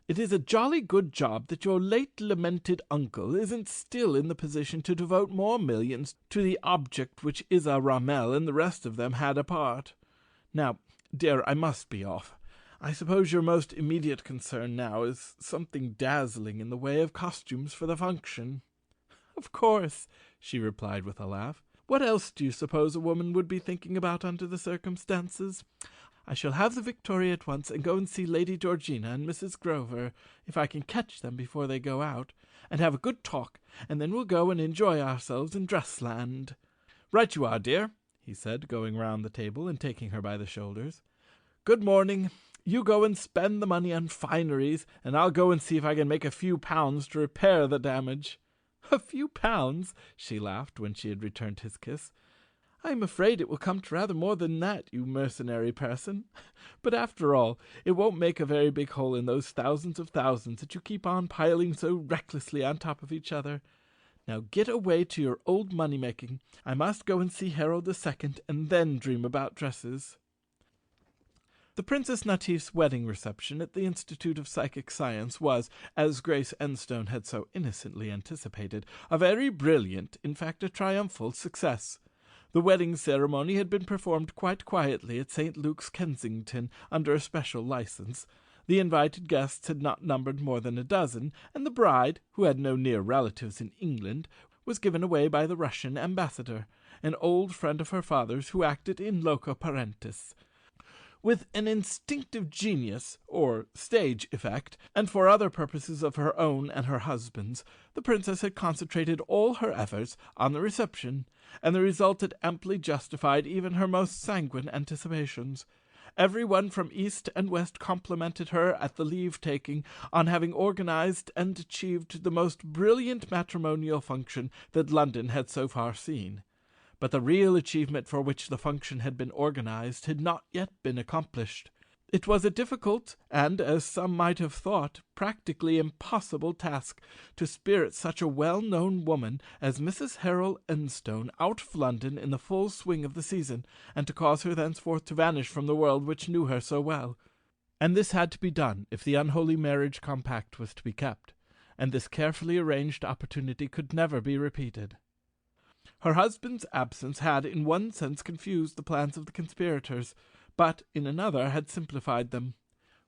it is a jolly good job that your late lamented uncle isn't still in the position to devote more millions to the object which Isa Ramel and the rest of them had apart. Now, dear, I must be off. I suppose your most immediate concern now is something dazzling in the way of costumes for the function." "Of course," she replied with a laugh. "What else do you suppose a woman would be thinking about under the circumstances? I shall have the Victoria at once and go and see Lady Georgina and Mrs. Grover, if I can catch them before they go out, and have a good talk, and then we'll go and enjoy ourselves in Dressland." "Right you are, dear," he said, going round the table and taking her by the shoulders. "Good morning. You go and spend the money on fineries, and I'll go and see if I can make a few pounds to repair the damage." "A few pounds?" she laughed when she had returned his kiss. "I'm afraid it will come to rather more than that, you mercenary person. But after all, it won't make a very big hole in those thousands of thousands that you keep on piling so recklessly on top of each other. Now get away to your old money-making. I must go and see Harold II, and then dream about dresses." The Princess Natif's wedding reception at the Institute of Psychic Science was, as Grace Enstone had so innocently anticipated, a very brilliant, in fact a triumphal, success. The wedding ceremony had been performed quite quietly at St. Luke's, Kensington, under a special license. The invited guests had not numbered more than a dozen, and the bride, who had no near relatives in England, was given away by the Russian ambassador, an old friend of her father's who acted in loco parentis. With an instinctive genius, or stage effect, and for other purposes of her own and her husband's, the princess had concentrated all her efforts on the reception, and the result had amply justified even her most sanguine anticipations. Every one from east and west complimented her at the leave-taking on having organized and achieved the most brilliant matrimonial function that London had so far seen. But the real achievement for which the function had been organized had not yet been accomplished. It was a difficult, and, as some might have thought, practically impossible task to spirit such a well-known woman as Mrs. Harold Enstone out of London in the full swing of the season, and to cause her thenceforth to vanish from the world which knew her so well. And this had to be done if the unholy marriage compact was to be kept, and this carefully arranged opportunity could never be repeated. Her husband's absence had in one sense confused the plans of the conspirators, but in another had simplified them.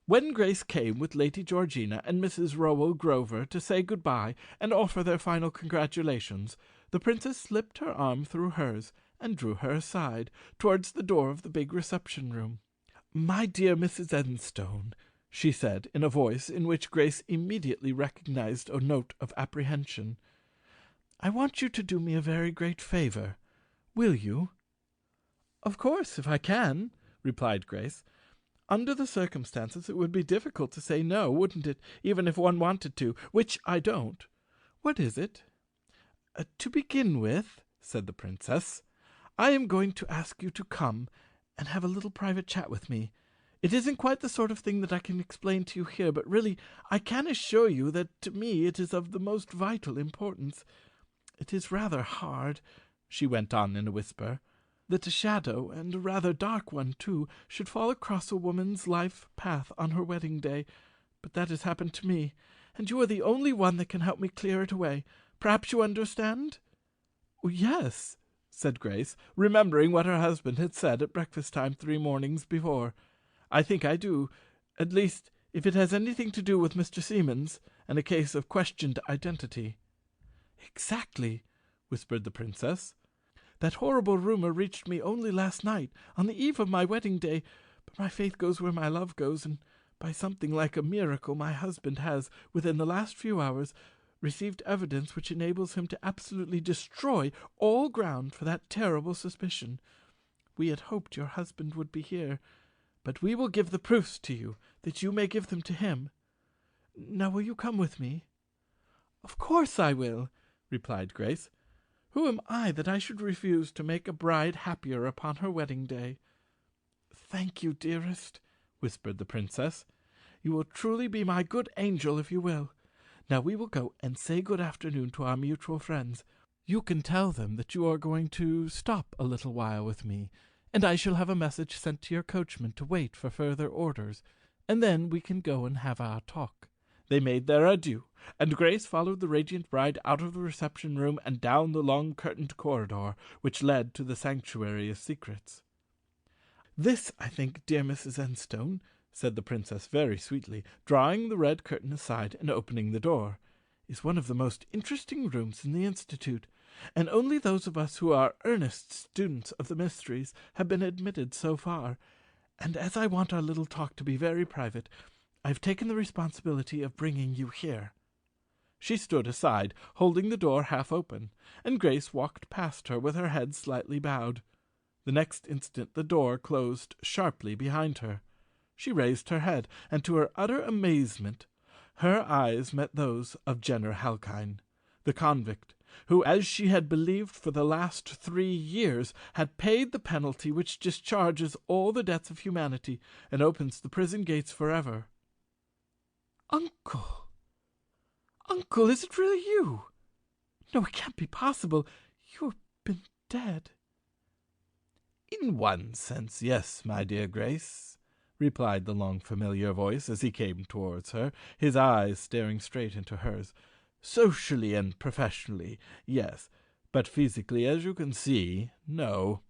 When Grace came with Lady Georgina and Mrs. Rowell Grover to say good-bye and offer their final congratulations, the princess slipped her arm through hers and drew her aside, towards the door of the big reception-room. "My dear Mrs. Enstone," she said, in a voice in which Grace immediately recognized a note of apprehension, "I want you to do me a very great favour. Will you?" "Of course, if I can," replied Grace. "Under the circumstances it would be difficult to say no, wouldn't it, even if one wanted to, which I don't. What is it?" "To begin with," said the princess, "I am going to ask you to come and have a little private chat with me. It isn't quite the sort of thing that I can explain to you here, but really I can assure you that to me it is of the most vital importance. It is rather hard," she went on in a whisper, "that a shadow, and a rather dark one too, should fall across a woman's life path on her wedding day. But that has happened to me, and you are the only one that can help me clear it away. Perhaps you understand?" "Yes," said Grace, remembering what her husband had said at breakfast-time 3 mornings before. "I think I do. At least, if it has anything to do with Mr. Seamonds, and a case of questioned identity." "Exactly," whispered the princess. "That horrible rumour reached me only last night, on the eve of my wedding day, but my faith goes where my love goes, and by something like a miracle my husband has, within the last few hours, received evidence which enables him to absolutely destroy all ground for that terrible suspicion. We had hoped your husband would be here, but we will give the proofs to you, that you may give them to him. Now will you come with me?" "Of course I will," replied Grace. "Who am I that I should refuse to make a bride happier upon her wedding day?" "Thank you, dearest," whispered the princess. "You will truly be my good angel if you will. Now we will go and say good afternoon to our mutual friends. You can tell them that you are going to stop a little while with me, and I shall have a message sent to your coachman to wait for further orders, and then we can go and have our talk." They made their adieu, and Grace followed the radiant bride out of the reception-room and down the long curtained corridor which led to the sanctuary of secrets. "This, I think, dear Mrs. Enstone," said the princess very sweetly, drawing the red curtain aside and opening the door, "is one of the most interesting rooms in the Institute, and only those of us who are earnest students of the mysteries have been admitted so far. And as I want our little talk to be very private, I've taken the responsibility of bringing you here." She stood aside, holding the door half open, and Grace walked past her with her head slightly bowed. The next instant the door closed sharply behind her. She raised her head, and to her utter amazement, her eyes met those of Jenner Halkyne, the convict, who, as she had believed for the last 3 years, had paid the penalty which discharges all the debts of humanity and opens the prison gates forever. "Uncle! Uncle, is it really you? No, it can't be possible. You have been dead." "In one sense, yes, my dear Grace," replied the long familiar voice as he came towards her, his eyes staring straight into hers. "Socially and professionally, yes, but physically, as you can see, no.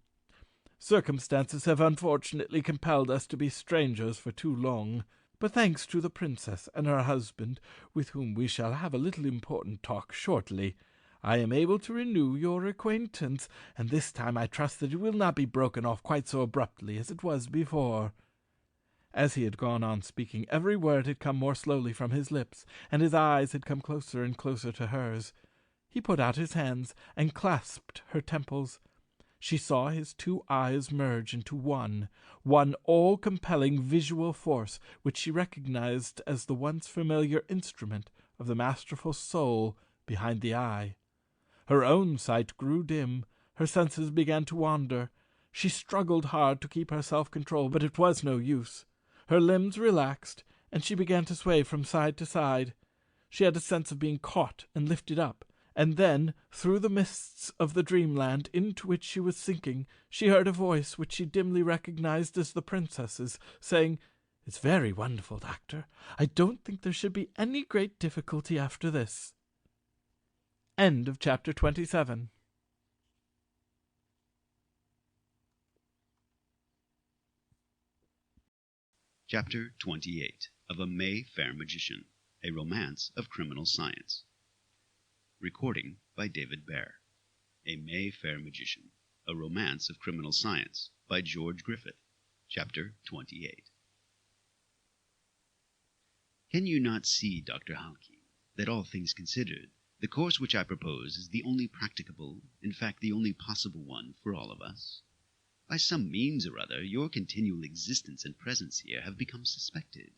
Circumstances have unfortunately compelled us to be strangers for too long. But thanks to the princess and her husband, with whom we shall have a little important talk shortly, I am able to renew your acquaintance, and this time I trust that it will not be broken off quite so abruptly as it was before." As he had gone on speaking, every word had come more slowly from his lips, and his eyes had come closer and closer to hers. He put out his hands and clasped her temples. She saw his 2 eyes merge into one all-compelling visual force which she recognized as the once familiar instrument of the masterful soul behind the eye. Her own sight grew dim, her senses began to wander. She struggled hard to keep her self-control, but it was no use. Her limbs relaxed, and she began to sway from side to side. She had a sense of being caught and lifted up, and then, through the mists of the dreamland into which she was sinking, she heard a voice which she dimly recognized as the princess's, saying, "It's very wonderful, Doctor. I don't think there should be any great difficulty after this." End of chapter 27. Chapter 28 of A Mayfair Magician, A Romance of Criminal Science. Recording by David Bear. A Mayfair Magician, A Romance of Criminal Science by George Griffith. Chapter 28. Can you not see, Dr. Halkine, that all things considered, the course which I propose is the only practicable, in fact the only possible one for all of us? By some means or other, your continual existence and presence here have become suspected.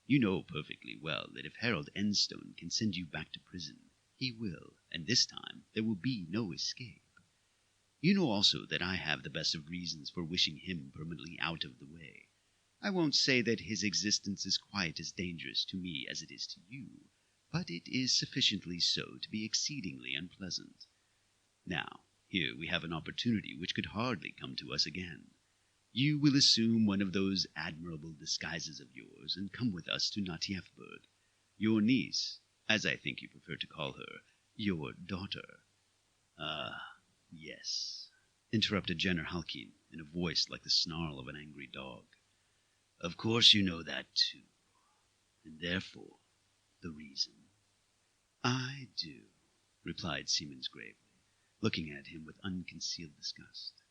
You know perfectly well that if Harold Enstone can send you back to prison, he will, and this time there will be no escape. You know also that I have the best of reasons for wishing him permanently out of the way. I won't say that his existence is quite as dangerous to me as it is to you, but it is sufficiently so to be exceedingly unpleasant. Now, here we have an opportunity which could hardly come to us again. You will assume one of those admirable disguises of yours, and come with us to Natiefberg. Your niece, as I think you prefer to call her, your daughter. Yes, interrupted Jenner Halkine, in a voice like the snarl of an angry dog. Of course you know that too, and therefore the reason. I do, replied Siemens gravely, looking at him with unconcealed disgust.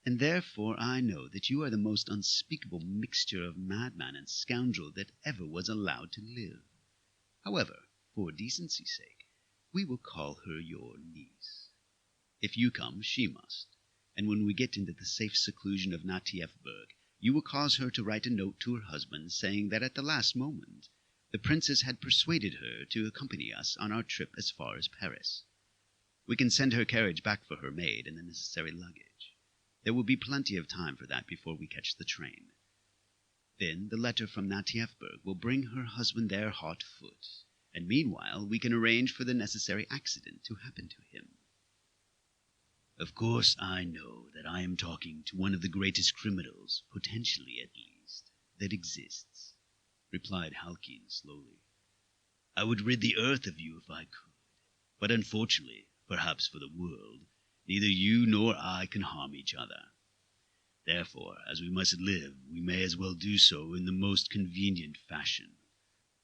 And therefore I know that you are the most unspeakable mixture of madman and scoundrel that ever was allowed to live. However, for decency's sake, we will call her your niece. If you come, she must, and when we get into the safe seclusion of Natiefberg, you will cause her to write a note to her husband saying that at the last moment the princess had persuaded her to accompany us on our trip as far as Paris. We can send her carriage back for her maid and the necessary luggage. There will be plenty of time for that before we catch the train. Then the letter from Natiefberg will bring her husband there hot foot, and meanwhile we can arrange for the necessary accident to happen to him. Of course I know that I am talking to one of the greatest criminals, potentially at least, that exists, replied Halkine slowly. I would rid the earth of you if I could, but unfortunately, perhaps for the world, neither you nor I can harm each other. Therefore, as we must live, we may as well do so in the most convenient fashion.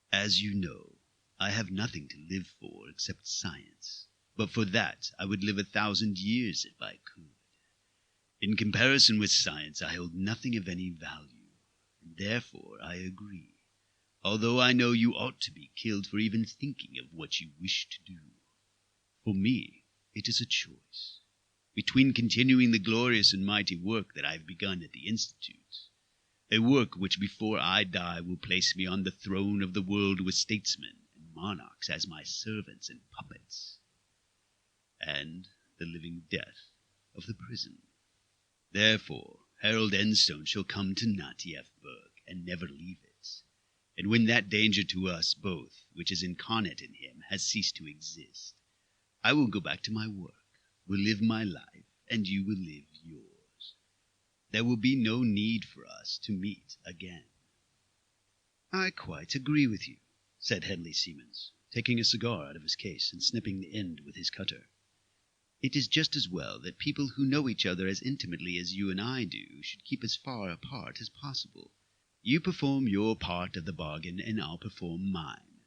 As you know, I have nothing to live for except science, but for that I would live 1,000 years if I could. In comparison with science, I hold nothing of any value, and therefore I agree, although I know you ought to be killed for even thinking of what you wish to do. For me, it is a choice between continuing the glorious and mighty work that I have begun at the Institute, a work which before I die will place me on the throne of the world with statesmen and monarchs as my servants and puppets, and the living death of the prison. Therefore, Harold Enstone shall come to Natiefberg and never leave it. And when that danger to us both, which is incarnate in him, has ceased to exist, I will go back to my work, will live my life, and you will live yours. There will be no need for us to meet again. I quite agree with you, said Hedley Siemens, taking a cigar out of his case and snipping the end with his cutter. It is just as well that people who know each other as intimately as you and I do should keep as far apart as possible. You perform your part of the bargain, and I'll perform mine.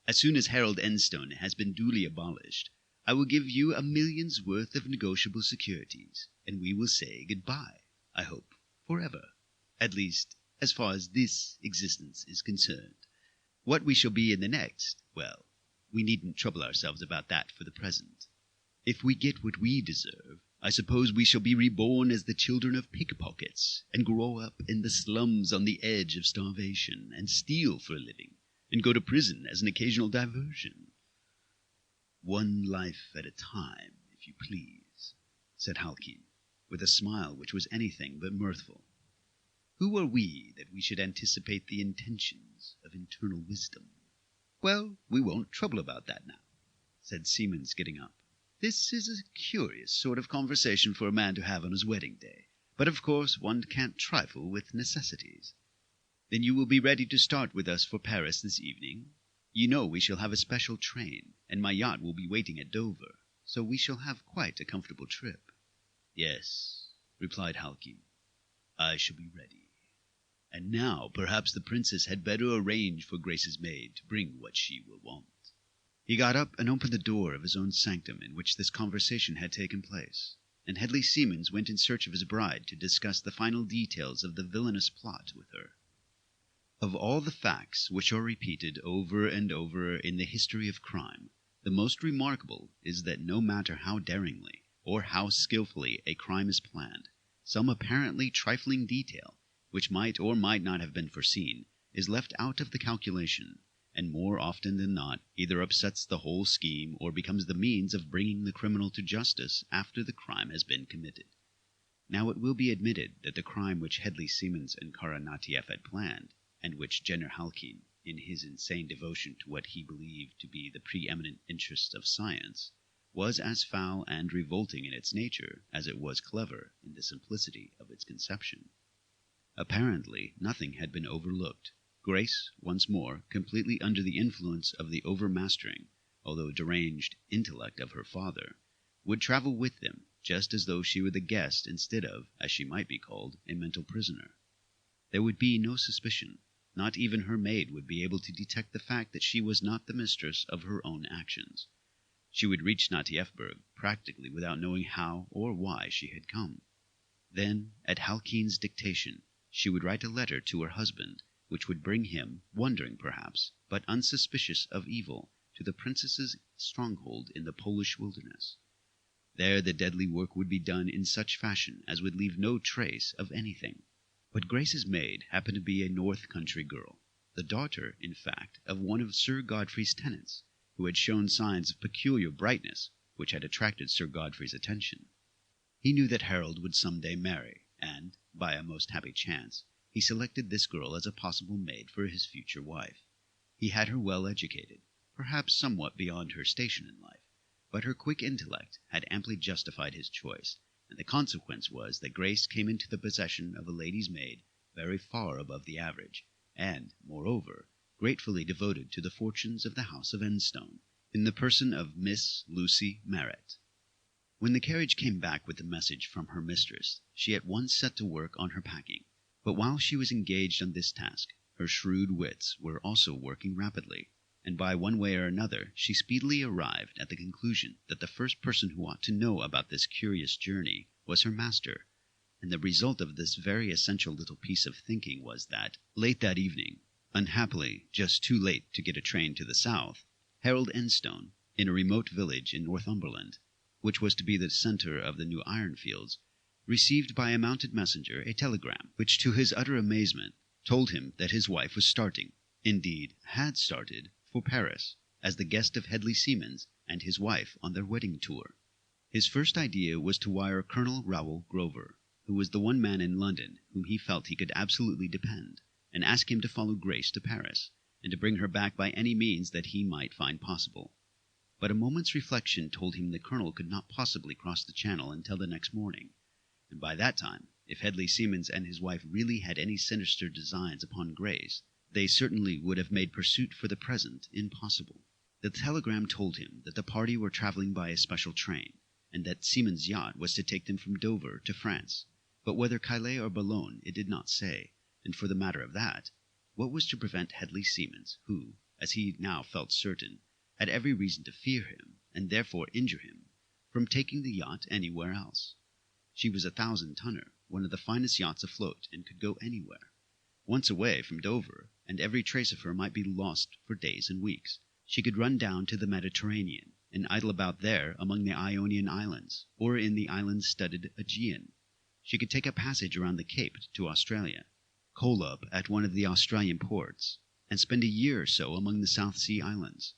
As soon as Harold Enstone has been duly abolished, I will give you $1 million's worth of negotiable securities, and we will say goodbye, I hope, forever. At least, as far as this existence is concerned. What we shall be in the next, well, we needn't trouble ourselves about that for the present. If we get what we deserve, I suppose we shall be reborn as the children of pickpockets, and grow up in the slums on the edge of starvation, and steal for a living, and go to prison as an occasional diversion. One life at a time, if you please, said Halkyn, with a smile which was anything but mirthful. Who are we that we should anticipate the intentions of internal wisdom? Well, we won't trouble about that now, said Siemens, getting up. This is a curious sort of conversation for a man to have on his wedding day, but of course one can't trifle with necessities. Then you will be ready to start with us for Paris this evening? You know we shall have a special train, and my yacht will be waiting at Dover, so we shall have quite a comfortable trip. Yes, replied Halkyn, I shall be ready. And now perhaps the princess had better arrange for Grace's maid to bring what she will want. He got up and opened the door of his own sanctum in which this conversation had taken place, and Hedley Siemens went in search of his bride to discuss the final details of the villainous plot with her. Of all the facts which are repeated over and over in the history of crime, the most remarkable is that no matter how daringly or how skilfully a crime is planned, some apparently trifling detail, which might or might not have been foreseen, is left out of the calculation, and more often than not either upsets the whole scheme or becomes the means of bringing the criminal to justice after the crime has been committed. Now it will be admitted that the crime which Hedley Siemens and Kara Natieff had planned, and which Jenner Halkyn, in his insane devotion to what he believed to be the preeminent interests of science, was as foul and revolting in its nature as it was clever in the simplicity of its conception. Apparently nothing had been overlooked. Grace, once more, completely under the influence of the overmastering, although deranged, intellect of her father, would travel with them, just as though she were the guest instead of, as she might be called, a mental prisoner. There would be no suspicion. Not even her maid would be able to detect the fact that she was not the mistress of her own actions. She would reach Natiefberg practically without knowing how or why she had come. Then, at Halkyn's dictation, she would write a letter to her husband, which would bring him, wondering perhaps, but unsuspicious of evil, to the princess's stronghold in the Polish wilderness. There the deadly work would be done in such fashion as would leave no trace of anything. But Grace's maid happened to be a north country girl, the daughter, in fact, of one of Sir Godfrey's tenants, who had shown signs of peculiar brightness, which had attracted Sir Godfrey's attention. He knew that Harold would some day marry, and, by a most happy chance, he selected this girl as a possible maid for his future wife. He had her well educated, perhaps somewhat beyond her station in life, but her quick intellect had amply justified his choice, and the consequence was that Grace came into the possession of a lady's maid very far above the average, and, moreover, gratefully devoted to the fortunes of the house of Enstone, in the person of Miss Lucy Marrett. When the carriage came back with the message from her mistress, she at once set to work on her packing. But while she was engaged on this task, her shrewd wits were also working rapidly, and by one way or another she speedily arrived at the conclusion that the first person who ought to know about this curious journey was her master, and the result of this very essential little piece of thinking was that, late that evening, unhappily just too late to get a train to the south, Harold Enstone, in a remote village in Northumberland, which was to be the centre of the new iron fields, received by a mounted messenger a telegram, which to his utter amazement told him that his wife was starting, indeed had started, for Paris, as the guest of Hedley Siemens and his wife on their wedding tour. His first idea was to wire Colonel Raoul Grover, who was the one man in London whom he felt he could absolutely depend, and ask him to follow Grace to Paris, and to bring her back by any means that he might find possible. But a moment's reflection told him the colonel could not possibly cross the Channel until the next morning, and by that time, if Hedley Siemens and his wife really had any sinister designs upon Grace, they certainly would have made pursuit for the present impossible. The telegram told him that the party were travelling by a special train, and that Siemens' yacht was to take them from Dover to France, but whether Calais or Boulogne it did not say, and for the matter of that, what was to prevent Hedley Siemens, who, as he now felt certain, had every reason to fear him, and therefore injure him, from taking the yacht anywhere else? She was a 1,000-tonner, one of the finest yachts afloat, and could go anywhere. Once away from Dover, and every trace of her might be lost for days and weeks, she could run down to the Mediterranean, and idle about there among the Ionian Islands, or in the island-studded Aegean. She could take a passage around the Cape to Australia, coal up at one of the Australian ports, and spend a year or so among the South Sea Islands.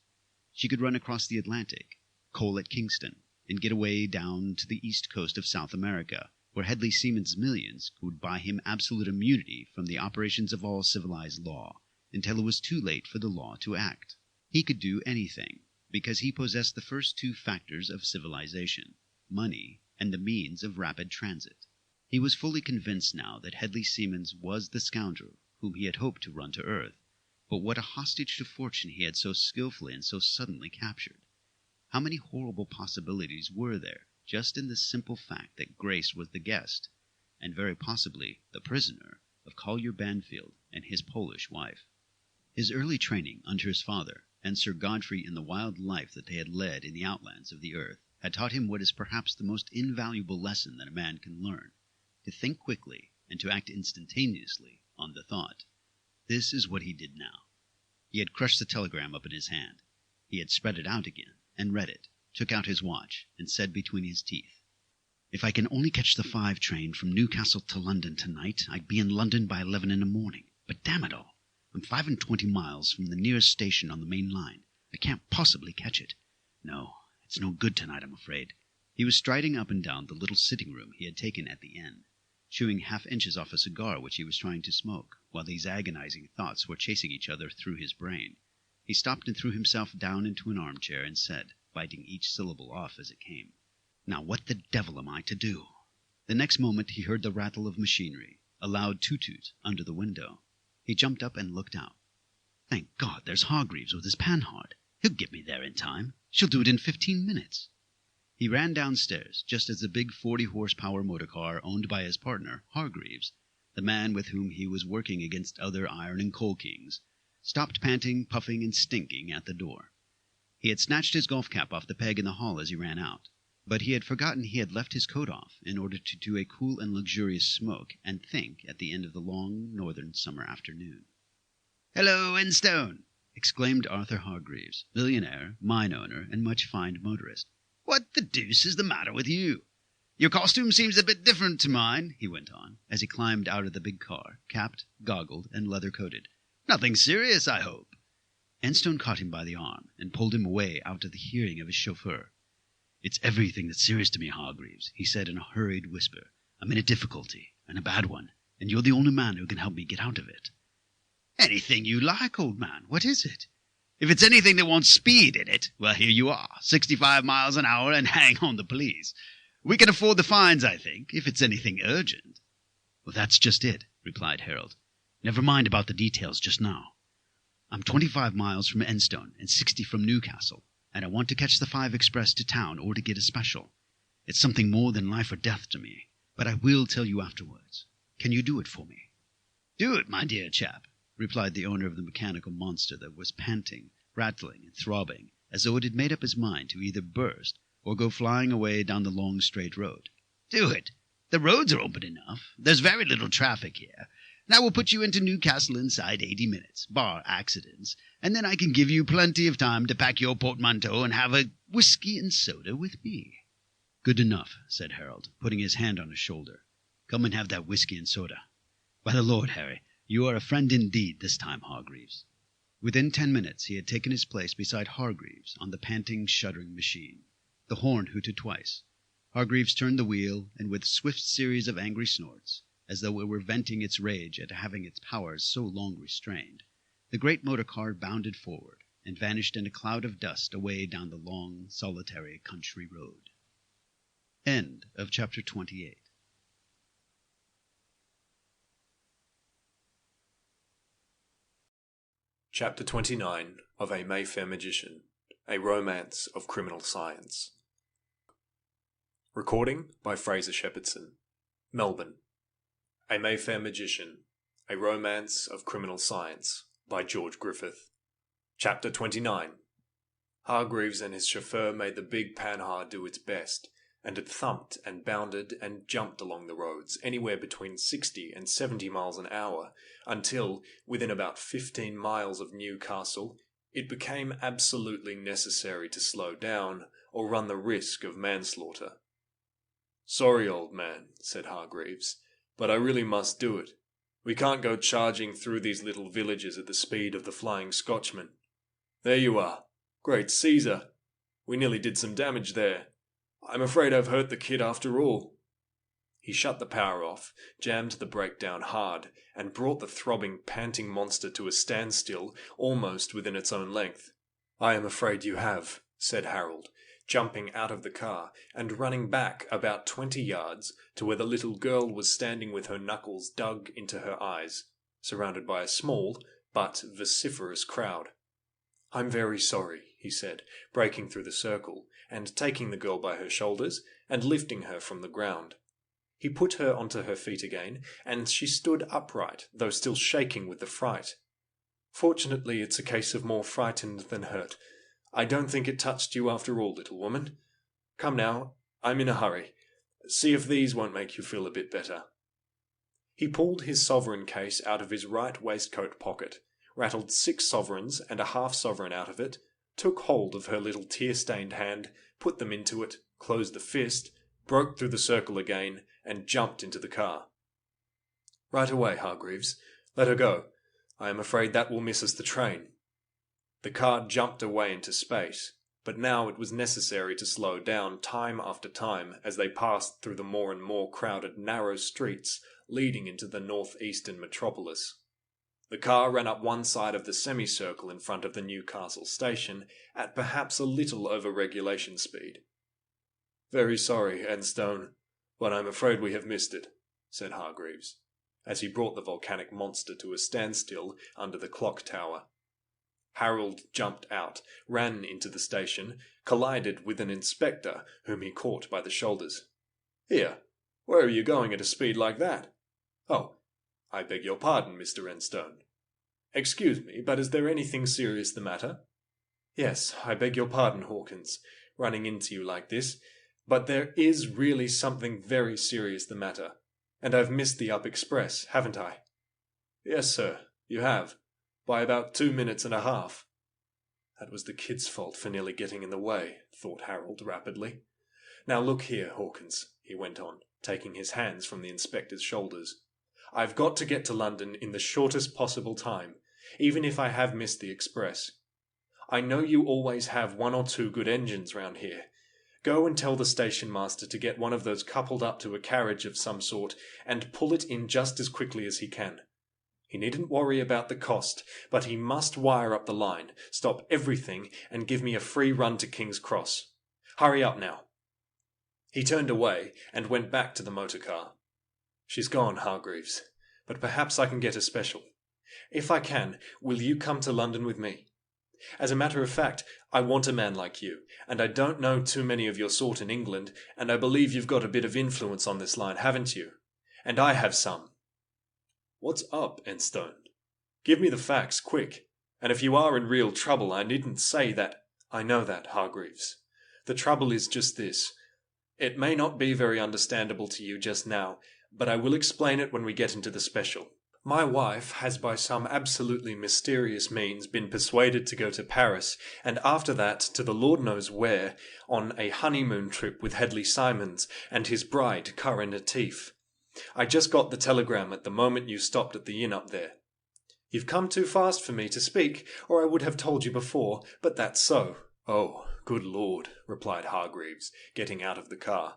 She could run across the Atlantic, coal at Kingston, and get away down to the east coast of South America, where Hedley Siemens' millions would buy him absolute immunity from the operations of all civilized law, until it was too late for the law to act. He could do anything, because he possessed the first two factors of civilization, money and the means of rapid transit. He was fully convinced now that Hedley Siemens was the scoundrel whom he had hoped to run to earth, but what a hostage to fortune he had so skilfully and so suddenly captured. How many horrible possibilities were there just in the simple fact that Grace was the guest, and very possibly the prisoner, of Collier Banfield and his Polish wife. His early training under his father and Sir Godfrey in the wild life that they had led in the outlands of the earth had taught him what is perhaps the most invaluable lesson that a man can learn, to think quickly and to act instantaneously on the thought. This is what he did now. He had crushed the telegram up in his hand. He had spread it out again, and read it, took out his watch, and said between his teeth, "If I can only catch the 5 train from Newcastle to London tonight, I'd be in London by 11 in the morning. But damn it all, I'm 25 miles from the nearest station on the main line. I can't possibly catch it. No, it's no good tonight, I'm afraid." He was striding up and down the little sitting room he had taken at the inn, chewing half-inches off a cigar which he was trying to smoke, while these agonizing thoughts were chasing each other through his brain. He stopped and threw himself down into an armchair and said, biting each syllable off as it came, "Now what the devil am I to do?" The next moment he heard the rattle of machinery, a loud toot-toot under the window. He jumped up and looked out. "Thank God, there's Hargreaves with his Panhard. He'll get me there in time. She'll do it in 15 minutes. He ran downstairs just as the big 40-horsepower motor car owned by his partner, Hargreaves, the man with whom he was working against other iron and coal kings, stopped panting, puffing, and stinking at the door. He had snatched his golf cap off the peg in the hall as he ran out, but he had forgotten he had left his coat off in order to do a cool and luxurious smoke and think at the end of the long northern summer afternoon. "Hello, Enstone!" exclaimed Arthur Hargreaves, millionaire, mine owner, and much fined motorist. "What the deuce is the matter with you? Your costume seems a bit different to mine," he went on, as he climbed out of the big car, capped, goggled, and leather-coated. "Nothing serious, I hope?" Enstone caught him by the arm and pulled him away out of the hearing of his chauffeur. "It's everything that's serious to me, Hargreaves," he said in a hurried whisper. "I'm in a difficulty, and a bad one, and you're the only man who can help me get out of it." "Anything you like, old man. What is it? If it's anything that wants speed in it, well, here you are, 65 miles an hour, and hang on the police. We can afford the fines, I think, if it's anything urgent." "Well, that's just it," replied Harold. "Never mind about the details just now. I'm 25 miles from Enstone and 60 from Newcastle, and I want to catch the 5 express to town or to get a special. It's something more than life or death to me, but I will tell you afterwards. Can you do it for me?" "Do it, my dear chap," replied the owner of the mechanical monster that was panting, rattling, and throbbing, as though it had made up its mind to either burst or go flying away down the long straight road. "Do it. The roads are open enough. There's very little traffic here. Now we'll put you into Newcastle inside 80 minutes, bar accidents, and then I can give you plenty of time to pack your portmanteau and have a whiskey and soda with me." "Good enough," said Harold, putting his hand on his shoulder. "Come and have that whiskey and soda. By the Lord, Harry, you are a friend indeed this time, Hargreaves." Within 10 minutes he had taken his place beside Hargreaves on the panting, shuddering machine. The horn hooted twice. Hargreaves turned the wheel, and with a swift series of angry snorts, as though it were venting its rage at having its powers so long restrained, the great motor car bounded forward and vanished in a cloud of dust away down the long, solitary country road. End of chapter 28. Chapter 29 of A Mayfair Magician, A Romance of Criminal Science. Recording by Fraser Shepherdson. Melbourne. A Mayfair Magician, A Romance of Criminal Science by George Griffith. Chapter 29. Hargreaves and his chauffeur made the big Panhard do its best, and it thumped and bounded and jumped along the roads, anywhere between 60 and 70 miles an hour, until, within about 15 miles of Newcastle, it became absolutely necessary to slow down or run the risk of manslaughter. "Sorry, old man," said Hargreaves, "but I really must do it. We can't go charging through these little villages at the speed of the Flying Scotchman. There you are. Great Caesar! We nearly did some damage there. I'm afraid I've hurt the kid after all." He shut the power off, jammed the brake down hard, and brought the throbbing, panting monster to a standstill almost within its own length. "I am afraid you have," said Harold, jumping out of the car and running back about 20 yards to where the little girl was standing with her knuckles dug into her eyes, surrounded by a small but vociferous crowd. "I'm very sorry," he said, breaking through the circle, and taking the girl by her shoulders and lifting her from the ground. He put her onto her feet again, and she stood upright, though still shaking with the fright. "Fortunately, it's a case of more frightened than hurt. I don't think it touched you after all, little woman. Come now, I'm in a hurry. See if these won't make you feel a bit better." He pulled his sovereign case out of his right waistcoat pocket, rattled 6 sovereigns and a half-sovereign out of it, took hold of her little tear-stained hand, put them into it, closed the fist, broke through the circle again, and jumped into the car. "Right away, Hargreaves. Let her go. I am afraid that will miss us the train." The car jumped away into space, but now it was necessary to slow down time after time as they passed through the more and more crowded narrow streets leading into the northeastern metropolis. The car ran up one side of the semicircle in front of the Newcastle station at perhaps a little over regulation speed. "Very sorry, Enstone, but I'm afraid we have missed it," said Hargreaves, as he brought the volcanic monster to a standstill under the clock tower. Harold jumped out, ran into the station, collided with an inspector whom he caught by the shoulders. "Here, where are you going at a speed like that?" "Oh, I beg your pardon, Mr. Enstone." "Excuse me, but is there anything serious the matter?" "Yes, I beg your pardon, Hawkins, running into you like this, but there is really something very serious the matter, and I've missed the up express, haven't I?" "Yes, sir, you have, by about 2 minutes and a half." That was the kid's fault for nearly getting in the way, thought Harold rapidly. "Now look here, Hawkins," he went on, taking his hands from the inspector's shoulders. "I've got to get to London in the shortest possible time, even if I have missed the express. I know you always have 1 or 2 good engines round here. Go and tell the station master to get one of those coupled up to a carriage of some sort and pull it in just as quickly as he can. He needn't worry about the cost, but he must wire up the line, stop everything, and give me a free run to King's Cross. Hurry up now." He turned away and went back to the motor car. "She's gone, Hargreaves, but perhaps I can get a special. If I can, will you come to London with me? As a matter of fact, I want a man like you, and I don't know too many of your sort in England, and I believe you've got a bit of influence on this line, haven't you? And I have some. What's up, Enstone? Give me the facts, quick. And if you are in real trouble, I needn't say that. I know that, Hargreaves. The trouble is just this. It may not be very understandable to you just now, but I will explain it when we get into the special. My wife has by some absolutely mysterious means been persuaded to go to Paris, and after that to the Lord knows where, on a honeymoon trip with Hedley Simons and his bride, Corinne Natif. I just got the telegram at the moment you stopped at the inn up there. You've come too fast for me to speak, or I would have told you before, but that's so. Oh, good Lord, replied Hargreaves, getting out of the car.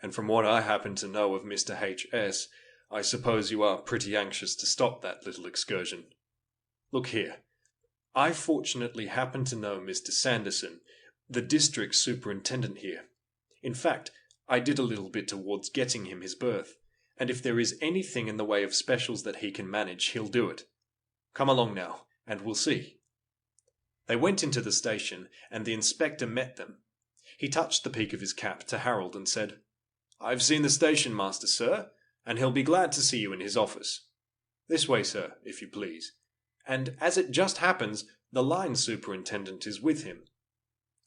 And from what I happen to know of Mr. H.S., I suppose you are pretty anxious to stop that little excursion. Look here. I fortunately happen to know Mr. Sanderson, the district superintendent here. In fact, I did a little bit towards getting him his berth, and if there is anything in the way of specials that he can manage, he'll do it. Come along now, and we'll see. They went into the station, and the inspector met them. He touched the peak of his cap to Harold and said, "I've seen the station master, sir, and he'll be glad to see you in his office. This way, sir, if you please. And as it just happens, the line superintendent is with him."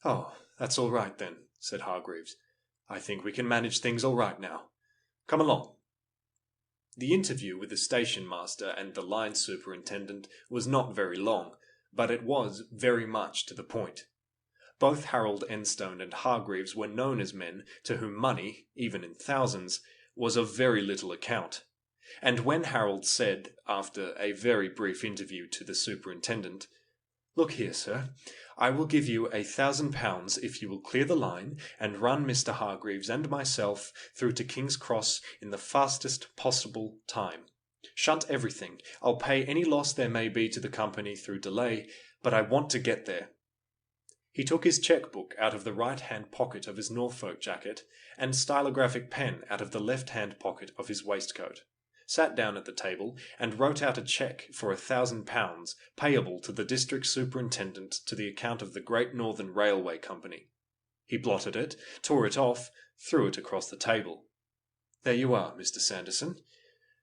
"Oh, that's all right then," said Hargreaves. "I think we can manage things all right now. Come along." The interview with the station master and the line superintendent was not very long, but it was very much to the point. Both Harold Enstone and Hargreaves were known as men to whom money, even in thousands, was of very little account. And when Harold said, after a very brief interview to the superintendent, "Look here, sir, I will give you £1,000 if you will clear the line and run Mr. Hargreaves and myself through to King's Cross in the fastest possible time. Shunt everything. I'll pay any loss there may be to the company through delay, but I want to get there." He took his cheque-book out of the right-hand pocket of his Norfolk jacket and stylographic pen out of the left-hand pocket of his waistcoat, sat down at the table and wrote out a cheque for £1,000 payable to the district superintendent to the account of the Great Northern Railway Company. He blotted it, tore it off, threw it across the table. "There you are, Mr. Sanderson.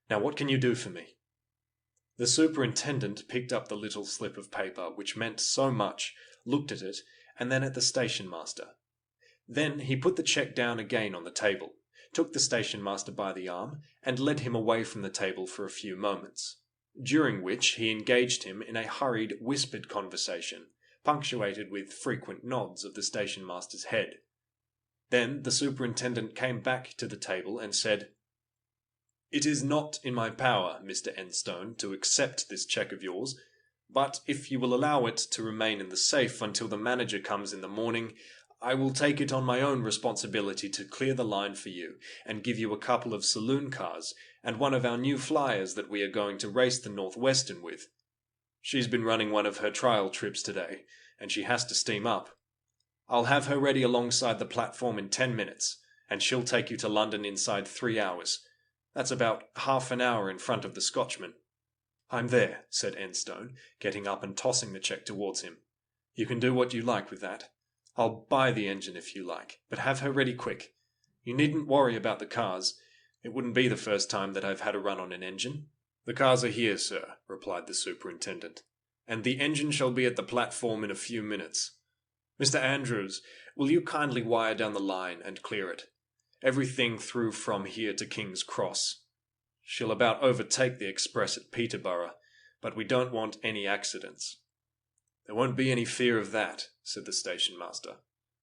Now what can you do for me?" The superintendent picked up the little slip of paper which meant so much, looked at it, and then at the station master. Then he put the cheque down again on the table, took the station master by the arm, and led him away from the table for a few moments, during which he engaged him in a hurried, whispered conversation, punctuated with frequent nods of the station master's head. Then the superintendent came back to the table and said, "It is not in my power, Mr. Enstone, to accept this cheque of yours, but if you will allow it to remain in the safe until the manager comes in the morning, I will take it on my own responsibility to clear the line for you and give you a couple of saloon cars and one of our new flyers that we are going to race the Northwestern with. She's been running one of her trial trips today, and she has to steam up. I'll have her ready alongside the platform in 10 minutes, and she'll take you to London inside 3 hours. That's about half an hour in front of the Scotchman." "I'm there," said Enstone, getting up and tossing the cheque towards him. "You can do what you like with that. I'll buy the engine if you like, but have her ready quick. You needn't worry about the cars. It wouldn't be the first time that I've had a run on an engine." "The cars are here, sir," replied the superintendent, "and the engine shall be at the platform in a few minutes. Mr. Andrews, will you kindly wire down the line and clear it? Everything through from here to King's Cross. She'll about overtake the express at Peterborough, but we don't want any accidents." "There won't be any fear of that," said the station master.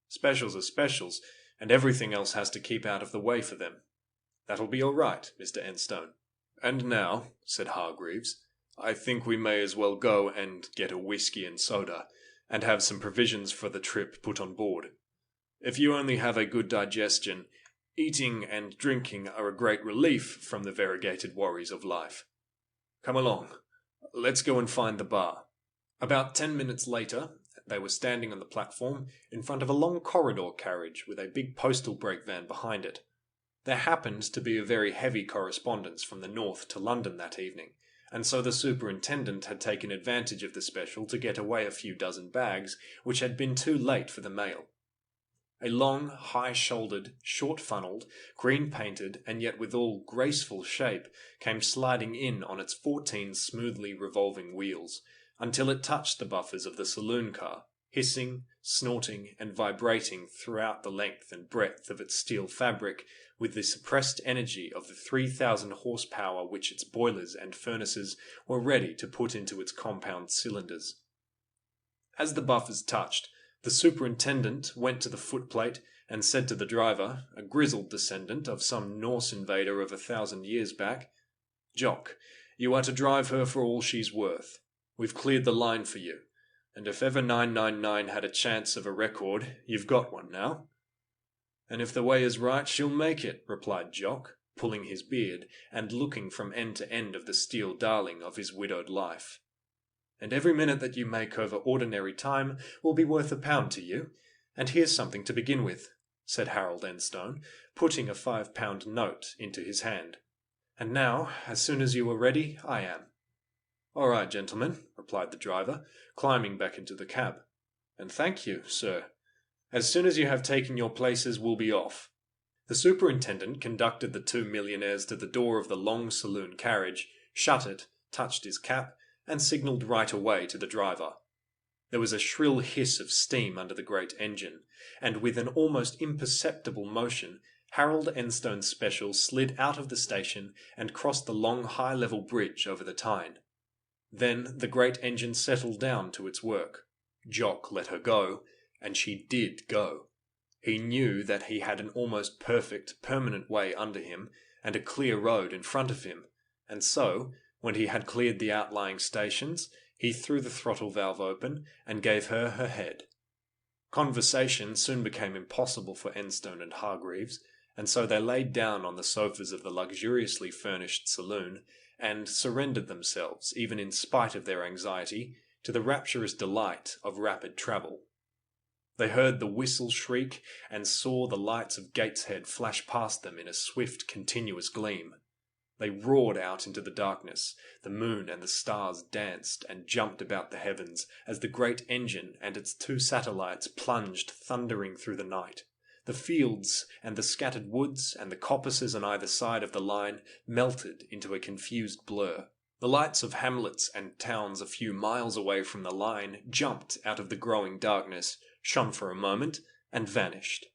"Specials are specials, and everything else has to keep out of the way for them. That'll be all right, Mr. Enstone." "And now," said Hargreaves, "I think we may as well go and get a whisky and soda, and have some provisions for the trip put on board. If you only have a good digestion, eating and drinking are a great relief from the variegated worries of life. Come along. Let's go and find the bar." About 10 minutes later, they were standing on the platform in front of a long corridor carriage with a big postal brake van behind it. There happened to be a very heavy correspondence from the north to London that evening, and so the superintendent had taken advantage of the special to get away a few dozen bags which had been too late for the mail. A long, high-shouldered, short-funnelled, green-painted, and yet withal graceful shape came sliding in on its 14 smoothly revolving wheels, until it touched the buffers of the saloon car, hissing, snorting, and vibrating throughout the length and breadth of its steel fabric with the suppressed energy of the 3,000 horsepower which its boilers and furnaces were ready to put into its compound cylinders. As the buffers touched, the superintendent went to the footplate and said to the driver, a grizzled descendant of some Norse invader of 1,000 years back, "Jock, you are to drive her for all she's worth. We've cleared the line for you, and if ever 999 had a chance of a record, you've got one now." "And if the way is right, she'll make it," replied Jock, pulling his beard and looking from end to end of the steel darling of his widowed life. "And every minute that you make over ordinary time will be worth £1 to you, and here's something to begin with," said Harold Enstone, putting a £5 note into his hand. "And now, as soon as you are ready, I am." "All right, gentlemen," replied the driver, climbing back into the cab. "And thank you, sir. As soon as you have taken your places, we'll be off." The superintendent conducted the two millionaires to the door of the long saloon carriage, shut it, touched his cap, and signalled right away to the driver. There was a shrill hiss of steam under the great engine, and with an almost imperceptible motion, Harold Enstone's special slid out of the station and crossed the long high-level bridge over the Tyne. Then the great engine settled down to its work. Jock let her go, and she did go. He knew that he had an almost perfect, permanent way under him, and a clear road in front of him, and so, when he had cleared the outlying stations, he threw the throttle valve open and gave her her head. Conversation soon became impossible for Enstone and Hargreaves, and so they laid down on the sofas of the luxuriously furnished saloon, and surrendered themselves, even in spite of their anxiety, to the rapturous delight of rapid travel. They heard the whistle shriek and saw the lights of Gateshead flash past them in a swift, continuous gleam. They roared out into the darkness. The moon and the stars danced and jumped about the heavens as the great engine and its two satellites plunged thundering through the night. The fields and the scattered woods and the coppices on either side of the line melted into a confused blur. The lights of hamlets and towns a few miles away from the line jumped out of the growing darkness, shone for a moment, and vanished.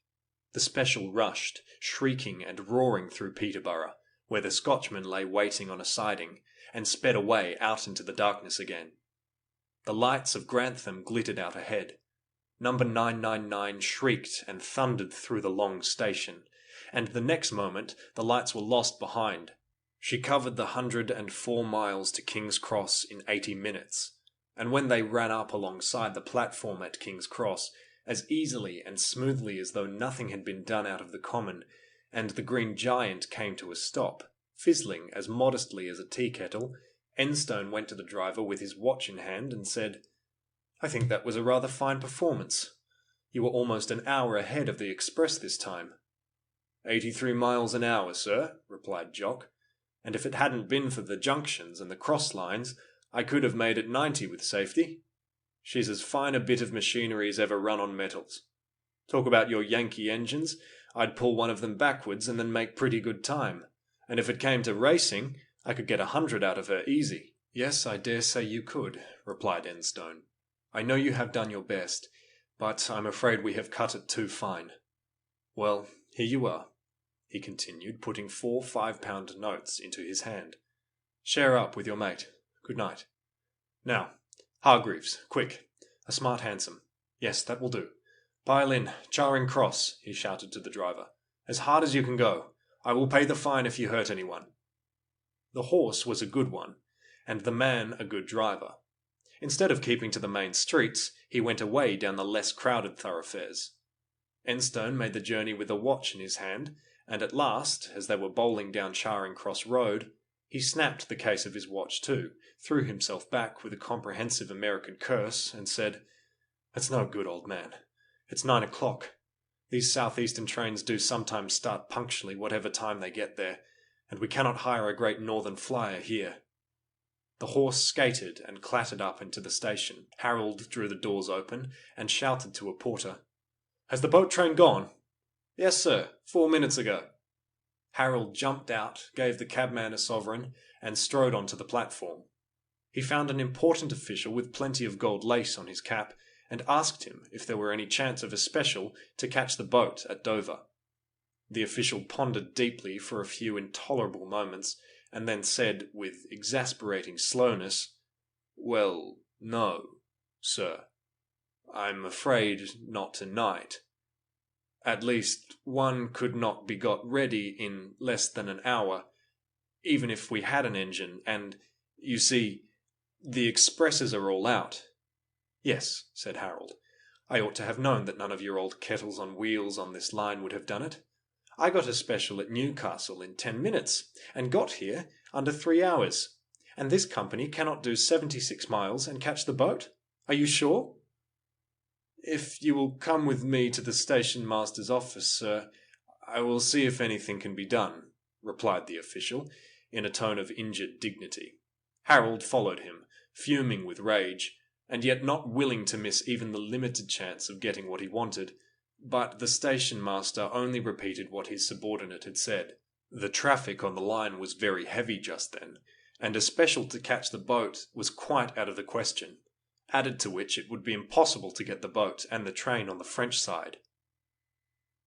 The special rushed, shrieking and roaring through Peterborough, where the Scotchman lay waiting on a siding, and sped away out into the darkness again. The lights of Grantham glittered out ahead. Number 999 shrieked and thundered through the long station, and the next moment the lights were lost behind. She covered the 104 miles to King's Cross in 80 minutes, and when they ran up alongside the platform at King's Cross, as easily and smoothly as though nothing had been done out of the common, and the Green Giant came to a stop, fizzling as modestly as a tea kettle, Enstone went to the driver with his watch in hand and said, "I think that was a rather fine performance. You were almost an hour ahead of the express this time." 83 miles an hour, sir," replied Jock, "and if it hadn't been for the junctions and the cross lines, I could have made it 90 with safety. She's as fine a bit of machinery as ever run on metals. Talk about your Yankee engines, I'd pull one of them backwards and then make pretty good time, and if it came to racing, I could get 100 out of her easy." "Yes, I dare say you could," replied Enstone. "I know you have done your best, but I'm afraid we have cut it too fine. Well, here you are," he continued, putting 4 £5 notes into his hand. "Share up with your mate. Good night. Now, Hargreaves, quick, a smart hansom. Yes, that will do. Pile in, Charing Cross," he shouted to the driver. "As hard as you can go. I will pay the fine if you hurt anyone." The horse was a good one, and the man a good driver. Instead of keeping to the main streets, he went away down the less crowded thoroughfares. Enstone made the journey with a watch in his hand, and at last, as they were bowling down Charing Cross Road, he snapped the case of his watch too, threw himself back with a comprehensive American curse, and said, "It's no good, old man. It's 9 o'clock. These southeastern trains do sometimes start punctually whatever time they get there, and we cannot hire a Great Northern flyer here." The horse skated and clattered up into the station. Harold drew the doors open and shouted to a porter, "Has the boat train gone?" "Yes, sir, 4 minutes ago." Harold jumped out, gave the cabman a sovereign, and strode onto the platform. He found an important official with plenty of gold lace on his cap and asked him if there were any chance of a special to catch the boat at Dover. The official pondered deeply for a few intolerable moments and then said with exasperating slowness, "Well, no, sir. I'm afraid not tonight. At least, one could not be got ready in less than an hour, even if we had an engine, and, you see, the expresses are all out." "Yes," said Harold. "I ought to have known that none of your old kettles on wheels on this line would have done it. I got a special at Newcastle in 10 minutes, and got here under 3 hours. And this company cannot do 76 miles and catch the boat? Are you sure?" "If you will come with me to the station master's office, sir, I will see if anything can be done," replied the official, in a tone of injured dignity. Harold followed him, fuming with rage, and yet not willing to miss even the limited chance of getting what he wanted. But the station master only repeated what his subordinate had said. The traffic on the line was very heavy just then, and a special to catch the boat was quite out of the question, added to which it would be impossible to get the boat and the train on the French side.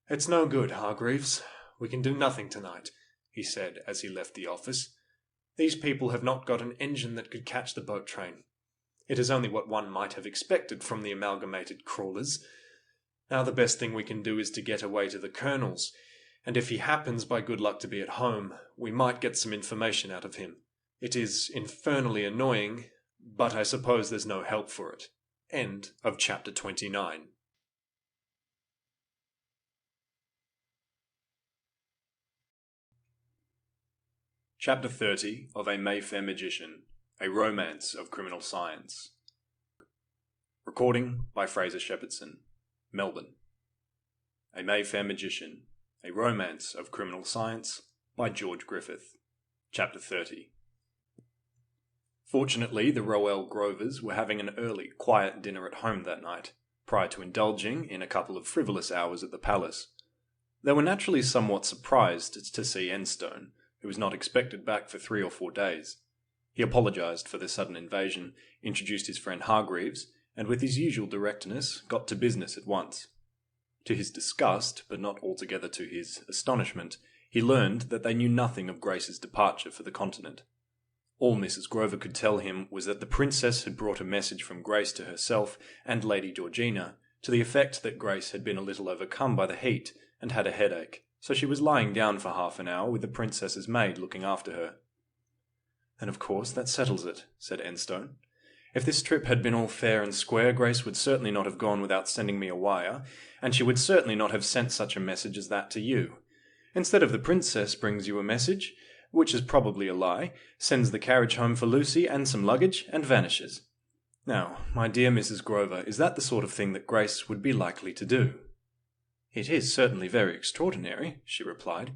"It's no good, Hargreaves. We can do nothing tonight," he said as he left the office. "These people have not got an engine that could catch the boat train. It is only what one might have expected from the amalgamated crawlers. Now the best thing we can do is to get away to the Colonel's, and if he happens by good luck to be at home, we might get some information out of him. It is infernally annoying, but I suppose there's no help for it." End of chapter 29. Chapter 30 of A Mayfair Magician, A Romance of Criminal Science. Recording by Fraser Shepherdson, Melbourne. A Mayfair Magician, A Romance of Criminal Science by George Griffith. Chapter 30. Fortunately, the Rowell Grovers were having an early, quiet dinner at home that night, prior to indulging in a couple of frivolous hours at the palace. They were naturally somewhat surprised to see Enstone, who was not expected back for 3 or 4 days. He apologised for the sudden invasion, introduced his friend Hargreaves, and with his usual directness got to business at once. To his disgust, but not altogether to his astonishment, he learned that they knew nothing of Grace's departure for the continent. All Mrs. Grover could tell him was that the princess had brought a message from Grace to herself and Lady Georgina, to the effect that Grace had been a little overcome by the heat and had a headache, so she was lying down for half an hour with the princess's maid looking after her. "And of course that settles it," said Enstone. "If this trip had been all fair and square, Grace would certainly not have gone without sending me a wire, and she would certainly not have sent such a message as that to you. Instead of the princess brings you a message, which is probably a lie, sends the carriage home for Lucy and some luggage, and vanishes. Now, my dear Mrs. Grover, is that the sort of thing that Grace would be likely to do?" "It is certainly very extraordinary," she replied,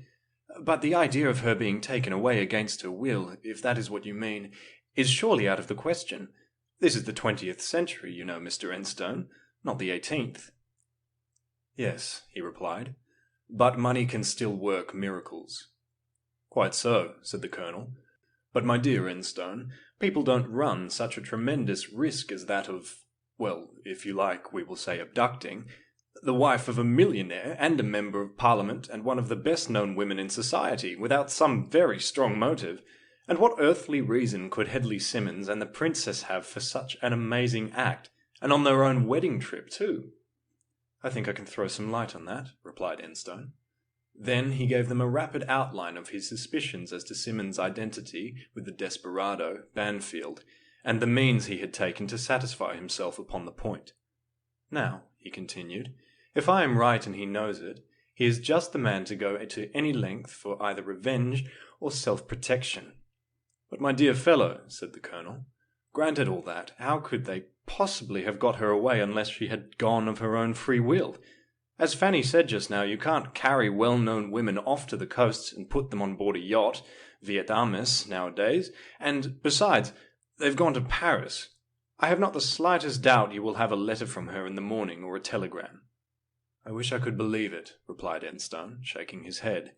"but the idea of her being taken away against her will, if that is what you mean, is surely out of the question. This is the 20th century, you know, Mr. Enstone, not the 18th. "Yes," he replied, "but money can still work miracles." "Quite so," said the Colonel. "But, my dear Enstone, people don't run such a tremendous risk as that of, well, if you like, we will say abducting, the wife of a millionaire and a member of Parliament and one of the best-known women in society, without some very strong motive. And what earthly reason could Hedley Simmons and the Princess have for such an amazing act, and on their own wedding trip, too?" "I think I can throw some light on that," replied Enstone. Then he gave them a rapid outline of his suspicions as to Simmons' identity with the desperado, Banfield, and the means he had taken to satisfy himself upon the point. "Now," he continued, "if I am right and he knows it, he is just the man to go to any length for either revenge or self-protection." "But, my dear fellow," said the Colonel, "granted all that, how could they possibly have got her away unless she had gone of her own free will? As Fanny said just now, you can't carry well-known women off to the coasts and put them on board a yacht, Viet Amis, nowadays, and, besides, They've gone to Paris. I have not the slightest doubt you will have a letter from her in the morning, or a telegram." "I wish I could believe it," replied Enstone, shaking his head.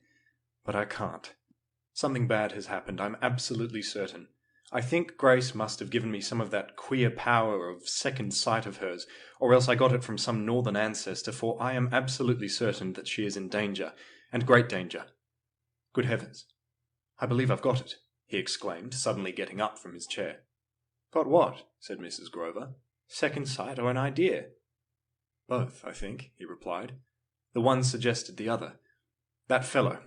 "But I can't. Something bad has happened, I'm absolutely certain. I think Grace must have given me some of that queer power of second sight of hers, or else I got it from some northern ancestor, for I am absolutely certain that she is in danger, and great danger. Good heavens! I believe I've got it," he exclaimed, suddenly getting up from his chair. "Got what?" said Mrs. Grover. "Second sight or an idea?" "Both, I think," he replied. "The one suggested the other. That fellow,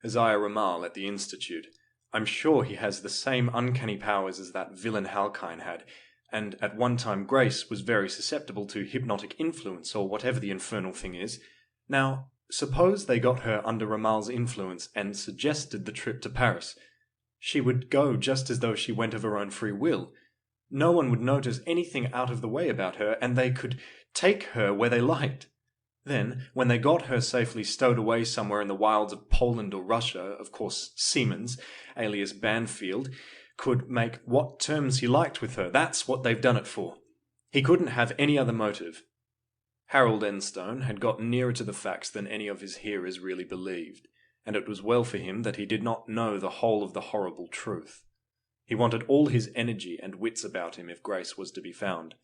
Isaiah Ramal at the Institute, I'm sure he has the same uncanny powers as that villain Halkine had, and at one time Grace was very susceptible to hypnotic influence or whatever the infernal thing is. Now, suppose they got her under Ramal's influence and suggested the trip to Paris. She would go just as though she went of her own free will. No one would notice anything out of the way about her, and they could take her where they liked. Then, when they got her safely stowed away somewhere in the wilds of Poland or Russia, of course Siemens, alias Banfield, could make what terms he liked with her. That's what they've done it for. He couldn't have any other motive." Harold Enstone had got nearer to the facts than any of his hearers really believed, and it was well for him that he did not know the whole of the horrible truth. He wanted all his energy and wits about him if Grace was to be found,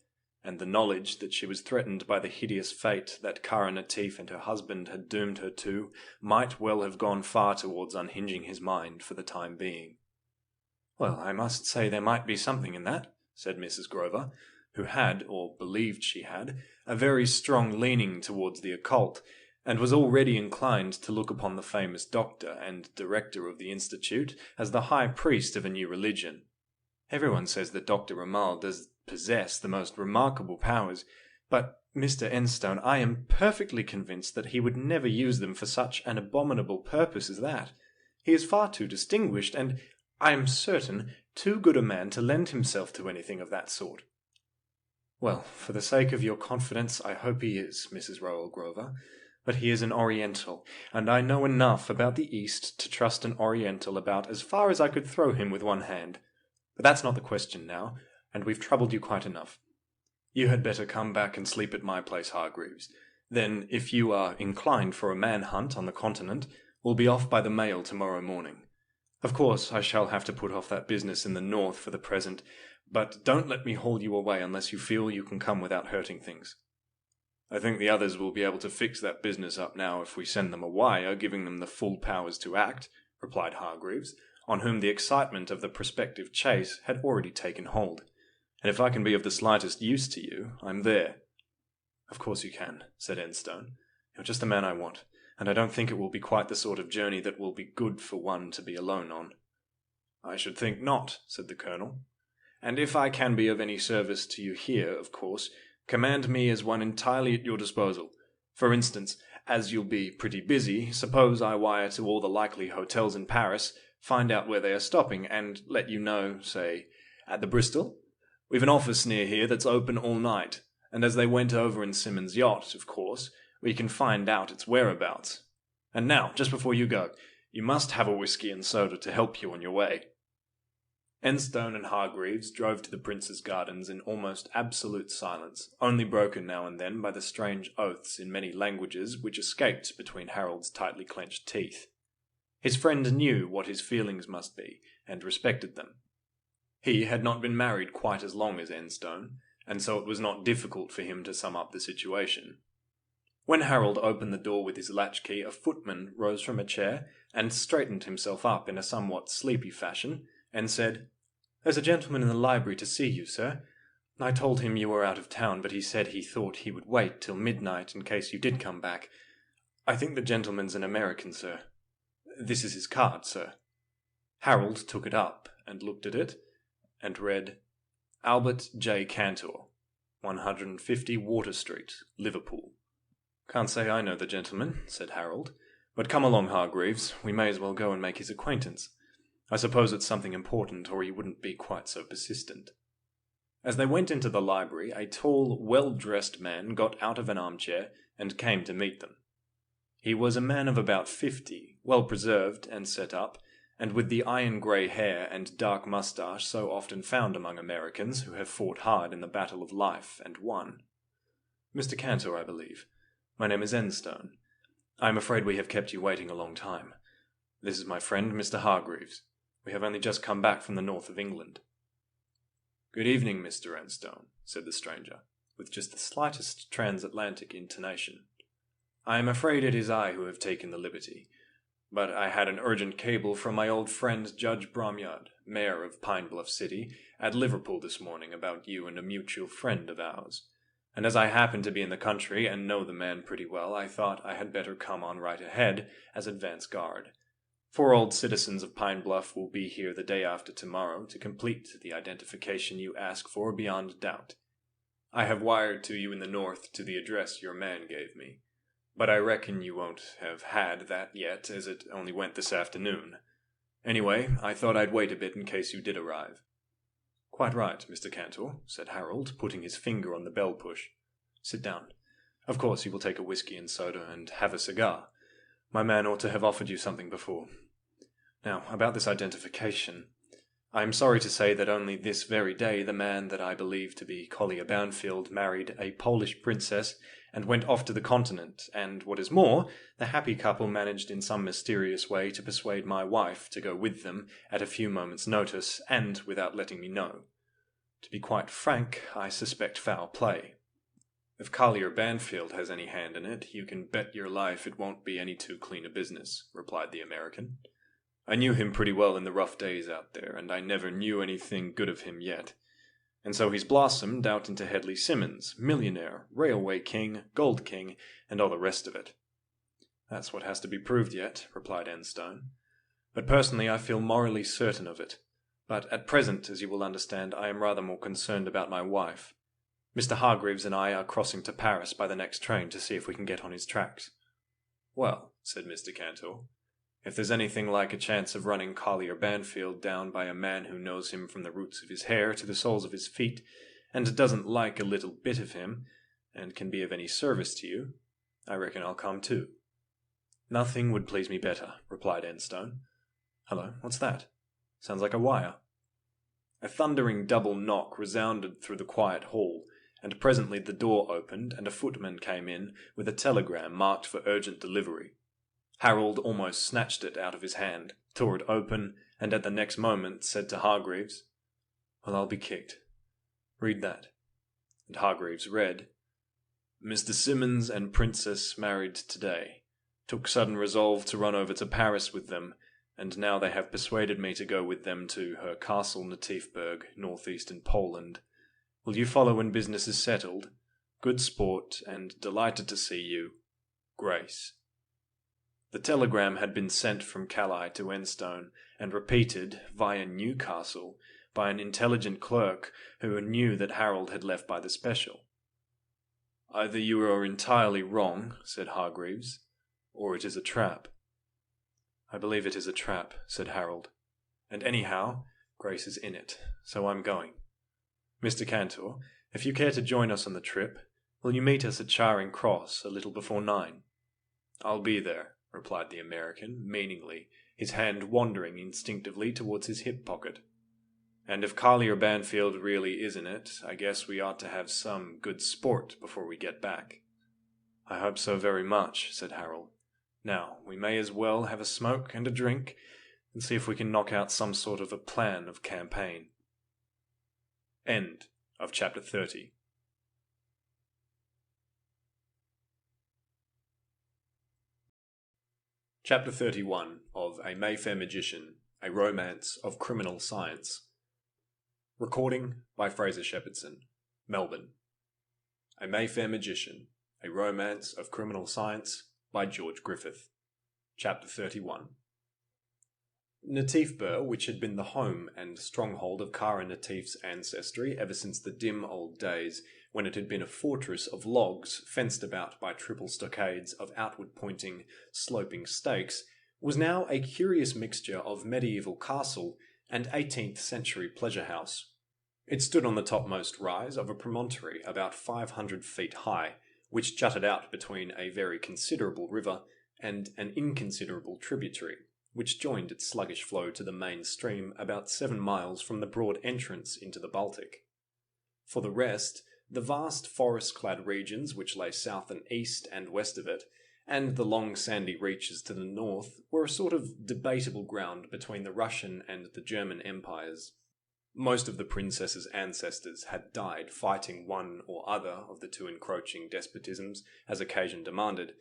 and the knowledge that she was threatened by the hideous fate that Kara Natif and her husband had doomed her to might well have gone far towards unhinging his mind for the time being. "Well, I must say there might be something in that," said Mrs. Grover, who had, or believed she had, a very strong leaning towards the occult, and was already inclined to look upon the famous doctor and director of the Institute as the high priest of a new religion. "Everyone says that Dr. Ramal does possess the most remarkable powers, but, Mr. Enstone, I am perfectly convinced that he would never use them for such an abominable purpose as that. He is far too distinguished, and, I am certain, too good a man to lend himself to anything of that sort." "Well, for the sake of your confidence, I hope he is, Mrs. Rowell Grover. But he is an Oriental, and I know enough about the East to trust an Oriental about as far as I could throw him with one hand. But that's not the question now, and we've troubled you quite enough. You had better come back and sleep at my place, Hargreaves. Then, if you are inclined for a man-hunt on the continent, we'll be off by the mail tomorrow morning. Of course, I shall have to put off that business in the north for the present, but don't let me haul you away unless you feel you can come without hurting things." "I think the others will be able to fix that business up now if we send them a wire giving them the full powers to act," replied Hargreaves, on whom the excitement of the prospective chase had already taken hold. "And if I can be of the slightest use to you, I'm there." "Of course you can," said Enstone. "You're just the man I want, and I don't think it will be quite the sort of journey that will be good for one to be alone on." "I should think not," said the Colonel. "And if I can be of any service to you here, of course, command me as one entirely at your disposal. For instance, as you'll be pretty busy, suppose I wire to all the likely hotels in Paris, find out where they are stopping, and let you know, say, at the Bristol? We've an office near here that's open all night, and as they went over in Simmons' yacht, of course, we can find out its whereabouts. And now, just before you go, you must have a whiskey and soda to help you on your way." Enstone and Hargreaves drove to the Prince's Gardens in almost absolute silence, only broken now and then by the strange oaths in many languages which escaped between Harold's tightly clenched teeth. His friend knew what his feelings must be, and respected them. He had not been married quite as long as Enstone, and so it was not difficult for him to sum up the situation. When Harold opened the door with his latchkey, a footman rose from a chair and straightened himself up in a somewhat sleepy fashion, and said, "There's a gentleman in the library to see you, sir. I told him you were out of town, but he said he thought he would wait till midnight in case you did come back. I think the gentleman's an American, sir. This is his card, sir." Harold took it up and looked at it, and read, "Albert J. Cantor, 150 Water Street, Liverpool." "Can't say I know the gentleman," said Harold, "but come along, Hargreaves, we may as well go and make his acquaintance. I suppose it's something important, or he wouldn't be quite so persistent." As they went into the library, a tall, well-dressed man got out of an armchair and came to meet them. He was a man of about 50, well preserved and set up, and with the iron-grey hair and dark moustache so often found among Americans who have fought hard in the battle of life and won. Mr. Cantor, I believe. My name is Enstone. I am afraid we have kept you waiting a long time. This is my friend, Mr. Hargreaves. We have only just come back from the north of England." "Good evening, Mr. Enstone," said the stranger, with just the slightest transatlantic intonation. "I am afraid it is I who have taken the liberty, but I had an urgent cable from my old friend Judge Bromyard, mayor of Pine Bluff City, at Liverpool this morning about you and a mutual friend of ours. And as I happen to be in the country and know the man pretty well, I thought I had better come on right ahead as advance guard. 4 old citizens of Pine Bluff will be here the day after tomorrow to complete the identification you ask for beyond doubt. I have wired to you in the north to the address your man gave me, but I reckon you won't have had that yet, as it only went this afternoon. Anyway, I thought I'd wait a bit in case you did arrive." "Quite right, Mr. Cantor," said Harold, putting his finger on the bell-push. "Sit down. Of course you will take a whiskey and soda and have a cigar. My man ought to have offered you something before. Now, about this identification. I am sorry to say that only this very day the man that I believe to be Collier Banfield married a Polish princess and went off to the continent, and, what is more, the happy couple managed in some mysterious way to persuade my wife to go with them at a few moments' notice, and without letting me know. To be quite frank, I suspect foul play. If Collier Banfield has any hand in it, you can bet your life it won't be any too clean a business," replied the American. "I knew him pretty well in the rough days out there, and I never knew anything good of him yet. And so he's blossomed out into Hedley Simmons, millionaire, railway king, gold king, and all the rest of it." "That's what has to be proved yet," replied Enstone. "But personally I feel morally certain of it. But at present, as you will understand, I am rather more concerned about my wife. Mr. Hargreaves and I are crossing to Paris by the next train to see if we can get on his tracks." "Well," said Mr. Cantor, "if there's anything like a chance of running Collier Banfield down by a man who knows him from the roots of his hair to the soles of his feet, and doesn't like a little bit of him, and can be of any service to you, I reckon I'll come too." "Nothing would please me better," replied Enstone. "Hello, what's that? Sounds like a wire." A thundering double knock resounded through the quiet hall, and presently the door opened and a footman came in with a telegram marked for urgent delivery. Harold almost snatched it out of his hand, tore it open, and at the next moment said to Hargreaves, "Well, I'll be kicked. Read that." And Hargreaves read, "Mr. Simmons and Princess married today. Took sudden resolve to run over to Paris with them, and now they have persuaded me to go with them to her castle Natiefberg, northeastern Poland. Will you follow when business is settled? Good sport, and delighted to see you. Grace." The telegram had been sent from Calais to Enstone, and repeated, via Newcastle, by an intelligent clerk who knew that Harold had left by the special. "Either you are entirely wrong," said Hargreaves, "or it is a trap." "I believe it is a trap," said Harold. "And anyhow, Grace is in it, so I'm going. Mr. Cantor, if you care to join us on the trip, will you meet us at Charing Cross a little before 9? "I'll be there," replied the American, meaningly, his hand wandering instinctively towards his hip pocket. "And if Collier Banfield really is in it, I guess we ought to have some good sport before we get back." "I hope so very much," said Harold. "Now, we may as well have a smoke and a drink, and see if we can knock out some sort of a plan of campaign." End of chapter 30. Chapter 31 of A Mayfair Magician, A Romance of Criminal Science. Recording by Fraser Shepherdson, Melbourne. A Mayfair Magician, A Romance of Criminal Science by George Griffith. Chapter 31. Natiefberg, which had been the home and stronghold of Kara Natief's ancestry ever since the dim old days when it had been a fortress of logs fenced about by triple stockades of outward-pointing, sloping stakes, was now a curious mixture of medieval castle and 18th-century pleasure-house. It stood on the topmost rise of a promontory about 500 feet high, which jutted out between a very considerable river and an inconsiderable tributary, which joined its sluggish flow to the main stream about 7 miles from the broad entrance into the Baltic. For the rest, the vast forest-clad regions which lay south and east and west of it, and the long sandy reaches to the north, were a sort of debatable ground between the Russian and the German empires. Most of the princess's ancestors had died fighting one or other of the two encroaching despotisms as occasion demanded,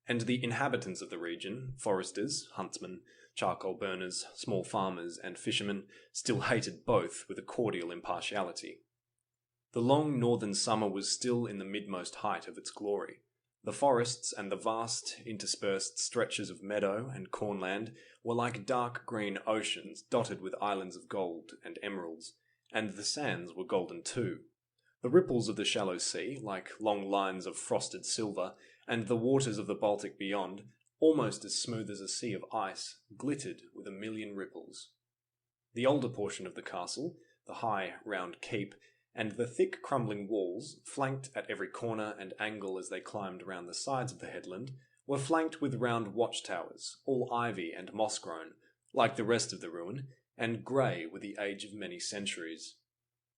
and the inhabitants of the region, foresters, huntsmen, charcoal burners, small farmers, and fishermen, still hated both with a cordial impartiality. The long northern summer was still in the midmost height of its glory. The forests and the vast interspersed stretches of meadow and cornland were like dark green oceans dotted with islands of gold and emeralds, and the sands were golden too. The ripples of the shallow sea, like long lines of frosted silver, and the waters of the Baltic beyond, almost as smooth as a sea of ice, glittered with a million ripples. The older portion of the castle, the high, round keep, and the thick crumbling walls, flanked at every corner and angle as they climbed round the sides of the headland, were flanked with round watchtowers, all ivy and moss-grown, like the rest of the ruin, and grey with the age of many centuries.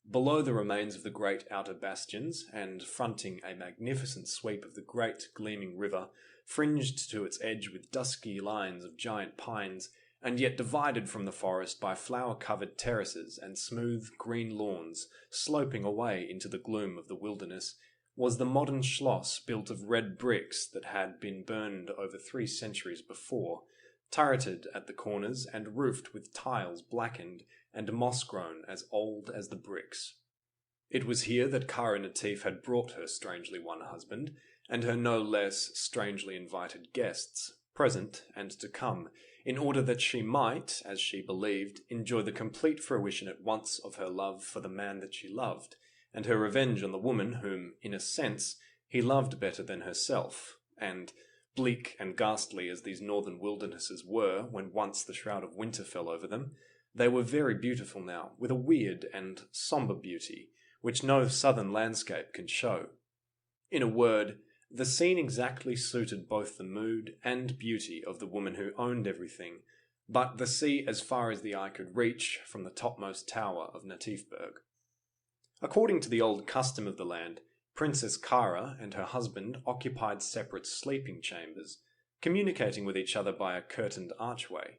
Below the remains of the great outer bastions, and fronting a magnificent sweep of the great gleaming river, fringed to its edge with dusky lines of giant pines, and yet divided from the forest by flower-covered terraces and smooth green lawns sloping away into the gloom of the wilderness, was the modern schloss built of red bricks that had been burned over 3 centuries before, turreted at the corners and roofed with tiles blackened and moss-grown as old as the bricks. It was here that Kara Natif had brought her strangely won husband, and her no less strangely invited guests, present and to come, in order that she might, as she believed, enjoy the complete fruition at once of her love for the man that she loved, and her revenge on the woman whom, in a sense, he loved better than herself, and, bleak and ghastly as these northern wildernesses were when once the shroud of winter fell over them, they were very beautiful now, with a weird and sombre beauty, which no southern landscape can show. In a word, the scene exactly suited both the mood and beauty of the woman who owned everything, but the sea as far as the eye could reach from the topmost tower of Natifberg. According to the old custom of the land, Princess Kara and her husband occupied separate sleeping chambers, communicating with each other by a curtained archway.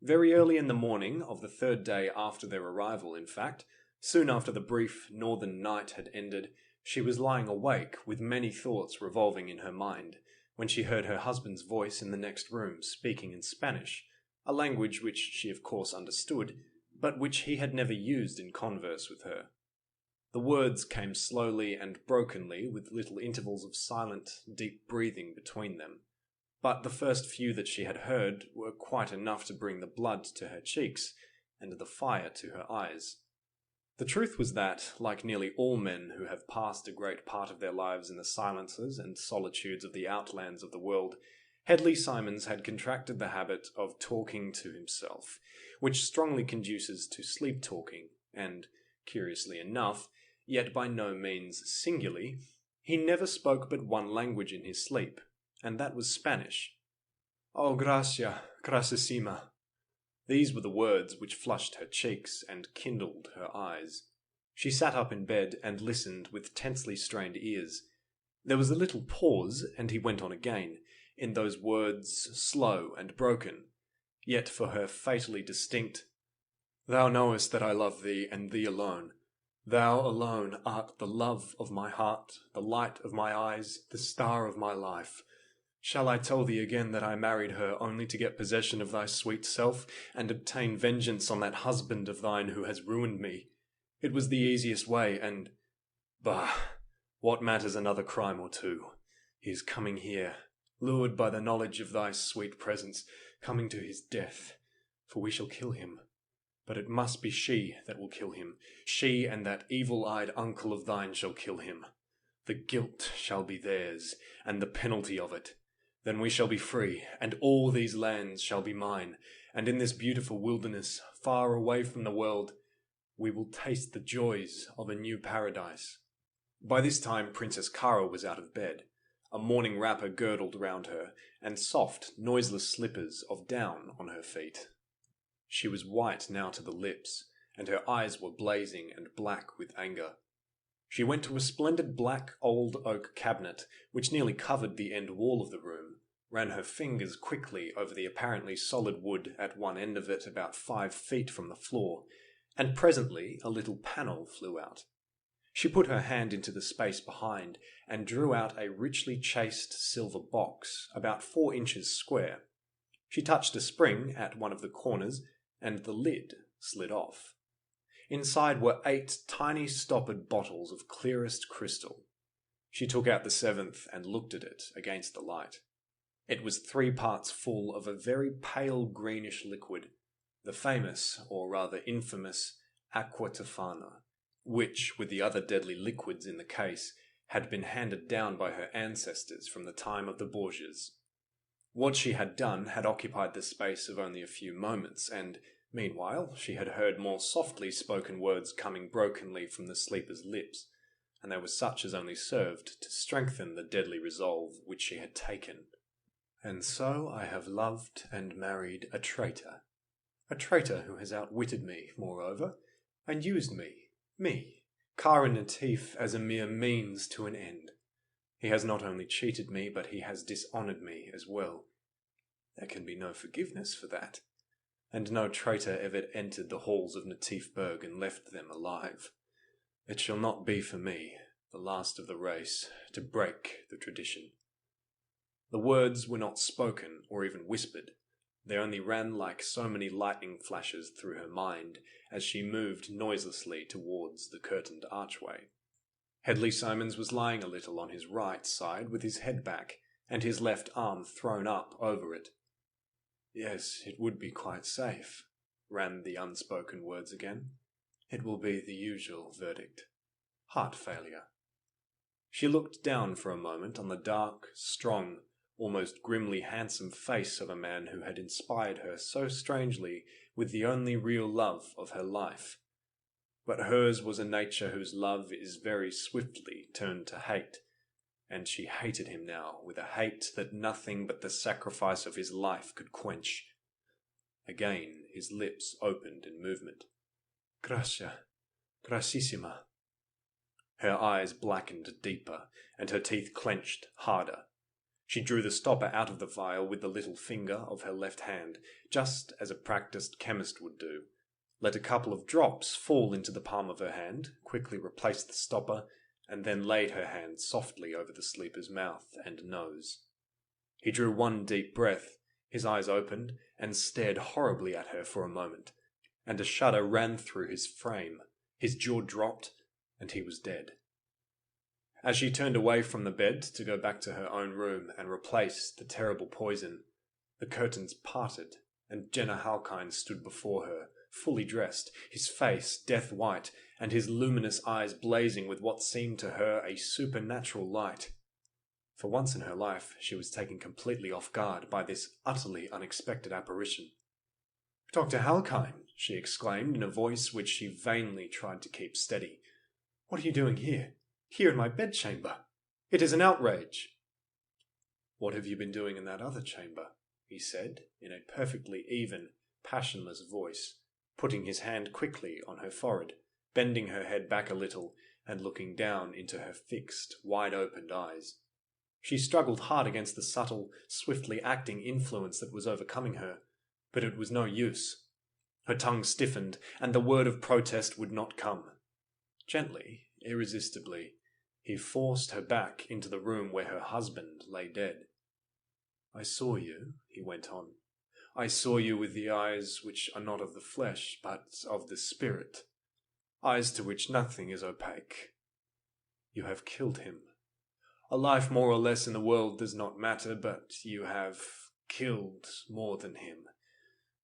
Very early in the morning of the 3rd day after their arrival, in fact, soon after the brief northern night had ended, she was lying awake with many thoughts revolving in her mind, when she heard her husband's voice in the next room speaking in Spanish, a language which she of course understood, but which he had never used in converse with her. The words came slowly and brokenly, with little intervals of silent, deep breathing between them, but the first few that she had heard were quite enough to bring the blood to her cheeks and the fire to her eyes. The truth was that, like nearly all men who have passed a great part of their lives in the silences and solitudes of the outlands of the world, Hedley Simons had contracted the habit of talking to himself, which strongly conduces to sleep-talking, and, curiously enough, yet by no means singularly, he never spoke but one language in his sleep, and that was Spanish. "Oh, gracia, gracissima." These were the words which flushed her cheeks and kindled her eyes. She sat up in bed and listened with tensely strained ears. There was a little pause, and he went on again, in those words slow and broken, yet for her fatally distinct. "Thou knowest that I love thee, and thee alone. Thou alone art the love of my heart, the light of my eyes, the star of my life. Shall I tell thee again that I married her only to get possession of thy sweet self, and obtain vengeance on that husband of thine who has ruined me? It was the easiest way, and... Bah! What matters another crime or two? He is coming here, lured by the knowledge of thy sweet presence, coming to his death, for we shall kill him. But it must be she that will kill him. She and that evil-eyed uncle of thine shall kill him. The guilt shall be theirs, and the penalty of it. Then we shall be free, and all these lands shall be mine, and in this beautiful wilderness, far away from the world, we will taste the joys of a new paradise." By this time Princess Kara was out of bed. a morning wrapper girdled round her, and soft, noiseless slippers of down on her feet. She was white now to the lips, and her eyes were blazing and black with anger. She went to a splendid black old oak cabinet, which nearly covered the end wall of the room, ran her fingers quickly over the apparently solid wood at one end of it about 5 feet from the floor, and presently a little panel flew out. She put her hand into the space behind and drew out a richly chased silver box, about 4 inches square. She touched a spring at one of the corners, and the lid slid off. Inside were 8 tiny stoppered bottles of clearest crystal. She took out the 7th and looked at it against the light. It was 3 parts full of a very pale greenish liquid, the famous, or rather infamous, aqua tofana, which, with the other deadly liquids in the case, had been handed down by her ancestors from the time of the Borgias. What she had done had occupied the space of only a few moments, and meanwhile she had heard more softly spoken words coming brokenly from the sleeper's lips, and they were such as only served to strengthen the deadly resolve which she had taken. And so I have loved and married a traitor who has outwitted me, moreover, and used me, Kara Natif, as a mere means to an end. He has not only cheated me, but he has dishonoured me as well. There can be no forgiveness for that, and no traitor ever entered the halls of Natifburg and left them alive. It shall not be for me, the last of the race, to break the tradition. The words were not spoken or even whispered. They only ran like so many lightning flashes through her mind as she moved noiselessly towards the curtained archway. Hedley Simons was lying a little on his right side with his head back and his left arm thrown up over it. "Yes, it would be quite safe," ran the unspoken words again. "It will be the usual verdict. Heart failure." She looked down for a moment on the dark, strong, almost grimly handsome face of a man who had inspired her so strangely with the only real love of her life. But hers was a nature whose love is very swiftly turned to hate, and she hated him now with a hate that nothing but the sacrifice of his life could quench. Again his lips opened in movement. "Gracia, gracissima." Her eyes blackened deeper, and her teeth clenched harder. She drew the stopper out of the vial with the little finger of her left hand, just as a practised chemist would do, let a couple of drops fall into the palm of her hand, quickly replaced the stopper, and then laid her hand softly over the sleeper's mouth and nose. He drew one deep breath, his eyes opened, and stared horribly at her for a moment, and a shudder ran through his frame, his jaw dropped, and he was dead. As she turned away from the bed to go back to her own room and replace the terrible poison, the curtains parted, and Jenner Halkine stood before her, fully dressed, his face death white, and his luminous eyes blazing with what seemed to her a supernatural light. For once in her life she was taken completely off guard by this utterly unexpected apparition. "Dr. Halkine!" she exclaimed in a voice which she vainly tried to keep steady. "What are you doing here? Here in my bedchamber? It is an outrage." "What have you been doing in that other chamber?" he said, in a perfectly even, passionless voice, putting his hand quickly on her forehead, bending her head back a little, and looking down into her fixed, wide-opened eyes. She struggled hard against the subtle, swiftly acting influence that was overcoming her, but it was no use. Her tongue stiffened, and the word of protest would not come. Gently, irresistibly, he forced her back into the room where her husband lay dead. "I saw you," he went on. "I saw you with the eyes which are not of the flesh, but of the spirit. Eyes to which nothing is opaque. You have killed him. A life more or less in the world does not matter, but you have killed more than him.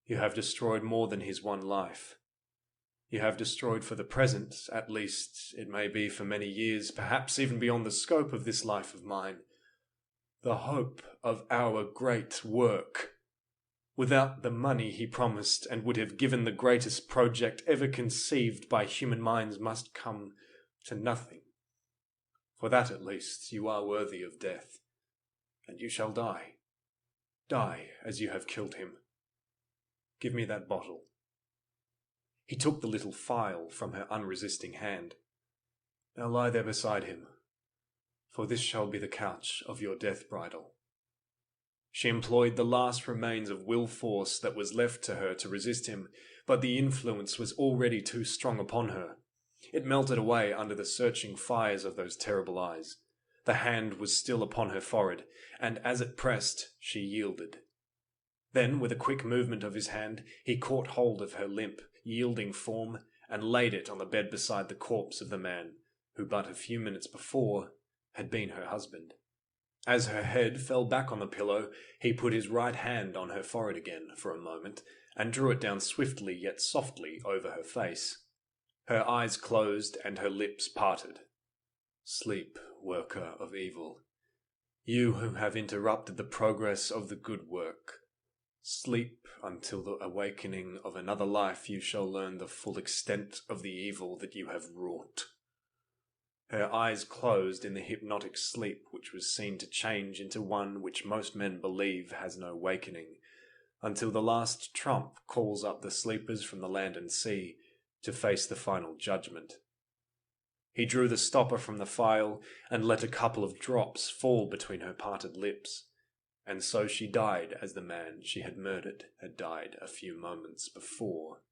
You have destroyed more than his one life. You have destroyed for the present, at least it may be for many years, perhaps even beyond the scope of this life of mine, the hope of our great work. Without the money he promised and would have given, the greatest project ever conceived by human minds must come to nothing. For that at least you are worthy of death. and you shall die. Die as you have killed him. Give me that bottle." He took the little phial from her unresisting hand. "Now lie there beside him, for this shall be the couch of your death bridal." She employed the last remains of will force that was left to her to resist him, but the influence was already too strong upon her. It melted away under the searching fires of those terrible eyes. The hand was still upon her forehead, and as it pressed, she yielded. Then, with a quick movement of his hand, he caught hold of her limp, yielding form and laid it on the bed beside the corpse of the man who but a few minutes before had been her husband. As her head fell back on the pillow, he put his right hand on her forehead again for a moment and drew it down swiftly yet softly over her face. Her eyes closed and her lips parted. "Sleep, worker of evil, you who have interrupted the progress of the good work. Sleep until the awakening of another life you shall learn the full extent of the evil that you have wrought." Her eyes closed in the hypnotic sleep which was seen to change into one which most men believe has no wakening, until the last trump calls up the sleepers from the land and sea to face the final judgment. He drew the stopper from the phial and let a couple of drops fall between her parted lips, and so she died as the man she had murdered had died a few moments before.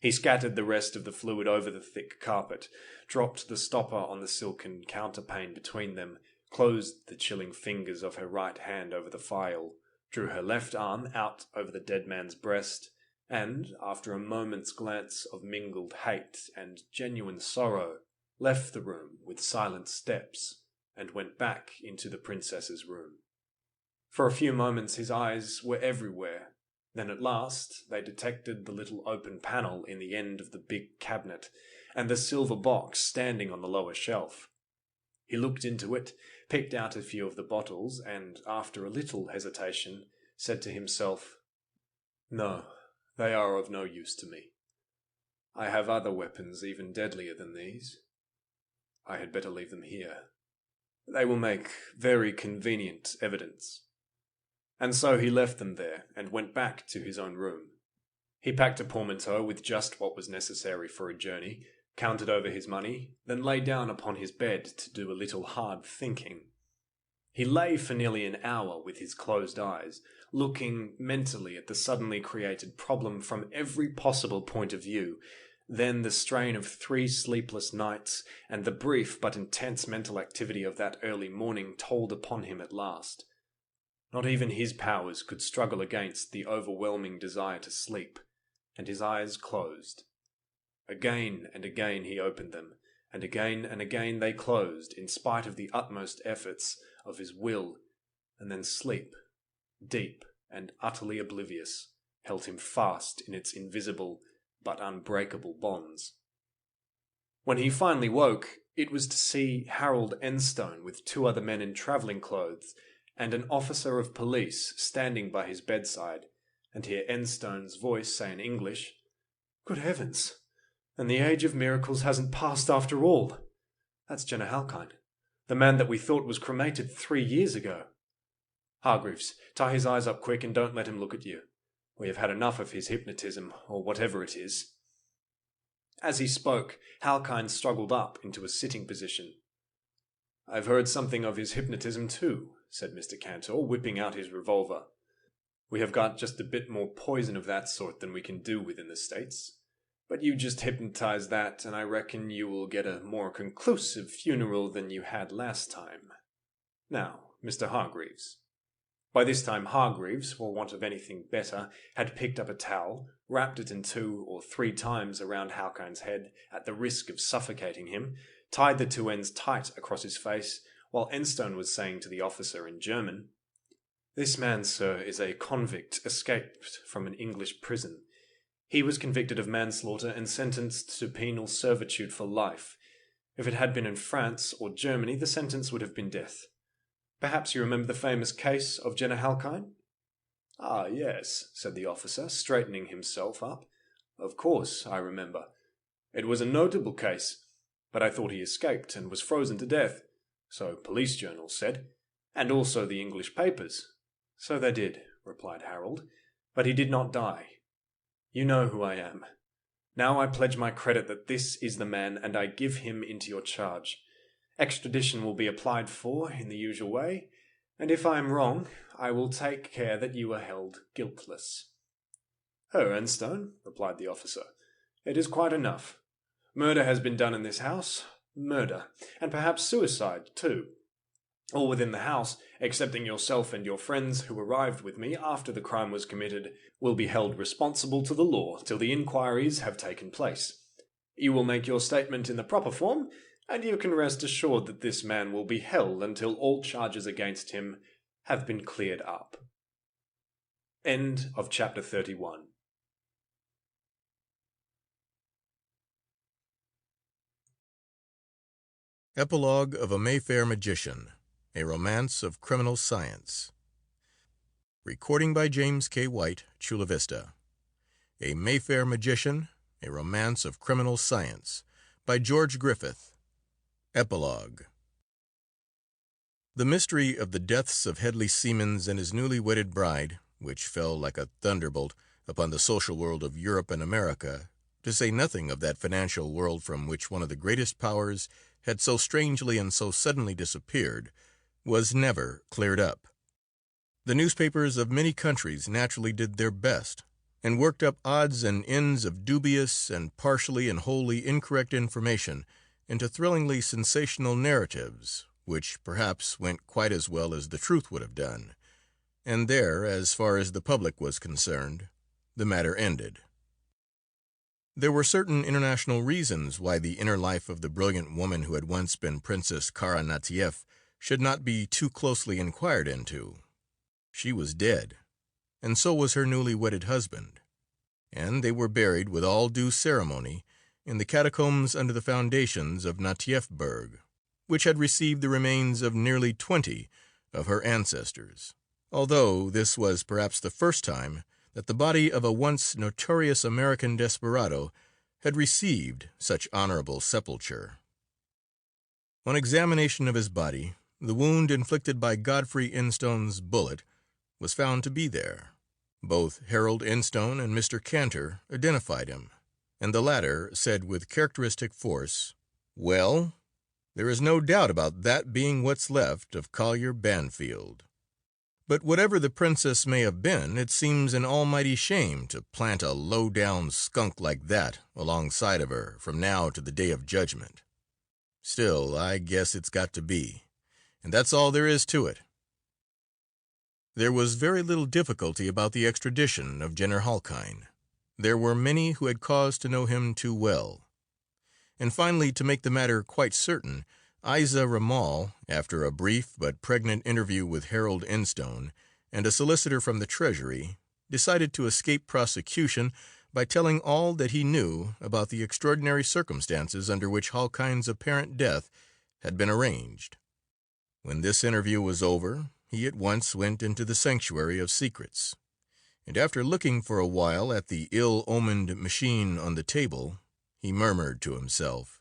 He scattered the rest of the fluid over the thick carpet, dropped the stopper on the silken counterpane between them, closed the chilling fingers of her right hand over the phial, drew her left arm out over the dead man's breast, and, after a moment's glance of mingled hate and genuine sorrow, left the room with silent steps and went back into the princess's room. For a few moments his eyes were everywhere. Then at last they detected the little open panel in the end of the big cabinet, and the silver box standing on the lower shelf. He looked into it, picked out a few of the bottles, and, after a little hesitation, said to himself, "No, they are of no use to me. I have other weapons even deadlier than these. I had better leave them here. They will make very convenient evidence." And so he left them there and went back to his own room. He packed a portmanteau with just what was necessary for a journey, counted over his money, then lay down upon his bed to do a little hard thinking. He lay for nearly an hour with his closed eyes, looking mentally at the suddenly created problem from every possible point of view. Then the strain of 3 sleepless nights and the brief but intense mental activity of that early morning told upon him at last. Not even his powers could struggle against the overwhelming desire to sleep, and his eyes closed. Again and again he opened them, and again they closed, in spite of the utmost efforts of his will, and then sleep, deep and utterly oblivious, held him fast in its invisible but unbreakable bonds. When he finally woke, it was to see Harold Enstone with 2 other men in travelling clothes, and an officer of police standing by his bedside, and hear Enstone's voice say in English, "Good heavens! And the age of miracles hasn't passed after all! That's Jenner Halkine, the man that we thought was cremated 3 years ago. Hargreaves, tie his eyes up quick and don't let him look at you. We have had enough of his hypnotism, or whatever it is." As he spoke, Halkine struggled up into a sitting position. "I've heard something of his hypnotism too," said Mr. Cantor, whipping out his revolver. "We have got just a bit more poison of that sort than we can do with in the States. But you just hypnotize that, and I reckon you will get a more conclusive funeral than you had last time. Now, Mr. Hargreaves." By this time Hargreaves, for want of anything better, had picked up a towel, wrapped it in 2 or 3 times around Halkine's head at the risk of suffocating him, tied the 2 ends tight across his face, while Enstone was saying to the officer in German, "This man, sir, is a convict escaped from an English prison. He was convicted of manslaughter and sentenced to penal servitude for life. If it had been in France or Germany, the sentence would have been death. Perhaps you remember the famous case of Jenner Halkine?" "Ah, yes," said the officer, straightening himself up. "Of course, I remember. It was a notable case, but I thought he escaped and was frozen to death. So police journals said. "And also the English papers." "So they did," replied Harold, "but he did not die. You know who I am. Now I pledge my credit that this is the man, and I give him into your charge. Extradition will be applied for in the usual way, and if I am wrong, I will take care that you are held guiltless." "Oh, Ernstone," replied the officer, "it is quite enough. Murder has been done in this house, murder, and perhaps suicide, too. All within the house, excepting yourself and your friends who arrived with me after the crime was committed, will be held responsible to the law till the inquiries have taken place. You will make your statement in the proper form, and you can rest assured that this man will be held until all charges against him have been cleared up." End of chapter 31. Epilogue of a Mayfair Magician, a Romance of Criminal Science. Recording by James K. White, Chula Vista. A Mayfair Magician, a Romance of Criminal Science, by George Griffith. Epilogue. The mystery of the deaths of Hedley Seamans and his newly wedded bride, which fell like a thunderbolt upon the social world of Europe and America, to say nothing of that financial world from which one of the greatest powers had so strangely and so suddenly disappeared, was never cleared up. The newspapers of many countries naturally did their best, and worked up odds and ends of dubious and partially and wholly incorrect information into thrillingly sensational narratives, which perhaps went quite as well as the truth would have done, and there, as far as the public was concerned, the matter ended. There were certain international reasons why the inner life of the brilliant woman who had once been Princess Karanatieff should not be too closely inquired into. She was dead, and so was her newly wedded husband, and they were buried with all due ceremony in the catacombs under the foundations of Natieffberg, which had received the remains of nearly 20 of her ancestors, although this was perhaps the first time that the body of a once notorious American desperado had received such honorable sepulture. On examination of his body, the wound inflicted by Godfrey Instone's bullet was found to be there. Both Harold Instone and Mr. Cantor identified him, and the latter said with characteristic force, "Well, there is no doubt about that being what's left of Collier Banfield. But whatever the princess may have been, it seems an almighty shame to plant a low-down skunk like that alongside of her from now to the day of judgment. Still, I guess it's got to be, and that's all there is to it." There was very little difficulty about the extradition of Jenner Halkine. There were many who had cause to know him too well. And finally, to make the matter quite certain, Isa Ramal, after a brief but pregnant interview with Harold Instone and a solicitor from the Treasury, decided to escape prosecution by telling all that he knew about the extraordinary circumstances under which Halkine's apparent death had been arranged. When this interview was over, he at once went into the sanctuary of secrets, and after looking for a while at the ill-omened machine on the table, he murmured to himself,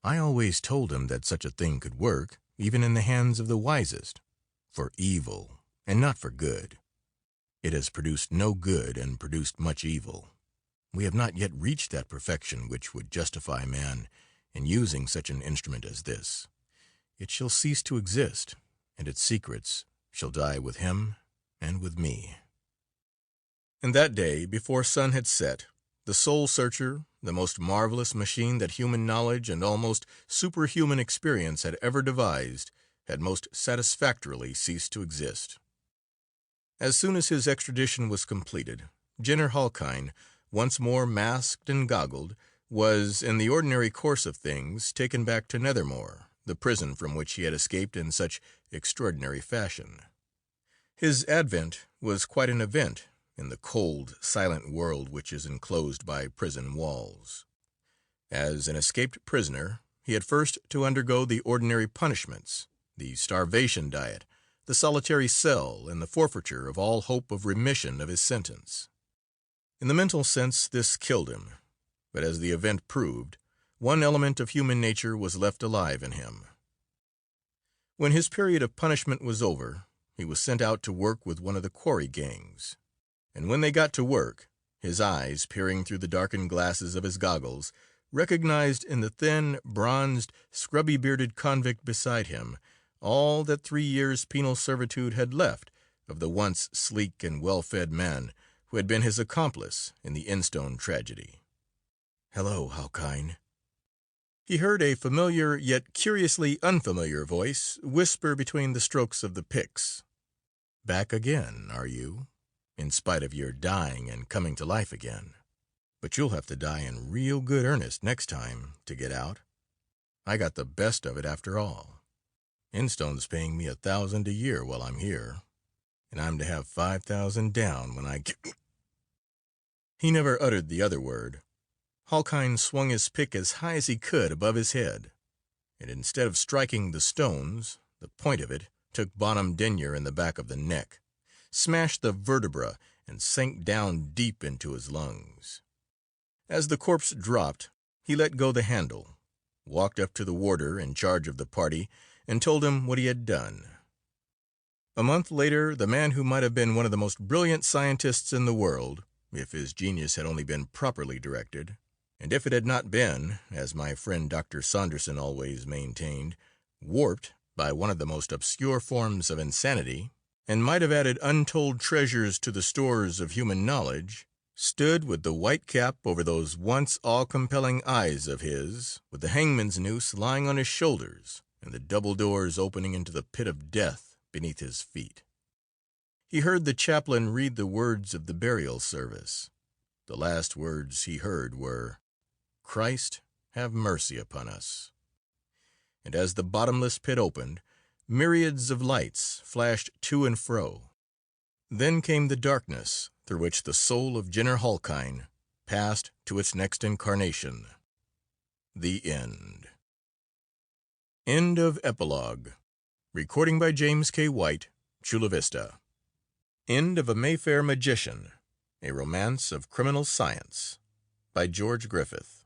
"I always told him that such a thing could work, even in the hands of the wisest, for evil and not for good. It has produced no good and produced much evil. We have not yet reached that perfection which would justify man in using such an instrument as this. It shall cease to exist, and its secrets shall die with him and with me." And that day, before sun had set, the Soul Searcher, the most marvelous machine that human knowledge and almost superhuman experience had ever devised, had most satisfactorily ceased to exist. As soon as his extradition was completed, Jenner Halkine, once more masked and goggled, was, in the ordinary course of things, taken back to Nethermore, the prison from which he had escaped in such extraordinary fashion. His advent was quite an event in the cold, silent world which is enclosed by prison walls. As an escaped prisoner, he had first to undergo the ordinary punishments, the starvation diet, the solitary cell, and the forfeiture of all hope of remission of his sentence. In the mental sense, this killed him, but as the event proved, one element of human nature was left alive in him. When his period of punishment was over, he was sent out to work with one of the quarry gangs. And when they got to work, his eyes, peering through the darkened glasses of his goggles, recognized in the thin, bronzed, scrubby-bearded convict beside him all that 3 years' penal servitude had left of the once sleek and well-fed man who had been his accomplice in the Instone tragedy. "Hello, Halkine." He heard a familiar yet curiously unfamiliar voice whisper between the strokes of the picks. "Back again, are you? In spite of your dying and coming to life again. But you'll have to die in real good earnest next time to get out. I got the best of it after all. Instone's paying me $1,000 a year while I'm here, and I'm to have 5,000 down when I get—" He never uttered the other word. Halkine swung his pick as high as he could above his head, and instead of striking the stones, the point of it took Bonham Denyer in the back of the neck, smashed the vertebra, and sank down deep into his lungs. As the corpse dropped, he let go the handle, walked up to the warder in charge of the party, and told him what he had done. A month later, the man who might have been one of the most brilliant scientists in the world, if his genius had only been properly directed, and if it had not been, as my friend Dr. Saunderson always maintained, warped by one of the most obscure forms of insanity, and might have added untold treasures to the stores of human knowledge, stood with the white cap over those once awe-compelling eyes of his, with the hangman's noose lying on his shoulders, and the double doors opening into the pit of death beneath his feet. He heard the chaplain read the words of the burial service. The last words he heard were, "Christ, have mercy upon us." And as the bottomless pit opened, myriads of lights flashed to and fro. Then came the darkness through which the soul of Jenner Halkine passed to its next incarnation. The end. End of Epilogue. Recording by James K. White, Chula Vista. End of A Mayfair Magician, A Romance of Criminal Science by George Griffith.